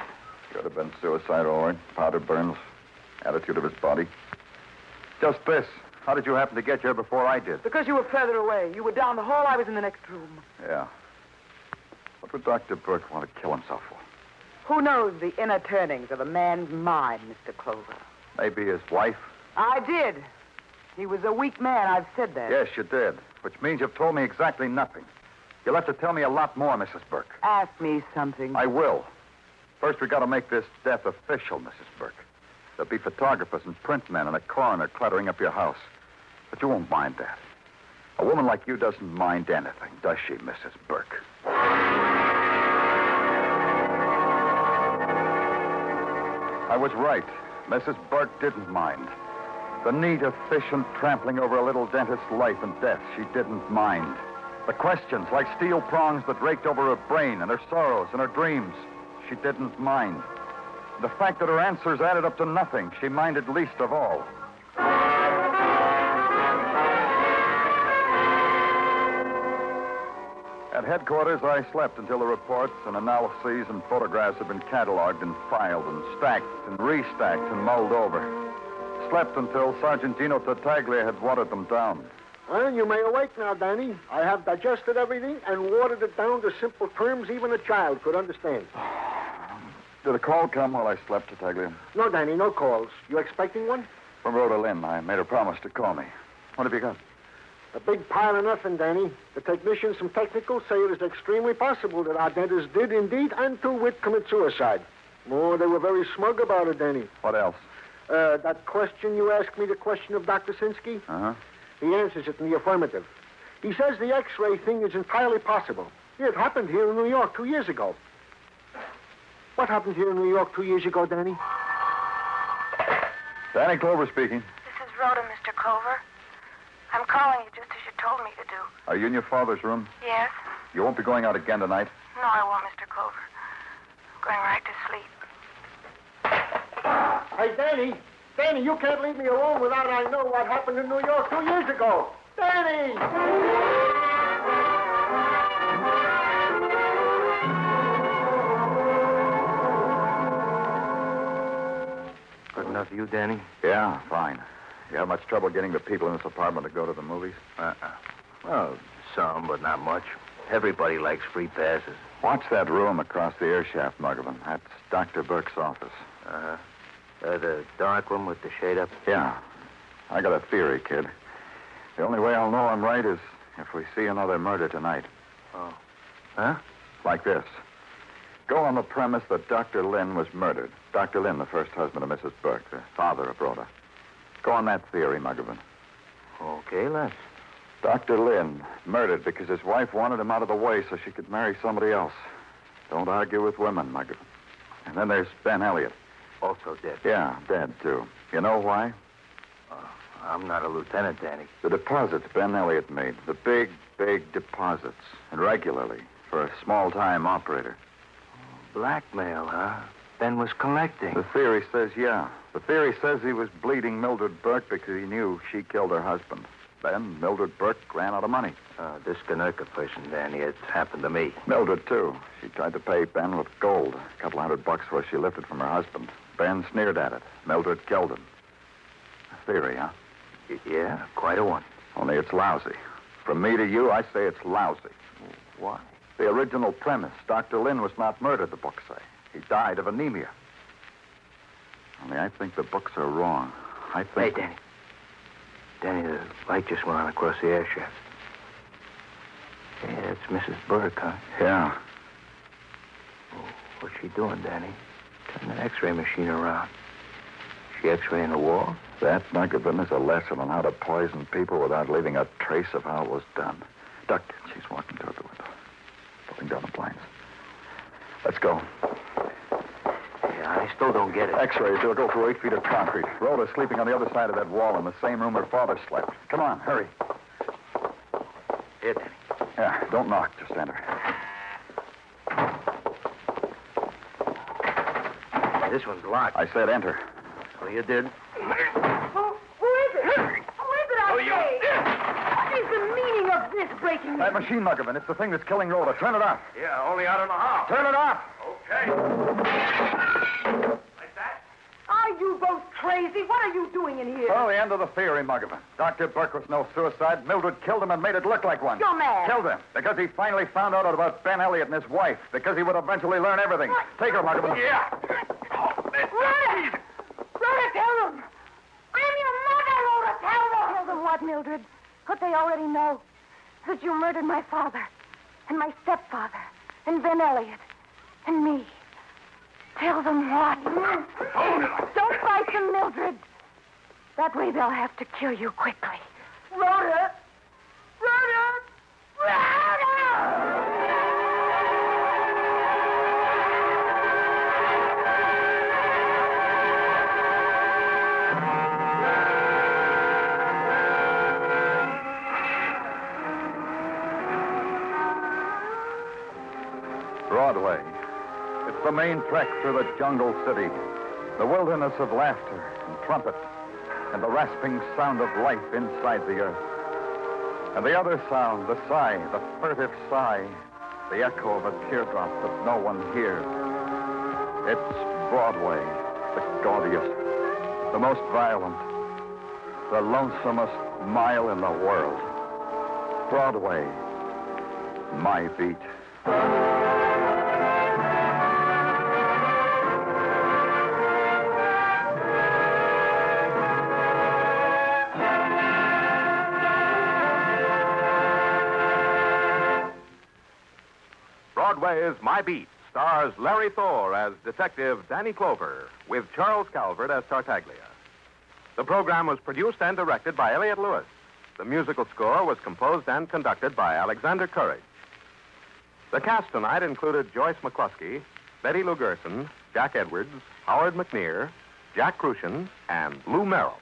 Could have been suicide, all right. Powder burns. Attitude of his body. Just this. How did you happen to get here before I did? Because you were further away. You were down the hall. I was in the next room. Yeah. What would Dr. Burke want to kill himself for? Who knows the inner turnings of a man's mind, Mr. Clover? Maybe his wife? I did. He was a weak man. I've said that. Yes, you did. Which means you've told me exactly nothing. You'll have to tell me a lot more, Mrs. Burke. Ask me something. I will. First, we got to make this death official, Mrs. Burke. There'll be photographers and print men and a coroner cluttering up your house. But you won't mind that. A woman like you doesn't mind anything, does she, Mrs. Burke? I was right. Mrs. Burke didn't mind. The neat, efficient trampling over a little dentist's life and death, she didn't mind. The questions, like steel prongs that raked over her brain and her sorrows and her dreams, she didn't mind. The fact that her answers added up to nothing, she minded least of all. At headquarters, I slept until the reports and analyses and photographs had been cataloged and filed and stacked and restacked and mulled over. Slept until Sergeant Gino Tartaglia had watered them down. Well, you may awake now, Danny. I have digested everything and watered it down to simple terms even a child could understand. Did a call come while I slept, Tartaglia? No, Danny, no calls. You expecting one? From Rhoda Lynn. I made her promise to call me. What have you got? A big pile of nothing, Danny. The technicians from Technical say it is extremely possible that our dentist did indeed and to wit commit suicide. Oh, they were very smug about it, Danny. What else? That question you asked me, the question of Dr. Sinsky? Uh-huh. He answers it in the affirmative. He says the X-ray thing is entirely possible. It happened here in New York 2 years ago. What happened here in New York 2 years ago, Danny? Danny Clover speaking. This is Rhoda, Mr. Clover. I'm calling you just as you told me to do. Are you in your father's room? Yes? You won't be going out again tonight? No, I won't, Mr. Clover. I'm going right to sleep. Hey, Danny. Danny, you can't leave me alone without I know what happened in New York 2 years ago. Danny! Good enough for you, Danny? Yeah, fine. You have much trouble getting the people in this apartment to go to the movies? Well, some, but not much. Everybody likes free passes. Watch that room across the air shaft, Muggavan. That's Dr. Burke's office. Uh-huh. The dark room with the shade up? Yeah. I got a theory, kid. The only way I'll know I'm right is if we see another murder tonight. Oh. Huh? Like this. Go on the premise that Dr. Lynn was murdered. Dr. Lynn, the first husband of Mrs. Burke, the father of Rhoda. Go on that theory, Muggavan. Okay, let's. Dr. Lynn, murdered because his wife wanted him out of the way so she could marry somebody else. Don't argue with women, Mugger. And then there's Ben Elliott. Also dead. Yeah, dead, too. You know why? I'm not a lieutenant, Danny. The deposits Ben Elliott made. The big, big deposits. And regularly. For a small-time operator. Blackmail, huh? Ben was collecting. The theory says, yeah. The theory says he was bleeding Mildred Burke because he knew she killed her husband. Then Mildred Burke ran out of money. This Kanerka person, Danny, it's happened to me. Mildred, too. She tried to pay Ben with gold. A couple $100 for she lifted from her husband. Ben sneered at it. Mildred killed him. A theory, huh? Yeah, quite a one. Only it's lousy. From me to you, I say it's lousy. Why? The original premise. Dr. Lynn was not murdered, the books say. He died of anemia. Only I think the books are wrong. I think... Hey, Danny. Danny, the light just went on across the air shaft. Yeah, it's Mrs. Burke, huh? Yeah. Oh, what's she doing, Danny? Turn the X-ray machine around. She X-raying the wall? That, Muggerman, is a lesson on how to poison people without leaving a trace of how it was done. Duck, she's walking toward the window. Pulling down the blinds. Let's go. Yeah, I still don't get it. X-rays, they'll go through 8 feet of concrete. Rhoda's sleeping on the other side of that wall in the same room her father slept. Come on, hurry. Here, Danny. Yeah, don't knock. Just enter. Hey, this one's locked. I said enter. So you did? Who is it? I say? What is the meaning of this breaking in? That machine, Muggerman. It's the thing that's killing Rhoda. Turn it off. Yeah, only I don't know how. Turn it off. Okay. Like that? Are you both crazy? What are you doing in here? Oh, the end of the theory, Muggerman. Dr. Burke was no suicide. Mildred killed him and made it look like one. You're mad. Killed him because he finally found out about Ben Elliott and his wife. Because he would eventually learn everything. What? Take her, Muggerman. Yeah. Rhoda! Rhoda, tell them! I'm your mother, Rhoda, tell them! Tell them what, Mildred? What they already know. That you murdered my father, and my stepfather, and Ben Elliott, and me. Tell them what? Don't fight them, Mildred. That way they'll have to kill you quickly. Rhoda! Rhoda! Rhoda! Broadway. It's the main trek through the jungle city, the wilderness of laughter and trumpet, and the rasping sound of life inside the earth. And the other sound, the sigh, the furtive sigh, the echo of a teardrop that no one hears. It's Broadway, the gaudiest, the most violent, the lonesomest mile in the world. Broadway, my beat. Broadway Is My Beat stars Larry Thor as Detective Danny Clover with Charles Calvert as Tartaglia. The program was produced and directed by Elliott Lewis. The musical score was composed and conducted by Alexander Courage. The cast tonight included Joyce McCluskey, Betty Lou Gerson, Jack Edwards, Howard McNear, Jack Crucian, and Lou Merrill.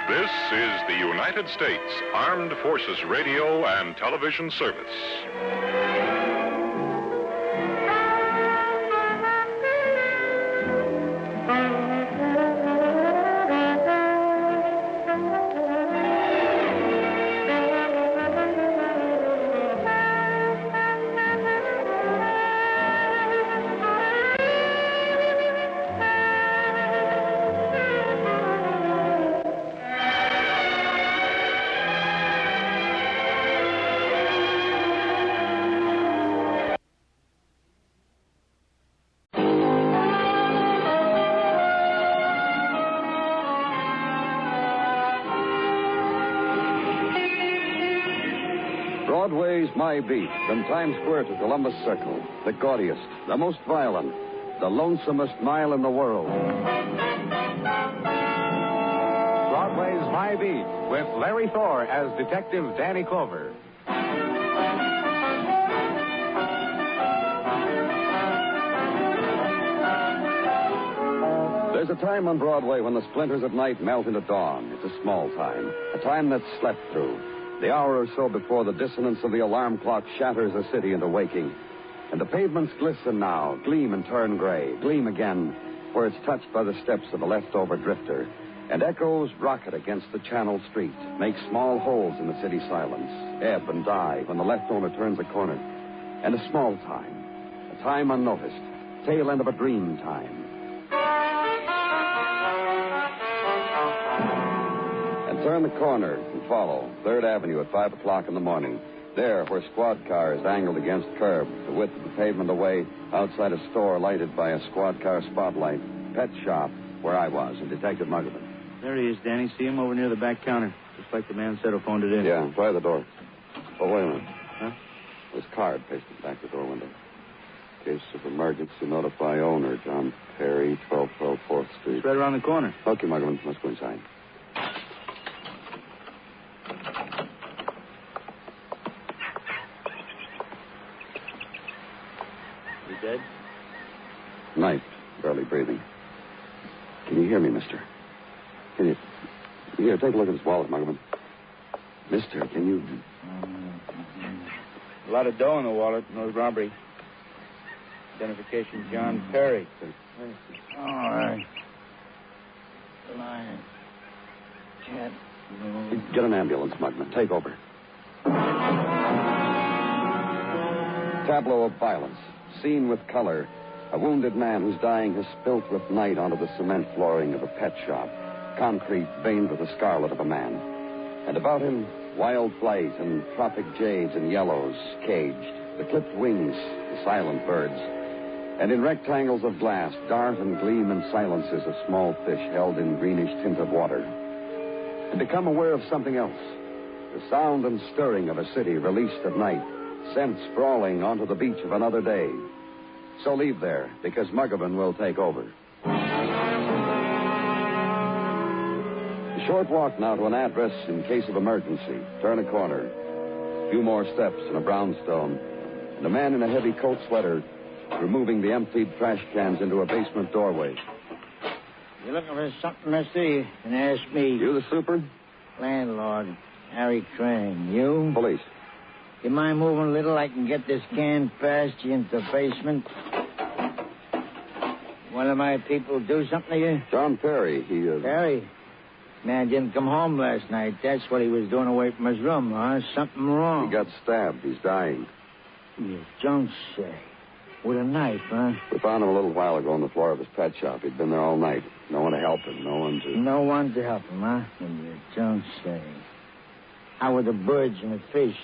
This is the United States Armed Forces Radio and Television Service. Broadway's My Beat, from Times Square to Columbus Circle, the gaudiest, the most violent, the lonesomest mile in the world. Broadway's My Beat, with Larry Thor as Detective Danny Clover. There's a time on Broadway when the splinters of night melt into dawn. It's a small time, a time that's slept through. The hour or so before the dissonance of the alarm clock shatters a city into waking. And the pavements glisten now, gleam and turn gray, gleam again, where it's touched by the steps of a leftover drifter. And echoes rocket against the channel street, make small holes in the city silence, ebb and die when the left owner turns a corner. And a small time, a time unnoticed, tail end of a dream time. And turn the corner and follow 3rd Avenue at 5 o'clock in the morning. There, where squad cars angled against curb, the width of the pavement away, outside a store lighted by a squad car spotlight, pet shop, where I was, and Detective Muggerman. There he is, Danny. See him over near the back counter. Just like the man said who phoned it in. Yeah, try the door. Oh, wait a minute. Huh? This card pasted back the door window. Case of emergency, notify owner, John Perry, 1212 4th Street. It's right around the corner. Okay, Muggerman, let's go inside. He dead? Knifed, barely breathing. Can you hear me, mister? Can you... Here, take a look at his wallet, Muggerman. Mister, can you... A lot of dough in the wallet. No robbery. Identification, John Perry. All right. Line. Can't move. Get an ambulance, Muggerman. Take over. Tableau of violence. Scene with color. A wounded man who's dying has spilt with night onto the cement flooring of a pet shop. Concrete veined with the scarlet of a man. And about him, wild flight and tropic jades and yellows, caged. The clipped wings, the silent birds. And in rectangles of glass, dart and gleam and silences of small fish held in greenish tint of water. And become aware of something else. The sound and stirring of a city released at night, sent sprawling onto the beach of another day. So leave there, because Muggerman will take over. A short walk now to an address in case of emergency. Turn a corner. A few more steps and a brownstone. And a man in a heavy coat sweater removing the emptied trash cans into a basement doorway. You're looking for something, mister? You can ask me. You the super? Landlord, Harry Crane. You? Police. You mind moving a little? I can get this can past you into the basement. One of my people do something to you? John Perry, Perry? Man didn't come home last night. That's what he was doing away from his room, huh? Something wrong. He got stabbed. He's dying. You don't say. With a knife, huh? We found him a little while ago on the floor of his pet shop. He'd been there all night. No one to help him. No one to help him, huh? And you don't say. How were the birds and the fish?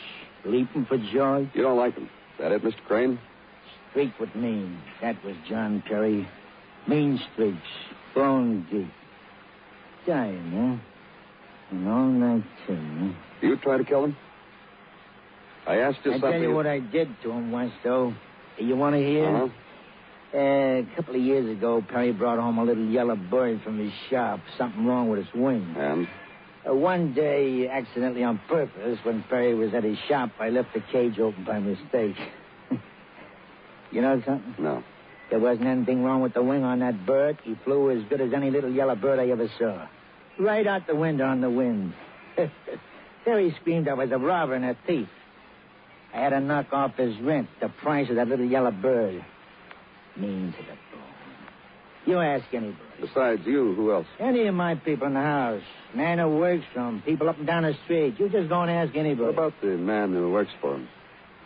Leaping for joy? You don't like him. Is that it, Mr. Crane? Streak with mean. That was John Perry. Mean streaks. Bone deep. Dying, huh? And all night, too, huh? You try to kill him? I asked you something. I tell you what I did to him once, though. You want to hear? Uh-huh. A couple of years ago, Perry brought home a little yellow bird from his shop. Something wrong with its wing. And? One day, accidentally on purpose, when Perry was at his shop, I left the cage open by mistake. You know something? No. There wasn't anything wrong with the wing on that bird. He flew as good as any little yellow bird I ever saw. Right out the window on the wind. Perry screamed I was a robber and a thief. I had to knock off his rent, the price of that little yellow bird. Mean to the bone. You ask anybody. Besides you, who else? Any of my people in the house. Man who works for him, people up and down the street. You just go and ask anybody. What about the man who works for him?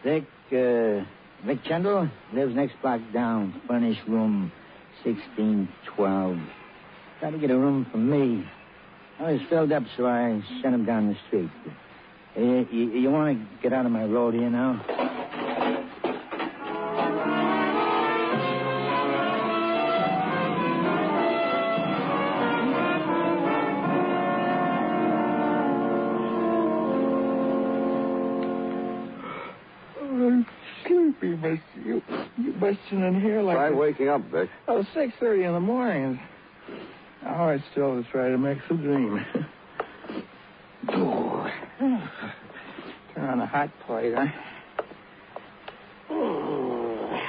Vic Kendall lives next block down. Furnished room 1612. Tried to get a room for me. I was filled up, so I sent him down the street. You want to get out of my road here now? sleepy, miss. You busting in here like... Try waking up, Vic. Oh, 6:30 in the morning. Oh, it's still to try to make some dream. Oh. Turn on the hot plate, huh? Oh.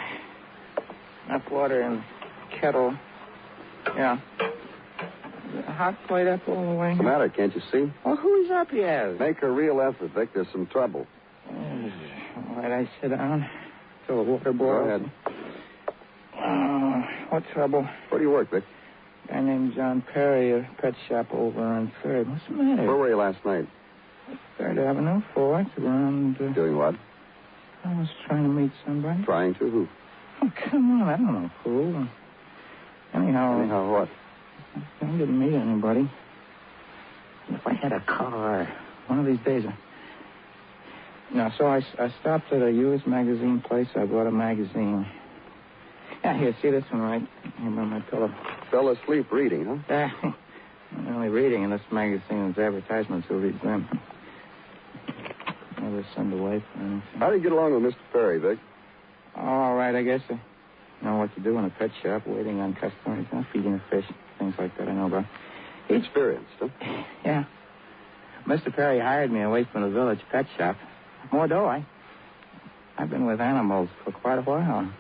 Enough water in kettle. Yeah. Hot plate up all the way. What's the matter? Can't you see? Well, who's up here? Make a real effort, Vic. There's some trouble. All right, I sit down. Fill the water boil. Go ahead. What trouble? Where do you work, Vic? A guy named John Perry, a pet shop over on 3rd. What's the matter? Where were you last night? 3rd Avenue, 4th, around... Doing what? I was trying to meet somebody. Trying to? Who? Oh, come on. I don't know who. Anyhow what? I didn't meet anybody. If I had a car, one of these days... No, so I stopped at a used magazine place. I bought a magazine. Yeah, here, see this one right here by my pillow. Fell asleep reading, huh? Yeah. I'm only reading in this magazine. There's advertisements. Who reads them? Never send away for anything. How do you get along with Mr. Perry, Vic? All right, I guess I know what to do in a pet shop, waiting on customers, feeding the fish, things like that I know about. Experienced, huh? Yeah. Mr. Perry hired me away from the village pet shop. More dough, I've been with animals for quite a while.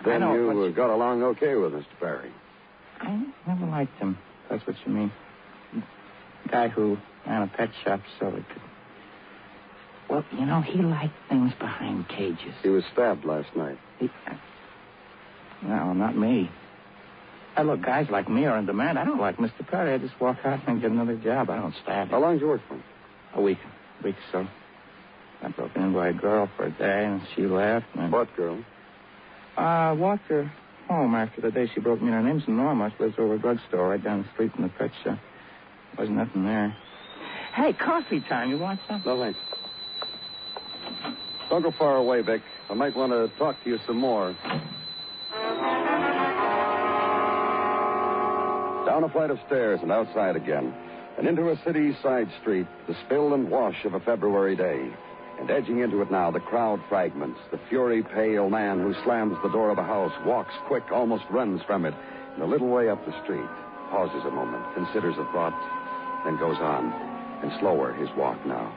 Then you got along okay with Mr. Perry. I never liked him. That's what you mean. The guy who ran a pet shop so it could... Well, he liked things behind cages. He was stabbed last night. No, not me. Look, guys like me are in demand. I don't like Mr. Perry. I just walk out and get another job. I don't stab him. How long did you work for him? A week or so. I broke in by a girl for a day, and she left. And... What girl? I walked her home after the day she broke me in. Her name's Norma. She lives over a drugstore right down the street from the pet shop. Wasn't nothing there. Hey, coffee time. You want some? No, thanks. Don't go far away, Vic. I might want to talk to you some more. Down a flight of stairs and outside again, and into a city side street, the spill and wash of a February day. And edging into it now, the crowd fragments. The fury-pale man who slams the door of a house, walks quick, almost runs from it, and a little way up the street, pauses a moment, considers a thought, then goes on, and slower his walk now.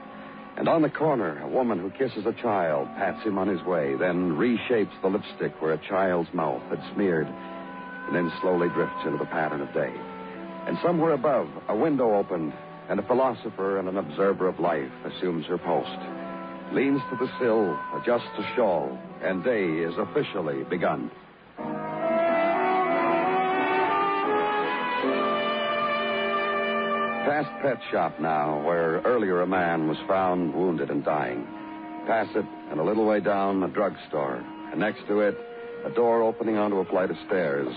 And on the corner, a woman who kisses a child, pats him on his way, then reshapes the lipstick where a child's mouth had smeared, and then slowly drifts into the pattern of day. And somewhere above, a window opened, and a philosopher and an observer of life assumes her post. Leans to the sill, adjusts a shawl, and day is officially begun. Past Pet Shop now, where earlier a man was found wounded and dying. Pass it, and a little way down, a drugstore. And next to it, a door opening onto a flight of stairs.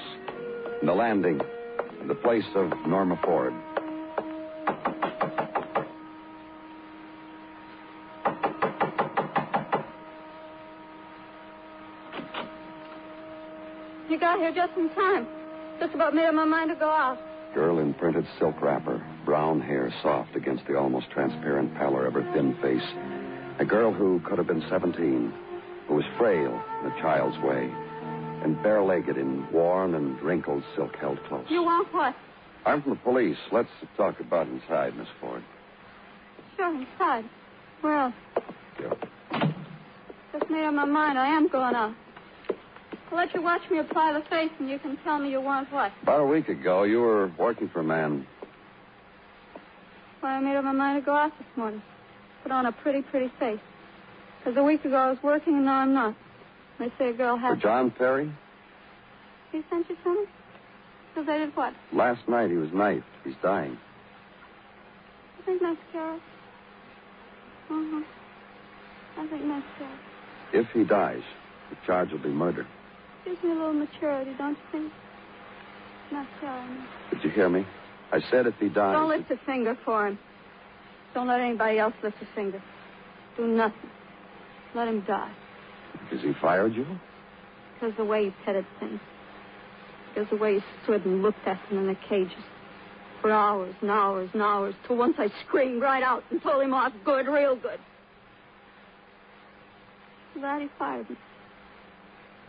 And the landing, and the place of Norma Ford. You got here just in time. Just about made up my mind to go out. Girl in printed silk wrapper, brown hair soft against the almost transparent pallor of her thin face. A girl who could have been 17, who was frail in a child's way, and bare-legged in worn and wrinkled silk held close. You want what? I'm from the police. Let's talk about inside, Miss Ford. Sure, inside. Where else? Yeah. Just made up my mind. I am going out. I'll let you watch me apply the face, and you can tell me you want what. About a week ago, you were working for a man. Well, I made up my mind to go out this morning. Put on a pretty, pretty face. Because a week ago I was working, and now I'm not. They say a girl has... For John Perry? He sent you to me? Because I did what? Last night he was knifed. He's dying. You think that's scary? Uh-huh. I think that's scary. If he dies, the charge will be murder. Gives me a little maturity, don't you think? Not scary. Did you hear me? I said if he dies... Don't lift a finger for him. Don't let anybody else lift a finger. Do nothing. Let him die. Because he fired you? Because the way he petted things. Because the way he stood and looked at them in the cages. For hours and hours and hours. Till once I screamed right out and told him off good, real good. Glad he fired me.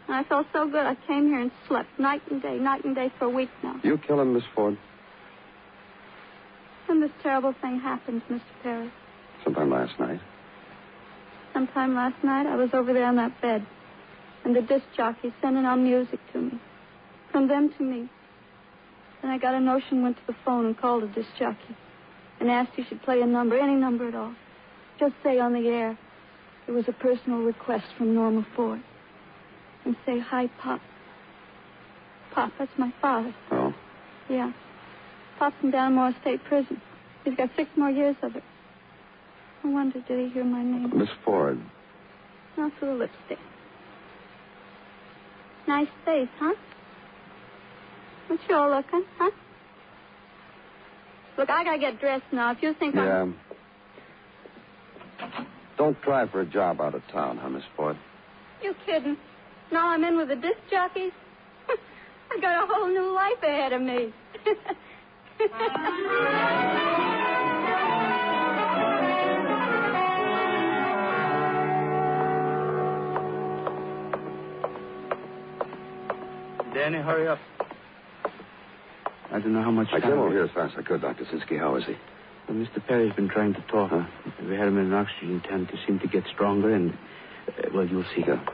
And I felt so good I came here and slept night and day for a week now. You kill him, Miss Ford? When this terrible thing happened, Mr. Perry. Sometime last night. Sometime last night, I was over there on that bed. And the disc jockey sending on music to me. From them to me. Then I got a notion, went to the phone and called the disc jockey. And asked he should play a number, any number at all. Just say on the air, it was a personal request from Norma Ford. And say, hi, Pop. Pop, that's my father. Oh? Yeah. Pop's in Dalmore State Prison. He's got 6 more years of it. I wonder, did he hear my name? Miss Ford. Not through the lipstick. Nice face, huh? What's your looking, huh? Look, I gotta get dressed now. If you think Yeah. Don't try for a job out of town, huh, Miss Ford? You kidding? Now I'm in with the disc jockeys? I've got a whole new life ahead of me. Danny, hurry up. I don't know how much I time... came over here as fast as I could, Dr. Sinsky. How is he? Well, Mr. Perry's been trying to talk. Huh? We had him in an oxygen tent. He seemed to get stronger, and... well, you'll see. Yeah.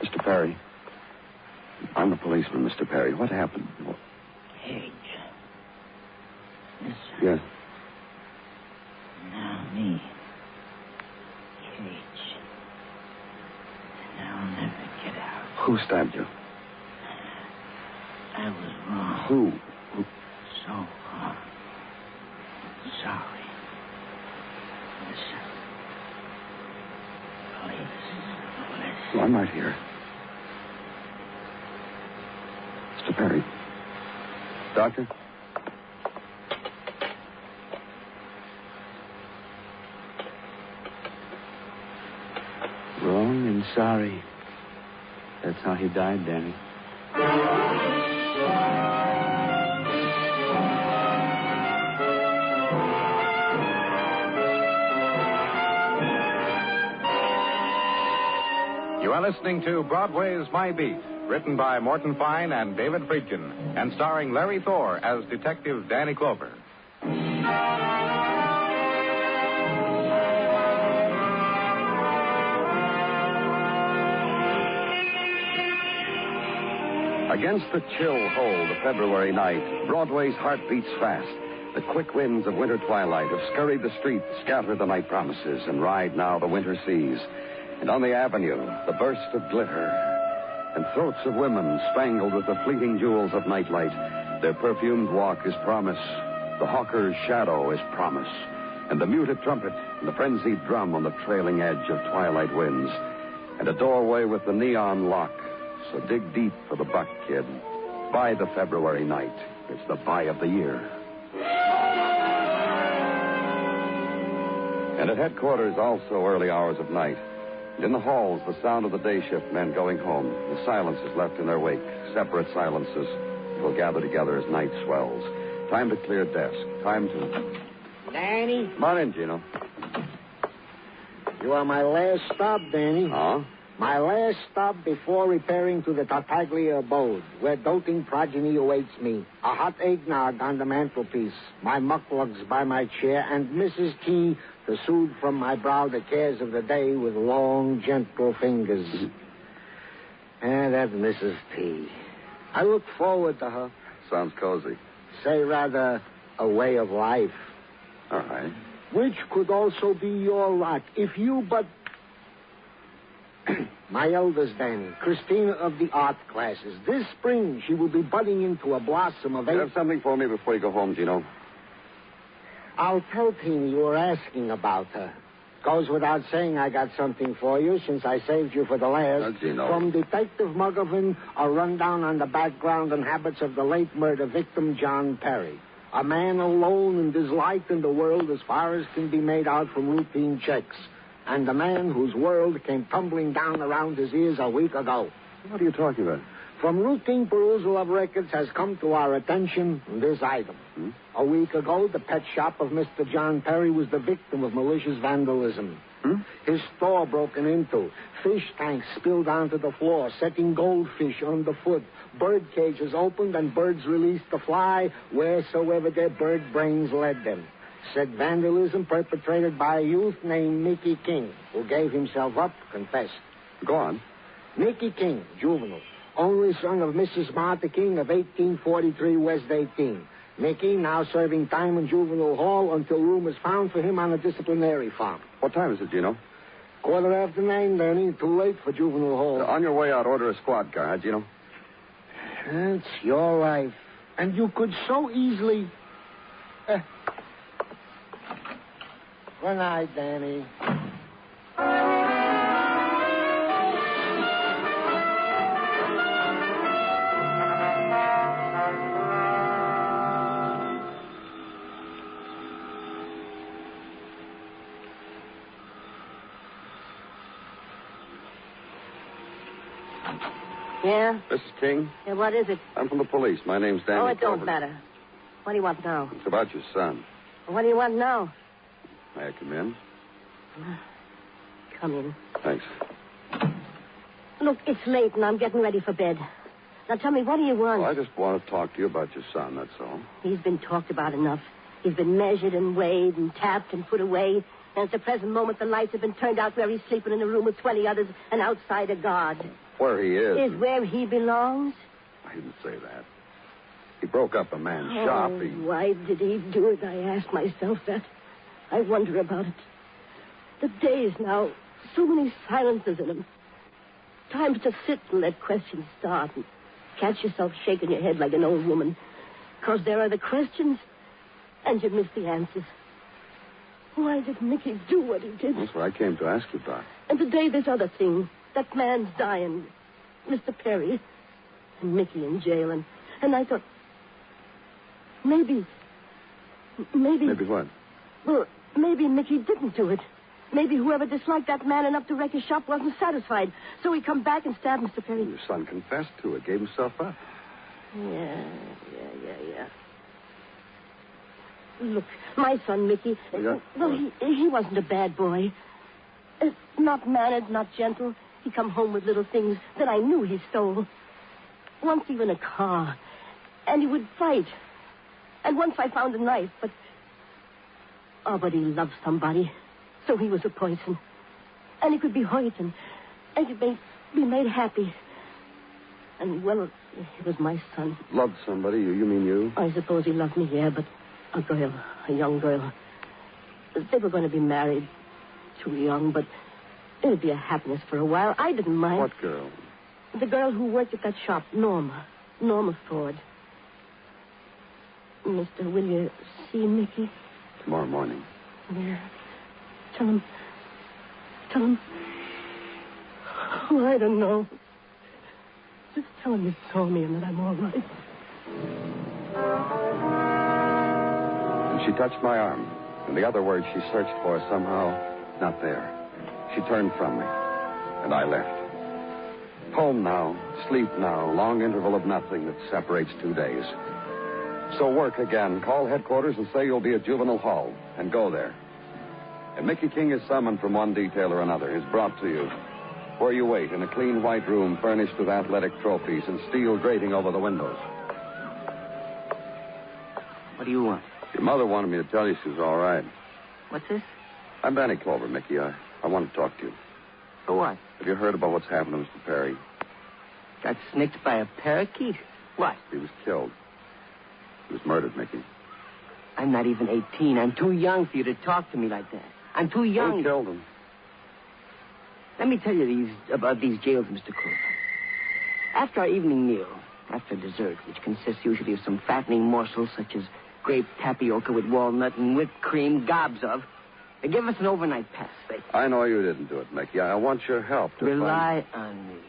Mr. Perry. I'm a policeman, Mr. Perry. What happened? Cage. Yes, sir. Yes. Now me. Cage. And I'll never get out. Who stabbed you? I was wrong. Who? So wrong. Sorry. Listen. Please. Well, I'm right here. Mr. Perry. Doctor? Wrong and sorry. That's how he died, Danny. You are listening to Broadway Is My Beat, written by Morton Fine and David Friedkin, and starring Larry Thor as Detective Danny Clover. Against the chill hold of February night, Broadway's heart beats fast. The quick winds of winter twilight have scurried the streets, scattered the night promises, and ride now the winter seas. And on the avenue, the burst of glitter, and throats of women spangled with the fleeting jewels of nightlight. Their perfumed walk is promise. The hawker's shadow is promise. And the muted trumpet and the frenzied drum on the trailing edge of twilight winds. And a doorway with the neon lock. So dig deep for the buck, kid. Buy the February night. It's the buy of the year. And at headquarters, also early hours of night. And in the halls, the sound of the day shift men going home. The silences left in their wake, separate silences, will gather together as night swells. Time to clear desk. Time to... Danny? Come on in, Gino. You are my last stop, Danny. Huh? My last stop before repairing to the Tartaglia abode, where doting progeny awaits me. A hot eggnog on the mantelpiece, my mucklugs by my chair, and Mrs. T to soothe from my brow the cares of the day with long, gentle fingers. And that Mrs. T. I look forward to her. Sounds cozy. Say rather, a way of life. All right. Which could also be your lot, if you but... My eldest, Danny, Christina of the art classes. This spring, she will be budding into a blossom of... You have something for me before you go home, Gino? I'll tell Teeny you were asking about her. Goes without saying I got something for you since I saved you for the last. Gino. From Detective Muggervin, a rundown on the background and habits of the late murder victim, John Perry. A man alone and disliked in the world as far as can be made out from routine checks. And a man whose world came tumbling down around his ears a week ago. What are you talking about? From routine perusal of records has come to our attention this item. A week ago, the pet shop of Mr. John Perry was the victim of malicious vandalism. His store broken into, fish tanks spilled onto the floor, setting goldfish underfoot, bird cages opened, and birds released to fly wheresoever their bird brains led them. Said vandalism perpetrated by a youth named Mickey King, who gave himself up, confessed. Go on. Mickey King, juvenile, only son of Mrs. Martha King of 1843 West 18. Mickey now serving time in juvenile hall until room is found for him on a disciplinary farm. What time is it, Gino? 9:15, Danny. Too late for juvenile hall. On your way out, order a squad car, huh, Gino? That's your life. And you could so easily... Good night, Danny. Yeah? Mrs. King? Yeah, what is it? I'm from the police. My name's Danny Oh, it Clover. don't matter. What do you want now? It's about your son. What do you want now? May I come in? Come in. Thanks. Look, it's late and I'm getting ready for bed. Now tell me, what do you want? Well, I just want to talk to you about your son, that's all. He's been talked about enough. He's been measured and weighed and tapped and put away. And at the present moment, the lights have been turned out where he's sleeping in a room with 20 others and outside a guard. Where he is. Is where he belongs? I didn't say that. He broke up a man's shop. Why did he do it? I ask myself that. I wonder about it. The days now, so many silences in them. Times to sit and let questions start and catch yourself shaking your head like an old woman. Because there are the questions and you miss the answers. Why did Mickey do what he did? That's what I came to ask you about. And today, this other thing. That man's dying. Mr. Perry. And Mickey in jail. And I thought... Maybe... Maybe what? Well, maybe Mickey didn't do it. Maybe whoever disliked that man enough to wreck his shop wasn't satisfied. So he come back and stabbed Mr. Perry. Your son confessed to it, gave himself up. Yeah. Look, my son, Mickey... Yeah? Well, he wasn't a bad boy. Not mannered, not gentle. He come home with little things that I knew he stole. Once even a car. And he would fight. And once I found a knife, but... Oh, but he loved somebody. So he was a poison. And he could be hurt and he could be made happy. And, well, he was my son. Loved somebody? You mean you? I suppose he loved me, yeah, but a girl, a young girl. They were going to be married. Too young, but it'd be a happiness for a while. I didn't mind. What girl? The girl who worked at that shop, Norma. Norma Ford. Mister, will you see Mickey? Tomorrow morning. Yeah. Tell him. Oh, I don't know. Just tell him you saw me and that I'm all right. And she touched my arm. And the other word she searched for somehow, not there. She turned from me. And I left. Home now, sleep now, long interval of nothing that separates 2 days. So work again. Call headquarters and say you'll be at Juvenile Hall. And go there. And Mickey King is summoned from one detail or another, is brought to you. Where you wait in a clean white room furnished with athletic trophies and steel grating over the windows. What do you want? Your mother wanted me to tell you she's all right. What's this? I'm Danny Clover, Mickey. I want to talk to you. For what? Have you heard about what's happened to Mr. Perry? Got snicked by a parakeet? What? He was killed. He was murdered, Mickey. I'm not even 18. I'm too young for you to talk to me like that. I'm too young. Who killed him? Let me tell you about these jails, Mr. Clover. After our evening meal, after dessert, which consists usually of some fattening morsels such as grape tapioca with walnut and whipped cream, gobs of, they give us an overnight pass. I know you didn't do it, Mickey. I want your help to Rely on me.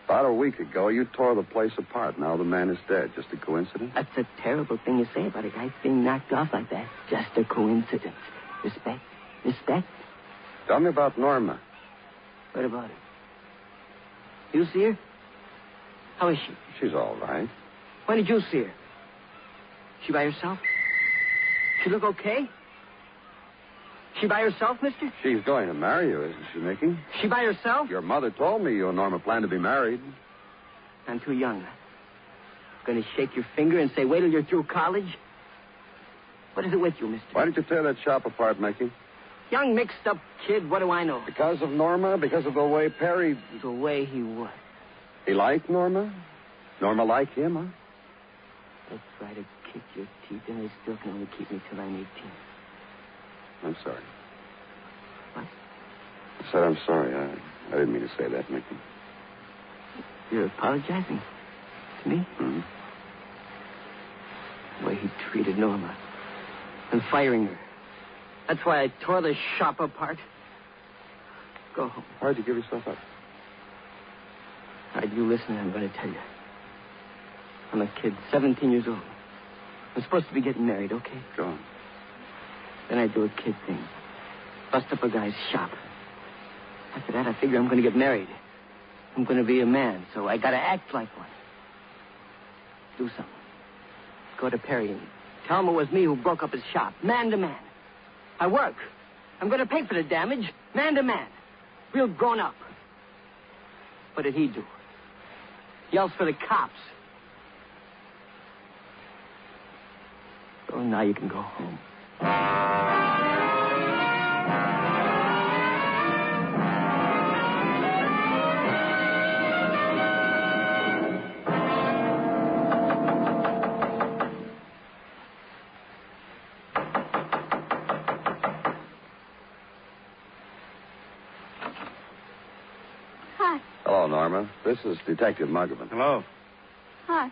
About a week ago, you tore the place apart. Now the man is dead. Just a coincidence? That's a terrible thing to say about a guy being knocked off like that. Just a coincidence. Respect? Tell me about Norma. What about her? You see her? How is she? She's all right. When did you see her? She by herself? She look okay? She by herself, mister? She's going to marry you, isn't she, Mickey? She by herself? Your mother told me you and Norma plan to be married. I'm too young. Going to shake your finger and say, wait till you're through college? What is it with you, mister? Why did you tear that shop apart, Mickey? Young, mixed-up kid, what do I know? Because of Norma? Because of the way Perry... The way he was. He liked Norma? Norma liked him, huh? They try to kick your teeth, and they still can only keep me till I'm 18. I'm sorry. What? I said I'm sorry. I didn't mean to say that, Mickey. You're apologizing to me? Mm-hmm. The way he treated Norma and firing her. That's why I tore the shop apart. Go home. Why'd you give yourself up? All right, you listen, I'm going to tell you. I'm a kid, 17 years old. I'm supposed to be getting married, okay? Go on. Then I do a kid thing. Bust up a guy's shop. After that, I figure I'm going to get married. I'm going to be a man, so I got to act like one. Do something. Go to Perry and tell him it was me who broke up his shop, man to man. I work. I'm going to pay for the damage, man to man. Real grown up. What did he do? Yells for the cops. So now you can go home. Hi. Hello, Norma. This is Detective Muggerman. Hello. Hi.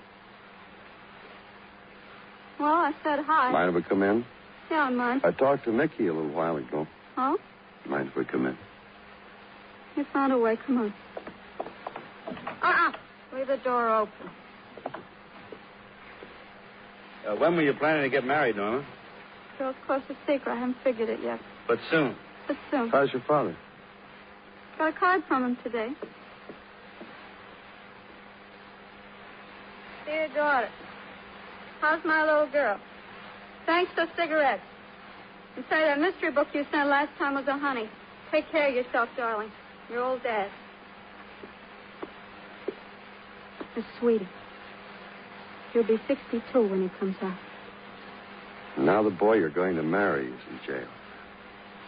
Well, I said hi. Mind if we come in? Yeah, I mind. I talked to Mickey a little while ago. Oh? Mind if we come in? You found a way. Come on. Leave the door open. When were you planning to get married, Norma? Girl's close to secret. I haven't figured it yet. But soon. But soon. How's your father? Got a card from him today. Dear daughter, how's my little girl? Thanks for cigarettes. And say that mystery book you sent last time was a honey. Take care of yourself, darling. Your old dad. Miss Sweetie. He'll be 62 when he comes out. Now the boy you're going to marry is in jail.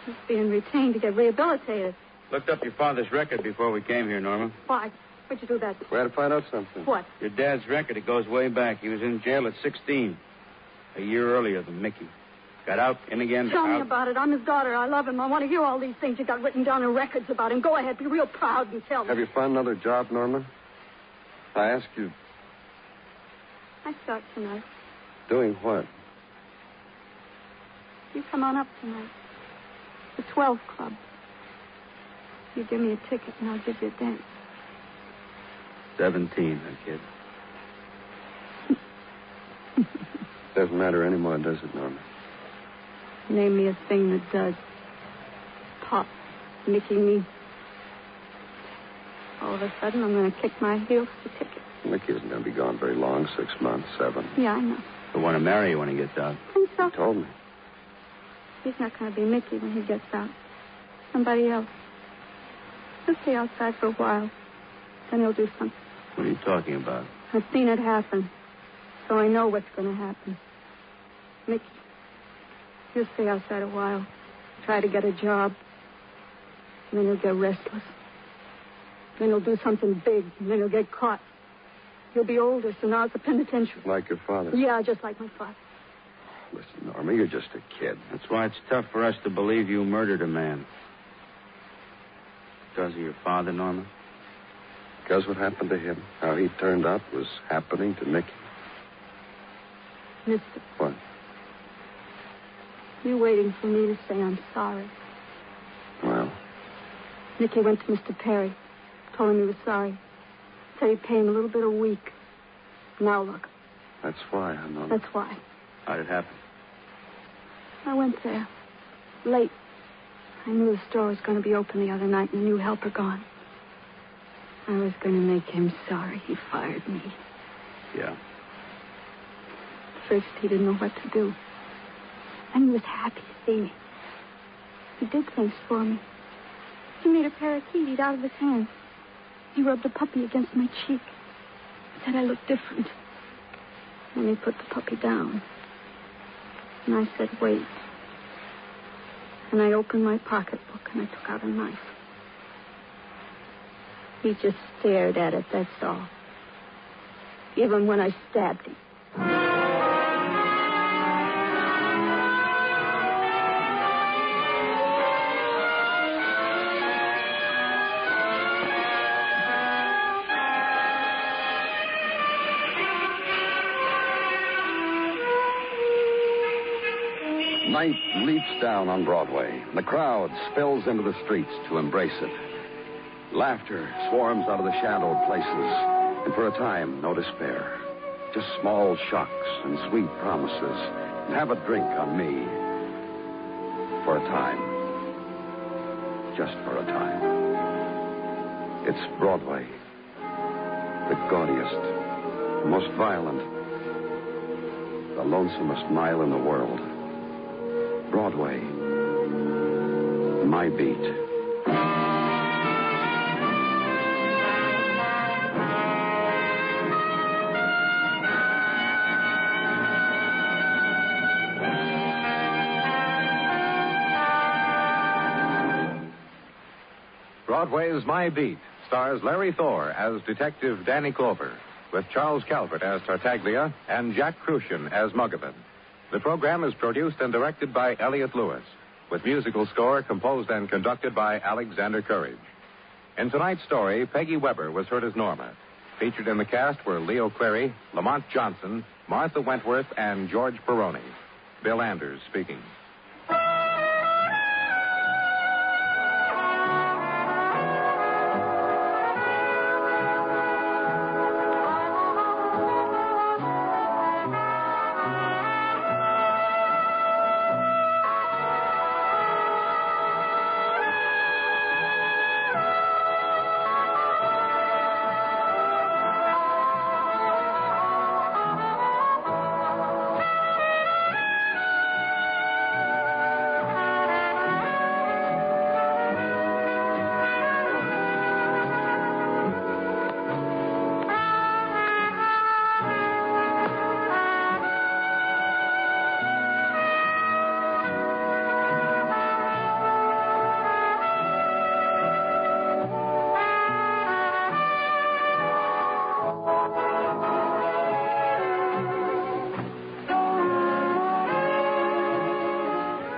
He's being retained to get rehabilitated. Looked up your father's record before we came here, Norma. Why? What'd you do that? We had to find out something. What? Your dad's record, it goes way back. He was in jail at 16. A year earlier than Mickey. Got out, in again. Tell me out. about it. I'm his daughter. I love him. I want to hear all these things you got written down in records about him. Go ahead. Be real proud and tell me. Have you found another job, Norma? I ask you, I start tonight. doing what? You come on up tonight. The 12 Club. You give me a ticket and I'll give you a dance. 17, that kid. Doesn't matter anymore, does it, Norma? Name me a thing that does. Pop. Mickey me. All of a sudden, I'm going to kick my heels to ticket. Mickey isn't going to be gone very long, 6 months, 7. Yeah, I know. He'll want to marry you when he gets out. Think so? He told me. He's not going to be Mickey when he gets out. Somebody else. He'll stay outside for a while. Then he'll do something. What are you talking about? I've seen it happen. So I know what's going to happen. Mickey, he'll stay outside a while. Try to get a job. And then he'll get restless. Then he'll do something big. And then he'll get caught. He'll be older, so now it's a penitentiary. Like your father. Yeah, just like my father. Listen, Norma, you're just a kid. That's why it's tough for us to believe you murdered a man. Because of your father, Norma? Because what happened to him, how he turned out, was happening to Mickey. Mister. What? You waiting for me to say I'm sorry. Well? Mickey went to Mr. Perry. Told him he was sorry. Said he'd pay him a little bit a week. Now look. That's why, I know. That's why. How'd it happen? I went there. Late. I knew the store was going to be open the other night and the new helper gone. I was going to make him sorry he fired me. Yeah. At first, he didn't know what to do. And he was happy to see me. He did things for me. He made a parakeet eat out of his hand. He rubbed a puppy against my cheek. Said I looked different. Then he put the puppy down. And I said, wait. And I opened my pocketbook and I took out a knife. He just stared at it, that's all. Even when I stabbed him. Night leaps down on Broadway. The crowd spills into the streets to embrace it. Laughter swarms out of the shadowed places, and for a time, no despair. Just small shocks and sweet promises. Have a drink on me. For a time. Just for a time. It's Broadway. The gaudiest, the most violent, the lonesomest mile in the world. Broadway. My beat. Broadway's My Beat stars Larry Thor as Detective Danny Clover, with Charles Calvert as Tartaglia and Jack Crucian as Muggavan. The program is produced and directed by Elliott Lewis, with musical score composed and conducted by Alexander Courage. In tonight's story, Peggy Weber was heard as Norma. Featured in the cast were Leo Cleary, Lamont Johnson, Martha Wentworth, and George Peroni. Bill Anders speaking.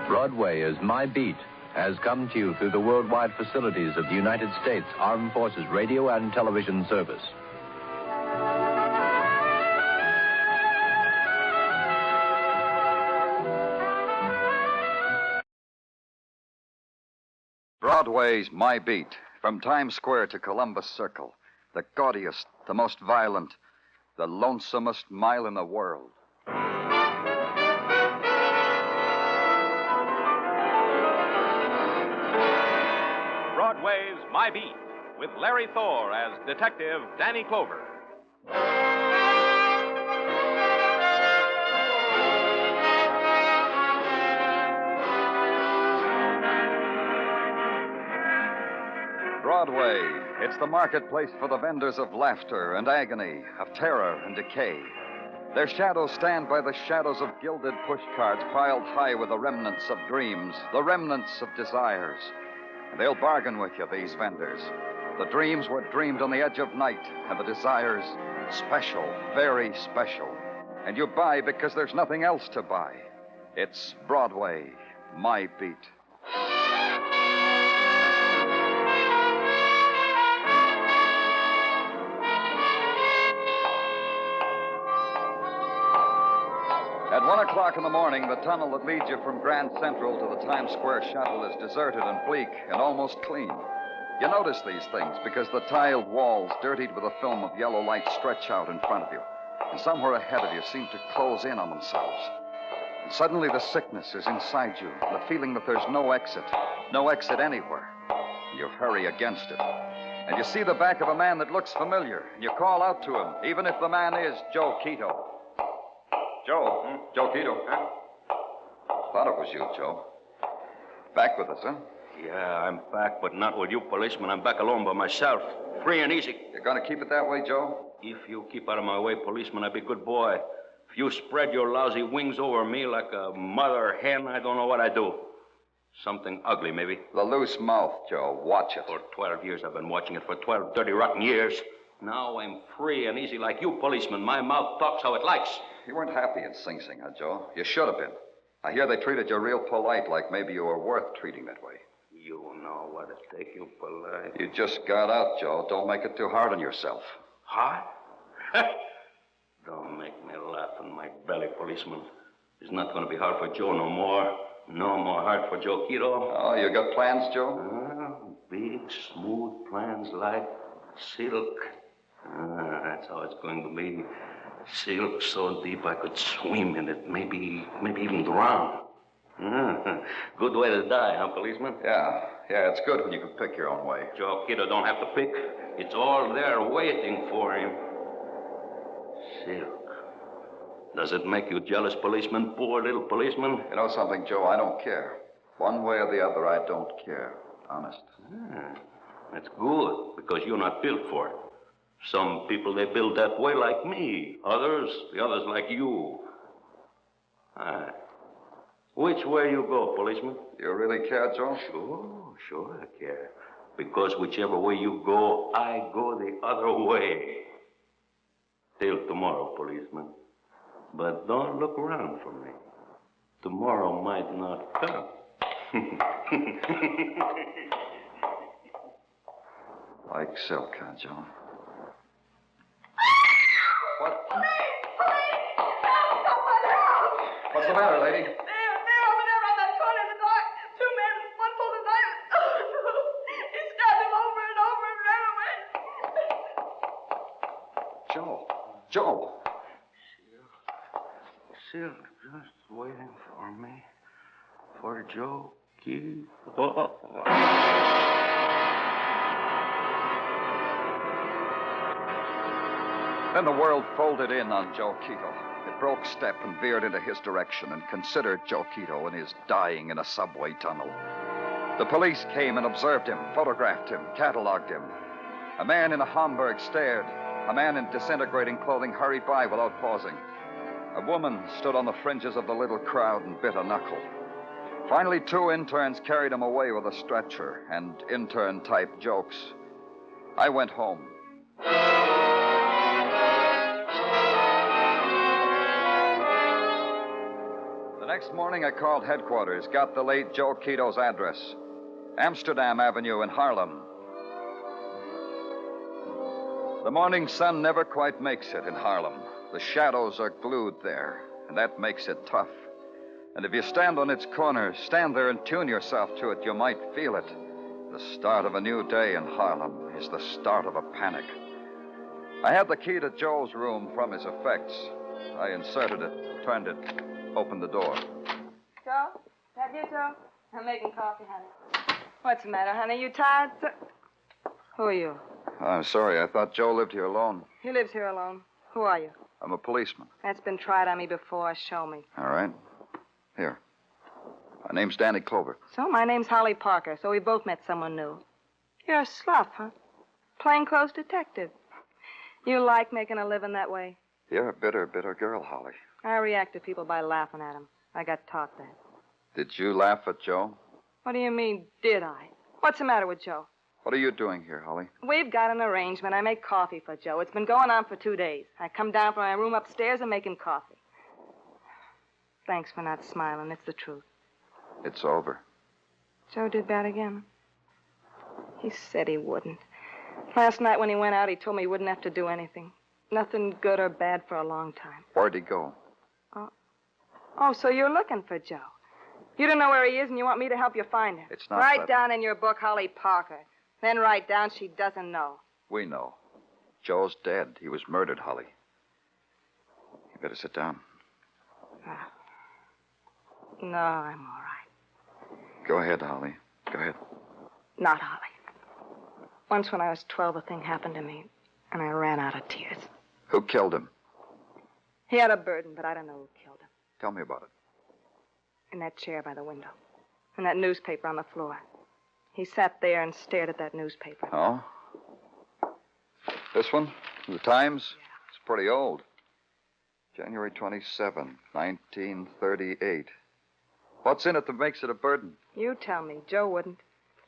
Broadway Is My Beat has come to you through the worldwide facilities of the United States Armed Forces Radio and Television Service. Broadway's My Beat. From Times Square to Columbus Circle. The gaudiest, the most violent, the lonesomest mile in the world. Broadway's My Beat, with Larry Thor as Detective Danny Clover. Broadway. It's the marketplace for the vendors of laughter and agony, of terror and decay. Their shadows stand by the shadows of gilded pushcarts piled high with the remnants of dreams, the remnants of desires. And they'll bargain with you, these vendors. The dreams were dreamed on the edge of night, and the desires special, very special. And you buy because there's nothing else to buy. It's Broadway, My Beat. At 1 o'clock in the morning, the tunnel that leads you from Grand Central to the Times Square shuttle is deserted and bleak and almost clean. You notice these things because the tiled walls, dirtied with a film of yellow light, stretch out in front of you. And somewhere ahead of you seem to close in on themselves. And suddenly the sickness is inside you, the feeling that there's no exit anywhere. And you hurry against it. and you see the back of a man that looks familiar, and you call out to him, even if the man is Joe Quito. Joe? Joe Quito. Huh? Thought it was you, Joe. Back with us, huh? Yeah, I'm back, but not with you, policeman. I'm back alone by myself. Free and easy. You're going to keep it that way, Joe? If you keep out of my way, policeman, I'll be a good boy. If you spread your lousy wings over me like a mother hen, I don't know what I'd do. Something ugly, maybe. The loose mouth, Joe. Watch it. For 12 years I've been watching it. For 12 dirty, rotten years. Now I'm free and easy like you, policeman. My mouth talks how it likes. You weren't happy in Sing Sing, huh, Joe? You should have been. I hear they treated you real polite, like maybe you were worth treating that way. You know what it take, you polite. You just got out, Joe. Don't make it too hard on yourself. Hard? Don't make me laugh in my belly, policeman. It's not going to be hard for Joe no more. No more hard for Joe Quito. Oh, you got plans, Joe? Big, smooth plans like silk. That's how it's going to be. Silk so deep I could swim in it, maybe even drown. Good way to die, huh, policeman? Yeah, it's good when you can pick your own way. Joe Quito don't have to pick. It's all there waiting for him. Silk. Does it make you jealous, policeman? Poor little policeman? You know something, Joe? I don't care. One way or the other, I don't care. Honest. That's good, because you're not built for it. Some people, they build that way like me. The others like you. Which way you go, policeman? You really care, Joe? Sure I care. Because whichever way you go, I go the other way. Till tomorrow, policeman. But don't look around for me. Tomorrow might not come. Like silk, huh, Joe? What? Police! Somebody help! What's the matter, lady? They're over there on that corner in the dark. Two men, one pulled a knife. He stabbed him over and over and ran away. Joe! Silk just waiting for me. For Joe Quito. Then the world folded in on Joe Quito. It broke step and veered into his direction and considered Joe Quito and his dying in a subway tunnel. The police came and observed him, photographed him, cataloged him. A man in a Homburg stared. A man in disintegrating clothing hurried by without pausing. A woman stood on the fringes of the little crowd and bit a knuckle. Finally, 2 interns carried him away with a stretcher and intern-type jokes. I went home. The next morning, I called headquarters, got the late Joe Quito's address. Amsterdam Avenue in Harlem. The morning sun never quite makes it in Harlem. The shadows are glued there, and that makes it tough. And if you stand on its corner, stand there and tune yourself to it, you might feel it. The start of a new day in Harlem is the start of a panic. I had the key to Joe's room from his effects. I inserted it, turned it, opened the door. Joe? That you, Joe? I'm making coffee, honey. What's the matter, honey? You tired? Who are you? I'm sorry. I thought Joe lived here alone. He lives here alone. Who are you? I'm a policeman. That's been tried on me before. Show me. All right. Here. My name's Danny Clover. So, my name's Holly Parker, so we both met someone new. You're a slough, huh? Plainclothes detective. You like making a living that way? You're a bitter, bitter girl, Holly. I react to people by laughing at them. I got taught that. Did you laugh at Joe? What do you mean, did I? What's the matter with Joe? What are you doing here, Holly? We've got an arrangement. I make coffee for Joe. It's been going on for 2 days. I come down from my room upstairs and make him coffee. Thanks for not smiling. It's the truth. It's over. Joe did that again. He said he wouldn't. Last night when he went out, he told me he wouldn't have to do anything. Nothing good or bad for a long time. Where'd he go? Oh, so you're looking for Joe. You don't know where he is and you want me to help you find him. It's not Write that... down in your book Holly Parker. Then write down she doesn't know. We know. Joe's dead. He was murdered, Holly. You better sit down. No, I'm all right. Go ahead, Holly. Go ahead. Not Holly. Once when I was 12, a thing happened to me, and I ran out of tears. Who killed him? He had a burden, but I don't know who killed him. Tell me about it. In that chair by the window. And that newspaper on the floor. He sat there and stared at that newspaper. Oh? This one? The Times? Yeah. It's pretty old. January 27, 1938. What's in it that makes it a burden? You tell me. Joe wouldn't.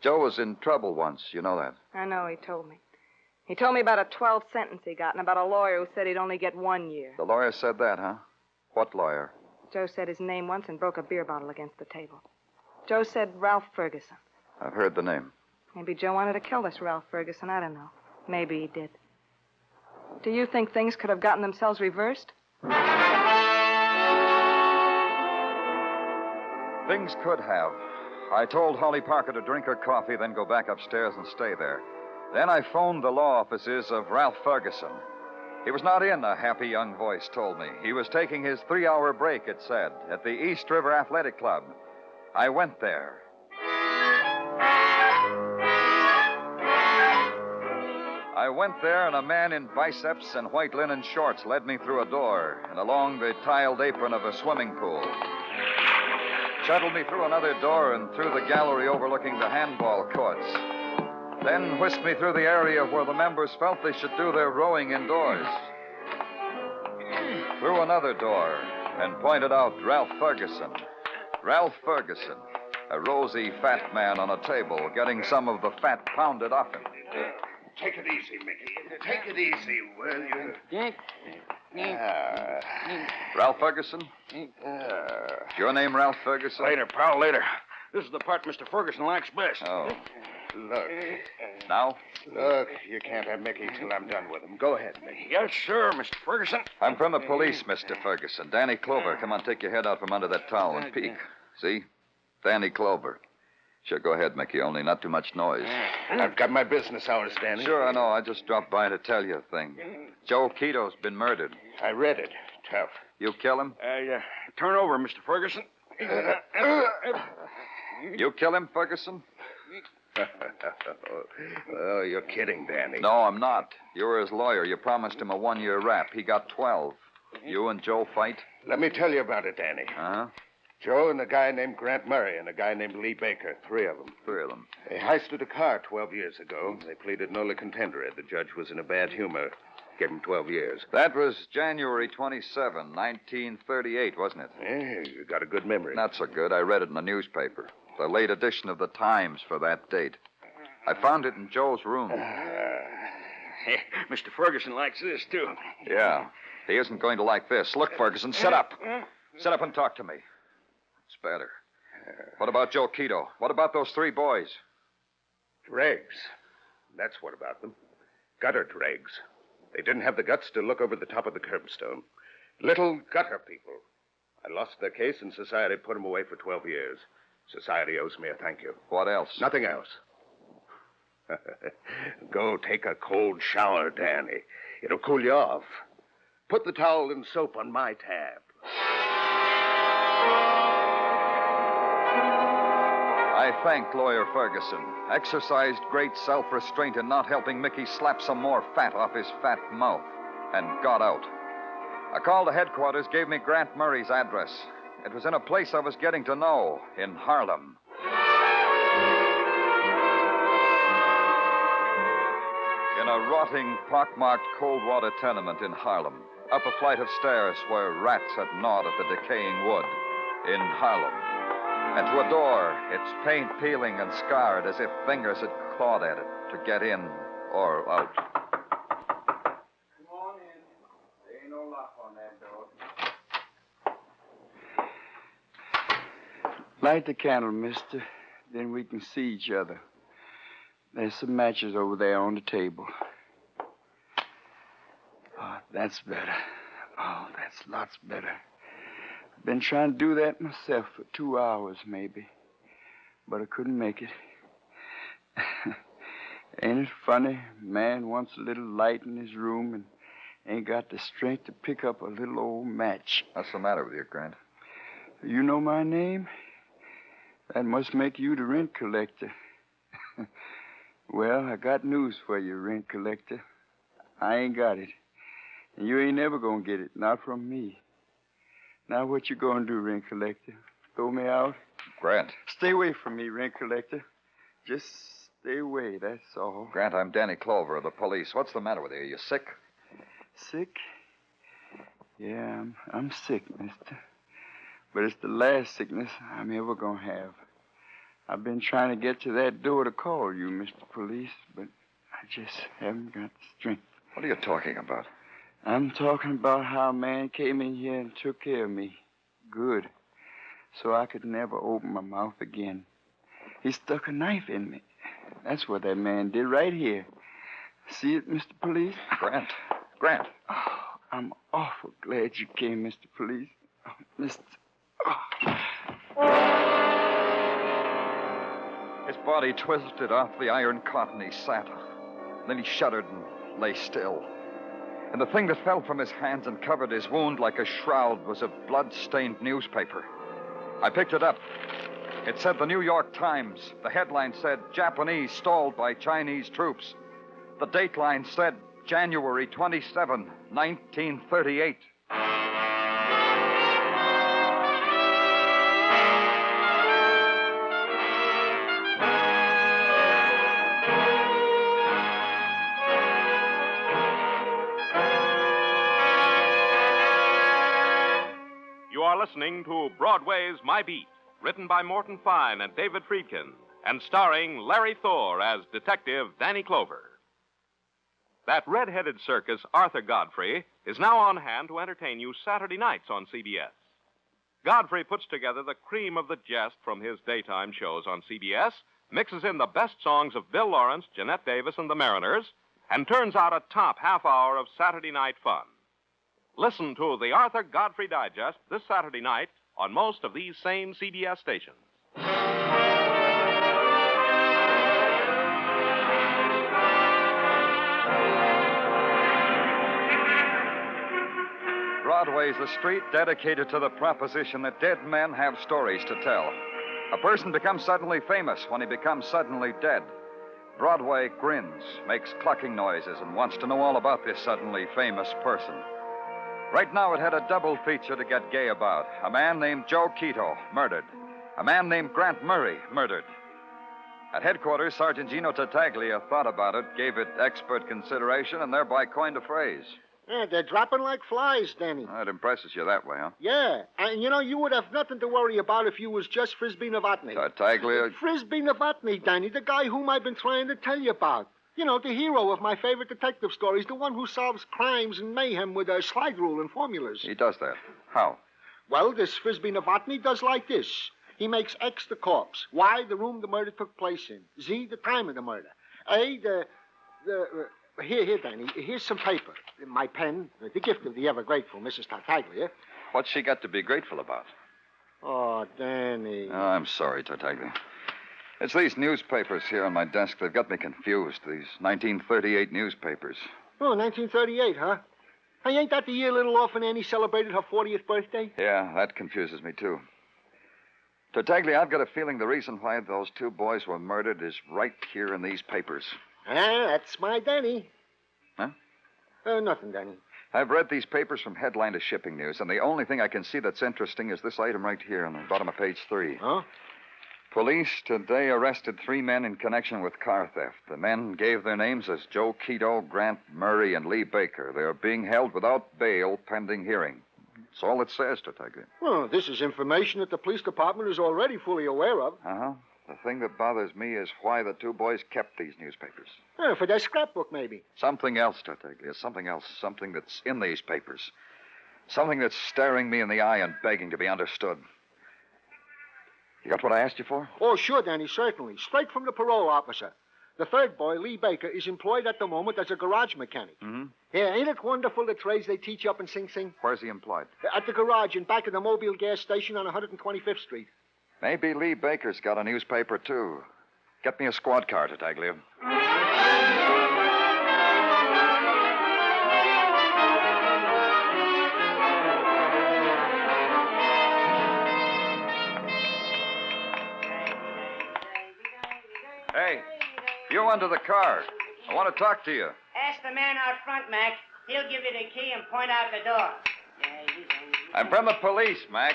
Joe was in trouble once. You know that. I know, he told me. He told me about a 12 sentence he got and about a lawyer who said he'd only get 1 year. The lawyer said that, huh? What lawyer? Joe said his name once and broke a beer bottle against the table. Joe said Ralph Ferguson. I've heard the name. Maybe Joe wanted to kill this Ralph Ferguson. I don't know. Maybe he did. Do you think things could have gotten themselves reversed? Things could have. I told Holly Parker to drink her coffee, then go back upstairs and stay there. Then I phoned the law offices of Ralph Ferguson. He was not in, a happy young voice told me. He was taking his 3-hour break, it said, at the East River Athletic Club. I went there. I went there, and a man in biceps and white linen shorts led me through a door and along the tiled apron of a swimming pool. Shuttled me through another door and through the gallery overlooking the handball courts. Then whisked me through the area where the members felt they should do their rowing indoors. Through another door and pointed out Ralph Ferguson. Ralph Ferguson, a rosy, fat man on a table, getting some of the fat pounded off him. Take it easy, Mickey. Take it easy, will you? Ralph Ferguson? Your name, Ralph Ferguson? Later, pal, later. This is the part Mr. Ferguson likes best. Oh. Look. Now? Look, you can't have Mickey till I'm done with him. Go ahead, Mickey. Yes, sir, Mr. Ferguson. I'm from the police, Mr. Ferguson. Danny Clover. Come on, take your head out from under that towel and peek. See? Danny Clover. Sure, go ahead, Mickey, only not too much noise. I've got my business hours, Danny. Sure, I know. I just dropped by to tell you a thing. Joe Quito's been murdered. I read it. Tough. You kill him? Turn over, Mr. Ferguson. You kill him, Ferguson? Oh, you're kidding, Danny. No, I'm not. You were his lawyer. You promised him a 1-year rap. He got 12. You and Joe fight? Let me tell you about it, Danny. Uh-huh. Joe and a guy named Grant Murray and a guy named Lee Baker, 3 of them. 3 of them. They heisted a car 12 years ago. They pleaded noli contendere. The judge was in a bad humor. Gave him 12 years. That was January 27, 1938, wasn't it? Yeah, you got a good memory. Not so good. I read it in the newspaper. The late edition of the Times for that date. I found it in Joe's room. Mr. Ferguson likes this, too. Yeah. He isn't going to like this. Look, Ferguson, sit up. Sit up and talk to me. It's better. What about Joe Quito? What about those 3 boys? Dregs. That's what about them. Gutter dregs. They didn't have the guts to look over the top of the curbstone. Little gutter people. I lost their case, and society put them away for 12 years. Society owes me a thank you. What else? Nothing else. Go take a cold shower, Danny. It'll cool you off. Put the towel and soap on my tab. I thanked Lawyer Ferguson. Exercised great self-restraint in not helping Mickey slap some more fat off his fat mouth. And got out. A call to headquarters gave me Grant Murray's address. It was in a place I was getting to know, in Harlem. In a rotting, pockmarked cold water tenement in Harlem. Up a flight of stairs where rats had gnawed at the decaying wood. In Harlem. And to a door, its paint peeling and scarred as if fingers had clawed at it to get in or out. Come on in. There ain't no lock on that door. Light the candle, mister. Then we can see each other. There's some matches over there on the table. Oh, that's better. Oh, that's lots better. I've been trying to do that myself for 2 hours, maybe. But I couldn't make it. Ain't it funny? Man wants a little light in his room and ain't got the strength to pick up a little old match. What's the matter with you, Grant? You know my name? That must make you the rent collector. Well, I got news for you, rent collector. I ain't got it. And you ain't never gonna get it, not from me. Now what you gonna do, rent collector? Throw me out? Grant. Stay away from me, rent collector. Just stay away, that's all. Grant, I'm Danny Clover of the police. What's the matter with you? Are you sick? Sick? Yeah, I'm sick, mister. But it's the last sickness I'm ever gonna have. I've been trying to get to that door to call you, Mr. Police, but I just haven't got the strength. What are you talking about? I'm talking about how a man came in here and took care of me. Good. So I could never open my mouth again. He stuck a knife in me. That's what that man did right here. See it, Mr. Police? Grant. Oh, I'm awful glad you came, Mr. Police. Oh, Mr. His body twisted off the iron cotton he sat on. Then he shuddered and lay still. And the thing that fell from his hands and covered his wound like a shroud was a blood-stained newspaper. I picked it up. It said the New York Times. The headline said, Japanese stalled by Chinese troops. The dateline said, January 27, 1938. You are listening to Broadway's My Beat, written by Morton Fine and David Friedkin, and starring Larry Thor as Detective Danny Clover. That red-headed circus, Arthur Godfrey, is now on hand to entertain you Saturday nights on CBS. Godfrey puts together the cream of the jest from his daytime shows on CBS, mixes in the best songs of Bill Lawrence, Jeanette Davis, and the Mariners, and turns out a top half hour of Saturday night fun. Listen to the Arthur Godfrey Digest this Saturday night on most of these same CBS stations. Broadway's a street dedicated to the proposition that dead men have stories to tell. A person becomes suddenly famous when he becomes suddenly dead. Broadway grins, makes clucking noises, and wants to know all about this suddenly famous person. Right now, it had a double feature to get gay about. A man named Joe Quito, murdered. A man named Grant Murray, murdered. At headquarters, Sergeant Gino Tartaglia thought about it, gave it expert consideration, and thereby coined a phrase. Yeah, they're dropping like flies, Danny. That impresses you that way, huh? Yeah, and you would have nothing to worry about if you was just Frisbee Novotny. Tartaglia? Frisbee Novotny, Danny, the guy whom I've been trying to tell you about. You know, the hero of my favorite detective stories, the one who solves crimes and mayhem with a slide rule and formulas. He does that. How? Well, this Frisbee Novotny does like this. He makes X the corpse, Y the room the murder took place in, Z the time of the murder, A Here, Danny, here's some paper. My pen, the gift of the ever-grateful Mrs. Tartaglia. What's she got to be grateful about? Oh, Danny. Oh, I'm sorry, Tartaglia. It's these newspapers here on my desk. They've got me confused. These 1938 newspapers. Oh, 1938, huh? Hey, ain't that the year little orphan Annie celebrated her 40th birthday? Yeah, that confuses me, too. Tartaglia, I've got a feeling the reason why those two boys were murdered is right here in these papers. Ah, that's my Danny. Huh? Nothing, Danny. I've read these papers from headline to shipping news, and the only thing I can see that's interesting is this item right here on the bottom of page 3. Huh? Police today arrested 3 men in connection with car theft. The men gave their names as Joe Quito, Grant Murray, and Lee Baker. They are being held without bail pending hearing. That's all it says, Tartaglia. Well, this is information that the police department is already fully aware of. Uh-huh. The thing that bothers me is why the two boys kept these newspapers. For their scrapbook, maybe. Something else, Tartaglia. Something else. Something that's in these papers. Something that's staring me in the eye and begging to be understood. You got what I asked you for? Oh, sure, Danny, certainly. Straight from the parole officer. The third boy, Lee Baker, is employed at the moment as a garage mechanic. Mm-hmm. Yeah, ain't it wonderful the trades they teach up in Sing Sing? Where's he employed? At the garage in back of the Mobile gas station on 125th Street. Maybe Lee Baker's got a newspaper, too. Get me a squad car, Tartaglia. You under the car. I want to talk to you. Ask the man out front, Mac. He'll give you the key and point out the door. I'm from the police, Mac.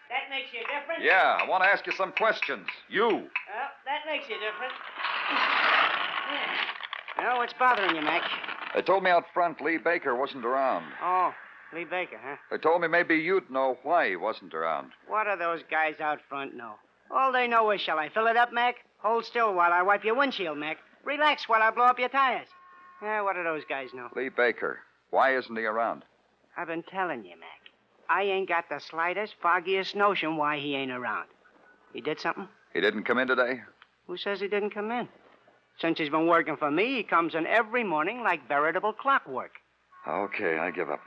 That makes you different? Yeah, I want to ask you some questions. You. Well, that makes you different. Well, what's bothering you, Mac? They told me out front Lee Baker wasn't around. Oh, Lee Baker, huh? They told me maybe you'd know why he wasn't around. What do those guys out front know? All they know is, shall I fill it up, Mac? Hold still while I wipe your windshield, Mac. Relax while I blow up your tires. Yeah, what do those guys know? Lee Baker. Why isn't he around? I've been telling you, Mac. I ain't got the slightest, foggiest notion why he ain't around. He did something? He didn't come in today? Who says he didn't come in? Since he's been working for me, he comes in every morning like veritable clockwork. Okay, I give up.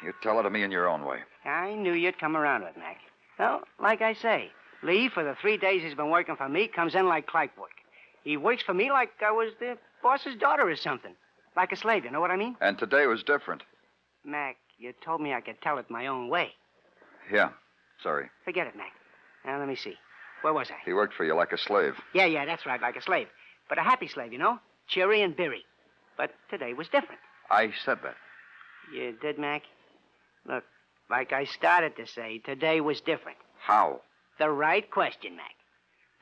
You tell it to me in your own way. I knew you'd come around with, Mac. Well, like I say, Lee, for the 3 days he's been working for me, comes in like clockwork. He works for me like I was the boss's daughter or something. Like a slave, you know what I mean? And today was different. Mac, you told me I could tell it my own way. Yeah, sorry. Forget it, Mac. Now, let me see. Where was I? He worked for you like a slave. Yeah, that's right, like a slave. But a happy slave, you know? Cheery and beery. But today was different. I said that. You did, Mac? Look, like I started to say, today was different. How? The right question, Mac.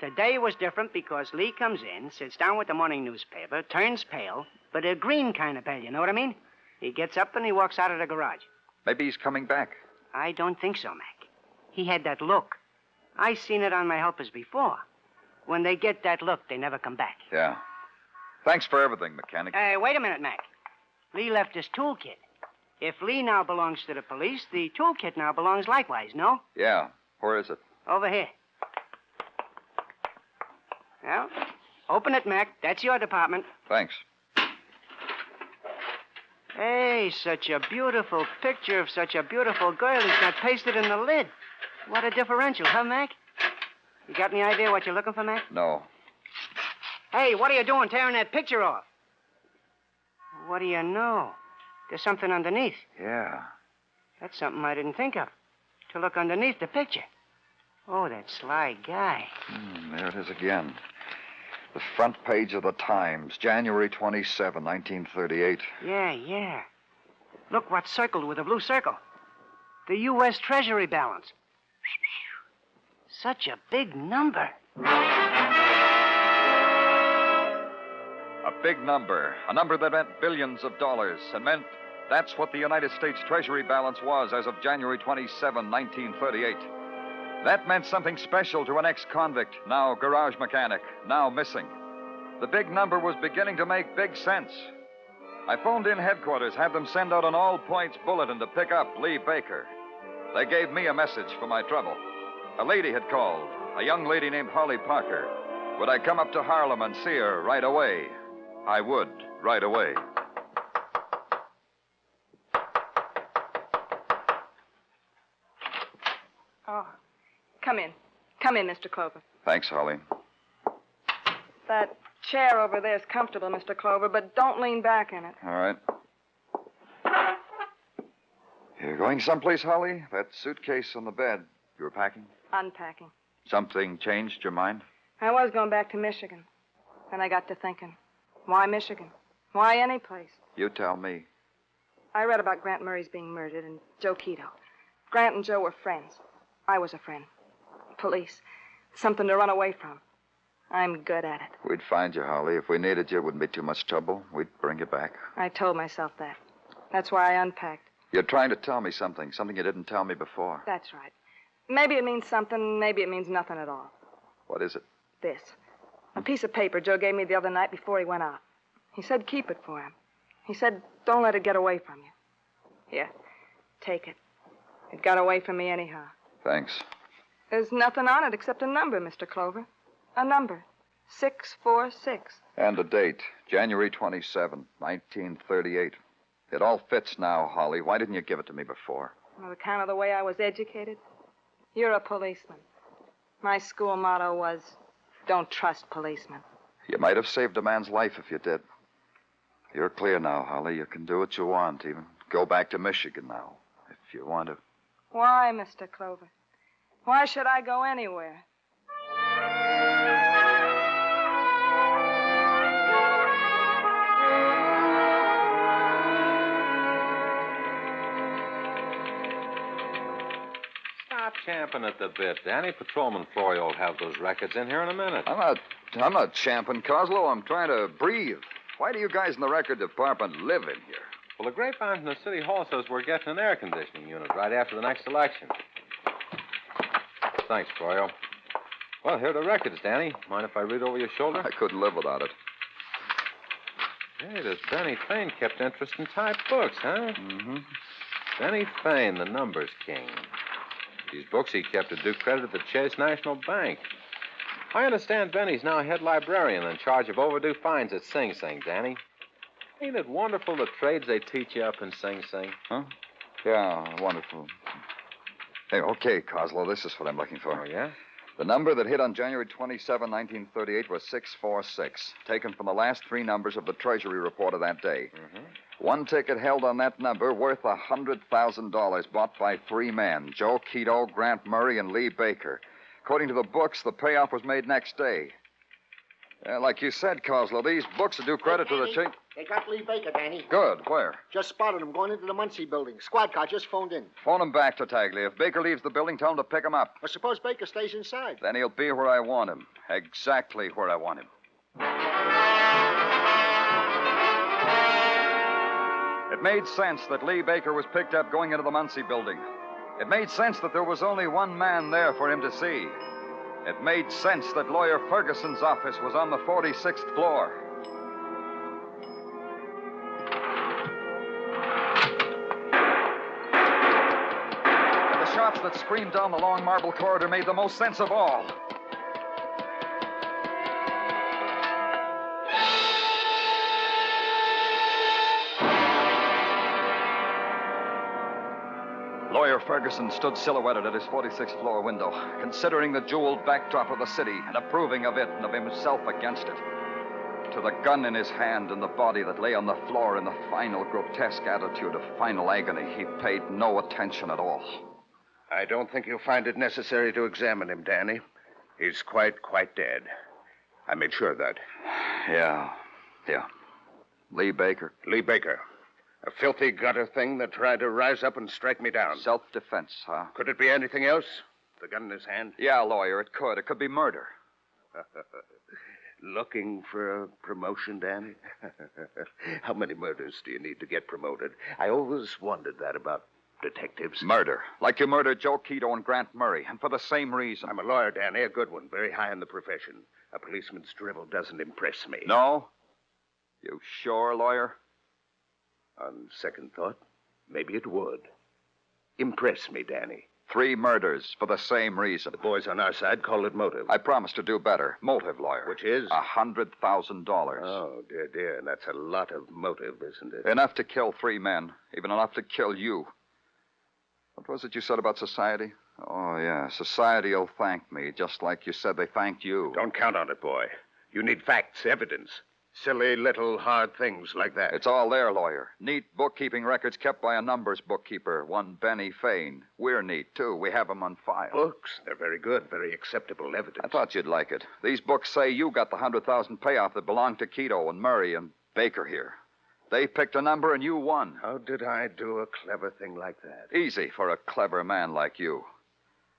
Today was different because Lee comes in, sits down with the morning newspaper, turns pale, but a green kind of pale, you know what I mean? He gets up and he walks out of the garage. Maybe he's coming back. I don't think so, Mac. He had that look. I seen it on my helpers before. When they get that look, they never come back. Yeah. Thanks for everything, mechanic. Hey, wait a minute, Mac. Lee left his toolkit. If Lee now belongs to the police, the toolkit now belongs likewise, no? Yeah. Where is it? Over here. Well, open it, Mac. That's your department. Thanks. Hey, such a beautiful picture of such a beautiful girl. He's got pasted in the lid. What a differential, huh, Mac? You got any idea what you're looking for, Mac? No. Hey, what are you doing tearing that picture off? What do you know? There's something underneath. Yeah. That's something I didn't think of. To look underneath the picture. Oh, that sly guy. There it is again. The front page of the Times, January 27, 1938. Yeah. Look what's circled with a blue circle. The U.S. Treasury balance. Such a big number. A big number. A number that meant billions of dollars and meant that's what the United States Treasury balance was as of January 27, 1938. That meant something special to an ex-convict, now garage mechanic, now missing. The big number was beginning to make big sense. I phoned in headquarters, had them send out an all-points bulletin to pick up Lee Baker. They gave me a message for my trouble. A lady had called, a young lady named Holly Parker. Would I come up to Harlem and see her right away? I would, right away. Oh, come in. Come in, Mr. Clover. Thanks, Holly. That chair over there is comfortable, Mr. Clover, but don't lean back in it. All right. You're going someplace, Holly? That suitcase on the bed. You were packing? Unpacking. Something changed your mind? I was going back to Michigan. Then I got to thinking, why Michigan? Why any place? You tell me. I read about Grant Murray's being murdered and Joe Quito. Grant and Joe were friends. I was a friend. Police. Something to run away from. I'm good at it. We'd find you, Holly. If we needed you, it wouldn't be too much trouble. We'd bring you back. I told myself that. That's why I unpacked. You're trying to tell me something you didn't tell me before. That's right. Maybe it means something, maybe it means nothing at all. What is it? This. A piece of paper Joe gave me the other night before he went out. He said keep it for him. He said don't let it get away from you. Here, take it. It got away from me anyhow. Thanks. There's nothing on it except a number, Mr. Clover. A number. 646. And a date. January 27, 1938. It all fits now, Holly. Why didn't you give it to me before? On account of the way I was educated. You're a policeman. My school motto was, don't trust policemen. You might have saved a man's life if you did. You're clear now, Holly. You can do what you want, even go back to Michigan now, if you want to. Why, Mr. Clover? Why should I go anywhere? champing at the bit, Danny. Patrolman Florio will have those records in here in a minute. I'm not champing, Coslow. I'm trying to breathe. Why do you guys in the record department live in here? Well, the grapevine from the city hall says we're getting an air conditioning unit right after the next election. Thanks, Florio. Well, here are the records, Danny. Mind if I read over your shoulder? I couldn't live without it. Hey, this Benny Fane kept interesting type books, huh? Mm-hmm. Benny Fane, the numbers king. These books he kept to do credit to the Chase National Bank. I understand Benny's now head librarian in charge of overdue fines at Sing Sing, Danny. Ain't it wonderful the trades they teach you up in Sing Sing? Huh? Yeah, wonderful. Hey, okay, Coslow, this is what I'm looking for. Oh, yeah? The number that hit on January 27, 1938 was 646, taken from the last three numbers of the Treasury report of that day. Mm-hmm. One ticket held on that number worth $100,000 bought by three men, Joe Quito, Grant Murray, and Lee Baker. According to the books, the payoff was made next day. Like you said, Coslow, these books do credit to the chick. They got Lee Baker, Danny. Good. Where? Just spotted him going into the Muncie building. Squad car just phoned in. Phone him back, Tartaglia. If Baker leaves the building, tell him to pick him up. Well, suppose Baker stays inside. Then he'll be where I want him. Exactly where I want him. It made sense that Lee Baker was picked up going into the Muncie building. It made sense that there was only one man there for him to see. It made sense that Lawyer Ferguson's office was on the 46th floor. And the shots that screamed down the long marble corridor made the most sense of all. Lawyer Ferguson stood silhouetted at his 46th floor window, considering the jeweled backdrop of the city and approving of it and of himself against it. To the gun in his hand and the body that lay on the floor in the final grotesque attitude of final agony, he paid no attention at all. I don't think you'll find it necessary to examine him, Danny. He's quite dead. I made sure of that. Yeah. Lee Baker. Lee Baker. A filthy gutter thing that tried to rise up and strike me down. Self-defense, huh? Could it be anything else? The gun in his hand? Yeah, lawyer, it could. It could be murder. Looking for a promotion, Danny? How many murders do you need to get promoted? I always wondered that about detectives. Murder. Like you murdered Joe Quito and Grant Murray, and for the same reason. I'm a lawyer, Danny, a good one, very high in the profession. A policeman's drivel doesn't impress me. No? You sure, lawyer? On second thought, maybe it would. Impress me, Danny. 3 murders for the same reason. The boys on our side call it motive. I promise to do better. Motive, lawyer. Which is? $100,000. Oh, dear. And that's a lot of motive, isn't it? Enough to kill 3 men. Even enough to kill you. What was it you said about society? Oh, yeah. Society'll thank me, just like you said they thanked you. Don't count on it, boy. You need facts, evidence. Silly little hard things like that. It's all there, lawyer. Neat bookkeeping records kept by a numbers bookkeeper, one Benny Fane. We're neat, too. We have them on file. Books? They're very good, very acceptable evidence. I thought you'd like it. These books say you got the $100,000 payoff that belonged to Quito and Murray and Baker here. They picked a number and you won. How did I do a clever thing like that? Easy for a clever man like you.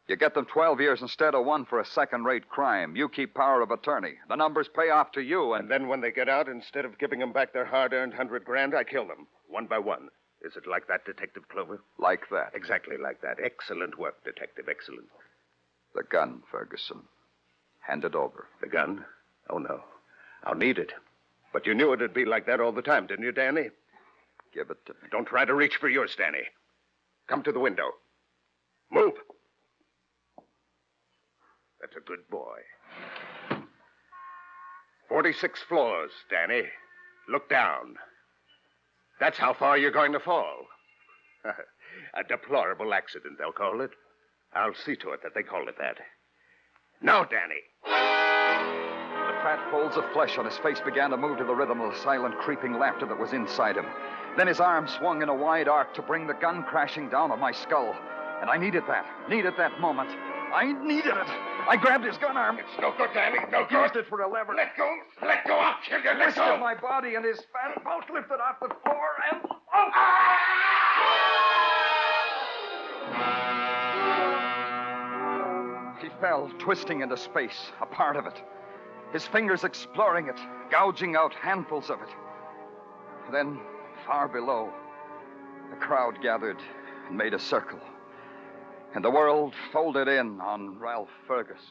You get them 12 years instead of 1 for a second-rate crime. You keep power of attorney. The numbers pay off to you, and then when they get out, instead of giving them back their hard-earned $100,000, I kill them, one by one. Is it like that, Detective Clover? Like that. Exactly like that. Excellent work, Detective, excellent. The gun, Ferguson. Hand it over. The gun? Oh, no. I'll need it. But you knew it'd be like that all the time, didn't you, Danny? Give it to me. Don't try to reach for yours, Danny. Come to the window. Move. That's a good boy. 46 floors, Danny. Look down. That's how far you're going to fall. A deplorable accident, they'll call it. I'll see to it that they call it that. Now, Danny. The fat folds of flesh on his face began to move to the rhythm of the silent, creeping laughter that was inside him. Then his arm swung in a wide arc to bring the gun crashing down on my skull. And I needed that moment. I needed it. I grabbed his gun arm. It's no good, Danny. No good. Used it for a lever. Let go. Let go. I'll kill you. Let go. My body and his fat both lifted off the floor and... fell, twisting into space, a part of it. His fingers exploring it, gouging out handfuls of it. Then, far below, the crowd gathered and made a circle. And the world folded in on Ralph Ferguson.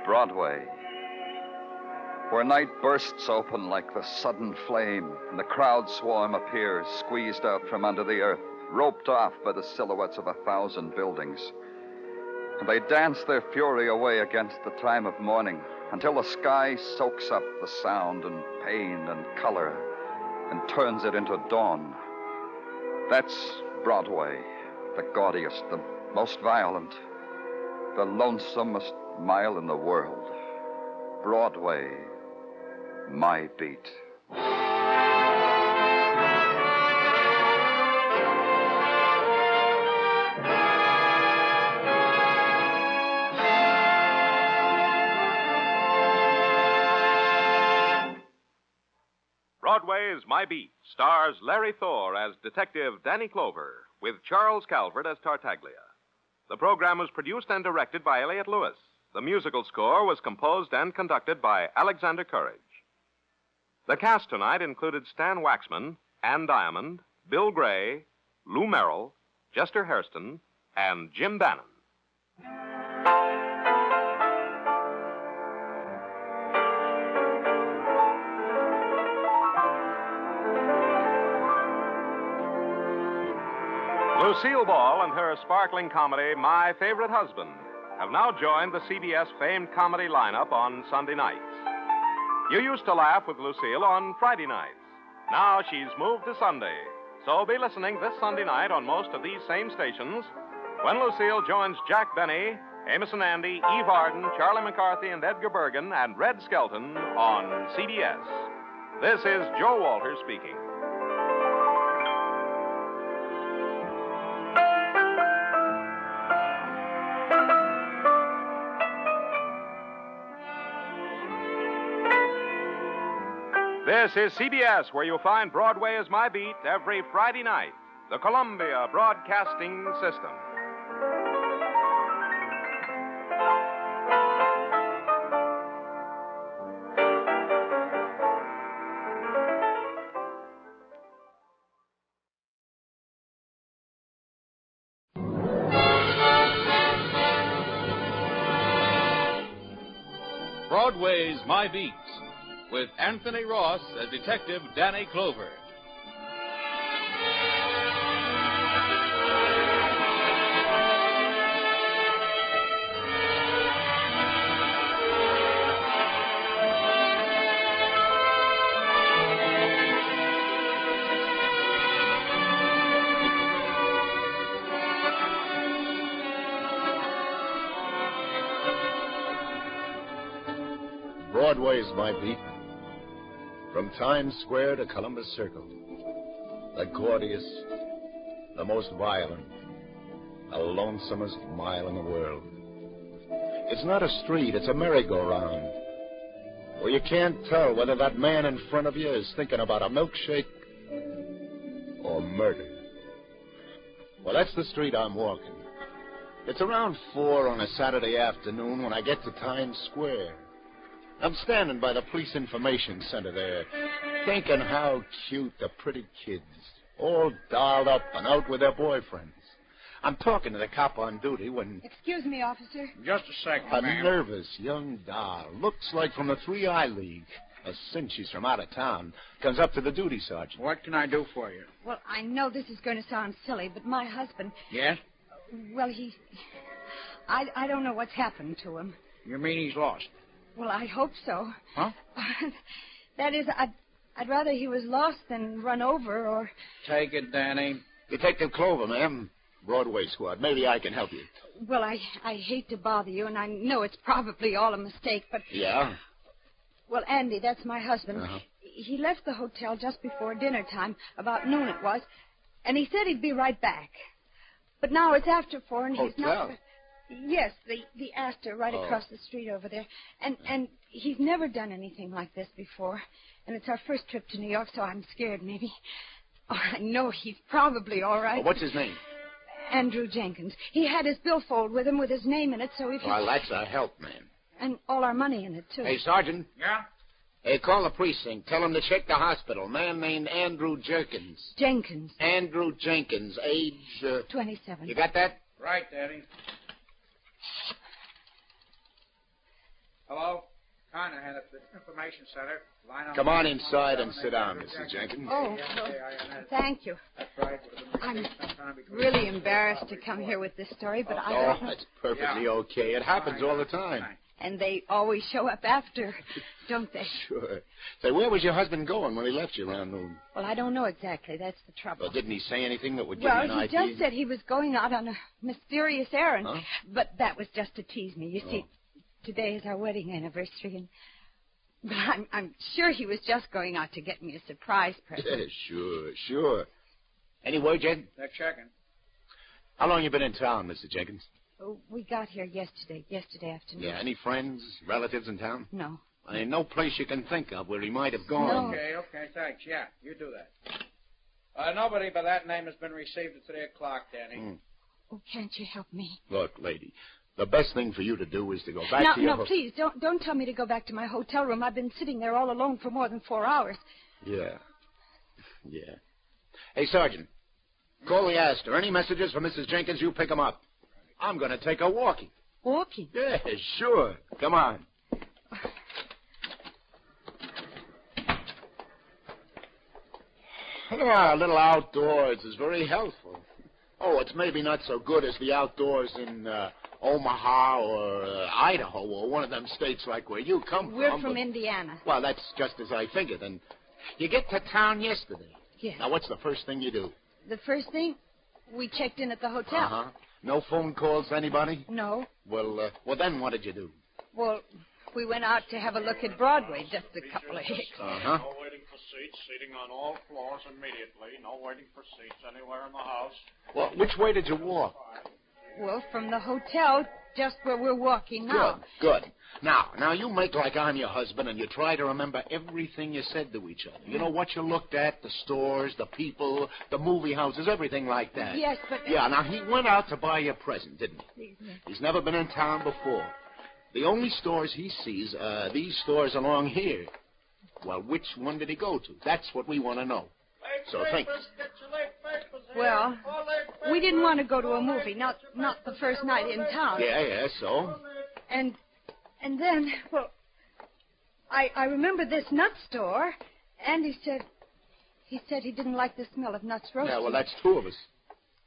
Broadway, where night bursts open like the sudden flame, and the crowd swarm appears, squeezed out from under the earth, roped off by the silhouettes of 1,000 buildings. And they dance their fury away against the time of morning until the sky soaks up the sound and pain and color and turns it into dawn. That's Broadway, the gaudiest, the most violent, the lonesomest mile in the world. Broadway, my beat. Broadway Is My Beat stars Larry Thor as Detective Danny Clover, with Charles Calvert as Tartaglia. The program was produced and directed by Elliott Lewis. The musical score was composed and conducted by Alexander Courage. The cast tonight included Stan Waxman, Ann Diamond, Bill Gray, Lou Merrill, Chester Hairston, and Jim Bannon. Lucille Ball and her sparkling comedy, My Favorite Husband, have now joined the CBS famed comedy lineup on Sunday nights. You used to laugh with Lucille on Friday nights. Now she's moved to Sunday. So be listening this Sunday night on most of these same stations when Lucille joins Jack Benny, Amos and Andy, Eve Arden, Charlie McCarthy, and Edgar Bergen, and Red Skelton on CBS. This is Joe Walters speaking. This is CBS, where you'll find Broadway Is My Beat every Friday night. The Columbia Broadcasting System. Broadway's My Beat, with Anthony Ross as Detective Danny Clover. Broadway Is My Beat. From Times Square to Columbus Circle, the gaudiest, the most violent, the lonesomest mile in the world. It's not a street, it's a merry-go-round, where you can't tell whether that man in front of you is thinking about a milkshake or murder. Well, that's the street I'm walking. It's around 4 on a Saturday afternoon when I get to Times Square. I'm standing by the police information center there, thinking how cute the pretty kids, all dolled up and out with their boyfriends. I'm talking to the cop on duty when... Excuse me, officer. Just a second, ma'am. A nervous young doll, looks like from the 3-Eye League. Since she's from out of town, comes up to the duty sergeant. What can I do for you? Well, I know this is going to sound silly, but my husband... Yes? Well, I don't know what's happened to him. You mean he's lost? Well, I hope so. Huh? That is, I'd rather he was lost than run over or... Take it, Danny. Detective Clover, ma'am. Broadway squad. Maybe I can help you. Well, I hate to bother you, and I know it's probably all a mistake, but... Yeah? Well, Andy, that's my husband. Uh-huh. He left the hotel just before dinner time, about noon it was, and he said he'd be right back. But now it's after 4 and he's Hotel? not... Yes, the Astor right across the street over there. And he's never done anything like this before. And it's our first trip to New York, so I'm scared, maybe. Oh, I know he's probably all right. What's his name? Andrew Jenkins. He had his billfold with him with his name in it, so if Well, that's a help, man. And all our money in it, too. Hey, Sergeant. Yeah? Hey, call the precinct. Tell them to check the hospital. Man named Andrew Jenkins. Jenkins. Andrew Jenkins, age... 27. You got that? Right, Daddy. Hello? Carnahan at the information center. Come on inside and sit down, Mrs. Jenkins. Oh, well, thank you. That's right. I'm really embarrassed to come here with this story, but I don't know. That's perfectly okay. It happens all the time. And they always show up after, don't they? Sure. Say, where was your husband going when he left you around noon? Well, I don't know exactly. That's the trouble. Well, didn't he say anything that would give you an Well, he idea? just said he was going out on a mysterious errand. Huh? But that was just to tease me. You see, today is our wedding anniversary, and... But I'm sure he was just going out to get me a surprise present. Yeah, sure. Any word yet? They're checking. How long you been in town, Mr. Jenkins? Oh, we got here yesterday afternoon. Yeah, any friends, relatives in town? No. Well, ain't no place you can think of where he might have gone. Okay, thanks. Yeah, you do that. Nobody by that name has been received at 3 o'clock, Danny. Oh, can't you help me? Look, lady, the best thing for you to do is to go back to your... No, please, don't tell me to go back to my hotel room. I've been sitting there all alone for more than 4 hours. Yeah. Hey, Sergeant, call the Astor. Any messages for Mrs. Jenkins, you pick them up. I'm going to take her walking. Walking? Yeah, sure. Come on. A little outdoors is very helpful. Oh, it's maybe not so good as the outdoors in Omaha or Idaho or one of them states like where you come from. We're from Indiana. Well, that's just as I figured. And you get to town yesterday. Yes. Now, what's the first thing you do? The first thing, we checked in at the hotel. Uh-huh. No phone calls to anybody? No. Well, then what did you do? Well, we went out to have a look at Broadway, just a couple of hicks. Uh-huh. No waiting for seats, seating on all floors immediately. No waiting for seats anywhere in the house. Well, which way did you walk? Well, from the hotel, just where we're walking now. Good. Now, you make like I'm your husband and you try to remember everything you said to each other. You know what you looked at, the stores, the people, the movie houses, everything like that. Yes, but... Yeah, now he went out to buy you a present, didn't he? He's never been in town before. The only stores he sees are these stores along here. Well, which one did he go to? That's what we want to know. So think. Well, we didn't want to go to a movie, not the first night in town. Yeah, so? And then, well, I remember this nut store, and he said he didn't like the smell of nuts roasting. Yeah, well, that's two of us.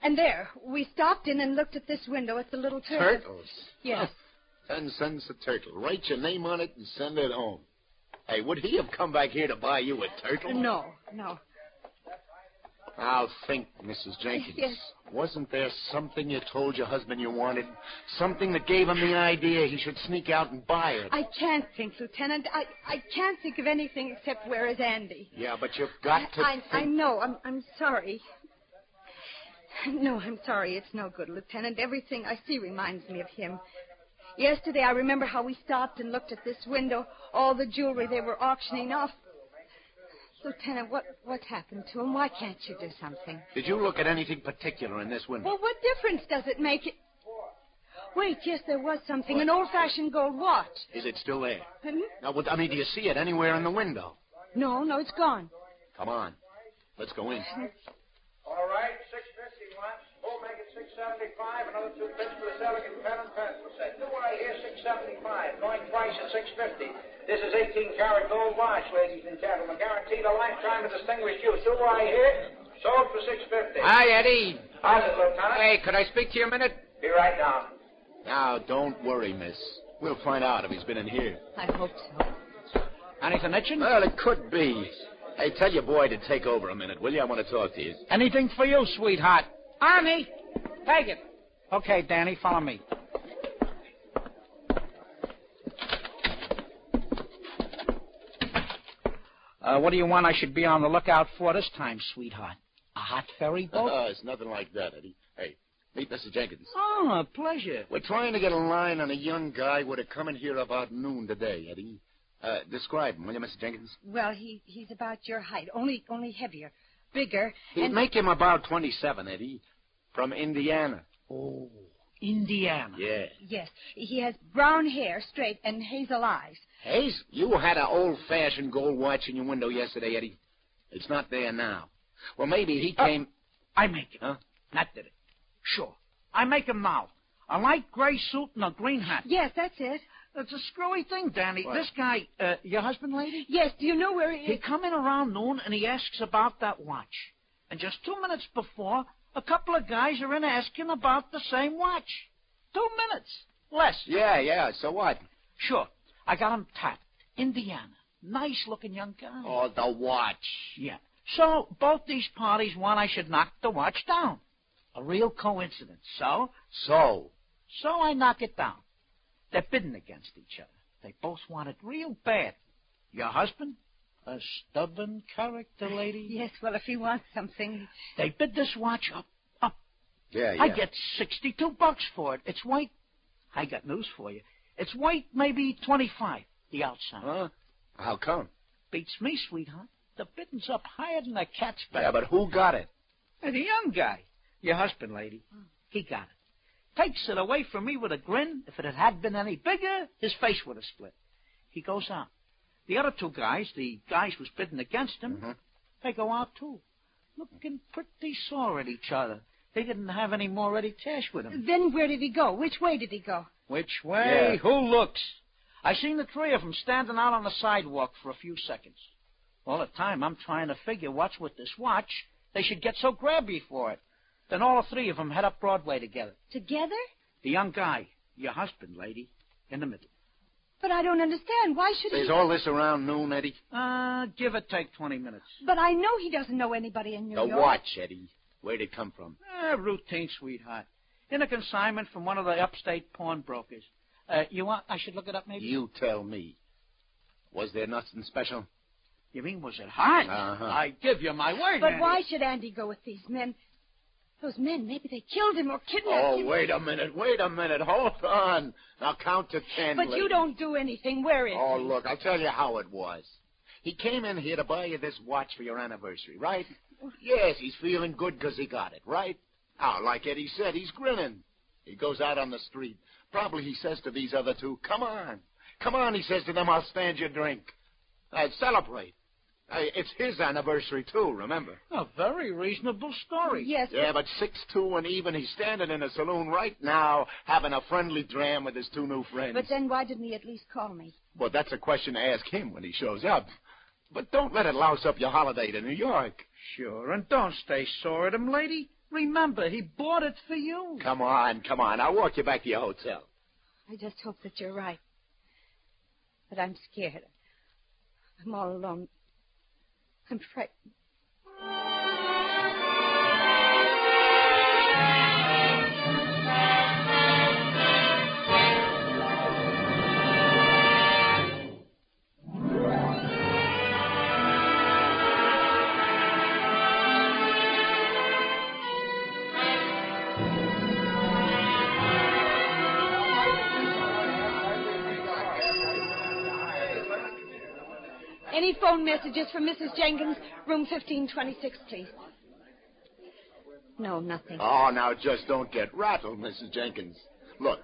And there, we stopped in and looked at this window at the little turtle. Turtles? Yes. 10 cents a turtle. Write your name on it and send it home. Hey, would he have come back here to buy you a turtle? No. I'll think, Mrs. Jenkins. Yes. Wasn't there something you told your husband you wanted? Something that gave him the idea he should sneak out and buy it? I can't think, Lieutenant. I can't think of anything except where is Andy. Yeah, but you've got to think... I know. I'm sorry. No, I'm sorry. It's no good, Lieutenant. Everything I see reminds me of him. Yesterday, I remember how we stopped and looked at this window, all the jewelry they were auctioning off. Lieutenant, what's happened to him? Why can't you do something? Did you look at anything particular in this window? Well, what difference does it make? Wait, yes, there was something. An old-fashioned gold watch. Is it still there? Hmm? Now, do you see it anywhere in the window? No, it's gone. Come on. Let's go in. All right, $6.50 once. We'll make it $6.75. Another 2 bits for this elegant pen and pencil set. Do I hear $6.75? Going twice at $6.50. This is 18-karat gold watch, ladies and gentlemen. Guaranteed a lifetime of distinguished use. Do I hear? Sold for $6.50. Hi, Eddie. How's it, Lieutenant? Hey, could I speak to you a minute? Be right down. Now, don't worry, miss. We'll find out if he's been in here. I hope so. Anything itching? Well, it could be. Hey, tell your boy to take over a minute, will you? I want to talk to you. Anything for you, sweetheart. Arnie, take it. Okay, Danny, follow me. What do you want I should be on the lookout for this time, sweetheart? A hot ferry boat? It's nothing like that, Eddie. Hey, Meet Mr. Jenkins. Oh, a pleasure. We're trying to get a line on a young guy who would have come in here about noon today, Eddie. Describe him, will you, Mr. Jenkins? Well, he's about your height, only heavier, bigger. He'd make him about 27, Eddie. From Indiana. Oh, Indiana. Yeah. Yes, he has brown hair, straight, and hazel eyes. Hayes, you had an old-fashioned gold watch in your window yesterday, Eddie. It's not there now. Well, maybe he came... I make him. Huh? That did it. Sure. I make him now. A light gray suit and a green hat. Yes, that's it. It's a screwy thing, Danny. What? This guy, your husband, lady? Yes, do you know where he is? He come in around noon and he asks about that watch. And just 2 minutes before, a couple of guys are in asking about the same watch. 2 minutes. Less. Yeah, so what? Sure. I got him tapped. Indiana. Nice-looking young guy. Oh, the watch. Yeah. So, both these parties want I should knock the watch down. A real coincidence. So? So I knock it down. They're bidding against each other. They both want it real bad. Your husband? A stubborn character, lady? Yes, well, if he wants something... They bid this watch up. Yeah. I get $62 for it. It's white. I got news for you. It's white, maybe 25, the outside. Huh? How come? Beats me, sweetheart. The bidding's up higher than a cat's back. Yeah, but who got it? The young guy. Your husband, lady. He got it. Takes it away from me with a grin. If it had been any bigger, his face would have split. He goes out. The other two guys, the guys who's bidding against him, they go out too. Looking pretty sore at each other. They didn't have any more ready cash with them. Then where did he go? Which way did he go? Which way? Yeah. Who looks? I seen the three of them standing out on the sidewalk for a few seconds. All the time I'm trying to figure what's with this watch. They should get so grabby for it. Then all three of them head up Broadway together. Together? The young guy, your husband, lady, in the middle. But I don't understand. Why should he... Is all this around noon, Eddie? Give or take 20 minutes. But I know he doesn't know anybody in New York. The watch, Eddie. Where'd it come from? Routine, sweetheart. In a consignment from one of the upstate pawnbrokers. You want I should look it up, maybe? You tell me. Was there nothing special? You mean, was it hot? I give you my word, But Andy. why should Andy go with these men? Those men, maybe they killed him or kidnapped him. Oh, wait a minute. Hold on. Now count to 10. But you don't do anything. Where is he? Oh, look, I'll tell you how it was. He came in here to buy you this watch for your anniversary, right? Yes, he's feeling good because he got it, right? Now, like Eddie said, he's grinning. He goes out on the street. Probably he says to these other two, come on, he says to them, I'll stand your drink. Celebrate. It's his anniversary, too, remember? A very reasonable story. Yes. Yeah, but 6'2" and even, he's standing in a saloon right now having a friendly dram with his two new friends. But then why didn't he at least call me? Well, that's a question to ask him when he shows up. But don't let it louse up your holiday to New York. Sure, and don't stay sore at him, lady. Remember, he bought it for you. Come on. I'll walk you back to your hotel. I just hope that you're right. But I'm scared. I'm all alone. I'm frightened. Any phone messages from Mrs. Jenkins, room 1526, please? No, nothing. Oh, now just don't get rattled, Mrs. Jenkins. Look,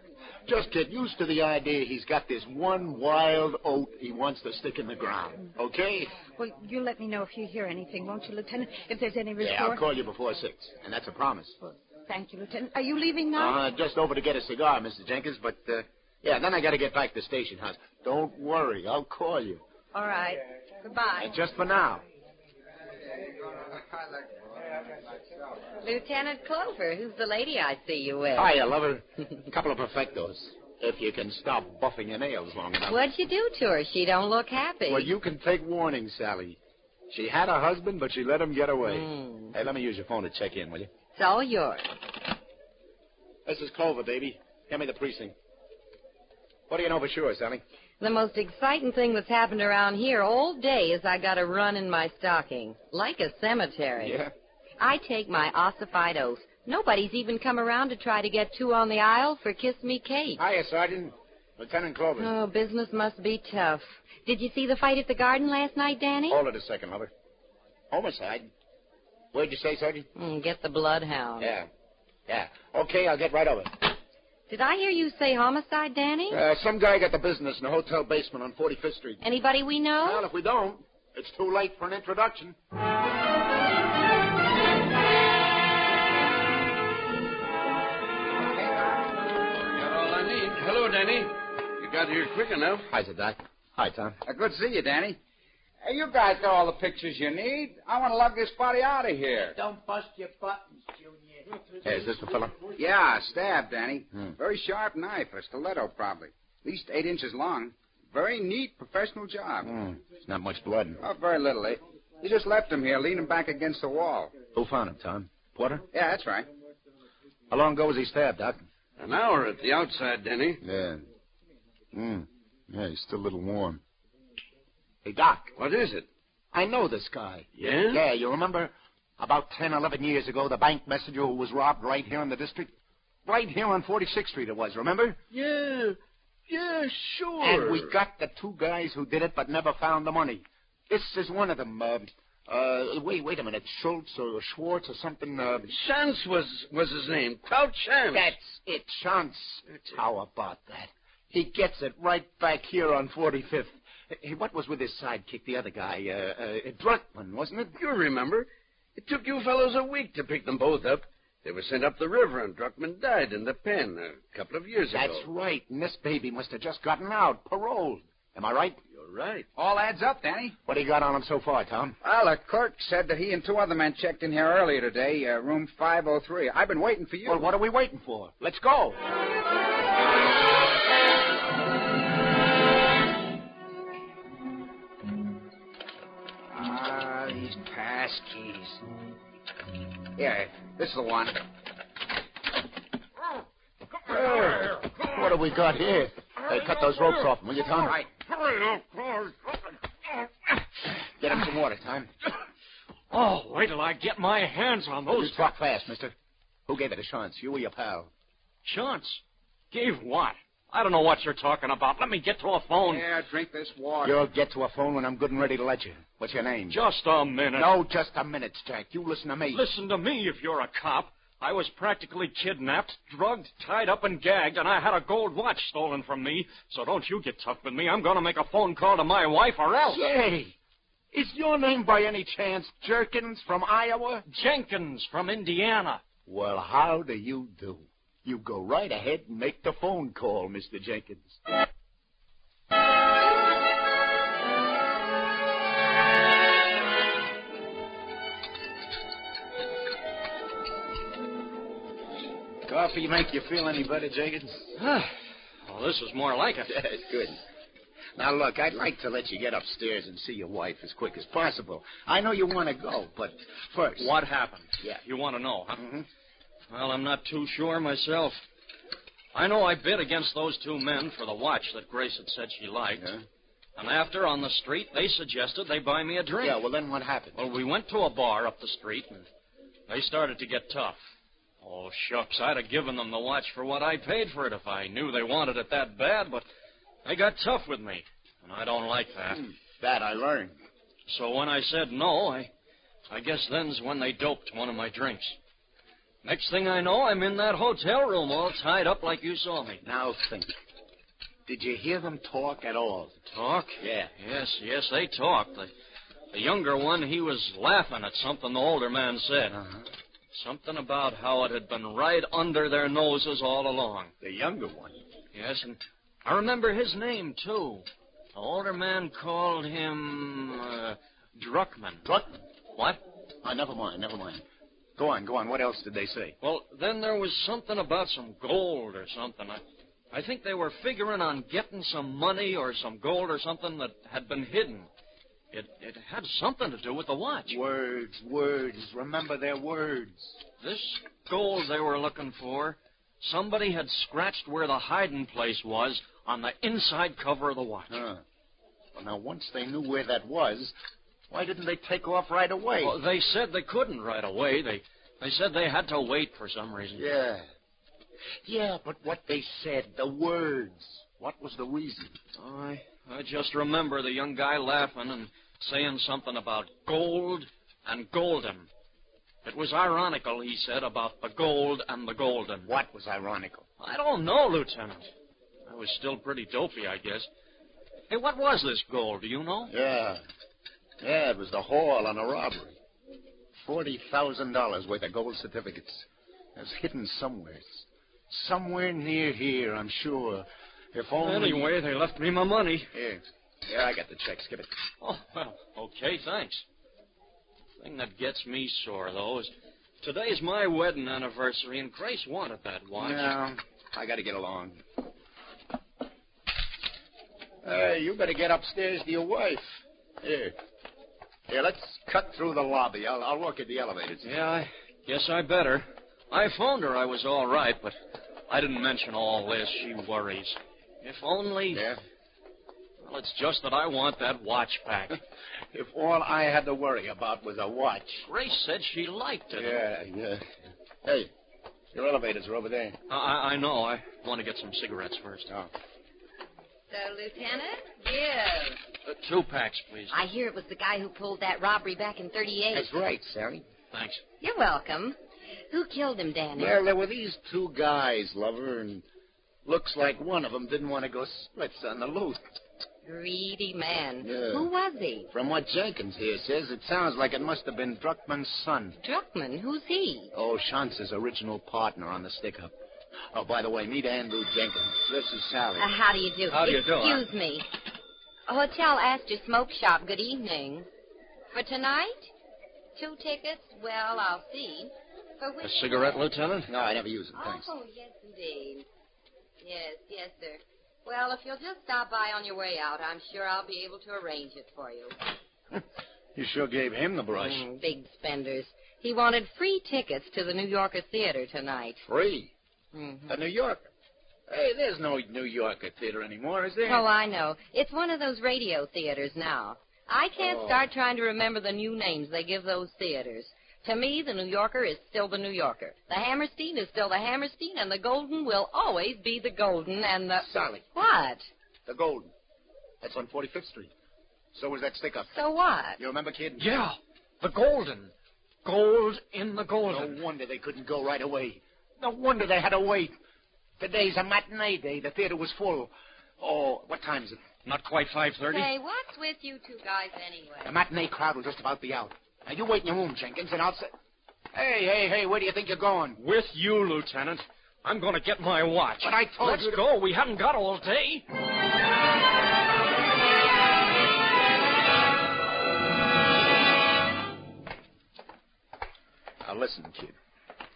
just get used to the idea he's got this one wild oat he wants to stick in the ground, okay? Well, you'll let me know if you hear anything, won't you, Lieutenant? If there's any report. Yeah, I'll call you before 6, and that's a promise. Well, thank you, Lieutenant. Are you leaving now? Just over to get a cigar, Mrs. Jenkins, but, yeah, then I got to get back to the station house. Don't worry, I'll call you. All right. Goodbye. And just for now. Lieutenant Clover, who's the lady I see you with? Hiya, lover. A couple of perfectos. If you can stop buffing your nails long enough. What'd you do to her? She don't look happy. Well, you can take warning, Sally. She had a husband, but she let him get away. Hey, let me use your phone to check in, will you? It's all yours. This is Clover, baby. Give me the precinct. What do you know for sure, Sally? The most exciting thing that's happened around here all day is I got a run in my stocking. Like a cemetery. Yeah? I take my ossified oath Nobody's even come around to try to get 2 on the aisle for Kiss Me Kate. Hiya, Sergeant. Lieutenant Clover. Oh, business must be tough. Did you see the fight at the Garden last night, Danny? Hold it a second, lover. Homicide? Where'd you say, Sergeant? Get the bloodhound. Yeah. Okay, I'll get right over. Did I hear you say homicide, Danny? Some guy got the business in the hotel basement on 45th Street. Anybody we know? Well, if we don't, it's too late for an introduction. Hello, Danny. You got here quick enough. Hi, Doc. Hi, Tom. Good to see you, Danny. Hey, you guys got all the pictures you need. I want to lug this body out of here. Don't bust your buttons, Junior. Hey, is this the fella? Yeah, stab, Danny. Very sharp knife, a stiletto probably. At least 8 inches long. Very neat, professional job. There's not much blood. Oh, very little. You just left him here, leaning back against the wall. Who found him, Tom? Porter? Yeah, that's right. How long ago was he stabbed, Doc? An hour at the outside, Danny. Yeah. Yeah, he's still a little warm. Hey, Doc. What is it? I know this guy. Yeah? Yeah, you remember? About 10, 11 years ago, the bank messenger who was robbed right here in the district? Right here on 46th Street it was, remember? Yeah, sure. And we got the 2 guys who did it but never found the money. This is one of them. Wait a minute. Schultz or Schwartz or something. Chance was his name. Kraut Chance. That's it, Chance. How about that? He gets it right back here on 45th. Hey, what was with his sidekick, the other guy? Druckman, wasn't it? You remember. It took you fellows a week to pick them both up. They were sent up the river, and Druckman died in the pen a couple of years ago. That's right. And this baby must have just gotten out, paroled. Am I right? You're right. All adds up, Danny. What do you got on him so far, Tom? Well, the clerk said that he and 2 other men checked in here earlier today, room 503. I've been waiting for you. Well, what are we waiting for? Let's go. These pass keys. Yeah, this is the one. What have we got here? Hey, cut those ropes off him, will you, Tom? All right. Get him some water, Tom. Oh, wait till I get my hands on those. You talk fast, mister. Who gave it a chance, you or your pal? Chance? Gave what? I don't know what you're talking about. Let me get to a phone. Yeah, drink this water. You'll get to a phone when I'm good and ready to let you. What's your name? Just a minute. No, just a minute, Jack. You listen to me. Listen to me if you're a cop. I was practically kidnapped, drugged, tied up, and gagged, and I had a gold watch stolen from me. So don't you get tough with me. I'm going to make a phone call to my wife or else. Say, is your name by any chance Jerkins from Iowa? Jenkins from Indiana. Well, how do you do? You go right ahead and make the phone call, Mr. Jenkins. Coffee make you feel any better, Jenkins? Well, this is more like it. That's good. Now, look, I'd like to let you get upstairs and see your wife as quick as possible. I know you want to go, but first... What happened? Yeah. You want to know, huh? Mm-hmm. Well, I'm not too sure myself. I know I bid against those 2 men for the watch that Grace had said she liked. Yeah. And after, on the street, they suggested they buy me a drink. Yeah, well, then what happened? Well, we went to a bar up the street, and they started to get tough. Oh, shucks, I'd have given them the watch for what I paid for it if I knew they wanted it that bad, but they got tough with me, and I don't like that. That I learned. So when I said no, I guess then's when they doped one of my drinks. Next thing I know, I'm in that hotel room all tied up like you saw me. Now think. Did you hear them talk at all? Talk? Yeah. Yes, they talked. The younger one, he was laughing at something the older man said. Uh-huh. Something about how it had been right under their noses all along. The younger one? Yes, and I remember his name, too. The older man called him, Druckman. Druckman? What? Never mind. Go on. What else did they say? Well, then there was something about some gold or something. I think they were figuring on getting some money or some gold or something that had been hidden. It had something to do with the watch. Words. Remember their words. This gold they were looking for, somebody had scratched where the hiding place was on the inside cover of the watch. Well, now, once they knew where that was, why didn't they take off right away? Well, they said they couldn't right away. They said they had to wait for some reason. Yeah. Yeah, but what they said, the words. What was the reason? I just remember the young guy laughing and saying something about gold and golden. It was ironical, he said, about the gold and the golden. What was ironical? I don't know, Lieutenant. I was still pretty dopey, I guess. Hey, what was this gold, do you know? Yeah, it was the haul on a robbery. $40,000 worth of gold certificates. It was hidden somewhere. Somewhere near here, I'm sure. If only... Anyway, they left me my money. Here, I got the checks. Give it. Oh, well, okay, thanks. The thing that gets me sore, though, is today's my wedding anniversary, and Grace wanted that watch. No, I got to get along. Hey, you better get upstairs to your wife. Here, let's cut through the lobby. I'll walk you to the elevators. Yeah, I guess I better. I phoned her I was all right, but I didn't mention all this. She worries. If only... Yeah? Well, it's just that I want that watch back. If all I had to worry about was a watch. Grace said she liked it. Yeah. Hey, your elevators are over there. I know. I want to get some cigarettes first. Oh. So, Lieutenant? Yes. 2 packs, please. I hear it was the guy who pulled that robbery back in 38. That's right, Sally. Thanks. You're welcome. Who killed him, Danny? Well, there were these 2 guys, lover, and looks like one of them didn't want to go splits on the loot. Greedy man. Yeah. Who was he? From what Jenkins here says, it sounds like it must have been Druckman's son. Druckman? Who's he? Oh, Chance's original partner on the stick-up. Oh, by the way, meet Andrew Jenkins. This is Sally. How do you do? How do you do? Excuse me. Hotel Astor Smoke Shop. Good evening. For tonight? 2 tickets? Well, I'll see. For which... A cigarette, Lieutenant? No, I never use them, thanks. Oh, yes, indeed. Yes, sir. Well, if you'll just stop by on your way out, I'm sure I'll be able to arrange it for you. You sure gave him the brush. Big spenders. He wanted free tickets to the New Yorker Theater tonight. Free? Mm-hmm. A New Yorker? Hey, there's no New Yorker theater anymore, is there? Oh, I know. It's one of those radio theaters now. I can't start trying to remember the new names they give those theaters. To me, the New Yorker is still the New Yorker. The Hammerstein is still the Hammerstein, and the Golden will always be the Golden, and the... Sally. What? The Golden. That's on 45th Street. So was that stick-up. So what? You remember, kid? Yeah, the Golden. Gold in the Golden. No wonder they couldn't go right away. No wonder they had to wait. Today's a matinee day. The theater was full. Oh, what time is it? Not quite 5:30. Hey, what's with you 2 guys anyway? The matinee crowd will just about be out. Now, you wait in your room, Jenkins, and I'll say... Hey, where do you think you're going? With you, Lieutenant. I'm going to get my watch. But I told you Let's go. We haven't got all day. Now, listen, kid.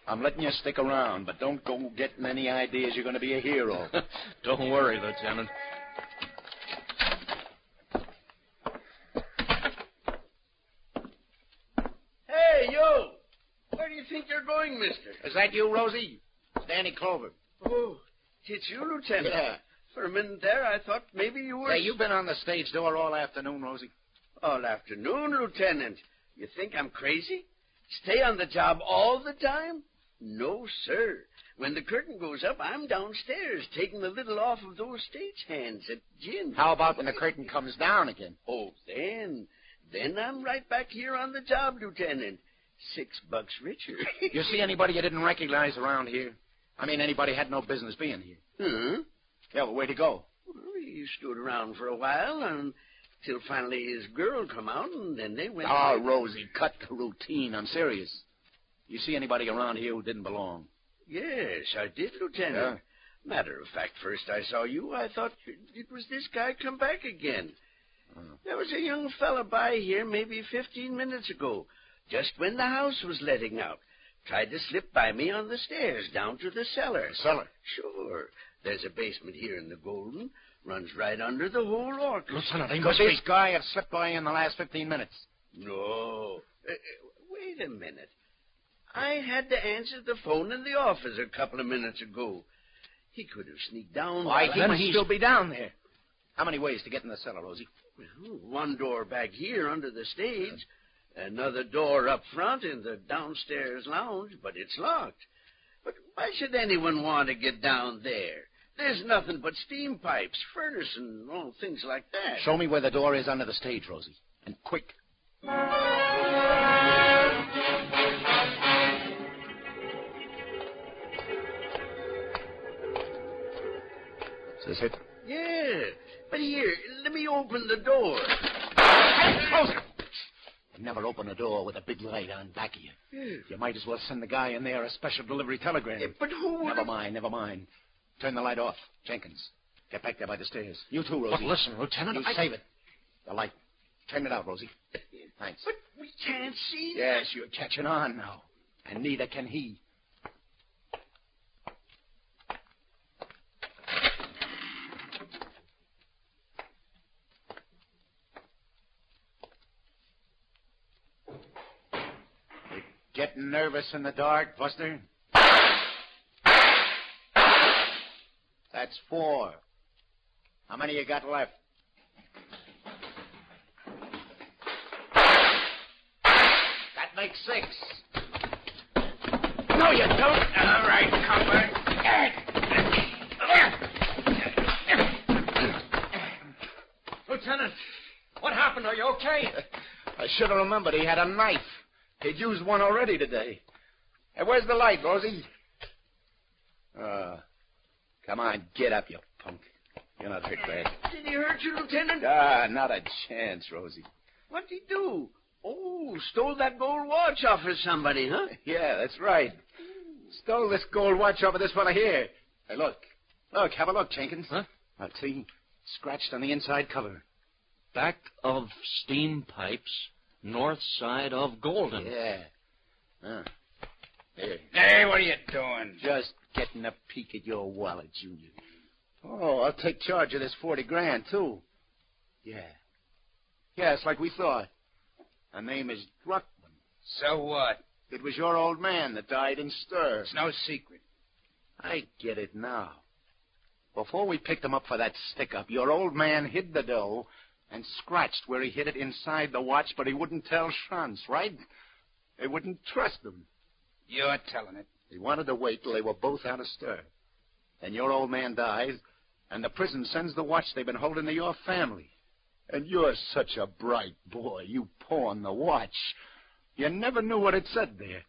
I'm letting you stick around, but don't go getting any ideas you're going to be a hero. Don't worry, Lieutenant. Hey, you! Where do you think you're going, mister? Is that you, Rosie? It's Danny Clover. Oh, it's you, Lieutenant. Yeah. For a minute there, I thought maybe you were... Hey, you've been on the stage door all afternoon, Rosie. All afternoon, Lieutenant. You think I'm crazy? Stay on the job all the time? No, sir. When the curtain goes up, I'm downstairs taking the lid off of those stagehands at gin. How about when the curtain comes down again? Oh, then I'm right back here on the job, Lieutenant. $6 richer. You see anybody you didn't recognize around here? I mean, anybody had no business being here. Huh? Yeah, well, where'd he go? Well, he stood around for a while until finally his girl come out, and then they went... Oh, Rosie, cut the routine. I'm serious. You see anybody around here who didn't belong? Yes, I did, Lieutenant. Yeah? Matter of fact, first I saw you, I thought it was this guy come back again. There was a young fella by here maybe 15 minutes ago, just when the house was letting out. Tried to slip by me on the stairs down to the cellar. Cellar? Sure. There's a basement here in the Golden. Runs right under the whole orchestra. Lieutenant, they Because must be... this guy had slipped by in the last 15 minutes. No. Wait a minute. I had to answer the phone in the office a couple of minutes ago. He could have sneaked down. Why, he must still be down there. How many ways to get in the cellar, Rosie? Well, one door back here under the stage. Another door up front in the downstairs lounge, but it's locked. But why should anyone want to get down there? There's nothing but steam pipes, furnace, and all things like that. Show me where the door is under the stage, Rosie. And quick. Is this it? Yeah, but here, let me open the door. Close it! Never open a door with a big light on back of you. Yeah. You might as well send the guy in there a special delivery telegram. But who would... Never mind. Turn the light off. Jenkins, get back there by the stairs. You too, Rosie. But listen, Lieutenant, Save it. The light. Turn it out, Rosie. Thanks. But we can't see. Yes, you're catching on now. And neither can he. Getting nervous in the dark, Buster? That's 4. How many you got left? That makes 6. No, you don't. All right, come back. Lieutenant, what happened? Are you okay? I should have remembered he had a knife. He'd used one already today. Hey, where's the light, Rosie? Come on, get up, you punk. You're not hurt bad. Did he hurt you, Lieutenant? Not a chance, Rosie. What'd he do? Oh, stole that gold watch off of somebody, huh? Yeah, that's right. Stole this gold watch off of this fella here. Hey, look. Look, have a look, Jenkins. Huh? Now, see? Scratched on the inside cover. Back of steam pipes, north side of Golden. Yeah. Here. Hey, what are you doing? Just getting a peek at your wallet, Junior. Oh, I'll take charge of this 40 grand, too. Yeah. Yeah, it's like we thought. Her name is Druckman. So what? It was your old man that died in stir. It's no secret. I get it now. Before we picked him up for that stick-up, your old man hid the dough and scratched where he hid it inside the watch, but he wouldn't tell Shantz, right? They wouldn't trust him. You're telling it. He wanted to wait till they were both out of stir. Then your old man dies, and the prison sends the watch they've been holding to your family. And you're such a bright boy. You pawned the watch. You never knew what it said there.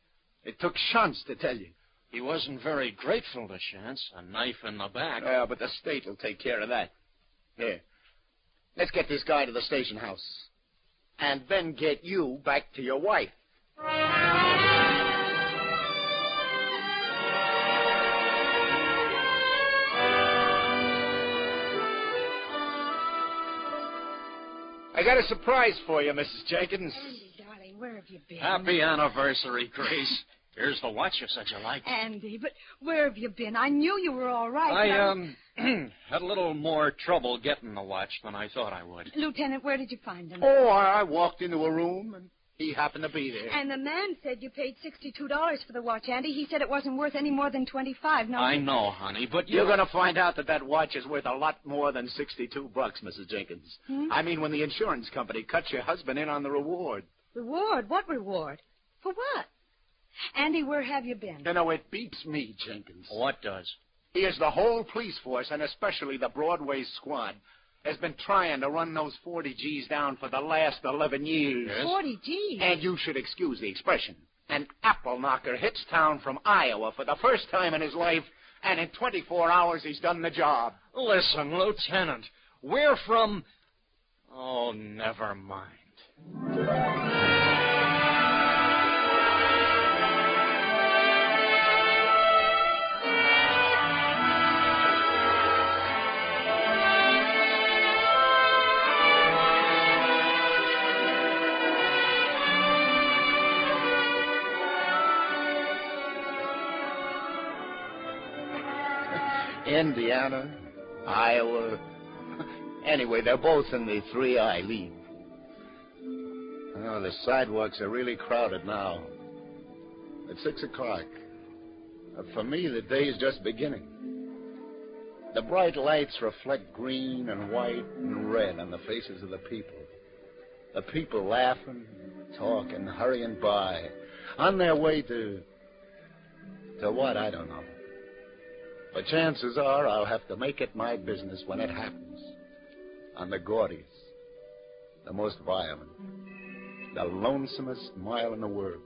It took Shantz to tell you. He wasn't very grateful to Shantz. A knife in the back. Yeah, but the state will take care of that. Here. Let's get this guy to the station house. And then get you back to your wife. I got a surprise for you, Mrs. Jenkins. Andy, darling, where have you been? Happy anniversary, Grace. Here's the watch you said you liked. Andy, but where have you been? I knew you were all right. I had a little more trouble getting the watch than I thought I would. Lieutenant, where did you find him? Oh, I walked into a room, and he happened to be there. And the man said you paid $62 for the watch, Andy. He said it wasn't worth any more than $25. No, I know, honey, but you're going to find out that watch is worth a lot more than $62, Mrs. Jenkins. I mean, when the insurance company cuts your husband in on the reward. Reward? What reward? For what? Andy, where have you been? You know, it beats me, Jenkins. What does? Here's the whole police force, and especially the Broadway squad, has been trying to run those 40 G's down for the last 11 years. Yes? 40 G's? And you should excuse the expression. An apple knocker hits town from Iowa for the first time in his life, and in 24 hours he's done the job. Listen, Lieutenant, we're from... Oh, never mind. Indiana, Iowa. Anyway, they're both in the 3I League. Oh, the sidewalks are really crowded now. It's 6 o'clock. For me, the day is just beginning. The bright lights reflect green and white and red on the faces of the people. The people laughing, talking, hurrying by, on their way to what, I don't know. But chances are I'll have to make it my business when it happens. On the gaudiest, the most violent, the lonesomest mile in the world.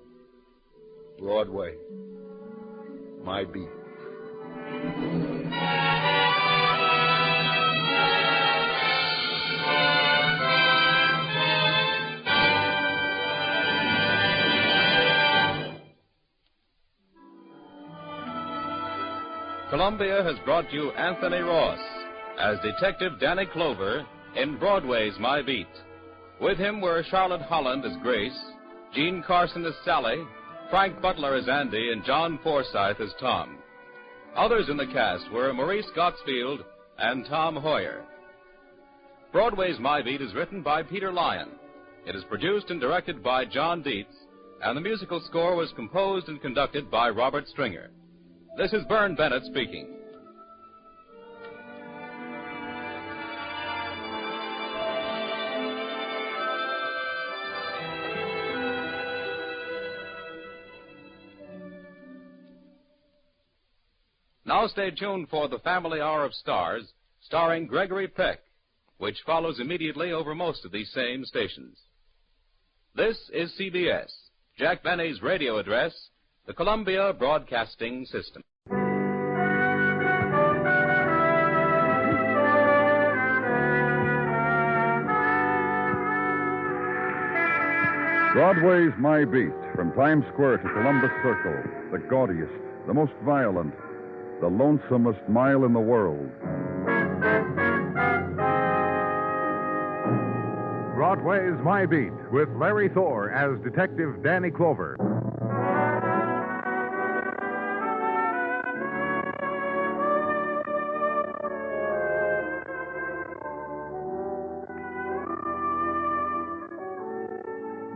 Broadway, my beat. Columbia has brought you Anthony Ross as Detective Danny Clover in Broadway's My Beat. With him were Charlotte Holland as Grace, Gene Carson as Sally, Frank Butler as Andy, and John Forsythe as Tom. Others in the cast were Maurice Gottsfield and Tom Hoyer. Broadway's My Beat is written by Peter Lyon. It is produced and directed by John Dietz, and the musical score was composed and conducted by Robert Stringer. This is Bern Bennett speaking. Now stay tuned for the Family Hour of Stars, starring Gregory Peck, which follows immediately over most of these same stations. This is CBS, Jack Benny's radio address, the Columbia Broadcasting System. Broadway's My Beat, from Times Square to Columbus Circle, the gaudiest, the most violent, the lonesomest mile in the world. Broadway's My Beat, with Larry Thor as Detective Danny Clover.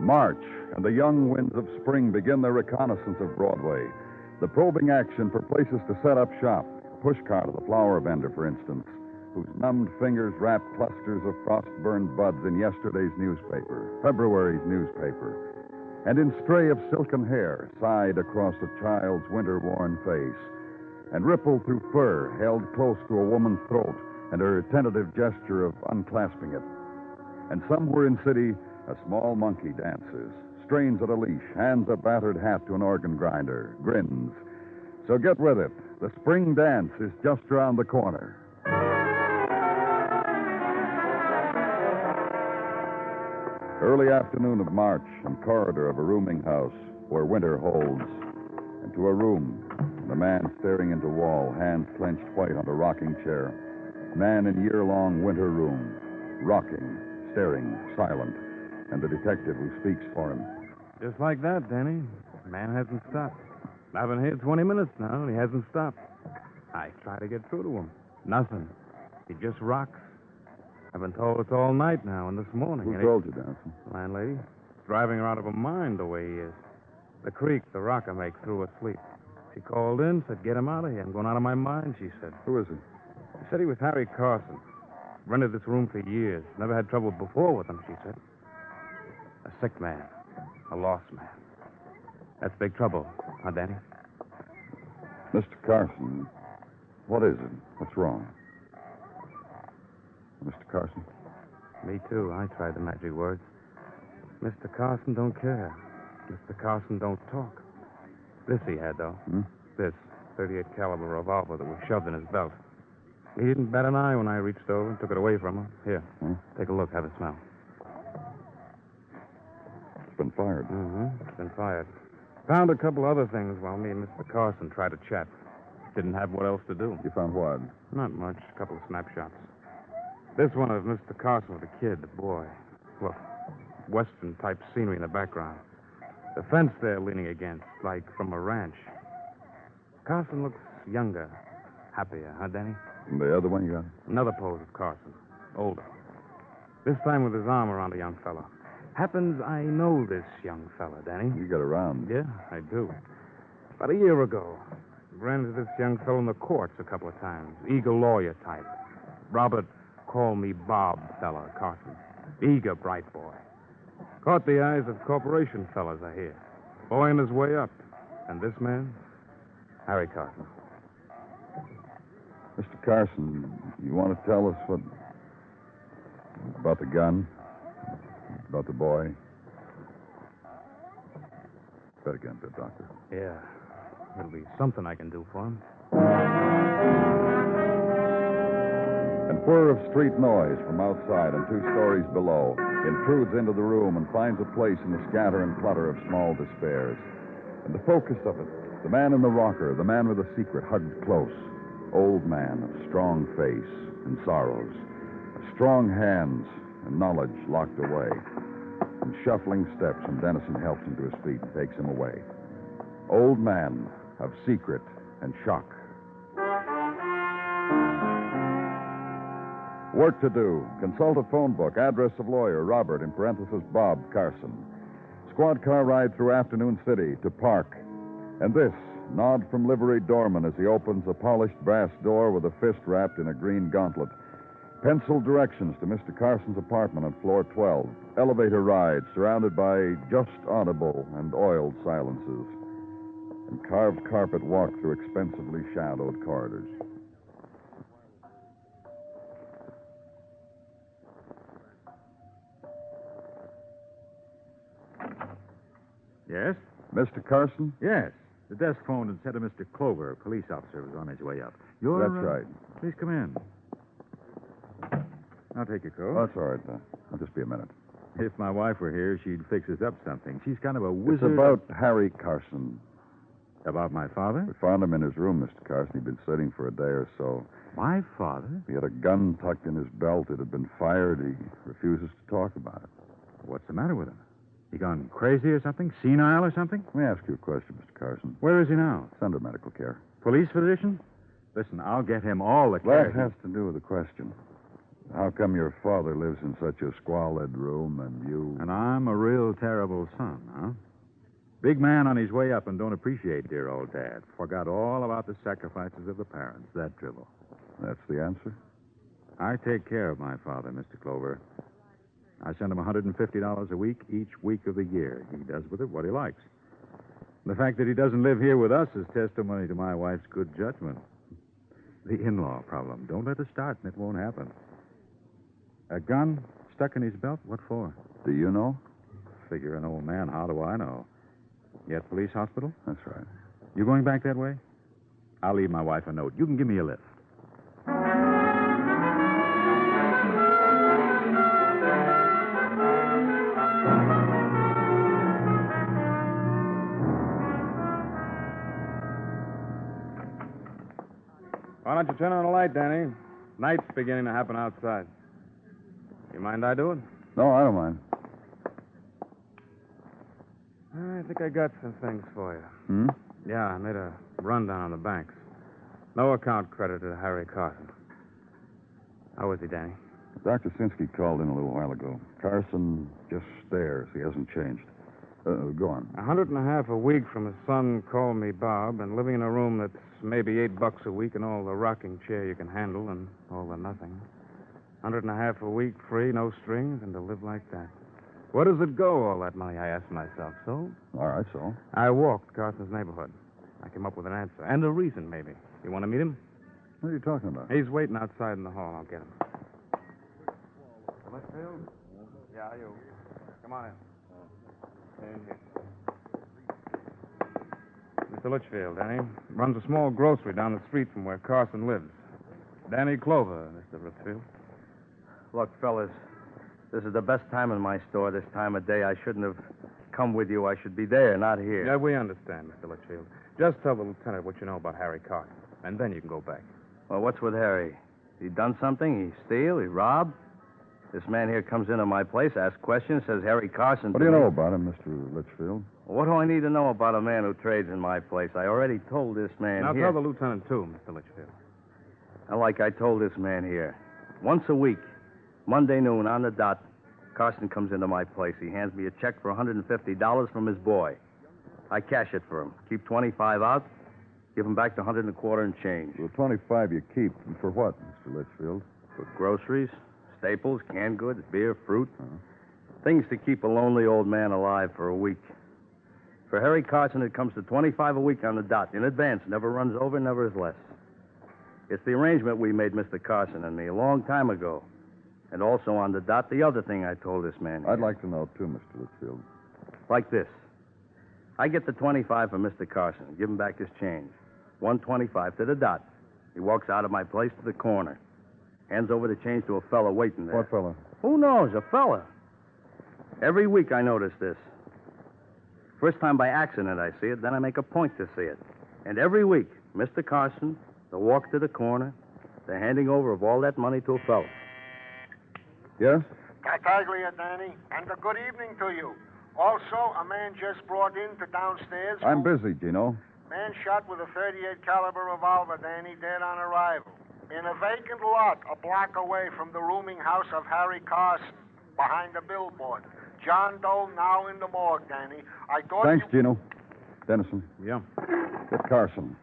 March and the young winds of spring begin their reconnaissance of Broadway. The probing action for places to set up shop. A pushcart of the flower vendor, for instance, whose numbed fingers wrap clusters of frost-burned buds in yesterday's newspaper, February's newspaper, and in stray of silken hair sighed across a child's winter-worn face, and rippled through fur held close to a woman's throat and her tentative gesture of unclasping it. And somewhere in city, a small monkey dances, strains at a leash, hands a battered hat to an organ grinder, grins. So get with it. The spring dance is just around the corner. Early afternoon of March, and corridor of a rooming house where winter holds. And to a room, and a man staring into wall, hands clenched white on a rocking chair. Man in year-long winter room, rocking, staring, silent. And the detective who speaks for him. Just like that, Danny. The man hasn't stopped. I've been here 20 minutes now, and he hasn't stopped. I try to get through to him. Nothing. He just rocks. I've been told it's all night now and this morning. Who told you, Danson? Landlady. He's driving her out of her mind the way he is. The creak the rocker makes through her sleep. She called in, said, get him out of here. I'm going out of my mind, she said. Who is he? She said he was Harry Carson. Rented this room for years. Never had trouble before with him, she said. A sick man. A lost man. That's big trouble, huh, Danny? Mr. Carson, what is it? What's wrong? Mr. Carson? Me too. I tried the magic words. Mr. Carson don't care. Mr. Carson don't talk. This he had, though. This 38 caliber revolver that was shoved in his belt. He didn't bat an eye when I reached over and took it away from him. Here, take a look. Have a smell. It's been fired. It's been fired. Found a couple other things while me and Mr. Carson tried to chat. Didn't have what else to do. You found what? Not much. A couple of snapshots. This one of Mr. Carson with a kid, the boy. Look, Western-type scenery in the background. The fence there leaning against, like from a ranch. Carson looks younger, happier, huh, Danny? And the other one you got? Another pose of Carson, older. This time with his arm around a young fella. Happens I know this young fella, Danny. You get around. Yeah, I do. About a year ago, ran into this young fellow in the courts a couple of times. Eager lawyer type. Robert, call me Bob fella, Carson. Eager, bright boy. Caught the eyes of corporation fellas, I hear. Boy on his way up. And this man? Harry Carson. Mr. Carson, you want to tell us what... about the gun? About the boy? Better get into the doctor. Yeah. It'll be something I can do for him. And whir of street noise from outside and 2 stories below intrudes into the room and finds a place in the scatter and clutter of small despairs. And the focus of it, the man in the rocker, the man with a secret hugged close. Old man of strong face and sorrows, of strong hands and knowledge locked away. And shuffling steps, and Dennison helps him to his feet and takes him away. Old man of secret and shock. Work to do. Consult a phone book. Address of lawyer, Robert, in parenthesis, Bob Carson. Squad car ride through Afternoon City to Park. And this, nod from livery doorman as he opens a polished brass door with a fist wrapped in a green gauntlet. Penciled directions to Mr. Carson's apartment on floor 12. Elevator ride surrounded by just audible and oiled silences. And carved carpet walk through expensively shadowed corridors. Yes? Mr. Carson? Yes. The desk phoned and said a Mr. Clover, a police officer, was on his way up. That's right. Please come in. I'll take your coat. Oh, that's all right. I'll just be a minute. If my wife were here, she'd fix us up something. She's kind of a wizard. It's about Harry Carson. About my father? We found him in his room, Mr. Carson. He'd been sitting for a day or so. My father? He had a gun tucked in his belt. It had been fired. He refuses to talk about it. What's the matter with him? He gone crazy or something? Senile or something? Let me ask you a question, Mr. Carson. Where is he now? It's under medical care. Police physician? Listen, I'll get him all the care. That has to do with the question. How come your father lives in such a squalid room and you... And I'm a real terrible son, huh? Big man on his way up and don't appreciate dear old Dad. Forgot all about the sacrifices of the parents. That dribble. That's the answer? I take care of my father, Mr. Clover. I send him $150 a week each week of the year. He does with it what he likes. The fact that he doesn't live here with us is testimony to my wife's good judgment. The in-law problem. Don't let it start and it won't happen. A gun stuck in his belt? What for? Do you know? Figure an old man. How do I know? You at police hospital? That's right. You going back that way? I'll leave my wife a note. You can give me a lift. Why don't you turn on the light, Danny? Night's beginning to happen outside. You mind I do it? No, I don't mind. I think I got some things for you. Hmm? Yeah, I made a rundown on the banks. No account credited to Harry Carson. How is he, Danny? Dr. Sinsky called in a little while ago. Carson just stares. He hasn't changed. Go on. $150 a week from his son, Call Me Bob, and living in a room that's maybe $8 a week and all the rocking chair you can handle and all the nothing. $150 a week, free, no strings, and to live like that. Where does it go, all that money, I asked myself. So? All right, so? I walked Carson's neighborhood. I came up with an answer. And a reason, maybe. You want to meet him? What are you talking about? He's waiting outside in the hall. I'll get him. Litchfield? Yeah, you. Come on in. In here. Mr. Litchfield, Danny. Runs a small grocery down the street from where Carson lives. Danny Clover, Mr. Litchfield. Look, fellas, this is the best time in my store, this time of day. I shouldn't have come with you. I should be there, not here. Yeah, we understand, Mr. Litchfield. Just tell the lieutenant what you know about Harry Carson, and then you can go back. Well, what's with Harry? He done something? He steal? He rob? This man here comes into my place, asks questions, says Harry Carson... What do you know about him, Mr. Litchfield? What do I need to know about a man who trades in my place? I already told this man Now here... tell the lieutenant, too, Mr. Litchfield. And like I told this man here, once a week, Monday noon on the dot, Carson comes into my place. He hands me a check for $150 from his boy. I cash it for him. Keep 25 out, give him back the 125 and change. The 25 you keep. And for what, Mr. Litchfield? For groceries, staples, canned goods, beer, fruit. Things to keep a lonely old man alive for a week. For Harry Carson, it comes to $25 a week on the dot, in advance. Never runs over, never is less. It's the arrangement we made, Mr. Carson and me, a long time ago. And also on the dot, the other thing I told this man. I'd like to know, too, Mr. Litchfield. Like this. I get the 25 from Mr. Carson, give him back his change. 125 to the dot. He walks out of my place to the corner. Hands over the change to a fella waiting there. What fella? Who knows? A fella. Every week I notice this. First time by accident I see it, then I make a point to see it. And every week, Mr. Carson, the walk to the corner, the handing over of all that money to a fella. Yes? Tartaglia, Danny, and a good evening to you. Also, a man just brought in to downstairs. I'm busy, Gino. Man shot with a .38 caliber revolver, Danny, dead on arrival. In a vacant lot a block away from the rooming house of Harry Carson, behind a billboard. John Doe now in the morgue, Danny. I thought Thanks, Gino. Dennison. Yeah? Get Carson.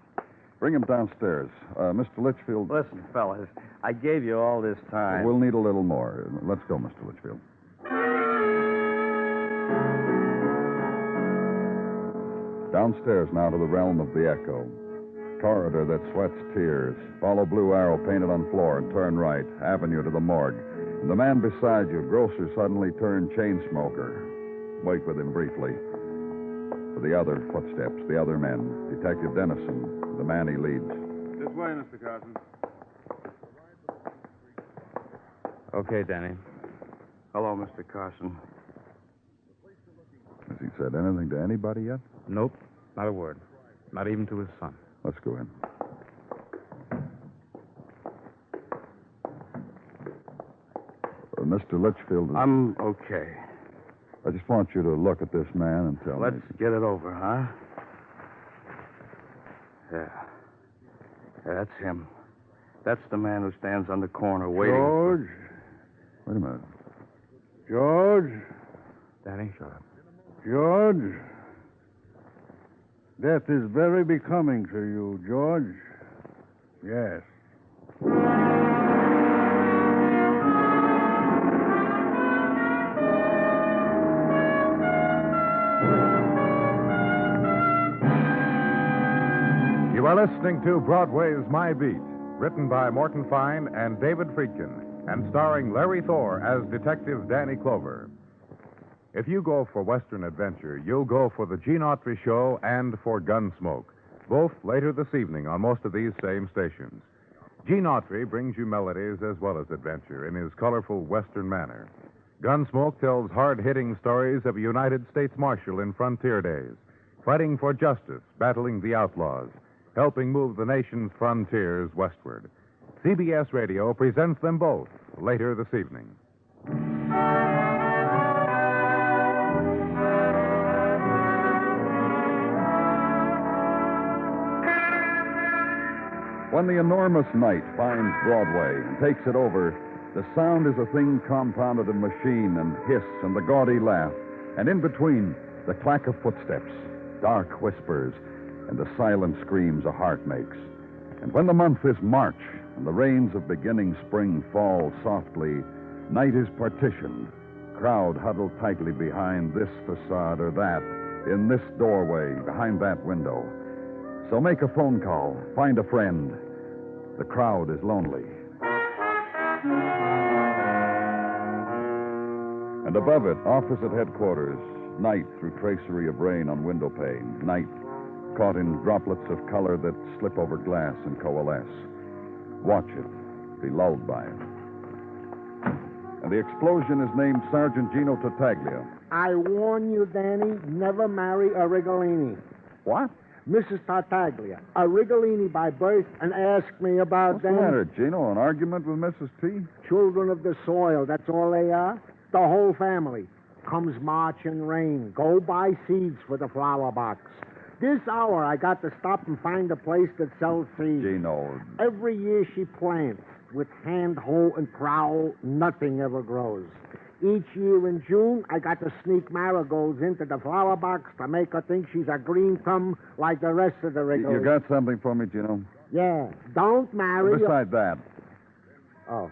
Bring him downstairs. Mr. Litchfield. Listen, fellas, I gave you all this time. We'll need a little more. Let's go, Mr. Litchfield. Downstairs now to the realm of the echo. Corridor that sweats tears. Follow blue arrow painted on floor and turn right. Avenue to the morgue. And the man beside you, grocer, suddenly turned chain smoker. Wait with him briefly. For the other footsteps, the other men. Detective Dennison, the man he leads. This way, Mr. Carson. Okay, Danny. Hello, Mr. Carson. Has he said anything to anybody yet? Nope, not a word. Not even to his son. Let's go in. Mr. Litchfield. I'm okay. I just want you to look at this man and tell me. Let's get it over, huh? Yeah. That's him. That's the man who stands on the corner waiting. George? Wait a minute. George? Danny, shut up. George? Death is very becoming to you, George. Yes. You are listening to Broadway Is My Beat, written by Morton Fine and David Friedkin, and starring Larry Thor as Detective Danny Clover. If you go for Western adventure, you'll go for the Gene Autry Show and for Gunsmoke, both later this evening on most of these same stations. Gene Autry brings you melodies as well as adventure in his colorful Western manner. Gunsmoke tells hard-hitting stories of a United States Marshal in frontier days, fighting for justice, battling the outlaws, helping move the nation's frontiers westward. CBS Radio presents them both later this evening. When the enormous night finds Broadway and takes it over, the sound is a thing compounded of machine and hiss and the gaudy laugh, and in between, the clack of footsteps, dark whispers, and the silent screams a heart makes. And when the month is March and the rains of beginning spring fall softly, night is partitioned, crowd huddled tightly behind this facade or that, in this doorway, behind that window. So make a phone call, find a friend. The crowd is lonely. And above it, opposite headquarters, night through tracery of rain on window pane. Night caught in droplets of color that slip over glass and coalesce. Watch it, be lulled by it. And the explosion is named Sergeant Gino Tartaglia. I warn you, Danny, never marry a Rigolini. What? Mrs. Tartaglia, a Rigolini by birth, and ask me about What's them. the matter, Gino? An argument with Mrs. T? Children of the soil, that's all they are. The whole family. Comes March and rain. Go buy seeds for the flower box. This hour, I got to stop and find a place that sells seeds. Gino. Every year she plants. With hand, hoe, and trowel, nothing ever grows. Each year in June, I got to sneak marigolds into the flower box to make her think she's a green thumb like the rest of the regulars. You got something for me, Gino? Yeah. Don't marry... Besides that. Oh.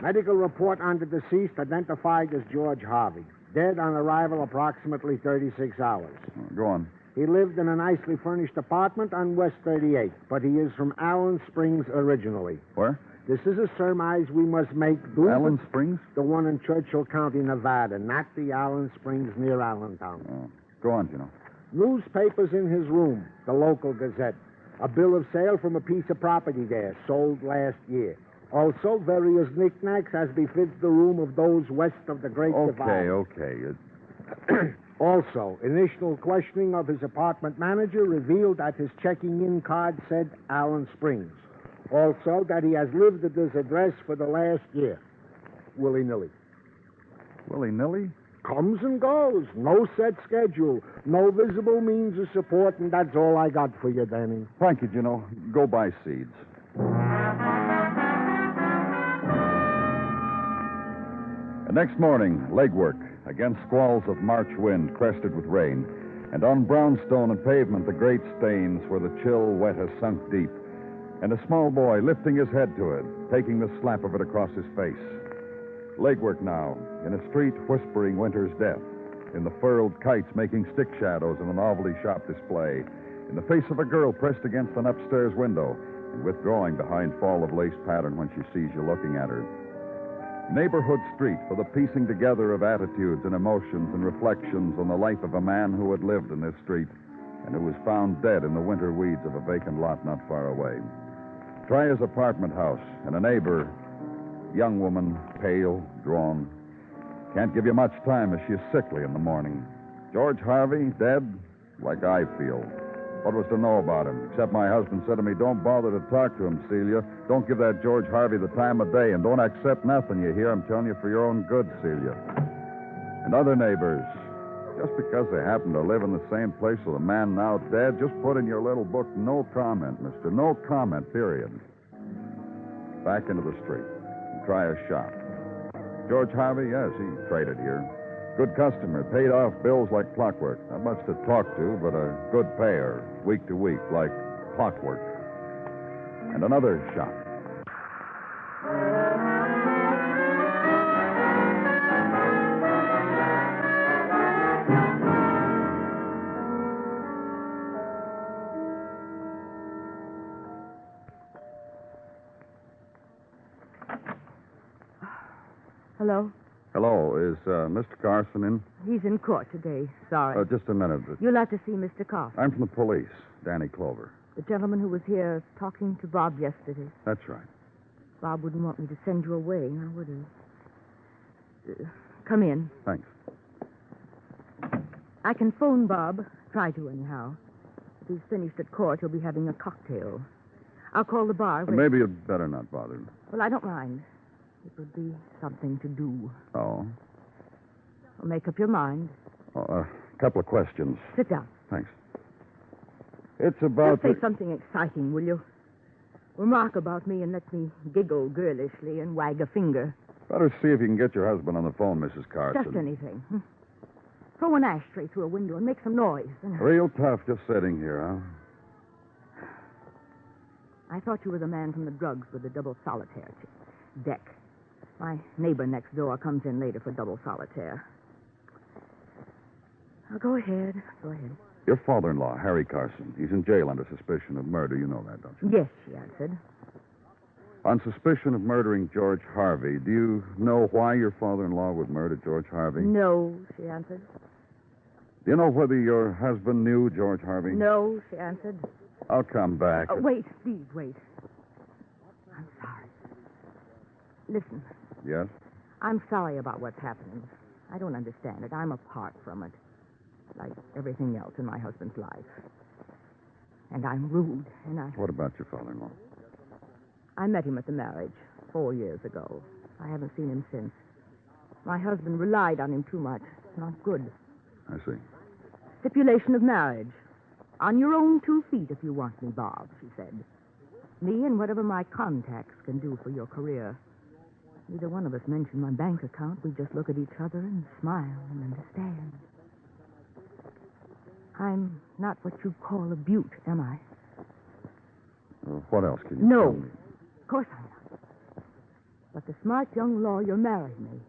Medical report on the deceased identified as George Harvey. Dead on arrival approximately 36 hours. Go on. He lived in a nicely furnished apartment on West 38th, but he is from Allen Springs originally. Where? This is a surmise we must make. Allen Springs? The one in Churchill County, Nevada, not the Allen Springs near Allentown. Oh. Go on, Gino. Newspapers in his room, the local Gazette. A bill of sale from a piece of property there, sold last year. Also, various knickknacks as befits the room of those west of the Great Divide. Okay. Also, initial questioning of his apartment manager revealed that his checking-in card said Allen Springs. Also, that he has lived at this address for the last year. Willy-nilly. Willy-nilly? Comes and goes. No set schedule. No visible means of support, and that's all I got for you, Danny. Thank you, Gino. Go buy seeds. The next morning, legwork against squalls of March wind crested with rain, and on brownstone and pavement the great stains where the chill wet has sunk deep, and a small boy lifting his head to it, taking the slap of it across his face. Legwork now, in a street whispering winter's death, in the furled kites making stick shadows in a novelty shop display, in the face of a girl pressed against an upstairs window and withdrawing behind fall of lace pattern when she sees you looking at her. Neighborhood street for the piecing together of attitudes and emotions and reflections on the life of a man who had lived in this street and who was found dead in the winter weeds of a vacant lot not far away. Try his apartment house, and a neighbor, young woman, pale, drawn. Can't give you much time as she's sickly in the morning. George Harvey, dead, like I feel. What was to know about him? Except my husband said to me, don't bother to talk to him, Celia. Don't give that George Harvey the time of day, and don't accept nothing you hear. I'm telling you for your own good, Celia. And other neighbors, just because they happen to live in the same place with a man now dead, just put in your little book, no comment, mister. No comment, period. Back into the street. Try a shop. George Harvey, yes, he traded here. Good customer, paid off bills like clockwork. Not much to talk to, but a good payer, week to week, like clockwork. And another shop. Hello? Hello, is Mr. Carson in? He's in court today. Sorry. Just a minute. You'll have to see Mr. Carson. I'm from the police, Danny Clover. The gentleman who was here talking to Bob yesterday. That's right. Bob wouldn't want me to send you away, now would he? Come in. Thanks. I can phone Bob. Try to, anyhow. If he's finished at court, he'll be having a cocktail. I'll call the bar. Maybe you'd better not bother. Well, I don't mind. It would be something to do. Oh? Well, make up your mind. A couple of questions. Sit down. Thanks. It's about... Just say something exciting, will you? Remark about me and let me giggle girlishly and wag a finger. Better see if you can get your husband on the phone, Mrs. Carson. Just anything. Throw an ashtray through a window and make some noise. Real tough just sitting here, huh? I thought you were the man from the drugs with the double solitaire deck. My neighbor next door comes in later for double solitaire. Now, go ahead. Go ahead. Your father-in-law, Harry Carson, he's in jail under suspicion of murder. You know that, don't you? Yes, she answered. On suspicion of murdering George Harvey, do you know why your father-in-law would murder George Harvey? No, she answered. Do you know whether your husband knew George Harvey? No, she answered. I'll come back. Wait, please, wait. I'm sorry. Listen. Yes? I'm sorry about what's happening. I don't understand it. I'm apart from it. Like everything else in my husband's life. And I'm rude, and I... What about your father-in-law? I met him at the marriage 4 years ago. I haven't seen him since. My husband relied on him too much. Not good. I see. Stipulation of marriage. On your own 2 feet if you want me, Bob, she said. Me and whatever my contacts can do for your career. Neither one of us mentioned my bank account. We just look at each other and smile and understand. I'm not what you call a beaut, am I? What else can you tell me? Of course I'm not. But the smart young lawyer married me.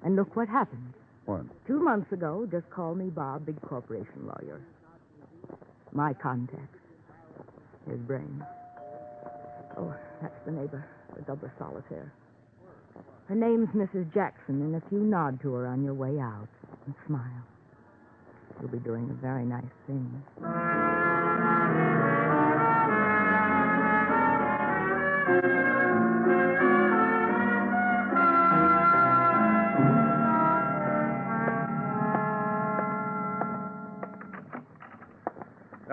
And look what happened. What? 2 months ago, just called me Bob, big corporation lawyer. My contacts. His brains. Oh, that's the neighbor, the double solitaire. Her name's Mrs. Jackson, and if you nod to her on your way out and smile, you'll be doing a very nice thing.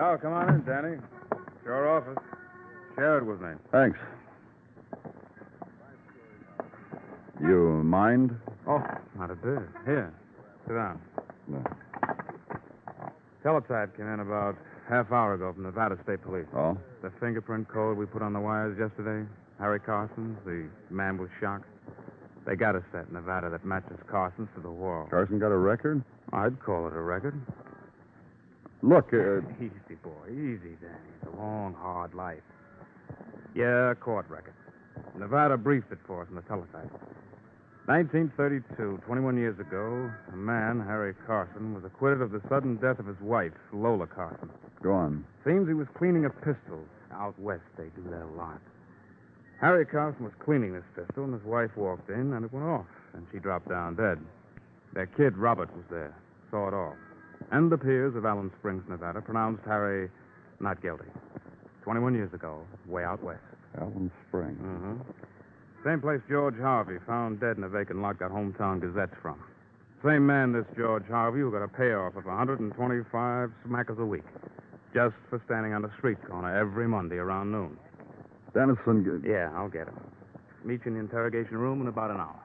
Oh, come on in, Danny. It's your office. Share it with me. Thanks. You mind? Oh, not a bit. Here, sit down. No. Teletype came in about half hour ago from Nevada State Police. Oh? The fingerprint code we put on the wires yesterday, Harry Carson's, the man with shock. They got a set in Nevada that matches Carson's to the wall. Carson got a record? I'd call it a record. Look, Easy, boy. Easy, Danny. It's a long, hard life. Yeah, court record. Nevada briefed it for us in the teletype. 1932, 21 years ago, a man, Harry Carson, was acquitted of the sudden death of his wife, Lola Carson. Go on. Seems he was cleaning a pistol. Out west, they do that a lot. Harry Carson was cleaning this pistol, and his wife walked in, and it went off, and she dropped down dead. Their kid, Robert, was there. Saw it all. And the peers of Allen Springs, Nevada, pronounced Harry not guilty. 21 years ago, way out west. Allen Springs. Mm-hmm. Same place George Harvey found dead in a vacant lot got hometown gazettes from. Same man, this George Harvey, who got a payoff of 125 smackers a week. Just for standing on the street corner every Monday around noon. Dennison... Yeah, I'll get him. Meet you in the interrogation room in about an hour.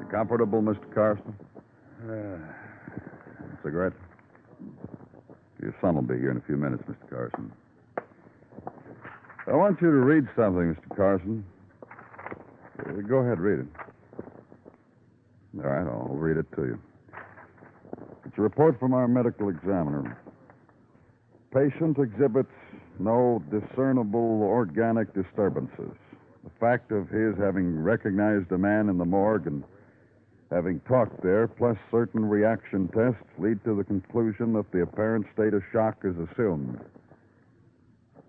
Comfortable, Mr. Carson? Cigarette? Your son will be here in a few minutes, Mr. Carson. I want you to read something, Mr. Carson. Go ahead, read it. All right, I'll read it to you. It's a report from our medical examiner. Patient exhibits no discernible organic disturbances. The fact of his having recognized a man in the morgue and having talked there, plus certain reaction tests, lead to the conclusion that the apparent state of shock is assumed.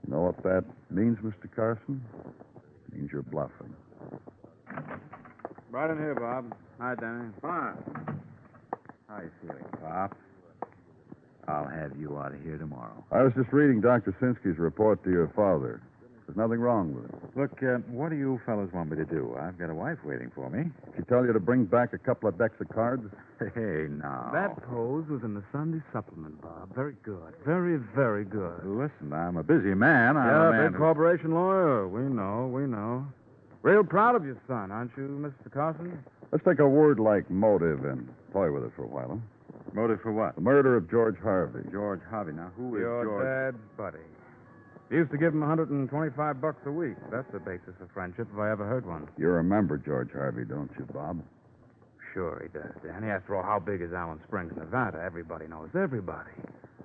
You know what that means, Mr. Carson? It means you're bluffing. Right in here, Bob. Hi, Danny. Fine. How you feeling, Pop? I'll have you out of here tomorrow. I was just reading Dr. Sinsky's report to your father. There's nothing wrong with him. Look, what do you fellas want me to do? I've got a wife waiting for me. She tell you to bring back a couple of decks of cards? Hey, now. That pose was in the Sunday supplement, Bob. Very good. Very, very good. Listen, I'm a busy man. I'm Yeah, a man big corporation lawyer. We know. Real proud of your son, aren't you, Mr. Carson? Let's take a word like motive and toy with it for a while, huh? Motive for what? The murder of George Harvey. George Harvey. Now, who is Your George? dad's buddy. Used to give him $125 a week. That's the basis of friendship, if I ever heard one. You remember George Harvey, don't you, Bob? Sure he does, Danny. After all, how big is Allen Springs, Nevada? Everybody knows everybody.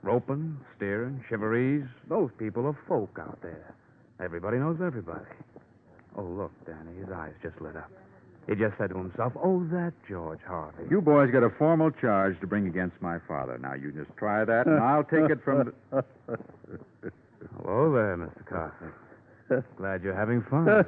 Roping, steering, chivalries. Those people are folk out there. Everybody knows everybody. Oh, look, Danny, his eyes just lit up. He just said to himself, oh, that George Harvey. You boys got a formal charge to bring against my father. Now, you just try that, and I'll take it from the... Hello there, Mr. Carson. Glad you're having fun.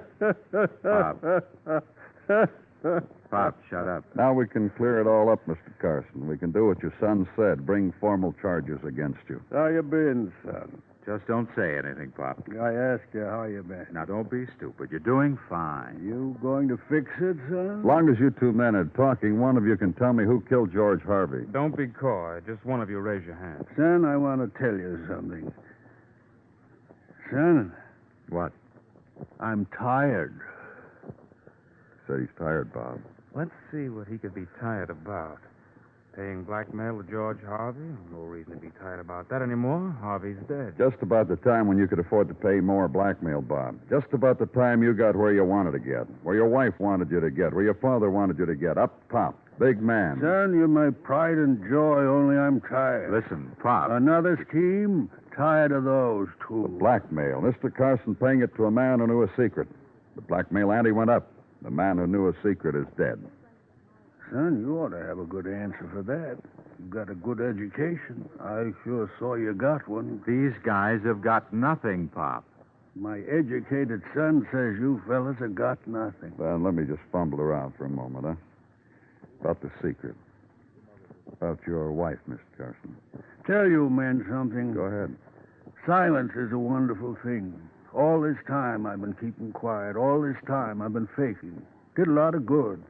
Pop, shut up. Now we can clear it all up, Mr. Carson. We can do what your son said, bring formal charges against you. How you been, son? Just don't say anything, Pop. I asked you how you been. Now, don't be stupid. You're doing fine. You going to fix it, son? As long as you two men are talking, one of you can tell me who killed George Harvey. Don't be coy. Just one of you raise your hand. Son, I want to tell you something. Son. What? I'm tired. Said he's tired, Bob. Let's see what he could be tired about. Paying blackmail to George Harvey? No reason to be tired about that anymore. Harvey's dead. Just about the time when you could afford to pay more blackmail, Bob. Just about the time you got where you wanted to get, where your wife wanted you to get, where your father wanted you to get, up top. Big man. Son, you're my pride and joy, only I'm tired. Listen, Pop. Another scheme? Tired of those, too. Blackmail. Mr. Carson paying it to a man who knew a secret. The blackmail ante went up. The man who knew a secret is dead. Son, you ought to have a good answer for that. You got a good education. I sure saw you got one. These guys have got nothing, Pop. My educated son says you fellas have got nothing. Then let me just fumble around for a moment, huh? About the secret. About your wife, Mr. Carson. Tell you men something. Go ahead. Silence is a wonderful thing. All this time I've been keeping quiet. All this time I've been faking. Did a lot of good.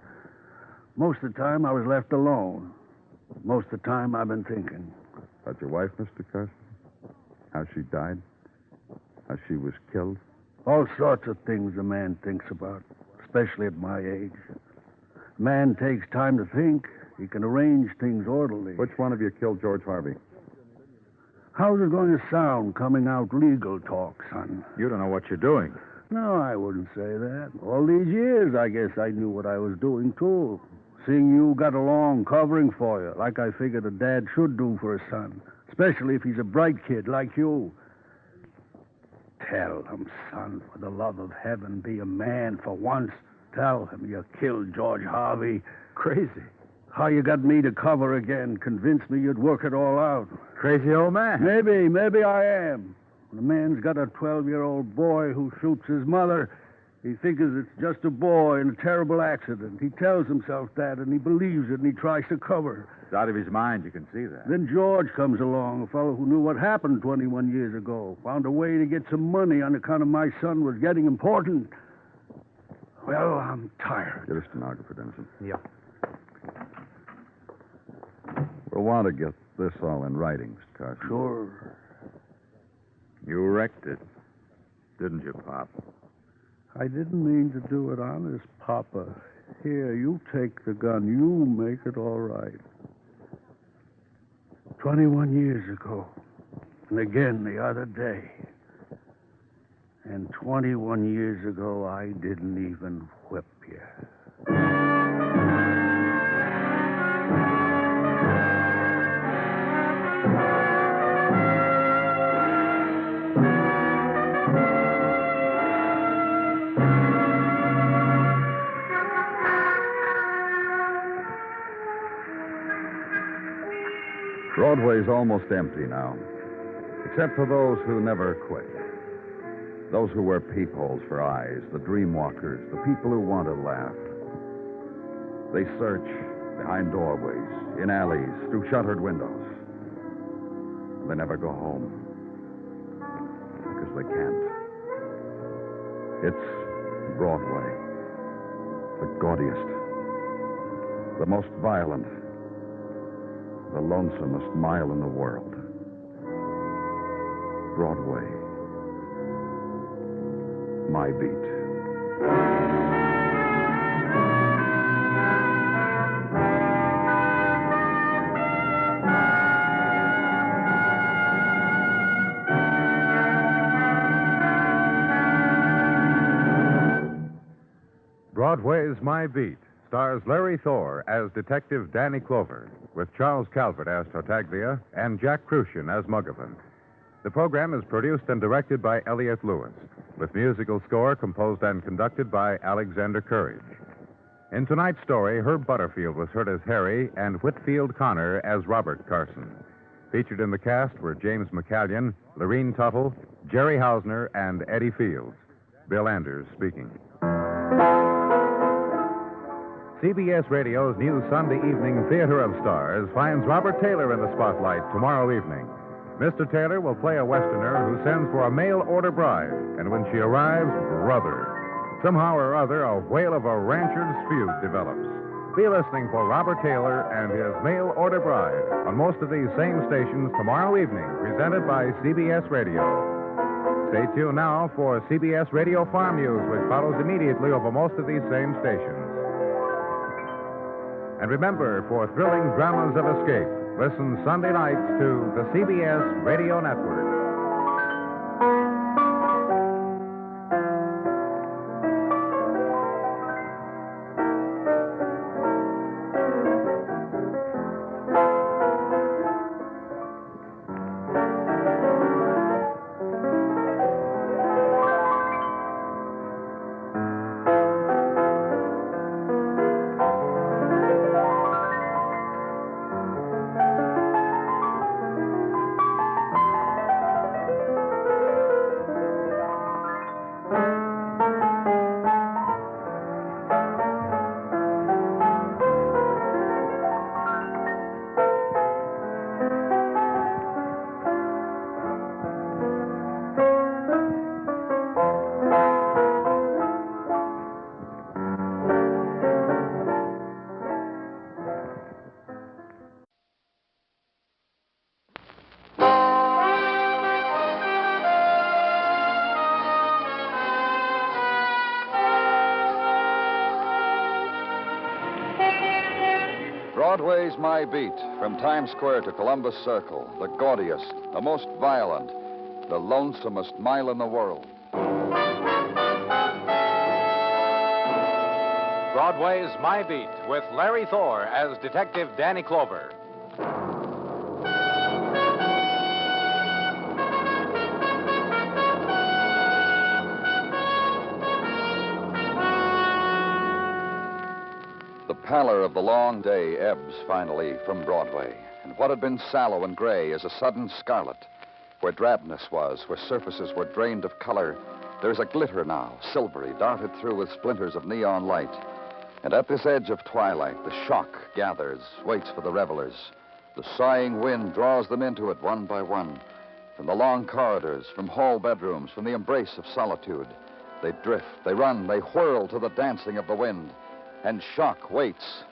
Most of the time I was left alone. Most of the time I've been thinking. About your wife, Mr. Carson? How she died? How she was killed? All sorts of things a man thinks about, especially at my age. A man takes time to think. He can arrange things orderly. Which one of you killed George Harvey? How's it going to sound coming out legal talk, son? You don't know what you're doing. No, I wouldn't say that. All these years, I guess I knew what I was doing, too. Seeing you got along covering for you, like I figured a dad should do for a son, especially if he's a bright kid like you. Tell him, son, for the love of heaven, be a man for once. Tell him you killed George Harvey. Crazy. How you got me to cover again, convinced me you'd work it all out. Crazy old man. Maybe I am. When a man's got a 12-year-old boy who shoots his mother, he figures it's just a boy in a terrible accident. He tells himself that, and he believes it, and he tries to cover. It's out of his mind, you can see that. Then George comes along, a fellow who knew what happened 21 years ago, found a way to get some money on account of my son was getting important. Well, I'm tired. Get a stenographer, Dennison. Yeah. We'll want to get this all in writing, Mr. Carson. Sure. You wrecked it, didn't you, Pop? I didn't mean to do it honest, Papa. Here, you take the gun. You make it all right. 21 years ago. And again the other day. And 21 years ago, I didn't even whip you. Broadway's almost empty now, except for those who never quit. Those who wear peepholes for eyes, the dream walkers, the people who want to laugh. They search behind doorways, in alleys, through shuttered windows. They never go home because they can't. It's Broadway, the gaudiest, the most violent, the lonesomest mile in the world. Broadway, my beat. Broadway Is My Beat stars Larry Thor as Detective Danny Clover, with Charles Calvert as Tartaglia and Jack Crucian as Muggavan. The program is produced and directed by Elliott Lewis, with musical score composed and conducted by Alexander Courage. In tonight's story, Herb Butterfield was heard as Harry and Whitfield Connor as Robert Carson. Featured in the cast were James McCallion, Lorene Tuttle, Jerry Hausner, and Eddie Fields. Bill Anders speaking. CBS Radio's new Sunday evening Theater of Stars finds Robert Taylor in the spotlight tomorrow evening. Mr. Taylor will play a Westerner who sends for a mail-order bride, and when she arrives, brother. Somehow or other, a whale of a rancher's feud develops. Be listening for Robert Taylor and his mail-order bride on most of these same stations tomorrow evening, presented by CBS Radio. Stay tuned now for CBS Radio Farm News, which follows immediately over most of these same stations. And remember, for thrilling dramas of escape, listen Sunday nights to the CBS Radio Network. Broadway's My Beat, from Times Square to Columbus Circle, the gaudiest, the most violent, the lonesomest mile in the world. Broadway's My Beat with Larry Thor as Detective Danny Clover. The pallor of the long day ebbs finally from Broadway, and what had been sallow and gray is a sudden scarlet. Where drabness was, where surfaces were drained of color, there's a glitter now, silvery, darted through with splinters of neon light. And at this edge of twilight, the shock gathers, waits for the revelers. The sighing wind draws them into it one by one. From the long corridors, from hall bedrooms, from the embrace of solitude, they drift, they run, they whirl to the dancing of the wind. And shock waits,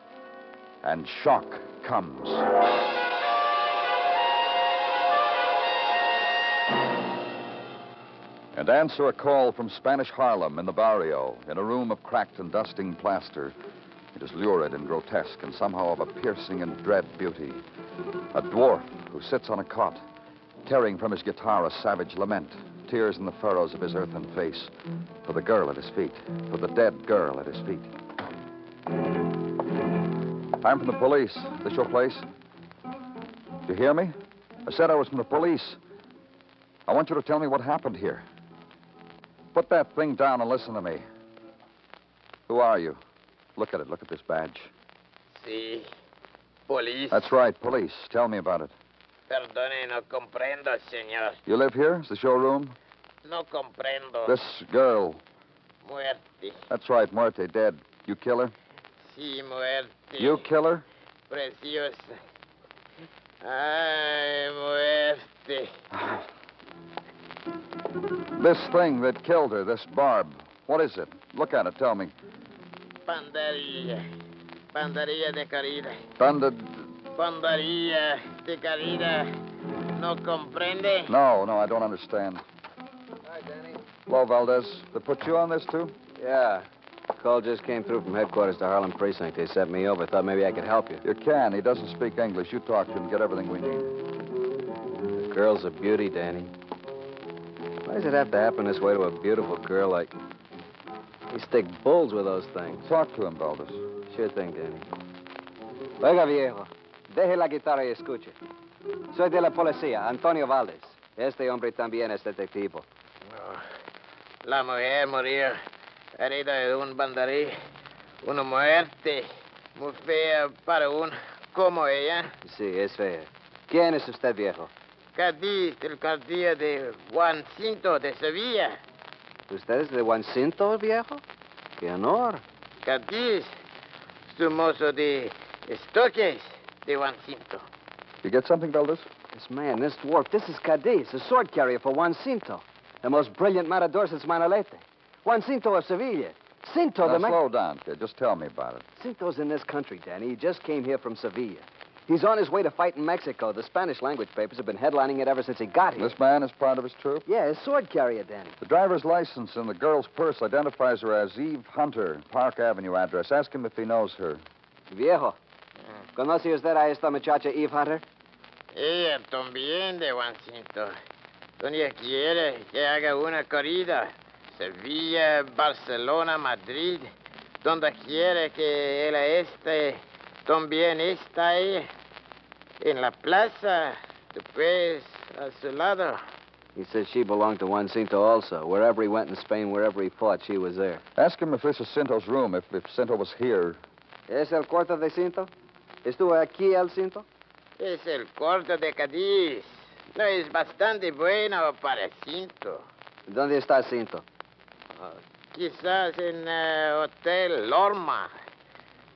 and shock comes. And answer a call from Spanish Harlem in the barrio, in a room of cracked and dusting plaster. It is lurid and grotesque and somehow of a piercing and dread beauty. A dwarf who sits on a cot, tearing from his guitar a savage lament, tears in the furrows of his earthen face, for the girl at his feet, for the dead girl at his feet. I'm from the police. This your place? Did you hear me? I said I was from the police. I want you to tell me what happened here. Put that thing down and listen to me. Who are you? Look at it. Look at this badge. Sí. Police. That's right, police. Tell me about it. Perdone, no comprendo, señor. You live here? Is this your room? No comprendo. This girl. Muerte. That's right, Muerte, dead. You kill her? Sí, muerte. You kill her? Preciosa. Ay, muerte. This thing that killed her, this barb, what is it? Look at it, tell me. Banderilla. Banderilla de carida. Banderilla de carida. No comprende? No, I don't understand. Hi, Danny. Hello, Valdez. They put you on this, too? Yeah. Call just came through from headquarters to Harlem Precinct. They sent me over. Thought maybe I could help you. You can. He doesn't speak English. You talk to him. Get everything we need. The girl's a beauty, Danny. Why does it have to happen this way to a beautiful girl like... You stick bulls with those things. Talk to him, Valdez. Sure thing, Danny. Oiga, viejo. Deje la guitarra y escuche. Soy de la policía, Antonio Valdez. Este hombre también es detectivo. No. La mujer murió herida de un banderí. Una muerte muy fea para un como ella. Sí, es fea. ¿Quién es usted, viejo? Cádiz, del cartilla de Juancito de Sevilla. ¿Usted es de Juancito, viejo? ¡Qué honor! Cádiz, su mozo de estoques de Juancito. You get something, Valdez? This man, this dwarf, this is Cadiz, a sword carrier for Juancito. The most brilliant matador since Manolete. Juancito of Sevilla. Cinto, now, the man... slow down, kid. Just tell me about it. Cinto's in this country, Danny. He just came here from Sevilla. He's on his way to fight in Mexico. The Spanish language papers have been headlining it ever since he got here. This man is part of his troop? Yeah, his sword carrier, Danny. The driver's license in the girl's purse identifies her as Eve Hunter, Park Avenue address. Ask him if he knows her. Viejo, ¿conoce usted a esta muchacha Eve Hunter? Ella también de Juancito. Doña quiere que haga una corrida. Sevilla, Barcelona, Madrid. Donde quiere que ella esté, también está ella. En la plaza, después, a su lado. He says she belonged to Juancito also. Wherever he went in Spain, wherever he fought, she was there. Ask him if this is Cinto's room, if Cinto was here. ¿Es el cuarto de Cinto? ¿Estuvo aquí el Cinto? Es el cuarto de Cádiz. No es bastante bueno para Cinto. ¿Dónde está Cinto? Quizás en Hotel Lorma.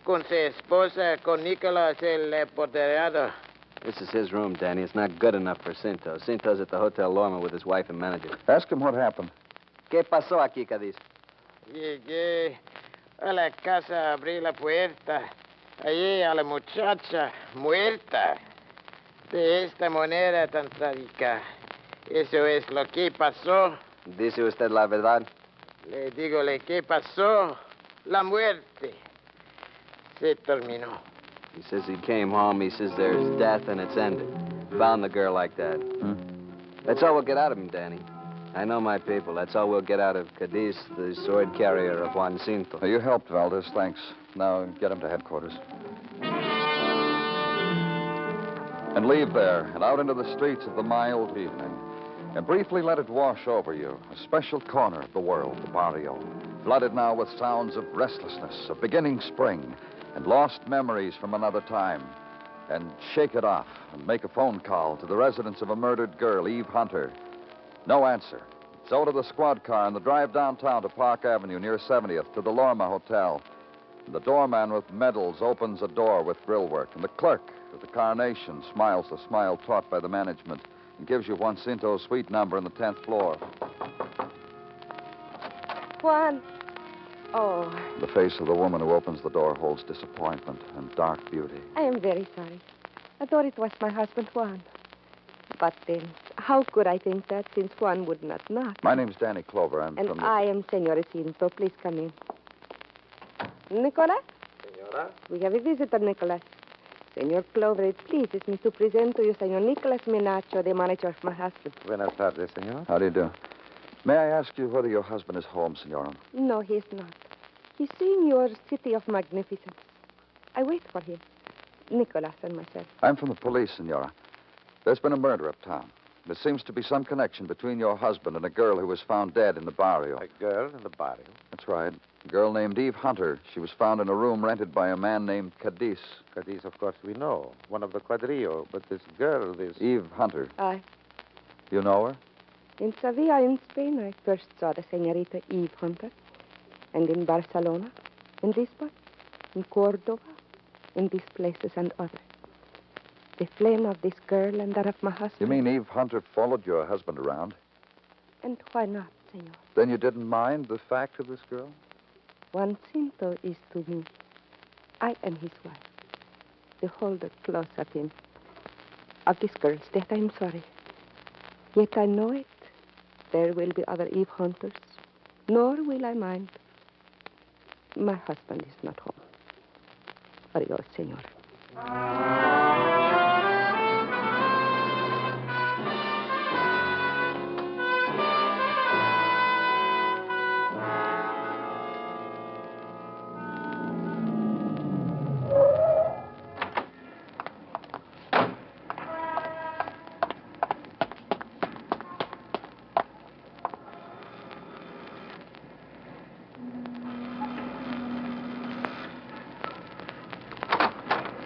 Con su esposa, con Nicolás, el apoderado. This is his room, Danny. It's not good enough for Cinto. Cinto's at the Hotel Lorma with his wife and manager. Ask him what happened. ¿Qué pasó aquí, Cádiz? Llegué a la casa, abrí la puerta. Allí a la muchacha muerta. De esta manera tan trágica. Eso es lo que pasó. ¿Dice usted la verdad? Le digo, ¿qué pasó? La muerte. Se terminó. He says he came home. He says there's death and it's ended. Found the girl like that. That's all we'll get out of him, Danny. I know my people. That's all we'll get out of Cadiz, the sword carrier of Juan Cinto. You helped, Valdez. Thanks. Now get him to headquarters. And leave there and out into the streets of the mild evening. And briefly let it wash over you. A special corner of the world, the barrio. Flooded now with sounds of restlessness, of beginning spring, and lost memories from another time. And shake it off and make a phone call to the residence of a murdered girl, Eve Hunter. No answer. So to the squad car and the drive downtown to Park Avenue near 70th to the Lorma Hotel. And the doorman with medals opens a door with grill work. And the clerk of the Carnation smiles the smile taught by the management and gives you Juan Cinto's suite number on the 10th floor. Juan. Oh, The face of the woman who opens the door holds disappointment and dark beauty. I am very sorry. I thought it was my husband, Juan. But then, how could I think that since Juan would not knock? My name's Danny Clover. I'm And from the... I am Senora Cinto. Please come in. Nicolas? Senora? We have a visitor, Nicolas. Senor Clover, it pleases me to present to you Senor Nicolas Menacho, the manager of my husband. Buenas tardes, senor. How do you do? May I ask you whether your husband is home, Senora? No, he's not. He's seeing your city of magnificence. I wait for him. Nicolas and myself. I'm from the police, Senora. There's been a murder uptown. There seems to be some connection between your husband and a girl who was found dead in the barrio. A girl in the barrio? That's right. A girl named Eve Hunter. She was found in a room rented by a man named Cadiz. Cadiz, of course, we know. One of the quadrillo. But this girl, this... Eve Hunter. Aye. You know her? In Sevilla, in Spain, I first saw the Senorita Eve Hunter. And in Barcelona, in Lisbon, in Cordova, in these places and others. The flame of this girl and that of my husband. You mean Eve Hunter followed your husband around? And why not, senor? Then you didn't mind the fact of this girl? Juan Cinto is to me. I am his wife. The holder close at him. Of this girl's death, I am sorry. Yet I know it. There will be other Eve Hunters. Nor will I mind. My husband is not home. Adios, senor.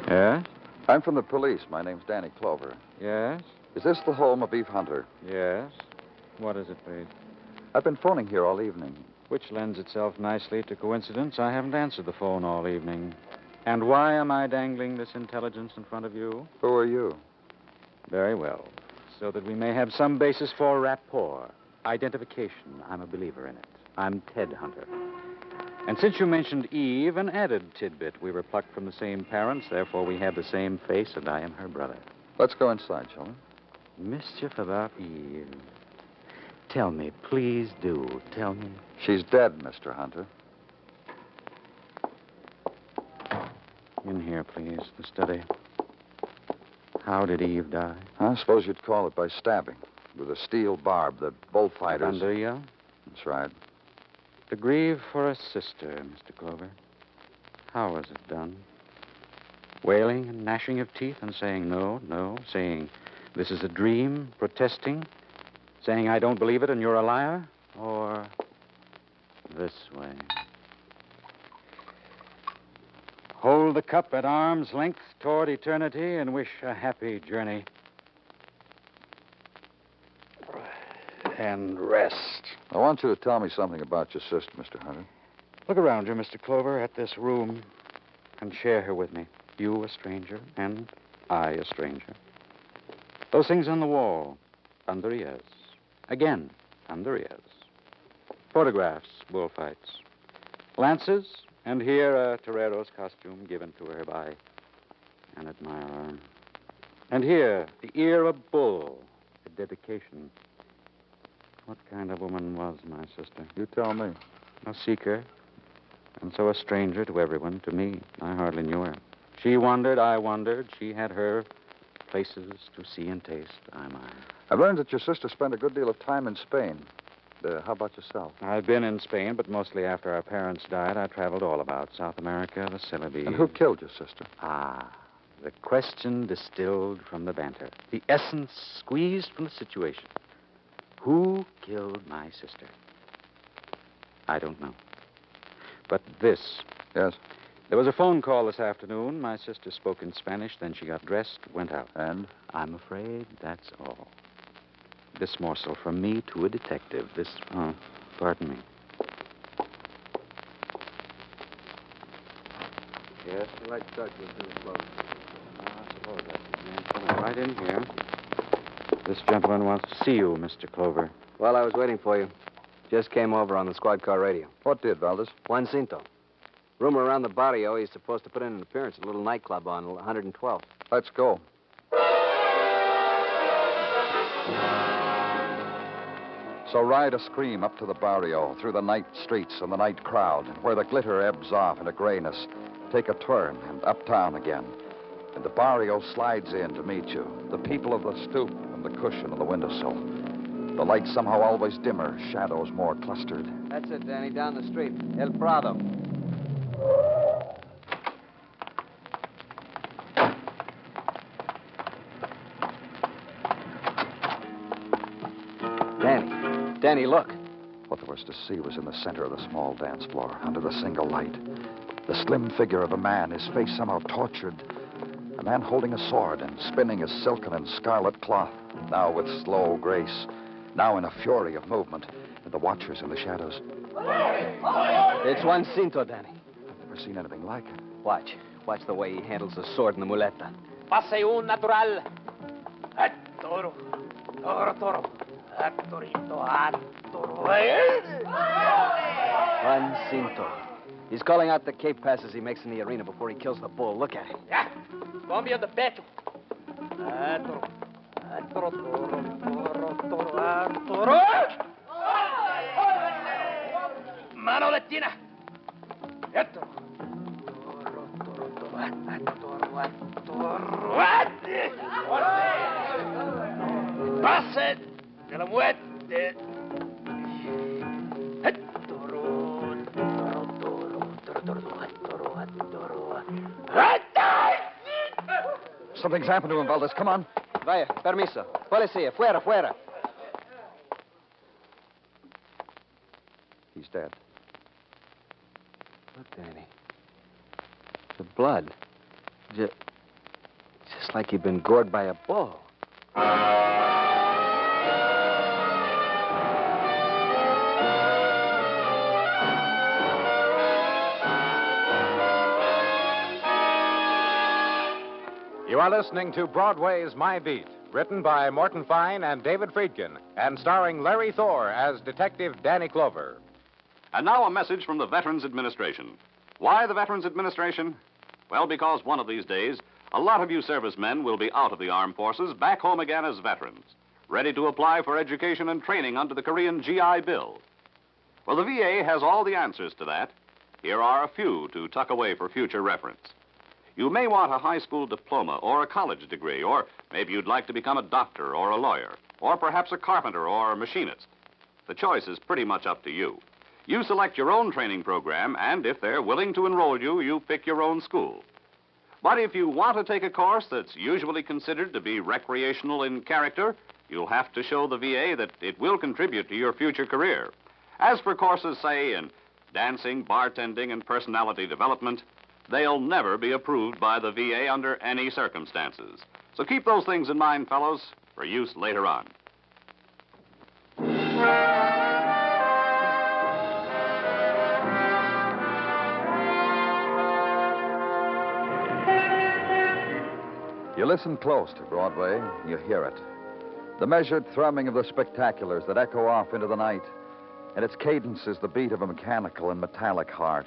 Yes? I'm from the police. My name's Danny Clover. Yes? Is this the home of Eve Hunter? Yes. What is it, please? I've been phoning here all evening. Which lends itself nicely to coincidence. I haven't answered the phone all evening. And why am I dangling this intelligence in front of you? Who are you? Very well. So that we may have some basis for rapport. Identification. I'm a believer in it. I'm Ted Hunter. And since you mentioned Eve, an added tidbit. We were plucked from the same parents, therefore we have the same face, and I am her brother. Let's go inside, shall we? Mischief about Eve. Tell me, please do. Tell me. She's dead, Mr. Hunter. In here, please, the study. How did Eve die? I suppose you'd call it by stabbing. With a steel barb that bullfighters... Under you? That's right. To grieve for a sister, Mr. Clover. How was it done? Wailing and gnashing of teeth and saying no, no, saying this is a dream, protesting, saying I don't believe it and you're a liar? Or this way? Hold the cup at arm's length toward eternity and wish a happy journey. And rest. I want you to tell me something about your sister, Mr. Hunter. Look around you, Mr. Clover, at this room and share her with me. You, a stranger, and I, a stranger. Those things on the wall, under ears. Again, under ears. Photographs, bullfights. Lances, and here a torero's costume given to her by an admirer. And here, the ear of a bull, a dedication. What kind of woman was my sister? You tell me. A seeker, and so a stranger to everyone. To me, I hardly knew her. She wondered, I wondered. She had her places to see and taste. I mine. I've learned that your sister spent a good deal of time in Spain. How about yourself? I've been in Spain, but mostly after our parents died, I traveled all about South America, the Celebes. And who killed your sister? The question distilled from the banter. The essence squeezed from the situation. Who killed my sister? I don't know. But this. Yes? There was a phone call this afternoon. My sister spoke in Spanish, then she got dressed, went out. And? I'm afraid that's all. This morsel from me to a detective. Pardon me. Yes, the light starts with too close. I suppose that's his man. Come right in here. This gentleman wants to see you, Mr. Clover. Well, I was waiting for you. Just came over on the squad car radio. What did, Valdez? Juan Cinto. Rumor around the barrio he's supposed to put in an appearance at a little nightclub on 112th. Let's go. So ride a scream up to the barrio, through the night streets and the night crowd, where the glitter ebbs off into grayness. Take a turn and uptown again. And the barrio slides in to meet you. The people of the stoop and the cushion and the windowsill. The light somehow always dimmer, shadows more clustered. That's it, Danny, down the street. El Prado. Danny, look. What there was to see was in the center of the small dance floor, under the single light. The slim figure of a man, his face somehow tortured. A man holding a sword and spinning his silken and scarlet cloth, now with slow grace, now in a fury of movement, and the watchers in the shadows. It's Juan Cinto, Danny. I've never seen anything like it. Watch. Watch the way he handles the sword and the muleta. Pase un natural. At toro. Toro. At torito. At toro. Juan Cinto. He's calling out the Cape passes he makes in the arena before he kills the bull. Look at him. Yeah. Cambio de pecho. At toro. At toro. Toro. At toro. Mano latina. At toro. Pase de la muerte. Something's happened to him, Valdez. Come on. Vaya, permiso. Policía, fuera. He's dead. Look, Danny. The blood. Just like he'd been gored by a bull. You are listening to Broadway Is My Beat, written by Morton Fine and David Friedkin, and starring Larry Thor as Detective Danny Clover. And now a message from the Veterans Administration. Why the Veterans Administration? Well, because one of these days, a lot of you servicemen will be out of the armed forces, back home again as veterans, ready to apply for education and training under the Korean GI Bill. Well, the VA has all the answers to that. Here are a few to tuck away for future reference. You may want a high school diploma or a college degree, or maybe you'd like to become a doctor or a lawyer, or perhaps a carpenter or a machinist. The choice is pretty much up to you. You select your own training program, and if they're willing to enroll you, you pick your own school. But if you want to take a course that's usually considered to be recreational in character, you'll have to show the VA that it will contribute to your future career. As for courses, say, in dancing, bartending, and personality development, they'll never be approved by the VA under any circumstances. So keep those things in mind, fellows, for use later on. You listen close to Broadway, you hear it. The measured thrumming of the spectaculars that echo off into the night. And its cadence is the beat of a mechanical and metallic heart.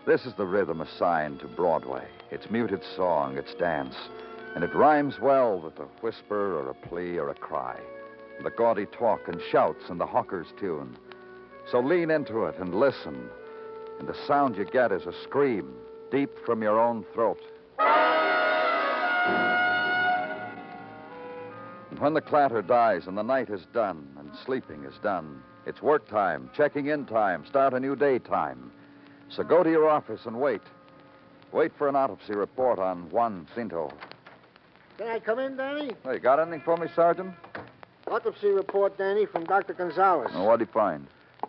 This is the rhythm assigned to Broadway, its muted song, its dance. And it rhymes well with a whisper or a plea or a cry, the gaudy talk and shouts and the hawker's tune. So lean into it and listen, and the sound you get is a scream deep from your own throat. And when the clatter dies and the night is done and sleeping is done, it's work time, checking in time, start a new day time. So go to your office and wait. Wait for an autopsy report on Juan Cinto. Can I come in, Danny? Hey, got anything for me, Sergeant? Autopsy report, Danny, from Dr. Gonzalez. Well, what'd he find?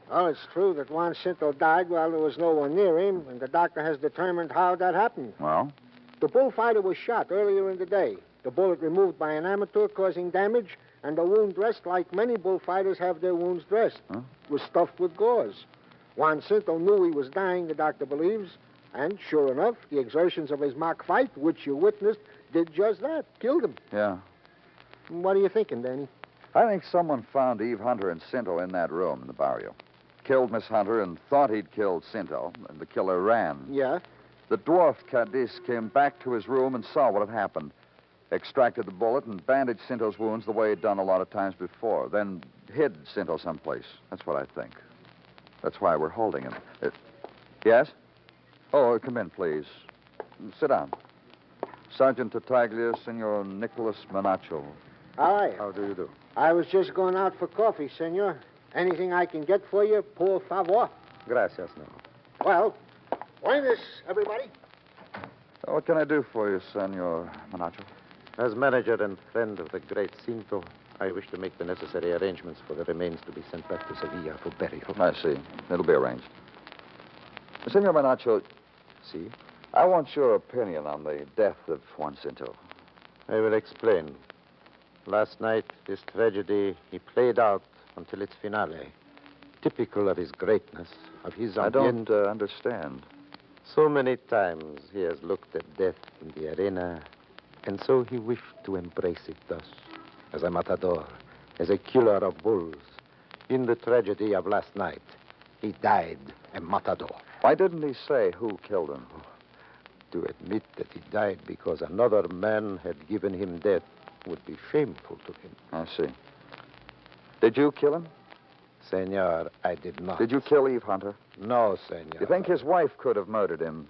Well, it's true that Juan Cinto died while there was no one near him, and the doctor has determined how that happened. Well? The bullfighter was shot earlier in the day. The bullet removed by an amateur causing damage, and the wound dressed like many bullfighters have their wounds dressed. Huh? Was stuffed with gauze. Juan Cinto knew he was dying, the doctor believes, and sure enough, the exertions of his mock fight, which you witnessed, did just that. Killed him. Yeah. What are you thinking, Danny? I think someone found Eve Hunter and Cinto in that room in the barrio. Killed Miss Hunter and thought he'd killed Cinto, and the killer ran. Yeah? The dwarf Cadiz came back to his room and saw what had happened. Extracted the bullet and bandaged Cinto's wounds the way he'd done a lot of times before. Then hid Cinto someplace. That's what I think. That's why we're holding him. Yes? Oh, come in, please. Sit down. Sergeant Tartaglia, Senor Nicholas Menacho. Hi. How do you do? I was just going out for coffee, senor. Anything I can get for you, por favor. Gracias, no. Well, buenas, everybody. What can I do for you, Senor Menacho? As manager and friend of the great Cinto, I wish to make the necessary arrangements for the remains to be sent back to Sevilla for burial. I see. It'll be arranged. Senor Menacho, See? I want your opinion on the death of Juan Cinto. I will explain. Last night, this tragedy, he played out until its finale. Typical of his greatness, of his I don't understand. So many times he has looked at death in the arena, and so he wished to embrace it thus, as a matador, as a killer of bulls. In the tragedy of last night, he died a matador. Why didn't he say who killed him? To admit that he died because another man had given him death would be shameful to him. I see. Did you kill him? Senor, I did not. Did you kill Eve Hunter? No, senor. You think his wife could have murdered him?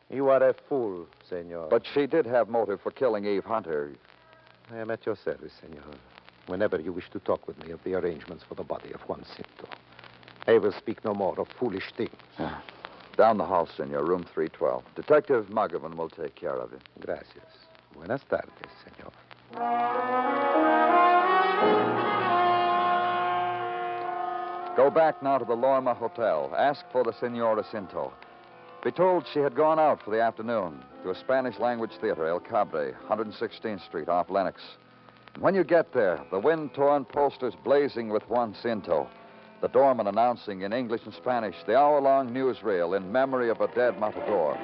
You are a fool, senor. But she did have motive for killing Eve Hunter. I am at your service, senor. Whenever you wish to talk with me of the arrangements for the body of Juan Cinto, I will speak no more of foolish things. Down the hall, senor, room 312. Detective Muggavan will take care of you. Gracias. Buenas tardes, senor. Go back now to the Lorma Hotel. Ask for the Senora Cinto. Be told she had gone out for the afternoon to a Spanish-language theater, El Cabre, 116th Street, off Lenox. And when you get there, the wind-torn posters blazing with Juan Cinto, the doorman announcing in English and Spanish the hour-long newsreel in memory of a dead matador.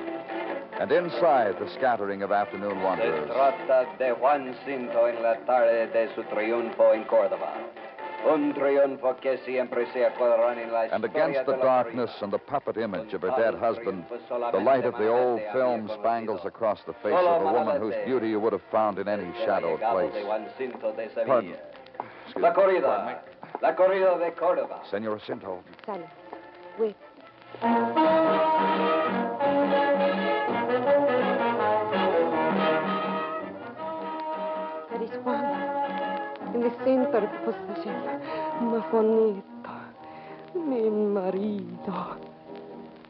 And inside, the scattering of afternoon wanderers. Se trata de Juan Cinto en la tarde de su triunfo en Córdoba. Un triunfo que siempre se acordarán en la And against the darkness and the puppet image of her dead husband, the light of the old film spangles across the face of a woman whose beauty you would have found in any shadowed place. Pardon. La corrida. La corrida de Córdoba. Senor Cinto. Sally, wait. That is Juan. In the center position. Ma bonito. Mi marido.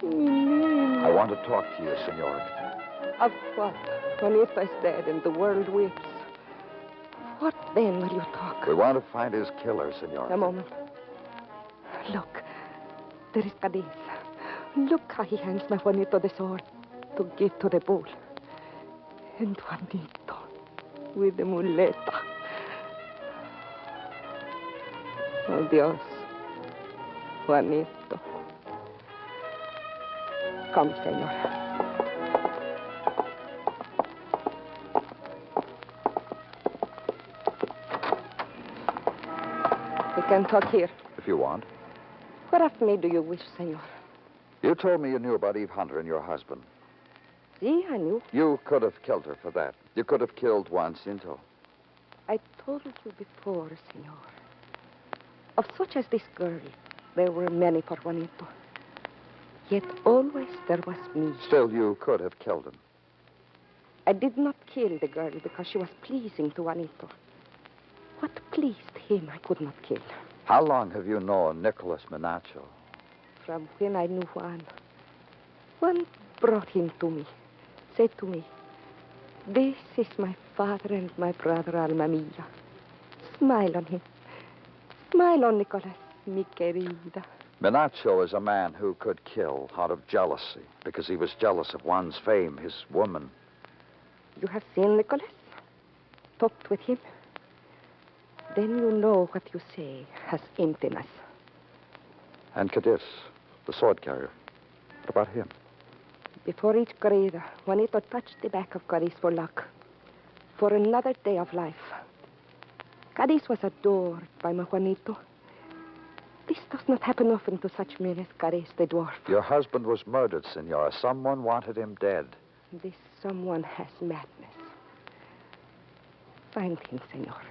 Mi niño. I want to talk to you, senora. Of what? Juanito is dead and the world weeps. What then will you talk? We want to find his killer, senora. A moment. Look. There is Cadiz. Look how he hands my Juanito the sword to give to the bull. And Juanito with the muleta. Oh, Dios. Juanito. Come, senora. We can talk here. If you want. What of me do you wish, senor? You told me you knew about Eve Hunter and your husband. See, I knew. You could have killed her for that. You could have killed Juan Cinto. I told you before, senor. Of such as this girl, there were many for Juanito. Yet always there was me. Still, you could have killed him. I did not kill the girl because she was pleasing to Juanito. What pleased him, I could not kill. How long have you known Nicholas Menacho? From when I knew Juan. Juan brought him to me, said to me, "This is my father and my brother Alma Mia. Smile on him. Smile on Nicholas, mi querida." Menacho is a man who could kill out of jealousy because he was jealous of Juan's fame, his woman. You have seen Nicholas? Talked with him? Then you know what you say has emptiness. And Cadiz, the sword carrier. What about him? Before each corrida, Juanito touched the back of Cadiz for luck. For another day of life. Cadiz was adored by my Juanito. This does not happen often to such men as Cadiz the dwarf. Your husband was murdered, Senora. Someone wanted him dead. This someone has madness. Find him, senor.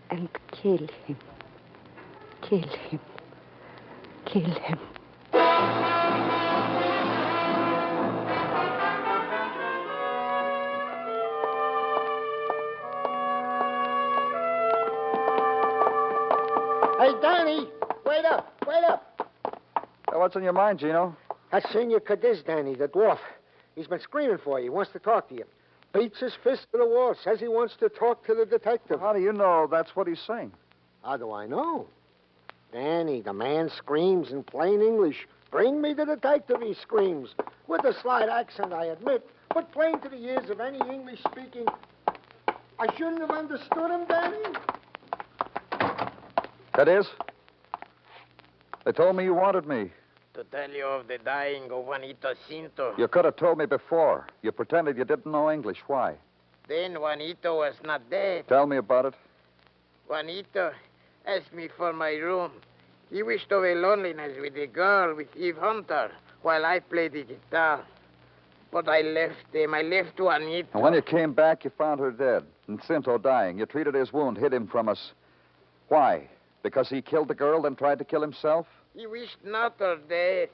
And kill him. Kill him. Kill him. Hey, Danny, wait up, wait up. What's on your mind, Gino? That's Senor Cadiz, Danny, the dwarf. He's been screaming for you. He wants to talk to you. Beats his fist to the wall. Says he wants to talk to the detective. How do you know that's what he's saying? How do I know? Danny, the man screams in plain English. Bring me the detective, he screams. With a slight accent, I admit. But plain to the ears of any English-speaking... I shouldn't have understood him, Danny. Cadiz? They told me you wanted me. To tell you of the dying of Juanito Cinto. You could have told me before. You pretended you didn't know English. Why? Then Juanito was not dead. Tell me about it. Juanito asked me for my room. He wished away loneliness with the girl, with Eve Hunter, while I played the guitar. But I left him. I left Juanito. And when you came back, you found her dead and Cinto dying. You treated his wound, hid him from us. Why? Because he killed the girl, then tried to kill himself? He wished not her death.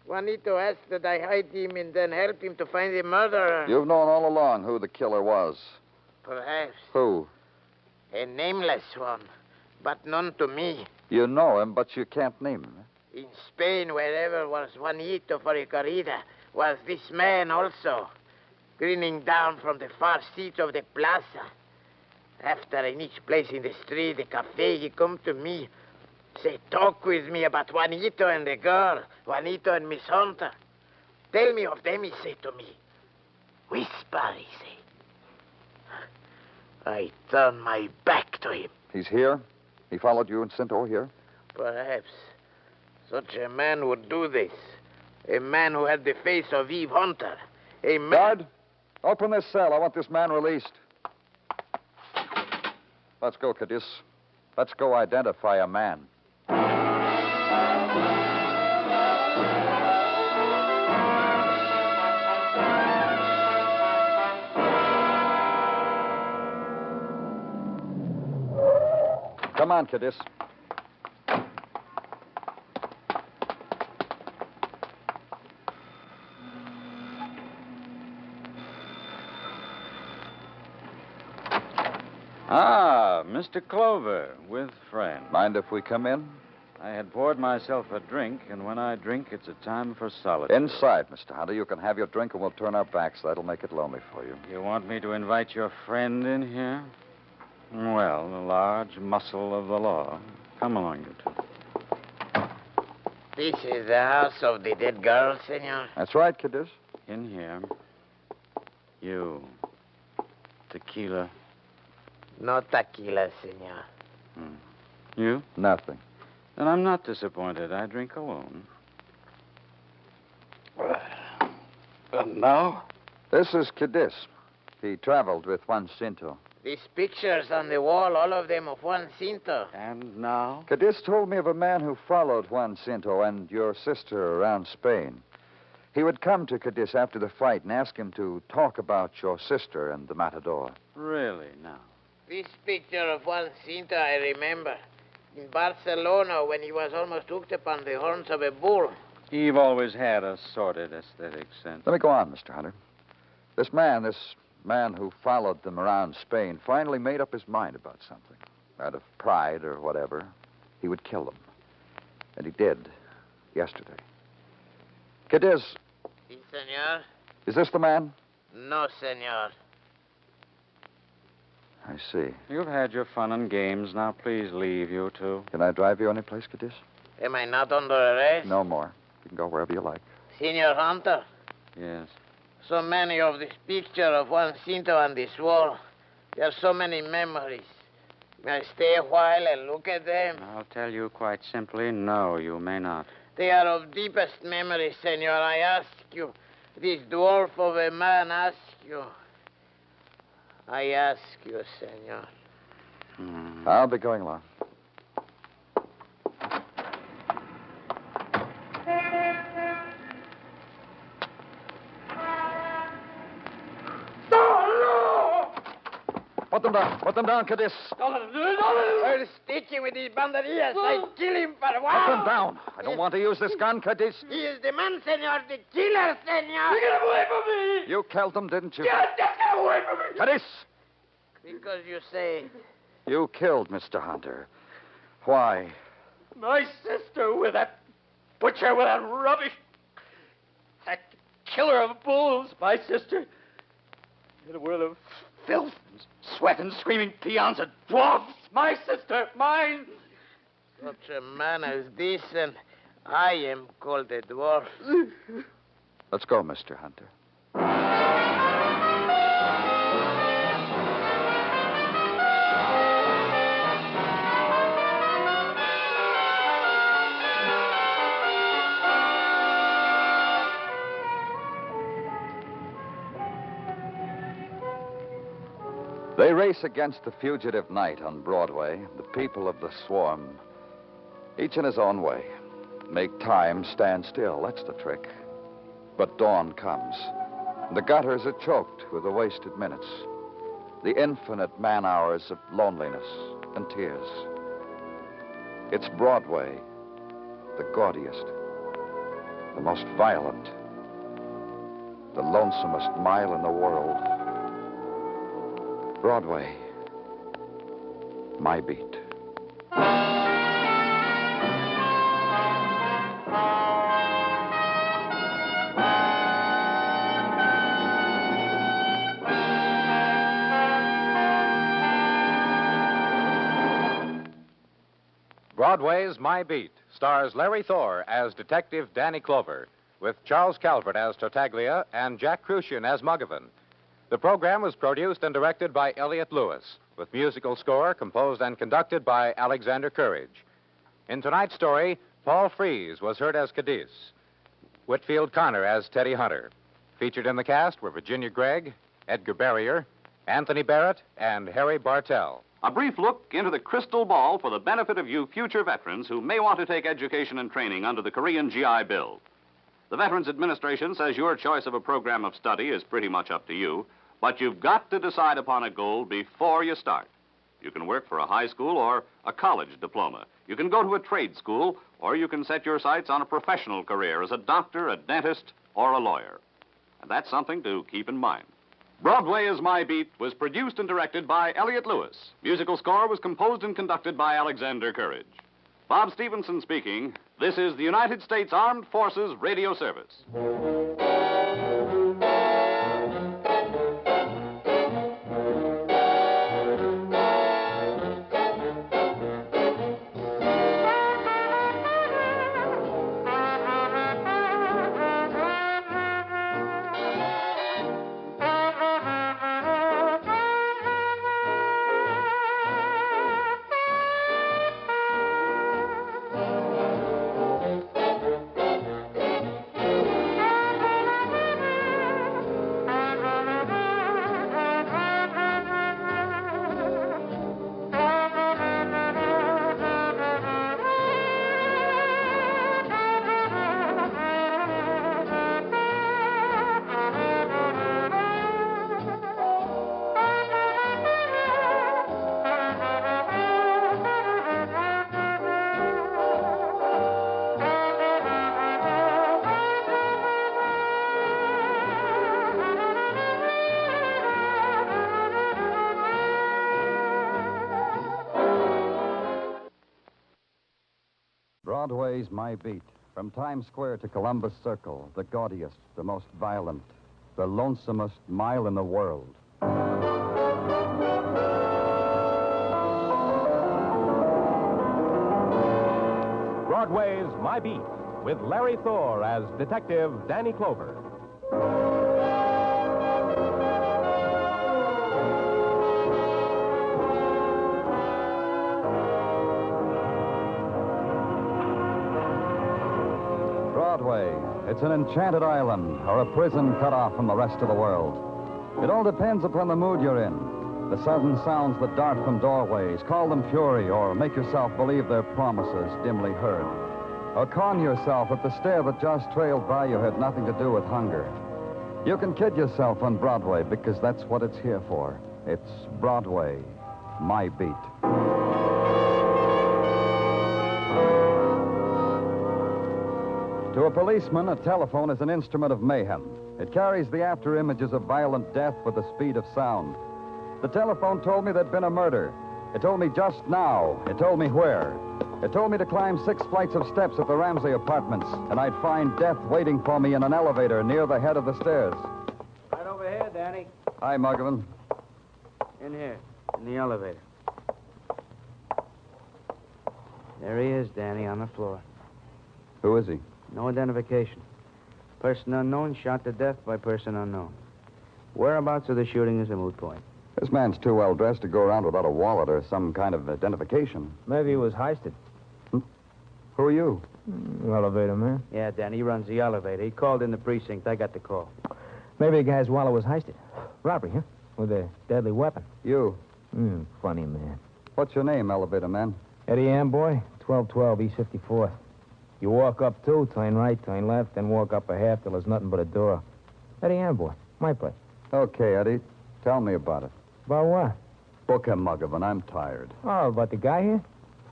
Juanito asked that I hide him and then help him to find the murderer. You've known all along who the killer was. Perhaps. Who? A nameless one, but known to me. You know him, but you can't name him. In Spain, wherever was Juanito for a corrida, was this man also, grinning down from the far seats of the plaza. After in each place in the street, the cafe, he come to me, say, talk with me about Juanito and the girl, Juanito and Miss Hunter. Tell me of them, he say to me. Whisper, he say. I turn my back to him. He's here? He followed you and Cinto here? Perhaps. Such a man would do this. A man who had the face of Eve Hunter. A man... Guard, open this cell. I want this man released. Let's go, Cadiz. Let's go identify a man. Come on, Cadiz. Ah, Mr. Clover, with friend. Mind if we come in? I had poured myself a drink, and when I drink, it's a time for solitude. Inside, Mr. Hunter. You can have your drink, and we'll turn our backs. That'll make it lonely for you. You want me to invite your friend in here? Well, the large muscle of the law. Come along, you two. This is the house of the dead girl, senor? That's right, Cadiz. In here. You. Tequila. No tequila, senor. You? Nothing. Then I'm not disappointed. I drink alone. And now? This is Cadiz. He traveled with Juan Cinto. These pictures on the wall, all of them of Juan Cinto. And now? Cadiz told me of a man who followed Juan Cinto and your sister around Spain. He would come to Cadiz after the fight and ask him to talk about your sister and the matador. Really, now? This picture of Juan Cinto, I remember. In Barcelona, when he was almost hooked upon the horns of a bull. Eve always had a sordid aesthetic sense. Let me go on, Mr. Hunter. This man who followed them around Spain, finally made up his mind about something. Out of pride or whatever, he would kill them. And he did, yesterday. Cadiz, Si, senor. is this the man? No, senor. I see. You've had your fun and games. Now, please leave, you two. Can I drive you anyplace, Cadiz? Am I not under arrest? No more. You can go wherever you like. Senor Hunter, Yes. so many of this picture of Juan Cinto on this wall. There are so many memories. May I stay a while and look at them? I'll tell you quite simply, no, you may not. They are of deepest memory, senor. I ask you. This dwarf of a man asks you. I ask you, senor. I'll be going along. Put them down. Put them down, Cadiz. I'll stitch him with these banderillas. I kill him for Put one. them down. I don't want to use this gun, Cadiz. He is the man, senor. The killer, senor. Get away from me! You killed them, didn't you? Just get away from me! Cadiz! Because you say. You killed Mr. Hunter. Why? My sister with that butcher with that rubbish. That killer of bulls, my sister. In a world of filth and sweat and screaming peons and dwarfs. My sister, mine. Such a man as this, and I am called a dwarf. Let's go, Mr. Hunter. They race against the fugitive night on Broadway, the people of the swarm, each in his own way. Make time stand still, that's the trick. But dawn comes. The gutters are choked with the wasted minutes, the infinite man-hours of loneliness and tears. It's Broadway, the gaudiest, the most violent, the lonesomest mile in the world. Broadway, my beat. Broadway's My Beat stars Larry Thor as Detective Danny Clover, with Charles Calvert as Tartaglia and Jack Crucian as Muggavan. The program was produced and directed by Elliott Lewis, with musical score composed and conducted by Alexander Courage. In tonight's story, Paul Frees was heard as Cadiz, Whitfield Connor as Teddy Hunter. Featured in the cast were Virginia Gregg, Edgar Barrier, Anthony Barrett, and Harry Bartell. A brief look into the crystal ball for the benefit of you future veterans who may want to take education and training under the Korean GI Bill. The Veterans Administration says your choice of a program of study is pretty much up to you, but you've got to decide upon a goal before you start. You can work for a high school or a college diploma. You can go to a trade school, or you can set your sights on a professional career as a doctor, a dentist, or a lawyer. And that's something to keep in mind. Broadway Is My Beat was produced and directed by Elliott Lewis. Musical score was composed and conducted by Alexander Courage. Bob Stevenson speaking. This is the United States Armed Forces Radio Service. Broadway's My Beat. From Times Square to Columbus Circle, the gaudiest, the most violent, the lonesomest mile in the world. Broadway's My Beat, with Larry Thor as Detective Danny Clover. Broadway. It's an enchanted island or a prison cut off from the rest of the world. It all depends upon the mood you're in. The sudden sounds that dart from doorways, call them fury, or make yourself believe they're promises dimly heard. Or con yourself that the stare that just trailed by you had nothing to do with hunger. You can kid yourself on Broadway because that's what it's here for. It's Broadway, My Beat. To a policeman, a telephone is an instrument of mayhem. It carries the after images of violent death with the speed of sound. The telephone told me there'd been a murder. It told me just now. It told me where. It told me to climb 6 flights of steps at the Ramsey apartments, and I'd find death waiting for me in an elevator near the head of the stairs. Right over here, Danny. Hi, Muggavan. In here, in the elevator. There he is, Danny, on the floor. Who is he? No identification. Person unknown shot to death by person unknown. Whereabouts of the shooting is a moot point. This man's too well dressed to go around without a wallet or some kind of identification. Maybe he was heisted. Who are you? Elevator man. Yeah, Danny, he runs the elevator. He called in the precinct. I got the call. Maybe the guy's wallet was heisted. Robbery, huh? With a deadly weapon. You. Funny man. What's your name, elevator man? Eddie Amboy, 1212 East 54th. You walk up 2, turn right, turn left, then walk up a half till there's nothing but a door. Eddie Amboy, my place. Okay, Eddie. Tell me about it. About what? Book him, Muggavan. I'm tired. Oh, about the guy here?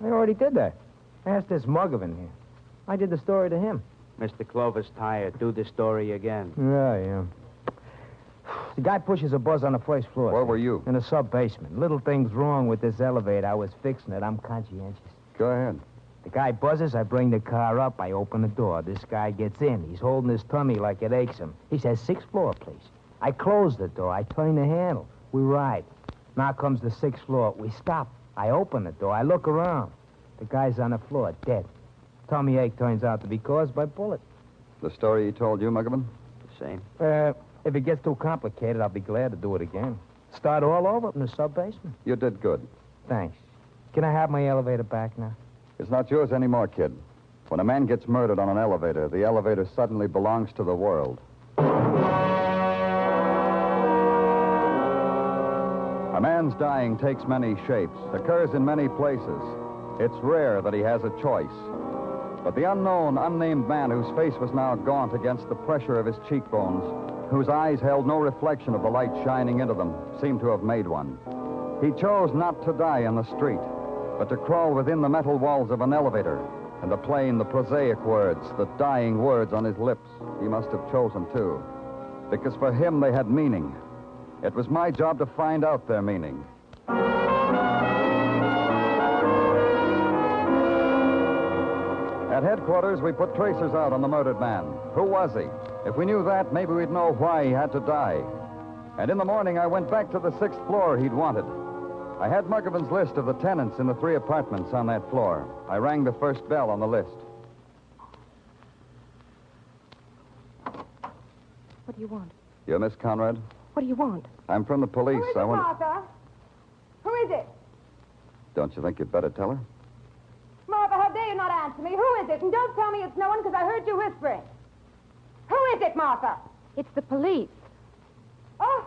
I already did that. Ask this Muggavan here. I did the story to him. Mr. Clover's tired. Do the story again. Yeah. The guy pushes a buzz on the first floor. Where were you? In the sub-basement. Little things wrong with this elevator. I was fixing it. I'm conscientious. Go ahead. The guy buzzes, I bring the car up, I open the door. This guy gets in. He's holding his tummy like it aches him. He says, 6th floor, please. I close the door. I turn the handle. We ride. Now comes the 6th floor. We stop. I open the door. I look around. The guy's on the floor, dead. Tummy ache turns out to be caused by bullet. The story he told you, Muggavan? The same. If it gets too complicated, I'll be glad to do it again. Start all over in the sub-basement. You did good. Thanks. Can I have my elevator back now? It's not yours anymore, kid. When a man gets murdered on an elevator, the elevator suddenly belongs to the world. A man's dying takes many shapes, occurs in many places. It's rare that he has a choice. But the unknown, unnamed man whose face was now gaunt against the pressure of his cheekbones, whose eyes held no reflection of the light shining into them, seemed to have made one. He chose not to die in the street, but to crawl within the metal walls of an elevator, and the plain, the prosaic words, the dying words on his lips, he must have chosen too. Because for him they had meaning. It was my job to find out their meaning. At headquarters, we put tracers out on the murdered man. Who was he? If we knew that, maybe we'd know why he had to die. And in the morning, I went back to the 6th floor he'd wanted. I had Muggavan's list of the tenants in the 3 apartments on that floor. I rang the first bell on the list. What do you want? You're Miss Conrad? What do you want? I'm from the police. Who is it, Martha? Who is it? Don't you think you'd better tell her? Martha, how dare you not answer me? Who is it? And don't tell me it's no one because I heard you whispering. Who is it, Martha? It's the police. Oh,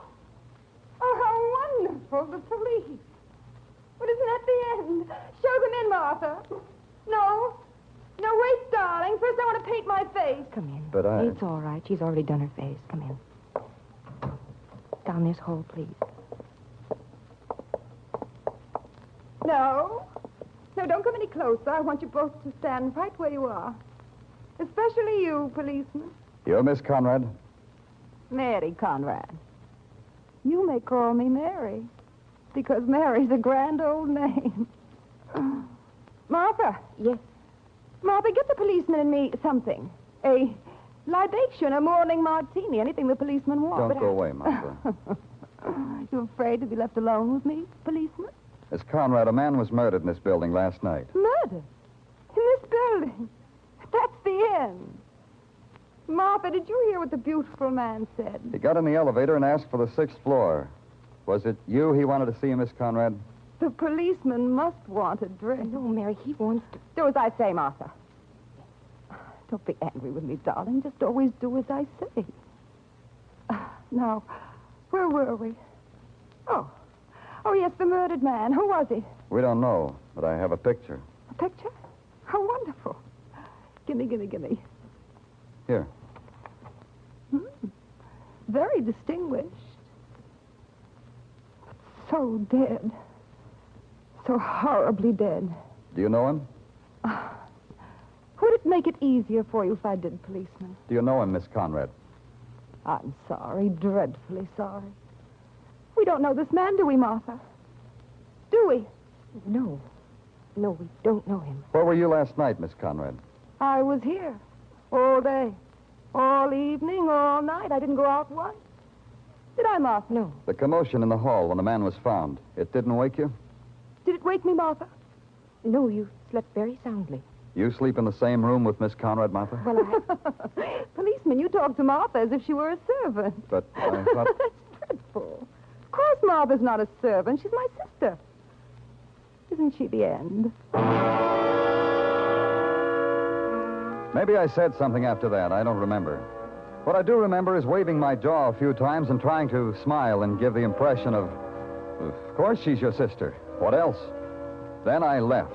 how wonderful, the police. But isn't that the end? Show them in, Martha. No, wait, darling. First I want to paint my face. Come in. But It's all right. She's already done her face. Come in. Down this hole, please. No, don't come any closer. I want you both to stand right where you are. Especially you, policeman. You're Miss Conrad? Mary Conrad. You may call me Mary, because Mary's a grand old name. Martha. Yes? Martha, get the policeman and me something. A libation, a morning martini, anything the policeman wants. Don't go away, Martha. You afraid to be left alone with me, policeman? Miss Conrad, a man was murdered in this building last night. Murder? In this building? That's the end. Martha, did you hear what the beautiful man said? He got in the elevator and asked for the 6th floor. Was it you he wanted to see, Miss Conrad? The policeman must want a drink. No, Mary, he wants to. Do as I say, Martha. Don't be angry with me, darling. Just always do as I say. Now, where were we? Oh, yes, the murdered man. Who was he? We don't know, but I have a picture. A picture? How wonderful. Gimme. Here. Very distinguished. So dead. So horribly dead. Do you know him? Would it make it easier for you if I did, policeman? Do you know him, Miss Conrad? I'm sorry, dreadfully sorry. We don't know this man, do we, Martha? Do we? No, we don't know him. Where were you last night, Miss Conrad? I was here. All day. All evening, all night. I didn't go out once. Did I, Martha? No. The commotion in the hall when the man was found, it didn't wake you? Did it wake me, Martha? No, you slept very soundly. You sleep in the same room with Miss Conrad, Martha? Well, Policeman, you talk to Martha as if she were a servant. But I thought... That's dreadful. Of course Martha's not a servant. She's my sister. Isn't she the end? Maybe I said something after that. I don't remember. What I do remember is waving my jaw a few times and trying to smile and give the impression of course she's your sister. What else? Then I left.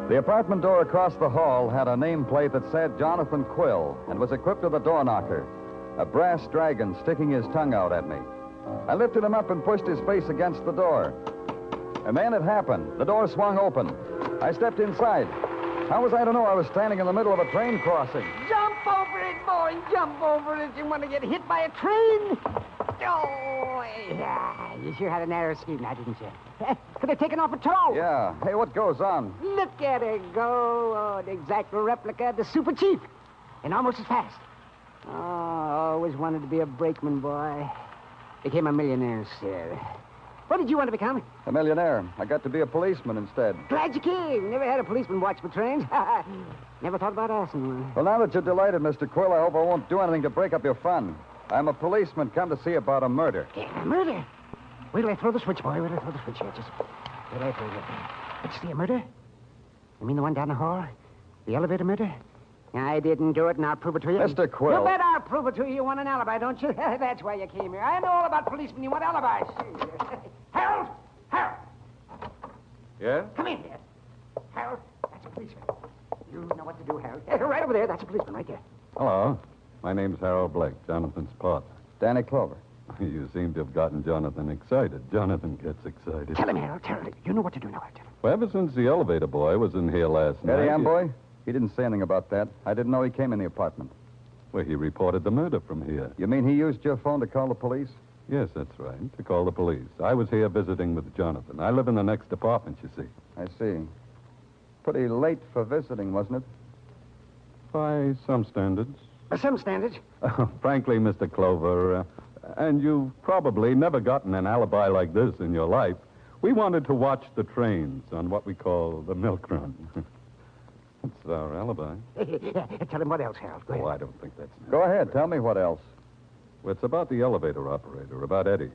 The apartment door across the hall had a nameplate that said Jonathan Quill and was equipped with a door knocker, a brass dragon sticking his tongue out at me. I lifted him up and pushed his face against the door. And then it happened. The door swung open. I stepped inside. How was I to know I was standing in the middle of a train crossing? Jump over it, boy. Jump over it. You want to get hit by a train? Oh, yeah. You sure had a narrow squeak now, didn't you? Could have taken off a toe. Yeah. Hey, what goes on? Look at her go. Oh, an exact replica of the super chief. And almost as fast. Oh, always wanted to be a brakeman, boy. Became a millionaire instead. What did you want to become? A millionaire. I got to be a policeman instead. Glad you came. Never had a policeman watch my trains. Never thought about asking one. Well, now that you're delighted, Mr. Quill, I hope I won't do anything to break up your fun. I'm a policeman come to see about a murder. Yeah, murder? Wait till I throw the switch, boy. Wait till I throw the switch here. Just wait till I throw it. Let's see, a murder? You mean the one down the hall? The elevator murder? I didn't do it, and I'll prove it to you. Mr. Quill. You bet I'll prove it to you. You want an alibi, don't you? That's why you came here. I know all about policemen. You want alibis. Harold! Harold! Yeah? Come in here. Harold, that's a policeman. You know what to do, Harold. Right over there. That's a policeman right there. Hello. My name's Harold Blake, Jonathan's partner. Danny Clover. You seem to have gotten Jonathan excited. Jonathan gets excited. Tell him, Harold. Tell him. You know what to do now, Harold. Tell him. Well, ever since the elevator boy was in here last night... Eddie Amboy? He didn't say anything about that. I didn't know he came in the apartment. Well, he reported the murder from here. You mean he used your phone to call the police? Yes, that's right, to call the police. I was here visiting with Jonathan. I live in the next apartment, you see. I see. Pretty late for visiting, wasn't it? By some standards. By some standards? Frankly, Mr. Clover, and you've probably never gotten an alibi like this in your life. We wanted to watch the trains on what we call the milk run. That's our alibi. Tell him what else, Harold. Go ahead. Oh, I don't think that's necessary. Go ahead. Tell me what else. Well, it's about the elevator operator, about Eddie.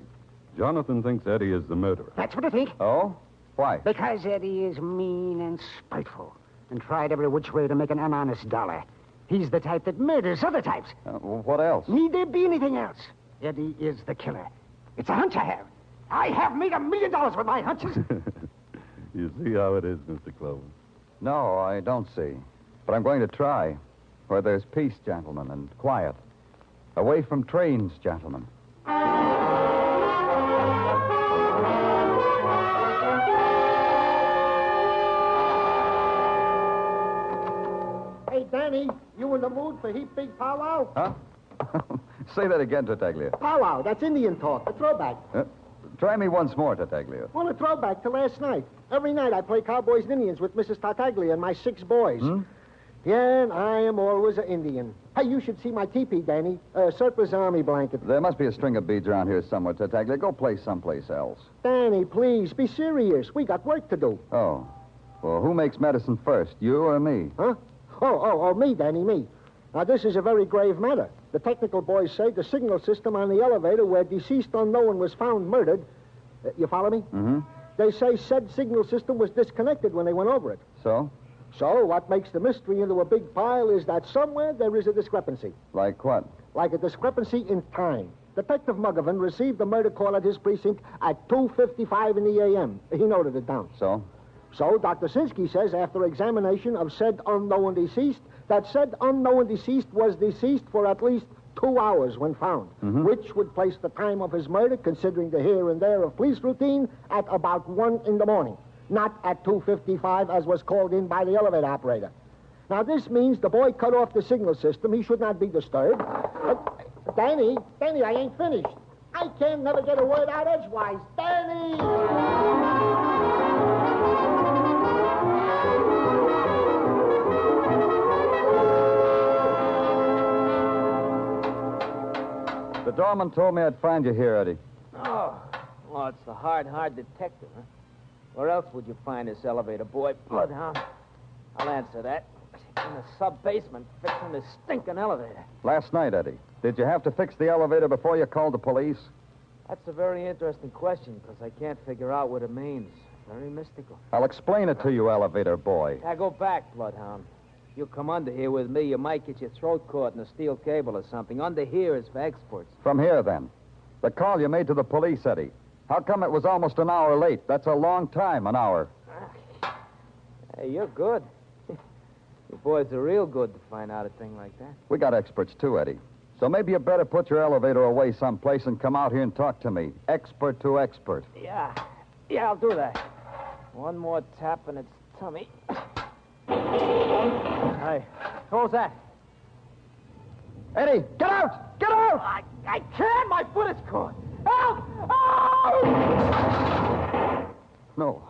Jonathan thinks Eddie is the murderer. That's what I think. Oh? Why? Because Eddie is mean and spiteful and tried every which way to make an honest dollar. He's the type that murders other types. What else? Need there be anything else? Eddie is the killer. It's a hunch I have. I have made $1 million with my hunches. You see how it is, Mr. Clover? No, I don't see. But I'm going to try. Where there's peace, gentlemen, and quiet. Away from trains, gentlemen. Hey, Danny, you in the mood for heap big powwow? Huh? Say that again, Tartaglia. Powwow, that's Indian talk, a throwback. Try me once more, Tartaglia. Well, a throwback to last night. Every night I play Cowboys and Indians with Mrs. Tartaglia and my 6 boys. Yeah, and I am always an Indian. Hey, you should see my teepee, Danny. Surplus army blanket. There must be a string of beads around here somewhere, Tartaglia. Go play someplace else. Danny, please, be serious. We got work to do. Oh. Well, who makes medicine first, you or me? Huh? Oh, me, Danny, me. Now, this is a very grave matter. The technical boys say the signal system on the elevator where deceased unknown was found murdered. You follow me? Mm-hmm. They say said signal system was disconnected when they went over it. So? So, what makes the mystery into a big pile is that somewhere there is a discrepancy. Like what? Like a discrepancy in time. Detective Muggovan received the murder call at his precinct at 2:55 in the a.m. He noted it down. So? So, Dr. Sinsky says, after examination of said unknown deceased, that said unknown deceased was deceased for at least 2 hours when found, which would place the time of his murder, considering the here and there of police routine, at about 1 in the morning, not at 2:55 as was called in by the elevator operator. Now, this means the boy cut off the signal system. He should not be disturbed. Danny, I ain't finished. I can never get a word out edgewise. Danny! The doorman told me I'd find you here, Eddie. Oh, it's the hard detective, huh? Where else would you find this elevator boy, Bloodhound? I'll answer that. In the sub-basement, fixing this stinking elevator. Last night, Eddie. Did you have to fix the elevator before you called the police? That's a very interesting question, because I can't figure out what it means. Very mystical. I'll explain it to you, elevator boy. Now, go back, Bloodhound. You come under here with me, you might get your throat caught in a steel cable or something. Under here is for experts. From here, then. The call you made to the police, Eddie. How come it was almost an hour late? That's a long time, an hour. Hey, you're good. You boys are real good to find out a thing like that. We got experts, too, Eddie. So maybe you better put your elevator away someplace and come out here and talk to me. Expert to expert. Yeah, I'll do that. One more tap and it's tummy. Hey, who's that? Eddie, get out! Get out! I can't! My foot is caught! Help! Oh! No.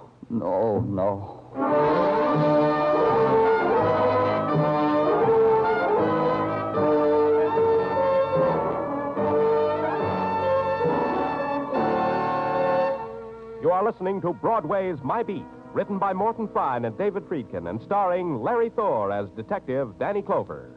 You are listening to Broadway's My Beat, written by Morton Fine and David Friedkin, and starring Larry Thor as Detective Danny Clover.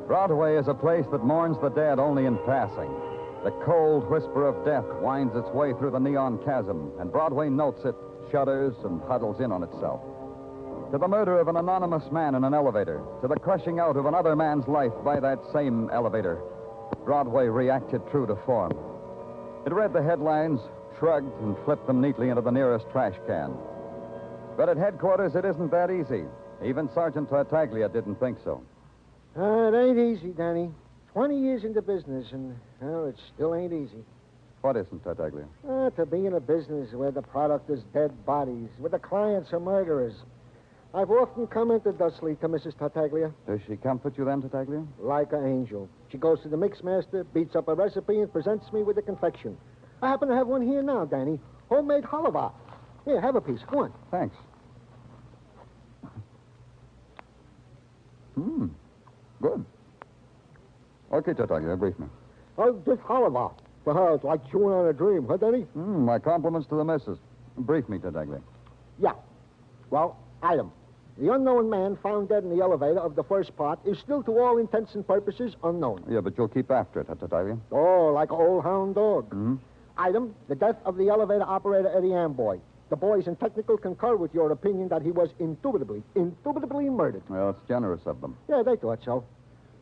Broadway is a place that mourns the dead only in passing. The cold whisper of death winds its way through the neon chasm, and Broadway notes it, shudders, and huddles in on itself. To the murder of an anonymous man in an elevator, to the crushing out of another man's life by that same elevator, Broadway reacted true to form. It read the headlines, shrugged, and flipped them neatly into the nearest trash can. But at headquarters, it isn't that easy. Even Sergeant Tartaglia didn't think so. It ain't easy, Danny. 20 years into business, and, well, it still ain't easy. What isn't, Tartaglia? To be in a business where the product is dead bodies, where the clients are murderers. I've often commented thusly to Mrs. Tartaglia. Does she comfort you then, Tartaglia? Like an angel. She goes to the mixmaster, beats up a recipe, and presents me with a confection. I happen to have one here now, Danny. Homemade halva. Here, have a piece. Go on. Thanks. Good. Okay, Tartaglia, brief me. Oh, this halva. For her, it's like chewing on a dream, huh, Danny? My compliments to the missus. Brief me, Tartaglia. Yeah. Well, item. The unknown man found dead in the elevator of the first part is still, to all intents and purposes, unknown. Yeah, but you'll keep after it, Tartaglia. Oh, like an old hound dog. Item, the death of the elevator operator, Eddie Amboy. The boys in technical concur with your opinion that he was indubitably murdered. Well, it's generous of them. Yeah, they thought so.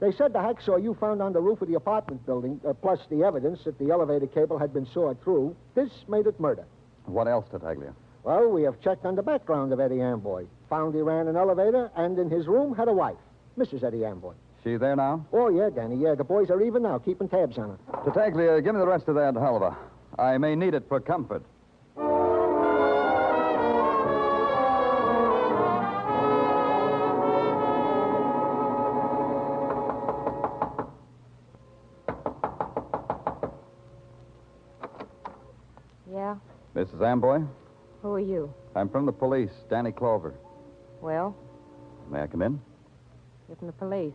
They said the hacksaw you found on the roof of the apartment building, plus the evidence that the elevator cable had been sawed through, this made it murder. What else, Tartaglia? Well, we have checked on the background of Eddie Amboy. Found he ran an elevator, and in his room had a wife, Mrs. Eddie Amboy. She there now? Oh, yeah, Danny, yeah. The boys are even now, keeping tabs on her. Tartaglia, give me the rest of that halva. I may need it for comfort. Mrs. Amboy? Who are you? I'm from the police, Danny Clover. Well, May I come in? you're from the police.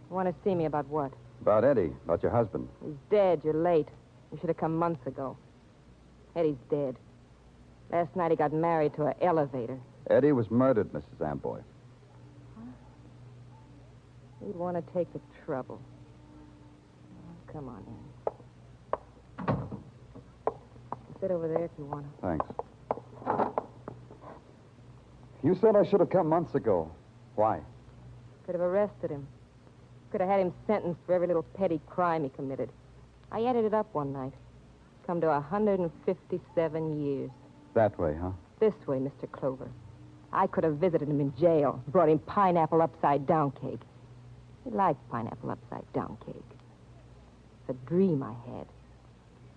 You want to see me about what? About Eddie, about your husband. He's dead. You're late. You should have come months ago. Eddie's dead. Last night he got married to an elevator. Eddie was murdered, Mrs. Amboy. You'd want to take the trouble. Oh, come on in. Sit over there if you want to. Thanks. You said I should have come months ago. Why? Could have arrested him. Could have had him sentenced for every little petty crime he committed. I added it up one night. Come to 157 years. That way, huh? This way, Mr. Clover. I could have visited him in jail, brought him pineapple upside-down cake. He liked pineapple upside-down cake. It's a dream I had.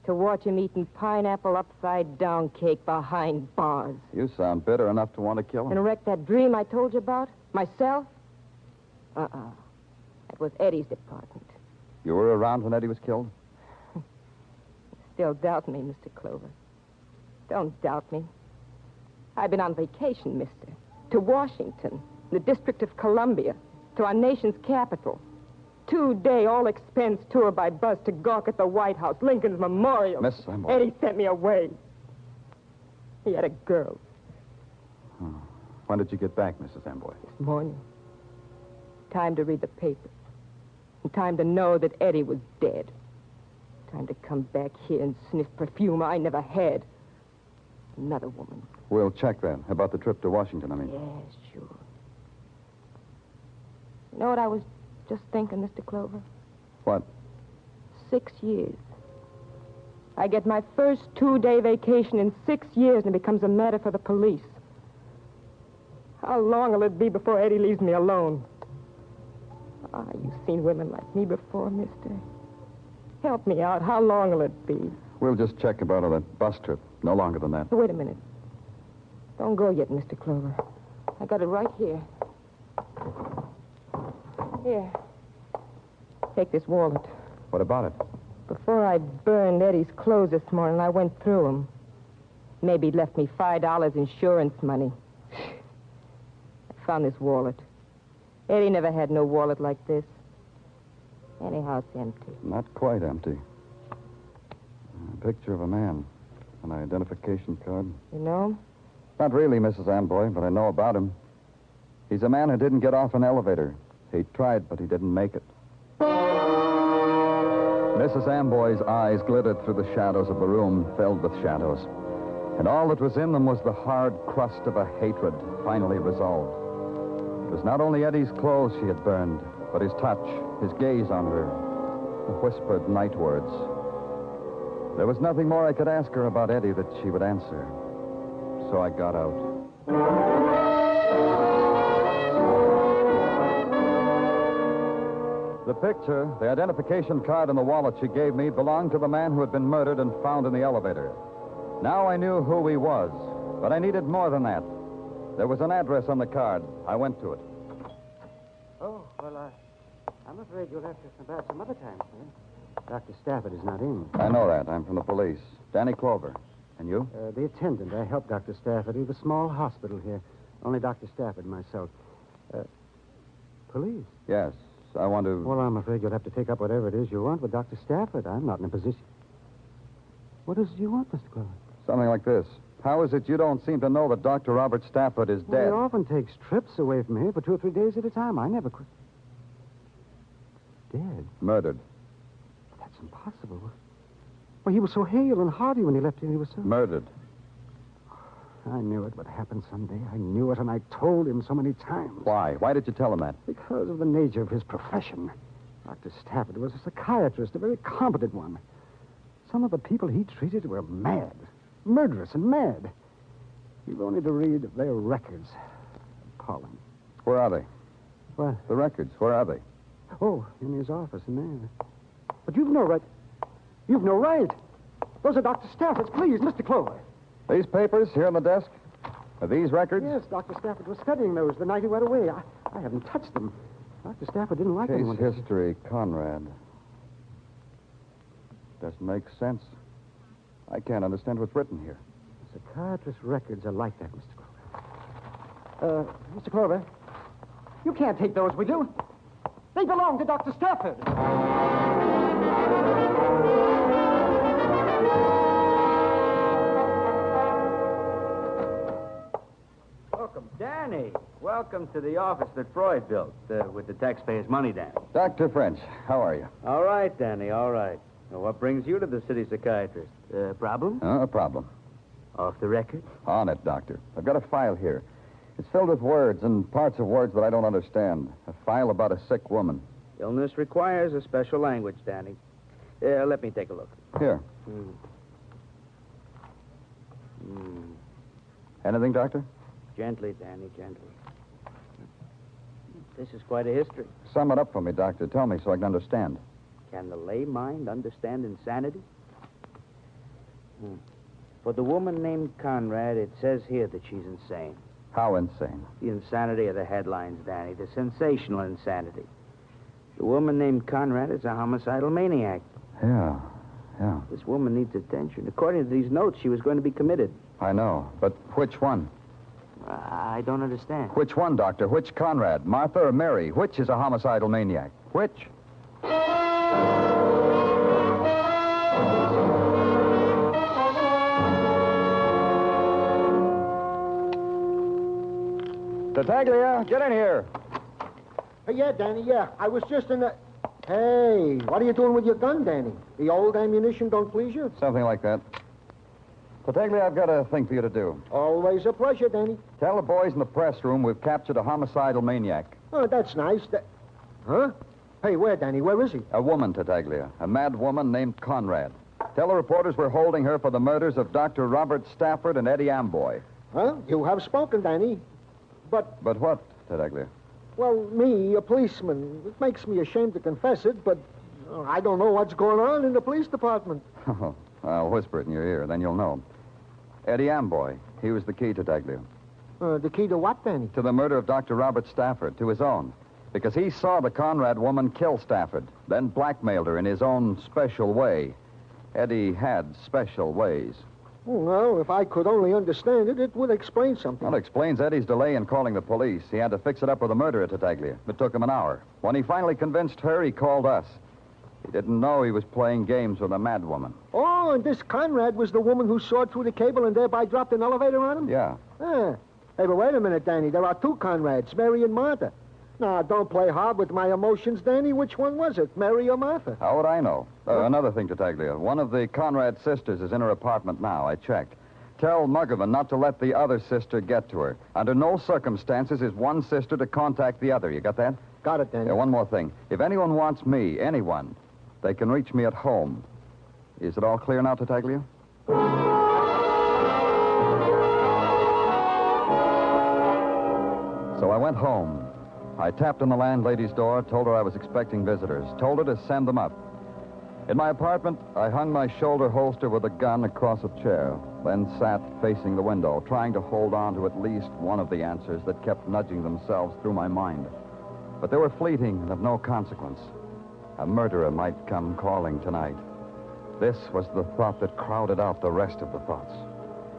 To watch him eating pineapple upside-down cake behind bars. You sound bitter enough to want to kill him. And wreck that dream I told you about? Myself? That was Eddie's department. You were around when Eddie was killed? Still doubt me, Mr. Clover. Don't doubt me. I've been on vacation, mister. To Washington, the District of Columbia, to our nation's capital. 2-day all-expense tour by bus to gawk at the White House, Lincoln's Memorial. Miss Amboy. Eddie sent me away. He had a girl. When did you get back, Mrs. Amboy? This morning. Time to read the papers. And time to know that Eddie was dead. Time to come back here and sniff perfume I never had. Another woman. We'll check that. About the trip to Washington, I mean. Yes, sure. You know what I was just thinking, Mr. Clover? What? 6 years. I get my first 2-day vacation in 6 years, and it becomes a matter for the police. How long will it be before Eddie leaves me alone? You've seen women like me before, mister. Help me out. How long will it be? We'll just check about that bus trip. No longer than that. Wait a minute. Don't go yet, Mr. Clover. I got it right here. Here. Take this wallet. What about it? Before I burned Eddie's clothes this morning, I went through them. Maybe he'd left me $5 insurance money. I found this wallet. Eddie never had no wallet like this. Anyhow, it's empty. Not quite empty. A picture of a man. An identification card. You know him? Not really, Mrs. Amboy, but I know about him. He's a man who didn't get off an elevator. He tried, but he didn't make it. Mrs. Amboy's eyes glittered through the shadows of the room filled with shadows. And all that was in them was the hard crust of a hatred finally resolved. It was not only Eddie's clothes she had burned, but his touch, his gaze on her, the whispered night words. There was nothing more I could ask her about Eddie that she would answer. So I got out. The picture, the identification card, and the wallet she gave me belonged to the man who had been murdered and found in the elevator. Now I knew who he was, but I needed more than that. There was an address on the card. I went to it. Oh, well, I'm afraid you'll have to come back some other time, sir. Dr. Stafford is not in. I know that. I'm from the police. Danny Clover. And you? The attendant. I help Dr. Stafford. We have a small hospital here. Only Dr. Stafford and myself. Police? Yes. I want to... Well, I'm afraid you'll have to take up whatever it is you want with Dr. Stafford. I'm not in a position. What is it you want, Mr. Clover? Something like this. How is it you don't seem to know that Dr. Robert Stafford is Well, dead? he often takes trips away from here for 2 or 3 days at a time. I never could. Dead? Murdered. That's impossible. Well, he was so hale and hearty when he left here. He was so... Murdered. I knew it would happen someday. I knew it, and I told him so many times. Why? Why did you tell him that? Because of the nature of his profession. Dr. Stafford was a psychiatrist, a very competent one. Some of the people he treated were mad. Murderous and mad. You've only to read their records. Appalling. Where are they? What? The records. Where are they? Oh, in his office in there. But you've no right. You've no right. Those are Dr. Stafford's. Please, Mr. Clover. These papers here on the desk? Are these records? Yes, Dr. Stafford was studying those the night he went away. I haven't touched them. Dr. Stafford didn't like Case anyone. history, Conrad. Doesn't make sense. I can't understand what's written here. Psychiatrist records are like that, Mr. Clover. Mr. Clover, you can't take those with you. They belong to Dr. Stafford. Welcome, Danny. Welcome to the office that Freud built with the taxpayers' money, Danny. Dr. French, how are you? All right, Danny, all right. Now, what brings you to the city psychiatrist? Problem? A problem. Off the record? On it, Doctor. I've got a file here. It's filled with words and parts of words that I don't understand. A file about a sick woman. Illness requires a special language, Danny. Let me take a look. Here. Anything, Doctor? Gently, Danny, gently. This is quite a history. Sum it up for me, Doctor. Tell me so I can understand. Can the lay mind understand insanity? For the woman named Conrad, it says here that she's insane. How insane? The insanity of the headlines, Danny. The sensational insanity. The woman named Conrad is a homicidal maniac. Yeah. This woman needs attention. According to these notes, she was going to be committed. I know, but which one? I don't understand. Which one, Doctor? Which Conrad? Martha or Mary? Which is a homicidal maniac? Which? Tartaglia, get in here. Hey, yeah, Danny, yeah. I was just in the... Hey, what are you doing with your gun, Danny? The old ammunition don't please you? Something like that. Tartaglia, I've got a thing for you to do. Always a pleasure, Danny. Tell the boys in the press room we've captured a homicidal maniac. Oh, that's nice. Huh? Hey, where, Danny? Where is he? A woman, Tartaglia. A mad woman named Conrad. Tell the reporters we're holding her for the murders of Dr. Robert Stafford and Eddie Amboy. Huh? You have spoken, Danny. But what, Tartaglia? Well, me, a policeman. It makes me ashamed to confess it, but I don't know what's going on in the police department. Oh, I'll whisper it in your ear, then you'll know. Eddie Amboy. He was the key, Tartaglia. The key to what, Danny? To the murder of Dr. Robert Stafford, to his own. Because he saw the Conrad woman kill Stafford, then blackmailed her in his own special way. Eddie had special ways. Well, if I could only understand it, it would explain something. Well, it explains Eddie's delay in calling the police. He had to fix it up with a murderer, Tartaglia. It took him an hour. When he finally convinced her, he called us. He didn't know he was playing games with a mad woman. Oh, and this Conrad was the woman who sawed through the cable and thereby dropped an elevator on him? Yeah. Hey, but wait a minute, Danny. There are two Conrads, Mary and Martha. Now, don't play hard with my emotions, Danny. Which one was it, Mary or Martha? How would I know? Another thing, Tartaglia. One of the Conrad sisters is in her apartment now. I checked. Tell Muggavan not to let the other sister get to her. Under no circumstances is one sister to contact the other. You got that? Got it, Danny. Yeah, one more thing. If anyone wants me, anyone, they can reach me at home. Is it all clear now, Tartaglia? So I went home. I tapped on the landlady's door, told her I was expecting visitors, told her to send them up. In my apartment, I hung my shoulder holster with a gun across a chair, then sat facing the window, trying to hold on to at least one of the answers that kept nudging themselves through my mind. But they were fleeting and of no consequence. A murderer might come calling tonight. This was the thought that crowded out the rest of the thoughts.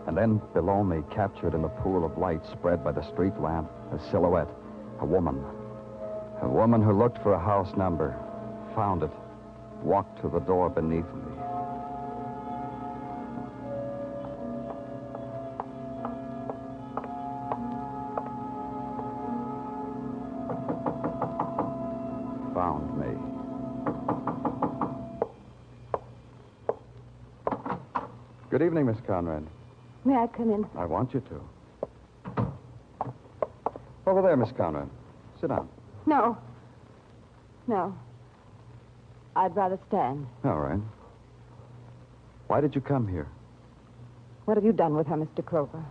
And then, below me, captured in the pool of light spread by the street lamp, a silhouette. A woman. A woman who looked for a house number, found it, walked to the door beneath me. Found me. Good evening, Miss Conrad. May I come in? I want you to. Over there, Miss Conrad. Sit down. No. I'd rather stand. All right. Why did you come here? What have you done with her, Mr. Clover?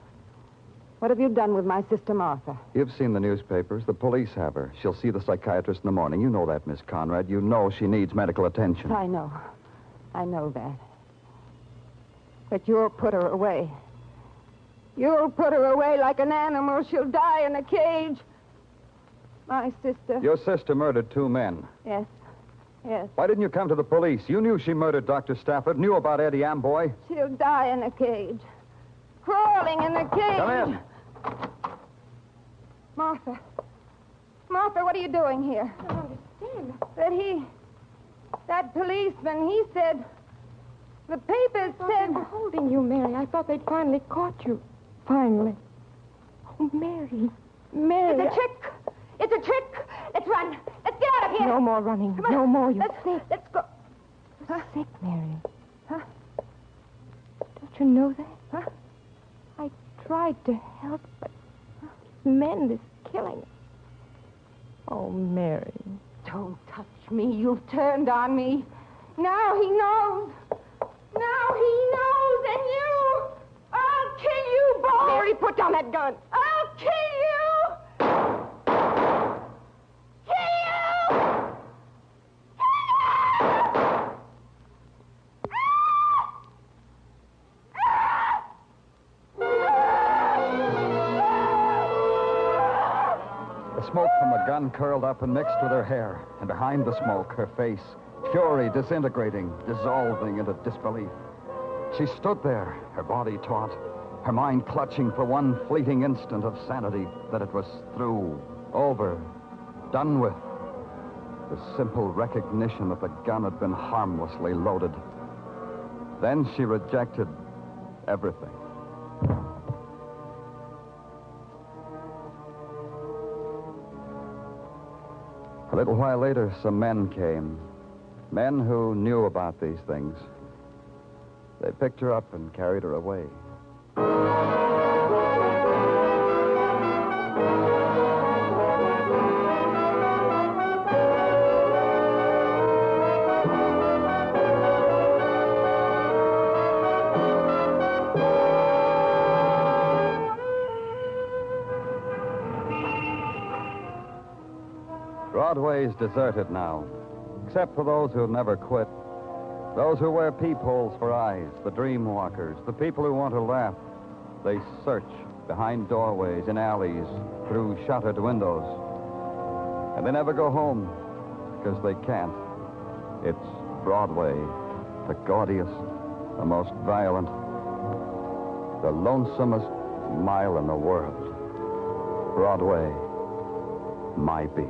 What have you done with my sister Martha? You've seen the newspapers. The police have her. She'll see the psychiatrist in the morning. You know that, Miss Conrad. You know she needs medical attention. I know. I know that. But you'll put her away. You'll put her away like an animal. She'll die in a cage. My sister. Your sister murdered two men. Yes. Why didn't you come to the police? You knew she murdered Dr. Stafford, knew about Eddie Amboy. She'll die in a cage. crawling in the cage. Come in. Martha. Martha, what are you doing here? I don't understand. That policeman, he said... The papers said... They were holding you, Mary. I thought they'd finally caught you. Finally. Oh, Mary. Mary. It's a trick. It's a trick. Let's run. Let's get out of here. No more running. Come on. No more. You're sick. Let's go. You're sick, Mary. Huh? Don't you know that? Huh? I tried to help, but these men, this killing. Oh, Mary. Don't touch me. You've turned on me. Now he knows. Now he knows, and you... I'll kill you both. Mary, put down that gun. I'll kill you. Kill you. The smoke from a gun curled up and mixed with her hair, and behind the smoke, her face, fury disintegrating, dissolving into disbelief. She stood there, her body taut, her mind clutching for one fleeting instant of sanity that it was through, over, done with. The simple recognition that the gun had been harmlessly loaded. Then she rejected everything. A little while later, some men came. Men who knew about these things. They picked her up and carried her away. Broadway's deserted now, except for those who never quit. Those who wear peepholes for eyes, the dream walkers, the people who want to laugh. They search behind doorways, in alleys, through shuttered windows. And they never go home, because they can't. It's Broadway, the gaudiest, the most violent, the lonesomest mile in the world. Broadway, my beat.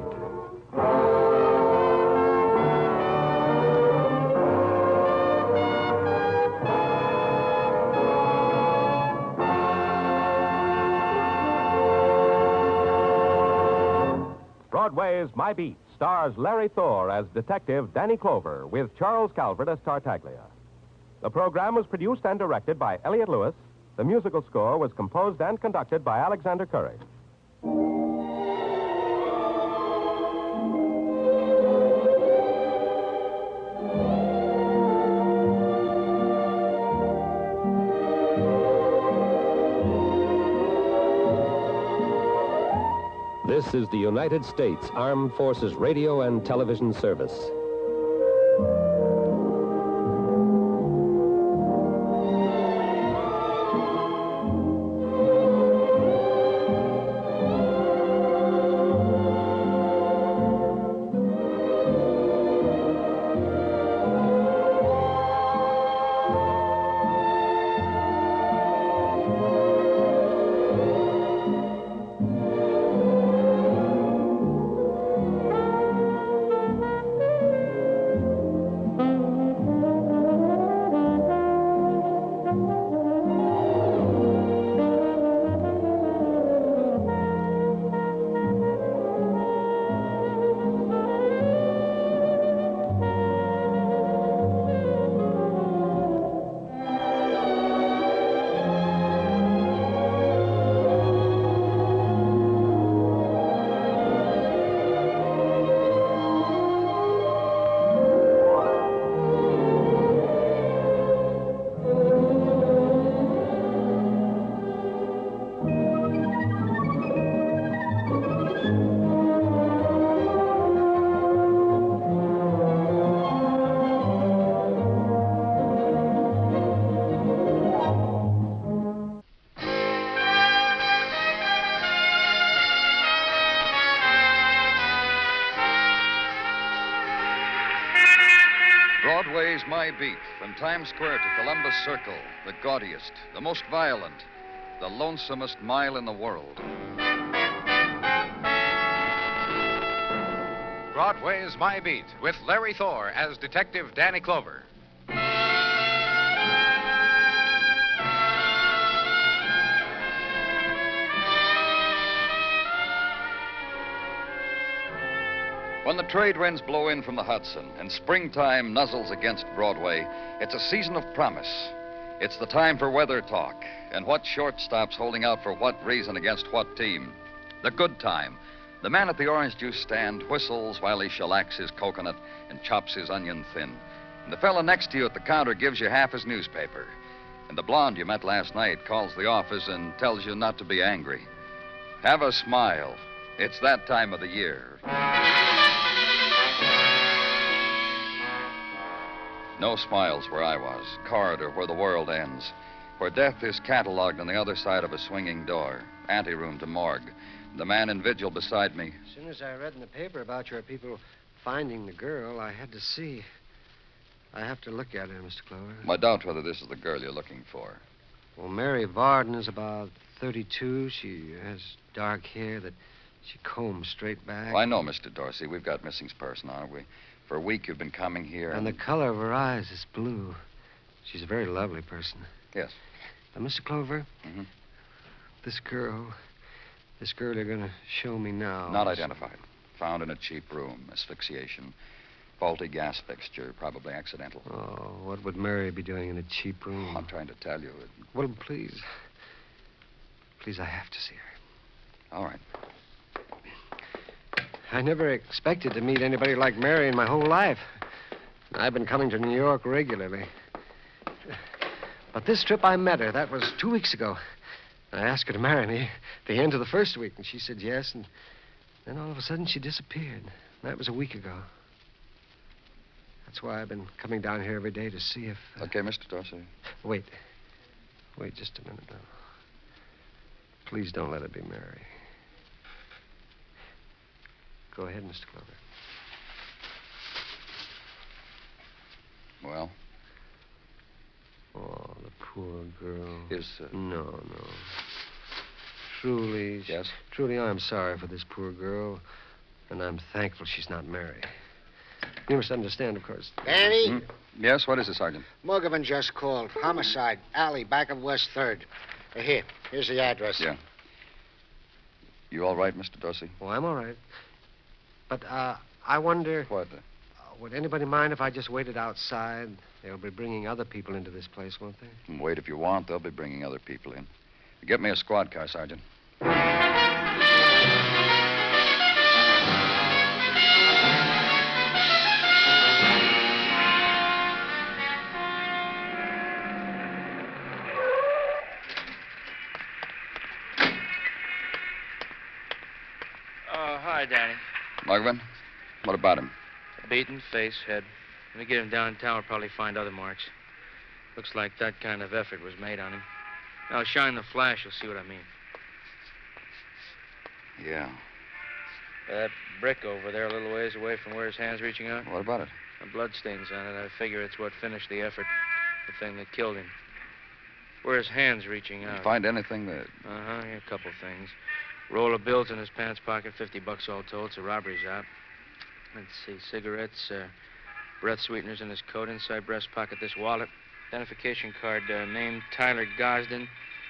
Broadway Is My Beat stars Larry Thor as Detective Danny Clover with Charles Calvert as Tartaglia. The program was produced and directed by Elliott Lewis. The musical score was composed and conducted by Alexander Curry. This is the United States Armed Forces Radio and Television Service. Broadway Is My Beat, from Times Square to Columbus Circle, the gaudiest, the most violent, the lonesomest mile in the world. Broadway Is My Beat, with Larry Thor as Detective Danny Clover. When the trade winds blow in from the Hudson and springtime nuzzles against Broadway, it's a season of promise. It's the time for weather talk and what shortstop's holding out for what reason against what team. The good time. The man at the orange juice stand whistles while he shellacks his coconut and chops his onion thin. And the fella next to you at the counter gives you half his newspaper. And the blonde you met last night calls the office and tells you not to be angry. Have a smile. It's that time of the year. No smiles where I was, corridor where the world ends, where death is cataloged on the other side of a swinging door, anteroom to morgue. The man in vigil beside me. As soon as I read in the paper about your people finding the girl, I had to see. I have to look at her, Mr. Clover. I doubt whether this is the girl you're looking for. Well, Mary Varden is about 32. She has dark hair that she combs straight back. Well, I know, Mr. Dorsey. We've got missing person, aren't we? For a week you've been coming here. And the color of her eyes is blue. She's a very lovely person. Yes. Now, Mr. Clover, this girl you're going to show me now. Not identified. Found in a cheap room. Asphyxiation. Faulty gas fixture. Probably accidental. Oh, what would Mary be doing in a cheap room? I'm trying to tell you. Well, please. Please, I have to see her. All right. I never expected to meet anybody like Mary in my whole life. I've been coming to New York regularly. But this trip I met her. That was 2 weeks ago. I asked her to marry me at the end of the first week, and she said yes, and then all of a sudden she disappeared. That was a week ago. That's why I've been coming down here every day to see if... Okay, Mr. Dorsey. Wait. Wait just a minute now. Please don't let it be Mary. Go ahead, Mr. Clover. Well? Oh, the poor girl. Is... No. Truly... Yes? Truly, I'm sorry for this poor girl, and I'm thankful she's not Mary. You must understand, of course. Danny? Yes, what is it, Sergeant? Morgan just called. Homicide. Alley, back of West 3rd. Here's the address. Yeah. You all right, Mr. Dorsey? Oh, I'm all right. But, I wonder... What? Would anybody mind if I just waited outside? They'll be bringing other people into this place, won't they? Wait if you want. They'll be bringing other people in. Get me a squad car, Sergeant. Hi, Danny. Mugman, what about him? Beaten, face, head. When we get him downtown, we'll probably find other marks. Looks like that kind of effort was made on him. Now, shine the flash, you'll see what I mean. Yeah. That brick over there, a little ways away from where his hand's reaching out. What about it? The bloodstains on it. I figure it's what finished the effort. The thing that killed him. Where his hand's reaching out. Did you find anything that... Yeah, a couple things. Roll of bills in his pants pocket, $50 all told. It's a robbery job. Let's see, cigarettes, breath sweeteners in his coat, inside breast pocket, this wallet. Identification card, name Tyler Gosden.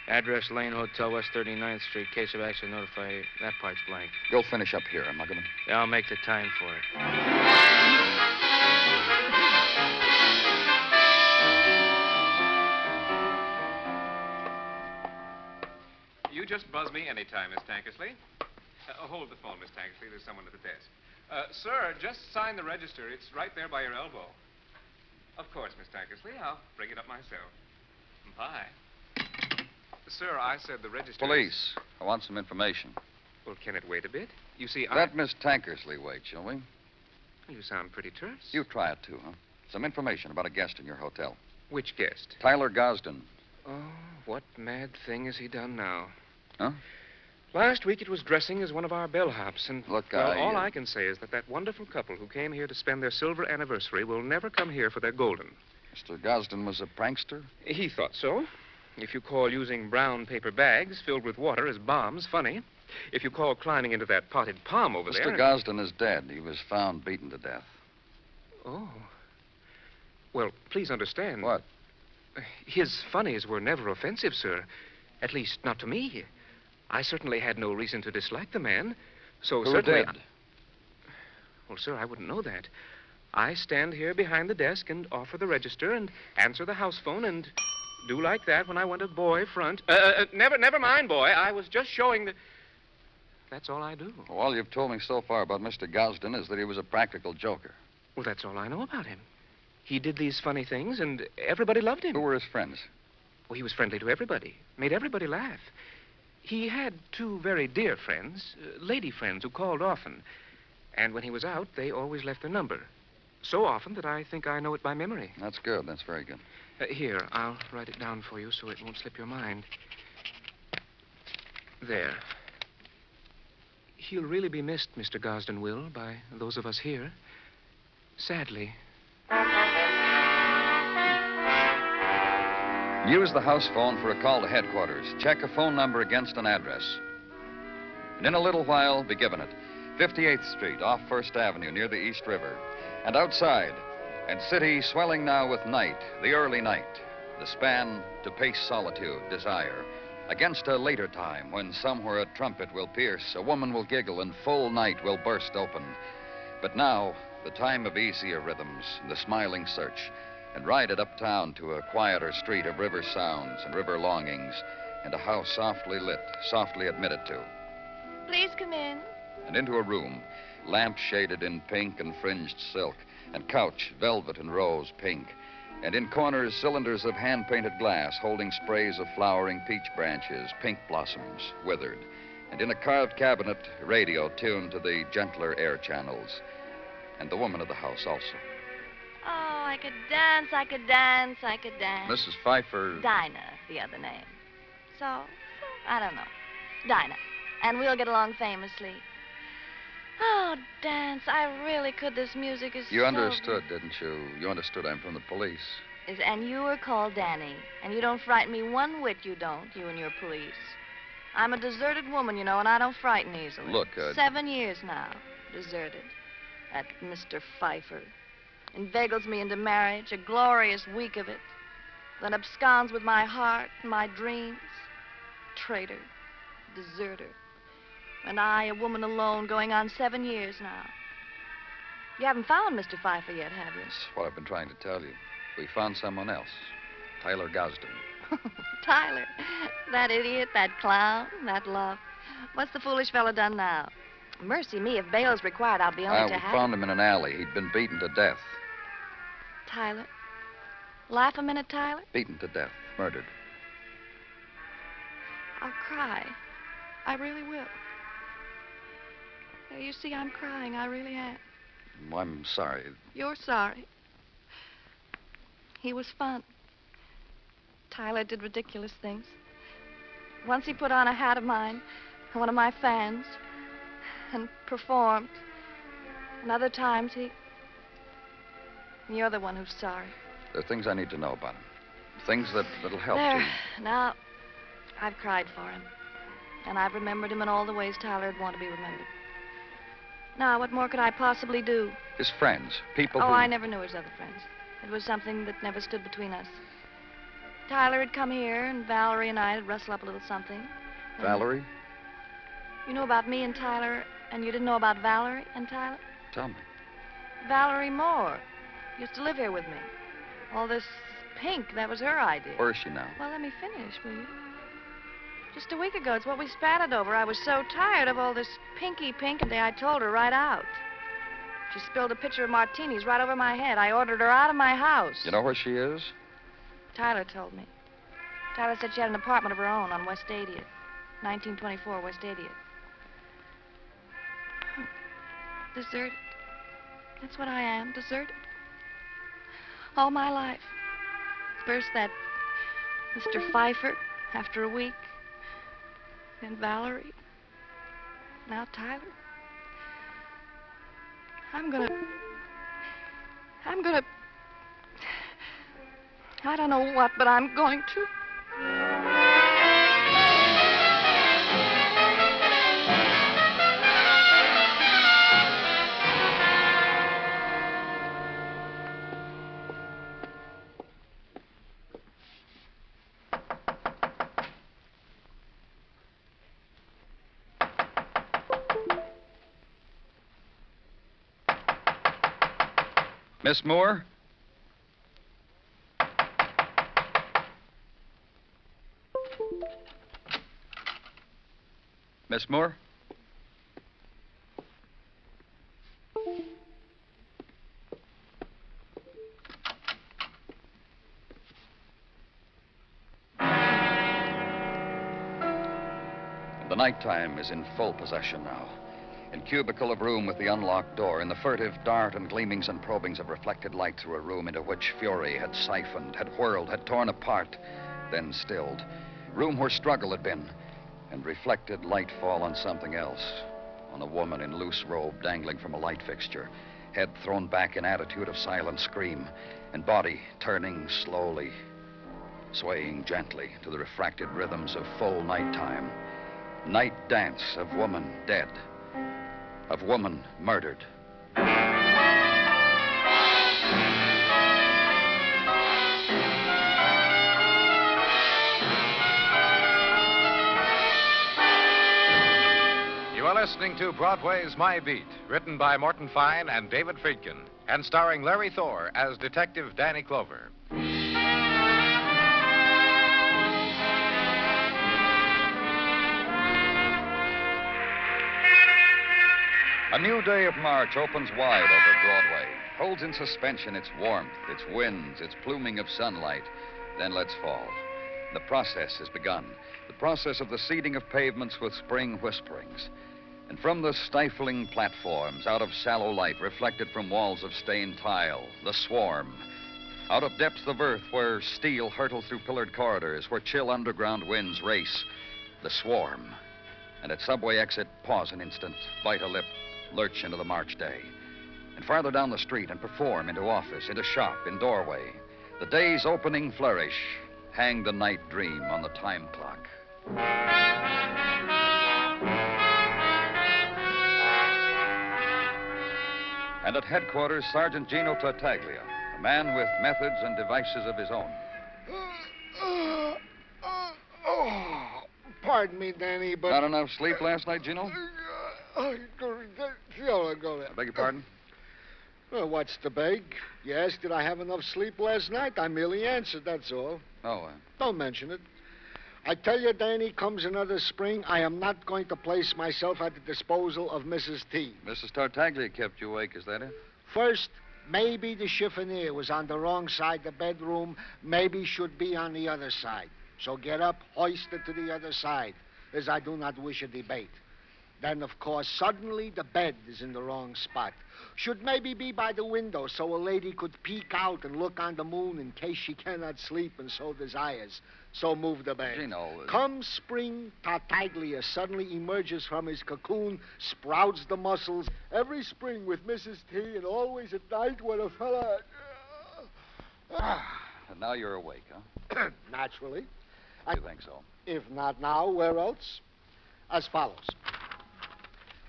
Address, Lane Hotel, West 39th Street. Case of accident, notify. That part's blank. Go finish up here, Mugman. Yeah, I'll make the time for it. You just buzz me anytime, Miss Tankersley. Hold the phone, Miss Tankersley. There's someone at the desk. Sir, just sign the register. It's right there by your elbow. Of course, Miss Tankersley. I'll bring it up myself. Bye. Sir, I said the register... Police. I want some information. Well, can it wait a bit? You see, Let Miss Tankersley wait, shall we? You sound pretty terse. You try it, too, huh? Some information about a guest in your hotel. Which guest? Tyler Gosden. Oh, what mad thing has he done now? Huh? Last week it was dressing as one of our bellhops, and Look, all I can say is that wonderful couple who came here to spend their silver anniversary will never come here for their golden. Mr. Gosden was a prankster? He thought so. If you call using brown paper bags filled with water as bombs funny, if you call climbing into that potted palm over there... Mr. Gosden is dead. He was found beaten to death. Oh. Well, please understand. What? His funnies were never offensive, sir. At least, not to me. I certainly had no reason to dislike the man. So Who certainly... did? Well, sir, I wouldn't know that. I stand here behind the desk and offer the register and answer the house phone and do like that when I want a boy front. Never mind, boy. I was just showing the... That's all I do. Well, all you've told me so far about Mr. Gosden is that he was a practical joker. Well, that's all I know about him. He did these funny things, and everybody loved him. Who were his friends? Well, he was friendly to everybody, made everybody laugh. He had two very dear friends, lady friends, who called often. And when he was out, they always left their number. So often that I think I know it by memory. That's good. That's very good. Here, I'll write it down for you so it won't slip your mind. There. He'll really be missed, Mr. Gosden will, by those of us here. Sadly. Use the house phone for a call to headquarters. Check a phone number against an address. And in a little while, be given it. 58th Street, off 1st Avenue, near the East River. And outside, and city swelling now with night, the early night, the span to pace solitude, desire, against a later time when somewhere a trumpet will pierce, a woman will giggle, and full night will burst open. But now, the time of easier rhythms, the smiling search, and ride it uptown to a quieter street of river sounds and river longings, and a house softly lit, softly admitted to. Please come in. And into a room, lamp shaded in pink and fringed silk, and couch velvet and rose pink, and in corners cylinders of hand-painted glass holding sprays of flowering peach branches, pink blossoms, withered, and in a carved cabinet, radio tuned to the gentler air channels, and the woman of the house also. Oh, I could dance, I could dance, I could dance. Mrs. Pfeiffer. Dinah, the other name. So, I don't know. Dinah. And we'll get along famously. Oh, dance. I really could. This music is You understood, didn't you? You understood I'm from the police. And you were called Danny. And you don't frighten me one whit, you don't, you and your police. I'm a deserted woman, you know, and I don't frighten easily. Look, 7 years now, deserted. That Mr. Pfeiffer inveigles me into marriage, a glorious week of it. Then absconds with my heart and my dreams. Traitor. Deserter. And I, a woman alone, going on 7 years now. You haven't found Mr. Pfeiffer yet, have you? That's what I've been trying to tell you. We found someone else. Tyler Gosden. Tyler. That idiot, that clown, that love. What's the foolish fellow done now? Mercy me, if bail's required, I'll be only We to have found him in an alley. He'd been beaten to death. Tyler. Laugh a minute, Tyler. Beaten to death. Murdered. I'll cry. I really will. You see, I'm crying. I really am. Well, I'm sorry. You're sorry. He was fun. Tyler did ridiculous things. Once he put on a hat of mine, one of my fans, and performed. And other times You're the one who's sorry. There are things I need to know about him. Things that'll help There. you. Now, I've cried for him. And I've remembered him in all the ways Tyler'd want to be remembered. Now, what more could I possibly do? His friends, people Oh, who... I never knew his other friends. It was something that never stood between us. Tyler had come here, and Valerie and I had rustled up a little something. And Valerie? You knew about me and Tyler, and you didn't know about Valerie and Tyler? Tell me. Valerie Moore used to live here with me. All this pink, that was her idea. Where is she now? Well, let me finish, will you? Just a week ago, it's what we spatted over. I was so tired of all this pinky pink, and I told her right out. She spilled a pitcher of martinis right over my head. I ordered her out of my house. You know where she is? Tyler told me. Tyler said she had an apartment of her own on West 80th. 1924 West 80th. Deserted. That's what I am, deserted. All my life. First that Mr. Pfeiffer, after a week. Then Valerie. Now Tyler. I'm gonna... I don't know what, but I'm going to. Miss Moore? Miss Moore? The nighttime is in full possession now. In cubicle of room with the unlocked door, in the furtive dart and gleamings and probings of reflected light through a room into which fury had siphoned, had whirled, had torn apart, then stilled. Room where struggle had been, and reflected light fall on something else. On a woman in loose robe dangling from a light fixture, head thrown back in attitude of silent scream, and body turning slowly, swaying gently to the refracted rhythms of full nighttime. Night dance of woman dead, of woman murdered. You are listening to Broadway Is My Beat, written by Morton Fine and David Friedkin, and starring Larry Thor as Detective Danny Clover. A new day of March opens wide over Broadway, holds in suspension its warmth, its winds, its pluming of sunlight, then lets fall. The process has begun, the process of the seeding of pavements with spring whisperings. And from the stifling platforms, out of sallow light reflected from walls of stained tile, the swarm. Out of depths of earth where steel hurtles through pillared corridors, where chill underground winds race, the swarm. And at subway exit, pause an instant, bite a lip, lurch into the March day. And farther down the street and perform into office, into shop, in doorway. The day's opening flourish, hang the night dream on the time clock. And at headquarters, Sergeant Gino Tartaglia, a man with methods and devices of his own. Pardon me, Danny, but... Not enough sleep last night, Gino? Go there. I beg your pardon? Well, what's the beg? You asked, did I have enough sleep last night? I merely answered, that's all. Oh, Don't mention it. I tell you, Danny, comes another spring, I am not going to place myself at the disposal of Mrs. T. Mrs. Tartaglia kept you awake, is that it? First, maybe the chiffonier was on the wrong side of the bedroom. Maybe should be on the other side. So get up, hoist it to the other side, as I do not wish a debate. Then, of course, suddenly the bed is in the wrong spot. Should maybe be by the window so a lady could peek out and look on the moon in case she cannot sleep and so desires. So move the bed. Gino... Come spring, Tartaglia suddenly emerges from his cocoon, sprouts the muscles. Every spring with Mrs. T, and always at night when a fella... And now you're awake, huh? Naturally. You think so? If not now, where else? As follows.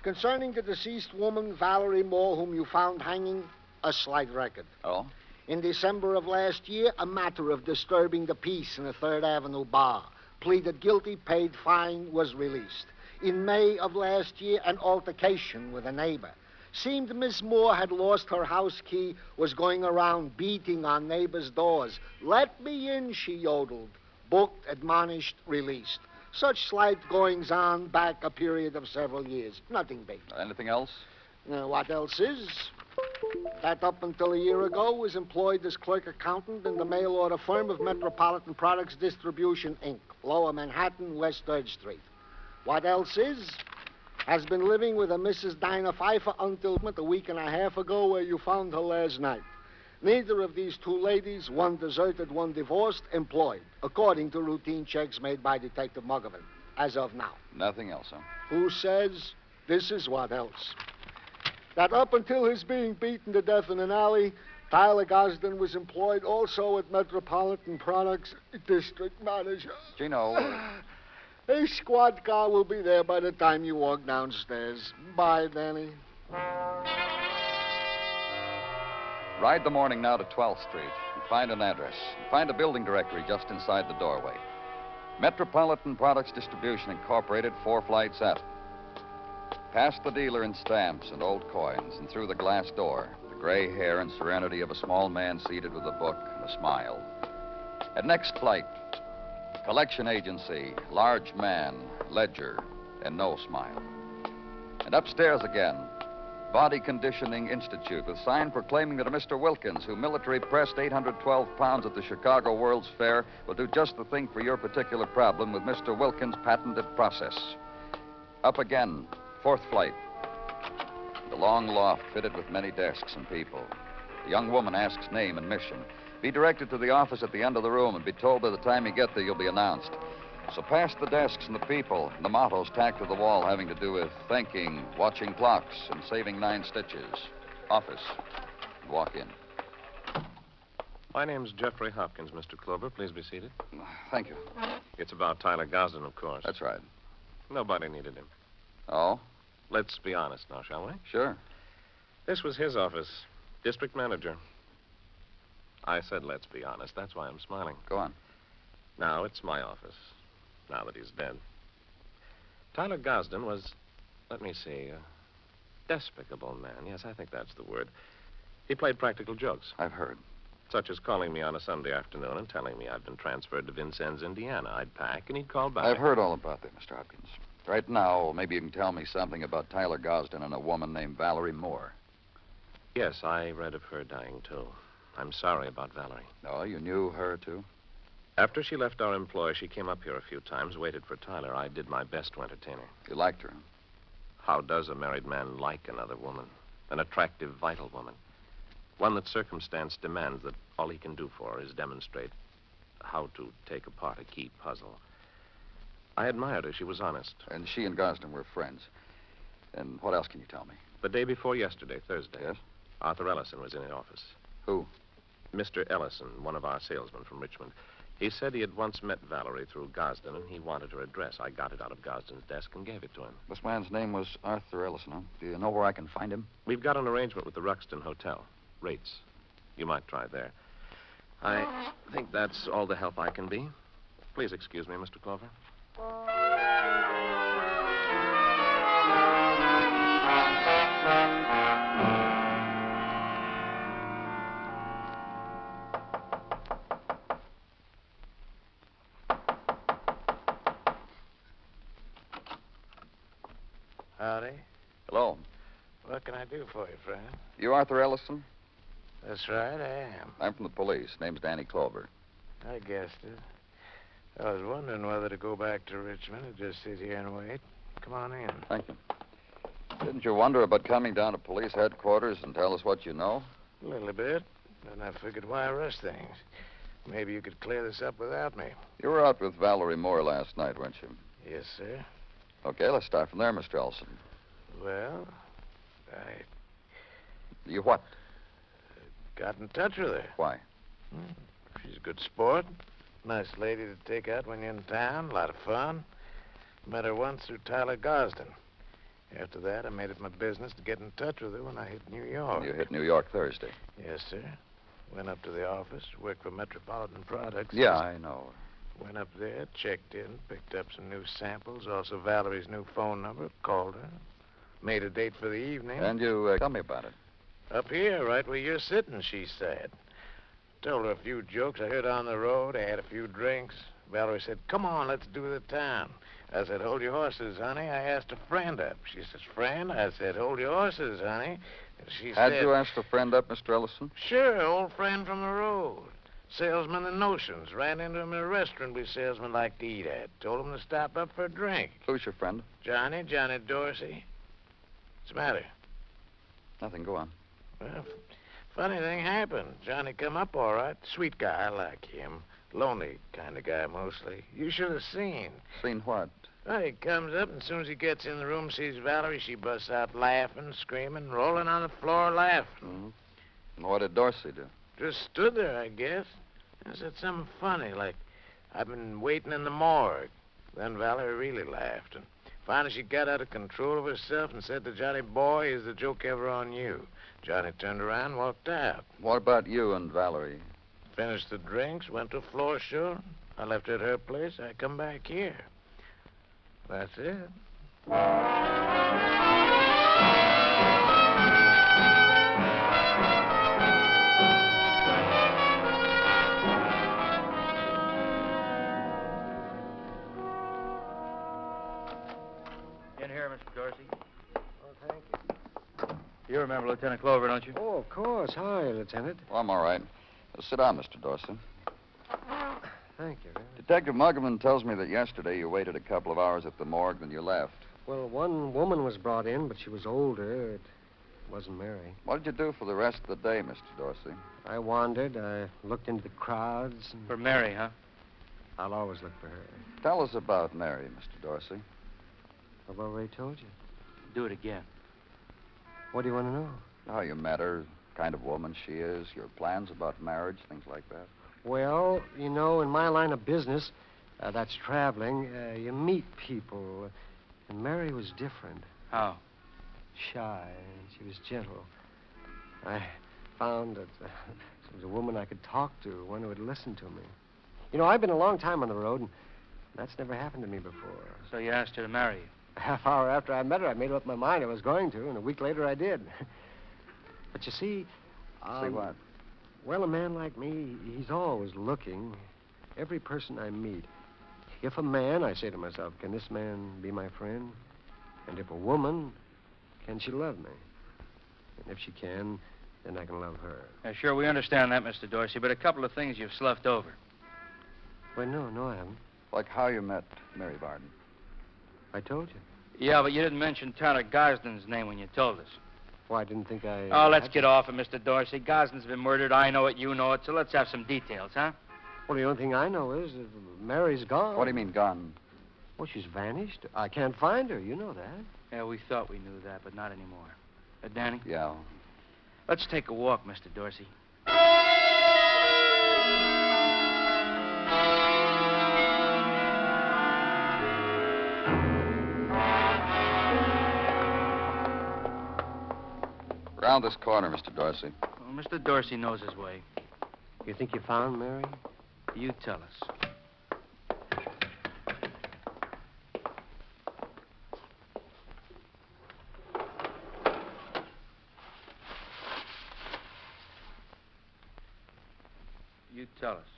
Concerning the deceased woman, Valerie Moore, whom you found hanging, a slight record. Oh? In December of last year, a matter of disturbing the peace in a 3rd Avenue bar. Pleaded guilty, paid fine, was released. In May of last year, an altercation with a neighbor. Seemed Miss Moore had lost her house key, was going around beating on neighbors' doors. Let me in, she yodeled. Booked, admonished, released. Such slight goings-on back a period of several years. Nothing big. Anything else? What else is? That up until a year ago was employed as clerk accountant in the mail order firm of Metropolitan Products Distribution, Inc., Lower Manhattan, West 3rd Street. What else is? Has been living with a Mrs. Dinah Pfeiffer until a week and a half ago, where you found her last night. Neither of these two ladies, one deserted, one divorced, employed, according to routine checks made by Detective Muggerman, as of now. Nothing else, huh? Who says this is what else? That up until his being beaten to death in an alley, Tyler Gosden was employed also at Metropolitan Products District Manager. Gino... A squad car will be there by the time you walk downstairs. Bye, Danny. Ride the morning now to 12th Street and find an address. Find a building directory just inside the doorway. Metropolitan Products Distribution Incorporated, 4 flights up. Past the dealer in stamps and old coins and through the glass door. the gray hair and serenity of a small man seated with a book and a smile. At next flight, collection agency, large man, ledger, and no smile. And upstairs again, Body Conditioning Institute with sign proclaiming that a Mr. Wilkins, who military pressed 812 pounds at the Chicago World's Fair, will do just the thing for your particular problem with Mr. Wilkins' patented process. Up again, fourth flight. The long loft fitted with many desks and people. The young woman asks name and mission. Be directed to the office at the end of the room and be told by the time you get there you'll be announced. So past the desks and the people, and the mottos tacked to the wall having to do with thinking, watching clocks, and saving 9 stitches. Office. And walk in. My name's Jeffrey Hopkins, Mr. Clover. Please be seated. Thank you. It's about Tyler Gosden, of course. That's right. Nobody needed him. Oh? Let's be honest now, shall we? Sure. This was his office. District manager. I said let's be honest. That's why I'm smiling. Go on. Now it's my office, now that he's dead. Tyler Gosden was, let me see, a despicable man. Yes, I think that's the word. He played practical jokes. I've heard. Such as calling me on a Sunday afternoon and telling me I'd been transferred to Vincennes, Indiana. I'd pack and he'd call back. I've heard all about that, Mr. Hopkins. Right now, maybe you can tell me something about Tyler Gosden and a woman named Valerie Moore. Yes, I read of her dying, too. I'm sorry about Valerie. Oh, you knew her, too? After she left our employ, she came up here a few times, waited for Tyler. I did my best to entertain her. You liked her? How does a married man like another woman? An attractive, vital woman. One that circumstance demands that all he can do for her is demonstrate how to take apart a key puzzle. I admired her. She was honest. And she and Gosden were friends. And what else can you tell me? The day before yesterday, Thursday. Yes? Arthur Ellison was in the office. Who? Mr. Ellison, one of our salesmen from Richmond. He said he had once met Valerie through Gosden, and he wanted her address. I got it out of Gosden's desk and gave it to him. This man's name was Arthur Ellison, huh? Do you know where I can find him? We've got an arrangement with the Ruxton Hotel. Rates. You might try there. I think that's all the help I can be. Please excuse me, Mr. Clover. Howdy. Hello. What can I do for you, friend? You Arthur Ellison? That's right, I am. I'm from the police. Name's Danny Clover. I guessed it. I was wondering whether to go back to Richmond or just sit here and wait. Come on in. Thank you. Didn't you wonder about coming down to police headquarters and tell us what you know? A little bit. Then I figured, why rush things? Maybe you could clear this up without me. You were out with Valerie Moore last night, weren't you? Yes, sir. Okay, let's start from there, Mr. Ellison. Well, You what? got in touch with her. Why? She's a good sport. Nice lady to take out when you're in town. A lot of fun. Met her once through Tyler Gosden. After that, I made it my business to get in touch with her when I hit New York. You hit New York Thursday. Yes, sir. Went up to the office, worked for Metropolitan Products. Yeah, I know. Went up there, checked in, picked up some new samples, also Valerie's new phone number, called her, made a date for the evening. And you tell me about it. Up here, right where you're sitting, she said. Told her a few jokes I heard on the road. I had a few drinks. Valerie said, come on, let's do the town. I said, hold your horses, honey. I asked a friend up. She says, friend? I said, hold your horses, honey. And she Had said... you asked a friend up, Mr. Ellison? Sure, old friend from the road. Salesman of notions. Ran into him in a restaurant we salesmen like to eat at. Told him to stop up for a drink. Who's your friend? Johnny Dorsey. What's the matter? Nothing, go on. Well, funny thing happened. Johnny come up all right. Sweet guy, I like him. Lonely kind of guy, mostly. You should have seen. Seen what? Well, he comes up, and as soon as he gets in the room, sees Valerie, she busts out laughing, screaming, rolling on the floor laughing. Mm-hmm. What did Dorsey do? Just stood there, I guess. I said something funny, like, I've been waiting in the morgue. Then Valerie really laughed, and finally she got out of control of herself and said to Johnny, boy, is the joke ever on you? Johnny turned around and walked out. What about you and Valerie? Finished the drinks, went to a floor show. I left her at her place. I come back here. That's it. remember Lieutenant Clover, don't you? Oh, of course. Hi, Lieutenant. Well, I'm all right. Sit down, Mr. Dorsey. Thank you. Detective Muggerman tells me that yesterday you waited a couple of hours at the morgue, then you left. Well, one woman was brought in, but she was older. It wasn't Mary. What did you do for the rest of the day, Mr. Dorsey? I wandered. I looked into the crowds. And... For Mary, huh? I'll always look for her. Tell us about Mary, Mr. Dorsey. I've already told you. Do it again. What do you want to know? How you met her, kind of woman she is, your plans about marriage, things like that. Well, you know, in my line of business, that's traveling, you meet people. And Mary was different. How? Shy, and she was gentle. I found that she was a woman I could talk to, one who would listen to me. You know, I've been a long time on the road, and that's never happened to me before. So you asked her to marry you? A half hour after I met her, I made up my mind I was going to, and a week later I did. But you see... See what? Well, a man like me, he's always looking. Every person I meet. If a man, I say to myself, can this man be my friend? And if a woman, can she love me? And if she can, then I can love her. Sure, we understand that, Mr. Dorsey, but a couple of things you've sloughed over. Well, no, I haven't. Like how you met Mary Varden. I told you. Yeah, but you didn't mention Tyler Gosden's name when you told us. Well, I didn't think I... Oh, let's get off it, Mr. Dorsey. Gosden's been murdered. I know it, you know it, so let's have some details, huh? Well, the only thing I know is that Mary's gone. What do you mean, gone? Well, she's vanished. I can't find her. You know that. Yeah, we thought we knew that, but not anymore. Danny? Yeah. Let's take a walk, Mr. Dorsey. Round this corner, Mr. Dorsey. Well, Mr. Dorsey knows his way. You think you found Mary? You tell us. You tell us.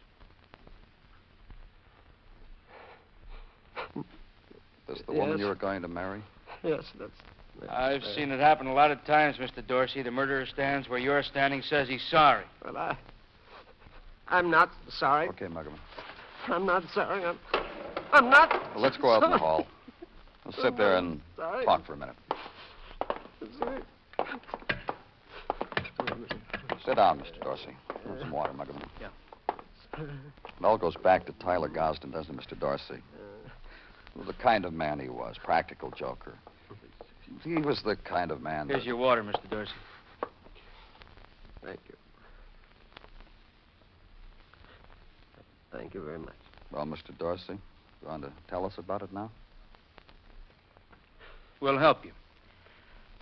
This the woman you were going to marry? Yes, that's I've seen it happen a lot of times, Mr. Dorsey. The murderer stands where you're standing, says he's sorry. Well, I'm not sorry. Okay, Muggerman. I'm not sorry. I'm not. Well, let's go out in the hall. We'll sit there and talk for a minute. Sit down, Mr. Dorsey. Have some water, Muggerman. Yeah. It all goes back to Tyler Gosden, doesn't it, Mr. Dorsey? The kind of man he was, practical joker. He was the kind of man Here's your water, Mr. Dorsey. Thank you. Thank you very much. Well, Mr. Dorsey, you want to tell us about it now? We'll help you.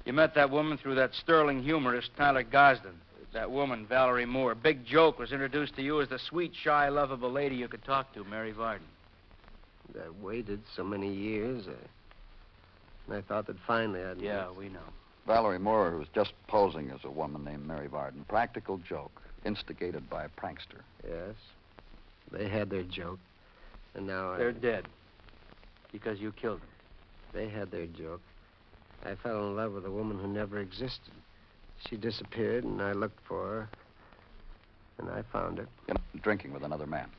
You met that woman through that sterling humorist, Tyler Gosden. That woman, Valerie Moore. Big Joke was introduced to you as the sweet, shy, lovable lady you could talk to, Mary Varden. I waited so many years. And I thought that finally I'd... Yeah, we know. Valerie Moore was just posing as a woman named Mary Varden. Practical joke, instigated by a prankster. Yes. They had their joke. And now They're dead. Because you killed them. They had their joke. I fell in love with a woman who never existed. She disappeared, and I looked for her. And I found her. You know, drinking with another man.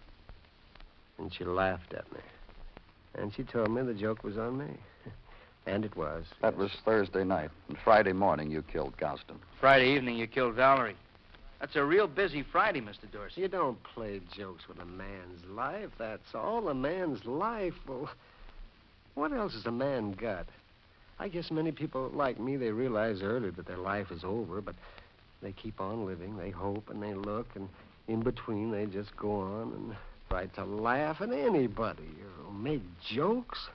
And she laughed at me. And she told me the joke was on me. And it was. That was Thursday night. And Friday morning, you killed Gosden. Friday evening, you killed Valerie. That's a real busy Friday, Mr. Dorsey. You don't play jokes with a man's life. That's all. A man's life. Well, what else has a man got? I guess many people like me, they realize early that their life is over, but they keep on living. They hope and they look, and in between, they just go on and try to laugh at anybody or make jokes.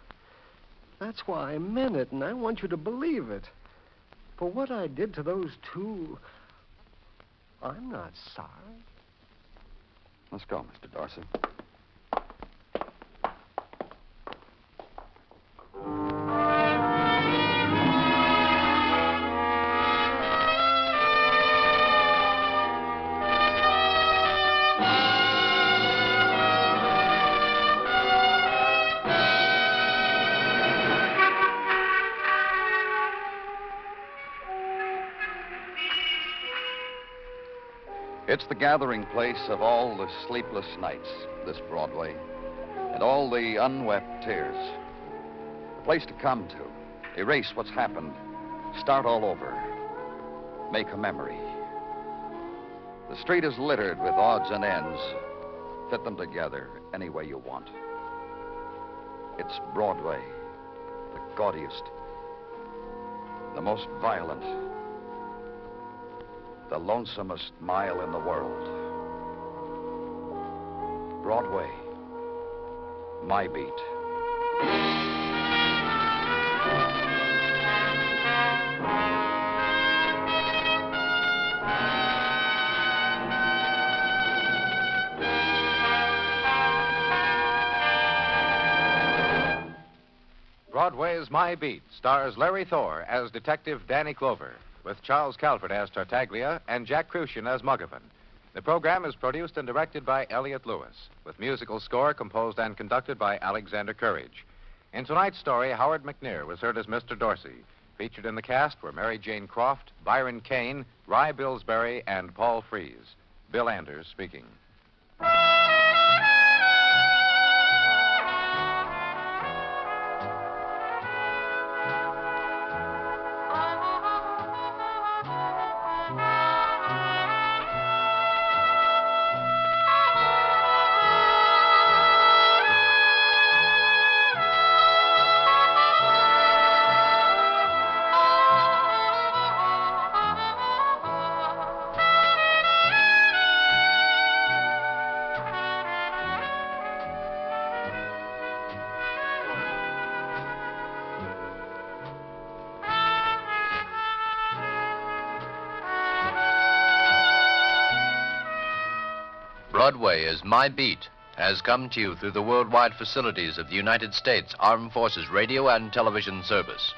That's why I meant it, and I want you to believe it. For what I did to those two, I'm not sorry. Let's go, Mr. Dorsey. It's the gathering place of all the sleepless nights, this Broadway, and all the unwept tears. The place to come to, erase what's happened, start all over, make a memory. The street is littered with odds and ends. Fit them together any way you want. It's Broadway, the gaudiest, the most violent, the lonesomest mile in the world. Broadway, my beat. Broadway Is My Beat stars Larry Thor as Detective Danny Clover, with Charles Calvert as Tartaglia and Jack Crucian as Muggavan. The program is produced and directed by Elliott Lewis, with musical score composed and conducted by Alexander Courage. In tonight's story, Howard McNear was heard as Mr. Dorsey. Featured in the cast were Mary Jane Croft, Byron Kane, Rye Billsbury, and Paul Frees. Bill Anders speaking. Broadway Is My Beat has come to you through the worldwide facilities of the United States Armed Forces Radio and Television Service.